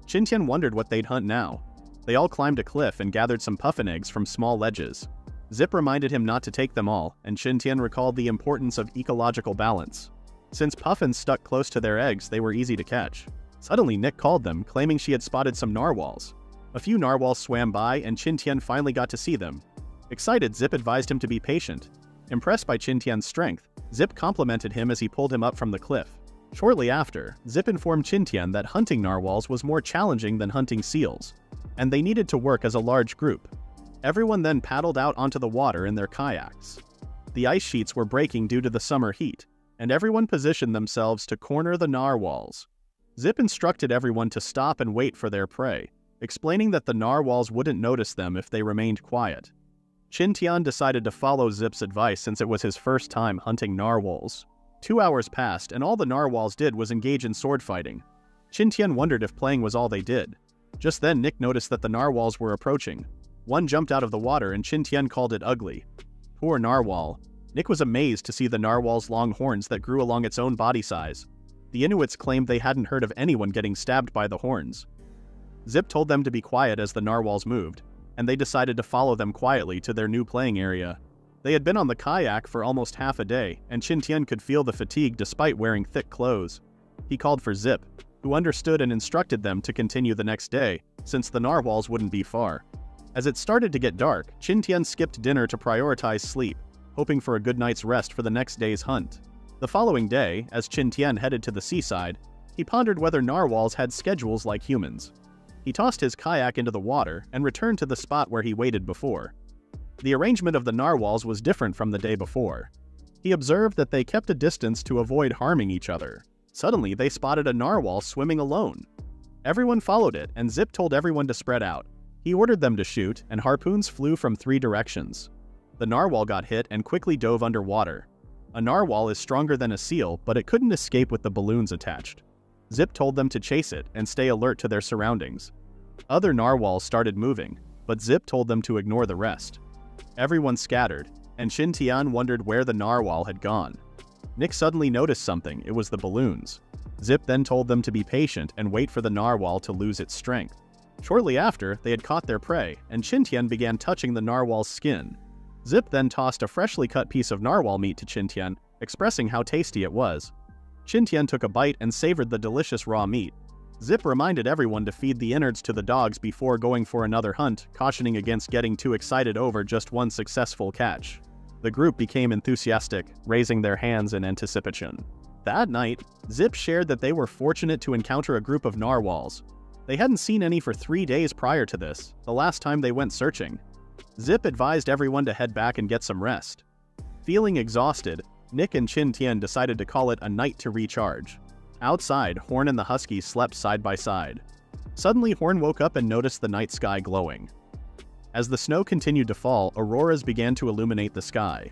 Speaker 1: Qin Tian wondered what they'd hunt now. They all climbed a cliff and gathered some puffin eggs from small ledges. Zip reminded him not to take them all, and Qin Tian recalled the importance of ecological balance. Since puffins stuck close to their eggs, they were easy to catch. Suddenly, Nick called them, claiming she had spotted some narwhals. A few narwhals swam by, and Qin Tian finally got to see them. Excited, Zip advised him to be patient. Impressed by Qin Tian's strength, Zip complimented him as he pulled him up from the cliff. Shortly after, Zip informed Qin Tian that hunting narwhals was more challenging than hunting seals, and they needed to work as a large group. Everyone then paddled out onto the water in their kayaks. The ice sheets were breaking due to the summer heat, and everyone positioned themselves to corner the narwhals. Zip instructed everyone to stop and wait for their prey, explaining that the narwhals wouldn't notice them if they remained quiet. Qin Tian decided to follow Zip's advice since it was his first time hunting narwhals. 2 hours passed, and all the narwhals did was engage in sword fighting. Qin Tian wondered if playing was all they did. Just then, Nick noticed that the narwhals were approaching. One jumped out of the water, and Qin Tian called it ugly. Poor narwhal. Nick was amazed to see the narwhal's long horns that grew along its own body size. The Inuits claimed they hadn't heard of anyone getting stabbed by the horns. Zip told them to be quiet as the narwhals moved, and they decided to follow them quietly to their new playing area. They had been on the kayak for almost half a day, and Qin Tian could feel the fatigue despite wearing thick clothes. He called for Zip, who understood and instructed them to continue the next day, since the narwhals wouldn't be far. As it started to get dark, Qin Tian skipped dinner to prioritize sleep, hoping for a good night's rest for the next day's hunt. The following day, as Qin Tian headed to the seaside, he pondered whether narwhals had schedules like humans. He tossed his kayak into the water and returned to the spot where he waited before. The arrangement of the narwhals was different from the day before. He observed that they kept a distance to avoid harming each other. Suddenly, they spotted a narwhal swimming alone. Everyone followed it, and Zip told everyone to spread out. He ordered them to shoot, and harpoons flew from 3 directions. The narwhal got hit and quickly dove underwater. A narwhal is stronger than a seal, but it couldn't escape with the balloons attached. Zip told them to chase it and stay alert to their surroundings. Other narwhals started moving, but Zip told them to ignore the rest. Everyone scattered, and Qin Tian wondered where the narwhal had gone. Nick suddenly noticed something. It was the balloons. Zip then told them to be patient and wait for the narwhal to lose its strength. Shortly after, they had caught their prey, and Qin Tian began touching the narwhal's skin. Zip then tossed a freshly cut piece of narwhal meat to Qin Tian, expressing how tasty it was. Qin Tian took a bite and savored the delicious raw meat. Zip reminded everyone to feed the innards to the dogs before going for another hunt, cautioning against getting too excited over just one successful catch. The group became enthusiastic, raising their hands in anticipation. That night, Zip shared that they were fortunate to encounter a group of narwhals. They hadn't seen any for 3 days prior to this, the last time they went searching. Zip advised everyone to head back and get some rest. Feeling exhausted, Nick and Qin Tian decided to call it a night to recharge. Outside, Horn and the Husky slept side by side. Suddenly, Horn woke up and noticed the night sky glowing. As the snow continued to fall, auroras began to illuminate the sky.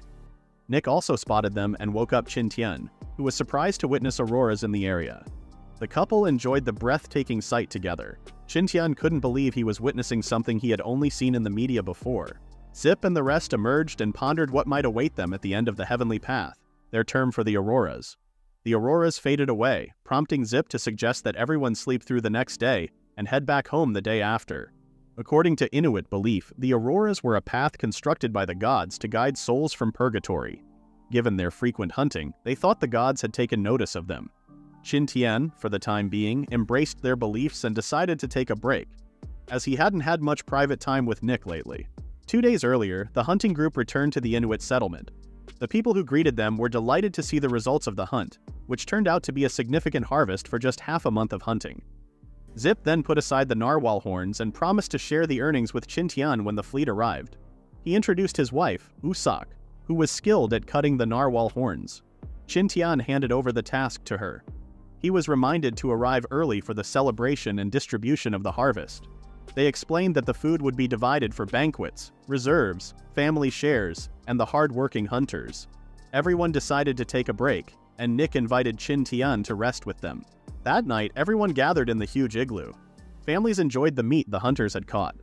Speaker 1: Nick also spotted them and woke up Qin Tian, who was surprised to witness auroras in the area. The couple enjoyed the breathtaking sight together. Qin Tian couldn't believe he was witnessing something he had only seen in the media before. Zip and the rest emerged and pondered what might await them at the end of the heavenly path, their term for the auroras. The auroras faded away, prompting Zip to suggest that everyone sleep through the next day and head back home the day after. According to Inuit belief, the auroras were a path constructed by the gods to guide souls from purgatory. given their frequent hunting, they thought the gods had taken notice of them. Qin Tian, for the time being, embraced their beliefs and decided to take a break, as he hadn't had much private time with Nick lately. 2 days earlier, the hunting group returned to the Inuit settlement. The people who greeted them were delighted to see the results of the hunt, which turned out to be a significant harvest for just half a month of hunting. Zip then put aside the narwhal horns and promised to share the earnings with Qin Tian when the fleet arrived. He introduced his wife, Usak, who was skilled at cutting the narwhal horns. Qin Tian handed over the task to her. He was reminded to arrive early for the celebration and distribution of the harvest. They explained that the food would be divided for banquets, reserves, family shares, and the hard-working hunters. Everyone decided to take a break, and Nick invited Qin Tian to rest with them. That night, everyone gathered in the huge igloo. Families enjoyed the meat the hunters had caught.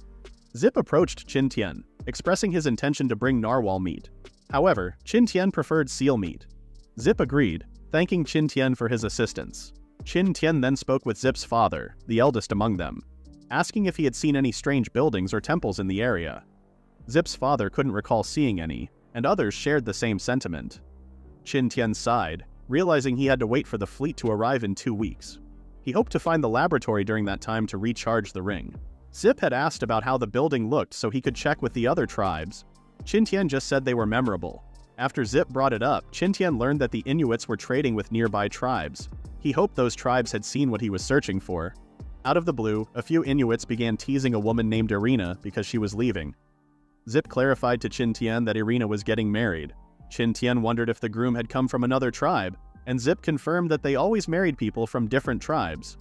Speaker 1: Zip approached Qin Tian, expressing his intention to bring narwhal meat. However, Qin Tian preferred seal meat. Zip agreed, thanking Qin Tian for his assistance. Qin Tian then spoke with Zip's father, the eldest among them, asking if he had seen any strange buildings or temples in the area. Zip's father couldn't recall seeing any, and others shared the same sentiment. Qin Tian sighed, realizing he had to wait for the fleet to arrive in 2 weeks. He hoped to find the laboratory during that time to recharge the ring. Zip had asked about how the building looked so he could check with the other tribes. Qin Tian just said they were memorable. After Zip brought it up, Qin Tian learned that the Inuits were trading with nearby tribes. He hoped those tribes had seen what he was searching for. Out of the blue, a few Inuits began teasing a woman named Irina because she was leaving. Zip clarified to Qin Tian that Irina was getting married. Qin Tian wondered if the groom had come from another tribe, and Zip confirmed that they always married people from different tribes.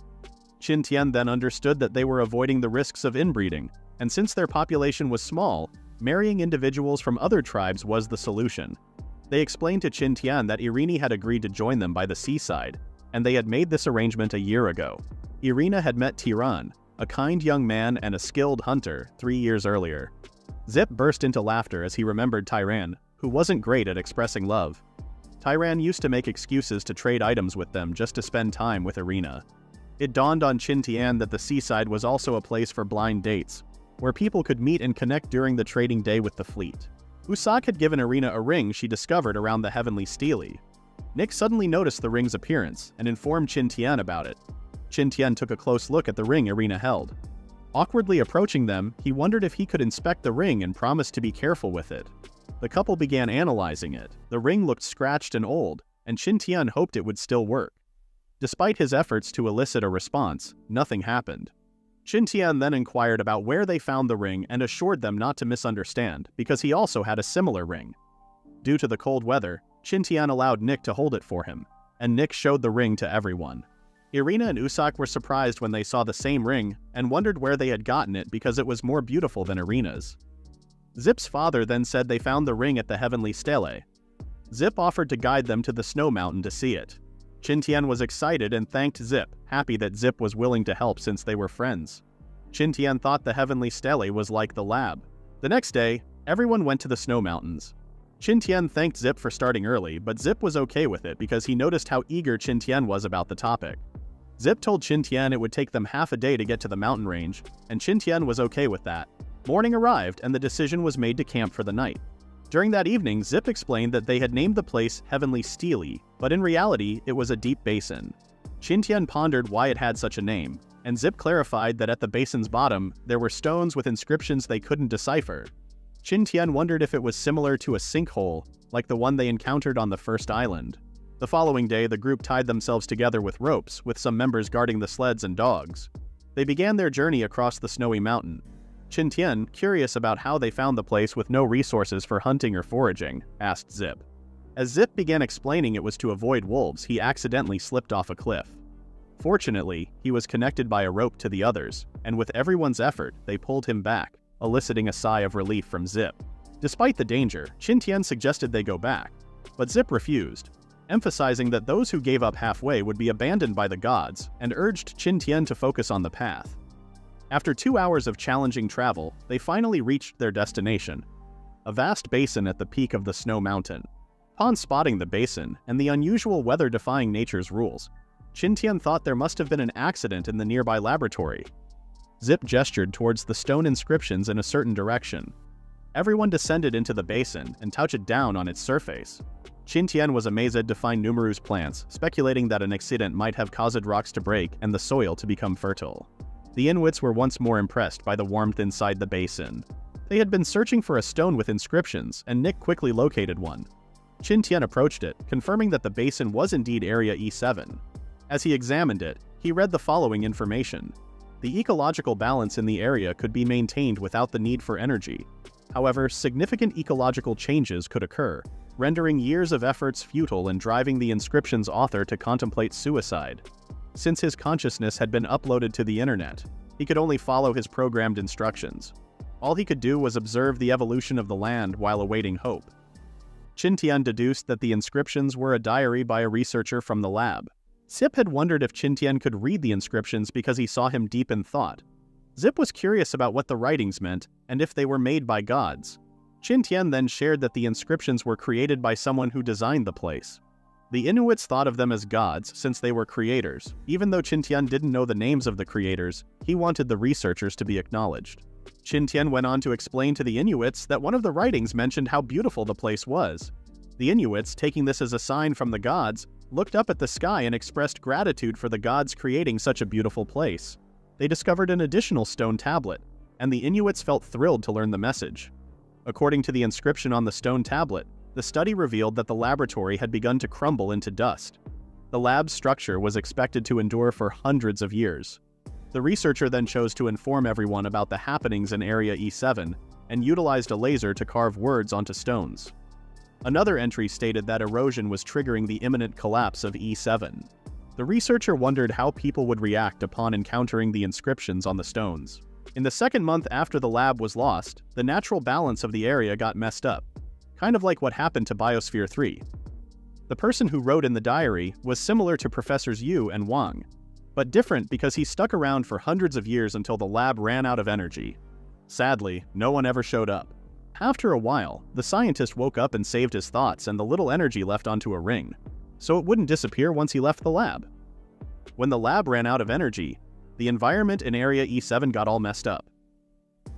Speaker 1: Qin Tian then understood that they were avoiding the risks of inbreeding, and since their population was small, marrying individuals from other tribes was the solution. They explained to Qin Tian that Irina had agreed to join them by the seaside, and they had made this arrangement a year ago. Irina had met Tiran, a kind young man and a skilled hunter, 3 years earlier. Zip burst into laughter as he remembered Tiran, who wasn't great at expressing love. Tiran used to make excuses to trade items with them just to spend time with Irina. It dawned on Qin Tian that the seaside was also a place for blind dates, where people could meet and connect during the trading day with the fleet. Usak had given Irina a ring she discovered around the heavenly stele. Nick suddenly noticed the ring's appearance and informed Qin Tian about it. Qin Tian took a close look at the ring Irina held. Awkwardly approaching them, he wondered if he could inspect the ring and promised to be careful with it. The couple began analyzing it. The ring looked scratched and old, and Qin Tian hoped it would still work. Despite his efforts to elicit a response, nothing happened. Qin Tian then inquired about where they found the ring and assured them not to misunderstand, because he also had a similar ring. Due to the cold weather, Qin Tian allowed Nick to hold it for him, and Nick showed the ring to everyone. Irina and Usak were surprised when they saw the same ring and wondered where they had gotten it because it was more beautiful than Irina's. Zip's father then said they found the ring at the heavenly stele. Zip offered to guide them to the snow mountain to see it. Qin Tian was excited and thanked Zip, happy that Zip was willing to help since they were friends. Qin Tian thought the heavenly stele was like the lab. The next day, everyone went to the snow mountains. Qin Tian thanked Zip for starting early, but Zip was okay with it because he noticed how eager Qin Tian was about the topic. Zip told Qin Tian it would take them half a day to get to the mountain range, and Qin Tian was okay with that. Morning arrived and the decision was made to camp for the night. During that evening, Zip explained that they had named the place Heavenly Stele, but in reality, it was a deep basin. Qin Tian pondered why it had such a name, and Zip clarified that at the basin's bottom, there were stones with inscriptions they couldn't decipher. Qin Tian wondered if it was similar to a sinkhole, like the one they encountered on the first island. The following day, the group tied themselves together with ropes, with some members guarding the sleds and dogs. They began their journey across the snowy mountain. Qin Tian, curious about how they found the place with no resources for hunting or foraging, asked Zip. As Zip began explaining it was to avoid wolves, he accidentally slipped off a cliff. Fortunately, he was connected by a rope to the others, and with everyone's effort, they pulled him back, eliciting a sigh of relief from Zip. Despite the danger, Qin Tian suggested they go back, but Zip refused, emphasizing that those who gave up halfway would be abandoned by the gods, and urged Qin Tian to focus on the path. After 2 hours of challenging travel, they finally reached their destination, a vast basin at the peak of the snow mountain. Upon spotting the basin and the unusual weather-defying nature's rules, Qin Tian thought there must have been an accident in the nearby laboratory. Zip gestured towards the stone inscriptions in a certain direction. Everyone descended into the basin and touched it down on its surface. Qin Tian was amazed to find numerous plants, speculating that an accident might have caused rocks to break and the soil to become fertile. The Inuits were once more impressed by the warmth inside the basin. They had been searching for a stone with inscriptions, and Nick quickly located one. Qin Tian approached it, confirming that the basin was indeed Area E7. As he examined it, he read the following information. The ecological balance in the area could be maintained without the need for energy. However, significant ecological changes could occur, rendering years of efforts futile and driving the inscription's author to contemplate suicide. Since his consciousness had been uploaded to the internet, he could only follow his programmed instructions. All he could do was observe the evolution of the land while awaiting hope. Qin Tian deduced that the inscriptions were a diary by a researcher from the lab. Zip had wondered if Qin Tian could read the inscriptions because he saw him deep in thought. Zip was curious about what the writings meant and if they were made by gods. Qin Tian then shared that the inscriptions were created by someone who designed the place. The Inuits thought of them as gods since they were creators. Even though Qin Tian didn't know the names of the creators, he wanted the researchers to be acknowledged. Qin Tian went on to explain to the Inuits that one of the writings mentioned how beautiful the place was. The Inuits, taking this as a sign from the gods, looked up at the sky and expressed gratitude for the gods creating such a beautiful place. They discovered an additional stone tablet, and the Inuits felt thrilled to learn the message. According to the inscription on the stone tablet, the study revealed that the laboratory had begun to crumble into dust. The lab's structure was expected to endure for hundreds of years. The researcher then chose to inform everyone about the happenings in Area E7 and utilized a laser to carve words onto stones. Another entry stated that erosion was triggering the imminent collapse of E7. The researcher wondered how people would react upon encountering the inscriptions on the stones. In the second month after the lab was lost, the natural balance of the area got messed up, kind of like what happened to Biosphere 3. The person who wrote in the diary was similar to Professors Yu and Wang, but different because he stuck around for hundreds of years until the lab ran out of energy. Sadly, no one ever showed up. After a while, the scientist woke up and saved his thoughts and the little energy left onto a ring, so it wouldn't disappear once he left the lab. When the lab ran out of energy, the environment in Area E7 got all messed up.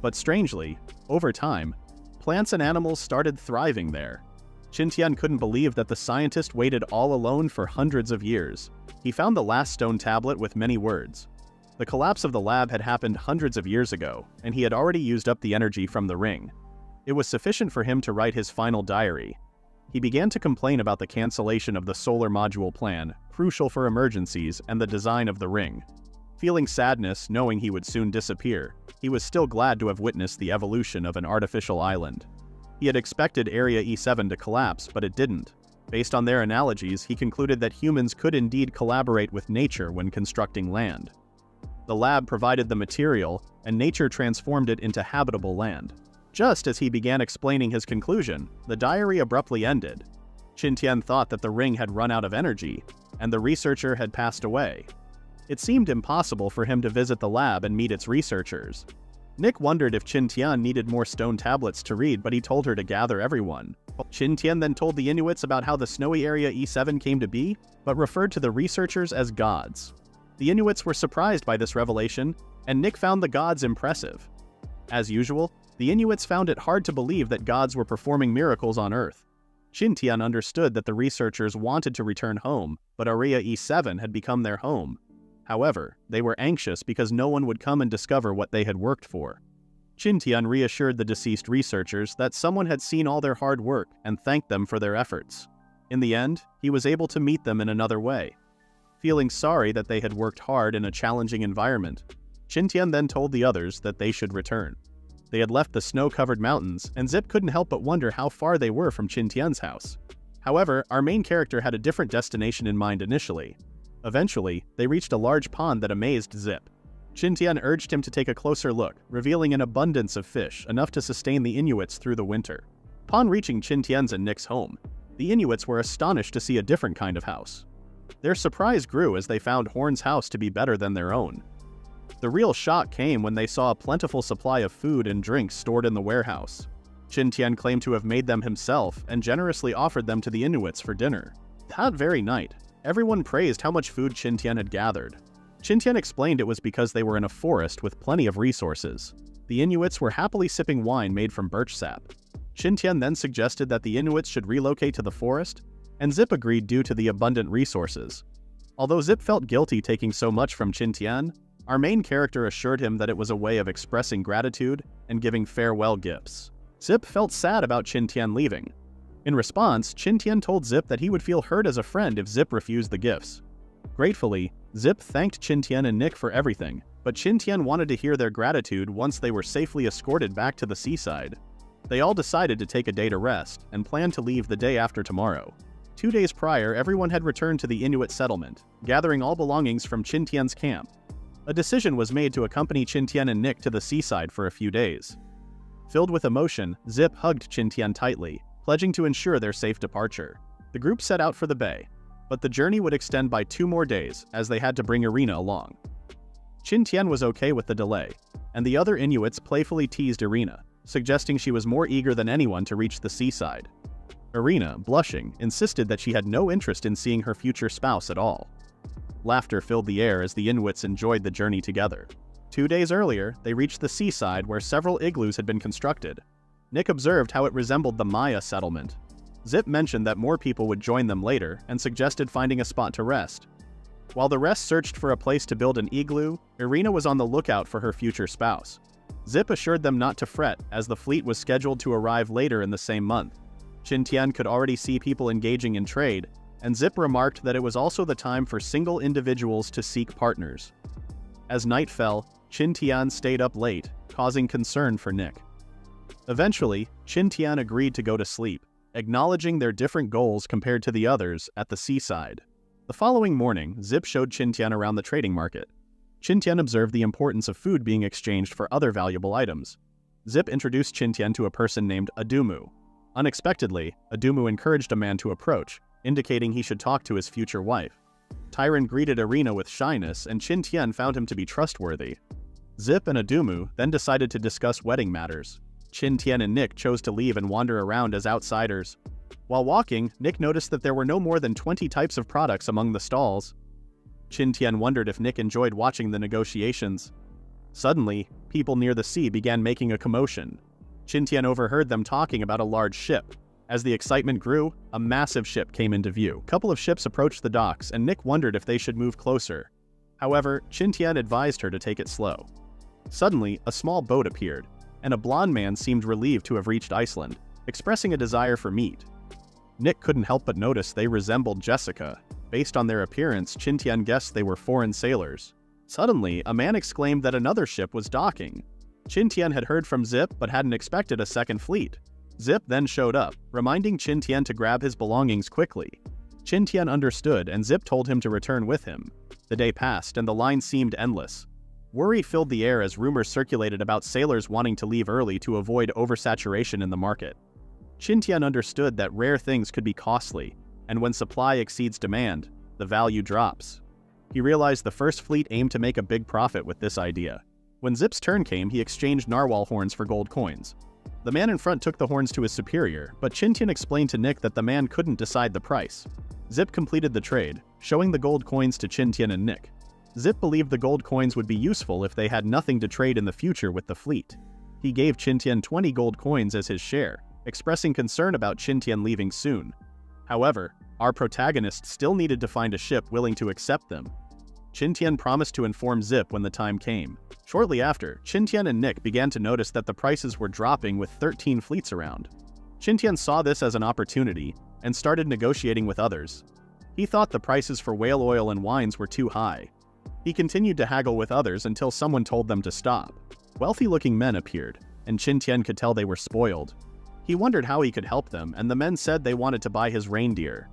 Speaker 1: But strangely, over time, plants and animals started thriving there. Qin Tian couldn't believe that the scientist waited all alone for hundreds of years. He found the last stone tablet with many words. The collapse of the lab had happened hundreds of years ago, and he had already used up the energy from the ring. It was sufficient for him to write his final diary. He began to complain about the cancellation of the solar module plan, crucial for emergencies, and the design of the ring. Feeling sadness knowing he would soon disappear, he was still glad to have witnessed the evolution of an artificial island. He had expected Area E7 to collapse, but it didn't. Based on their analogies, he concluded that humans could indeed collaborate with nature when constructing land. The lab provided the material, and nature transformed it into habitable land. Just as he began explaining his conclusion, the diary abruptly ended. Qin Tian thought that the ring had run out of energy, and the researcher had passed away. It seemed impossible for him to visit the lab and meet its researchers. Nick wondered if Qin Tian needed more stone tablets to read, but he told her to gather everyone. Qin Tian then told the Inuits about how the snowy Area E7 came to be, but referred to the researchers as gods. The Inuits were surprised by this revelation, and Nick found the gods impressive. As usual, the Inuits found it hard to believe that gods were performing miracles on Earth. Qin Tian understood that the researchers wanted to return home, but Area E7 had become their home. However, they were anxious because no one would come and discover what they had worked for. Qin Tian reassured the deceased researchers that someone had seen all their hard work and thanked them for their efforts. In the end, he was able to meet them in another way. Feeling sorry that they had worked hard in a challenging environment, Qin Tian then told the others that they should return. They had left the snow-covered mountains, and Zip couldn't help but wonder how far they were from Qin Tian's house. However, our main character had a different destination in mind initially. Eventually, they reached a large pond that amazed Zip. Qin Tian urged him to take a closer look, revealing an abundance of fish, enough to sustain the Inuits through the winter. Upon reaching Qin Tian's and Nick's home, the Inuits were astonished to see a different kind of house. Their surprise grew as they found Horn's house to be better than their own. The real shock came when they saw a plentiful supply of food and drinks stored in the warehouse. Qin Tian claimed to have made them himself and generously offered them to the Inuits for dinner. That very night, everyone praised how much food Qin Tian had gathered. Qin Tian explained it was because they were in a forest with plenty of resources. The Inuits were happily sipping wine made from birch sap. Qin Tian then suggested that the Inuits should relocate to the forest, and Zip agreed due to the abundant resources. Although Zip felt guilty taking so much from Qin Tian, our main character assured him that it was a way of expressing gratitude and giving farewell gifts. Zip felt sad about Qin Tian leaving. In response, Qin Tian told Zip that he would feel hurt as a friend if Zip refused the gifts. Gratefully, Zip thanked Qin Tian and Nick for everything, but Qin Tian wanted to hear their gratitude once they were safely escorted back to the seaside. They all decided to take a day to rest and planned to leave the day after tomorrow. 2 days prior, everyone had returned to the Inuit settlement, gathering all belongings from Qin Tian's camp. A decision was made to accompany Qin Tian and Nick to the seaside for a few days. Filled with emotion, Zip hugged Qin Tian tightly, pledging to ensure their safe departure. The group set out for the bay, but the journey would extend by 2 more days as they had to bring Irina along. Qin Tian was okay with the delay, and the other Inuits playfully teased Irina, suggesting she was more eager than anyone to reach the seaside. Irina, blushing, insisted that she had no interest in seeing her future spouse at all. Laughter filled the air as the Inuits enjoyed the journey together. 2 days earlier, they reached the seaside where several igloos had been constructed. Nick observed how it resembled the Maya settlement. Zip mentioned that more people would join them later and suggested finding a spot to rest. While the rest searched for a place to build an igloo, Irina was on the lookout for her future spouse. Zip assured them not to fret as the fleet was scheduled to arrive later in the same month. Qin Tian could already see people engaging in trade, and Zip remarked that it was also the time for single individuals to seek partners. As night fell, Qin Tian stayed up late, causing concern for Nick. Eventually, Qin Tian agreed to go to sleep, acknowledging their different goals compared to the others at the seaside. The following morning, Zip showed Qin Tian around the trading market. Qin Tian observed the importance of food being exchanged for other valuable items. Zip introduced Qin Tian to a person named Adumu. Unexpectedly, Adumu encouraged a man to approach, indicating he should talk to his future wife. Tyron greeted Irina with shyness, and Qin Tian found him to be trustworthy. Zip and Adumu then decided to discuss wedding matters. Qin Tian and Nick chose to leave and wander around as outsiders. While walking, Nick noticed that there were no more than 20 types of products among the stalls. Qin Tian wondered if Nick enjoyed watching the negotiations. Suddenly, people near the sea began making a commotion. Qin Tian overheard them talking about a large ship. As the excitement grew, a massive ship came into view. A couple of ships approached the docks, and Nick wondered if they should move closer. However, Qin Tian advised her to take it slow. Suddenly, a small boat appeared, and a blonde man seemed relieved to have reached Iceland, expressing a desire for meat. Nick couldn't help but notice they resembled Jessica. Based on their appearance, Qin Tian guessed they were foreign sailors. Suddenly, a man exclaimed that another ship was docking. Qin Tian had heard from Zip but hadn't expected a second fleet. Zip then showed up, reminding Qin Tian to grab his belongings quickly. Qin Tian understood, and Zip told him to return with him. The day passed, and the line seemed endless. Worry filled the air as rumors circulated about sailors wanting to leave early to avoid oversaturation in the market. Qin Tian understood that rare things could be costly, and when supply exceeds demand, the value drops. He realized the first fleet aimed to make a big profit with this idea. When Zip's turn came, he exchanged narwhal horns for gold coins. The man in front took the horns to his superior, but Qin Tian explained to Nick that the man couldn't decide the price. Zip completed the trade, showing the gold coins to Qin Tian and Nick. Zip believed the gold coins would be useful if they had nothing to trade in the future with the fleet. He gave Qin Tian 20 gold coins as his share, expressing concern about Qin Tian leaving soon. However, our protagonist still needed to find a ship willing to accept them. Qin Tian promised to inform Zip when the time came. Shortly after, Qin Tian and Nick began to notice that the prices were dropping with 13 fleets around. Qin Tian saw this as an opportunity and started negotiating with others. He thought the prices for whale oil and wines were too high. He continued to haggle with others until someone told them to stop. Wealthy-looking men appeared, and Qin Tian could tell they were spoiled. He wondered how he could help them, and the men said they wanted to buy his reindeer.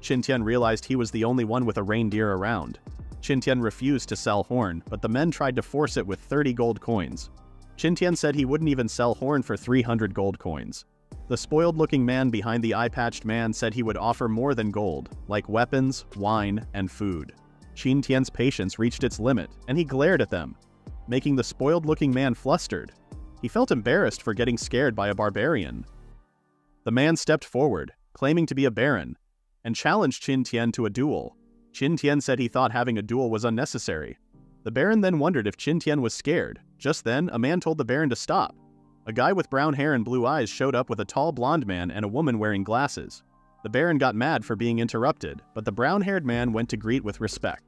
Speaker 1: Qin Tian realized he was the only one with a reindeer around. Qin Tian refused to sell Horn, but the men tried to force it with 30 gold coins. Qin Tian said he wouldn't even sell Horn for 300 gold coins. The spoiled-looking man behind the eye-patched man said he would offer more than gold, like weapons, wine, and food. Qin Tian's patience reached its limit, and he glared at them, making the spoiled-looking man flustered. He felt embarrassed for getting scared by a barbarian. The man stepped forward, claiming to be a baron, and challenged Qin Tian to a duel. Qin Tian said he thought having a duel was unnecessary. The baron then wondered if Qin Tian was scared. Just then, a man told the baron to stop. A guy with brown hair and blue eyes showed up with a tall blonde man and a woman wearing glasses. The Baron got mad for being interrupted, but the brown-haired man went to greet with respect.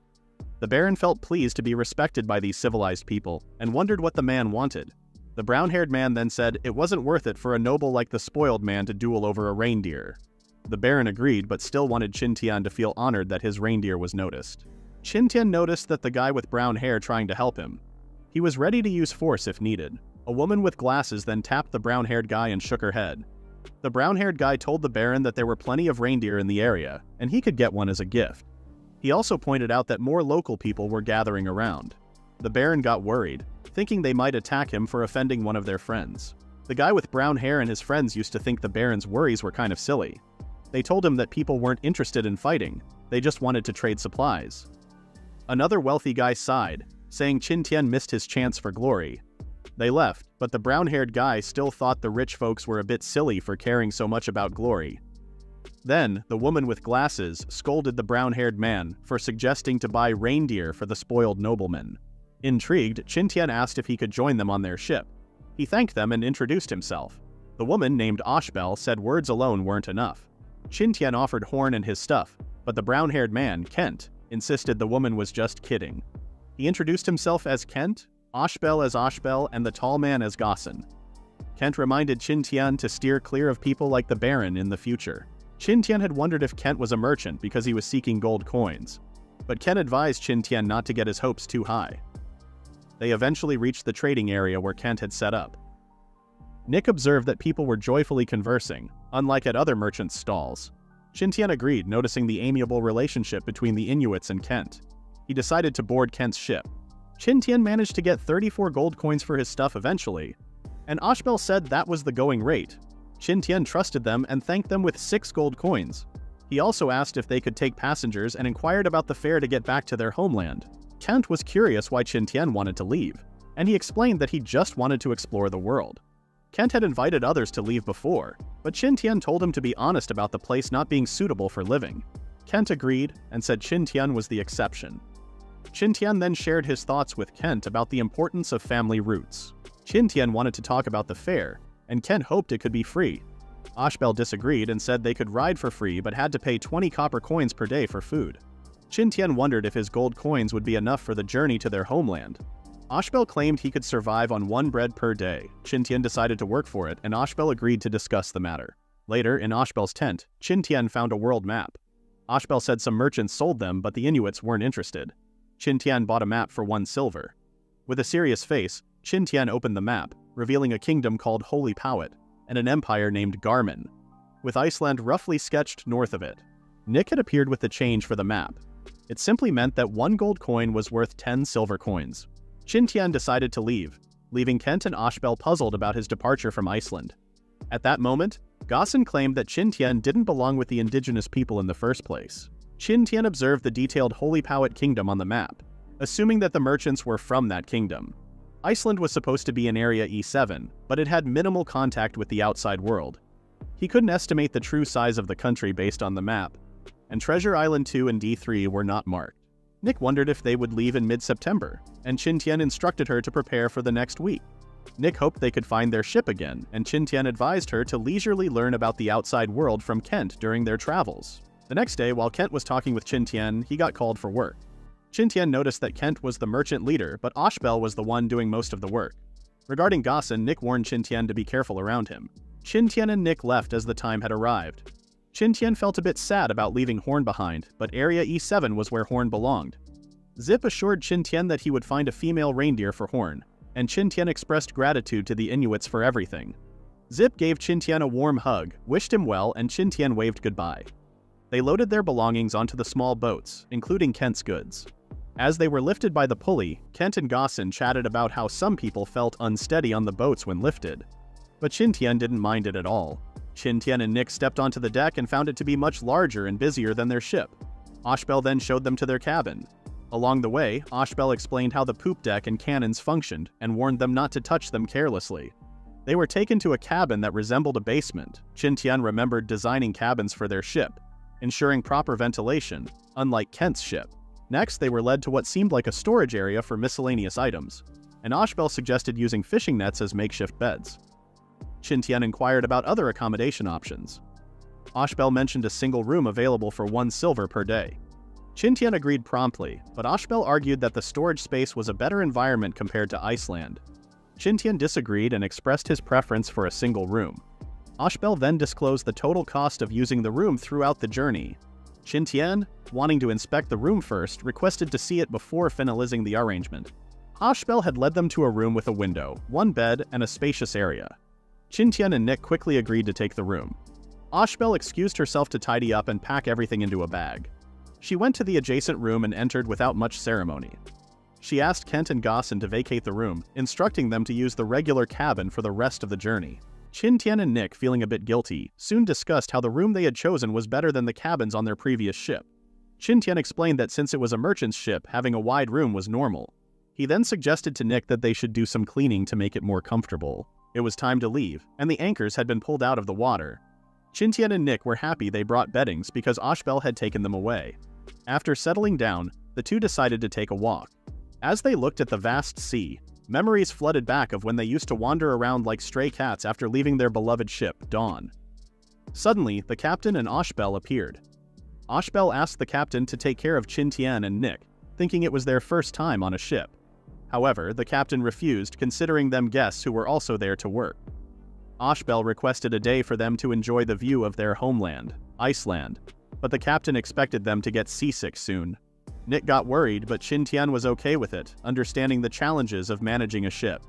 Speaker 1: The Baron felt pleased to be respected by these civilized people, and wondered what the man wanted. The brown-haired man then said it wasn't worth it for a noble like the spoiled man to duel over a reindeer. The Baron agreed, but still wanted Qin Tian to feel honored that his reindeer was noticed. Qin Tian noticed that the guy with brown hair trying to help him. He was ready to use force if needed. A woman with glasses then tapped the brown-haired guy and shook her head. The brown-haired guy told the Baron that there were plenty of reindeer in the area, and he could get one as a gift. He also pointed out that more local people were gathering around. The Baron got worried, thinking they might attack him for offending one of their friends. The guy with brown hair and his friends used to think the Baron's worries were kind of silly. They told him that people weren't interested in fighting, they just wanted to trade supplies. Another wealthy guy sighed, saying Qin Tian missed his chance for glory. They left, but the brown-haired guy still thought the rich folks were a bit silly for caring so much about glory. Then, the woman with glasses scolded the brown-haired man for suggesting to buy reindeer for the spoiled nobleman. Intrigued, Qin Tian asked if he could join them on their ship. He thanked them and introduced himself. The woman, named Oshbel, said words alone weren't enough. Qin Tian offered Horn and his stuff, but the brown-haired man, Kent, insisted the woman was just kidding. He introduced himself as Kent, Oshbel as Oshbel, and the tall man as Gossin. Kent reminded Qin Tian to steer clear of people like the Baron in the future. Qin Tian had wondered if Kent was a merchant because he was seeking gold coins, but Kent advised Qin Tian not to get his hopes too high. They eventually reached the trading area where Kent had set up. Nick observed that people were joyfully conversing, unlike at other merchants' stalls. Qin Tian agreed, noticing the amiable relationship between the Inuits and Kent. He decided to board Kent's ship. Qin Tian managed to get 34 gold coins for his stuff eventually, and Oshbel said that was the going rate. Qin Tian trusted them and thanked them with 6 gold coins. He also asked if they could take passengers and inquired about the fare to get back to their homeland. Kent was curious why Qin Tian wanted to leave, and he explained that he just wanted to explore the world. Kent had invited others to leave before, but Qin Tian told him to be honest about the place not being suitable for living. Kent agreed and said Qin Tian was the exception. Qin Tian then shared his thoughts with Kent about the importance of family roots. Qin Tian wanted to talk about the fare, and Kent hoped it could be free. Oshbel disagreed and said they could ride for free but had to pay 20 copper coins per day for food. Qin Tian wondered if his gold coins would be enough for the journey to their homeland. Oshbel claimed he could survive on 1 bread per day. Qin Tian decided to work for it, and Oshbel agreed to discuss the matter. Later, in Oshbel's tent, Qin Tian found a world map. Oshbel said some merchants sold them, but the Inuits weren't interested. Qin Tian bought a map for 1 silver. With a serious face, Qin Tian opened the map, revealing a kingdom called Holy Powit, and an empire named Garmin, with Iceland roughly sketched north of it. Nick had appeared with the change for the map. It simply meant that 1 gold coin was worth 10 silver coins. Qin Tian decided to leave, leaving Kent and Oshbel puzzled about his departure from Iceland. At that moment, Gossin claimed that Qin Tian didn't belong with the indigenous people in the first place. Qin Tian observed the detailed Holy Powit kingdom on the map, assuming that the merchants were from that kingdom. Iceland was supposed to be in Area E7, but it had minimal contact with the outside world. He couldn't estimate the true size of the country based on the map, and Treasure Island 2 and D3 were not marked. Nick wondered if they would leave in mid-September, and Qin Tian instructed her to prepare for the next week. Nick hoped they could find their ship again, and Qin Tian advised her to leisurely learn about the outside world from Kent during their travels. The next day, while Kent was talking with Qin Tian, he got called for work. Qin Tian noticed that Kent was the merchant leader, but Oshbel was the one doing most of the work. Regarding Gossin, Nick warned Qin Tian to be careful around him. Qin Tian and Nick left as the time had arrived. Qin Tian felt a bit sad about leaving Horn behind, but Area E7 was where Horn belonged. Zip assured Qin Tian that he would find a female reindeer for Horn, and Qin Tian expressed gratitude to the Inuits for everything. Zip gave Qin Tian a warm hug, wished him well, and Qin Tian waved goodbye. They loaded their belongings onto the small boats, including Kent's goods. As they were lifted by the pulley, Kent and Gossin chatted about how some people felt unsteady on the boats when lifted. But Qin Tian didn't mind it at all. Qin Tian and Nick stepped onto the deck and found it to be much larger and busier than their ship. Oshbel then showed them to their cabin. Along the way, Oshbel explained how the poop deck and cannons functioned and warned them not to touch them carelessly. They were taken to a cabin that resembled a basement. Qin Tian remembered designing cabins for their ship, ensuring proper ventilation, unlike Kent's ship. Next, they were led to what seemed like a storage area for miscellaneous items, and Oshbel suggested using fishing nets as makeshift beds. Qin Tian inquired about other accommodation options. Ashbel mentioned a single room available for 1 silver per day. Qin Tian agreed promptly, but Ashbel argued that the storage space was a better environment compared to Iceland. Qin Tian disagreed and expressed his preference for a single room. Ashbel then disclosed the total cost of using the room throughout the journey. Qin Tian, wanting to inspect the room first, requested to see it before finalizing the arrangement. Ashbel had led them to a room with a window, 1 bed, and a spacious area. Qin Tian and Nick quickly agreed to take the room. Ashbel excused herself to tidy up and pack everything into a bag. She went to the adjacent room and entered without much ceremony. She asked Kent and Gossin to vacate the room, instructing them to use the regular cabin for the rest of the journey. Qin Tian and Nick, feeling a bit guilty, soon discussed how the room they had chosen was better than the cabins on their previous ship. Qin Tian explained that since it was a merchant's ship, having a wide room was normal. He then suggested to Nick that they should do some cleaning to make it more comfortable. It was time to leave, and the anchors had been pulled out of the water. Qin Tian and Nick were happy they brought beddings because Ashbel had taken them away. After settling down, the two decided to take a walk. As they looked at the vast sea, memories flooded back of when they used to wander around like stray cats after leaving their beloved ship, Dawn. Suddenly, the captain and Ashbel appeared. Ashbel asked the captain to take care of Qin Tian and Nick, thinking it was their first time on a ship. However, the captain refused, considering them guests who were also there to work. Ashbel requested a day for them to enjoy the view of their homeland, Iceland, but the captain expected them to get seasick soon. Nick got worried, but Qin Tian was okay with it, understanding the challenges of managing a ship.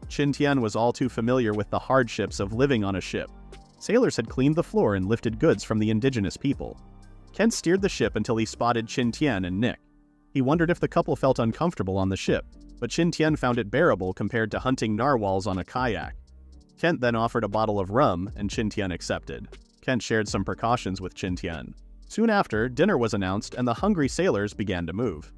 Speaker 1: Qin Tian was all too familiar with the hardships of living on a ship. Sailors had cleaned the floor and lifted goods from the indigenous people. Kent steered the ship until he spotted Qin Tian and Nick. He wondered if the couple felt uncomfortable on the ship, but Qin Tian found it bearable compared to hunting narwhals on a kayak. Kent then offered a bottle of rum, and Qin Tian accepted. Kent shared some precautions with Qin Tian. Soon after, dinner was announced and the hungry sailors began to move.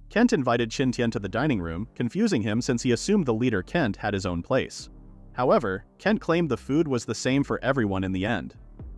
Speaker 1: Kent invited Qin Tian to the dining room, confusing him since he assumed the leader Kent had his own place. However, Kent claimed the food was the same for everyone in the end.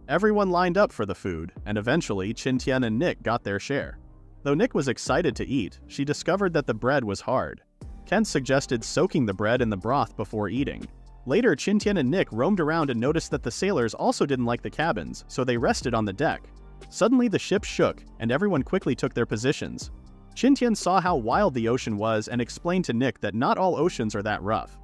Speaker 1: Everyone lined up for the food, and eventually Qin Tian and Nick got their share. Though Nick was excited to eat, she discovered that the bread was hard. Kent suggested soaking the bread in the broth before eating. Later, Qin Tian and Nick roamed around and noticed that the sailors also didn't like the cabins, so they rested on the deck. Suddenly the ship shook, and everyone quickly took their positions. Qin Tian saw how wild the ocean was and explained to Nick that not all oceans are that rough.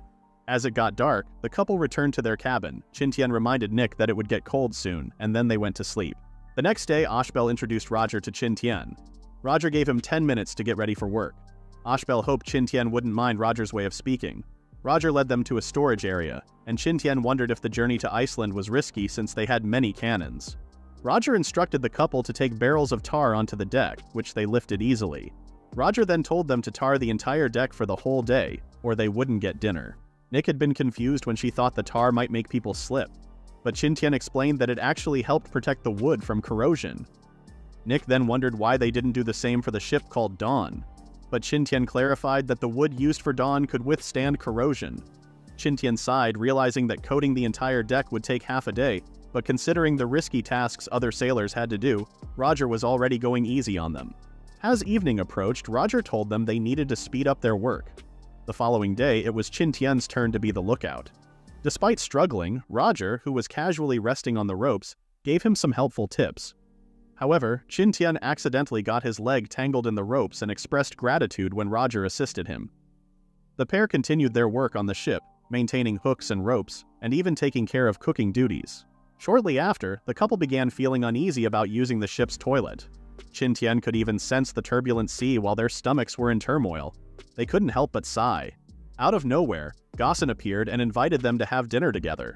Speaker 1: As it got dark, the couple returned to their cabin. Qin Tian reminded Nick that it would get cold soon, and then they went to sleep. The next day, Ashbel introduced Roger to Qin Tian. Roger gave him 10 minutes to get ready for work. Ashbel hoped Qin Tian wouldn't mind Roger's way of speaking. Roger led them to a storage area, and Qin Tian wondered if the journey to Iceland was risky since they had many cannons. Roger instructed the couple to take barrels of tar onto the deck, which they lifted easily. Roger then told them to tar the entire deck for the whole day, or they wouldn't get dinner. Nick had been confused when she thought the tar might make people slip, but Qin Tian explained that it actually helped protect the wood from corrosion. Nick then wondered why they didn't do the same for the ship called Dawn, but Qin Tian clarified that the wood used for Dawn could withstand corrosion. Qin Tian sighed, realizing that coating the entire deck would take half a day, but considering the risky tasks other sailors had to do, Roger was already going easy on them. As evening approached, Roger told them they needed to speed up their work. The following day, it was Qin Tian's turn to be the lookout. Despite struggling, Roger, who was casually resting on the ropes, gave him some helpful tips. However, Qin Tian accidentally got his leg tangled in the ropes and expressed gratitude when Roger assisted him. The pair continued their work on the ship, maintaining hooks and ropes, and even taking care of cooking duties. Shortly after, the couple began feeling uneasy about using the ship's toilet. Qin Tian could even sense the turbulent sea while their stomachs were in turmoil. They couldn't help but sigh. Out of nowhere, Gossin appeared and invited them to have dinner together.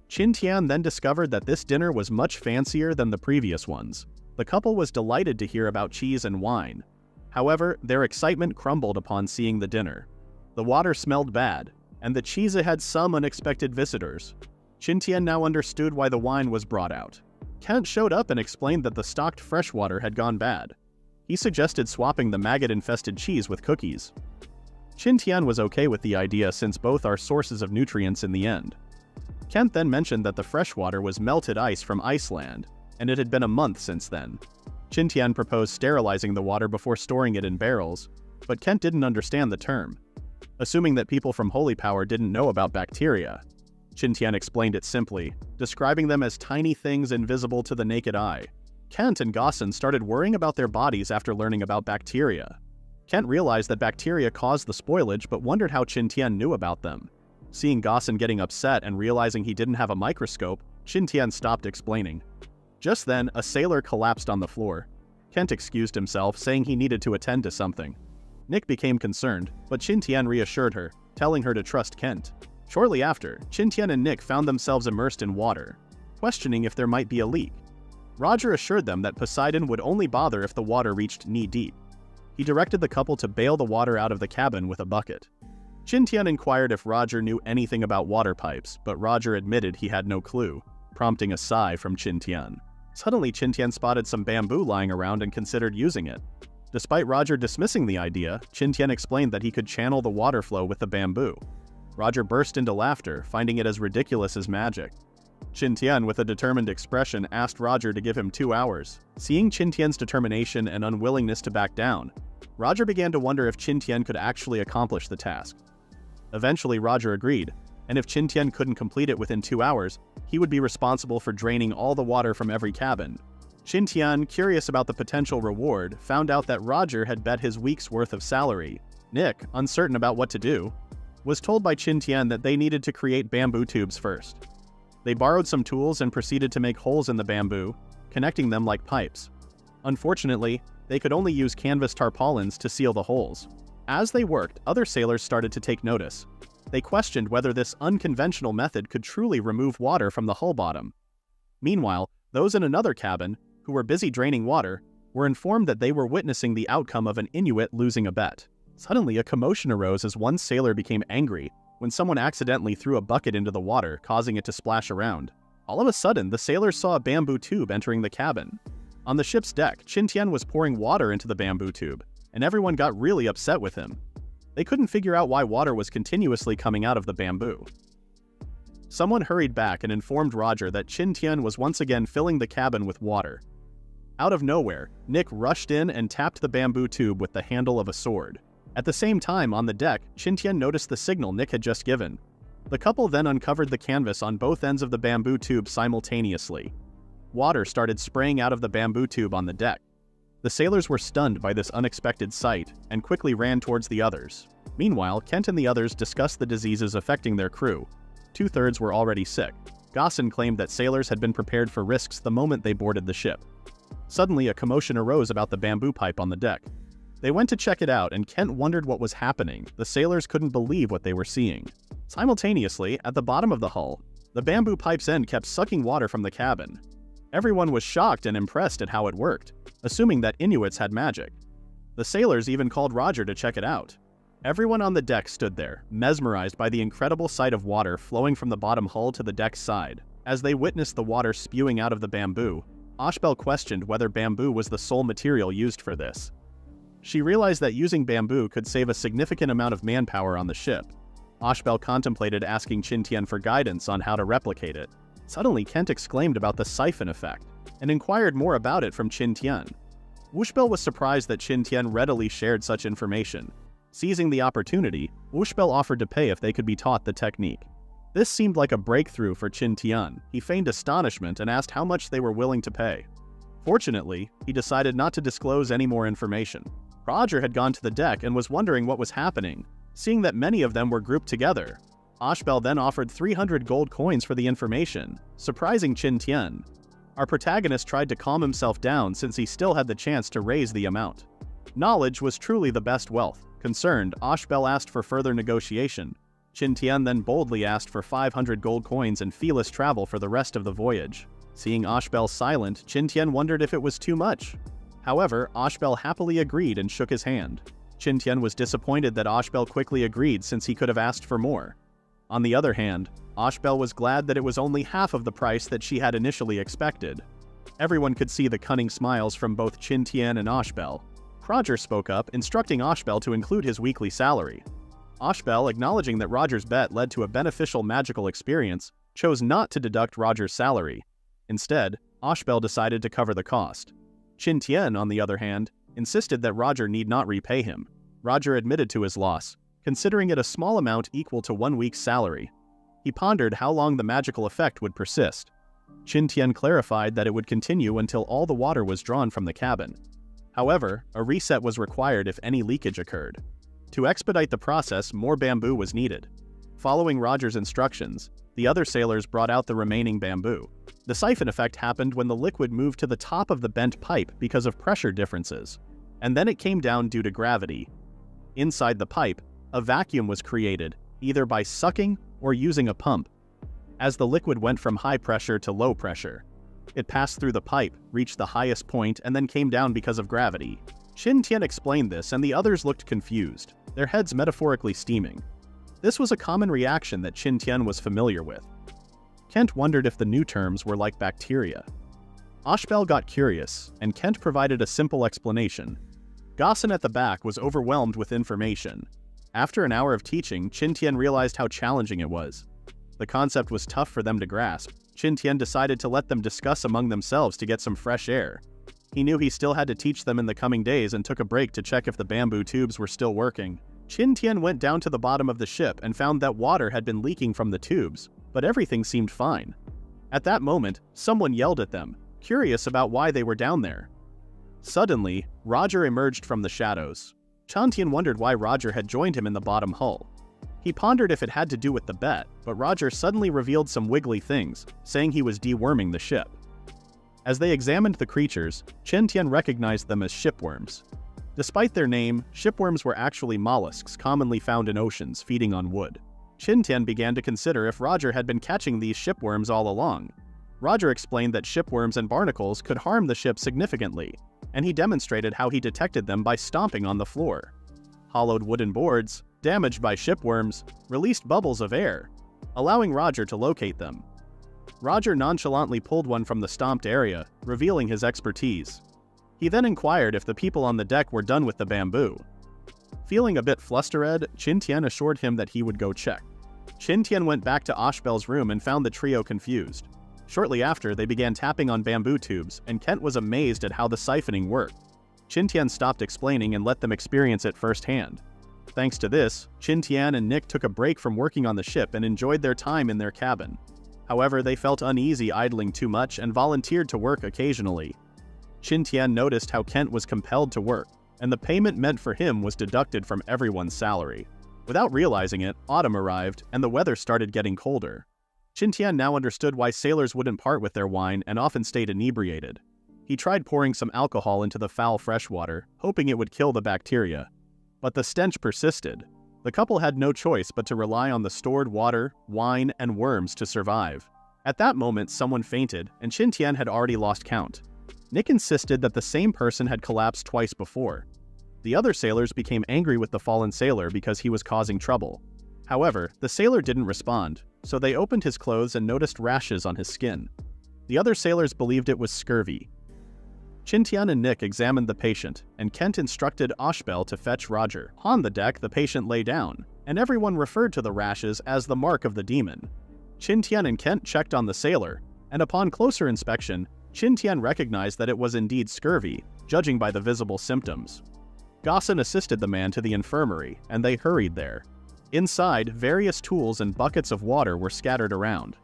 Speaker 1: Qin Tian then discovered that this dinner was much fancier than the previous ones. The couple was delighted to hear about cheese and wine. However, their excitement crumbled upon seeing the dinner. The water smelled bad, and the cheese had some unexpected visitors. Qin Tian now understood why the wine was brought out. Kent showed up and explained that the stocked freshwater had gone bad. He suggested swapping the maggot-infested cheese with cookies. Qin Tian was okay with the idea since both are sources of nutrients in the end. Kent then mentioned that the freshwater was melted ice from Iceland, and it had been a month since then. Qin Tian proposed sterilizing the water before storing it in barrels, but Kent didn't understand the term. Assuming that people from Holy Power didn't know about bacteria, Qin Tian explained it simply, describing them as tiny things invisible to the naked eye. Kent and Gaussen started worrying about their bodies after learning about bacteria. Kent realized that bacteria caused the spoilage but wondered how Qin Tian knew about them. Seeing Gaussen getting upset and realizing he didn't have a microscope, Qin Tian stopped explaining. Just then, a sailor collapsed on the floor. Kent excused himself, saying he needed to attend to something. Nick became concerned, but Qin Tian reassured her, telling her to trust Kent. Shortly after, Qin Tian and Nick found themselves immersed in water, questioning if there might be a leak. Roger assured them that Poseidon would only bother if the water reached knee-deep. He directed the couple to bail the water out of the cabin with a bucket. Qin Tian inquired if Roger knew anything about water pipes, but Roger admitted he had no clue, prompting a sigh from Qin Tian. Suddenly, Qin Tian spotted some bamboo lying around and considered using it. Despite Roger dismissing the idea, Qin Tian explained that he could channel the water flow with the bamboo. Roger burst into laughter, finding it as ridiculous as magic. Qin Tian, with a determined expression, asked Roger to give him 2 hours. Seeing Qin Tian's determination and unwillingness to back down, Roger began to wonder if Qin Tian could actually accomplish the task. Eventually, Roger agreed, and if Qin Tian couldn't complete it within 2 hours, he would be responsible for draining all the water from every cabin. Qin Tian, curious about the potential reward, found out that Roger had bet his week's worth of salary. Nick, uncertain about what to do, was told by Qin Tian that they needed to create bamboo tubes first. They borrowed some tools and proceeded to make holes in the bamboo, connecting them like pipes. Unfortunately, they could only use canvas tarpaulins to seal the holes. As they worked, other sailors started to take notice. They questioned whether this unconventional method could truly remove water from the hull bottom. Meanwhile, those in another cabin, who were busy draining water, were informed that they were witnessing the outcome of an Inuit losing a bet. Suddenly, a commotion arose as one sailor became angry when someone accidentally threw a bucket into the water, causing it to splash around. All of a sudden, the sailors saw a bamboo tube entering the cabin. On the ship's deck, Qin Tian was pouring water into the bamboo tube, and everyone got really upset with him. They couldn't figure out why water was continuously coming out of the bamboo. Someone hurried back and informed Roger that Qin Tian was once again filling the cabin with water. Out of nowhere, Nick rushed in and tapped the bamboo tube with the handle of a sword. At the same time, on the deck, Qin Tian noticed the signal Nick had just given. The couple then uncovered the canvas on both ends of the bamboo tube simultaneously. Water started spraying out of the bamboo tube on the deck. The sailors were stunned by this unexpected sight and quickly ran towards the others. Meanwhile, Kent and the others discussed the diseases affecting their crew. 2/3 were already sick. Gaussen claimed that sailors had been prepared for risks the moment they boarded the ship. Suddenly, a commotion arose about the bamboo pipe on the deck. They went to check it out, and Kent wondered what was happening. The sailors couldn't believe what they were seeing. Simultaneously, at the bottom of the hull, the bamboo pipe's end kept sucking water from the cabin. Everyone was shocked and impressed at how it worked, assuming that Inuits had magic. The sailors even called Roger to check it out. Everyone on the deck stood there, mesmerized by the incredible sight of water flowing from the bottom hull to the deck's side. As they witnessed the water spewing out of the bamboo, Ashbel questioned whether bamboo was the sole material used for this. She realized that using bamboo could save a significant amount of manpower on the ship. Ashbel contemplated asking Qin Tian for guidance on how to replicate it. Suddenly, Kent exclaimed about the siphon effect, and inquired more about it from Qin Tian. Wushbel was surprised that Qin Tian readily shared such information. Seizing the opportunity, Wushbel offered to pay if they could be taught the technique. This seemed like a breakthrough for Qin Tian. He feigned astonishment and asked how much they were willing to pay. Fortunately, he decided not to disclose any more information. Roger had gone to the deck and was wondering what was happening, seeing that many of them were grouped together. Ashbel then offered 300 gold coins for the information, surprising Qin Tian. Our protagonist tried to calm himself down since he still had the chance to raise the amount. Knowledge was truly the best wealth. Concerned, Ashbel asked for further negotiation. Qin Tian then boldly asked for 500 gold coins and feeless travel for the rest of the voyage. Seeing Ashbel silent, Qin Tian wondered if it was too much. However, Ashbel happily agreed and shook his hand. Qin Tian was disappointed that Ashbel quickly agreed since he could have asked for more. On the other hand, Ashbel was glad that it was only half of the price that she had initially expected. Everyone could see the cunning smiles from both Qin Tian and Ashbel. Roger spoke up, instructing Ashbel to include his weekly salary. Ashbel, acknowledging that Roger's bet led to a beneficial magical experience, chose not to deduct Roger's salary. Instead, Ashbel decided to cover the cost. Qin Tian, on the other hand, insisted that Roger need not repay him. Roger admitted to his loss, considering it a small amount equal to 1 week's salary. He pondered how long the magical effect would persist. Qin Tian clarified that it would continue until all the water was drawn from the cabin. However, a reset was required if any leakage occurred. To expedite the process, more bamboo was needed. Following Roger's instructions, the other sailors brought out the remaining bamboo. The siphon effect happened when the liquid moved to the top of the bent pipe because of pressure differences, and then it came down due to gravity. Inside the pipe, a vacuum was created, either by sucking or using a pump. As the liquid went from high pressure to low pressure, it passed through the pipe, reached the highest point, and then came down because of gravity. Qin Tian explained this, and the others looked confused, their heads metaphorically steaming. This was a common reaction that Qin Tian was familiar with. Kent wondered if the new terms were like bacteria. Ashbel got curious, and Kent provided a simple explanation. Gaussen at the back was overwhelmed with information. After an hour of teaching, Qin Tian realized how challenging it was. The concept was tough for them to grasp. Qin Tian decided to let them discuss among themselves to get some fresh air. He knew he still had to teach them in the coming days and took a break to check if the bamboo tubes were still working. Qin Tian went down to the bottom of the ship and found that water had been leaking from the tubes, but everything seemed fine. At that moment, someone yelled at them, curious about why they were down there. Suddenly, Roger emerged from the shadows. Qin Tian wondered why Roger had joined him in the bottom hull. He pondered if it had to do with the bet, but Roger suddenly revealed some wiggly things, saying he was deworming the ship. As they examined the creatures, Qin Tian recognized them as shipworms. Despite their name, shipworms were actually mollusks commonly found in oceans, feeding on wood. Qin Tian began to consider if Roger had been catching these shipworms all along. Roger explained that shipworms and barnacles could harm the ship significantly, and he demonstrated how he detected them by stomping on the floor. Hollowed wooden boards, damaged by shipworms, released bubbles of air, allowing Roger to locate them. Roger nonchalantly pulled one from the stomped area, revealing his expertise. He then inquired if the people on the deck were done with the bamboo. Feeling a bit flustered, Qin Tian assured him that he would go check. Qin Tian went back to Ashbel's room and found the trio confused. Shortly after, they began tapping on bamboo tubes, and Kent was amazed at how the siphoning worked. Qin Tian stopped explaining and let them experience it firsthand. Thanks to this, Qin Tian and Nick took a break from working on the ship and enjoyed their time in their cabin. However, they felt uneasy idling too much and volunteered to work occasionally. Qin Tian noticed how Kent was compelled to work, and the payment meant for him was deducted from everyone's salary. Without realizing it, autumn arrived, and the weather started getting colder. Qin Tian now understood why sailors wouldn't part with their wine and often stayed inebriated. He tried pouring some alcohol into the foul freshwater, hoping it would kill the bacteria. But the stench persisted. The couple had no choice but to rely on the stored water, wine, and worms to survive. At that moment, someone fainted, and Qin Tian had already lost count. Nick insisted that the same person had collapsed twice before. The other sailors became angry with the fallen sailor because he was causing trouble. However, the sailor didn't respond, so they opened his clothes and noticed rashes on his skin. The other sailors believed it was scurvy. Qin Tian and Nick examined the patient, and Kent instructed Ashbel to fetch Roger. On the deck, the patient lay down, and everyone referred to the rashes as the mark of the demon. Qin Tian and Kent checked on the sailor, and upon closer inspection, Qin Tian recognized that it was indeed scurvy, judging by the visible symptoms. Gaussen assisted the man to the infirmary, and they hurried there. Inside, various tools and buckets of water were scattered around.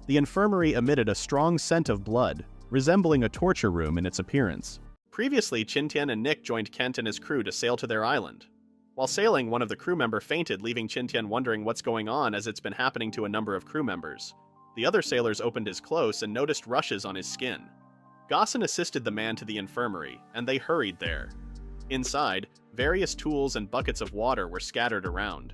Speaker 1: The infirmary emitted a strong scent of blood, resembling a torture room in its appearance. Previously, Qin Tian and Nick joined Kent and his crew to sail to their island. While sailing, one of the crew members fainted, leaving Qin Tian wondering what's going on, as it's been happening to a number of crew members. The other sailors opened his clothes and noticed rushes on his skin. Gaussen assisted the man to the infirmary, and they hurried there. Inside, various tools and buckets of water were scattered around.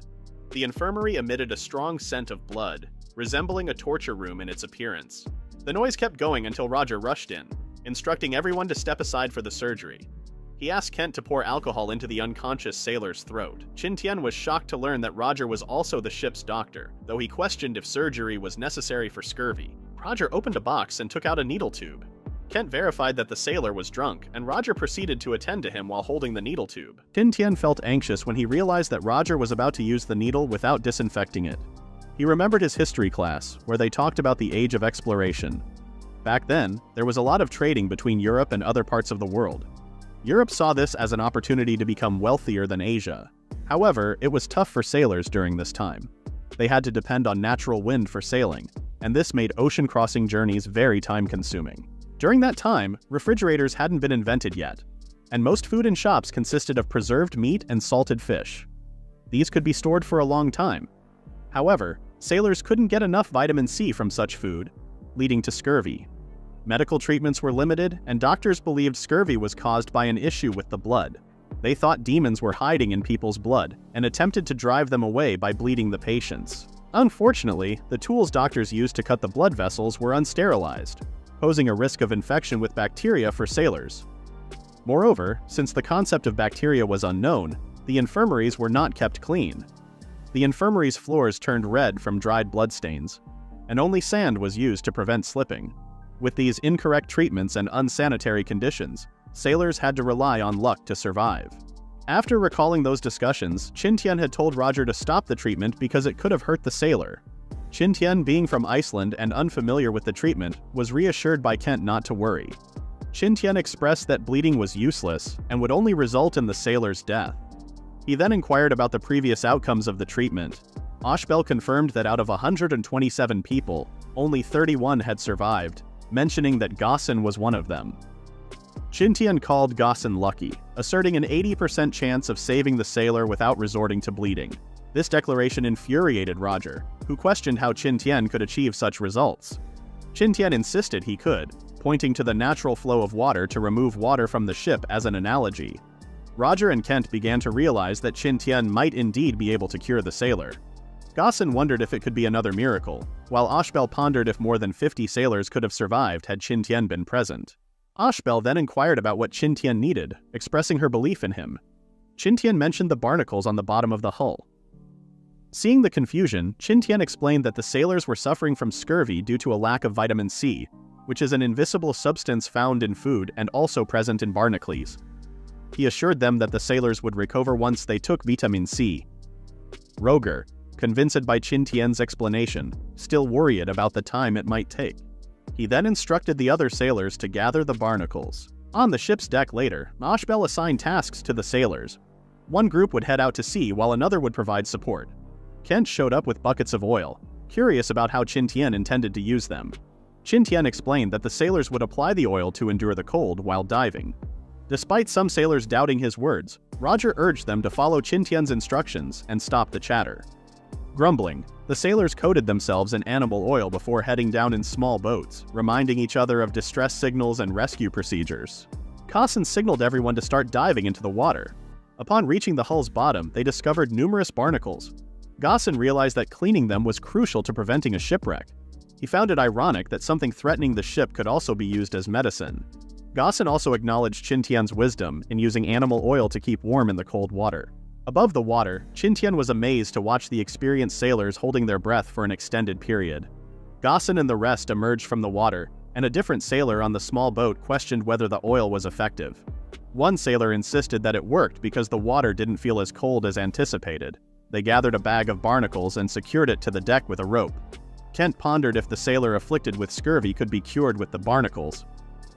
Speaker 1: The infirmary emitted a strong scent of blood, resembling a torture room in its appearance. The noise kept going until Roger rushed in, instructing everyone to step aside for the surgery. He asked Kent to pour alcohol into the unconscious sailor's throat. Qin Tian was shocked to learn that Roger was also the ship's doctor, though he questioned if surgery was necessary for scurvy. Roger opened a box and took out a needle tube. Kent verified that the sailor was drunk, and Roger proceeded to attend to him while holding the needle tube. Qin Tian felt anxious when he realized that Roger was about to use the needle without disinfecting it. He remembered his history class, where they talked about the Age of Exploration. Back then, there was a lot of trading between Europe and other parts of the world. Europe saw this as an opportunity to become wealthier than Asia. However, it was tough for sailors during this time. They had to depend on natural wind for sailing, and this made ocean-crossing journeys very time-consuming. During that time, refrigerators hadn't been invented yet, and most food in shops consisted of preserved meat and salted fish. These could be stored for a long time. However, sailors couldn't get enough vitamin C from such food, leading to scurvy. Medical treatments were limited, and doctors believed scurvy was caused by an issue with the blood. They thought demons were hiding in people's blood and attempted to drive them away by bleeding the patients. Unfortunately, the tools doctors used to cut the blood vessels were unsterilized, posing a risk of infection with bacteria for sailors. Moreover, since the concept of bacteria was unknown, the infirmaries were not kept clean. The infirmaries' floors turned red from dried bloodstains, and only sand was used to prevent slipping. With these incorrect treatments and unsanitary conditions, sailors had to rely on luck to survive. After recalling those discussions, Qin Tian had told Roger to stop the treatment because it could have hurt the sailor. Qin Tian, being from Iceland and unfamiliar with the treatment, was reassured by Kent not to worry. Qin Tian expressed that bleeding was useless and would only result in the sailor's death. He then inquired about the previous outcomes of the treatment. Ashbel confirmed that out of 127 people, only 31 had survived, mentioning that Gaussen was one of them. Qin Tian called Gaussen lucky, asserting an 80% chance of saving the sailor without resorting to bleeding. This declaration infuriated Roger, who questioned how Qin Tian could achieve such results. Qin Tian insisted he could, pointing to the natural flow of water to remove water from the ship as an analogy. Roger and Kent began to realize that Qin Tian might indeed be able to cure the sailor. Gaussen wondered if it could be another miracle, while Ashbel pondered if more than 50 sailors could have survived had Qin Tian been present. Ashbel then inquired about what Qin Tian needed, expressing her belief in him. Qin Tian mentioned the barnacles on the bottom of the hull. Seeing the confusion, Qin Tian explained that the sailors were suffering from scurvy due to a lack of vitamin C, which is an invisible substance found in food and also present in barnacles. He assured them that the sailors would recover once they took vitamin C. Roger, convinced by Qin Tian's explanation, still worried about the time it might take. He then instructed the other sailors to gather the barnacles. On the ship's deck later, Ashbel assigned tasks to the sailors. One group would head out to sea while another would provide support. Kent showed up with buckets of oil, curious about how Qin Tian intended to use them. Qin Tian explained that the sailors would apply the oil to endure the cold while diving. Despite some sailors doubting his words, Roger urged them to follow Qin Tian's instructions and stop the chatter. Grumbling, the sailors coated themselves in animal oil before heading down in small boats, reminding each other of distress signals and rescue procedures. Gaussen signaled everyone to start diving into the water. Upon reaching the hull's bottom, they discovered numerous barnacles. Gaussen realized that cleaning them was crucial to preventing a shipwreck. He found it ironic that something threatening the ship could also be used as medicine. Gaussen also acknowledged Qin Tian's wisdom in using animal oil to keep warm in the cold water. Above the water, Qin Tian was amazed to watch the experienced sailors holding their breath for an extended period. Gaussen and the rest emerged from the water, and a different sailor on the small boat questioned whether the oil was effective. One sailor insisted that it worked because the water didn't feel as cold as anticipated. They gathered a bag of barnacles and secured it to the deck with a rope. Kent pondered if the sailor afflicted with scurvy could be cured with the barnacles,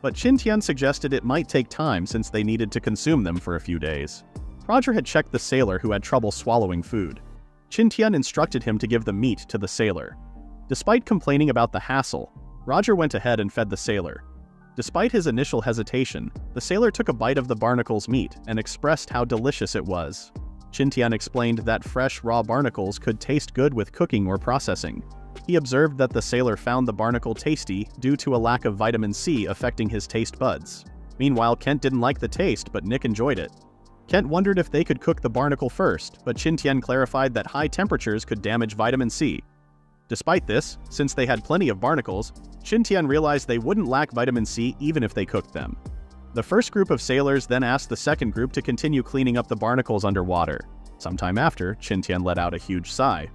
Speaker 1: but Qin Tian suggested it might take time since they needed to consume them for a few days. Roger had checked the sailor who had trouble swallowing food. Qin Tian instructed him to give the meat to the sailor. Despite complaining about the hassle, Roger went ahead and fed the sailor. Despite his initial hesitation, the sailor took a bite of the barnacle's meat and expressed how delicious it was. Qin Tian explained that fresh, raw barnacles could taste good with cooking or processing. He observed that the sailor found the barnacle tasty due to a lack of vitamin C affecting his taste buds. Meanwhile, Kent didn't like the taste, but Nick enjoyed it. Kent wondered if they could cook the barnacle first, but Qin Tian clarified that high temperatures could damage vitamin C. Despite this, since they had plenty of barnacles, Qin Tian realized they wouldn't lack vitamin C even if they cooked them. The first group of sailors then asked the second group to continue cleaning up the barnacles underwater. Sometime after, Qin Tian let out a huge sigh.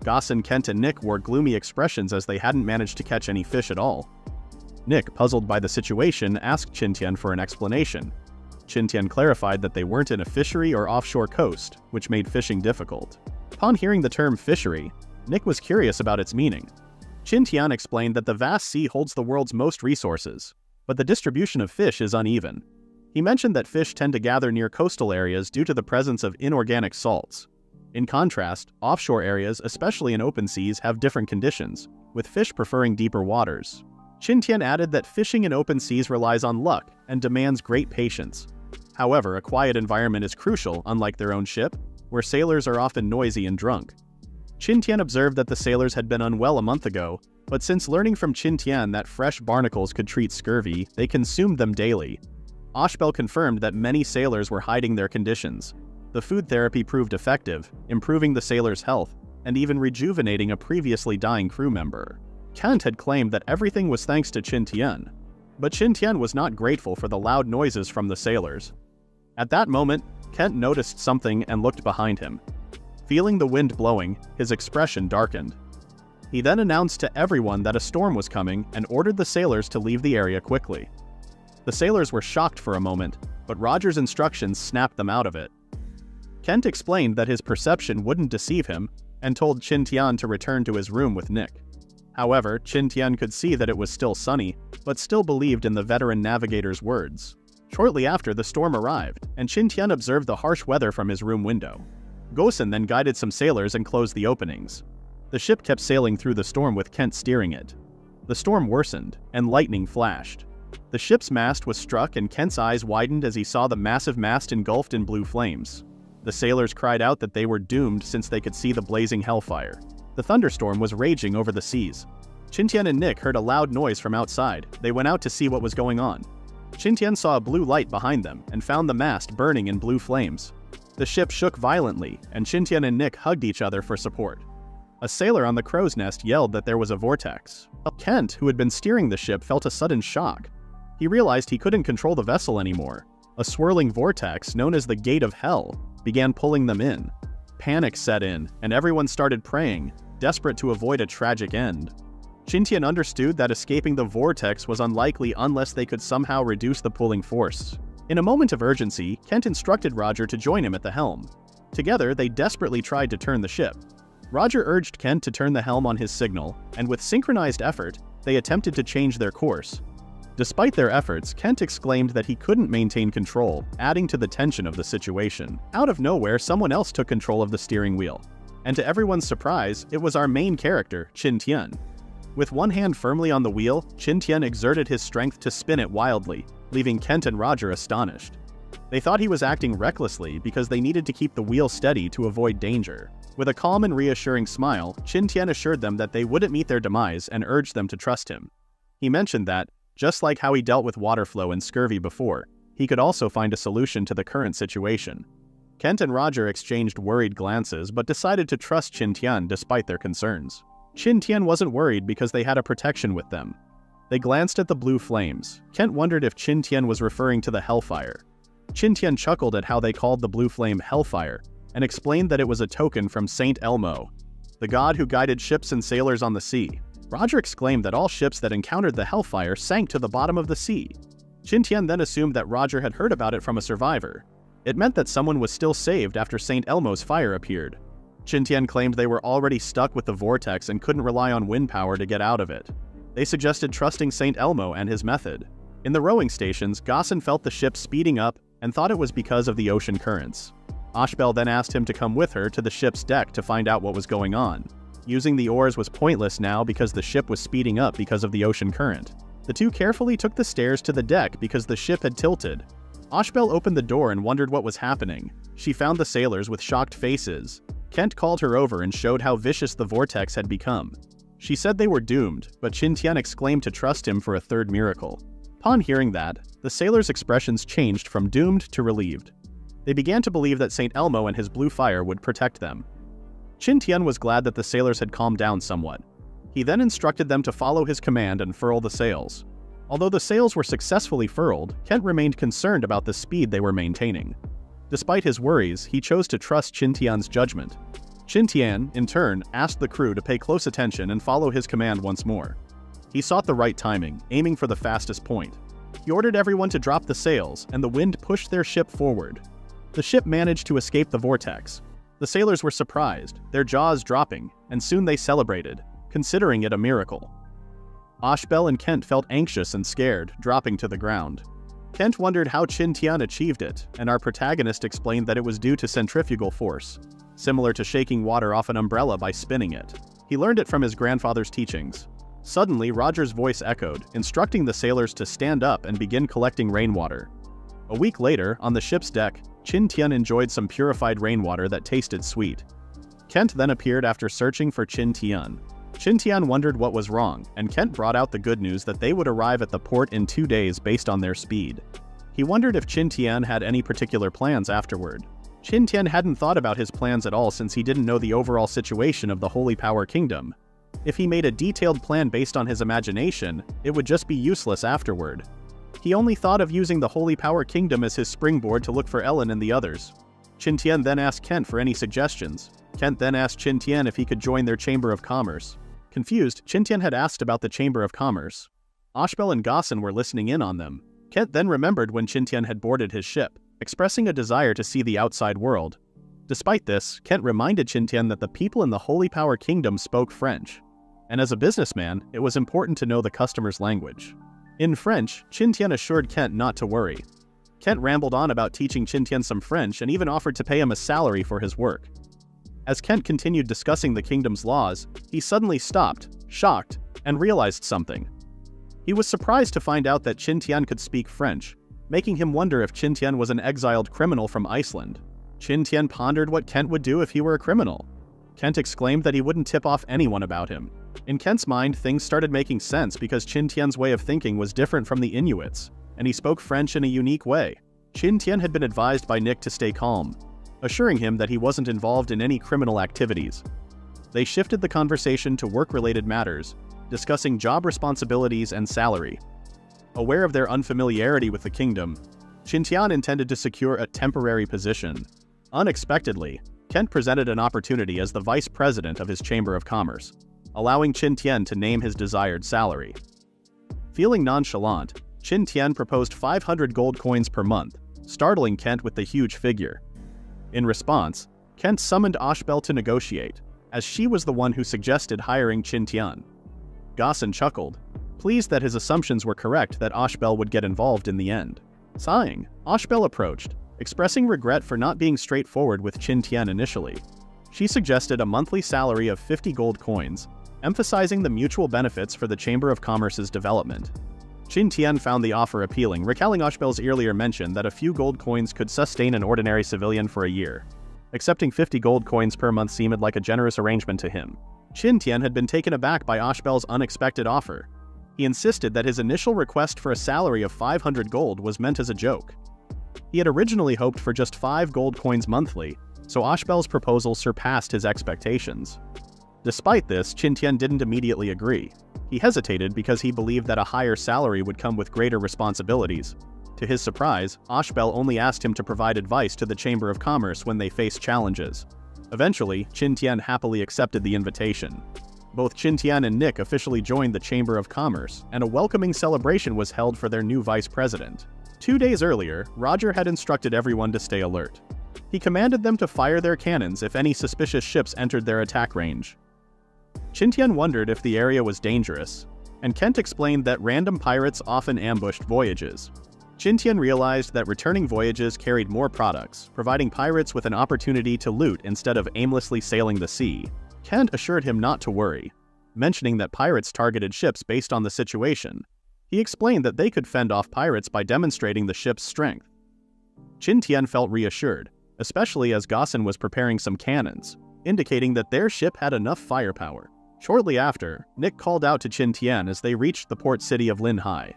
Speaker 1: Gaussen, Kent, and Nick wore gloomy expressions as they hadn't managed to catch any fish at all. Nick, puzzled by the situation, asked Qin Tian for an explanation. Qin Tian clarified that they weren't in a fishery or offshore coast, which made fishing difficult. Upon hearing the term fishery, Nick was curious about its meaning. Qin Tian explained that the vast sea holds the world's most resources, but the distribution of fish is uneven. He mentioned that fish tend to gather near coastal areas due to the presence of inorganic salts. In contrast, offshore areas, especially in open seas, have different conditions, with fish preferring deeper waters. Qin Tian added that fishing in open seas relies on luck and demands great patience. However, a quiet environment is crucial, unlike their own ship, where sailors are often noisy and drunk. Qin Tian observed that the sailors had been unwell a month ago, but since learning from Qin Tian that fresh barnacles could treat scurvy, they consumed them daily. Ashbel confirmed that many sailors were hiding their conditions. The food therapy proved effective, improving the sailors' health, and even rejuvenating a previously dying crew member. Kent had claimed that everything was thanks to Qin Tian, but Qin Tian was not grateful for the loud noises from the sailors. At that moment, Kent noticed something and looked behind him. Feeling the wind blowing, his expression darkened. He then announced to everyone that a storm was coming and ordered the sailors to leave the area quickly. The sailors were shocked for a moment, but Roger's instructions snapped them out of it. Kent explained that his perception wouldn't deceive him and told Qin Tian to return to his room with Nick. However, Qin Tian could see that it was still sunny, but still believed in the veteran navigator's words. Shortly after, the storm arrived, and Qin Tian observed the harsh weather from his room window. Gosen then guided some sailors and closed the openings. The ship kept sailing through the storm with Kent steering it. The storm worsened, and lightning flashed. The ship's mast was struck and Kent's eyes widened as he saw the massive mast engulfed in blue flames. The sailors cried out that they were doomed since they could see the blazing hellfire. The thunderstorm was raging over the seas. Qin Tian and Nick heard a loud noise from outside. They went out to see what was going on. Qin Tian saw a blue light behind them and found the mast burning in blue flames. The ship shook violently, and Qin Tian and Nick hugged each other for support. A sailor on the crow's nest yelled that there was a vortex. Kent, who had been steering the ship, felt a sudden shock. He realized he couldn't control the vessel anymore. A swirling vortex, known as the Gate of Hell, began pulling them in. Panic set in, and everyone started praying, desperate to avoid a tragic end. Qin Tian understood that escaping the vortex was unlikely unless they could somehow reduce the pulling force. In a moment of urgency, Kent instructed Roger to join him at the helm. Together, they desperately tried to turn the ship. Roger urged Kent to turn the helm on his signal, and with synchronized effort, they attempted to change their course. Despite their efforts, Kent exclaimed that he couldn't maintain control, adding to the tension of the situation. Out of nowhere, someone else took control of the steering wheel. And to everyone's surprise, it was our main character, Qin Tian. With one hand firmly on the wheel, Qin Tian exerted his strength to spin it wildly, leaving Kent and Roger astonished. They thought he was acting recklessly because they needed to keep the wheel steady to avoid danger. With a calm and reassuring smile, Qin Tian assured them that they wouldn't meet their demise and urged them to trust him. He mentioned that, just like how he dealt with water flow and scurvy before, he could also find a solution to the current situation. Kent and Roger exchanged worried glances but decided to trust Qin Tian despite their concerns. Qin Tian wasn't worried because they had a protection with them. They glanced at the blue flames. Kent wondered if Qin Tian was referring to the hellfire. Qin Tian chuckled at how they called the blue flame hellfire, and explained that it was a token from Saint Elmo, the god who guided ships and sailors on the sea. Roger exclaimed that all ships that encountered the hellfire sank to the bottom of the sea. Qin Tian then assumed that Roger had heard about it from a survivor. It meant that someone was still saved after Saint Elmo's fire appeared. Qin Tian claimed they were already stuck with the vortex and couldn't rely on wind power to get out of it. They suggested trusting Saint Elmo and his method. In the rowing stations, Gosen felt the ship speeding up and thought it was because of the ocean currents. Ashbel then asked him to come with her to the ship's deck to find out what was going on. Using the oars was pointless now because the ship was speeding up because of the ocean current. The two carefully took the stairs to the deck because the ship had tilted. Ashbel opened the door and wondered what was happening. She found the sailors with shocked faces. Kent called her over and showed how vicious the vortex had become. She said they were doomed, but Qin Tian exclaimed to trust him for a third miracle. Upon hearing that, the sailors' expressions changed from doomed to relieved. They began to believe that Saint Elmo and his blue fire would protect them. Qin Tian was glad that the sailors had calmed down somewhat. He then instructed them to follow his command and furl the sails. Although the sails were successfully furled, Kent remained concerned about the speed they were maintaining. Despite his worries, he chose to trust Qin Tian's judgment. Qin Tian, in turn, asked the crew to pay close attention and follow his command once more. He sought the right timing, aiming for the fastest point. He ordered everyone to drop the sails, and the wind pushed their ship forward. The ship managed to escape the vortex. The sailors were surprised, their jaws dropping, and soon they celebrated, considering it a miracle. Ashbel and Kent felt anxious and scared, dropping to the ground. Kent wondered how Qin Tian achieved it, and our protagonist explained that it was due to centrifugal force. similar to shaking water off an umbrella by spinning it. He learned it from his grandfather's teachings. Suddenly, Roger's voice echoed, instructing the sailors to stand up and begin collecting rainwater. A week later, on the ship's deck, Qin Tian enjoyed some purified rainwater that tasted sweet. Kent then appeared after searching for Qin Tian. Qin Tian wondered what was wrong, and Kent brought out the good news that they would arrive at the port in 2 days based on their speed. He wondered if Qin Tian had any particular plans afterward. Qin Tian hadn't thought about his plans at all since he didn't know the overall situation of the Holy Power Kingdom. If he made a detailed plan based on his imagination, it would just be useless afterward. He only thought of using the Holy Power Kingdom as his springboard to look for Ellen and the others. Qin Tian then asked Kent for any suggestions. Kent then asked Qin Tian if he could join their Chamber of Commerce. Confused, Qin Tian had asked about the Chamber of Commerce. Ashbel and Gossen were listening in on them. Kent then remembered when Qin Tian had boarded his ship, expressing a desire to see the outside world. Despite this, Kent reminded Qin Tian that the people in the Holy Power Kingdom spoke French. And as a businessman, it was important to know the customer's language. In French, Qin Tian assured Kent not to worry. Kent rambled on about teaching Qin Tian some French and even offered to pay him a salary for his work. As Kent continued discussing the kingdom's laws, he suddenly stopped, shocked, and realized something. He was surprised to find out that Qin Tian could speak French, making him wonder if Qin Tian was an exiled criminal from Iceland. Qin Tian pondered what Kent would do if he were a criminal. Kent exclaimed that he wouldn't tip off anyone about him. In Kent's mind, things started making sense because Qin Tian's way of thinking was different from the Inuits, and he spoke French in a unique way. Qin Tian had been advised by Nick to stay calm, assuring him that he wasn't involved in any criminal activities. They shifted the conversation to work-related matters, discussing job responsibilities and salary. Aware of their unfamiliarity with the kingdom, Qin Tian intended to secure a temporary position. Unexpectedly, Kent presented an opportunity as the vice president of his Chamber of Commerce, allowing Qin Tian to name his desired salary. Feeling nonchalant, Qin Tian proposed 500 gold coins per month, startling Kent with the huge figure. In response, Kent summoned Ashbel to negotiate, as she was the one who suggested hiring Qin Tian. Gossen chuckled, pleased that his assumptions were correct that Ashbel would get involved in the end. Sighing, Ashbel approached, expressing regret for not being straightforward with Qin Tian initially. She suggested a monthly salary of 50 gold coins, emphasizing the mutual benefits for the Chamber of Commerce's development. Qin Tian found the offer appealing, recalling Ashbel's earlier mention that a few gold coins could sustain an ordinary civilian for a year. Accepting 50 gold coins per month seemed like a generous arrangement to him. Qin Tian had been taken aback by Ashbel's unexpected offer. He insisted that his initial request for a salary of 500 gold was meant as a joke. He had originally hoped for just 5 gold coins monthly, so Ashbel's proposal surpassed his expectations. Despite this, Qin Tian didn't immediately agree. He hesitated because he believed that a higher salary would come with greater responsibilities. To his surprise, Ashbel only asked him to provide advice to the Chamber of Commerce when they faced challenges. Eventually, Qin Tian happily accepted the invitation. Both Qin Tian and Nick officially joined the Chamber of Commerce, and a welcoming celebration was held for their new vice president. 2 days earlier, Roger had instructed everyone to stay alert. He commanded them to fire their cannons if any suspicious ships entered their attack range. Qin Tian wondered if the area was dangerous, and Kent explained that random pirates often ambushed voyages. Qin Tian realized that returning voyages carried more products, providing pirates with an opportunity to loot instead of aimlessly sailing the sea. Kent assured him not to worry, mentioning that pirates targeted ships based on the situation. He explained that they could fend off pirates by demonstrating the ship's strength. Qin Tian felt reassured, especially as Gossen was preparing some cannons, indicating that their ship had enough firepower. Shortly after, Nick called out to Qin Tian as they reached the port city of Linhai.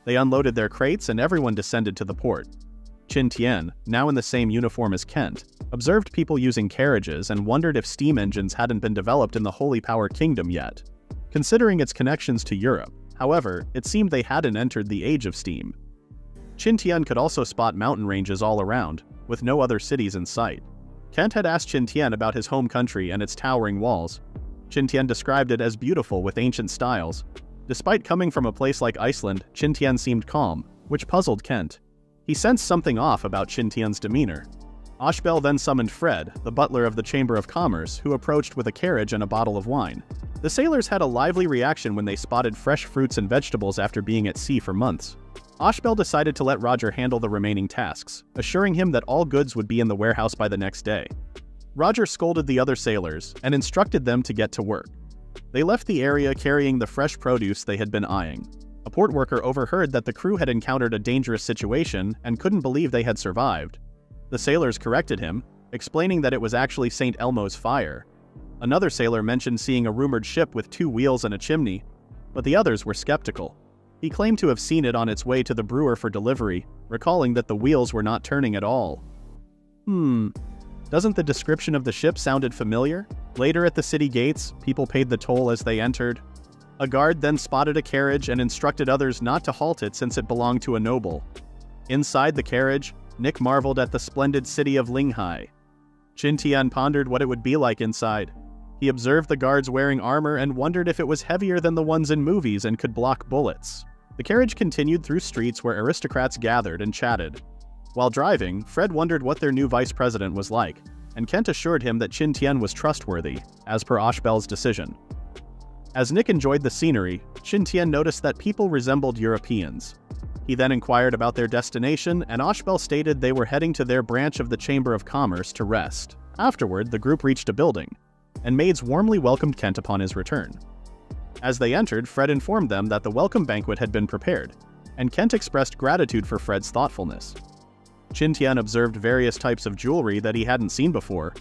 Speaker 1: They unloaded their crates and everyone descended to the port. Qin Tian, now in the same uniform as Kent, observed people using carriages and wondered if steam engines hadn't been developed in the Holy Power Kingdom yet. Considering its connections to Europe, however, it seemed they hadn't entered the age of steam. Qin Tian could also spot mountain ranges all around, with no other cities in sight. Kent had asked Qin Tian about his home country and its towering walls. Qin Tian described it as beautiful with ancient styles. Despite coming from a place like Iceland, Qin Tian seemed calm, which puzzled Kent. He sensed something off about Qin Tian's demeanor. Ashbel then summoned Fred, the butler of the Chamber of Commerce, who approached with a carriage and a bottle of wine. The sailors had a lively reaction when they spotted fresh fruits and vegetables after being at sea for months. Ashbel decided to let Roger handle the remaining tasks, assuring him that all goods would be in the warehouse by the next day. Roger scolded the other sailors and instructed them to get to work. They left the area carrying the fresh produce they had been eyeing. A port worker overheard that the crew had encountered a dangerous situation and couldn't believe they had survived. The sailors corrected him, explaining that it was actually St. Elmo's fire. Another sailor mentioned seeing a rumored ship with 2 wheels and a chimney, but the others were skeptical. He claimed to have seen it on its way to the brewer for delivery, recalling that the wheels were not turning at all. Doesn't the description of the ship sounded familiar? Later at the city gates, people paid the toll as they entered. A guard then spotted a carriage and instructed others not to halt it since it belonged to a noble. Inside the carriage, Nick marveled at the splendid city of Linghai. Qin Tian pondered what it would be like inside. He observed the guards wearing armor and wondered if it was heavier than the ones in movies and could block bullets. The carriage continued through streets where aristocrats gathered and chatted. While driving, Fred wondered what their new vice president was like, and Kent assured him that Qin Tian was trustworthy, as per Ashbel's decision. As Nick enjoyed the scenery, Qin Tian noticed that people resembled Europeans. He then inquired about their destination, and Ashbel stated they were heading to their branch of the Chamber of Commerce to rest. Afterward, the group reached a building, and maids warmly welcomed Kent upon his return. As they entered, Fred informed them that the welcome banquet had been prepared, and Kent expressed gratitude for Fred's thoughtfulness. Qin Tian observed various types of jewelry that he hadn't seen before,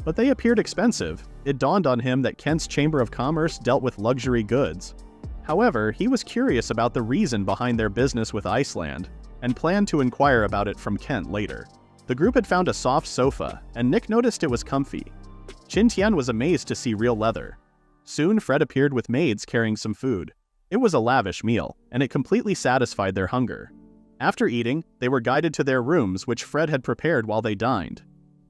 Speaker 1: but they appeared expensive. It dawned on him that Kent's Chamber of Commerce dealt with luxury goods. However, he was curious about the reason behind their business with Iceland, and planned to inquire about it from Kent later. The group had found a soft sofa, and Nick noticed it was comfy. Qin Tian was amazed to see real leather. Soon, Fred appeared with maids carrying some food. It was a lavish meal, and it completely satisfied their hunger. After eating, they were guided to their rooms, which Fred had prepared while they dined.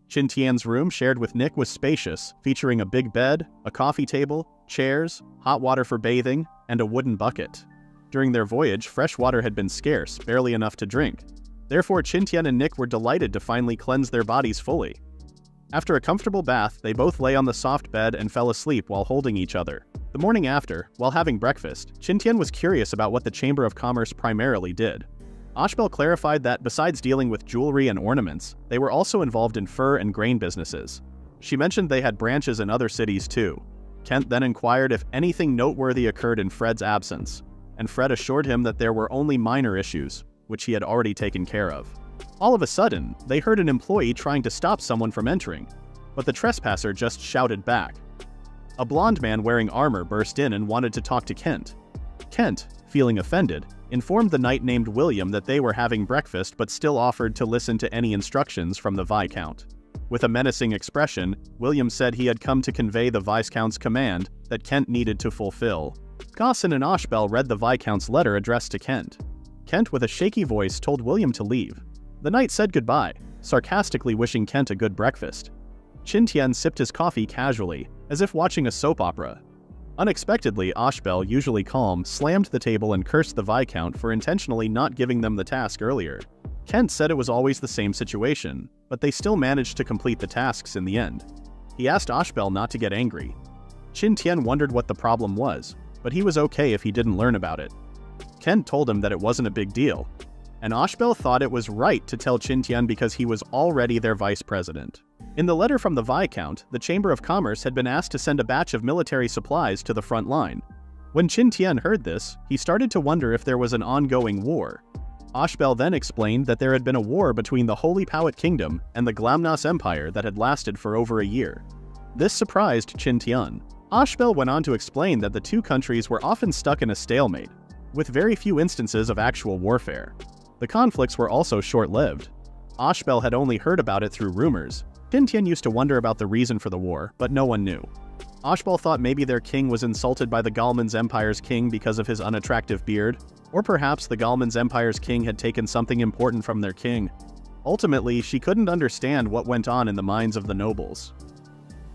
Speaker 1: Qin Tian's room shared with Nick was spacious, featuring a big bed, a coffee table, chairs, hot water for bathing, and a wooden bucket. During their voyage, fresh water had been scarce, barely enough to drink. Therefore, Qin Tian and Nick were delighted to finally cleanse their bodies fully. After a comfortable bath, they both lay on the soft bed and fell asleep while holding each other. The morning after, while having breakfast, Qin Tian was curious about what the Chamber of Commerce primarily did. Ashbel clarified that besides dealing with jewelry and ornaments, they were also involved in fur and grain businesses. She mentioned they had branches in other cities too. Kent then inquired if anything noteworthy occurred in Fred's absence, and Fred assured him that there were only minor issues, which he had already taken care of. All of a sudden, they heard an employee trying to stop someone from entering, but the trespasser just shouted back. A blond man wearing armor burst in and wanted to talk to Kent. Kent, feeling offended, informed the knight named William that they were having breakfast but still offered to listen to any instructions from the Viscount. With a menacing expression, William said he had come to convey the Viscount's command that Kent needed to fulfill. Gosson and Ashbel read the Viscount's letter addressed to Kent. Kent, with a shaky voice, told William to leave. The knight said goodbye, sarcastically wishing Kent a good breakfast. Qin Tian sipped his coffee casually, as if watching a soap opera. Unexpectedly, Ashbel, usually calm, slammed the table and cursed the Viscount for intentionally not giving them the task earlier. Kent said it was always the same situation, but they still managed to complete the tasks in the end. He asked Ashbel not to get angry. Qin Tian wondered what the problem was, but he was okay if he didn't learn about it. Kent told him that it wasn't a big deal, and Ashbel thought it was right to tell Qin Tian because he was already their vice president. In the letter from the Viscount, the Chamber of Commerce had been asked to send a batch of military supplies to the front line. When Qin Tian heard this, he started to wonder if there was an ongoing war. Ashbel then explained that there had been a war between the Holy Powhatan Kingdom and the Glamnos Empire that had lasted for over a year. This surprised Qin Tian. Ashbel went on to explain that the two countries were often stuck in a stalemate, with very few instances of actual warfare. The conflicts were also short-lived. Ashbel had only heard about it through rumors. Qin Tian used to wonder about the reason for the war, but no one knew. Ashbel thought maybe their king was insulted by the Galman's Empire's king because of his unattractive beard, or perhaps the Galman's Empire's king had taken something important from their king. Ultimately, she couldn't understand what went on in the minds of the nobles.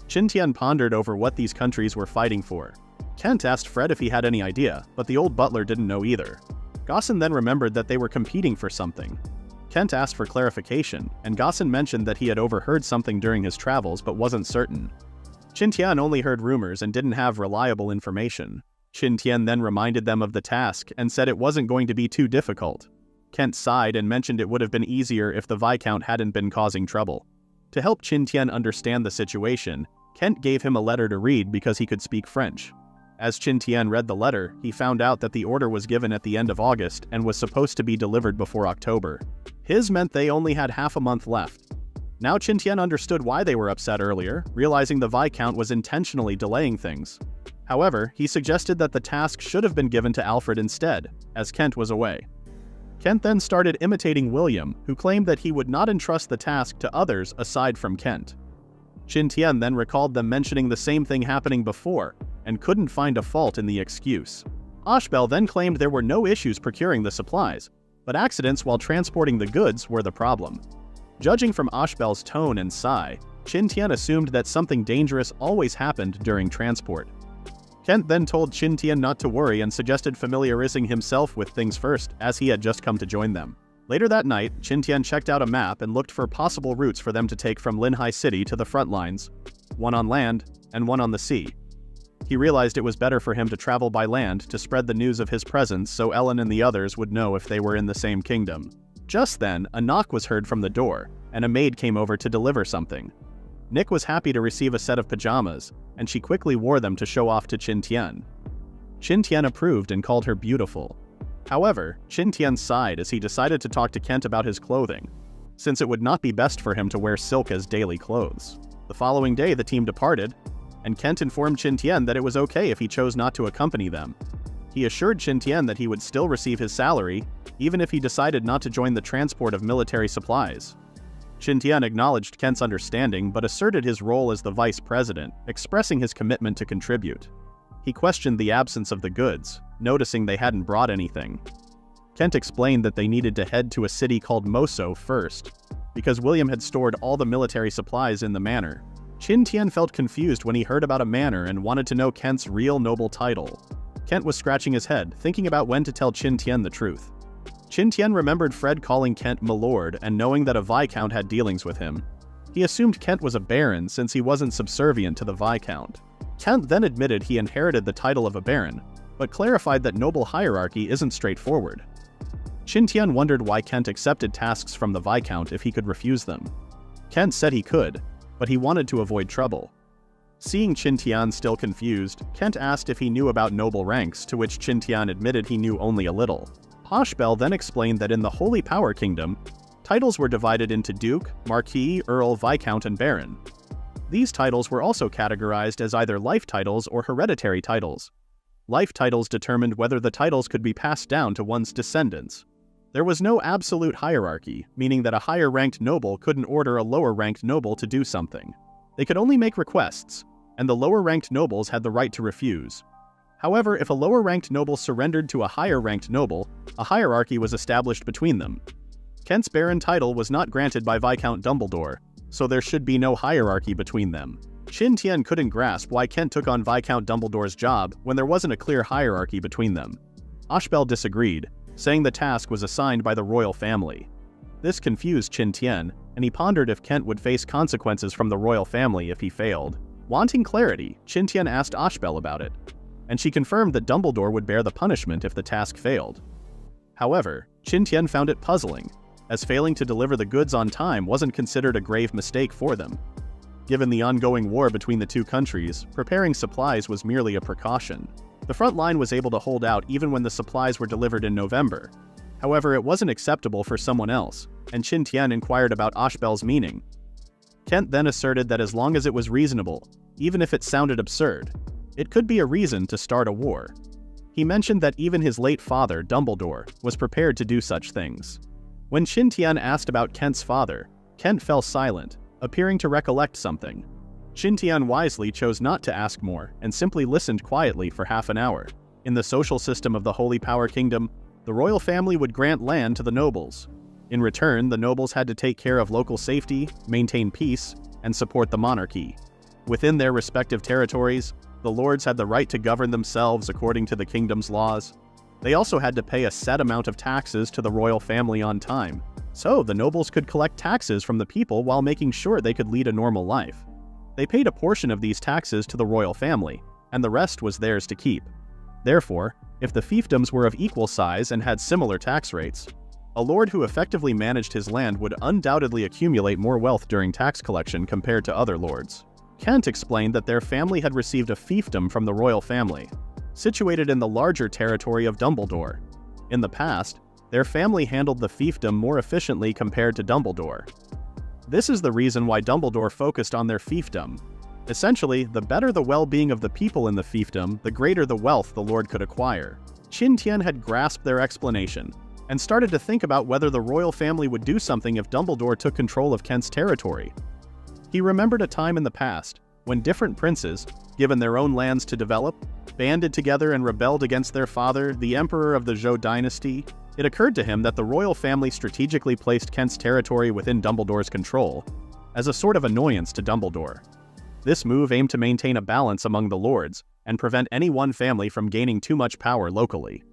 Speaker 1: Qin Tian pondered over what these countries were fighting for. Kent asked Fred if he had any idea, but the old butler didn't know either. Gosson then remembered that they were competing for something. Kent asked for clarification, and Gosson mentioned that he had overheard something during his travels but wasn't certain. Qin Tian only heard rumors and didn't have reliable information. Qin Tian then reminded them of the task and said it wasn't going to be too difficult. Kent sighed and mentioned it would have been easier if the Viscount hadn't been causing trouble. To help Qin Tian understand the situation, Kent gave him a letter to read because he could speak French. As Qin Tian read the letter, he found out that the order was given at the end of August and was supposed to be delivered before October. His meant they only had half a month left. Now Qin Tian understood why they were upset earlier, realizing the Viscount was intentionally delaying things. However, he suggested that the task should have been given to Alfred instead, as Kent was away. Kent then started imitating William, who claimed that he would not entrust the task to others aside from Kent. Qin Tian then recalled them mentioning the same thing happening before, and couldn't find a fault in the excuse. Ashbel then claimed there were no issues procuring the supplies, but accidents while transporting the goods were the problem. Judging from Ashbel's tone and sigh, Qin Tian assumed that something dangerous always happened during transport. Kent then told Qin Tian not to worry and suggested familiarizing himself with things first, as he had just come to join them. Later that night, Qin Tian checked out a map and looked for possible routes for them to take from Linhai City to the front lines, one on land and one on the sea. He realized it was better for him to travel by land to spread the news of his presence so Ellen and the others would know if they were in the same kingdom. Just then, a knock was heard from the door, and a maid came over to deliver something. Nick was happy to receive a set of pajamas, and she quickly wore them to show off to Qin Tian. Qin Tian approved and called her beautiful. However, Qin Tian sighed as he decided to talk to Kent about his clothing, since it would not be best for him to wear silk as daily clothes. The following day, the team departed, and Kent informed Qin Tian that it was okay if he chose not to accompany them. He assured Qin Tian that he would still receive his salary, even if he decided not to join the transport of military supplies. Qin Tian acknowledged Kent's understanding but asserted his role as the vice president, expressing his commitment to contribute. He questioned the absence of the goods, noticing they hadn't brought anything. Kent explained that they needed to head to a city called Moso first, because William had stored all the military supplies in the manor. Qin Tian felt confused when he heard about a manor and wanted to know Kent's real noble title. Kent was scratching his head, thinking about when to tell Qin Tian the truth. Qin Tian remembered Fred calling Kent Milord and knowing that a Viscount had dealings with him. He assumed Kent was a baron since he wasn't subservient to the Viscount. Kent then admitted he inherited the title of a baron, but clarified that noble hierarchy isn't straightforward. Qin Tian wondered why Kent accepted tasks from the Viscount if he could refuse them. Kent said he could, but he wanted to avoid trouble. Seeing Qin Tian still confused, Kent asked if he knew about noble ranks, to which Qin Tian admitted he knew only a little. Ashbel then explained that in the Holy Power Kingdom, titles were divided into Duke, Marquis, Earl, Viscount, and Baron. These titles were also categorized as either life titles or hereditary titles. Life titles determined whether the titles could be passed down to one's descendants. There was no absolute hierarchy, meaning that a higher-ranked noble couldn't order a lower-ranked noble to do something. They could only make requests, and the lower-ranked nobles had the right to refuse. However, if a lower-ranked noble surrendered to a higher-ranked noble, a hierarchy was established between them. Kent's baron title was not granted by Viscount Dumbledore, so there should be no hierarchy between them. Qin Tian couldn't grasp why Kent took on Viscount Dumbledore's job when there wasn't a clear hierarchy between them. Ashbel disagreed, saying the task was assigned by the royal family. This confused Qin Tian, and he pondered if Kent would face consequences from the royal family if he failed. Wanting clarity, Qin Tian asked Ashbel about it, and she confirmed that Dumbledore would bear the punishment if the task failed. However, Qin Tian found it puzzling, as failing to deliver the goods on time wasn't considered a grave mistake for them. Given the ongoing war between the two countries, preparing supplies was merely a precaution. The front line was able to hold out even when the supplies were delivered in November. However, it wasn't acceptable for someone else, and Qin Tian inquired about Ashbel's meaning. Kent then asserted that as long as it was reasonable, even if it sounded absurd, it could be a reason to start a war. He mentioned that even his late father, Dumbledore, was prepared to do such things. When Qin Tian asked about Kent's father, Kent fell silent, appearing to recollect something. Qin Tian wisely chose not to ask more and simply listened quietly for half an hour. In the social system of the Holy Power Kingdom, the royal family would grant land to the nobles. In return, the nobles had to take care of local safety, maintain peace, and support the monarchy. Within their respective territories, the lords had the right to govern themselves according to the kingdom's laws. They also had to pay a set amount of taxes to the royal family on time, so the nobles could collect taxes from the people while making sure they could lead a normal life. They paid a portion of these taxes to the royal family, and the rest was theirs to keep. Therefore, if the fiefdoms were of equal size and had similar tax rates, A lord who effectively managed his land would undoubtedly accumulate more wealth during tax collection compared to other lords. Kent explained that their family had received a fiefdom from the royal family, situated in the larger territory of Dumbledore. In the past, their family handled the fiefdom more efficiently compared to Dumbledore. This is the reason why Dumbledore focused on their fiefdom. Essentially, the better the well-being of the people in the fiefdom, the greater the wealth the lord could acquire. Qin Tian had grasped their explanation, and started to think about whether the royal family would do something if Dumbledore took control of Kent's territory. He remembered a time in the past, when different princes, given their own lands to develop, banded together and rebelled against their father, the emperor of the Zhou dynasty. It occurred to him that the royal family strategically placed Kent's territory within Dumbledore's control, as a sort of annoyance to Dumbledore. This move aimed to maintain a balance among the lords, and prevent any one family from gaining too much power locally.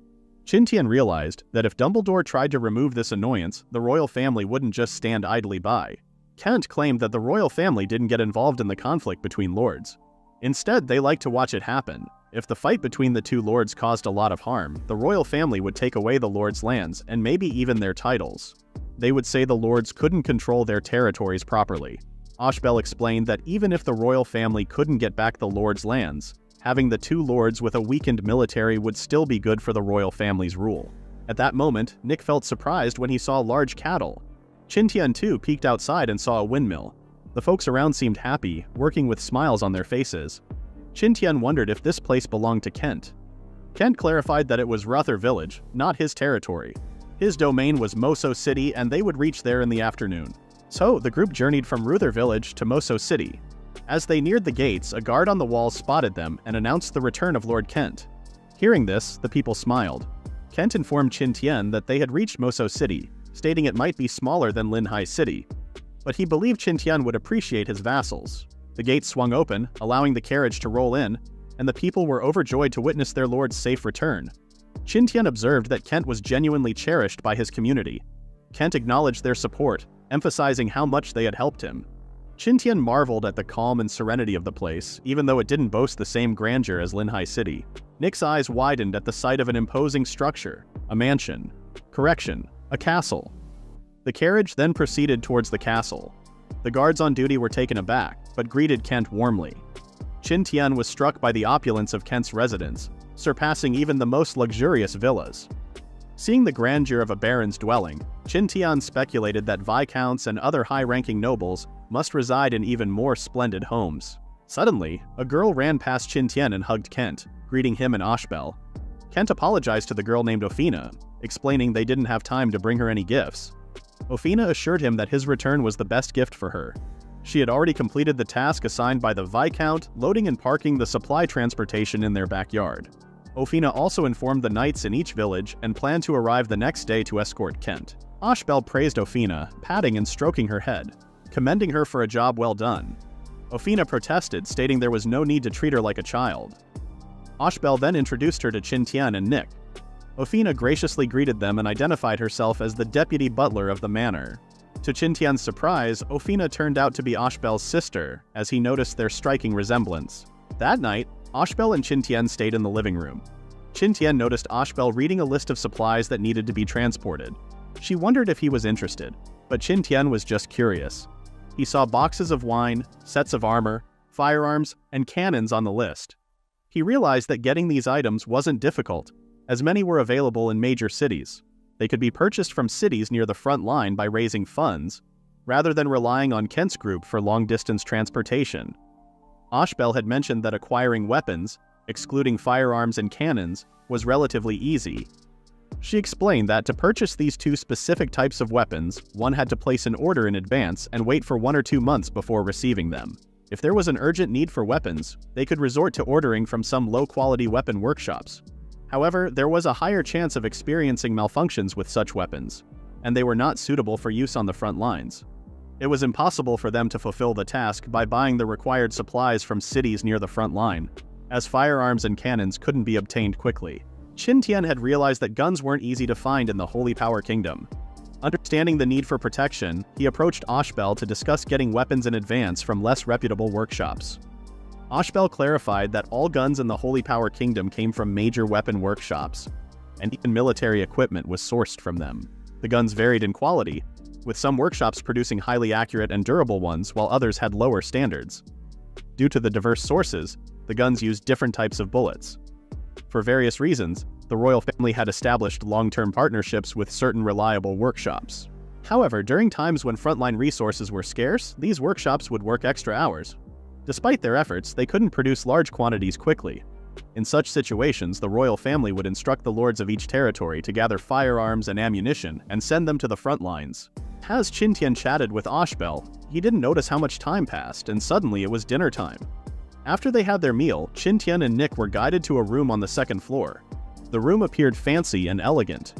Speaker 1: Qin Tian realized that if Dumbledore tried to remove this annoyance, the royal family wouldn't just stand idly by. Kent claimed that the royal family didn't get involved in the conflict between lords. Instead, they liked to watch it happen. If the fight between the two lords caused a lot of harm, the royal family would take away the lords' lands and maybe even their titles. They would say the lords couldn't control their territories properly. Ashbel explained that even if the royal family couldn't get back the lords' lands, having the two lords with a weakened military would still be good for the royal family's rule. At that moment, Nick felt surprised when he saw large cattle. Qin Tian too peeked outside and saw a windmill. The folks around seemed happy, working with smiles on their faces. Qin Tian wondered if this place belonged to Kent. Kent clarified that it was Ruther Village, not his territory. His domain was Moso City and they would reach there in the afternoon. So, the group journeyed from Ruther Village to Moso City. As they neared the gates, a guard on the wall spotted them and announced the return of Lord Kent. Hearing this, the people smiled. Kent informed Qin Tian that they had reached Moso City, stating it might be smaller than Linhai City. But he believed Qin Tian would appreciate his vassals. The gates swung open, allowing the carriage to roll in, and the people were overjoyed to witness their lord's safe return. Qin Tian observed that Kent was genuinely cherished by his community. Kent acknowledged their support, emphasizing how much they had helped him. Qin Tian marveled at the calm and serenity of the place, even though it didn't boast the same grandeur as Linhai City. Nick's eyes widened at the sight of an imposing structure, a mansion. Correction, a castle. The carriage then proceeded towards the castle. The guards on duty were taken aback, but greeted Kent warmly. Qin Tian was struck by the opulence of Kent's residence, surpassing even the most luxurious villas. Seeing the grandeur of a baron's dwelling, Qin Tian speculated that viscounts and other high-ranking nobles must reside in even more splendid homes. Suddenly, a girl ran past Qin Tian and hugged Kent, greeting him and Ashbel. Kent apologized to the girl named Ophina, explaining they didn't have time to bring her any gifts. Ophina assured him that his return was the best gift for her. She had already completed the task assigned by the Viscount, loading and parking the supply transportation in their backyard. Ophina also informed the knights in each village and planned to arrive the next day to escort Kent. Ashbel praised Ophina, patting and stroking her head, commending her for a job well done. Ophina protested, stating there was no need to treat her like a child. Ashbel then introduced her to Qin Tian and Nick. Ophina graciously greeted them and identified herself as the deputy butler of the manor. To Qin Tian's surprise, Ophina turned out to be Ashbel's sister, as he noticed their striking resemblance. That night, Ashbel and Qin Tian stayed in the living room. Qin Tian noticed Ashbel reading a list of supplies that needed to be transported. She wondered if he was interested, but Qin Tian was just curious. He saw boxes of wine, sets of armor, firearms, and cannons on the list. He realized that getting these items wasn't difficult, as many were available in major cities. They could be purchased from cities near the front line by raising funds, rather than relying on Kent's group for long-distance transportation. Ashbel had mentioned that acquiring weapons, excluding firearms and cannons, was relatively easy. She explained that to purchase these two specific types of weapons, one had to place an order in advance and wait for 1 or 2 months before receiving them. If there was an urgent need for weapons, they could resort to ordering from some low-quality weapon workshops. However, there was a higher chance of experiencing malfunctions with such weapons, and they were not suitable for use on the front lines. It was impossible for them to fulfill the task by buying the required supplies from cities near the front line, as firearms and cannons couldn't be obtained quickly. Qin Tian had realized that guns weren't easy to find in the Holy Power Kingdom. Understanding the need for protection, he approached Ashbel to discuss getting weapons in advance from less reputable workshops. Ashbel clarified that all guns in the Holy Power Kingdom came from major weapon workshops, and even military equipment was sourced from them. The guns varied in quality, with some workshops producing highly accurate and durable ones while others had lower standards. Due to the diverse sources, the guns used different types of bullets. For various reasons, the royal family had established long-term partnerships with certain reliable workshops. However, during times when frontline resources were scarce, these workshops would work extra hours. Despite their efforts, they couldn't produce large quantities quickly. In such situations, the royal family would instruct the lords of each territory to gather firearms and ammunition and send them to the front lines. As Qin Tian chatted with Ashbel, he didn't notice how much time passed, and suddenly it was dinner time. After they had their meal, Qin Tian and Nick were guided to a room on the second floor. The room appeared fancy and elegant.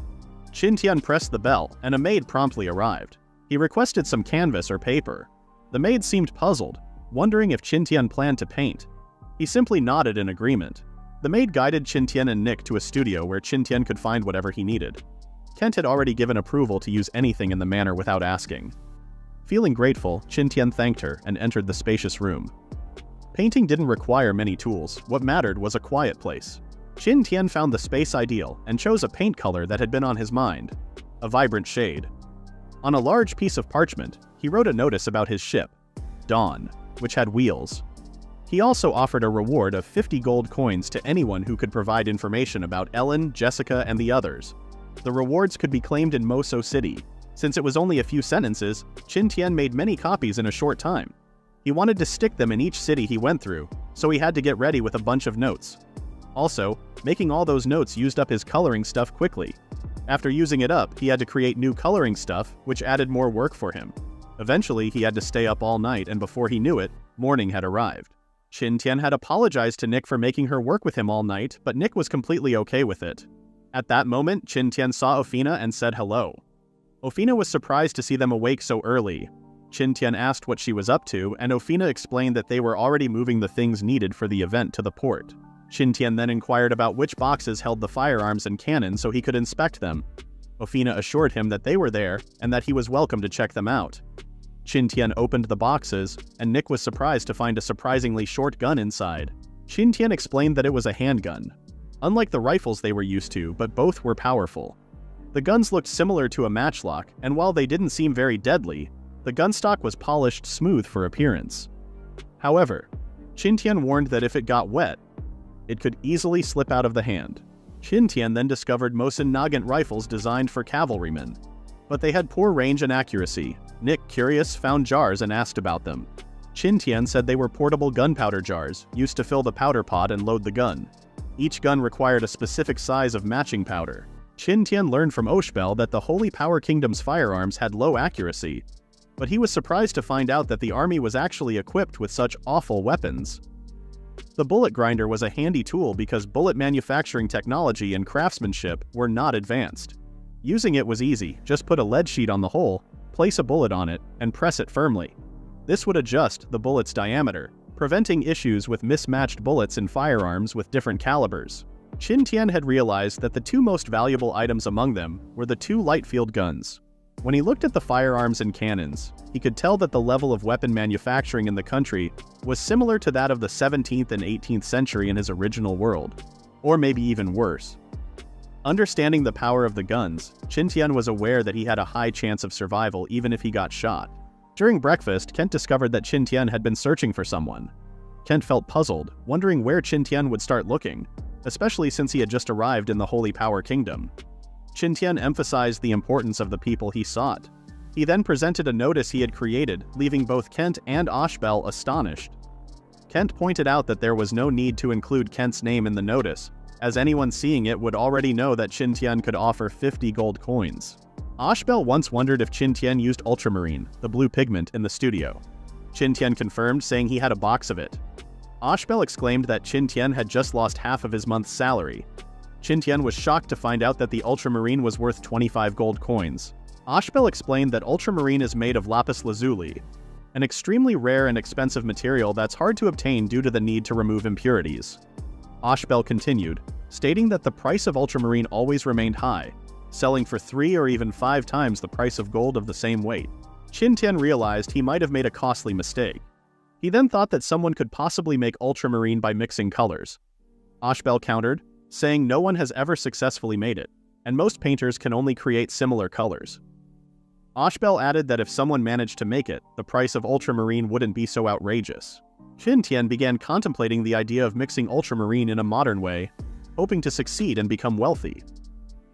Speaker 1: Qin Tian pressed the bell, and a maid promptly arrived. He requested some canvas or paper. The maid seemed puzzled, wondering if Qin Tian planned to paint. He simply nodded in agreement. The maid guided Qin Tian and Nick to a studio where Qin Tian could find whatever he needed. Kent had already given approval to use anything in the manor without asking. Feeling grateful, Qin Tian thanked her and entered the spacious room. Painting didn't require many tools. What mattered was a quiet place. Qin Tian found the space ideal and chose a paint color that had been on his mind, a vibrant shade. On a large piece of parchment, he wrote a notice about his ship, Dawn, which had wheels. He also offered a reward of 50 gold coins to anyone who could provide information about Ellen, Jessica, and the others. The rewards could be claimed in Moso City. Since it was only a few sentences, Qin Tian made many copies in a short time. He wanted to stick them in each city he went through, so he had to get ready with a bunch of notes. Also, making all those notes used up his coloring stuff quickly. After using it up, he had to create new coloring stuff, which added more work for him. Eventually, he had to stay up all night, and before he knew it, morning had arrived. Qin Tian had apologized to Nick for making her work with him all night, but Nick was completely okay with it. At that moment, Qin Tian saw Ophina and said hello. Ophina was surprised to see them awake so early. Qin Tian asked what she was up to, and Ophina explained that they were already moving the things needed for the event to the port. Qin Tian then inquired about which boxes held the firearms and cannon so he could inspect them. Ophina assured him that they were there and that he was welcome to check them out. Qin Tian opened the boxes, and Nick was surprised to find a surprisingly short gun inside. Qin Tian explained that it was a handgun. Unlike the rifles they were used to, but both were powerful. The guns looked similar to a matchlock, and while they didn't seem very deadly, the gunstock was polished smooth for appearance. However, Qin Tian warned that if it got wet, it could easily slip out of the hand. Qin Tian then discovered Mosin Nagant rifles designed for cavalrymen. But they had poor range and accuracy. Nick, curious, found jars and asked about them. Qin Tian said they were portable gunpowder jars, used to fill the powder pod and load the gun. Each gun required a specific size of matching powder. Qin Tian learned from Oshbel that the Holy Power Kingdom's firearms had low accuracy, but he was surprised to find out that the army was actually equipped with such awful weapons. The bullet grinder was a handy tool because bullet manufacturing technology and craftsmanship were not advanced. Using it was easy, just put a lead sheet on the hole, place a bullet on it, and press it firmly. This would adjust the bullet's diameter, preventing issues with mismatched bullets in firearms with different calibers. Qin Tian had realized that the two most valuable items among them were the two light field guns. When he looked at the firearms and cannons, he could tell that the level of weapon manufacturing in the country was similar to that of the 17th and 18th century in his original world, or maybe even worse. Understanding the power of the guns, Qin Tian was aware that he had a high chance of survival even if he got shot. During breakfast, Kent discovered that Qin Tian had been searching for someone. Kent felt puzzled, wondering where Qin Tian would start looking, especially since he had just arrived in the Holy Power Kingdom. Qin Tian emphasized the importance of the people he sought. He then presented a notice he had created, leaving both Kent and Oshbel astonished. Kent pointed out that there was no need to include Kent's name in the notice, as anyone seeing it would already know that Qin Tian could offer 50 gold coins. Oshbel once wondered if Qin Tian used ultramarine, the blue pigment, in the studio. Qin Tian confirmed, saying he had a box of it. Oshbel exclaimed that Qin Tian had just lost half of his month's salary. Qin Tian was shocked to find out that the ultramarine was worth 25 gold coins. Oshbel explained that ultramarine is made of lapis lazuli, an extremely rare and expensive material that's hard to obtain due to the need to remove impurities. Oshbel continued, stating that the price of ultramarine always remained high, selling for 3 or even 5 times the price of gold of the same weight. Qin Tian realized he might have made a costly mistake. He then thought that someone could possibly make ultramarine by mixing colors. Oshbel countered, saying no one has ever successfully made it. and most painters can only create similar colors. Ashbel added that if someone managed to make it, the price of ultramarine wouldn't be so outrageous. Qin Tian began contemplating the idea of mixing ultramarine in a modern way, hoping to succeed and become wealthy.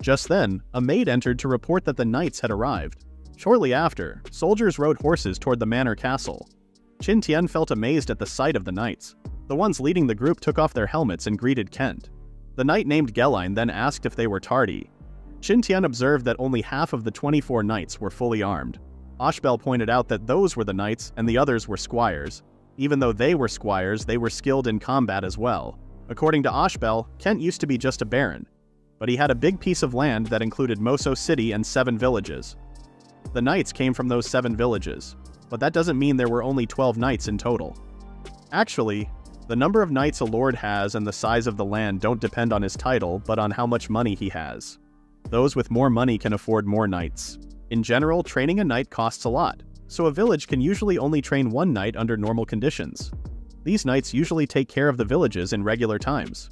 Speaker 1: Just then, a maid entered to report that the knights had arrived. Shortly after, soldiers rode horses toward the manor castle. Qin Tian felt amazed at the sight of the knights. The ones leading the group took off their helmets and greeted Kent. The knight named Geline then asked if they were tardy. Qin Tian observed that only half of the 24 knights were fully armed. Ashbel pointed out that those were the knights and the others were squires. Even though they were squires, they were skilled in combat as well. According to Ashbel, Kent used to be just a baron, but he had a big piece of land that included Moso City and 7 villages. The knights came from those 7 villages, but that doesn't mean there were only 12 knights in total. Actually, the number of knights a lord has and the size of the land don't depend on his title, but on how much money he has. Those with more money can afford more knights. In general, training a knight costs a lot, so a village can usually only train 1 knight under normal conditions. These knights usually take care of the villages in regular times.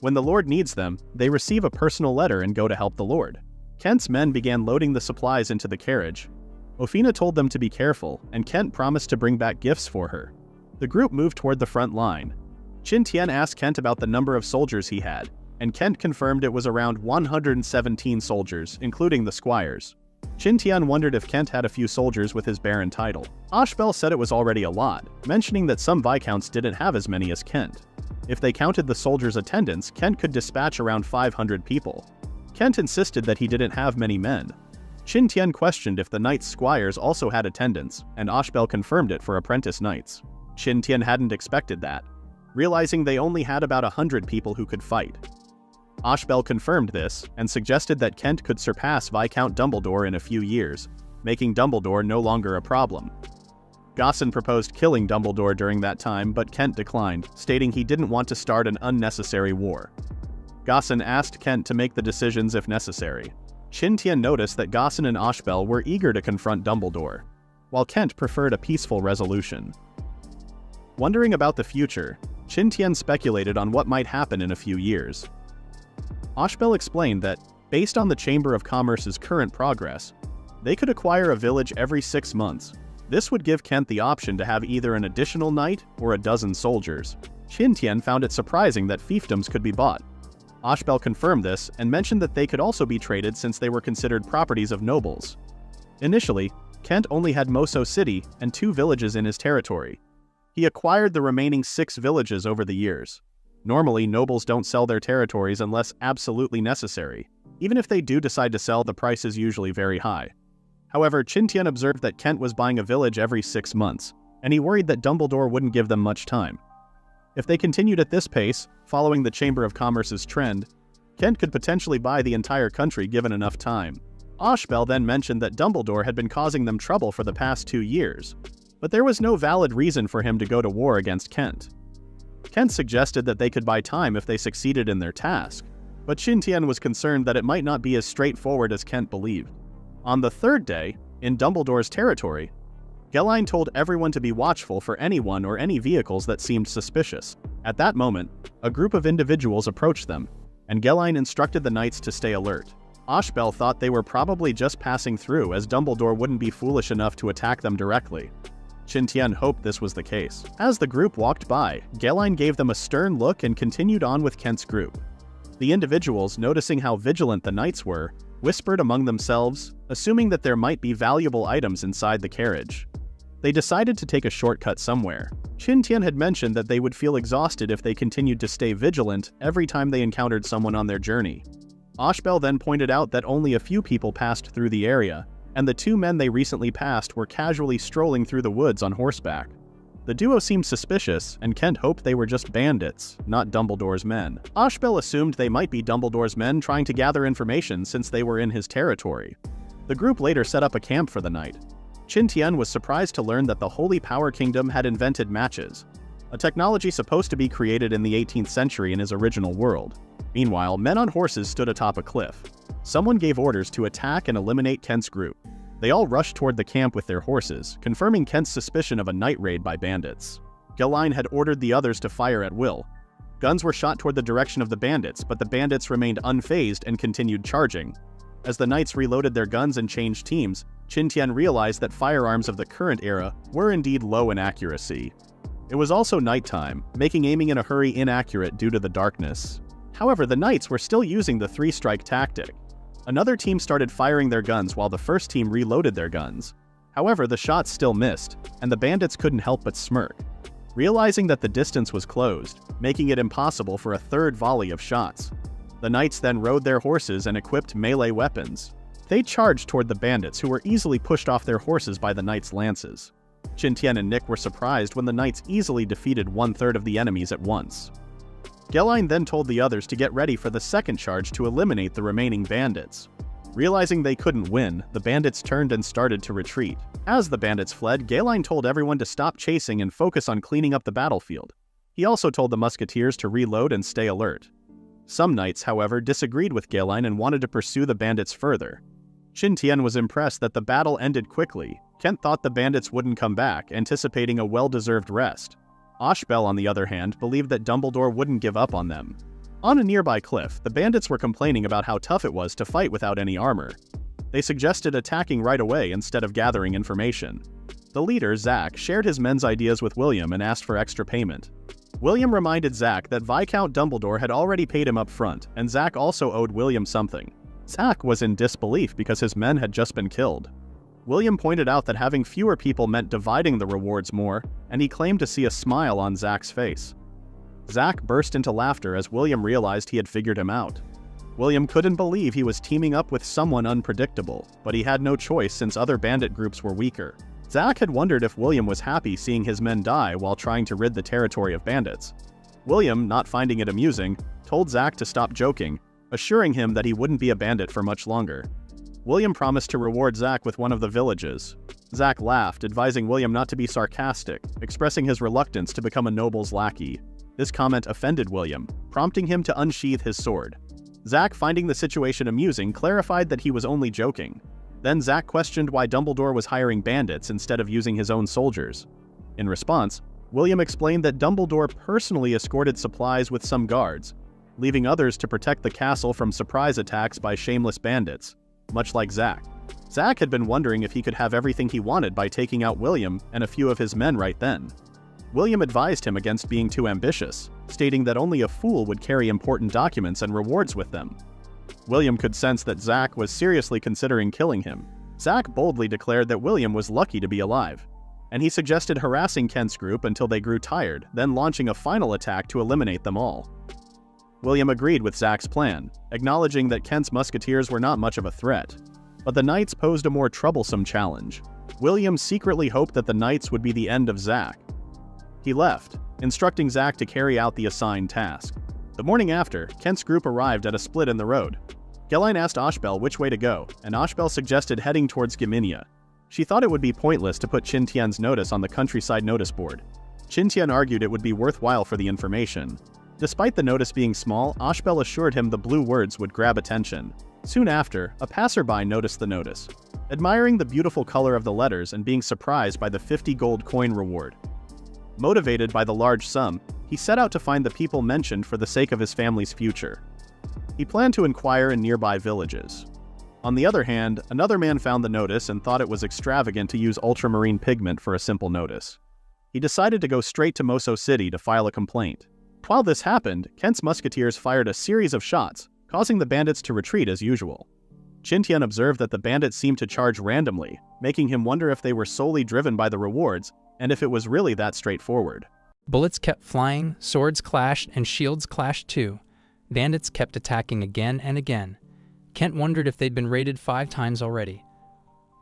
Speaker 1: When the lord needs them, they receive a personal letter and go to help the lord. Kent's men began loading the supplies into the carriage. Ofina told them to be careful, and Kent promised to bring back gifts for her. The group moved toward the front line. Qin Tian asked Kent about the number of soldiers he had, and Kent confirmed it was around 117 soldiers, including the squires. Qin Tian wondered if Kent had a few soldiers with his baron title. Ashbel said it was already a lot, mentioning that some viscounts didn't have as many as Kent. If they counted the soldiers' attendants, Kent could dispatch around 500 people. Kent insisted that he didn't have many men. Qin Tian questioned if the knights' squires also had attendants, and Ashbel confirmed it for apprentice knights. Qin Tian hadn't expected that, realizing they only had about 100 people who could fight. Ashbel confirmed this, and suggested that Kent could surpass Viscount Dumbledore in a few years, making Dumbledore no longer a problem. Gosson proposed killing Dumbledore during that time, but Kent declined, stating he didn't want to start an unnecessary war. Gosson asked Kent to make the decisions if necessary. Qin Tian noticed that Gosson and Ashbel were eager to confront Dumbledore, while Kent preferred a peaceful resolution. Wondering about the future, Qin Tian speculated on what might happen in a few years. Ashbel explained that, based on the Chamber of Commerce's current progress, they could acquire a village every 6 months. This would give Kent the option to have either an additional knight or a dozen soldiers. Qin Tian found it surprising that fiefdoms could be bought. Ashbel confirmed this and mentioned that they could also be traded since they were considered properties of nobles. Initially, Kent only had Moso City and 2 villages in his territory. He acquired the remaining 6 villages over the years. Normally, nobles don't sell their territories unless absolutely necessary. Even if they do decide to sell, the price is usually very high. However, Qin Tian observed that Kent was buying a village every 6 months, and he worried that Dumbledore wouldn't give them much time. If they continued at this pace, following the Chamber of Commerce's trend, Kent could potentially buy the entire country given enough time. Ashbel then mentioned that Dumbledore had been causing them trouble for the past 2 years, but there was no valid reason for him to go to war against Kent. Kent suggested that they could buy time if they succeeded in their task, but Qin Tian was concerned that it might not be as straightforward as Kent believed. On the 3rd day, in Dumbledore's territory, Geline told everyone to be watchful for anyone or any vehicles that seemed suspicious. At that moment, a group of individuals approached them, and Geline instructed the knights to stay alert. Ashbel thought they were probably just passing through, as Dumbledore wouldn't be foolish enough to attack them directly. Qin Tian hoped this was the case. As the group walked by, Geline gave them a stern look and continued on with Kent's group. The individuals, noticing how vigilant the knights were, whispered among themselves, assuming that there might be valuable items inside the carriage. They decided to take a shortcut somewhere. Qin Tian had mentioned that they would feel exhausted if they continued to stay vigilant every time they encountered someone on their journey. Ashbel then pointed out that only a few people passed through the area, and the 2 men they recently passed were casually strolling through the woods on horseback. The duo seemed suspicious, and Kent hoped they were just bandits, not Dumbledore's men. Ashbel assumed they might be Dumbledore's men trying to gather information since they were in his territory. The group later set up a camp for the night. Qin Tian was surprised to learn that the Holy Power Kingdom had invented matches, a technology supposed to be created in the 18th century in his original world. Meanwhile, men on horses stood atop a cliff. Someone gave orders to attack and eliminate Kent's group. They all rushed toward the camp with their horses, confirming Kent's suspicion of a night raid by bandits. Geline had ordered the others to fire at will. Guns were shot toward the direction of the bandits, but the bandits remained unfazed and continued charging. As the knights reloaded their guns and changed teams, Qin Tian realized that firearms of the current era were indeed low in accuracy. It was also nighttime, making aiming in a hurry inaccurate due to the darkness. However, the knights were still using the three-strike tactic. Another team started firing their guns while the first team reloaded their guns. However, the shots still missed, and the bandits couldn't help but smirk, realizing that the distance was closed, making it impossible for a third volley of shots. The knights then rode their horses and equipped melee weapons. They charged toward the bandits, who were easily pushed off their horses by the knights' lances. Qin Tian and Nick were surprised when the knights easily defeated one-third of the enemies at once. Gelain then told the others to get ready for the second charge to eliminate the remaining bandits. Realizing they couldn't win, the bandits turned and started to retreat. As the bandits fled, Gelain told everyone to stop chasing and focus on cleaning up the battlefield. He also told the musketeers to reload and stay alert. Some knights, however, disagreed with Gelain and wanted to pursue the bandits further. Qin Tian was impressed that the battle ended quickly. Kent thought the bandits wouldn't come back, anticipating a well-deserved rest. Ashbel, on the other hand, believed that Dumbledore wouldn't give up on them. On a nearby cliff, the bandits were complaining about how tough it was to fight without any armor. They suggested attacking right away instead of gathering information. The leader, Zack, shared his men's ideas with William and asked for extra payment. William reminded Zack that Viscount Dumbledore had already paid him up front, and Zack also owed William something. Zack was in disbelief because his men had just been killed. William pointed out that having fewer people meant dividing the rewards more, and he claimed to see a smile on Zack's face. Zack burst into laughter as William realized he had figured him out. William couldn't believe he was teaming up with someone unpredictable, but he had no choice since other bandit groups were weaker. Zack had wondered if William was happy seeing his men die while trying to rid the territory of bandits. William, not finding it amusing, told Zack to stop joking, assuring him that he wouldn't be a bandit for much longer. William promised to reward Zack with one of the villages. Zack laughed, advising William not to be sarcastic, expressing his reluctance to become a noble's lackey. This comment offended William, prompting him to unsheath his sword. Zack, finding the situation amusing, clarified that he was only joking. Then Zack questioned why Dumbledore was hiring bandits instead of using his own soldiers. In response, William explained that Dumbledore personally escorted supplies with some guards, leaving others to protect the castle from surprise attacks by shameless bandits, much like Zack. Zack had been wondering if he could have everything he wanted by taking out William and a few of his men right then. William advised him against being too ambitious, stating that only a fool would carry important documents and rewards with them. William could sense that Zack was seriously considering killing him. Zack boldly declared that William was lucky to be alive, and he suggested harassing Kent's group until they grew tired, then launching a final attack to eliminate them all. William agreed with Zack's plan, acknowledging that Kent's musketeers were not much of a threat. But the knights posed a more troublesome challenge. William secretly hoped that the knights would be the end of Zack. He left, instructing Zack to carry out the assigned task. The morning after, Kent's group arrived at a split in the road. Gelain asked Ashbel which way to go, and Ashbel suggested heading towards Giminia. She thought it would be pointless to put Qin Tian's notice on the countryside notice board. Qin Tian argued it would be worthwhile for the information. Despite the notice being small, Ashbel assured him the blue words would grab attention. Soon after, a passerby noticed the notice, admiring the beautiful color of the letters and being surprised by the 50 gold coin reward. Motivated by the large sum, he set out to find the people mentioned for the sake of his family's future. He planned to inquire in nearby villages. On the other hand, another man found the notice and thought it was extravagant to use ultramarine pigment for a simple notice. He decided to go straight to Moso City to file a complaint. While this happened, Kent's musketeers fired a series of shots, causing the bandits to retreat as usual. Qin Tian observed that the bandits seemed to charge randomly, making him wonder if they were solely driven by the rewards, and if it was really that straightforward.
Speaker 2: Bullets kept flying, swords clashed, and shields clashed too. Bandits kept attacking again and again. Kent wondered if they'd been raided 5 times already.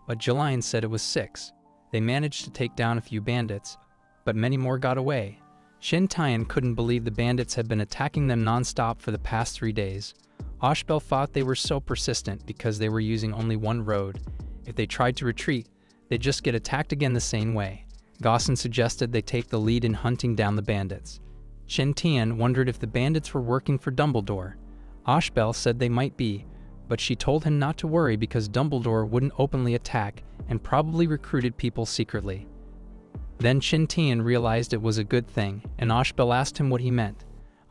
Speaker 2: But Gelain said it was 6. They managed to take down a few bandits, but many more got away. Qin Tian couldn't believe the bandits had been attacking them non-stop for the past 3 days. Ashbel thought they were so persistent because they were using only one road. If they tried to retreat, they'd just get attacked again the same way. Gaussen suggested they take the lead in hunting down the bandits. Qin Tian wondered if the bandits were working for Dumbledore. Ashbel said they might be, but she told him not to worry because Dumbledore wouldn't openly attack and probably recruited people secretly. Then Qin Tian realized it was a good thing, and Ashbel asked him what he meant.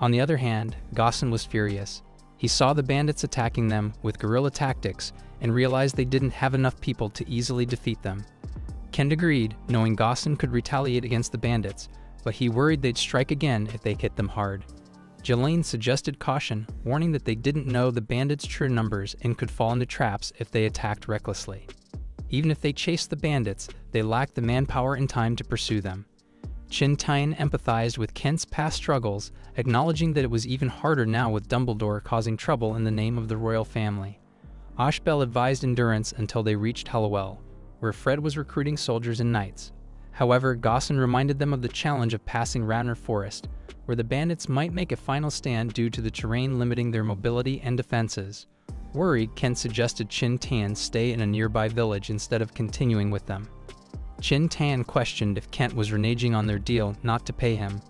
Speaker 2: On the other hand, Gaussen was furious. He saw the bandits attacking them with guerrilla tactics and realized they didn't have enough people to easily defeat them. Kent agreed, knowing Gaussen could retaliate against the bandits, but he worried they'd strike again if they hit them hard. Jelaine suggested caution, warning that they didn't know the bandits' true numbers and could fall into traps if they attacked recklessly. Even if they chased the bandits, they lacked the manpower and time to pursue them. Qin Tian empathized with Kent's past struggles, acknowledging that it was even harder now with Dumbledore causing trouble in the name of the royal family. Ashbel advised endurance until they reached Hollowell, where Fred was recruiting soldiers and knights. However, Gaussen reminded them of the challenge of passing Ranner Forest, where the bandits might make a final stand due to the terrain limiting their mobility and defenses. Worried, Kent suggested Qin Tian stay in a nearby village instead of continuing with them. Qin Tian questioned if Kent was reneging on their deal not to pay him.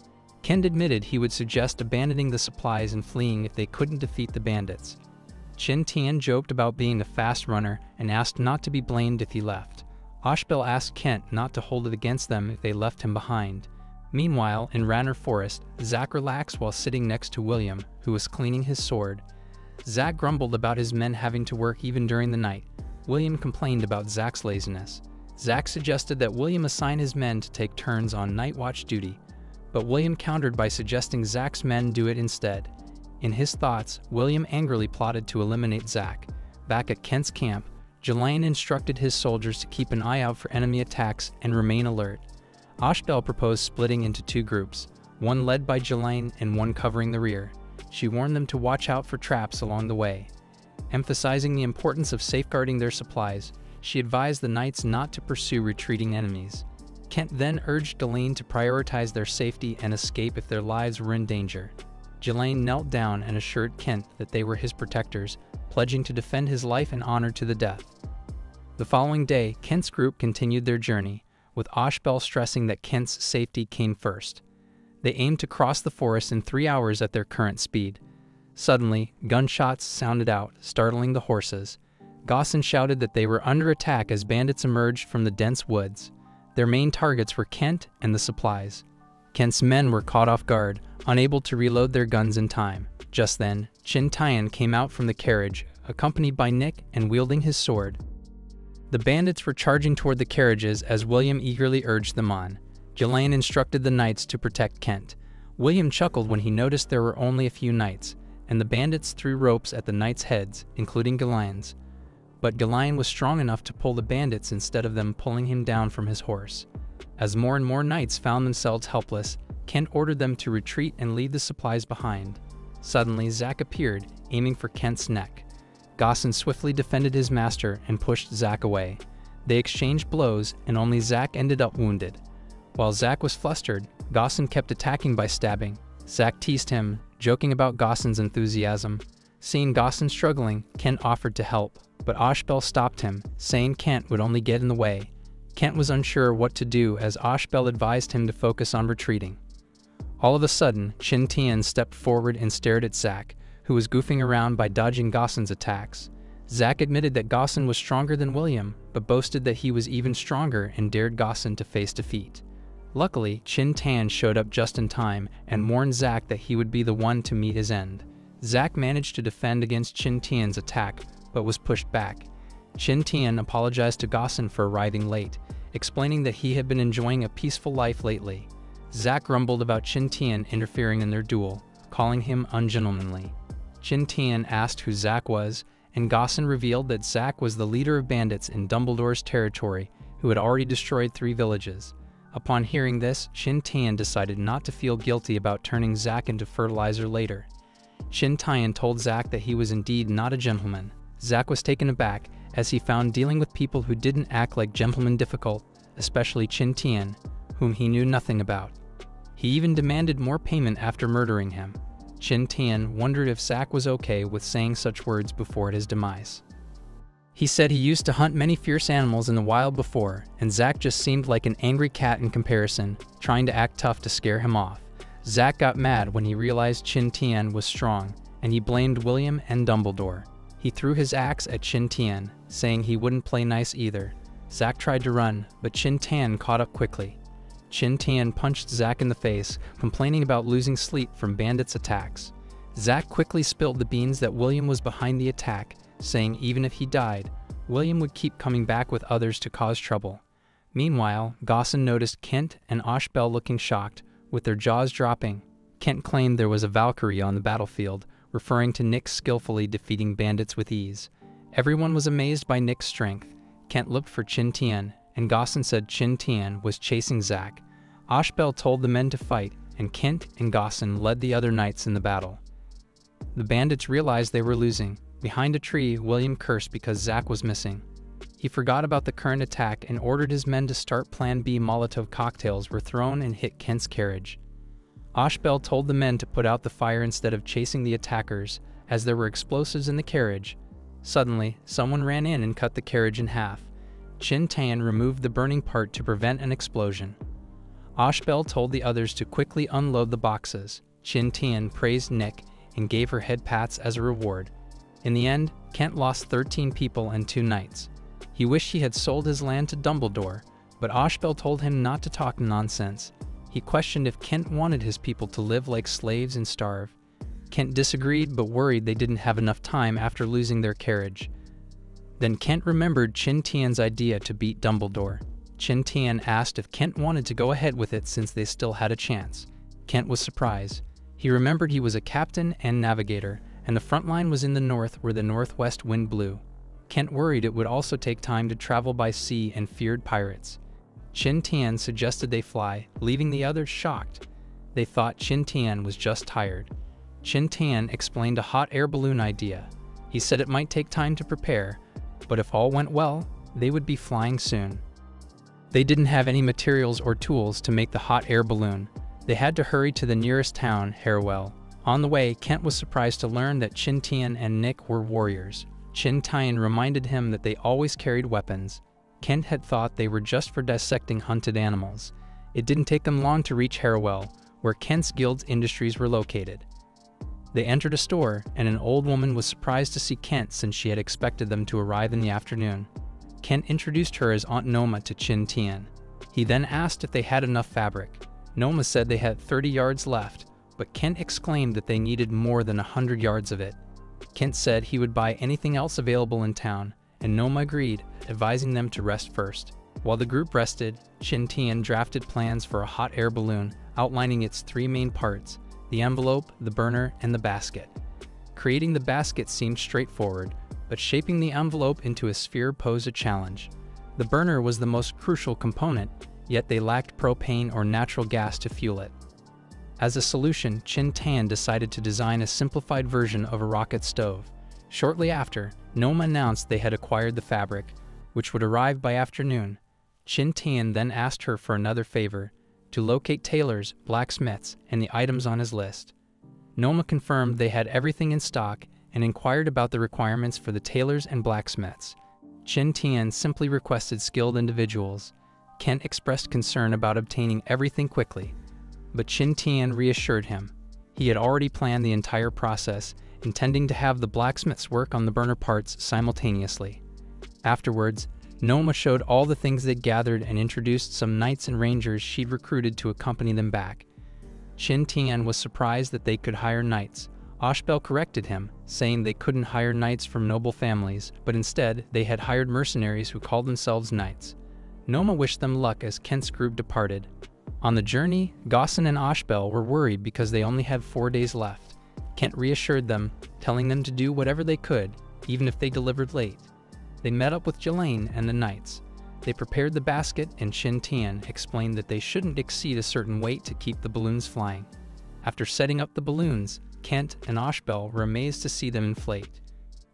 Speaker 2: Kent admitted he would suggest abandoning the supplies and fleeing if they couldn't defeat the bandits. Qin Tian joked about being a fast runner and asked not to be blamed if he left. Ashbel asked Kent not to hold it against them if they left him behind. Meanwhile, in Ranner Forest, Zack relaxed while sitting next to William, who was cleaning his sword. Zack grumbled about his men having to work even during the night. William complained about Zack's laziness. Zack suggested that William assign his men to take turns on night watch duty, but William countered by suggesting Zack's men do it instead. In his thoughts, William angrily plotted to eliminate Zack. Back at Kent's camp, Jelaine instructed his soldiers to keep an eye out for enemy attacks and remain alert. Ashbel proposed splitting into two groups, one led by Jelaine and one covering the rear. She warned them to watch out for traps along the way. Emphasizing the importance of safeguarding their supplies, she advised the knights not to pursue retreating enemies. Kent then urged Jelaine to prioritize their safety and escape if their lives were in danger. Jelaine knelt down and assured Kent that they were his protectors, pledging to defend his life and honor to the death. The following day, Kent's group continued their journey, with Ashbel stressing that Kent's safety came first. They aimed to cross the forest in 3 hours at their current speed. Suddenly, gunshots sounded out, startling the horses. Gaussen shouted that they were under attack as bandits emerged from the dense woods. Their main targets were Kent and the supplies. Kent's men were caught off guard, unable to reload their guns in time. Just then, Qin Tian came out from the carriage, accompanied by Nick and wielding his sword. The bandits were charging toward the carriages as William eagerly urged them on. Jelaine instructed the knights to protect Kent. William chuckled when he noticed there were only a few knights, and the bandits threw ropes at the knights' heads, including Gawain's. But Gawain was strong enough to pull the bandits instead of them pulling him down from his horse. As more and more knights found themselves helpless, Kent ordered them to retreat and leave the supplies behind. Suddenly, Zack appeared, aiming for Kent's neck. Gaussen swiftly defended his master and pushed Zack away. They exchanged blows, and only Zack ended up wounded. While Zack was flustered, Gaussen kept attacking by stabbing. Zack teased him, joking about Gaussen's enthusiasm. Seeing Gaussen struggling, Kent offered to help, but Ashbel stopped him, saying Kent would only get in the way. Kent was unsure what to do as Ashbel advised him to focus on retreating. All of a sudden, Qin Tian stepped forward and stared at Zack, who was goofing around by dodging Gaussen's attacks. Zack admitted that Gaussen was stronger than William, but boasted that he was even stronger and dared Gaussen to face defeat. Luckily, Qin Tian showed up just in time and warned Zack that he would be the one to meet his end. Zack managed to defend against Qin Tian's attack, but was pushed back. Qin Tian apologized to Gaussen for arriving late, explaining that he had been enjoying a peaceful life lately. Zack grumbled about Qin Tian interfering in their duel, calling him ungentlemanly. Qin Tian asked who Zack was, and Gaussen revealed that Zack was the leader of bandits in Dumbledore's territory who had already destroyed 3 villages. Upon hearing this, Qin Tian decided not to feel guilty about turning Zack into fertilizer later. Qin Tian told Zack that he was indeed not a gentleman. Zack was taken aback, as he found dealing with people who didn't act like gentlemen difficult, especially Qin Tian, whom he knew nothing about. He even demanded more payment after murdering him. Qin Tian wondered if Zack was okay with saying such words before his demise. He said he used to hunt many fierce animals in the wild before, and Zack just seemed like an angry cat in comparison, trying to act tough to scare him off. Zack got mad when he realized Qin Tian was strong, and he blamed William and Dumbledore. He threw his axe at Qin Tian, saying he wouldn't play nice either. Zack tried to run, but Qin Tian caught up quickly. Qin Tian punched Zack in the face, complaining about losing sleep from bandits' attacks. Zack quickly spilled the beans that William was behind the attack, saying even if he died, William would keep coming back with others to cause trouble. Meanwhile, Gaussen noticed Kent and Ashbel looking shocked, with their jaws dropping. Kent claimed there was a Valkyrie on the battlefield, referring to Nick skillfully defeating bandits with ease. Everyone was amazed by Nick's strength. Kent looked for Qin Tian, and Gaussen said Qin Tian was chasing Zack. Ashbel told the men to fight, and Kent and Gaussen led the other knights in the battle. The bandits realized they were losing. Behind a tree, William cursed because Zack was missing. He forgot about the current attack and ordered his men to start Plan B. Molotov cocktails were thrown and hit Kent's carriage. Ashbel told the men to put out the fire instead of chasing the attackers, as there were explosives in the carriage. Suddenly, someone ran in and cut the carriage in half. Qin Tian removed the burning part to prevent an explosion. Ashbel told the others to quickly unload the boxes. Qin Tian praised Nick and gave her head pats as a reward. In the end, Kent lost 13 people and 2 knights. He wished he had sold his land to Dumbledore, but Ashbel told him not to talk nonsense. He questioned if Kent wanted his people to live like slaves and starve. Kent disagreed but worried they didn't have enough time after losing their carriage. Then Kent remembered Qin Tian's idea to beat Dumbledore. Qin Tian asked if Kent wanted to go ahead with it since they still had a chance. Kent was surprised. He remembered he was a captain and navigator, and the front line was in the north where the northwest wind blew. Kent worried it would also take time to travel by sea and feared pirates. Qin Tian suggested they fly, leaving the others shocked. They thought Qin Tian was just tired. Qin Tian explained a hot air balloon idea. He said it might take time to prepare, but if all went well, they would be flying soon. They didn't have any materials or tools to make the hot air balloon. They had to hurry to the nearest town, Harrowell. On the way, Kent was surprised to learn that Qin Tian and Nick were warriors. Qin Tian reminded him that they always carried weapons. Kent had thought they were just for dissecting hunted animals. It didn't take them long to reach Harrowell, where Kent's guild's industries were located. They entered a store, and an old woman was surprised to see Kent since she had expected them to arrive in the afternoon. Kent introduced her as Aunt Noma to Qin Tian. He then asked if they had enough fabric. Noma said they had 30 yards left, but Kent exclaimed that they needed more than 100 yards of it. Kent said he would buy anything else available in town, and Noma agreed, advising them to rest first. While the group rested, Qin Tian drafted plans for a hot air balloon, outlining its 3 main parts: the envelope, the burner, and the basket. Creating the basket seemed straightforward, but shaping the envelope into a sphere posed a challenge. The burner was the most crucial component, yet they lacked propane or natural gas to fuel it. As a solution, Qin Tian decided to design a simplified version of a rocket stove. Shortly after, Noma announced they had acquired the fabric, which would arrive by afternoon. Qin Tian then asked her for another favor, to locate tailors, blacksmiths, and the items on his list. Noma confirmed they had everything in stock and inquired about the requirements for the tailors and blacksmiths. Qin Tian simply requested skilled individuals. Kent expressed concern about obtaining everything quickly, but Qin Tian reassured him. He had already planned the entire process, intending to have the blacksmiths work on the burner parts simultaneously. Afterwards, Noma showed all the things they'd gathered and introduced some knights and rangers she'd recruited to accompany them back. Qin Tian was surprised that they could hire knights. Ashbel corrected him, saying they couldn't hire knights from noble families, but instead they had hired mercenaries who called themselves knights. Noma wished them luck as Kent's group departed. On the journey, Gaussen and Ashbel were worried because they only had 4 days left. Kent reassured them, telling them to do whatever they could, even if they delivered late. They met up with Jelaine and the knights. They prepared the basket, and Qin Tian explained that they shouldn't exceed a certain weight to keep the balloons flying. After setting up the balloons, Kent and Ashbel were amazed to see them inflate.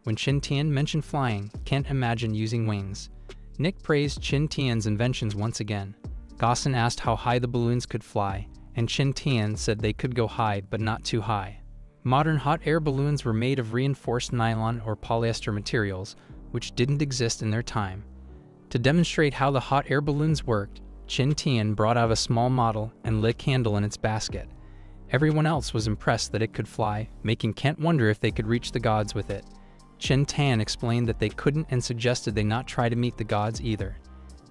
Speaker 2: When Qin Tian mentioned flying, Kent imagined using wings. Nick praised Qin Tian's inventions once again. Gaussen asked how high the balloons could fly, and Qin Tian said they could go high but not too high. Modern hot air balloons were made of reinforced nylon or polyester materials, which didn't exist in their time. To demonstrate how the hot air balloons worked, Qin Tian brought out a small model and lit a candle in its basket. Everyone else was impressed that it could fly, making Kent wonder if they could reach the gods with it. Qin Tian explained that they couldn't and suggested they not try to meet the gods either.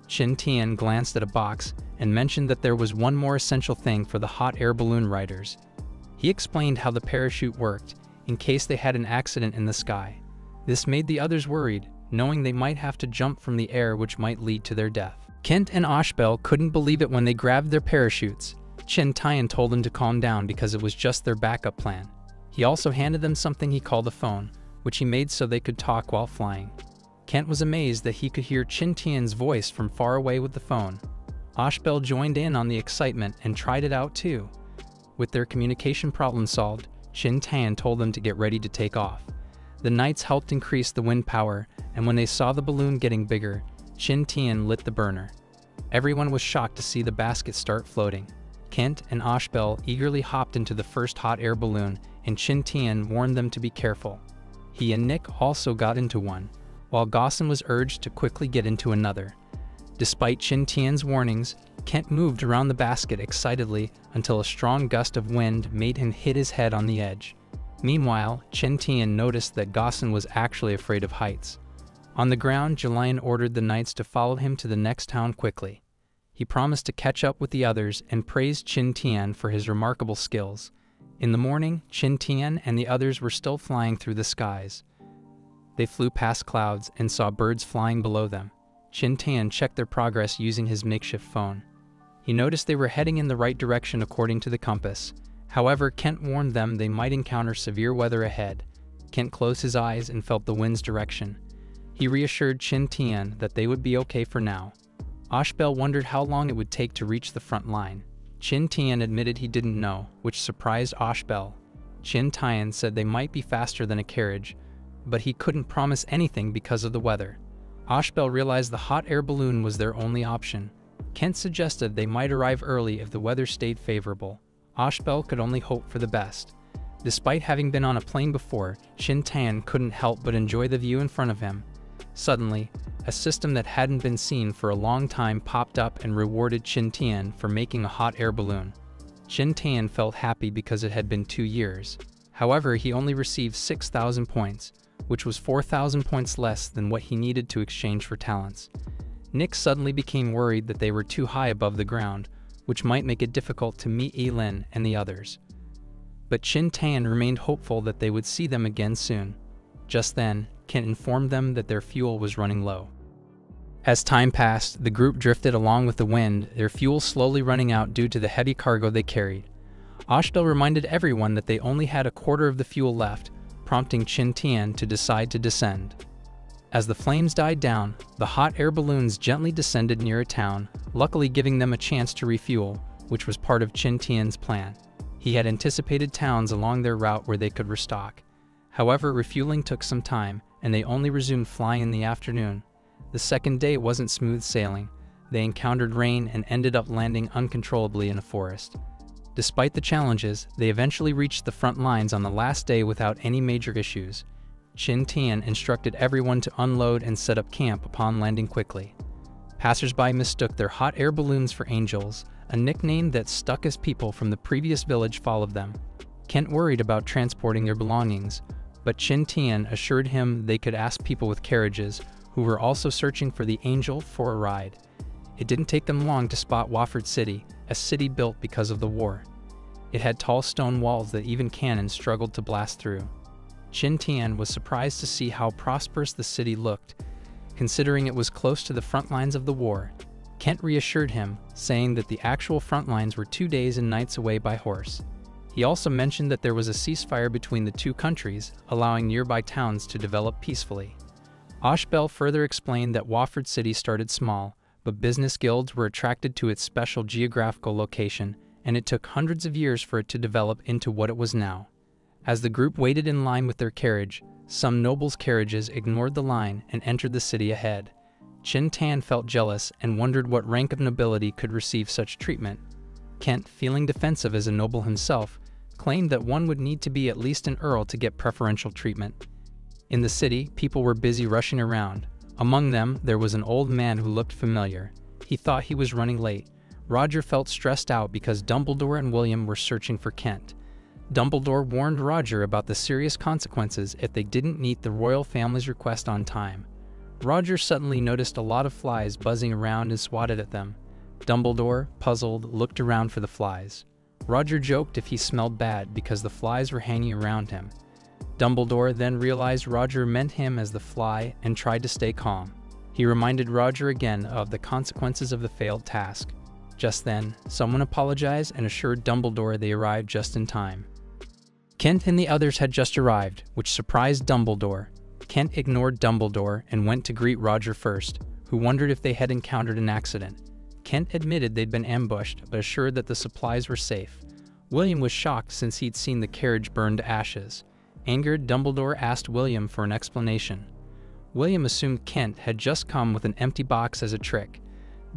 Speaker 2: Qin Tian glanced at a box and mentioned that there was one more essential thing for the hot air balloon riders. He explained how the parachute worked in case they had an accident in the sky. This made the others worried, knowing they might have to jump from the air, which might lead to their death. Kent and Ashbel couldn't believe it when they grabbed their parachutes. Qin Tian told them to calm down because it was just their backup plan. He also handed them something he called a phone, which he made so they could talk while flying. Kent was amazed that he could hear Qin Tian's voice from far away with the phone. Ashbel joined in on the excitement and tried it out too. With their communication problem solved, Qin Tian told them to get ready to take off. The knights helped increase the wind power, and when they saw the balloon getting bigger, Qin Tian lit the burner. Everyone was shocked to see the basket start floating. Kent and Ashbel eagerly hopped into the first hot air balloon, and Qin Tian warned them to be careful. He and Nick also got into one, while Gaussen was urged to quickly get into another. Despite Qin Tian's warnings, Kent moved around the basket excitedly until a strong gust of wind made him hit his head on the edge. Meanwhile, Qin Tian noticed that Gaussen was actually afraid of heights. On the ground, Julian ordered the knights to follow him to the next town quickly. He promised to catch up with the others and praised Qin Tian for his remarkable skills. In the morning, Qin Tian and the others were still flying through the skies. They flew past clouds and saw birds flying below them. Qin Tian checked their progress using his makeshift phone. He noticed they were heading in the right direction according to the compass. However, Kent warned them they might encounter severe weather ahead. Kent closed his eyes and felt the wind's direction. He reassured Qin Tian that they would be okay for now. Ashbel wondered how long it would take to reach the front line. Qin Tian admitted he didn't know, which surprised Ashbel. Qin Tian said they might be faster than a carriage, but he couldn't promise anything because of the weather. Ashbel realized the hot air balloon was their only option. Kent suggested they might arrive early if the weather stayed favorable. Ashbel could only hope for the best. Despite having been on a plane before, Qin Tian couldn't help but enjoy the view in front of him. Suddenly, a system that hadn't been seen for a long time popped up and rewarded Qin Tian for making a hot air balloon. Qin Tian felt happy because it had been 2 years. However, he only received 6,000 points, which was 4,000 points less than what he needed to exchange for talents. Nick suddenly became worried that they were too high above the ground, which might make it difficult to meet Elin and the others. But Qin Tian remained hopeful that they would see them again soon. Just then, Kent informed them that their fuel was running low. As time passed, the group drifted along with the wind, their fuel slowly running out due to the heavy cargo they carried. Ashbel reminded everyone that they only had a quarter of the fuel left, prompting Qin Tian to decide to descend. As the flames died down, the hot air balloons gently descended near a town, luckily giving them a chance to refuel, which was part of Qin Tian's plan. He had anticipated towns along their route where they could restock. However, refueling took some time, and they only resumed flying in the afternoon. The second day wasn't smooth sailing. They encountered rain and ended up landing uncontrollably in a forest. Despite the challenges, they eventually reached the front lines on the last day without any major issues. Qin Tian instructed everyone to unload and set up camp upon landing quickly. Passers-by mistook their hot air balloons for angels, a nickname that stuck as people from the previous village followed them. Kent worried about transporting their belongings, but Qin Tian assured him they could ask people with carriages who were also searching for the angel for a ride. It didn't take them long to spot Wofford City, a city built because of the war. It had tall stone walls that even cannons struggled to blast through. Qin Tian was surprised to see how prosperous the city looked, considering it was close to the front lines of the war. Kent reassured him, saying that the actual front lines were 2 days and nights away by horse. He also mentioned that there was a ceasefire between the two countries, allowing nearby towns to develop peacefully. Ashbel further explained that Wofford City started small, but business guilds were attracted to its special geographical location, and it took hundreds of years for it to develop into what it was now. As the group waited in line with their carriage, some nobles' carriages ignored the line and entered the city ahead. Qin Tian felt jealous and wondered what rank of nobility could receive such treatment. Kent, feeling defensive as a noble himself, claimed that one would need to be at least an earl to get preferential treatment. In the city, people were busy rushing around. Among them, there was an old man who looked familiar. He thought he was running late. Roger felt stressed out because Dumbledore and William were searching for Kent. Dumbledore warned Roger about the serious consequences if they didn't meet the royal family's request on time. Roger suddenly noticed a lot of flies buzzing around and swatted at them. Dumbledore, puzzled, looked around for the flies. Roger joked if he smelled bad because the flies were hanging around him. Dumbledore then realized Roger meant him as the fly and tried to stay calm. He reminded Roger again of the consequences of the failed task. Just then, someone apologized and assured Dumbledore they arrived just in time. Kent and the others had just arrived, which surprised Dumbledore. Kent ignored Dumbledore and went to greet Roger first, who wondered if they had encountered an accident. Kent admitted they'd been ambushed, but assured that the supplies were safe. William was shocked since he'd seen the carriage burn to ashes. Angered, Dumbledore asked William for an explanation. William assumed Kent had just come with an empty box as a trick.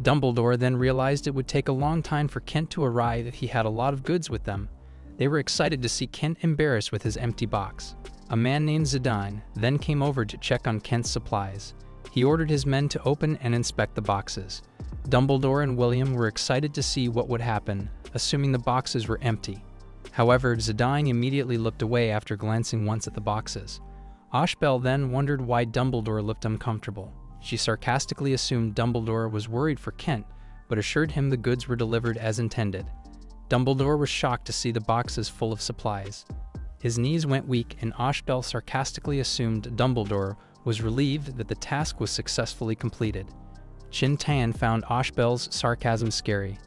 Speaker 2: Dumbledore then realized it would take a long time for Kent to arrive if he had a lot of goods with them. They were excited to see Kent embarrassed with his empty box. A man named Zidane then came over to check on Kent's supplies. He ordered his men to open and inspect the boxes. Dumbledore and William were excited to see what would happen, assuming the boxes were empty. However, Zidane immediately looked away after glancing once at the boxes. Ashbel then wondered why Dumbledore looked uncomfortable. She sarcastically assumed Dumbledore was worried for Kent, but assured him the goods were delivered as intended. Dumbledore was shocked to see the boxes full of supplies. His knees went weak, and Ashbel sarcastically assumed Dumbledore was relieved that the task was successfully completed. Qin Tian found Ashbel's sarcasm scary.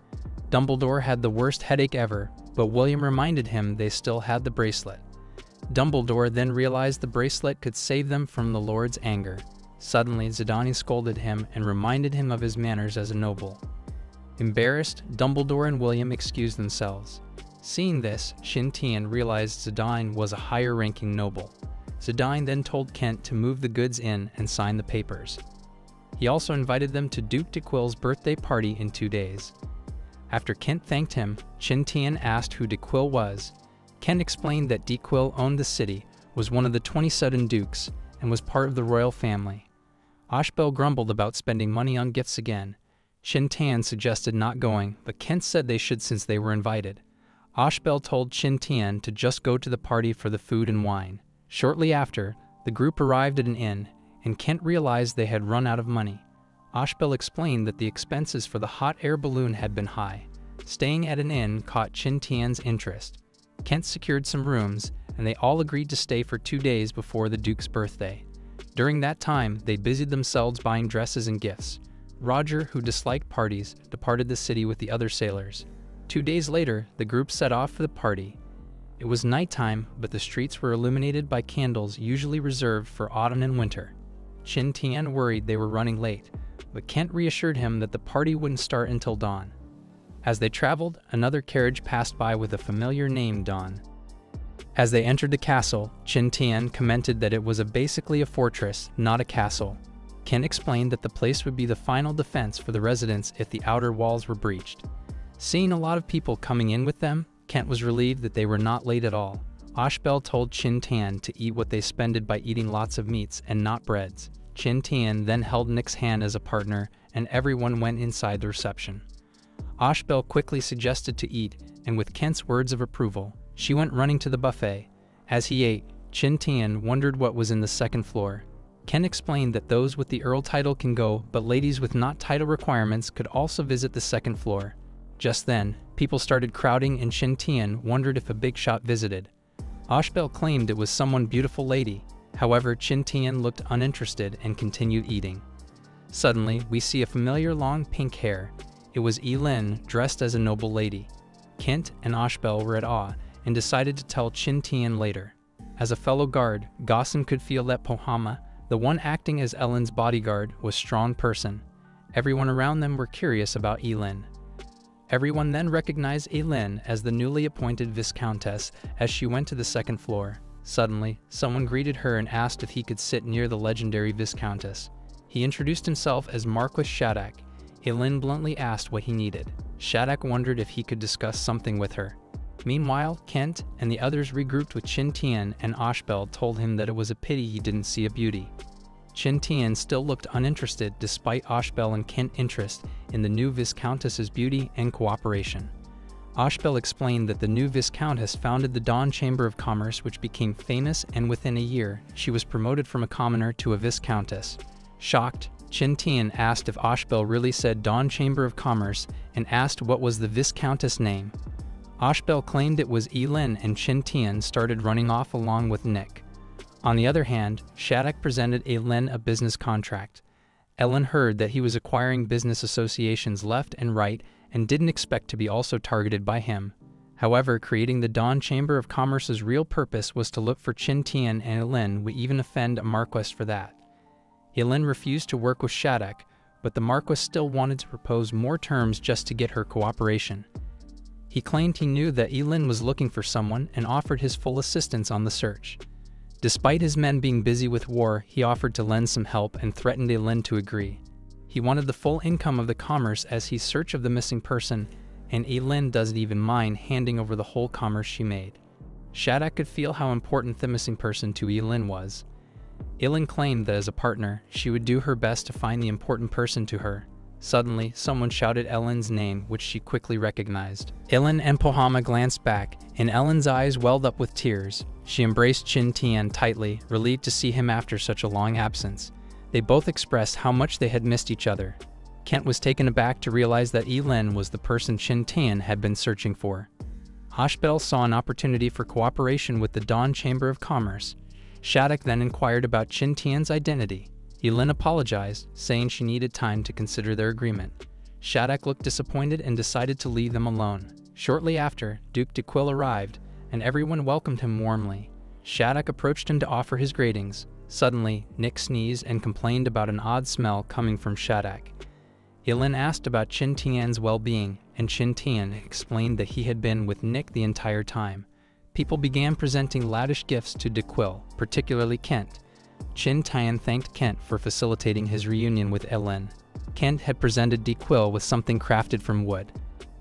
Speaker 2: Dumbledore had the worst headache ever, but William reminded him they still had the bracelet. Dumbledore then realized the bracelet could save them from the Lord's anger. Suddenly, Zidane scolded him and reminded him of his manners as a noble. Embarrassed, Dumbledore and William excused themselves. Seeing this, Qin Tian realized Zidane was a higher-ranking noble. Zidane then told Kent to move the goods in and sign the papers. He also invited them to Duke de Quill's birthday party in 2 days. After Kent thanked him, Qin Tian asked who de Quill was. Kent explained that de Quill owned the city, was one of the 27 dukes, and was part of the royal family. Ashbel grumbled about spending money on gifts again. Qin Tian suggested not going, but Kent said they should since they were invited. Ashbel told Qin Tian to just go to the party for the food and wine. Shortly after, the group arrived at an inn, and Kent realized they had run out of money. Ashbel explained that the expenses for the hot air balloon had been high. Staying at an inn caught Qin Tian's interest. Kent secured some rooms, and they all agreed to stay for 2 days before the Duke's birthday. During that time, they busied themselves buying dresses and gifts. Roger, who disliked parties, departed the city with the other sailors. 2 days later, the group set off for the party. It was nighttime, but the streets were illuminated by candles usually reserved for autumn and winter. Qin Tian worried they were running late, but Kent reassured him that the party wouldn't start until dawn. As they traveled, another carriage passed by with a familiar name, Dawn. As they entered the castle, Qin Tian commented that it was basically a fortress, not a castle. Kent explained that the place would be the final defense for the residents if the outer walls were breached. Seeing a lot of people coming in with them, Kent was relieved that they were not late at all. Ashbel told Qin Tian to eat what they spended by eating lots of meats and not breads. Qin Tian then held Nick's hand as a partner, and everyone went inside the reception. Ashbel quickly suggested to eat, and with Kent's words of approval, she went running to the buffet. As he ate, Qin Tian wondered what was in the second floor. Kent explained that those with the Earl title can go, but ladies with not title requirements could also visit the second floor. Just then, people started crowding, and Qin Tian wondered if a big shot visited. Ashbel claimed it was someone beautiful lady. However, Qin Tian looked uninterested and continued eating. Suddenly, we see a familiar long pink hair. It was Elin, dressed as a noble lady. Kent and Ashbel were at awe and decided to tell Qin Tian later. As a fellow guard, Gaussen could feel that Pohama, the one acting as Ellen's bodyguard, was a strong person. Everyone around them were curious about Elin. Everyone then recognized Elin as the newly appointed Viscountess as she went to the second floor. Suddenly, someone greeted her and asked if he could sit near the legendary Viscountess. He introduced himself as Marquis Shattuck. Elin bluntly asked what he needed. Shattuck wondered if he could discuss something with her. Meanwhile, Kent and the others regrouped with Qin Tian, and Ashbel told him that it was a pity he didn't see a beauty. Qin Tian still looked uninterested despite Ashbel and Kent's interest in the new Viscountess's beauty and cooperation. Ashbel explained that the new Viscountess founded the Dawn Chamber of Commerce, which became famous, and within a year, she was promoted from a commoner to a Viscountess. Shocked, Qin Tian asked if Ashbel really said Dawn Chamber of Commerce and asked what was the Viscountess' name. Ashbel claimed it was Elin, and Qin Tian started running off along with Nick. On the other hand, Shattuck presented Elin a business contract. Ellen heard that he was acquiring business associations left and right and didn't expect to be also targeted by him. However, creating the Dawn Chamber of Commerce's real purpose was to look for Qin Tian, and Elin would even offend a Marquess for that. Elin refused to work with Shattuck, but the Marquess still wanted to propose more terms just to get her cooperation. He claimed he knew that Elin was looking for someone and offered his full assistance on the search. Despite his men being busy with war, he offered to lend some help and threatened Elin to agree. He wanted the full income of the commerce as he search of the missing person, and Elin doesn't even mind handing over the whole commerce she made. Shattuck could feel how important the missing person to Elin was. Elin claimed that as a partner, she would do her best to find the important person to her. Suddenly, someone shouted Ellen's name, which she quickly recognized. Elin and Pohama glanced back, and Ellen's eyes welled up with tears. She embraced Qin Tian tightly, relieved to see him after such a long absence. They both expressed how much they had missed each other. Kent was taken aback to realize that Elin was the person Qin Tian had been searching for. Ashbel saw an opportunity for cooperation with the Dawn Chamber of Commerce. Shattuck then inquired about Qin Tian's identity. Elin apologized, saying she needed time to consider their agreement. Shattuck looked disappointed and decided to leave them alone. Shortly after, Duke de Quille arrived, and everyone welcomed him warmly. Shattuck approached him to offer his greetings. Suddenly, Nick sneezed and complained about an odd smell coming from Shattuck. Elin asked about Qin Tian's well-being, and Qin Tian explained that he had been with Nick the entire time. People began presenting lavish gifts to de Quille, particularly Kent. Qin Tian thanked Kent for facilitating his reunion with Elin. Kent had presented de Quille with something crafted from wood.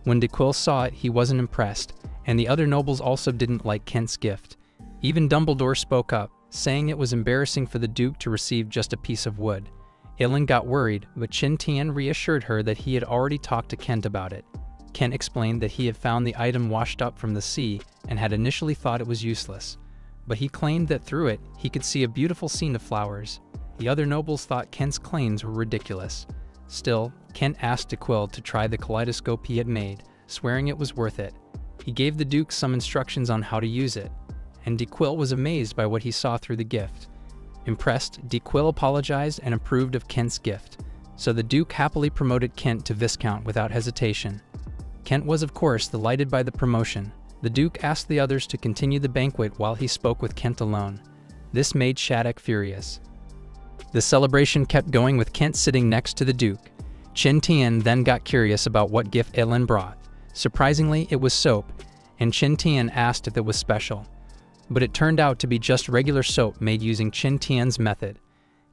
Speaker 2: When de Quille saw it, he wasn't impressed, and the other nobles also didn't like Kent's gift. Even Dumbledore spoke up, saying it was embarrassing for the Duke to receive just a piece of wood. Elin got worried, but Qin Tian reassured her that he had already talked to Kent about it. Kent explained that he had found the item washed up from the sea and had initially thought it was useless. But he claimed that through it, he could see a beautiful scene of flowers. The other nobles thought Kent's claims were ridiculous. Still, Kent asked de Quille to try the kaleidoscope he had made, swearing it was worth it. He gave the Duke some instructions on how to use it, and de Quille was amazed by what he saw through the gift. Impressed, de Quille apologized and approved of Kent's gift, so the Duke happily promoted Kent to Viscount without hesitation. Kent was, of course, delighted by the promotion. The Duke asked the others to continue the banquet while he spoke with Kent alone. This made Shattuck furious. The celebration kept going with Kent sitting next to the Duke. Qin Tian then got curious about what gift Elin brought. Surprisingly, it was soap, and Qin Tian asked if it was special. But it turned out to be just regular soap made using Qin Tian's method.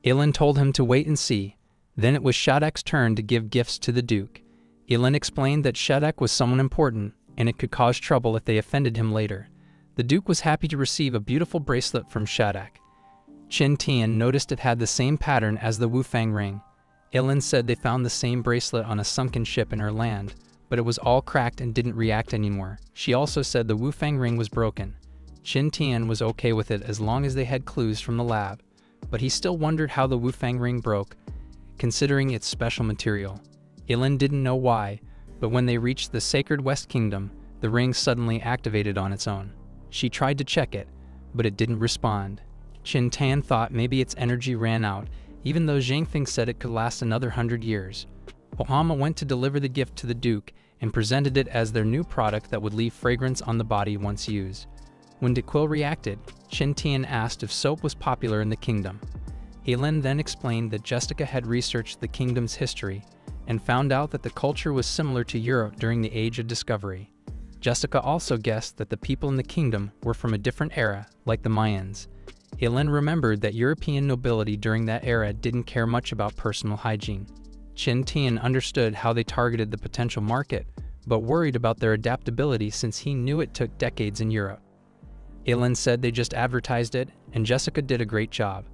Speaker 2: Elin told him to wait and see. Then it was Shattuck's turn to give gifts to the Duke. Elin explained that Shattuck was someone important, and it could cause trouble if they offended him later. The Duke was happy to receive a beautiful bracelet from Shattuck. Qin Tian noticed it had the same pattern as the Wufang ring. Elin said they found the same bracelet on a sunken ship in her land, but it was all cracked and didn't react anymore. She also said the Wufang ring was broken. Qin Tian was okay with it as long as they had clues from the lab, but he still wondered how the Wufang ring broke, considering its special material. Elin didn't know why, but when they reached the Sacred West Kingdom, the ring suddenly activated on its own. She tried to check it, but it didn't respond. Qin Tian thought maybe its energy ran out, even though Zhang Feng said it could last another 100 years. Pohama went to deliver the gift to the Duke and presented it as their new product that would leave fragrance on the body once used. When de Quille reacted, Qin Tian asked if soap was popular in the kingdom. Elin then explained that Jessica had researched the kingdom's history and found out that the culture was similar to Europe during the Age of Discovery. Jessica also guessed that the people in the kingdom were from a different era, like the Mayans. Elin remembered that European nobility during that era didn't care much about personal hygiene. Qin Tian understood how they targeted the potential market, but worried about their adaptability since he knew it took decades in Europe. Elin said they just advertised it, and Jessica did a great job.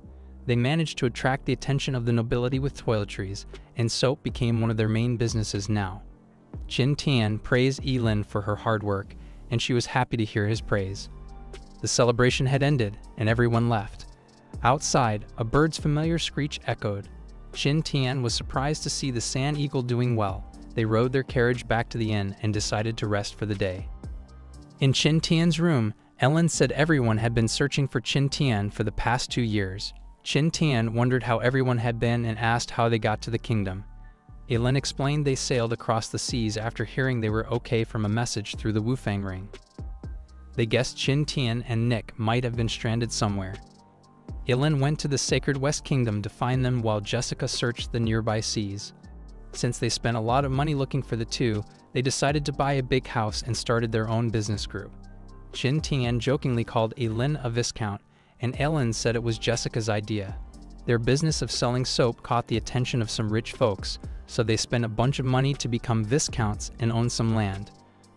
Speaker 2: They managed to attract the attention of the nobility with toiletries, and soap became one of their main businesses now. Qin Tian praised Elin for her hard work, and she was happy to hear his praise. The celebration had ended, and everyone left. Outside, a bird's familiar screech echoed. Qin Tian was surprised to see the Sand Eagle doing well. They rode their carriage back to the inn and decided to rest for the day. In Qin Tian's room, Ellen said everyone had been searching for Qin Tian for the past 2 years. Qin Tian wondered how everyone had been and asked how they got to the kingdom. Ellen explained they sailed across the seas after hearing they were okay from a message through the Wufang ring. They guessed Qin Tian and Nick might have been stranded somewhere. Ellen went to the Sacred West Kingdom to find them while Jessica searched the nearby seas. Since they spent a lot of money looking for the two, they decided to buy a big house and started their own business group. Qin Tian jokingly called Ellen a viscount, and Ellen said it was Jessica's idea. Their business of selling soap caught the attention of some rich folks, so they spent a bunch of money to become viscounts and own some land.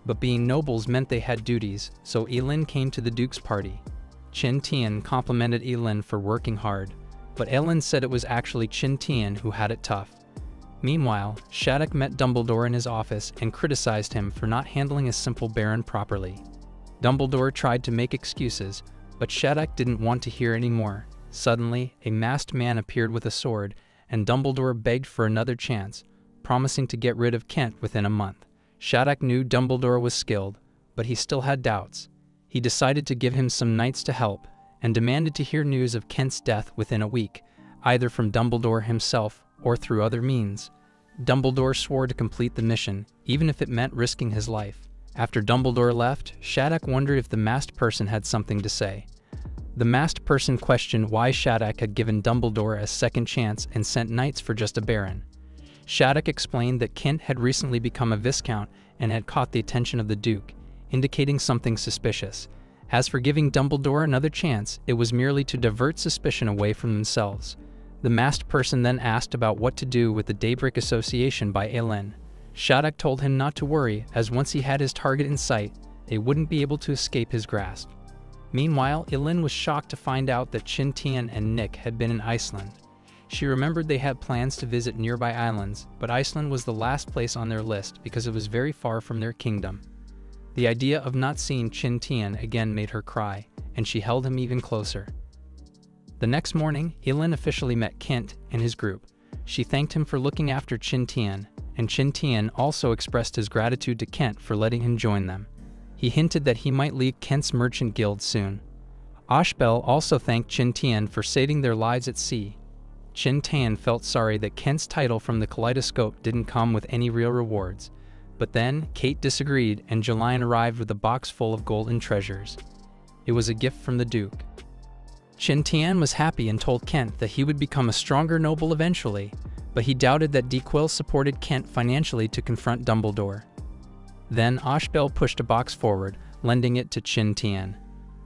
Speaker 2: But being nobles meant they had duties, so Ellen came to the Duke's party. Qin Tian complimented Ellen for working hard, but Ellen said it was actually Qin Tian who had it tough. Meanwhile, Shattuck met Dumbledore in his office and criticized him for not handling a simple baron properly. Dumbledore tried to make excuses, but Shattuck didn't want to hear any more. Suddenly, a masked man appeared with a sword, and Dumbledore begged for another chance, promising to get rid of Kent within a month. Shattuck knew Dumbledore was skilled, but he still had doubts. He decided to give him some knights to help, and demanded to hear news of Kent's death within a week, either from Dumbledore himself or through other means. Dumbledore swore to complete the mission, even if it meant risking his life. After Dumbledore left, Shattuck wondered if the masked person had something to say. The masked person questioned why Shattuck had given Dumbledore a second chance and sent knights for just a baron. Shattuck explained that Kent had recently become a viscount and had caught the attention of the Duke, indicating something suspicious. As for giving Dumbledore another chance, it was merely to divert suspicion away from themselves. The masked person then asked about what to do with the Daybreak Association by Ellen. Shattuck told him not to worry, as once he had his target in sight, they wouldn't be able to escape his grasp. Meanwhile, Ellen was shocked to find out that Qin Tian and Nick had been in Iceland. She remembered they had plans to visit nearby islands, but Iceland was the last place on their list because it was very far from their kingdom. The idea of not seeing Qin Tian again made her cry, and she held him even closer. The next morning, Ellen officially met Kent and his group. She thanked him for looking after Qin Tian, and Qin Tian also expressed his gratitude to Kent for letting him join them. He hinted that he might leave Kent's merchant guild soon. Ashbel also thanked Qin Tian for saving their lives at sea. Qin Tian felt sorry that Kent's title from the kaleidoscope didn't come with any real rewards. But then, Kate disagreed and Jolene arrived with a box full of golden treasures. It was a gift from the Duke. Qin Tian was happy and told Kent that he would become a stronger noble eventually, but he doubted that Dequil supported Kent financially to confront Dumbledore. Then Ashbel pushed a box forward, lending it to Qin Tian.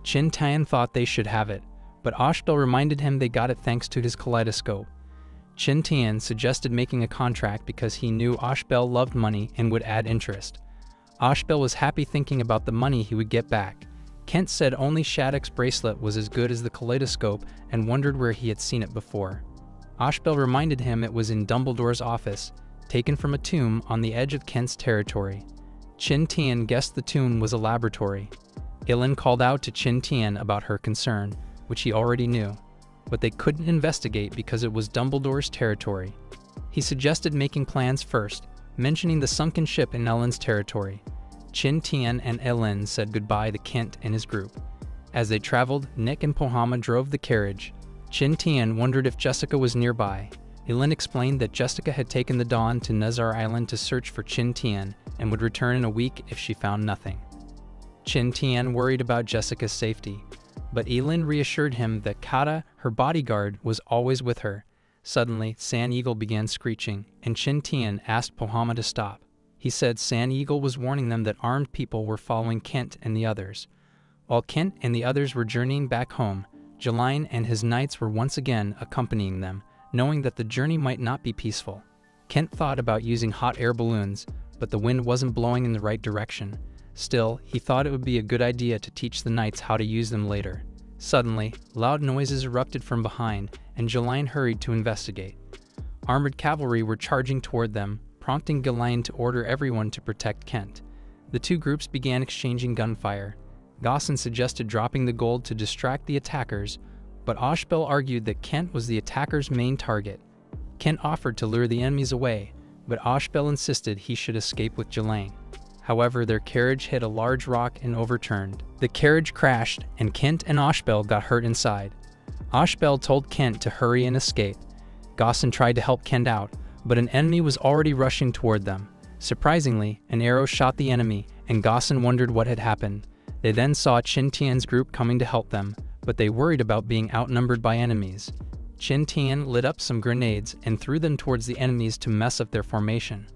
Speaker 2: Qin Tian thought they should have it, but Ashbel reminded him they got it thanks to his kaleidoscope. Qin Tian suggested making a contract because he knew Ashbel loved money and would add interest. Ashbel was happy thinking about the money he would get back. Kent said only Shattuck's bracelet was as good as the kaleidoscope and wondered where he had seen it before. Ashbel reminded him it was in Dumbledore's office, taken from a tomb on the edge of Kent's territory. Qin Tian guessed the tomb was a laboratory. Ellen called out to Qin Tian about her concern, which he already knew, but they couldn't investigate because it was Dumbledore's territory. He suggested making plans first, mentioning the sunken ship in Ellen's territory. Qin Tian and Ellen said goodbye to Kent and his group. As they traveled, Nick and Pohama drove the carriage. Qin Tian wondered if Jessica was nearby. Ellen explained that Jessica had taken the Dawn to Nezar Island to search for Qin Tian and would return in a week if she found nothing. Qin Tian worried about Jessica's safety, but Ellen reassured him that Kata, her bodyguard, was always with her. Suddenly, Sand Eagle began screeching, and Qin Tian asked Pohama to stop. He said Sand Eagle was warning them that armed people were following Kent and the others. While Kent and the others were journeying back home, Jolene and his knights were once again accompanying them, knowing that the journey might not be peaceful. Kent thought about using hot air balloons, but the wind wasn't blowing in the right direction. Still, he thought it would be a good idea to teach the knights how to use them later. Suddenly, loud noises erupted from behind, and Jolene hurried to investigate. Armored cavalry were charging toward them, prompting Jolene to order everyone to protect Kent. The two groups began exchanging gunfire. Gaussen suggested dropping the gold to distract the attackers, but Ashbel argued that Kent was the attackers' main target. Kent offered to lure the enemies away, but Ashbel insisted he should escape with Jelaine. However, their carriage hit a large rock and overturned. The carriage crashed, and Kent and Ashbel got hurt inside. Ashbel told Kent to hurry and escape. Gaussen tried to help Kent out, but an enemy was already rushing toward them. Surprisingly, an arrow shot the enemy, and Gaussen wondered what had happened. They then saw Qin Tian's group coming to help them, but they worried about being outnumbered by enemies. Qin Tian lit up some grenades and threw them towards the enemies to mess up their formation.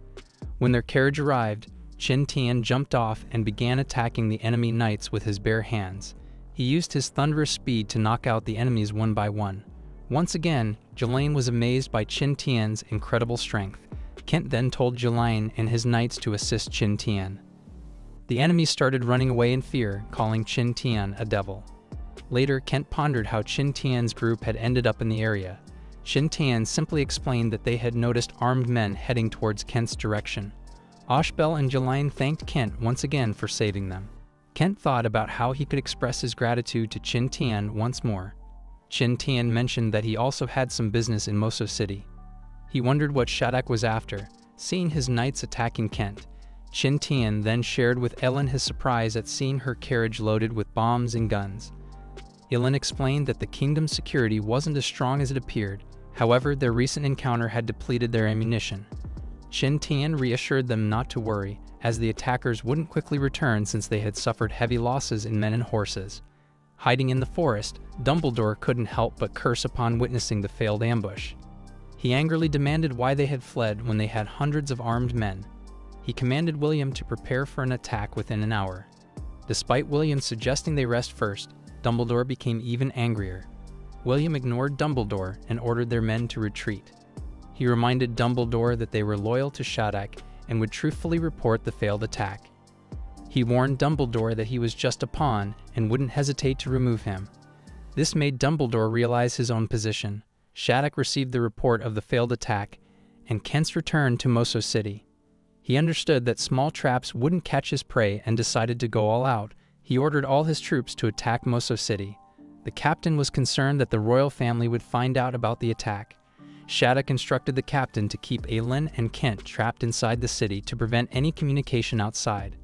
Speaker 2: When their carriage arrived, Qin Tian jumped off and began attacking the enemy knights with his bare hands. He used his thunderous speed to knock out the enemies one by one. Once again, Jelaine was amazed by Qin Tian's incredible strength. Kent then told Jelaine and his knights to assist Qin Tian. The enemies started running away in fear, calling Qin Tian a devil. Later, Kent pondered how Qin Tian's group had ended up in the area. Qin Tian simply explained that they had noticed armed men heading towards Kent's direction. Ashbel and Jelaine thanked Kent once again for saving them. Kent thought about how he could express his gratitude to Qin Tian once more. Qin Tian mentioned that he also had some business in Moso City. He wondered what Shadok was after, seeing his knights attacking Kent. Qin Tian then shared with Ellen his surprise at seeing her carriage loaded with bombs and guns. Ellen explained that the kingdom's security wasn't as strong as it appeared. However, their recent encounter had depleted their ammunition. Qin Tian reassured them not to worry, as the attackers wouldn't quickly return since they had suffered heavy losses in men and horses. Hiding in the forest, Dumbledore couldn't help but curse upon witnessing the failed ambush. He angrily demanded why they had fled when they had hundreds of armed men. He commanded William to prepare for an attack within an hour. Despite William suggesting they rest first, Dumbledore became even angrier. William ignored Dumbledore and ordered their men to retreat. He reminded Dumbledore that they were loyal to Shadok and would truthfully report the failed attack. He warned Dumbledore that he was just a pawn and wouldn't hesitate to remove him. This made Dumbledore realize his own position. Shadok received the report of the failed attack, and Kent's return to Moso City. He understood that small traps wouldn't catch his prey and decided to go all out. He ordered all his troops to attack Moso City. The captain was concerned that the royal family would find out about the attack. Shadok instructed the captain to keep Aelin and Kent trapped inside the city to prevent any communication outside.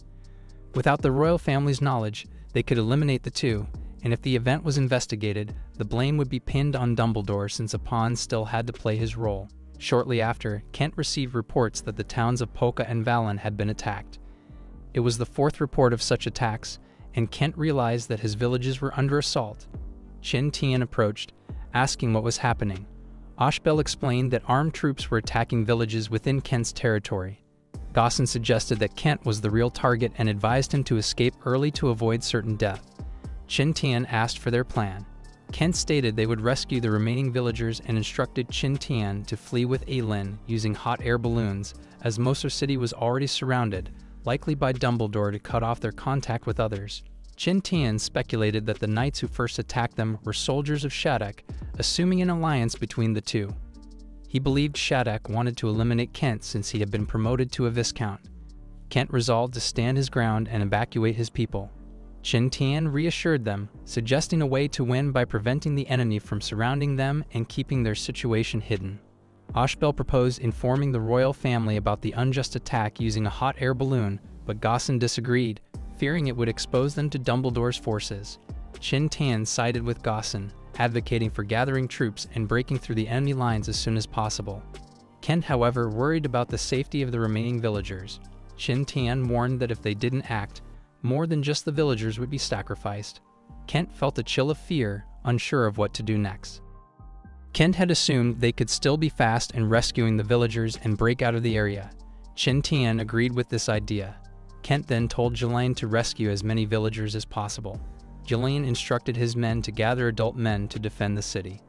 Speaker 2: Without the royal family's knowledge, they could eliminate the two, and if the event was investigated, the blame would be pinned on Dumbledore since a pawn still had to play his role. Shortly after, Kent received reports that the towns of Polka and Valen had been attacked. It was the fourth report of such attacks, and Kent realized that his villages were under assault. Qin Tian approached, asking what was happening. Ashbel explained that armed troops were attacking villages within Kent's territory. Gaussen suggested that Kent was the real target and advised him to escape early to avoid certain death. Qin Tian asked for their plan. Kent stated they would rescue the remaining villagers and instructed Qin Tian to flee with Aelin using hot air balloons, as Moso City was already surrounded, likely by Dumbledore to cut off their contact with others. Qin Tian speculated that the knights who first attacked them were soldiers of Shadok, assuming an alliance between the two. He believed Shadok wanted to eliminate Kent since he had been promoted to a viscount. Kent resolved to stand his ground and evacuate his people. Qin Tian reassured them, suggesting a way to win by preventing the enemy from surrounding them and keeping their situation hidden. Ashbel proposed informing the royal family about the unjust attack using a hot air balloon, but Gaussen disagreed, fearing it would expose them to Dumbledore's forces. Qin Tian sided with Gaussen, advocating for gathering troops and breaking through the enemy lines as soon as possible. Kent, however, worried about the safety of the remaining villagers. Qin Tian warned that if they didn't act, more than just the villagers would be sacrificed. Kent felt a chill of fear, unsure of what to do next. Kent had assumed they could still be fast in rescuing the villagers and break out of the area. Qin Tian agreed with this idea. Kent then told Jelaine to rescue as many villagers as possible. Jelaine instructed his men to gather adult men to defend the city.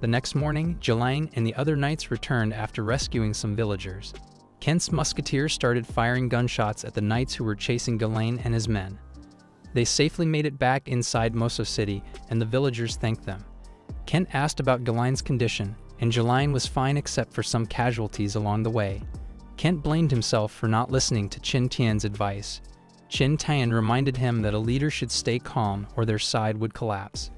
Speaker 2: The next morning, Jelaine and the other knights returned after rescuing some villagers. Kent's musketeers started firing gunshots at the knights who were chasing Jelaine and his men. They safely made it back inside Moso City, and the villagers thanked them. Kent asked about Gelaine's condition, and Jelaine was fine except for some casualties along the way. Kent blamed himself for not listening to Qin Tian's advice. Qin Tian reminded him that a leader should stay calm or their side would collapse.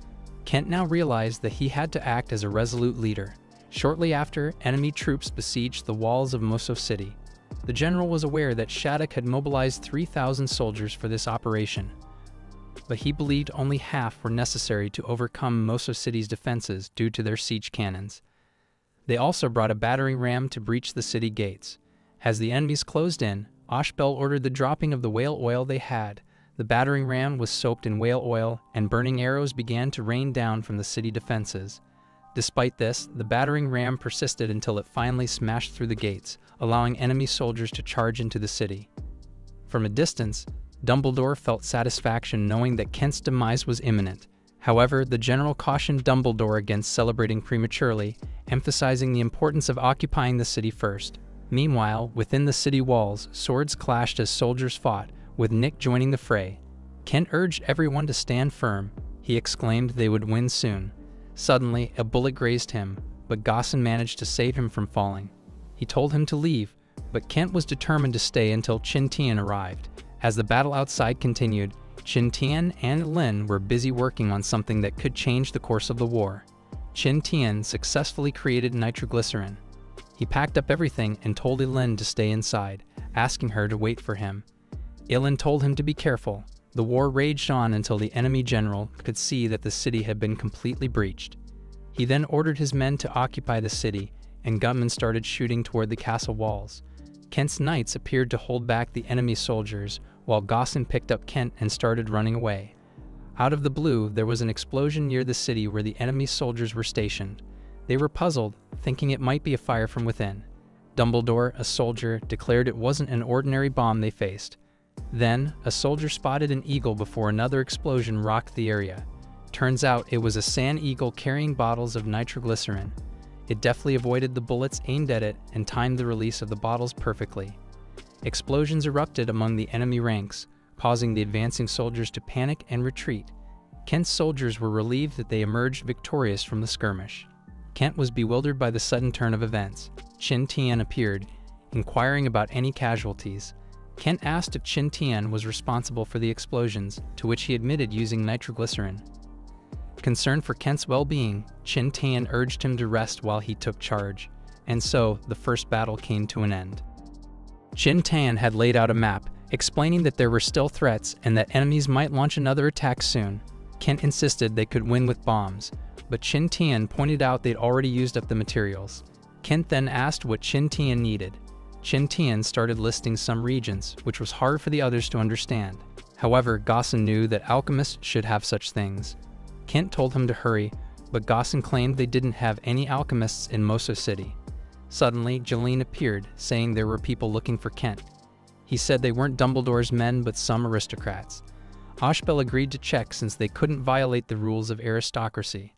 Speaker 2: Kent now realized that he had to act as a resolute leader. Shortly after, enemy troops besieged the walls of Mosul City. The general was aware that Shattuck had mobilized 3,000 soldiers for this operation, but he believed only half were necessary to overcome Mosul City's defenses due to their siege cannons. They also brought a battering ram to breach the city gates. As the enemies closed in, Ashbel ordered the dropping of the whale oil they had. The battering ram was soaked in whale oil, and burning arrows began to rain down from the city defenses. Despite this, the battering ram persisted until it finally smashed through the gates, allowing enemy soldiers to charge into the city. From a distance, Dumbledore felt satisfaction knowing that Kent's demise was imminent. However, the general cautioned Dumbledore against celebrating prematurely, emphasizing the importance of occupying the city first. Meanwhile, within the city walls, swords clashed as soldiers fought, with Nick joining the fray. Kent urged everyone to stand firm. He exclaimed they would win soon. Suddenly, a bullet grazed him, but Gaussen managed to save him from falling. He told him to leave, but Kent was determined to stay until Qin Tian arrived. As the battle outside continued, Qin Tian and Lin were busy working on something that could change the course of the war. Qin Tian successfully created nitroglycerin. He packed up everything and told Lin to stay inside, asking her to wait for him. Lin told him to be careful. The war raged on until the enemy general could see that the city had been completely breached. He then ordered his men to occupy the city, and gunmen started shooting toward the castle walls. Kent's knights appeared to hold back the enemy soldiers, while Gaussen picked up Kent and started running away. Out of the blue, there was an explosion near the city where the enemy soldiers were stationed. They were puzzled, thinking it might be a fire from within. Dumbledore, a soldier, declared it wasn't an ordinary bomb they faced. Then, a soldier spotted an eagle before another explosion rocked the area. Turns out it was a sand eagle carrying bottles of nitroglycerin. It deftly avoided the bullets aimed at it and timed the release of the bottles perfectly. Explosions erupted among the enemy ranks, causing the advancing soldiers to panic and retreat. Kent's soldiers were relieved that they emerged victorious from the skirmish. Kent was bewildered by the sudden turn of events. Qin Tian appeared, inquiring about any casualties. Kent asked if Qin Tian was responsible for the explosions, to which he admitted using nitroglycerin. Concerned for Kent's well-being, Qin Tian urged him to rest while he took charge, and so the first battle came to an end. Qin Tian had laid out a map, explaining that there were still threats and that enemies might launch another attack soon. Kent insisted they could win with bombs, but Qin Tian pointed out they'd already used up the materials. Kent then asked what Qin Tian needed. Qin Tian started listing some regions, which was hard for the others to understand. However, Gaussen knew that alchemists should have such things. Kent told him to hurry, but Gaussen claimed they didn't have any alchemists in Mosul City. Suddenly, Jeline appeared, saying there were people looking for Kent. He said they weren't Dumbledore's men, but some aristocrats. Ashbel agreed to check since they couldn't violate the rules of aristocracy.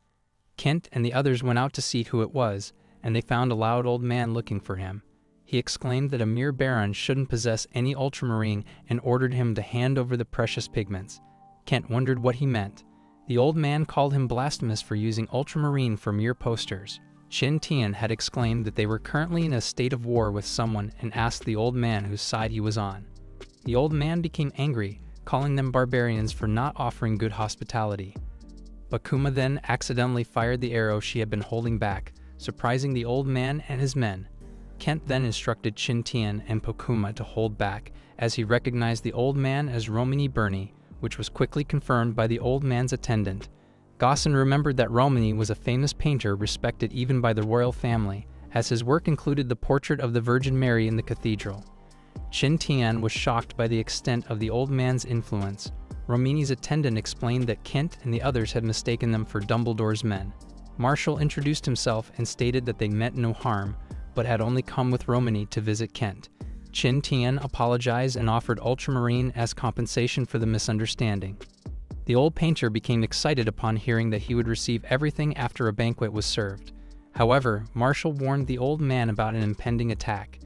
Speaker 2: Kent and the others went out to see who it was, and they found a loud old man looking for him. He exclaimed that a mere baron shouldn't possess any ultramarine and ordered him to hand over the precious pigments. Kent wondered what he meant. The old man called him blasphemous for using ultramarine for mere posters. Qin Tian had exclaimed that they were currently in a state of war with someone and asked the old man whose side he was on. The old man became angry, calling them barbarians for not offering good hospitality. Bakuma then accidentally fired the arrow she had been holding back, surprising the old man and his men. Kent then instructed Qin Tian and Bakuma to hold back, as he recognized the old man as Romany Burney, which was quickly confirmed by the old man's attendant. Gaussen remembered that Romany was a famous painter respected even by the royal family, as his work included the portrait of the Virgin Mary in the cathedral. Qin Tian was shocked by the extent of the old man's influence. Romany's attendant explained that Kent and the others had mistaken them for Dumbledore's men. Marshall introduced himself and stated that they meant no harm, but had only come with Romany to visit Kent. Qin Tian apologized and offered ultramarine as compensation for the misunderstanding. The old painter became excited upon hearing that he would receive everything after a banquet was served. However, Marshall warned the old man about an impending attack.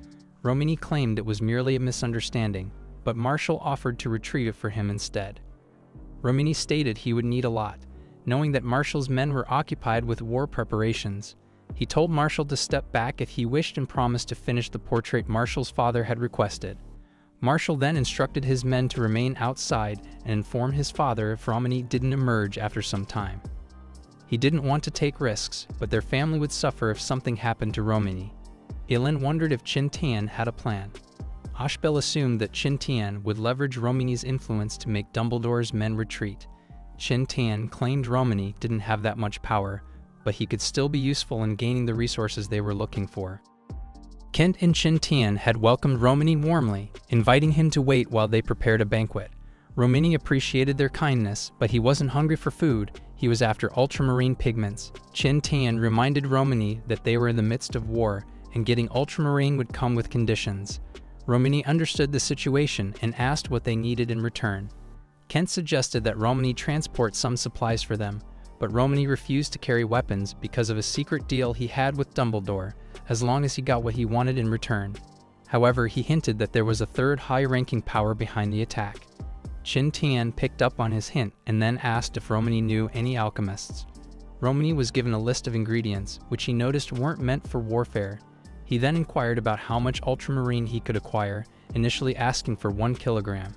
Speaker 2: Romany claimed it was merely a misunderstanding, but Marshall offered to retrieve it for him instead. Romany stated he would need a lot, knowing that Marshall's men were occupied with war preparations. He told Marshall to step back if he wished and promised to finish the portrait Marshall's father had requested. Marshall then instructed his men to remain outside and inform his father if Romany didn't emerge after some time. He didn't want to take risks, but their family would suffer if something happened to Romani. İsland wondered if Qin Tian had a plan. Ashbel assumed that Qin Tian would leverage Romani's influence to make Dumbledore's men retreat. Qin Tian claimed Romani didn't have that much power, but he could still be useful in gaining the resources they were looking for. Kent and Qin Tian had welcomed Romani warmly, inviting him to wait while they prepared a banquet. Romani appreciated their kindness, but he wasn't hungry for food, he was after ultramarine pigments. Qin Tian reminded Romani that they were in the midst of war, and getting ultramarine would come with conditions. Romani understood the situation and asked what they needed in return. Kent suggested that Romani transport some supplies for them, but Romani refused to carry weapons because of a secret deal he had with Dumbledore, as long as he got what he wanted in return. However, he hinted that there was a third high-ranking power behind the attack. Qin Tian picked up on his hint and then asked if Romani knew any alchemists. Romani was given a list of ingredients, which he noticed weren't meant for warfare. He then inquired about how much ultramarine he could acquire, initially asking for 1 kilogram.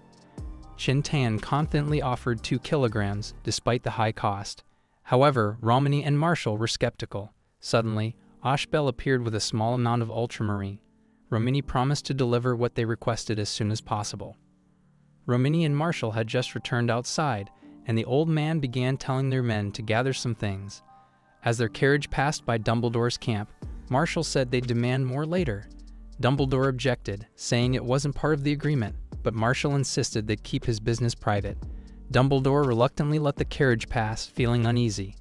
Speaker 2: Qin Tian confidently offered 2 kilograms, despite the high cost. However, Romani and Marshall were skeptical. Suddenly, Ashbel appeared with a small amount of ultramarine. Romani promised to deliver what they requested as soon as possible. Romani and Marshall had just returned outside, and the old man began telling their men to gather some things. As their carriage passed by Dumbledore's camp, Marshall said they'd demand more later. Dumbledore objected, saying it wasn't part of the agreement, but Marshall insisted they'd keep his business private. Dumbledore reluctantly let the carriage pass, feeling uneasy.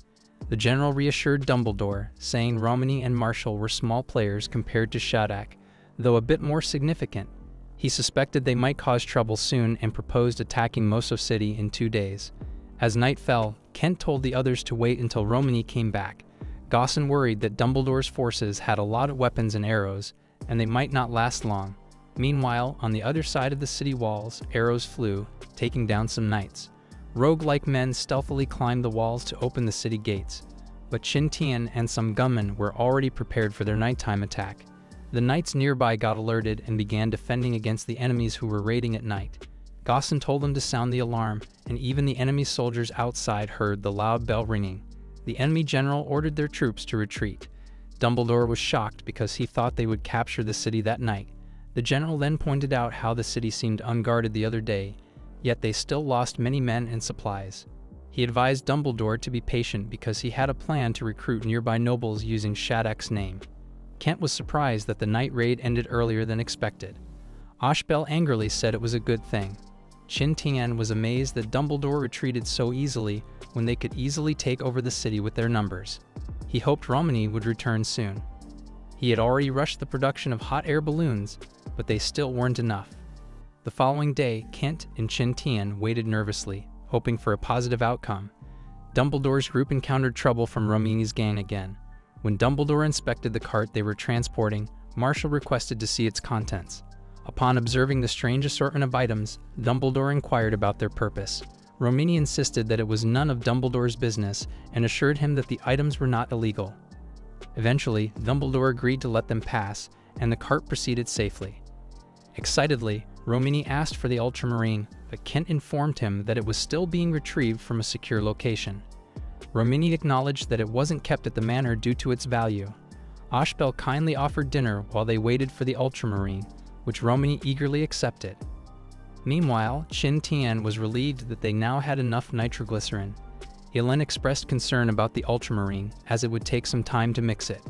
Speaker 2: The general reassured Dumbledore, saying Romani and Marshall were small players compared to Shipwreck, though a bit more significant. He suspected they might cause trouble soon and proposed attacking Moso City in 2 days. As night fell, Kent told the others to wait until Romani came back. Gaussen worried that Dumbledore's forces had a lot of weapons and arrows, and they might not last long. Meanwhile, on the other side of the city walls, arrows flew, taking down some knights. Rogue-like men stealthily climbed the walls to open the city gates, but Qin Tian and some gunmen were already prepared for their nighttime attack. The knights nearby got alerted and began defending against the enemies who were raiding at night. Gaussen told them to sound the alarm, and even the enemy soldiers outside heard the loud bell ringing. The enemy general ordered their troops to retreat. Dumbledore was shocked because he thought they would capture the city that night. The general then pointed out how the city seemed unguarded the other day, yet they still lost many men and supplies. He advised Dumbledore to be patient because he had a plan to recruit nearby nobles using Shadak's name. Kent was surprised that the night raid ended earlier than expected. Ashbel angrily said it was a good thing. Qin Tian was amazed that Dumbledore retreated so easily when they could easily take over the city with their numbers. He hoped Romani would return soon. He had already rushed the production of hot air balloons, but they still weren't enough. The following day, Kent and Qin Tian waited nervously, hoping for a positive outcome. Dumbledore's group encountered trouble from Romani's gang again. When Dumbledore inspected the cart they were transporting, Marshall requested to see its contents. Upon observing the strange assortment of items, Dumbledore inquired about their purpose. Romani insisted that it was none of Dumbledore's business and assured him that the items were not illegal. Eventually, Dumbledore agreed to let them pass, and the cart proceeded safely. Excitedly, Romani asked for the ultramarine, but Kent informed him that it was still being retrieved from a secure location. Romani acknowledged that it wasn't kept at the manor due to its value. Ashbel kindly offered dinner while they waited for the ultramarine, which Romani eagerly accepted. Meanwhile, Qin Tian was relieved that they now had enough nitroglycerin. İsland expressed concern about the ultramarine, as it would take some time to mix it.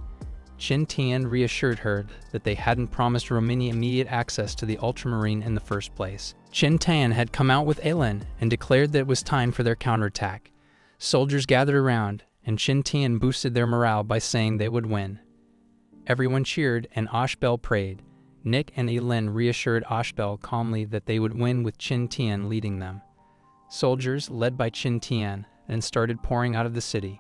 Speaker 2: Qin Tian reassured her that they hadn't promised Romani immediate access to the ultramarine in the first place. Qin Tian had come out with İsland and declared that it was time for their counterattack. Soldiers gathered around, and Qin Tian boosted their morale by saying they would win. Everyone cheered, and Ashbel prayed. Nick and İsland reassured Ashbel calmly that they would win with Qin Tian leading them. Soldiers, led by Qin Tian, then started pouring out of the city.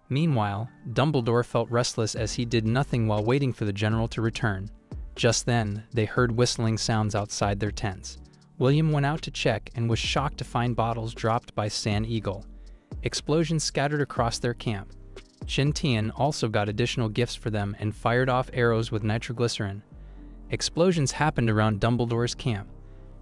Speaker 2: Meanwhile, Dumbledore felt restless as he did nothing while waiting for the general to return. Just then, they heard whistling sounds outside their tents. William went out to check and was shocked to find bottles dropped by Sand Eagle. Explosions scattered across their camp. Qin Tian also got additional gifts for them and fired off arrows with nitroglycerin. Explosions happened around Dumbledore's camp.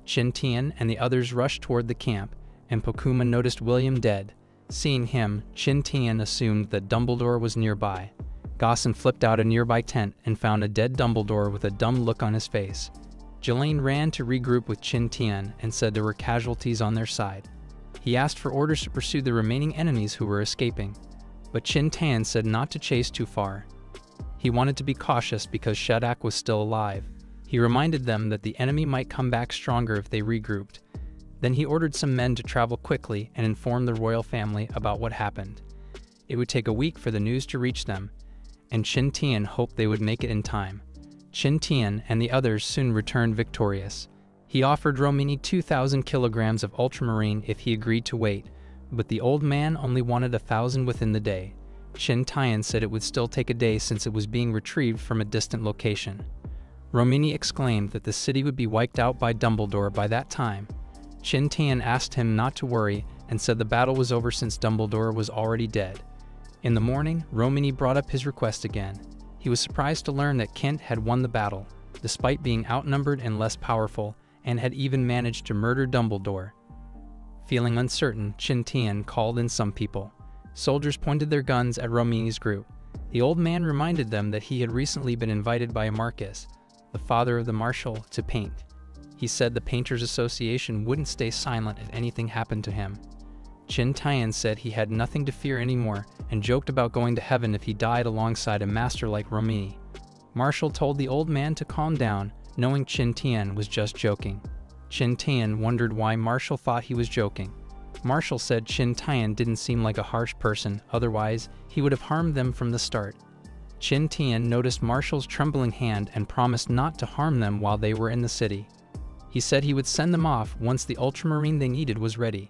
Speaker 2: Qin Tian and the others rushed toward the camp, and Pokuma noticed William dead. Seeing him, Qin Tian assumed that Dumbledore was nearby. Gaussen flipped out a nearby tent and found a dead Dumbledore with a dumb look on his face. Ghislaine ran to regroup with Qin Tian and said there were casualties on their side. He asked for orders to pursue the remaining enemies who were escaping, but Qin Tian said not to chase too far. He wanted to be cautious because Shadak was still alive. He reminded them that the enemy might come back stronger if they regrouped. Then he ordered some men to travel quickly and inform the royal family about what happened. It would take a week for the news to reach them, and Qin Tian hoped they would make it in time. Qin Tian and the others soon returned victorious. He offered Romini 2,000 kilograms of ultramarine if he agreed to wait, but the old man only wanted 1,000 within the day. Qin Tian said it would still take a day since it was being retrieved from a distant location. Romini exclaimed that the city would be wiped out by Dumbledore by that time. Qin Tian asked him not to worry and said the battle was over since Dumbledore was already dead. In the morning, Romini brought up his request again. He was surprised to learn that Kent had won the battle, despite being outnumbered and less powerful, and had even managed to murder Dumbledore. Feeling uncertain, Qin Tian called in some people. Soldiers pointed their guns at Romini's group. The old man reminded them that he had recently been invited by Marcus, the father of the marshal, to paint. He said the Painters Association wouldn't stay silent if anything happened to him. Qin Tian said he had nothing to fear anymore and joked about going to heaven if he died alongside a master like Romini. Marshal told the old man to calm down, knowing Qin Tian was just joking. Qin Tian wondered why Marshal thought he was joking. Marshal said Qin Tian didn't seem like a harsh person, otherwise he would have harmed them from the start. Qin Tian noticed Marshal's trembling hand and promised not to harm them while they were in the city. He said he would send them off once the ultramarine they needed was ready.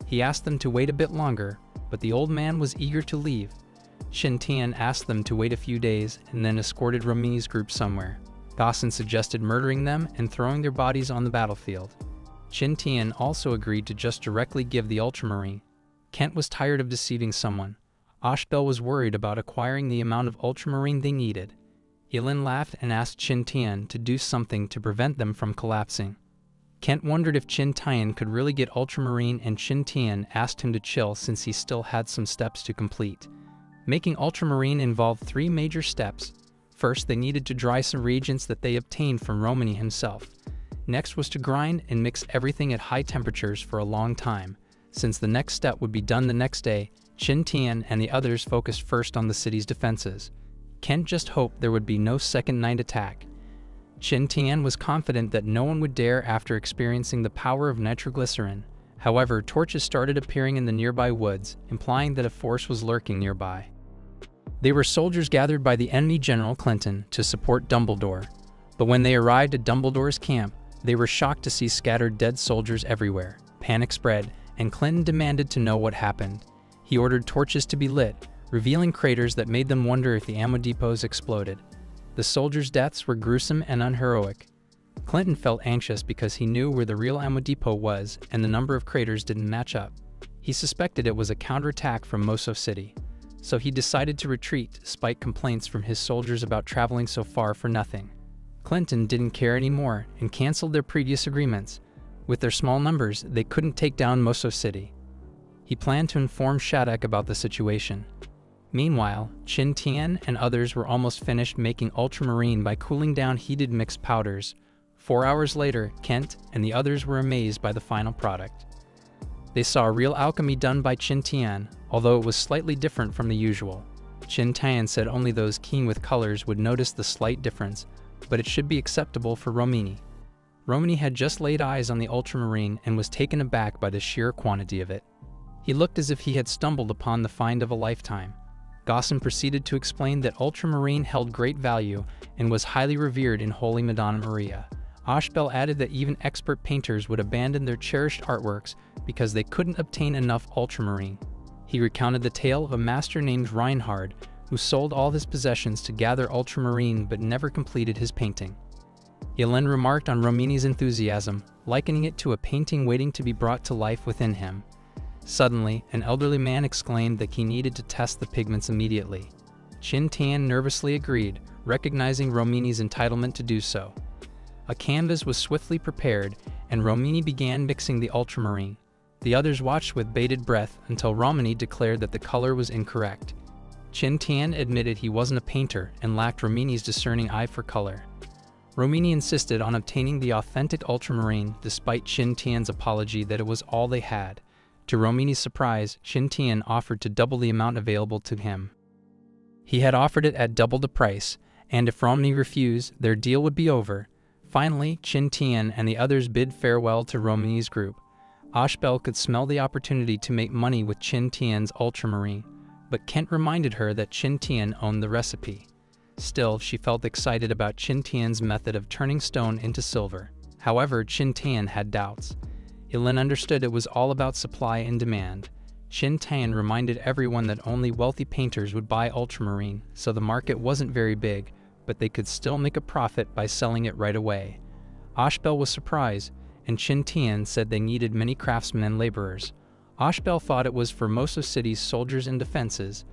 Speaker 2: He asked them to wait a bit longer, but the old man was eager to leave. Qin Tian asked them to wait a few days and then escorted Romini's group somewhere. Gaussen suggested murdering them and throwing their bodies on the battlefield. Qin Tian also agreed to just directly give the ultramarine. Kent was tired of deceiving someone. Ashbel was worried about acquiring the amount of ultramarine they needed. Yilin laughed and asked Qin Tian to do something to prevent them from collapsing. Kent wondered if Qin Tian could really get ultramarine, and Qin Tian asked him to chill since he still had some steps to complete. Making ultramarine involved 3 major steps. First, they needed to dry some reagents that they obtained from Romini himself. Next was to grind and mix everything at high temperatures for a long time. Since the next step would be done the next day, Qin Tian and the others focused first on the city's defenses. Kent just hoped there would be no second night attack. Qin Tian was confident that no one would dare after experiencing the power of nitroglycerin. However, torches started appearing in the nearby woods, implying that a force was lurking nearby. They were soldiers gathered by the enemy General Clinton to support Dumbledore. But when they arrived at Dumbledore's camp, they were shocked to see scattered dead soldiers everywhere. Panic spread, and Clinton demanded to know what happened. He ordered torches to be lit, revealing craters that made them wonder if the ammo depots exploded. The soldiers' deaths were gruesome and unheroic. Clinton felt anxious because he knew where the real ammo depot was and the number of craters didn't match up. He suspected it was a counterattack from Moso City, so he decided to retreat despite complaints from his soldiers about traveling so far for nothing. Clinton didn't care anymore and canceled their previous agreements. With their small numbers, they couldn't take down Moso City. He planned to inform Shadak about the situation. Meanwhile, Qin Tian and others were almost finished making ultramarine by cooling down heated mixed powders. 4 hours later, Kent and the others were amazed by the final product. They saw real alchemy done by Qin Tian, although it was slightly different from the usual. Qin Tian said only those keen with colors would notice the slight difference, but it should be acceptable for Romini. Romini had just laid eyes on the ultramarine and was taken aback by the sheer quantity of it. He looked as if he had stumbled upon the find of a lifetime. Gaussen proceeded to explain that ultramarine held great value and was highly revered in Holy Madonna Maria. Ashbel added that even expert painters would abandon their cherished artworks because they couldn't obtain enough ultramarine. He recounted the tale of a master named Reinhard who sold all his possessions to gather ultramarine but never completed his painting. Yelena remarked on Romini's enthusiasm, likening it to a painting waiting to be brought to life within him. Suddenly, an elderly man exclaimed that he needed to test the pigments immediately. Qin Tian nervously agreed, recognizing Romini's entitlement to do so. A canvas was swiftly prepared, and Romini began mixing the ultramarine. The others watched with bated breath until Romani declared that the color was incorrect. Qin Tian admitted he wasn't a painter and lacked Romani's discerning eye for color. Romani insisted on obtaining the authentic ultramarine despite Qin Tian's apology that it was all they had. To Romani's surprise, Qin Tian offered to double the amount available to him. He had offered it at double the price, and if Romani refused, their deal would be over. Finally, Qin Tian and the others bid farewell to Romani's group. Ashbel could smell the opportunity to make money with Qin Tian's ultramarine, but Kent reminded her that Qin Tian owned the recipe. Still, she felt excited about Qin Tian's method of turning stone into silver. However, Qin Tian had doubts. İsland understood it was all about supply and demand. Qin Tian reminded everyone that only wealthy painters would buy ultramarine, so the market wasn't very big, but they could still make a profit by selling it right away. Ashbel was surprised, and Qin Tian said they needed many craftsmen and laborers. Ashbel thought it was for most of city's soldiers and defenses,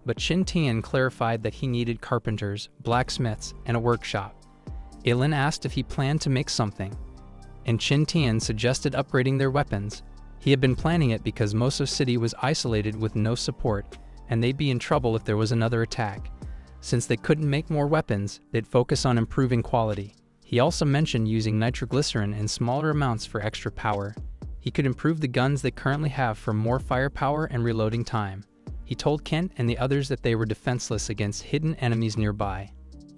Speaker 2: but Qin Tian clarified that he needed carpenters, blacksmiths, and a workshop. İsland asked if he planned to make something, and Qin Tian suggested upgrading their weapons. He had been planning it because Mosul City was isolated with no support, and they'd be in trouble if there was another attack. Since they couldn't make more weapons, they'd focus on improving quality. He also mentioned using nitroglycerin in smaller amounts for extra power. He could improve the guns they currently have for more firepower and reloading time. He told Kent and the others that they were defenseless against hidden enemies nearby.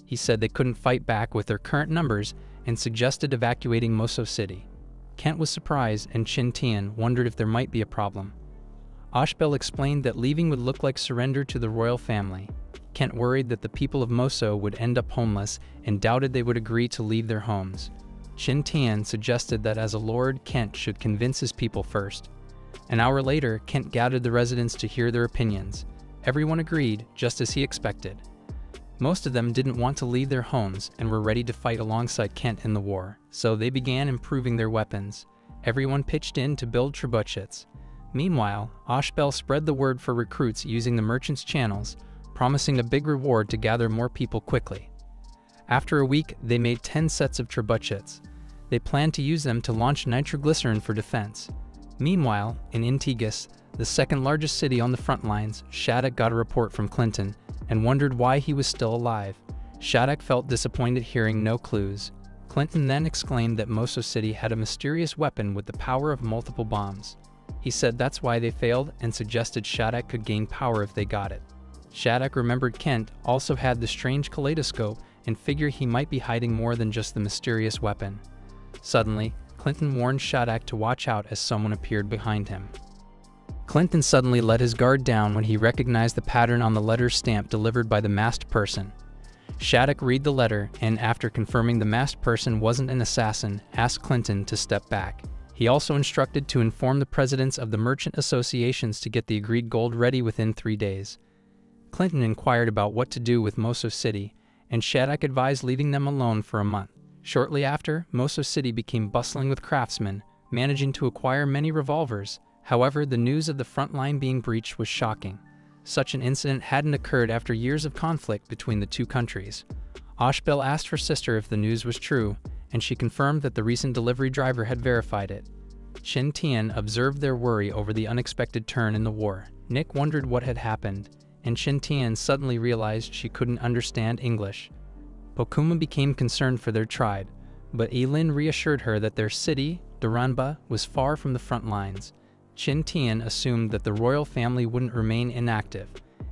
Speaker 2: He said they couldn't fight back with their current numbers and suggested evacuating Mosul City. Kent was surprised, and Qin Tian wondered if there might be a problem. Ashbel explained that leaving would look like surrender to the royal family. Kent worried that the people of Mosul would end up homeless and doubted they would agree to leave their homes. Qin Tian suggested that as a lord, Kent should convince his people first. An hour later, Kent gathered the residents to hear their opinions. Everyone agreed, just as he expected. Most of them didn't want to leave their homes and were ready to fight alongside Kent in the war, so they began improving their weapons. Everyone pitched in to build trebuchets. Meanwhile, Ashbel spread the word for recruits using the merchants' channels, promising a big reward to gather more people quickly. After a week, they made 10 sets of trebuchets. They planned to use them to launch nitroglycerin for defense. Meanwhile, in Intigas, the second largest city on the front lines, Shattuck got a report from Clinton and wondered why he was still alive. Shattuck felt disappointed hearing no clues. Clinton then exclaimed that Mosul City had a mysterious weapon with the power of multiple bombs. He said that's why they failed and suggested Shattuck could gain power if they got it. Shattuck remembered Kent also had the strange kaleidoscope and figured he might be hiding more than just the mysterious weapon. Suddenly, Clinton warned Shattuck to watch out as someone appeared behind him. Clinton suddenly let his guard down when he recognized the pattern on the letter's stamp delivered by the masked person. Shattuck read the letter and, after confirming the masked person wasn't an assassin, asked Clinton to step back. He also instructed to inform the presidents of the merchant associations to get the agreed gold ready within 3 days. Clinton inquired about what to do with Mosul City, and Shattuck advised leaving them alone for a month. Shortly after, Mosul City became bustling with craftsmen, managing to acquire many revolvers. However, the news of the front line being breached was shocking. Such an incident hadn't occurred after years of conflict between the two countries. Ashbel asked her sister if the news was true, and she confirmed that the recent delivery driver had verified it. Qin Tian observed their worry over the unexpected turn in the war. Nick wondered what had happened, and Qin Tian suddenly realized she couldn't understand English. Pokuma became concerned for their tribe, but İsland reassured her that their city, Duranba, was far from the front lines. Qin Tian assumed that the royal family wouldn't remain inactive,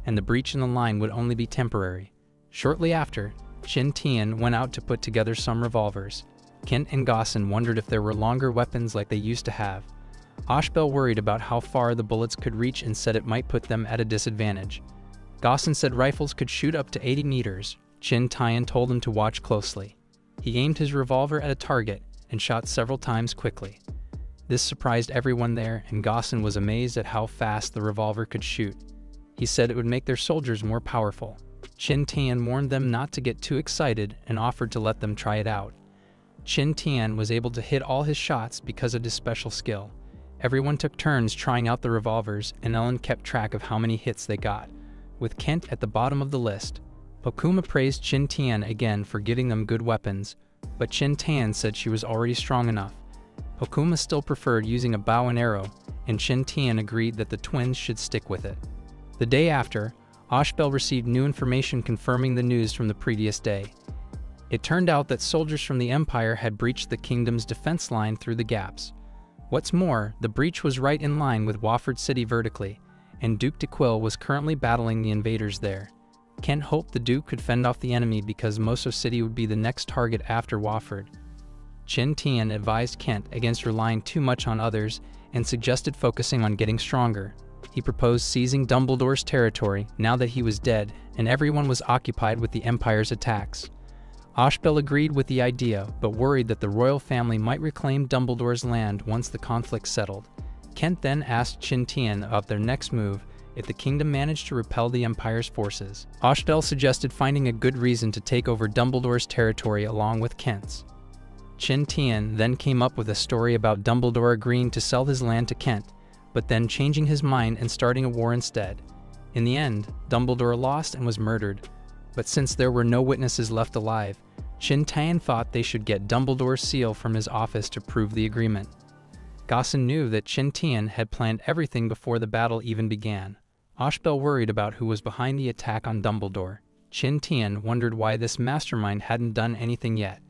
Speaker 2: and the breach in the line would only be temporary. Shortly after, Qin Tian went out to put together some revolvers. Kent and Gaussen wondered if there were longer weapons like they used to have. Ashbel worried about how far the bullets could reach and said it might put them at a disadvantage. Gaussen said rifles could shoot up to 80 meters. Qin Tian told him to watch closely. He aimed his revolver at a target and shot several times quickly. This surprised everyone there, and Gaussen was amazed at how fast the revolver could shoot. He said it would make their soldiers more powerful. Qin Tian warned them not to get too excited and offered to let them try it out. Qin Tian was able to hit all his shots because of his special skill. Everyone took turns trying out the revolvers, and Ellen kept track of how many hits they got, with Kent at the bottom of the list. Pokuma praised Qin Tian again for giving them good weapons, but Qin Tian said she was already strong enough. Okuma still preferred using a bow and arrow, and Qin Tian agreed that the twins should stick with it. The day after, Ashbel received new information confirming the news from the previous day. It turned out that soldiers from the Empire had breached the kingdom's defense line through the gaps. What's more, the breach was right in line with Wofford City vertically, and Duke de Quille was currently battling the invaders there. Kent hoped the Duke could fend off the enemy because Moso City would be the next target after Wofford. Qin Tian advised Kent against relying too much on others and suggested focusing on getting stronger. He proposed seizing Dumbledore's territory now that he was dead and everyone was occupied with the Empire's attacks. Ashbel agreed with the idea, but worried that the royal family might reclaim Dumbledore's land once the conflict settled. Kent then asked Qin Tian about their next move if the kingdom managed to repel the Empire's forces. Ashbel suggested finding a good reason to take over Dumbledore's territory along with Kent's. Qin Tian then came up with a story about Dumbledore agreeing to sell his land to Kent, but then changing his mind and starting a war instead. In the end, Dumbledore lost and was murdered, but since there were no witnesses left alive, Qin Tian thought they should get Dumbledore's seal from his office to prove the agreement. Gaussen knew that Qin Tian had planned everything before the battle even began. Ashbel worried about who was behind the attack on Dumbledore. Qin Tian wondered why this mastermind hadn't done anything yet.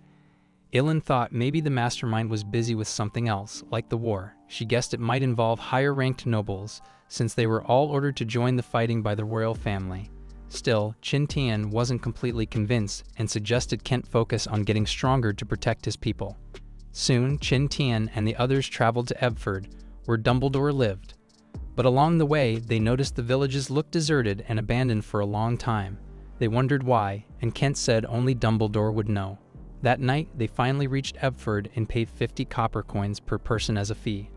Speaker 2: Ilan thought maybe the mastermind was busy with something else, like the war. She guessed it might involve higher-ranked nobles, since they were all ordered to join the fighting by the royal family. Still, Qin Tian wasn't completely convinced and suggested Kent focus on getting stronger to protect his people. Soon, Qin Tian and the others traveled to Ebford, where Dumbledore lived. But along the way, they noticed the villages looked deserted and abandoned for a long time. They wondered why, and Kent said only Dumbledore would know. That night, they finally reached Ebford and paid 50 copper coins per person as a fee.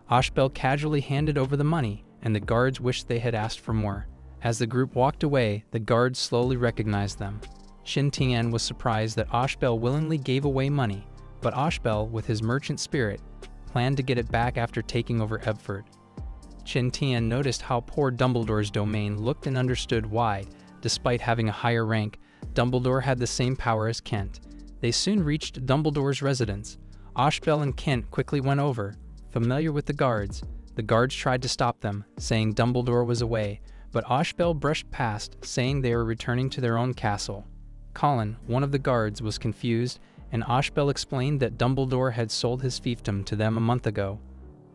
Speaker 2: Ashbel casually handed over the money, and the guards wished they had asked for more. As the group walked away, the guards slowly recognized them. Qin Tian was surprised that Ashbel willingly gave away money, but Ashbel, with his merchant spirit, planned to get it back after taking over Ebford. Qin Tian noticed how poor Dumbledore's domain looked and understood why, despite having a higher rank, Dumbledore had the same power as Kent. They soon reached Dumbledore's residence. Ashbel and Kent quickly went over. Familiar with the guards tried to stop them, saying Dumbledore was away, but Ashbel brushed past, saying they were returning to their own castle. Colin, one of the guards, was confused, and Ashbel explained that Dumbledore had sold his fiefdom to them a month ago.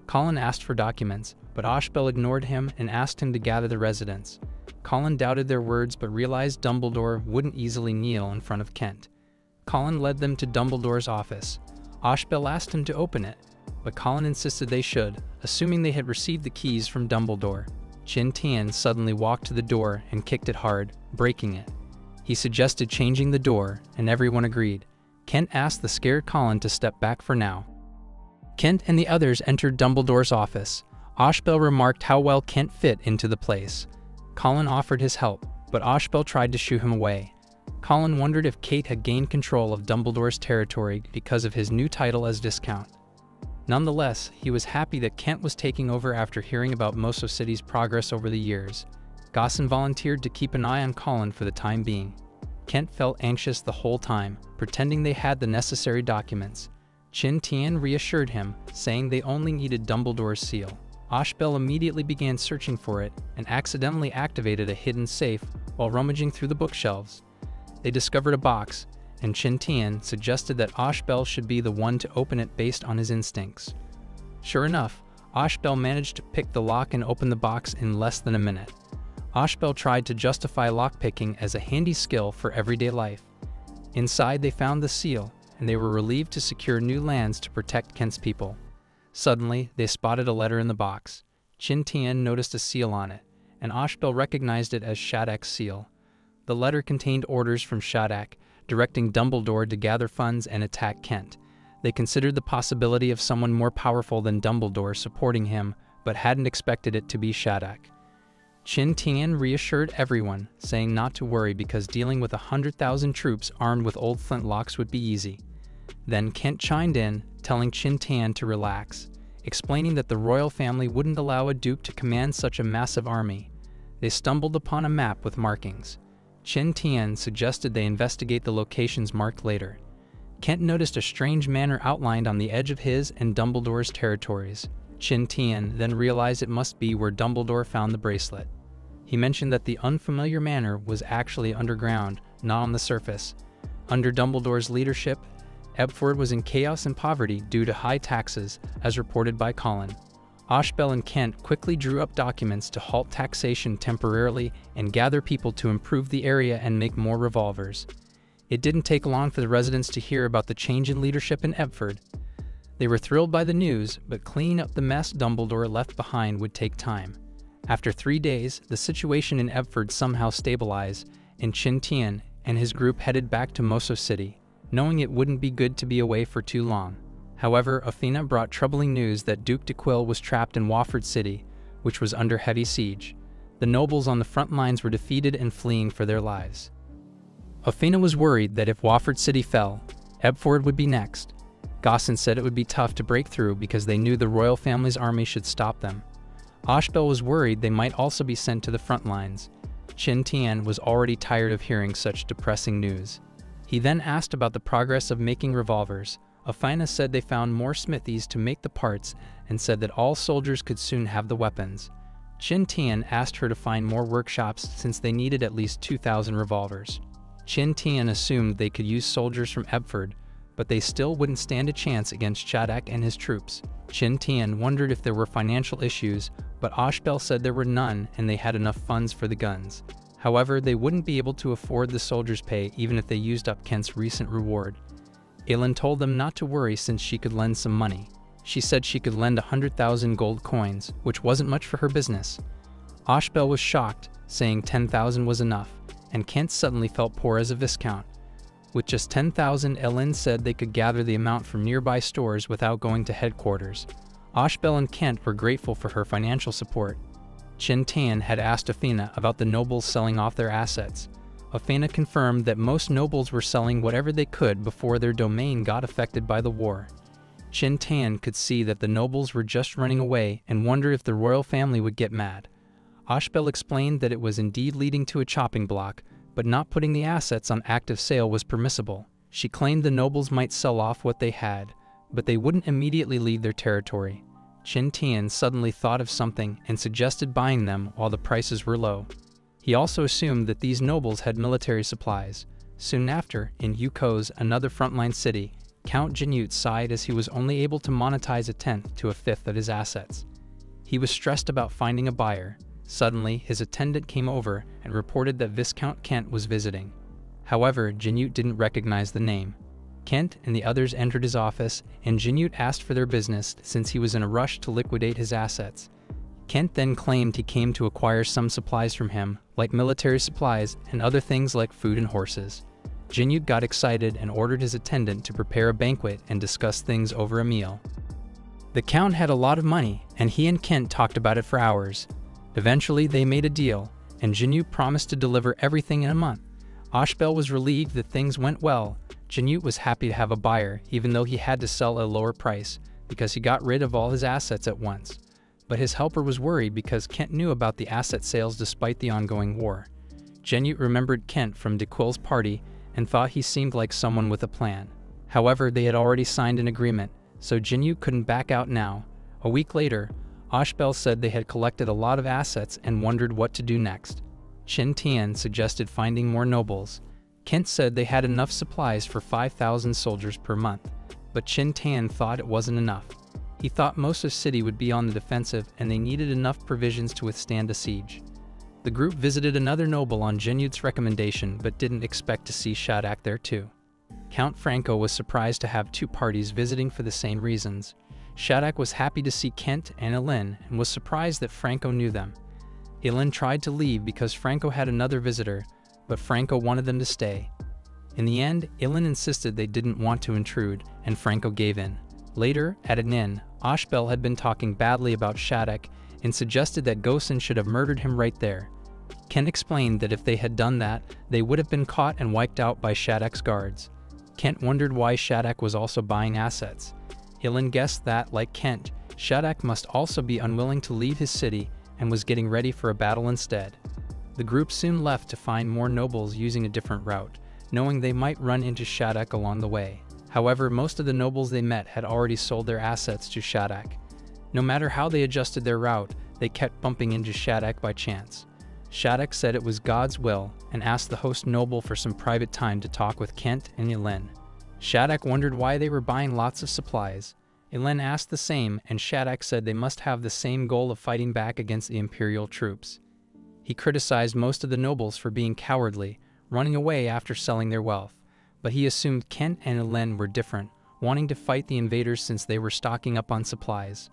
Speaker 2: Colin asked for documents, but Ashbel ignored him and asked him to gather the residents. Colin doubted their words but realized Dumbledore wouldn't easily kneel in front of Kent. Colin led them to Dumbledore's office. Ashbel asked him to open it, but Colin insisted they should, assuming they had received the keys from Dumbledore. Qin Tian suddenly walked to the door and kicked it hard, breaking it. He suggested changing the door, and everyone agreed. Kent asked the scared Colin to step back for now. Kent and the others entered Dumbledore's office. Ashbel remarked how well Kent fit into the place. Colin offered his help, but Ashbel tried to shoo him away. Colin wondered if Kate had gained control of Dumbledore's territory because of his new title as Viscount. Nonetheless, he was happy that Kent was taking over after hearing about Moso City's progress over the years. Gaussen volunteered to keep an eye on Colin for the time being. Kent felt anxious the whole time, pretending they had the necessary documents. Qin Tian reassured him, saying they only needed Dumbledore's seal. Ashbel immediately began searching for it and accidentally activated a hidden safe while rummaging through the bookshelves. They discovered a box, and Qin Tian suggested that Ashbel should be the one to open it based on his instincts. Sure enough, Ashbel managed to pick the lock and open the box in less than a minute. Ashbel tried to justify lockpicking as a handy skill for everyday life. Inside they found the seal, and they were relieved to secure new lands to protect Kent's people. Suddenly, they spotted a letter in the box. Qin Tian noticed a seal on it, and Ashbel recognized it as Shadak's seal. The letter contained orders from Shadak, directing Dumbledore to gather funds and attack Kent. They considered the possibility of someone more powerful than Dumbledore supporting him, but hadn't expected it to be Shadak. Qin Tian reassured everyone, saying not to worry because dealing with 100,000 troops armed with old flintlocks would be easy. Then Kent chimed in, telling Qin Tian to relax, explaining that the royal family wouldn't allow a duke to command such a massive army. They stumbled upon a map with markings. Qin Tian suggested they investigate the locations marked later. Kent noticed a strange manor outlined on the edge of his and Dumbledore's territories. Qin Tian then realized it must be where Dumbledore found the bracelet. He mentioned that the unfamiliar manor was actually underground, not on the surface. Under Dumbledore's leadership, Ebford was in chaos and poverty due to high taxes, as reported by Colin. Ashbel and Kent quickly drew up documents to halt taxation temporarily and gather people to improve the area and make more revolvers. It didn't take long for the residents to hear about the change in leadership in Ebford. They were thrilled by the news, but cleaning up the mess Dumbledore left behind would take time. After 3 days, the situation in Ebford somehow stabilized, and Qin Tian and his group headed back to Moso City, knowing it wouldn't be good to be away for too long. However, Athena brought troubling news that Duke de Quille was trapped in Wofford City, which was under heavy siege. The nobles on the front lines were defeated and fleeing for their lives. Athena was worried that if Wofford City fell, Ebford would be next. Gaussen said it would be tough to break through because they knew the royal family's army should stop them. Ashbel was worried they might also be sent to the front lines. Qin Tian was already tired of hearing such depressing news. He then asked about the progress of making revolvers. Athena said they found more smithies to make the parts and said that all soldiers could soon have the weapons. Qin Tian asked her to find more workshops since they needed at least 2,000 revolvers. Qin Tian assumed they could use soldiers from Ebford, but they still wouldn't stand a chance against Shadak and his troops. Qin Tian wondered if there were financial issues, but Ashbel said there were none and they had enough funds for the guns. However, they wouldn't be able to afford the soldiers' pay even if they used up Kent's recent reward. Aelin told them not to worry since she could lend some money. She said she could lend 100,000 gold coins, which wasn't much for her business. Ashbel was shocked, saying 10,000 was enough, and Kent suddenly felt poor as a viscount. With just 10,000, Aelin said they could gather the amount from nearby stores without going to headquarters. Ashbel and Kent were grateful for her financial support. Qin Tian had asked Athena about the nobles selling off their assets. Athena confirmed that most nobles were selling whatever they could before their domain got affected by the war. Qin Tian could see that the nobles were just running away and wondered if the royal family would get mad. Ashbel explained that it was indeed leading to a chopping block, but not putting the assets on active sale was permissible. She claimed the nobles might sell off what they had, but they wouldn't immediately leave their territory. Qin Tian suddenly thought of something and suggested buying them while the prices were low. He also assumed that these nobles had military supplies. Soon after, in Yukos, another frontline city, Count Jinute sighed as he was only able to monetize 1/10 to 1/5 of his assets. He was stressed about finding a buyer. Suddenly, his attendant came over and reported that Viscount Kent was visiting. However, Jinute didn't recognize the name. Kent and the others entered his office, and Jinute asked for their business since he was in a rush to liquidate his assets. Kent then claimed he came to acquire some supplies from him, like military supplies and other things like food and horses. Jinute got excited and ordered his attendant to prepare a banquet and discuss things over a meal. The Count had a lot of money, and he and Kent talked about it for hours. Eventually, they made a deal, and Jinute promised to deliver everything in a month. Ashbel was relieved that things went well. Jinute was happy to have a buyer, even though he had to sell at a lower price, because he got rid of all his assets at once. But his helper was worried because Kent knew about the asset sales despite the ongoing war. Jinute remembered Kent from de Quille's party and thought he seemed like someone with a plan. However, they had already signed an agreement, so Jinute couldn't back out now. A week later, Ashbel said they had collected a lot of assets and wondered what to do next. Qin Tian suggested finding more nobles. Kent said they had enough supplies for 5,000 soldiers per month, but Qin Tian thought it wasn't enough. He thought most of the city would be on the defensive and they needed enough provisions to withstand a siege. The group visited another noble on Jinute's recommendation but didn't expect to see Shadak there too. Count Franco was surprised to have two parties visiting for the same reasons. Shadak was happy to see Kent and Aelin and was surprised that Franco knew them. Aelin tried to leave because Franco had another visitor, but Franco wanted them to stay. In the end, Aelin insisted they didn't want to intrude, and Franco gave in. Later, at an inn, Ashbel had been talking badly about Shadak and suggested that Gaussen should have murdered him right there. Kent explained that if they had done that, they would have been caught and wiped out by Shadak's guards. Kent wondered why Shadak was also buying assets. Aelin guessed that, like Kent, Shadak must also be unwilling to leave his city and was getting ready for a battle instead. The group soon left to find more nobles using a different route, knowing they might run into Shadak along the way. However, most of the nobles they met had already sold their assets to Shadak. No matter how they adjusted their route, they kept bumping into Shadak by chance. Shadak said it was God's will and asked the host noble for some private time to talk with Kent and Ylen. Shadak wondered why they were buying lots of supplies. Ylen asked the same, and Shadak said they must have the same goal of fighting back against the imperial troops. He criticized most of the nobles for being cowardly, running away after selling their wealth, but he assumed Kent and Ylen were different, wanting to fight the invaders since they were stocking up on supplies.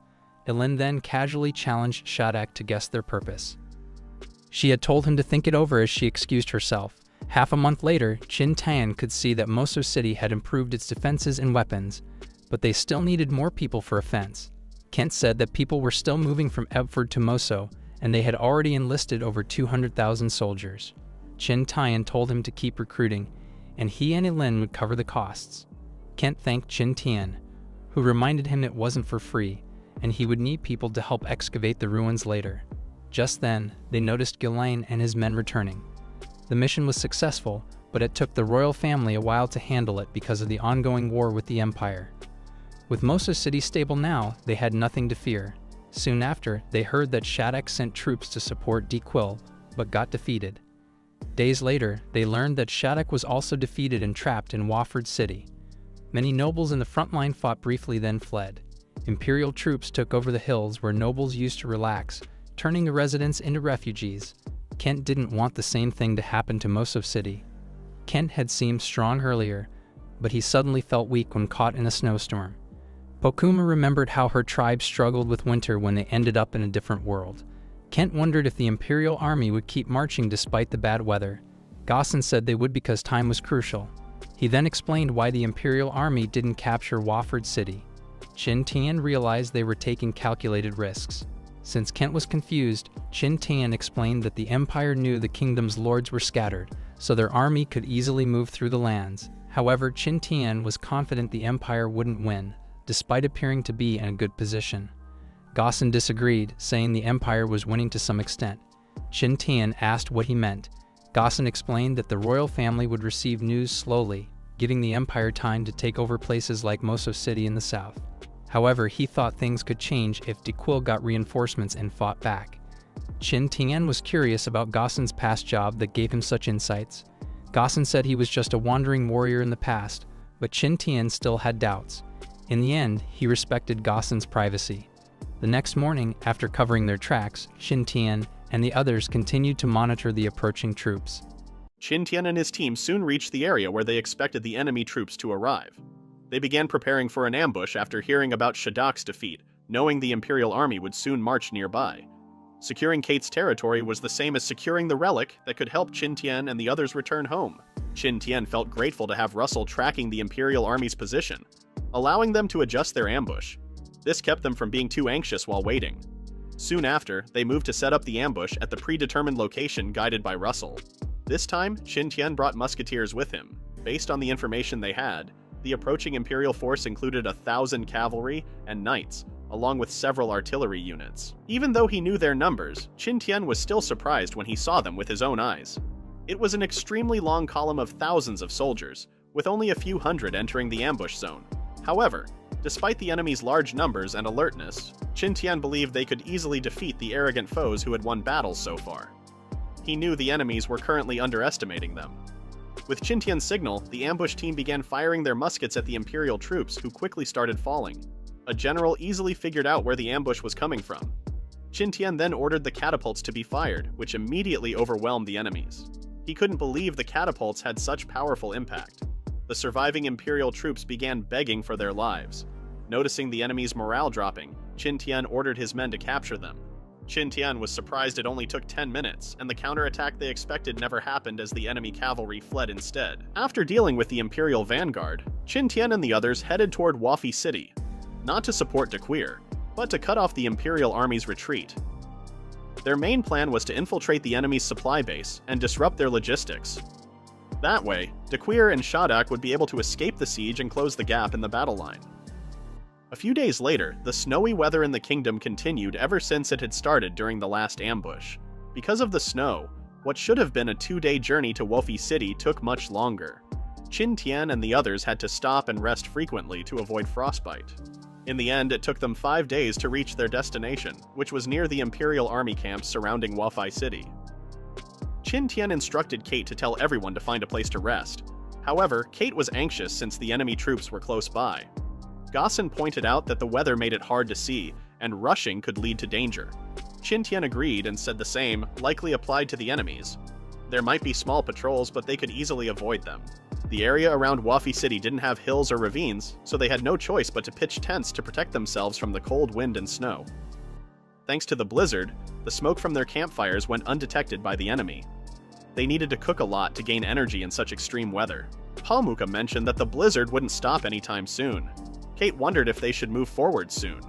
Speaker 2: Ylen then casually challenged Shadak to guess their purpose. She had told him to think it over as she excused herself. Half a month later, Qin Tian could see that Moso City had improved its defenses and weapons, but they still needed more people for offense. Kent said that people were still moving from Ebford to Moso, and they had already enlisted over 200,000 soldiers. Qin Tian told him to keep recruiting, and he and Ylen would cover the costs. Kent thanked Qin Tian, who reminded him it wasn't for free, and he would need people to help excavate the ruins later. Just then, they noticed Ghislaine and his men returning. The mission was successful, but it took the royal family a while to handle it because of the ongoing war with the Empire. With Moso City stable now, they had nothing to fear. Soon after, they heard that Shadak sent troops to support Dequil, but got defeated. Days later, they learned that Shadak was also defeated and trapped in Wofford City. Many nobles in the front line fought briefly then fled. Imperial troops took over the hills where nobles used to relax, turning the residents into refugees. Kent didn't want the same thing to happen to Moso City. Kent had seemed strong earlier, but he suddenly felt weak when caught in a snowstorm. Pokuma remembered how her tribe struggled with winter when they ended up in a different world. Kent wondered if the Imperial army would keep marching despite the bad weather. Gosson said they would because time was crucial. He then explained why the Imperial army didn't capture Wofford City. Qin Tian realized they were taking calculated risks. Since Kent was confused, Qin Tian explained that the Empire knew the kingdom's lords were scattered, so their army could easily move through the lands. However, Qin Tian was confident the Empire wouldn't win, despite appearing to be in a good position. Gosson disagreed, saying the Empire was winning to some extent. Qin Tian asked what he meant. Gosson explained that the royal family would receive news slowly, giving the Empire time to take over places like Moso City in the south. However, he thought things could change if Dequil got reinforcements and fought back. Qin Tian was curious about Gosson's past job that gave him such insights. Gosson said he was just a wandering warrior in the past, but Qin Tian still had doubts. In the end, he respected Gosson's privacy. The next morning, after covering their tracks, Qin Tian and the others continued to monitor the approaching troops.
Speaker 1: Qin Tian and his team soon reached the area where they expected the enemy troops to arrive. They began preparing for an ambush after hearing about Shadak's defeat, knowing the Imperial army would soon march nearby. Securing Kate's territory was the same as securing the relic that could help Qin Tian and the others return home. Qin Tian felt grateful to have Russell tracking the Imperial army's position, allowing them to adjust their ambush. This kept them from being too anxious while waiting. Soon after, they moved to set up the ambush at the predetermined location guided by Russell. This time, Qin Tian brought musketeers with him. Based on the information they had, the approaching Imperial force included 1,000 cavalry and knights, along with several artillery units. Even though he knew their numbers, Qin Tian was still surprised when he saw them with his own eyes. It was an extremely long column of thousands of soldiers, with only a few hundred entering the ambush zone. However, despite the enemy's large numbers and alertness, Qin Tian believed they could easily defeat the arrogant foes who had won battles so far. He knew the enemies were currently underestimating them. With Qin Tian's signal, the ambush team began firing their muskets at the Imperial troops, who quickly started falling. A general easily figured out where the ambush was coming from. Qin Tian then ordered the catapults to be fired, which immediately overwhelmed the enemies. He couldn't believe the catapults had such powerful impact. The surviving Imperial troops began begging for their lives. Noticing the enemy's morale dropping, Qin Tian ordered his men to capture them. Qin Tian was surprised it only took 10 minutes, and the counterattack they expected never happened as the enemy cavalry fled instead. After dealing with the Imperial vanguard, Qin Tian and the others headed toward Wofford City, not to support Dequir, but to cut off the Imperial army's retreat. Their main plan was to infiltrate the enemy's supply base and disrupt their logistics. That way, Dequir and Shadak would be able to escape the siege and close the gap in the battle line. A few days later, the snowy weather in the kingdom continued ever since it had started during the last ambush. Because of the snow, what should have been a 2-day journey to Wofford City took much longer. Qin Tian and the others had to stop and rest frequently to avoid frostbite. In the end, it took them 5 days to reach their destination, which was near the Imperial Army camps surrounding Wafai City. Qin Tian instructed Kate to tell everyone to find a place to rest. However, Kate was anxious since the enemy troops were close by. Gossen pointed out that the weather made it hard to see, and rushing could lead to danger. Qin Tian agreed and said the same likely applied to the enemies. There might be small patrols, but they could easily avoid them. The area around Wafai City didn't have hills or ravines, so they had no choice but to pitch tents to protect themselves from the cold wind and snow. Thanks to the blizzard, the smoke from their campfires went undetected by the enemy. They needed to cook a lot to gain energy in such extreme weather. Palmuka mentioned that the blizzard wouldn't stop anytime soon. Kate wondered if they should move forward soon.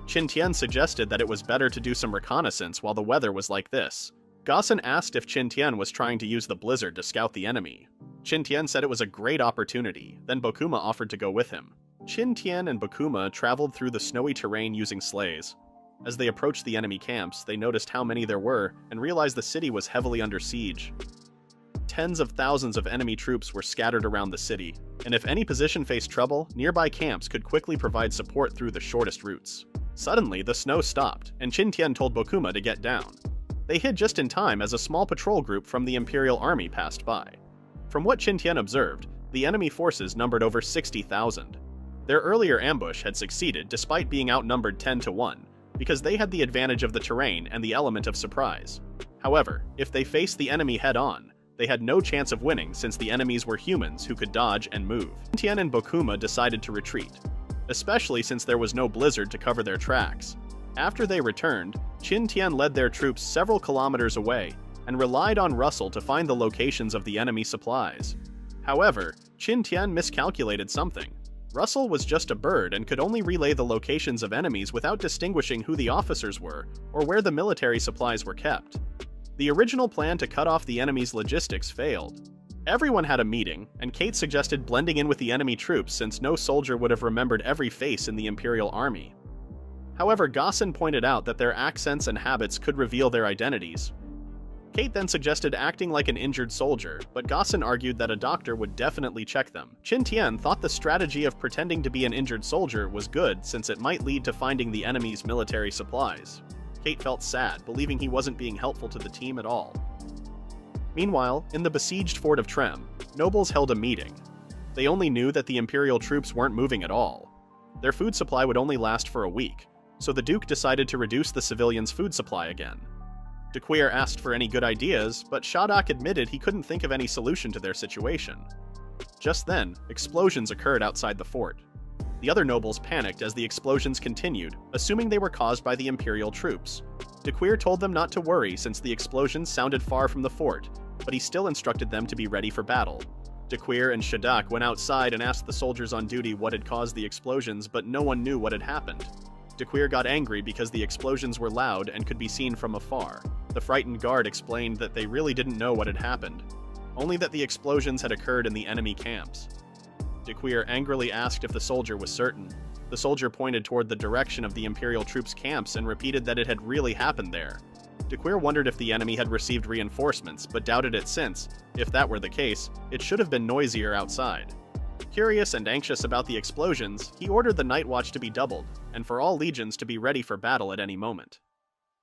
Speaker 1: Qin Tian suggested that it was better to do some reconnaissance while the weather was like this. Gossen asked if Qin Tian was trying to use the blizzard to scout the enemy. Qin Tian said it was a great opportunity, then Bokuma offered to go with him. Qin Tian and Bokuma traveled through the snowy terrain using sleighs. As they approached the enemy camps, they noticed how many there were and realized the city was heavily under siege. Tens of thousands of enemy troops were scattered around the city, and if any position faced trouble, nearby camps could quickly provide support through the shortest routes. Suddenly, the snow stopped, and Qin Tian told Bokuma to get down. They hid just in time as a small patrol group from the Imperial Army passed by. From what Qin Tian observed, the enemy forces numbered over 60,000. Their earlier ambush had succeeded despite being outnumbered 10-1, because they had the advantage of the terrain and the element of surprise. However, if they faced the enemy head-on, they had no chance of winning since the enemies were humans who could dodge and move. Qin Tian and Bokuma decided to retreat, especially since there was no blizzard to cover their tracks. After they returned, Qin Tian led their troops several kilometers away and relied on Russell to find the locations of the enemy supplies. However, Qin Tian miscalculated something. Russell was just a bird and could only relay the locations of enemies without distinguishing who the officers were or where the military supplies were kept. The original plan to cut off the enemy's logistics failed. Everyone had a meeting, and Kate suggested blending in with the enemy troops since no soldier would have remembered every face in the Imperial Army. However, Gossen pointed out that their accents and habits could reveal their identities. Kate then suggested acting like an injured soldier, but Gossen argued that a doctor would definitely check them. Qin Tian thought the strategy of pretending to be an injured soldier was good since it might lead to finding the enemy's military supplies. Kate felt sad, believing he wasn't being helpful to the team at all. Meanwhile, in the besieged fort of Trem, nobles held a meeting. They only knew that the Imperial troops weren't moving at all. Their food supply would only last for a week, so the Duke decided to reduce the civilians' food supply again. De Queer asked for any good ideas, but Shadak admitted he couldn't think of any solution to their situation. Just then, explosions occurred outside the fort. The other nobles panicked as the explosions continued, assuming they were caused by the Imperial troops. De Queer told them not to worry since the explosions sounded far from the fort, but he still instructed them to be ready for battle. De Queer and Shadak went outside and asked the soldiers on duty what had caused the explosions, but no one knew what had happened. De Queer got angry because the explosions were loud and could be seen from afar. The frightened guard explained that they really didn't know what had happened, only that the explosions had occurred in the enemy camps. De Queer angrily asked if the soldier was certain. The soldier pointed toward the direction of the Imperial troops' camps and repeated that it had really happened there. De Queer wondered if the enemy had received reinforcements, but doubted it since, if that were the case, it should have been noisier outside. Curious and anxious about the explosions, he ordered the night watch to be doubled, and for all legions to be ready for battle at any moment.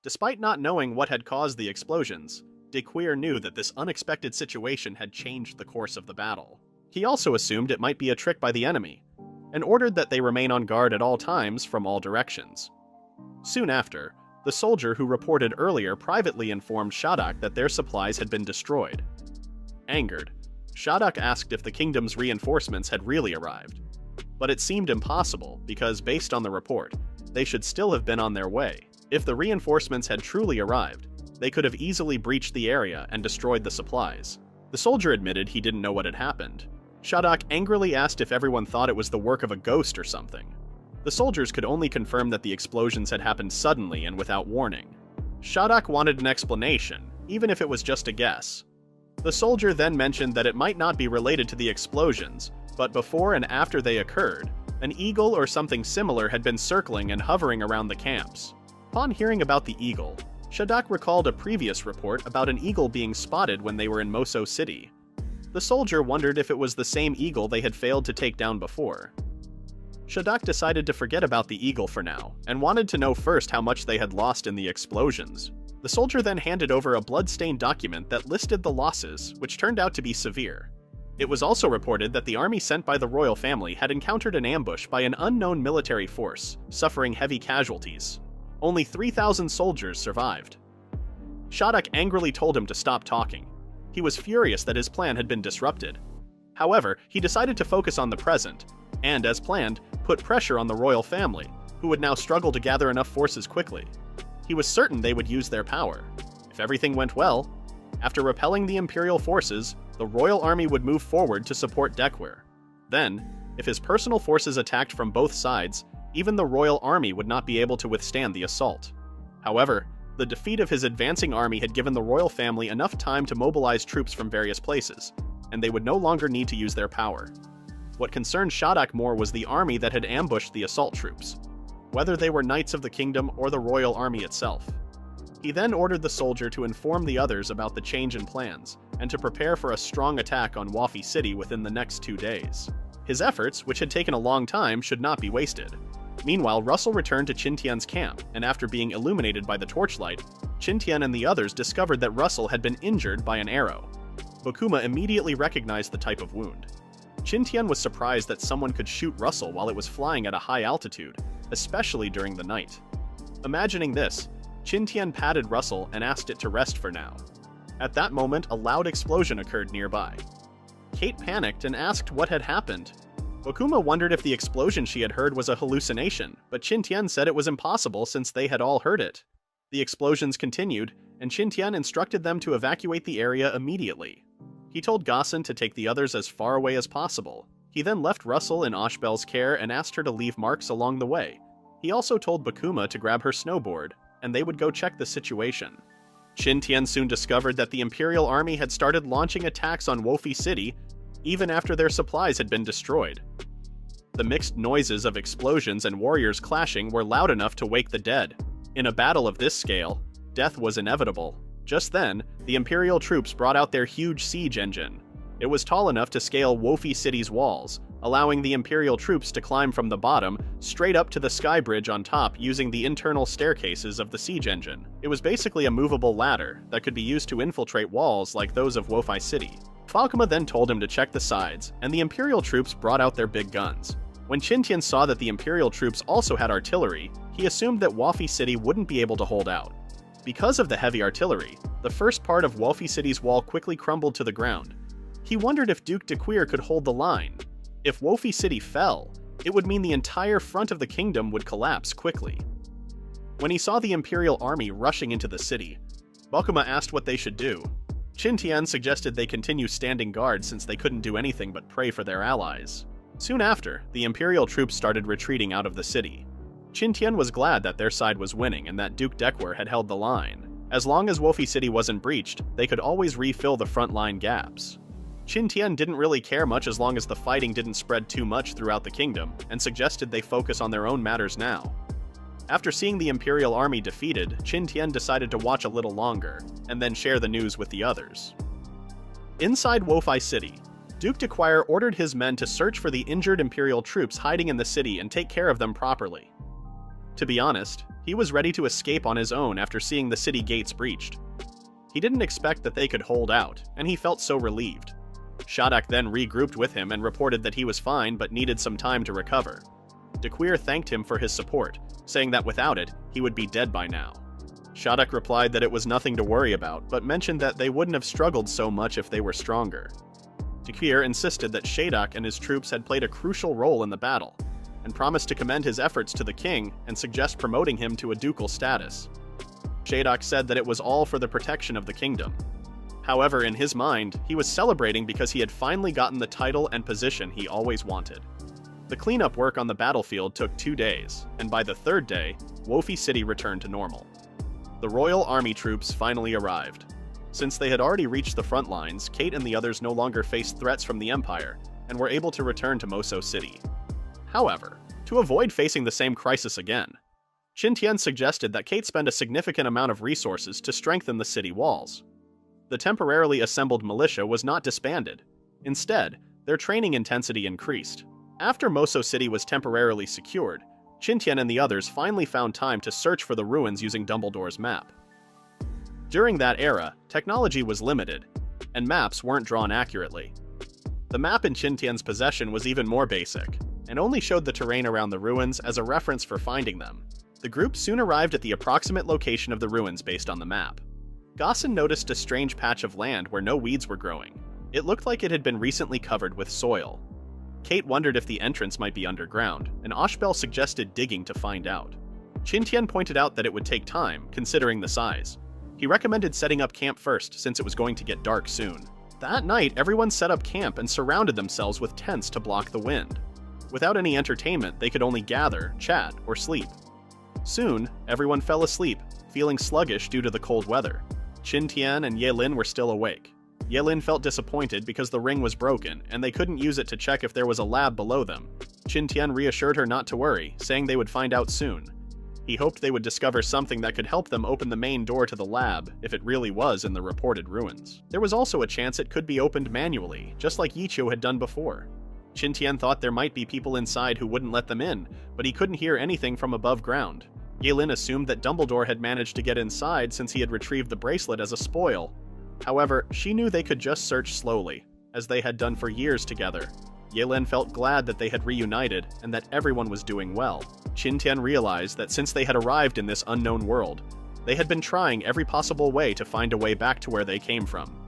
Speaker 1: Despite not knowing what had caused the explosions, De Queer knew that this unexpected situation had changed the course of the battle. He also assumed it might be a trick by the enemy, and ordered that they remain on guard at all times from all directions. Soon after, the soldier who reported earlier privately informed Shadak that their supplies had been destroyed. Angered, Shadak asked if the kingdom's reinforcements had really arrived, but it seemed impossible because, based on the report, they should still have been on their way. If the reinforcements had truly arrived, they could have easily breached the area and destroyed the supplies. The soldier admitted he didn't know what had happened. Shadak angrily asked if everyone thought it was the work of a ghost or something. The soldiers could only confirm that the explosions had happened suddenly and without warning. Shadak wanted an explanation, even if it was just a guess. The soldier then mentioned that it might not be related to the explosions, but before and after they occurred, an eagle or something similar had been circling and hovering around the camps. Upon hearing about the eagle, Shadak recalled a previous report about an eagle being spotted when they were in Moso City. The soldier wondered if it was the same eagle they had failed to take down before. Shadak decided to forget about the eagle for now, and wanted to know first how much they had lost in the explosions. The soldier then handed over a blood-stained document that listed the losses, which turned out to be severe. It was also reported that the army sent by the royal family had encountered an ambush by an unknown military force, suffering heavy casualties. Only 3,000 soldiers survived. Shadak angrily told him to stop talking. He was furious that his plan had been disrupted. However, he decided to focus on the present, and, as planned, put pressure on the royal family, who would now struggle to gather enough forces quickly. He was certain they would use their power. If everything went well, after repelling the imperial forces, the royal army would move forward to support Dequir. Then, if his personal forces attacked from both sides, even the royal army would not be able to withstand the assault. However, the defeat of his advancing army had given the royal family enough time to mobilize troops from various places, and they would no longer need to use their power. What concerned Shadak more was the army that had ambushed the assault troops, whether they were knights of the kingdom or the royal army itself. He then ordered the soldier to inform the others about the change in plans, and to prepare for a strong attack on Wafi City within the next 2 days. His efforts, which had taken a long time, should not be wasted. Meanwhile, Russell returned to Qin Tian's camp, and after being illuminated by the torchlight, Qin Tian and the others discovered that Russell had been injured by an arrow. Bokuma immediately recognized the type of wound. Qin Tian was surprised that someone could shoot Russell while it was flying at a high altitude, especially during the night. Imagining this, Qin Tian patted Russell and asked it to rest for now. At that moment, a loud explosion occurred nearby. Kate panicked and asked what had happened. Bokuma wondered if the explosion she had heard was a hallucination, but Qin Tian said it was impossible since they had all heard it. The explosions continued, and Qin Tian instructed them to evacuate the area immediately. He told Gossen to take the others as far away as possible. He then left Russell in Oshbel's care and asked her to leave marks along the way. He also told Bokuma to grab her snowboard, and they would go check the situation. Qin Tian soon discovered that the Imperial Army had started launching attacks on Wafi City, even after their supplies had been destroyed. The mixed noises of explosions and warriors clashing were loud enough to wake the dead. In a battle of this scale, death was inevitable. Just then, the Imperial troops brought out their huge siege engine. It was tall enough to scale Wafi City's walls, allowing the Imperial troops to climb from the bottom straight up to the sky bridge on top using the internal staircases of the siege engine. It was basically a movable ladder that could be used to infiltrate walls like those of Wafi City. Falkema then told him to check the sides, and the Imperial troops brought out their big guns. When Qin Tian saw that the Imperial troops also had artillery, he assumed that Wafi City wouldn't be able to hold out. Because of the heavy artillery, the first part of Wafi City's wall quickly crumbled to the ground. He wondered if Duke Dequir could hold the line. If Wafi City fell, it would mean the entire front of the kingdom would collapse quickly. When he saw the Imperial army rushing into the city, Bokuma asked what they should do. Qin Tian suggested they continue standing guard since they couldn't do anything but pray for their allies. Soon after, the Imperial troops started retreating out of the city. Qin Tian was glad that their side was winning and that Duke Dequir had held the line. As long as Wafi City wasn't breached, they could always refill the front line gaps. Qin Tian didn't really care much as long as the fighting didn't spread too much throughout the kingdom, and suggested they focus on their own matters now. After seeing the Imperial army defeated, Qin Tian decided to watch a little longer, and then share the news with the others. Inside Wafi City, Duke Dequir ordered his men to search for the injured Imperial troops hiding in the city and take care of them properly. To be honest, he was ready to escape on his own after seeing the city gates breached. He didn't expect that they could hold out, and he felt so relieved. Shadak then regrouped with him and reported that he was fine but needed some time to recover. Dequir thanked him for his support, saying that without it, he would be dead by now. Shadak replied that it was nothing to worry about, but mentioned that they wouldn't have struggled so much if they were stronger. Dequir insisted that Shadak and his troops had played a crucial role in the battle, and promised to commend his efforts to the king and suggest promoting him to a ducal status. Shadak said that it was all for the protection of the kingdom. However, in his mind, he was celebrating because he had finally gotten the title and position he always wanted. The cleanup work on the battlefield took 2 days, and by the 3rd day, Wafi City returned to normal. The royal army troops finally arrived. Since they had already reached the front lines, Kate and the others no longer faced threats from the Empire, and were able to return to Moso City. However, to avoid facing the same crisis again, Qin Tian suggested that Kate spend a significant amount of resources to strengthen the city walls. The temporarily assembled militia was not disbanded. Instead, their training intensity increased. After Moso City was temporarily secured, Qin Tian and the others finally found time to search for the ruins using Dumbledore's map. During that era, technology was limited, and maps weren't drawn accurately. The map in Qin Tian's possession was even more basic, and only showed the terrain around the ruins as a reference for finding them. The group soon arrived at the approximate location of the ruins based on the map. Gaussen noticed a strange patch of land where no weeds were growing. It looked like it had been recently covered with soil. Kate wondered if the entrance might be underground, and Ashbel suggested digging to find out. Qin Tian pointed out that it would take time, considering the size. He recommended setting up camp first, since it was going to get dark soon. That night, everyone set up camp and surrounded themselves with tents to block the wind. Without any entertainment, they could only gather, chat, or sleep. Soon, everyone fell asleep, feeling sluggish due to the cold weather. Qin Tian and Ye-Lin were still awake. Ye-Lin felt disappointed because the ring was broken, and they couldn't use it to check if there was a lab below them. Qin Tian reassured her not to worry, saying they would find out soon. He hoped they would discover something that could help them open the main door to the lab, if it really was in the reported ruins. There was also a chance it could be opened manually, just like Yiqiu had done before. Qin Tian thought there might be people inside who wouldn't let them in, but he couldn't hear anything from above ground. Ye-Lin assumed that Dumbledore had managed to get inside since he had retrieved the bracelet as a spoil. However, she knew they could just search slowly, as they had done for years together. Ye-Lin felt glad that they had reunited and that everyone was doing well. Qin Tian realized that since they had arrived in this unknown world, they had been trying every possible way to find a way back to where they came from.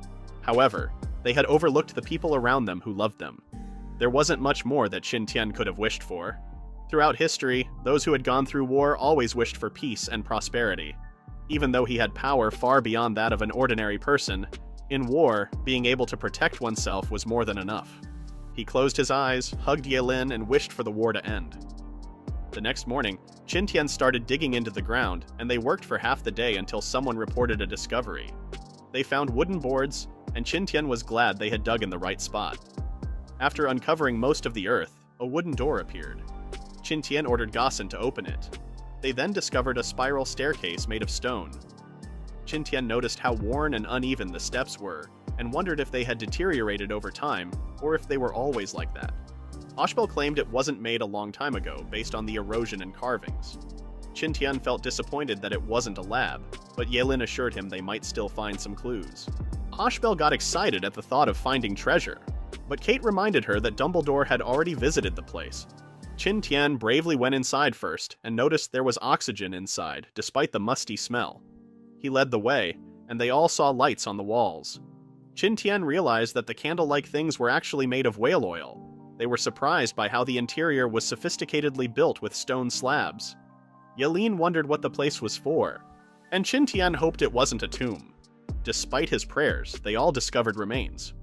Speaker 1: However, they had overlooked the people around them who loved them. There wasn't much more that Qin Tian could have wished for. Throughout history, those who had gone through war always wished for peace and prosperity. Even though he had power far beyond that of an ordinary person, in war, being able to protect oneself was more than enough. He closed his eyes, hugged Ye-Lin, and wished for the war to end. The next morning, Qin Tian started digging into the ground, and they worked for half the day until someone reported a discovery. They found wooden boards, and Qin Tian was glad they had dug in the right spot. After uncovering most of the earth, a wooden door appeared. Qin Tian ordered Gaussen to open it. They then discovered a spiral staircase made of stone. Qin Tian noticed how worn and uneven the steps were, and wondered if they had deteriorated over time, or if they were always like that. Ashbel claimed it wasn't made a long time ago, based on the erosion and carvings. Qin Tian felt disappointed that it wasn't a lab, but Ye-Lin assured him they might still find some clues. Ashbel got excited at the thought of finding treasure, but Kate reminded her that Dumbledore had already visited the place. Qin Tian bravely went inside first, and noticed there was oxygen inside, despite the musty smell. He led the way, and they all saw lights on the walls. Qin Tian realized that the candle-like things were actually made of whale oil. They were surprised by how the interior was sophisticatedly built with stone slabs. Ye-Lin wondered what the place was for, and Qin Tian hoped it wasn't a tomb. Despite his prayers, they all discovered remains.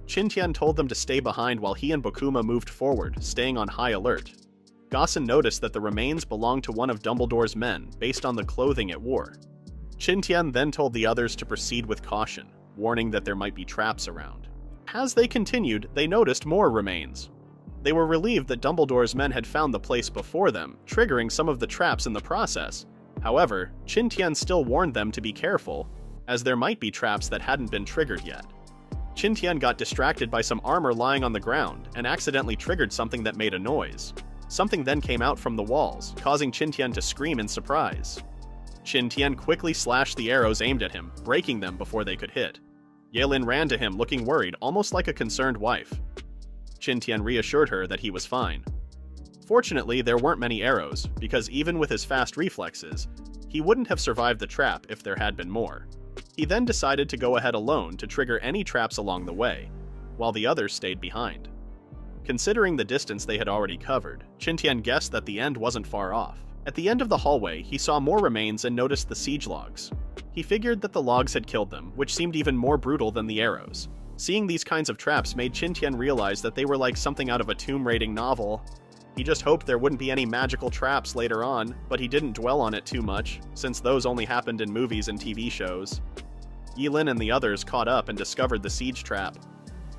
Speaker 1: Qin Tian told them to stay behind while he and Bokuma moved forward, staying on high alert. Gaussen noticed that the remains belonged to one of Dumbledore's men, based on the clothing it wore. Qin Tian then told the others to proceed with caution, warning that there might be traps around. As they continued, they noticed more remains. They were relieved that Dumbledore's men had found the place before them, triggering some of the traps in the process. However, Qin Tian still warned them to be careful, as there might be traps that hadn't been triggered yet. Qin Tian got distracted by some armor lying on the ground, and accidentally triggered something that made a noise. Something then came out from the walls, causing Qin Tian to scream in surprise. Qin Tian quickly slashed the arrows aimed at him, breaking them before they could hit. Ye-Lin ran to him looking worried, almost like a concerned wife. Qin Tian reassured her that he was fine. Fortunately, there weren't many arrows, because even with his fast reflexes, he wouldn't have survived the trap if there had been more. He then decided to go ahead alone to trigger any traps along the way, while the others stayed behind. Considering the distance they had already covered, Qin Tian guessed that the end wasn't far off. At the end of the hallway, he saw more remains and noticed the siege logs. He figured that the logs had killed them, which seemed even more brutal than the arrows. Seeing these kinds of traps made Qin Tian realize that they were like something out of a tomb raiding novel. He just hoped there wouldn't be any magical traps later on, but he didn't dwell on it too much, since those only happened in movies and TV shows. Ye-Lin and the others caught up and discovered the siege trap.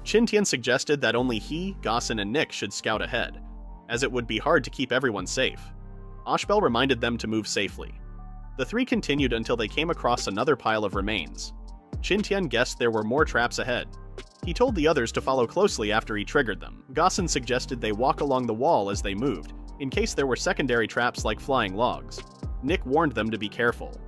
Speaker 1: Qin Tian suggested that only he, Gaussen, and Nick should scout ahead, as it would be hard to keep everyone safe. Ashbel reminded them to move safely. The three continued until they came across another pile of remains. Qin Tian guessed there were more traps ahead. He told the others to follow closely after he triggered them. Gossen suggested they walk along the wall as they moved, in case there were secondary traps like flying logs. Nick warned them to be careful.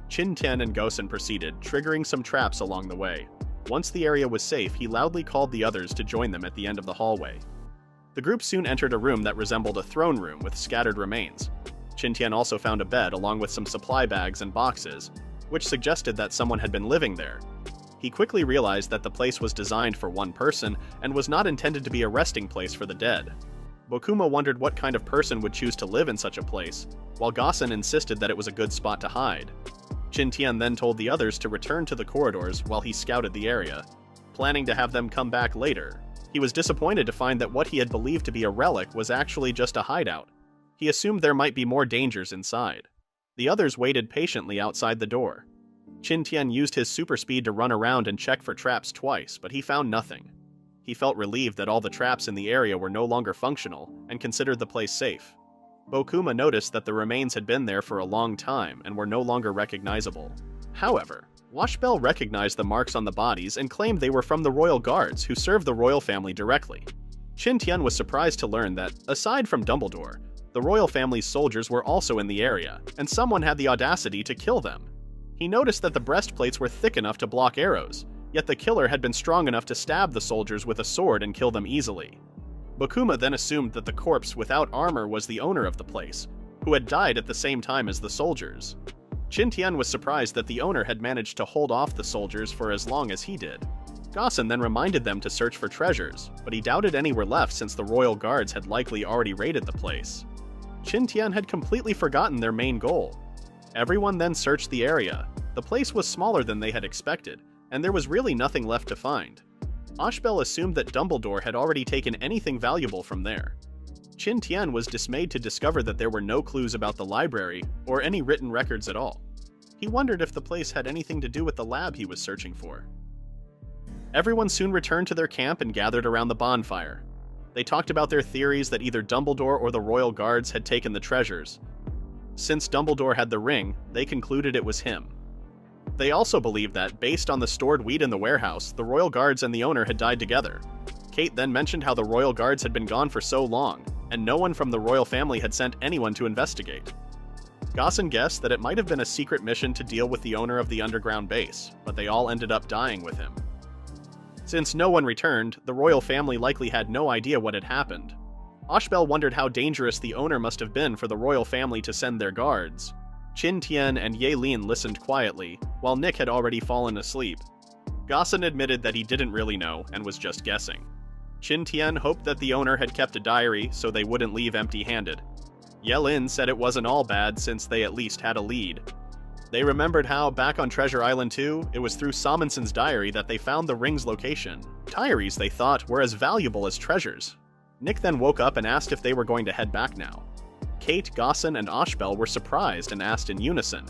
Speaker 1: Qin Tian and Gossen proceeded, triggering some traps along the way. Once the area was safe, he loudly called the others to join them at the end of the hallway. The group soon entered a room that resembled a throne room with scattered remains. Qin Tian also found a bed along with some supply bags and boxes, which suggested that someone had been living there. He quickly realized that the place was designed for one person and was not intended to be a resting place for the dead. Bokuma wondered what kind of person would choose to live in such a place, while Gossen insisted that it was a good spot to hide. Qin Tian then told the others to return to the corridors while he scouted the area, planning to have them come back later. He was disappointed to find that what he had believed to be a relic was actually just a hideout. He assumed there might be more dangers inside. The others waited patiently outside the door. Qin Tian used his super speed to run around and check for traps twice, but he found nothing. He felt relieved that all the traps in the area were no longer functional, and considered the place safe. Bokuma noticed that the remains had been there for a long time and were no longer recognizable. However, Washbell recognized the marks on the bodies and claimed they were from the royal guards who served the royal family directly. Qin Tian was surprised to learn that, aside from Dumbledore, the royal family's soldiers were also in the area, and someone had the audacity to kill them. He noticed that the breastplates were thick enough to block arrows, yet the killer had been strong enough to stab the soldiers with a sword and kill them easily. Bokuma then assumed that the corpse without armor was the owner of the place, who had died at the same time as the soldiers. Qin Tian was surprised that the owner had managed to hold off the soldiers for as long as he did. Gossen then reminded them to search for treasures, but he doubted any were left since the royal guards had likely already raided the place. Qin Tian had completely forgotten their main goal. Everyone then searched the area. The place was smaller than they had expected, and there was really nothing left to find. Ashbel assumed that Dumbledore had already taken anything valuable from there. Qin Tian was dismayed to discover that there were no clues about the library or any written records at all. He wondered if the place had anything to do with the lab he was searching for. Everyone soon returned to their camp and gathered around the bonfire. They talked about their theories that either Dumbledore or the royal guards had taken the treasures. Since Dumbledore had the ring, they concluded it was him. They also believed that, based on the stored wheat in the warehouse, the royal guards and the owner had died together. Kate then mentioned how the royal guards had been gone for so long, and no one from the royal family had sent anyone to investigate. Gossen guessed that it might have been a secret mission to deal with the owner of the underground base, but they all ended up dying with him. Since no one returned, the royal family likely had no idea what had happened. Ashbel wondered how dangerous the owner must have been for the royal family to send their guards. Qin Tian and Ye Lin listened quietly, while Nick had already fallen asleep. Gossen admitted that he didn't really know and was just guessing. Qin Tian hoped that the owner had kept a diary so they wouldn't leave empty-handed. Ye Lin said it wasn't all bad since they at least had a lead. They remembered how, back on Treasure Island 2, it was through Samundsen's diary that they found the ring's location. Diaries, they thought, were as valuable as treasures. Nick then woke up and asked if they were going to head back now. Kate, Gossen, and Ashbel were surprised and asked in unison.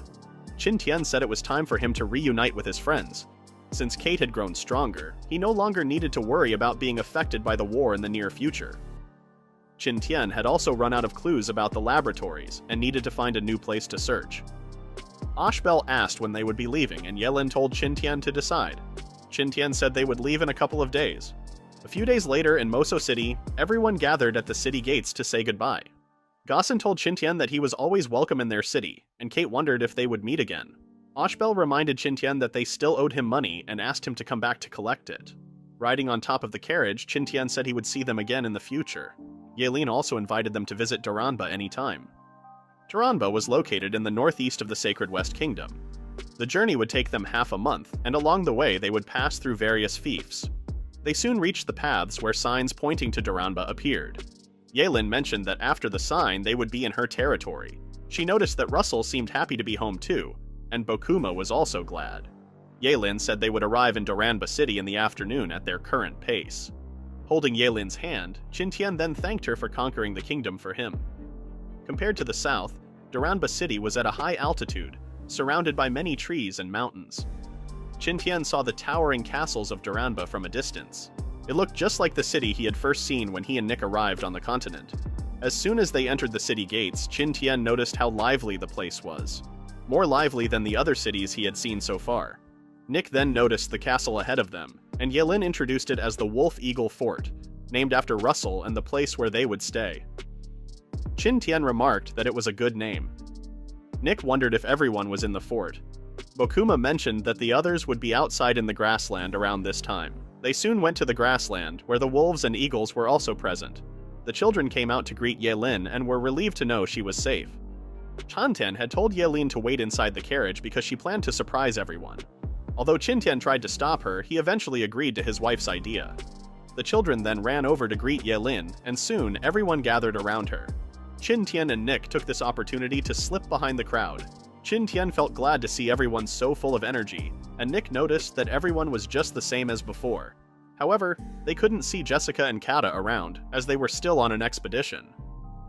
Speaker 1: Qin Tian said it was time for him to reunite with his friends. Since Kate had grown stronger, he no longer needed to worry about being affected by the war in the near future. Qin Tian had also run out of clues about the laboratories and needed to find a new place to search. Ashbel asked when they would be leaving, and Ye Lin told Qin Tian to decide. Qin Tian said they would leave in a couple of days. A few days later in Moso City, everyone gathered at the city gates to say goodbye. Gossen told Qin Tian that he was always welcome in their city, and Kate wondered if they would meet again. Ashbel reminded Qin Tian that they still owed him money and asked him to come back to collect it. Riding on top of the carriage, Qin Tian said he would see them again in the future. Ye Lin also invited them to visit Duranba anytime. Duranba was located in the northeast of the Sacred West Kingdom. The journey would take them half a month, and along the way they would pass through various fiefs. They soon reached the paths where signs pointing to Duranba appeared. Ye Lin mentioned that after the sign they would be in her territory. She noticed that Russell seemed happy to be home too, and Bokuma was also glad. Ye Lin said they would arrive in Duranba City in the afternoon at their current pace. Holding Ye Lin's hand, Qin Tian then thanked her for conquering the kingdom for him. Compared to the south, Duranba City was at a high altitude, surrounded by many trees and mountains. Qin Tian saw the towering castles of Duranba from a distance. It looked just like the city he had first seen when he and Nick arrived on the continent. As soon as they entered the city gates, Qin Tian noticed how lively the place was. More lively than the other cities he had seen so far. Nick then noticed the castle ahead of them, and Yelin introduced it as the Wolf Eagle Fort, named after Russell and the place where they would stay. Qin Tian remarked that it was a good name. Nick wondered if everyone was in the fort. Bokuma mentioned that the others would be outside in the grassland around this time. They soon went to the grassland, where the wolves and eagles were also present. The children came out to greet Yelin and were relieved to know she was safe. Qin Tian had told Yelin to wait inside the carriage because she planned to surprise everyone. Although Qin Tian tried to stop her, he eventually agreed to his wife's idea. The children then ran over to greet Yelin, and soon everyone gathered around her. Qin Tian and Nick took this opportunity to slip behind the crowd. Qin Tian felt glad to see everyone so full of energy, and Nick noticed that everyone was just the same as before. However, they couldn't see Jessica and Kata around, as they were still on an expedition.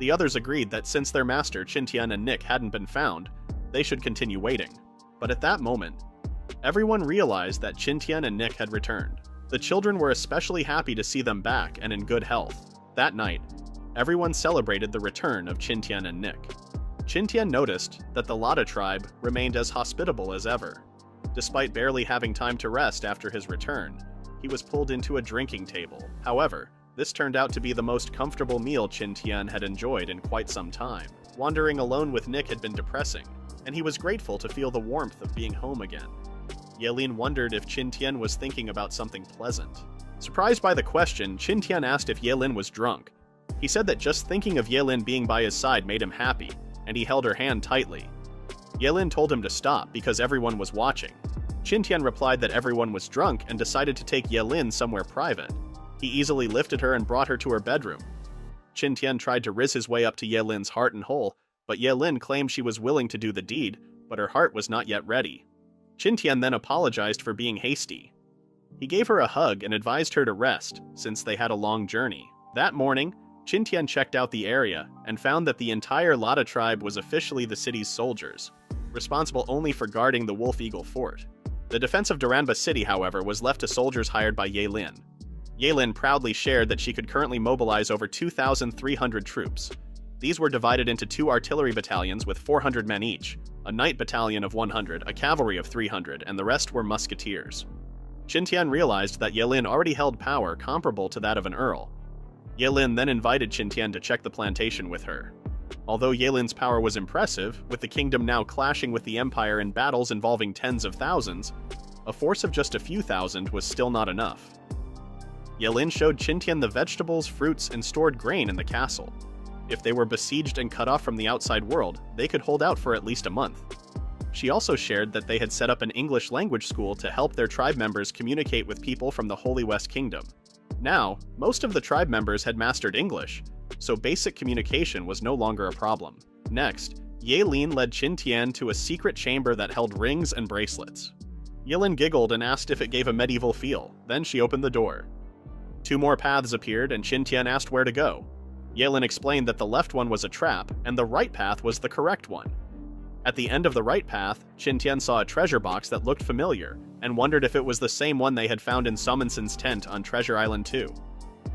Speaker 1: The others agreed that since their master Qin Tian and Nick hadn't been found, they should continue waiting. But at that moment, everyone realized that Qin Tian and Nick had returned. The children were especially happy to see them back and in good health. That night, everyone celebrated the return of Qin Tian and Nick. Qin Tian noticed that the Lada tribe remained as hospitable as ever. Despite barely having time to rest after his return, he was pulled into a drinking table. However, this turned out to be the most comfortable meal Qin Tian had enjoyed in quite some time. Wandering alone with Nick had been depressing, and he was grateful to feel the warmth of being home again. Yelin wondered if Qin Tian was thinking about something pleasant. Surprised by the question, Qin Tian asked if Yelin was drunk. He said that just thinking of Yelin being by his side made him happy, and he held her hand tightly. Yelin told him to stop because everyone was watching. Qin Tian replied that everyone was drunk and decided to take Yelin somewhere private. He easily lifted her and brought her to her bedroom. Qin Tian tried to riz his way up to Yelin's heart and hole, but Yelin claimed she was willing to do the deed, but her heart was not yet ready. Qin Tian then apologized for being hasty. He gave her a hug and advised her to rest, since they had a long journey. That morning, Qin Tian checked out the area and found that the entire Lada tribe was officially the city's soldiers, responsible only for guarding the Wolf Eagle Fort. The defense of Duranba City, however, was left to soldiers hired by Yelin. Yelin proudly shared that she could currently mobilize over 2,300 troops. These were divided into 2 artillery battalions with 400 men each, a night battalion of 100, a cavalry of 300, and the rest were musketeers. Qin Tian realized that Yelin already held power comparable to that of an earl. Yelin then invited Qin Tian to check the plantation with her. Although Yelin's power was impressive, with the kingdom now clashing with the empire in battles involving tens of thousands, a force of just a few thousand was still not enough. Yelin showed Qin Tian the vegetables, fruits, and stored grain in the castle. If they were besieged and cut off from the outside world, they could hold out for at least a month. She also shared that they had set up an English language school to help their tribe members communicate with people from the Holy West Kingdom. Now, most of the tribe members had mastered English, so basic communication was no longer a problem. Next, Yelin led Qin Tian to a secret chamber that held rings and bracelets. Yelin giggled and asked if it gave a medieval feel, then she opened the door. 2 more paths appeared and Qin Tian asked where to go. Yelin explained that the left one was a trap, and the right path was the correct one. At the end of the right path, Qin Tian saw a treasure box that looked familiar, and wondered if it was the same one they had found in Summonsen's tent on Treasure Island 2.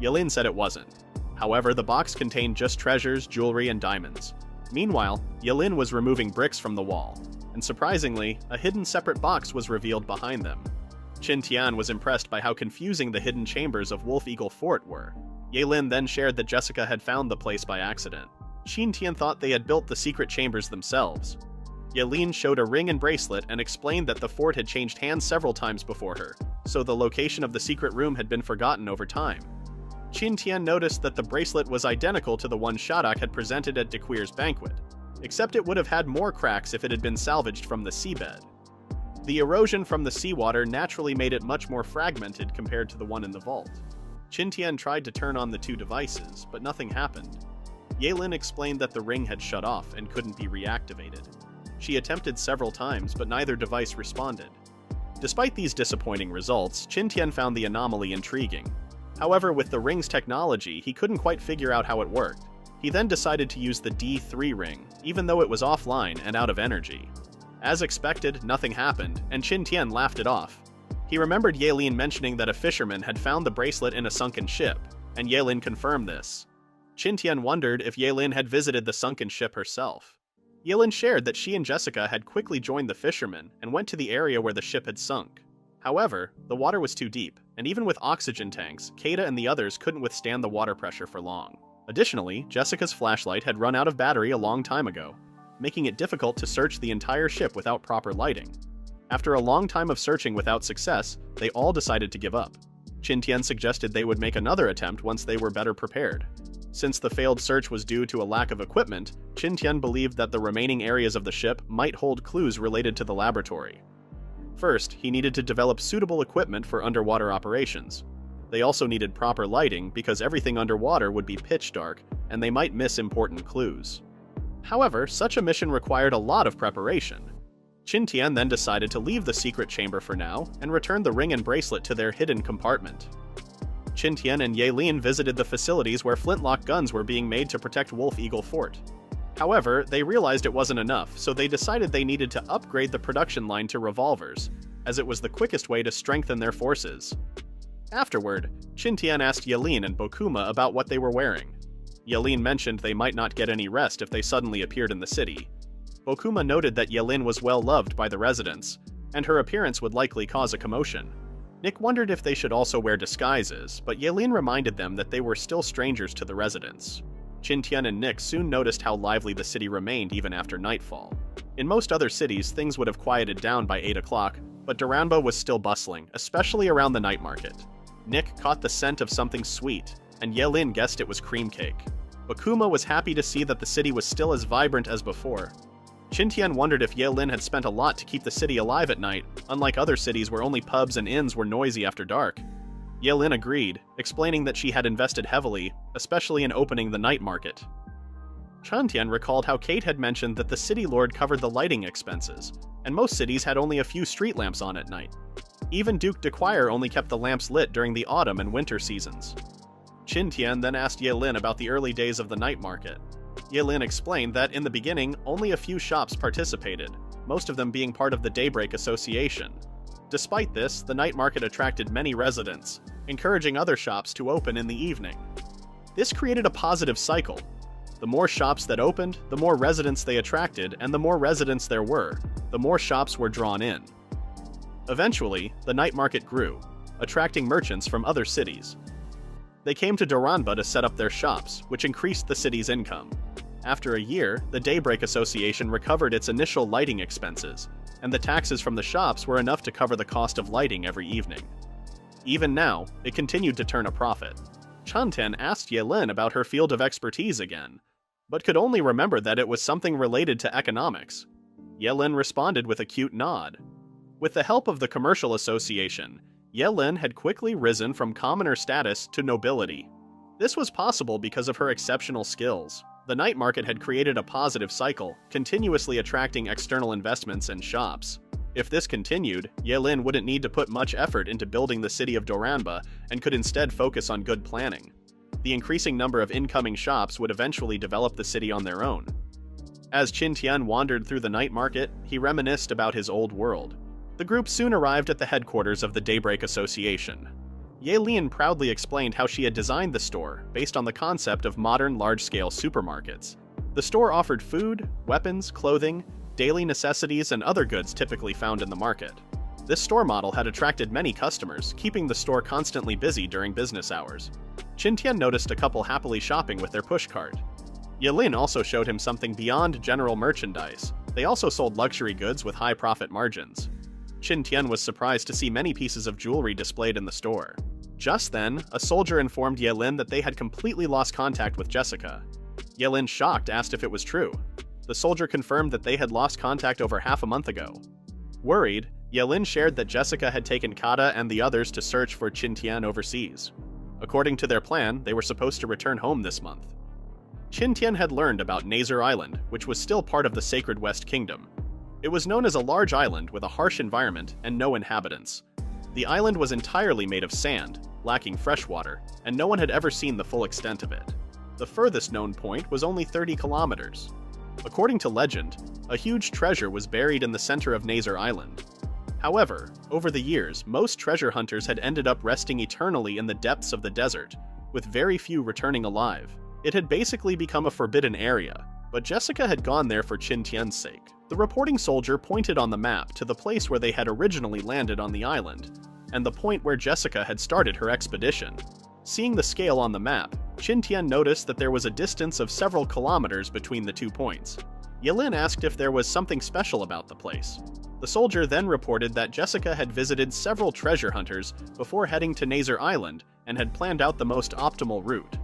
Speaker 1: Yelin said it wasn't. However, the box contained just treasures, jewelry, and diamonds. Meanwhile, Yelin was removing bricks from the wall, and surprisingly, a hidden separate box was revealed behind them. Qin Tian was impressed by how confusing the hidden chambers of Wolf Eagle Fort were. Yelin then shared that Jessica had found the place by accident. Qin Tian thought they had built the secret chambers themselves. Yelin showed a ring and bracelet and explained that the fort had changed hands several times before her, so the location of the secret room had been forgotten over time. Qin Tian noticed that the bracelet was identical to the one Shadak had presented at Dequir's banquet, except it would have had more cracks if it had been salvaged from the seabed. The erosion from the seawater naturally made it much more fragmented compared to the one in the vault. Qin Tian tried to turn on the 2 devices, but nothing happened. Yelin explained that the ring had shut off and couldn't be reactivated. She attempted several times, but neither device responded. Despite these disappointing results, Qin Tian found the anomaly intriguing. However, with the ring's technology, he couldn't quite figure out how it worked. He then decided to use the D3 ring, even though it was offline and out of energy. As expected, nothing happened, and Qin Tian laughed it off. He remembered Yelin mentioning that a fisherman had found the bracelet in a sunken ship, and Yelin confirmed this. Qin Tian wondered if Yelin had visited the sunken ship herself. Yelin shared that she and Jessica had quickly joined the fishermen and went to the area where the ship had sunk. However, the water was too deep, and even with oxygen tanks, Kata and the others couldn't withstand the water pressure for long. Additionally, Jessica's flashlight had run out of battery a long time ago, making it difficult to search the entire ship without proper lighting. After a long time of searching without success, they all decided to give up. Qin Tian suggested they would make another attempt once they were better prepared. Since the failed search was due to a lack of equipment, Qin Tian believed that the remaining areas of the ship might hold clues related to the laboratory. First, he needed to develop suitable equipment for underwater operations. They also needed proper lighting because everything underwater would be pitch dark, and they might miss important clues. However, such a mission required a lot of preparation. Qin Tian then decided to leave the secret chamber for now and return the ring and bracelet to their hidden compartment. Qin Tian and Yelin visited the facilities where flintlock guns were being made to protect Wolf Eagle Fort. However, they realized it wasn't enough, so they decided they needed to upgrade the production line to revolvers, as it was the quickest way to strengthen their forces. Afterward, Qin Tian asked Yelin and Bokuma about what they were wearing. Yelin mentioned they might not get any rest if they suddenly appeared in the city. Bokuma noted that Yelin was well loved by the residents, and her appearance would likely cause a commotion. Nick wondered if they should also wear disguises, but Yelin reminded them that they were still strangers to the residents. Qin Tian and Nick soon noticed how lively the city remained even after nightfall. In most other cities, things would have quieted down by 8 o'clock, but Duranba was still bustling, especially around the night market. Nick caught the scent of something sweet, and Yelin guessed it was cream cake. Bokuma was happy to see that the city was still as vibrant as before. Qin Tian wondered if Yelin had spent a lot to keep the city alive at night, unlike other cities where only pubs and inns were noisy after dark. Yelin agreed, explaining that she had invested heavily, especially in opening the night market. Qin Tian recalled how Kate had mentioned that the city lord covered the lighting expenses, and most cities had only a few street lamps on at night. Even Duke de Quire only kept the lamps lit during the autumn and winter seasons. Qin Tian then asked Yelin about the early days of the night market. Yelin explained that in the beginning, only a few shops participated, most of them being part of the Daybreak Association. Despite this, the night market attracted many residents, encouraging other shops to open in the evening. This created a positive cycle. The more shops that opened, the more residents they attracted, and the more residents there were, the more shops were drawn in. Eventually, the night market grew, attracting merchants from other cities. They came to Duranba to set up their shops, which increased the city's income. After a year, the Daybreak Association recovered its initial lighting expenses, and the taxes from the shops were enough to cover the cost of lighting every evening. Even now, it continued to turn a profit. Qin Tian asked Yelin about her field of expertise again, but could only remember that it was something related to economics. Yelin responded with a cute nod. With the help of the Commercial Association, Yelin had quickly risen from commoner status to nobility. This was possible because of her exceptional skills. The night market had created a positive cycle, continuously attracting external investments and shops. If this continued, Yelin wouldn't need to put much effort into building the city of Duranba and could instead focus on good planning. The increasing number of incoming shops would eventually develop the city on their own. As Qin Tian wandered through the night market, he reminisced about his old world. The group soon arrived at the headquarters of the Daybreak Association. Yelin proudly explained how she had designed the store based on the concept of modern large-scale supermarkets. The store offered food, weapons, clothing, daily necessities, and other goods typically found in the market. This store model had attracted many customers, keeping the store constantly busy during business hours. Qin Tian noticed a couple happily shopping with their pushcart. Yelin also showed him something beyond general merchandise. They also sold luxury goods with high profit margins. Qin Tian was surprised to see many pieces of jewelry displayed in the store. Just then, a soldier informed Yelin that they had completely lost contact with Jessica. Yelin, shocked, asked if it was true. The soldier confirmed that they had lost contact over half a month ago. Worried, Yelin shared that Jessica had taken Kata and the others to search for Qin Tian overseas. According to their plan, they were supposed to return home this month. Qin Tian had learned about Nazar Island, which was still part of the Sacred West Kingdom. It was known as a large island with a harsh environment and no inhabitants. The island was entirely made of sand, lacking fresh water, and no one had ever seen the full extent of it. The furthest known point was only 30 kilometers. According to legend, a huge treasure was buried in the center of Nazar Island. However, over the years, most treasure hunters had ended up resting eternally in the depths of the desert, with very few returning alive. It had basically become a forbidden area, but Jessica had gone there for Qin Tian's sake. The reporting soldier pointed on the map to the place where they had originally landed on the island, and the point where Jessica had started her expedition. Seeing the scale on the map, Qin Tian noticed that there was a distance of several kilometers between the 2 points. Yelin asked if there was something special about the place. The soldier then reported that Jessica had visited several treasure hunters before heading to Nazar Island and had planned out the most optimal route.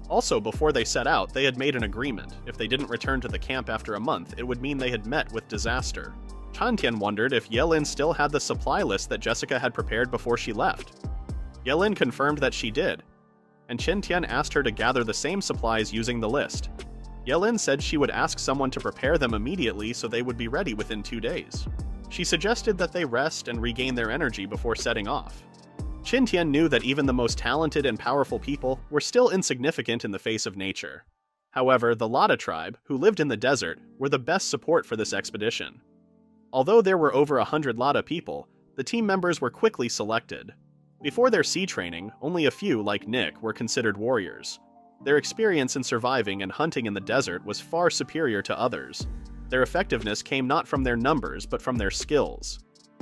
Speaker 1: Also, before they set out, they had made an agreement. If they didn't return to the camp after a month, it would mean they had met with disaster. Qin Tian wondered if Yelin still had the supply list that Jessica had prepared before she left. Yelin confirmed that she did, and Qin Tian asked her to gather the same supplies using the list. Yelin said she would ask someone to prepare them immediately so they would be ready within 2 days. She suggested that they rest and regain their energy before setting off. Qin Tian knew that even the most talented and powerful people were still insignificant in the face of nature. However, the Lada tribe, who lived in the desert, were the best support for this expedition. Although there were over 100 Lada people, the team members were quickly selected. Before their sea training, only a few, like Nick, were considered warriors. Their experience in surviving and hunting in the desert was far superior to others. Their effectiveness came not from their numbers, but from their skills.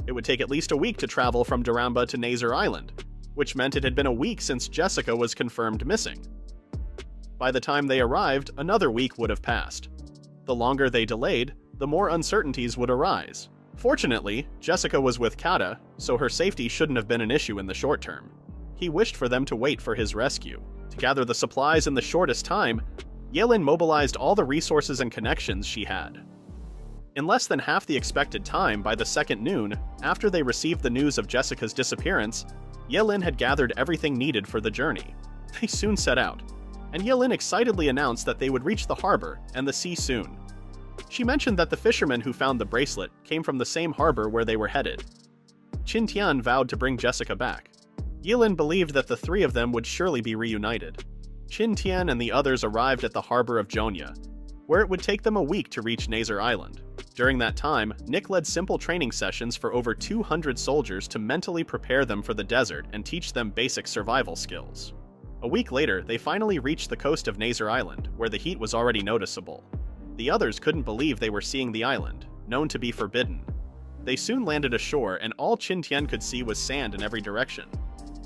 Speaker 1: It would take at least a week to travel from Duramba to Nazar Island, which meant it had been a week since Jessica was confirmed missing. By the time they arrived, another week would have passed. The longer they delayed, the more uncertainties would arise. Fortunately, Jessica was with Kata, so her safety shouldn't have been an issue in the short term. He wished for them to wait for his rescue. To gather the supplies in the shortest time, Yelin mobilized all the resources and connections she had. In less than half the expected time, by the second noon, after they received the news of Jessica's disappearance, Yelin had gathered everything needed for the journey. They soon set out, and Yelin excitedly announced that they would reach the harbor and the sea soon. She mentioned that the fishermen who found the bracelet came from the same harbor where they were headed. Qin Tian vowed to bring Jessica back. Yelin believed that the 3 of them would surely be reunited. Qin Tian and the others arrived at the harbor of Jonya, where it would take them a week to reach Nazar Island. During that time, Nick led simple training sessions for over 200 soldiers to mentally prepare them for the desert and teach them basic survival skills. A week later, they finally reached the coast of Nazar Island, where the heat was already noticeable. The others couldn't believe they were seeing the island, known to be forbidden. They soon landed ashore, and all Qin Tian could see was sand in every direction.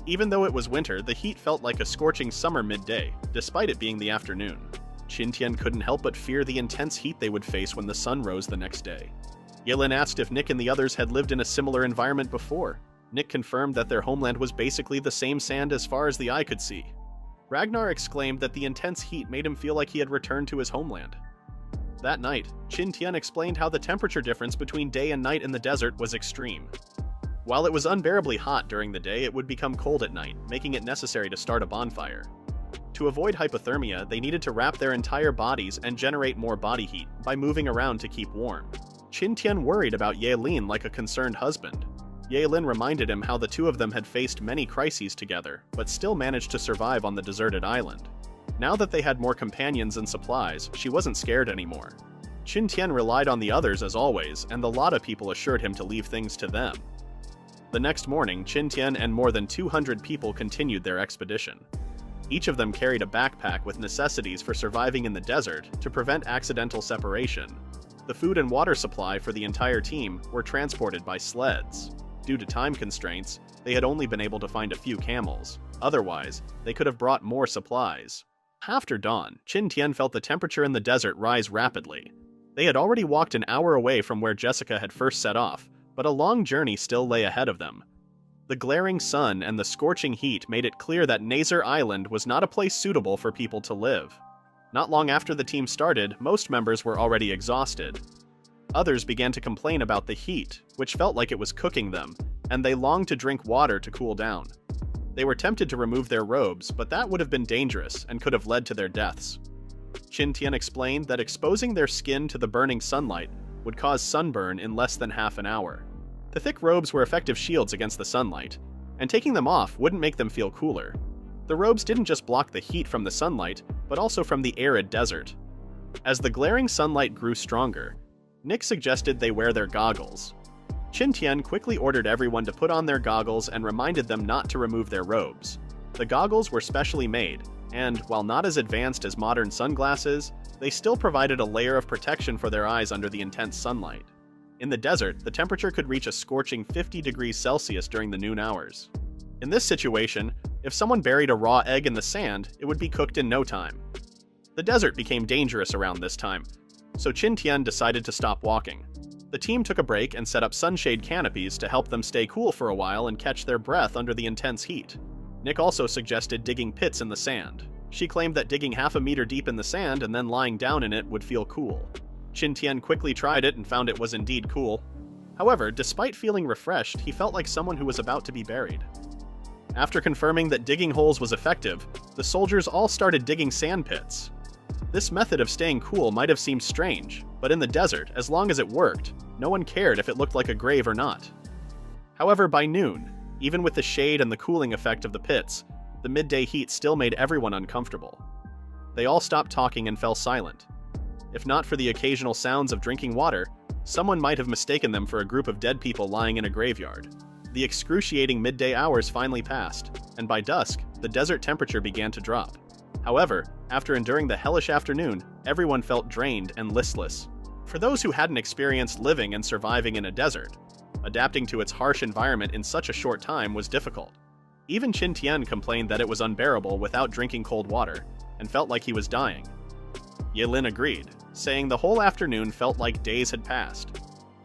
Speaker 1: Even though it was winter, the heat felt like a scorching summer midday, despite it being the afternoon. Qin Tian couldn't help but fear the intense heat they would face when the sun rose the next day. Yelin asked if Nick and the others had lived in a similar environment before. Nick confirmed that their homeland was basically the same sand as far as the eye could see. Ragnar exclaimed that the intense heat made him feel like he had returned to his homeland. That night, Qin Tian explained how the temperature difference between day and night in the desert was extreme. While it was unbearably hot during the day, it would become cold at night, making it necessary to start a bonfire. To avoid hypothermia, they needed to wrap their entire bodies and generate more body heat by moving around to keep warm. Qin Tian worried about Yelin like a concerned husband. Yelin reminded him how the 2 of them had faced many crises together, but still managed to survive on the deserted island. Now that they had more companions and supplies, she wasn't scared anymore. Qin Tian relied on the others as always, and the Lada people assured him to leave things to them. The next morning, Qin Tian and more than 200 people continued their expedition. Each of them carried a backpack with necessities for surviving in the desert to prevent accidental separation. The food and water supply for the entire team were transported by sleds. Due to time constraints, they had only been able to find a few camels. Otherwise, they could have brought more supplies. After dawn, Qin Tian felt the temperature in the desert rise rapidly. They had already walked an hour away from where Jessica had first set off, but a long journey still lay ahead of them. The glaring sun and the scorching heat made it clear that Nazar Island was not a place suitable for people to live. Not long after the team started, most members were already exhausted. Others began to complain about the heat, which felt like it was cooking them, and they longed to drink water to cool down. They were tempted to remove their robes, but that would have been dangerous and could have led to their deaths. Qin Tian explained that exposing their skin to the burning sunlight would cause sunburn in less than half an hour. The thick robes were effective shields against the sunlight, and taking them off wouldn't make them feel cooler. The robes didn't just block the heat from the sunlight, but also from the arid desert. As the glaring sunlight grew stronger, Nick suggested they wear their goggles. Qin Tian quickly ordered everyone to put on their goggles and reminded them not to remove their robes. The goggles were specially made, and, while not as advanced as modern sunglasses, they still provided a layer of protection for their eyes under the intense sunlight. In the desert, the temperature could reach a scorching 50 degrees Celsius during the noon hours. In this situation, if someone buried a raw egg in the sand, it would be cooked in no time. The desert became dangerous around this time, so Qin Tian decided to stop walking. The team took a break and set up sunshade canopies to help them stay cool for a while and catch their breath under the intense heat. Nick also suggested digging pits in the sand. She claimed that digging half a meter deep in the sand and then lying down in it would feel cool. Qin Tian quickly tried it and found it was indeed cool. However, despite feeling refreshed, he felt like someone who was about to be buried. After confirming that digging holes was effective, the soldiers all started digging sand pits. This method of staying cool might have seemed strange, but in the desert, as long as it worked, no one cared if it looked like a grave or not. However, by noon, even with the shade and the cooling effect of the pits, the midday heat still made everyone uncomfortable. They all stopped talking and fell silent. If not for the occasional sounds of drinking water, someone might have mistaken them for a group of dead people lying in a graveyard. The excruciating midday hours finally passed, and by dusk, the desert temperature began to drop. However, after enduring the hellish afternoon, everyone felt drained and listless. For those who hadn't experienced living and surviving in a desert, adapting to its harsh environment in such a short time was difficult. Even Qin Tian complained that it was unbearable without drinking cold water, and felt like he was dying. Yelin agreed, saying the whole afternoon felt like days had passed.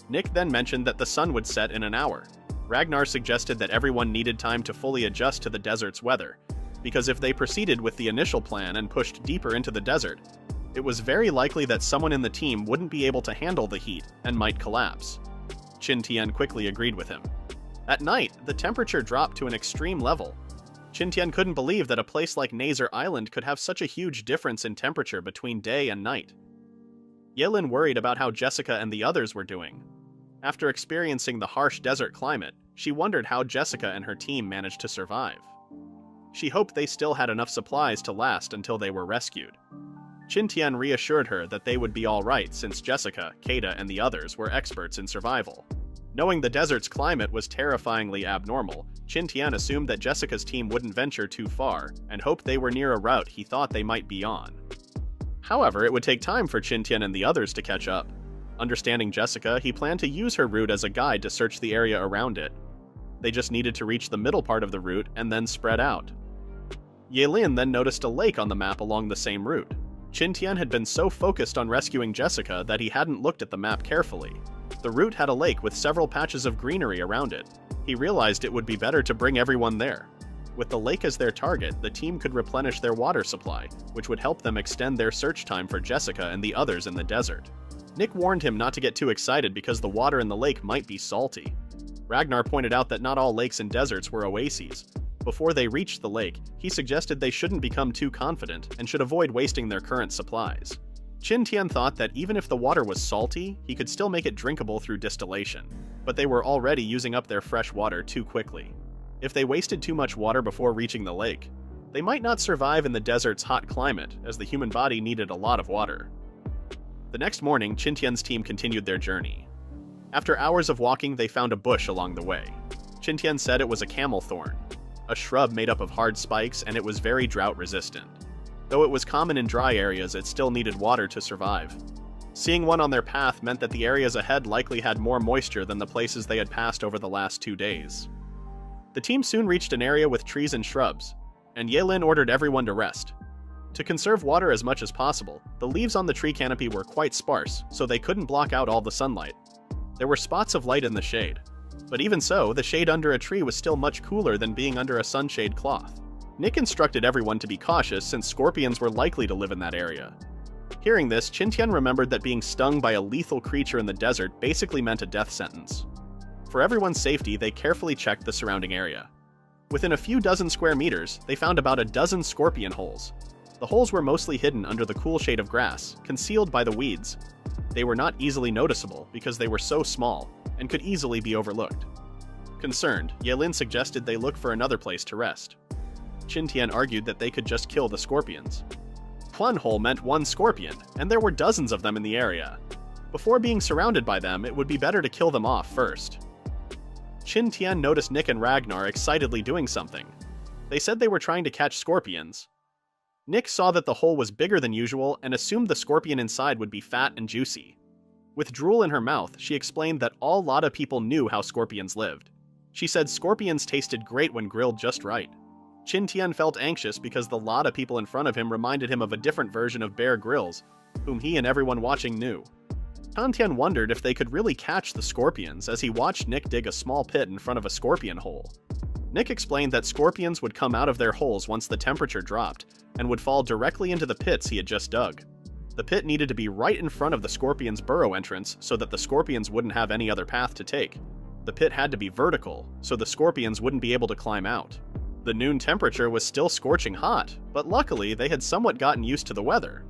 Speaker 1: Nick then mentioned that the sun would set in an hour. Ragnar suggested that everyone needed time to fully adjust to the desert's weather, because if they proceeded with the initial plan and pushed deeper into the desert, it was very likely that someone in the team wouldn't be able to handle the heat and might collapse. Qin Tian quickly agreed with him. At night, the temperature dropped to an extreme level. Qin Tian couldn't believe that a place like Nazar Island could have such a huge difference in temperature between day and night. Yelin worried about how Jessica and the others were doing. After experiencing the harsh desert climate, she wondered how Jessica and her team managed to survive. She hoped they still had enough supplies to last until they were rescued. Qin Tian reassured her that they would be alright since Jessica, Keita, and the others were experts in survival. Knowing the desert's climate was terrifyingly abnormal, Qin Tian assumed that Jessica's team wouldn't venture too far, and hoped they were near a route he thought they might be on. However, it would take time for Qin Tian and the others to catch up. Understanding Jessica, he planned to use her route as a guide to search the area around it. They just needed to reach the middle part of the route and then spread out. Yelin then noticed a lake on the map along the same route. Qin Tian had been so focused on rescuing Jessica that he hadn't looked at the map carefully. The route had a lake with several patches of greenery around it. He realized it would be better to bring everyone there. With the lake as their target, the team could replenish their water supply, which would help them extend their search time for Jessica and the others in the desert. Nick warned him not to get too excited because the water in the lake might be salty. Ragnar pointed out that not all lakes and deserts were oases. Before they reached the lake, he suggested they shouldn't become too confident and should avoid wasting their current supplies. Qin Tian thought that even if the water was salty, he could still make it drinkable through distillation, but they were already using up their fresh water too quickly. If they wasted too much water before reaching the lake, they might not survive in the desert's hot climate, as the human body needed a lot of water. The next morning, Qin Tian's team continued their journey. After hours of walking, they found a bush along the way. Qin Tian said it was a camel thorn, a shrub made up of hard spikes, and it was very drought-resistant. Though it was common in dry areas, it still needed water to survive. Seeing one on their path meant that the areas ahead likely had more moisture than the places they had passed over the last 2 days. The team soon reached an area with trees and shrubs, and Yelin ordered everyone to rest. To conserve water as much as possible, the leaves on the tree canopy were quite sparse, so they couldn't block out all the sunlight. There were spots of light in the shade, but even so, the shade under a tree was still much cooler than being under a sunshade cloth. Nick instructed everyone to be cautious since scorpions were likely to live in that area. Hearing this, Qin Tian remembered that being stung by a lethal creature in the desert basically meant a death sentence. For everyone's safety, they carefully checked the surrounding area. Within a few dozen square meters, they found about a dozen scorpion holes. The holes were mostly hidden under the cool shade of grass, concealed by the weeds. They were not easily noticeable because they were so small and could easily be overlooked. Concerned, Yelin suggested they look for another place to rest. Qin Tian argued that they could just kill the scorpions. One hole meant one scorpion, and there were dozens of them in the area. Before being surrounded by them, it would be better to kill them off first. Qin Tian noticed Nick and Ragnar excitedly doing something. They said they were trying to catch scorpions. Nick saw that the hole was bigger than usual and assumed the scorpion inside would be fat and juicy. With drool in her mouth, she explained that all Lada people knew how scorpions lived. She said scorpions tasted great when grilled just right. Qin Tian felt anxious because the Lada people in front of him reminded him of a different version of Bear Grylls, whom he and everyone watching knew. Qin Tian wondered if they could really catch the scorpions as he watched Nick dig a small pit in front of a scorpion hole. Nick explained that scorpions would come out of their holes once the temperature dropped, and would fall directly into the pits he had just dug. The pit needed to be right in front of the scorpion's burrow entrance so that the scorpions wouldn't have any other path to take. The pit had to be vertical, so the scorpions wouldn't be able to climb out. The noon temperature was still scorching hot, but luckily they had somewhat gotten used to the weather.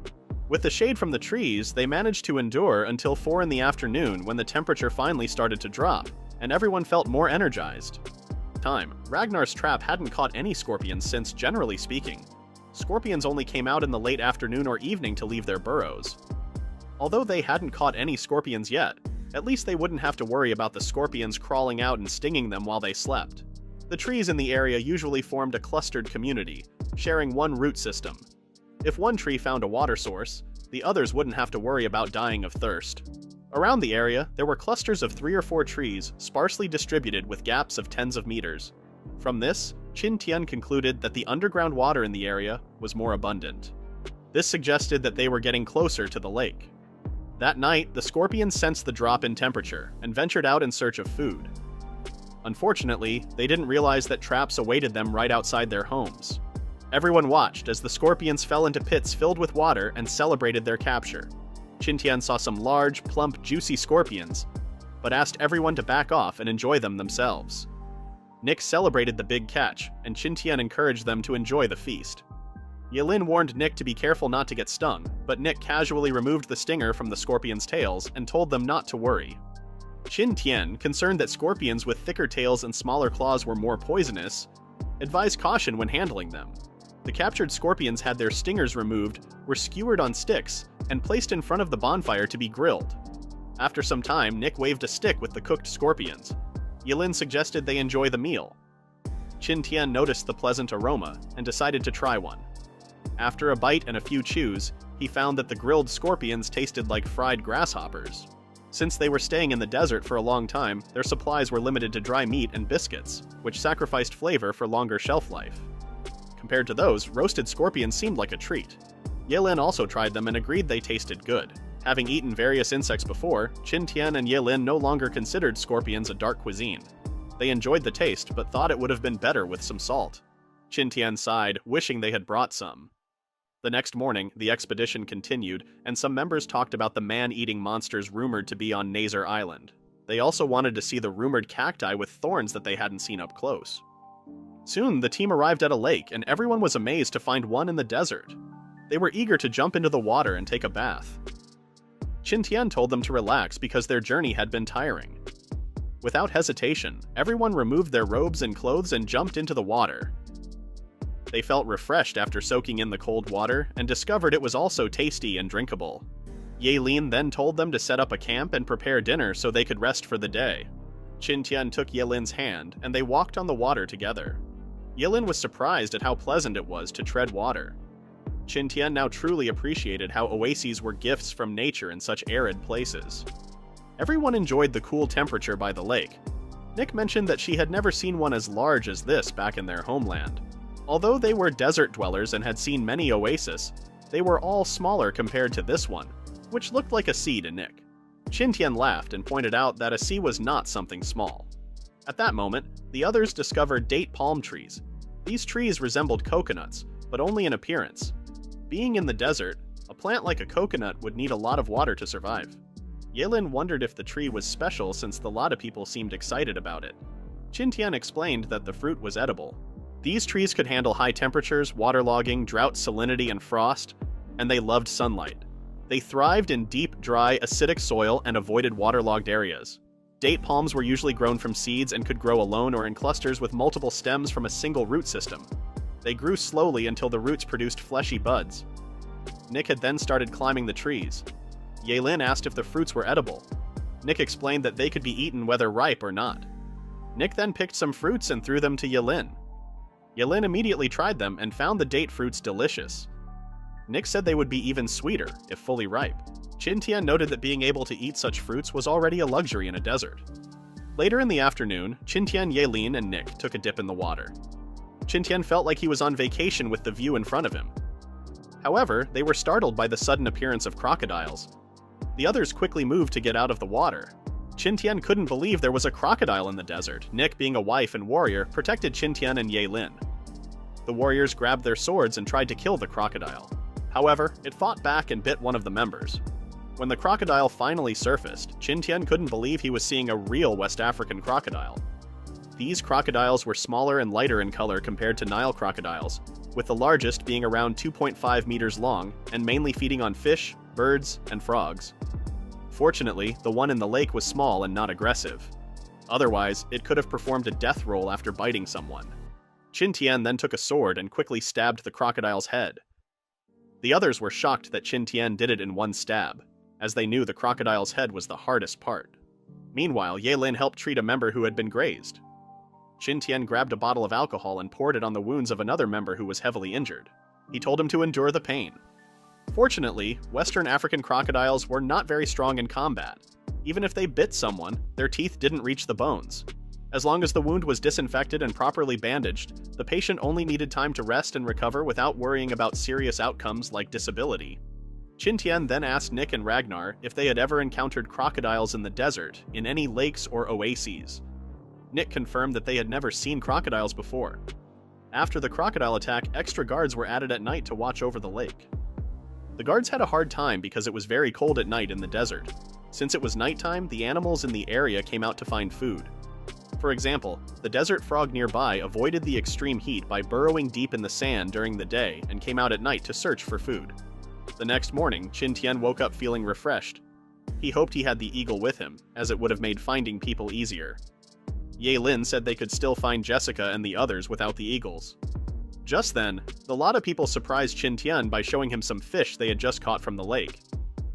Speaker 1: With the shade from the trees, they managed to endure until 4 in the afternoon when the temperature finally started to drop, and everyone felt more energized. Ragnar's trap hadn't caught any scorpions since, generally speaking, scorpions only came out in the late afternoon or evening to leave their burrows. Although they hadn't caught any scorpions yet, at least they wouldn't have to worry about the scorpions crawling out and stinging them while they slept. The trees in the area usually formed a clustered community, sharing one root system. If one tree found a water source, the others wouldn't have to worry about dying of thirst. Around the area, there were clusters of 3 or 4 trees, sparsely distributed with gaps of tens of meters. From this, Qin Tian concluded that the underground water in the area was more abundant. This suggested that they were getting closer to the lake. That night, the scorpions sensed the drop in temperature and ventured out in search of food. Unfortunately, they didn't realize that traps awaited them right outside their homes. Everyone watched as the scorpions fell into pits filled with water and celebrated their capture. Qin Tian saw some large, plump, juicy scorpions, but asked everyone to back off and enjoy them themselves. Nick celebrated the big catch, and Qin Tian encouraged them to enjoy the feast. Yelin warned Nick to be careful not to get stung, but Nick casually removed the stinger from the scorpions' tails and told them not to worry. Qin Tian, concerned that scorpions with thicker tails and smaller claws were more poisonous, advised caution when handling them. The captured scorpions had their stingers removed, were skewered on sticks, and placed in front of the bonfire to be grilled. After some time, Nick waved a stick with the cooked scorpions. Yelin suggested they enjoy the meal. Qin Tian noticed the pleasant aroma and decided to try one. After a bite and a few chews, he found that the grilled scorpions tasted like fried grasshoppers. Since they were staying in the desert for a long time, their supplies were limited to dry meat and biscuits, which sacrificed flavor for longer shelf life. Compared to those, roasted scorpions seemed like a treat. Yelin also tried them and agreed they tasted good. Having eaten various insects before, Qin Tian and Yelin no longer considered scorpions a dark cuisine. They enjoyed the taste, but thought it would have been better with some salt. Qin Tian sighed, wishing they had brought some. The next morning, the expedition continued, and some members talked about the man-eating monsters rumored to be on Nazar Island. They also wanted to see the rumored cacti with thorns that they hadn't seen up close. Soon, the team arrived at a lake, and everyone was amazed to find one in the desert. They were eager to jump into the water and take a bath. Qin Tian told them to relax because their journey had been tiring. Without hesitation, everyone removed their robes and clothes and jumped into the water. They felt refreshed after soaking in the cold water and discovered it was also tasty and drinkable. Yelin then told them to set up a camp and prepare dinner so they could rest for the day. Qin Tian took Yelin's hand, and they walked on the water together. Yelin was surprised at how pleasant it was to tread water. Qin Tian now truly appreciated how oases were gifts from nature in such arid places. Everyone enjoyed the cool temperature by the lake. Nick mentioned that she had never seen one as large as this back in their homeland. Although they were desert dwellers and had seen many oases, they were all smaller compared to this one, which looked like a sea to Nick. Qin Tian laughed and pointed out that a sea was not something small. At that moment, the others discovered date palm trees. These trees resembled coconuts, but only in appearance. Being in the desert, a plant like a coconut would need a lot of water to survive. Yelin wondered if the tree was special since the Lada people seemed excited about it. Qin Tian explained that the fruit was edible. These trees could handle high temperatures, waterlogging, drought, salinity, and frost, and they loved sunlight. They thrived in deep, dry, acidic soil and avoided waterlogged areas. Date palms were usually grown from seeds and could grow alone or in clusters with multiple stems from a single root system. They grew slowly until the roots produced fleshy buds. Nick had then started climbing the trees. Yelin asked if the fruits were edible. Nick explained that they could be eaten whether ripe or not. Nick then picked some fruits and threw them to Yelin. Yelin immediately tried them and found the date fruits delicious. Nick said they would be even sweeter if fully ripe. Qin Tian noted that being able to eat such fruits was already a luxury in a desert. Later in the afternoon, Qin Tian, Yaelin, and Nick took a dip in the water. Qin Tian felt like he was on vacation with the view in front of him. However, they were startled by the sudden appearance of crocodiles. The others quickly moved to get out of the water. Qin Tian couldn't believe there was a crocodile in the desert. Nick, being a wife and warrior, protected Qin Tian and Yaelin. The warriors grabbed their swords and tried to kill the crocodile. However, it fought back and bit one of the members. When the crocodile finally surfaced, Qin Tian couldn't believe he was seeing a real West African crocodile. These crocodiles were smaller and lighter in color compared to Nile crocodiles, with the largest being around 2.5 meters long and mainly feeding on fish, birds, and frogs. Fortunately, the one in the lake was small and not aggressive. Otherwise, it could have performed a death roll after biting someone. Qin Tian then took a sword and quickly stabbed the crocodile's head. The others were shocked that Qin Tian did it in one stab, as they knew the crocodile's head was the hardest part. Meanwhile, Yaelin helped treat a member who had been grazed. Qin Tian grabbed a bottle of alcohol and poured it on the wounds of another member who was heavily injured. He told him to endure the pain. Fortunately, Western African crocodiles were not very strong in combat. Even if they bit someone, their teeth didn't reach the bones. As long as the wound was disinfected and properly bandaged, the patient only needed time to rest and recover without worrying about serious outcomes like disability. Qin Tian then asked Nick and Ragnar if they had ever encountered crocodiles in the desert, in any lakes or oases. Nick confirmed that they had never seen crocodiles before. After the crocodile attack, extra guards were added at night to watch over the lake. The guards had a hard time because it was very cold at night in the desert. Since it was nighttime, the animals in the area came out to find food. For example, the desert frog nearby avoided the extreme heat by burrowing deep in the sand during the day and came out at night to search for food. The next morning, Qin Tian woke up feeling refreshed. He hoped he had the eagle with him, as it would have made finding people easier. Yaelin said they could still find Jessica and the others without the eagles. Just then, the lot of people surprised Qin Tian by showing him some fish they had just caught from the lake.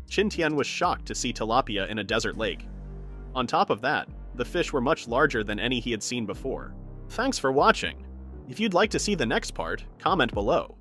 Speaker 1: Qin Tian was shocked to see tilapia in a desert lake. On top of that, the fish were much larger than any he had seen before. Thanks for watching. If you'd like to see the next part, comment below.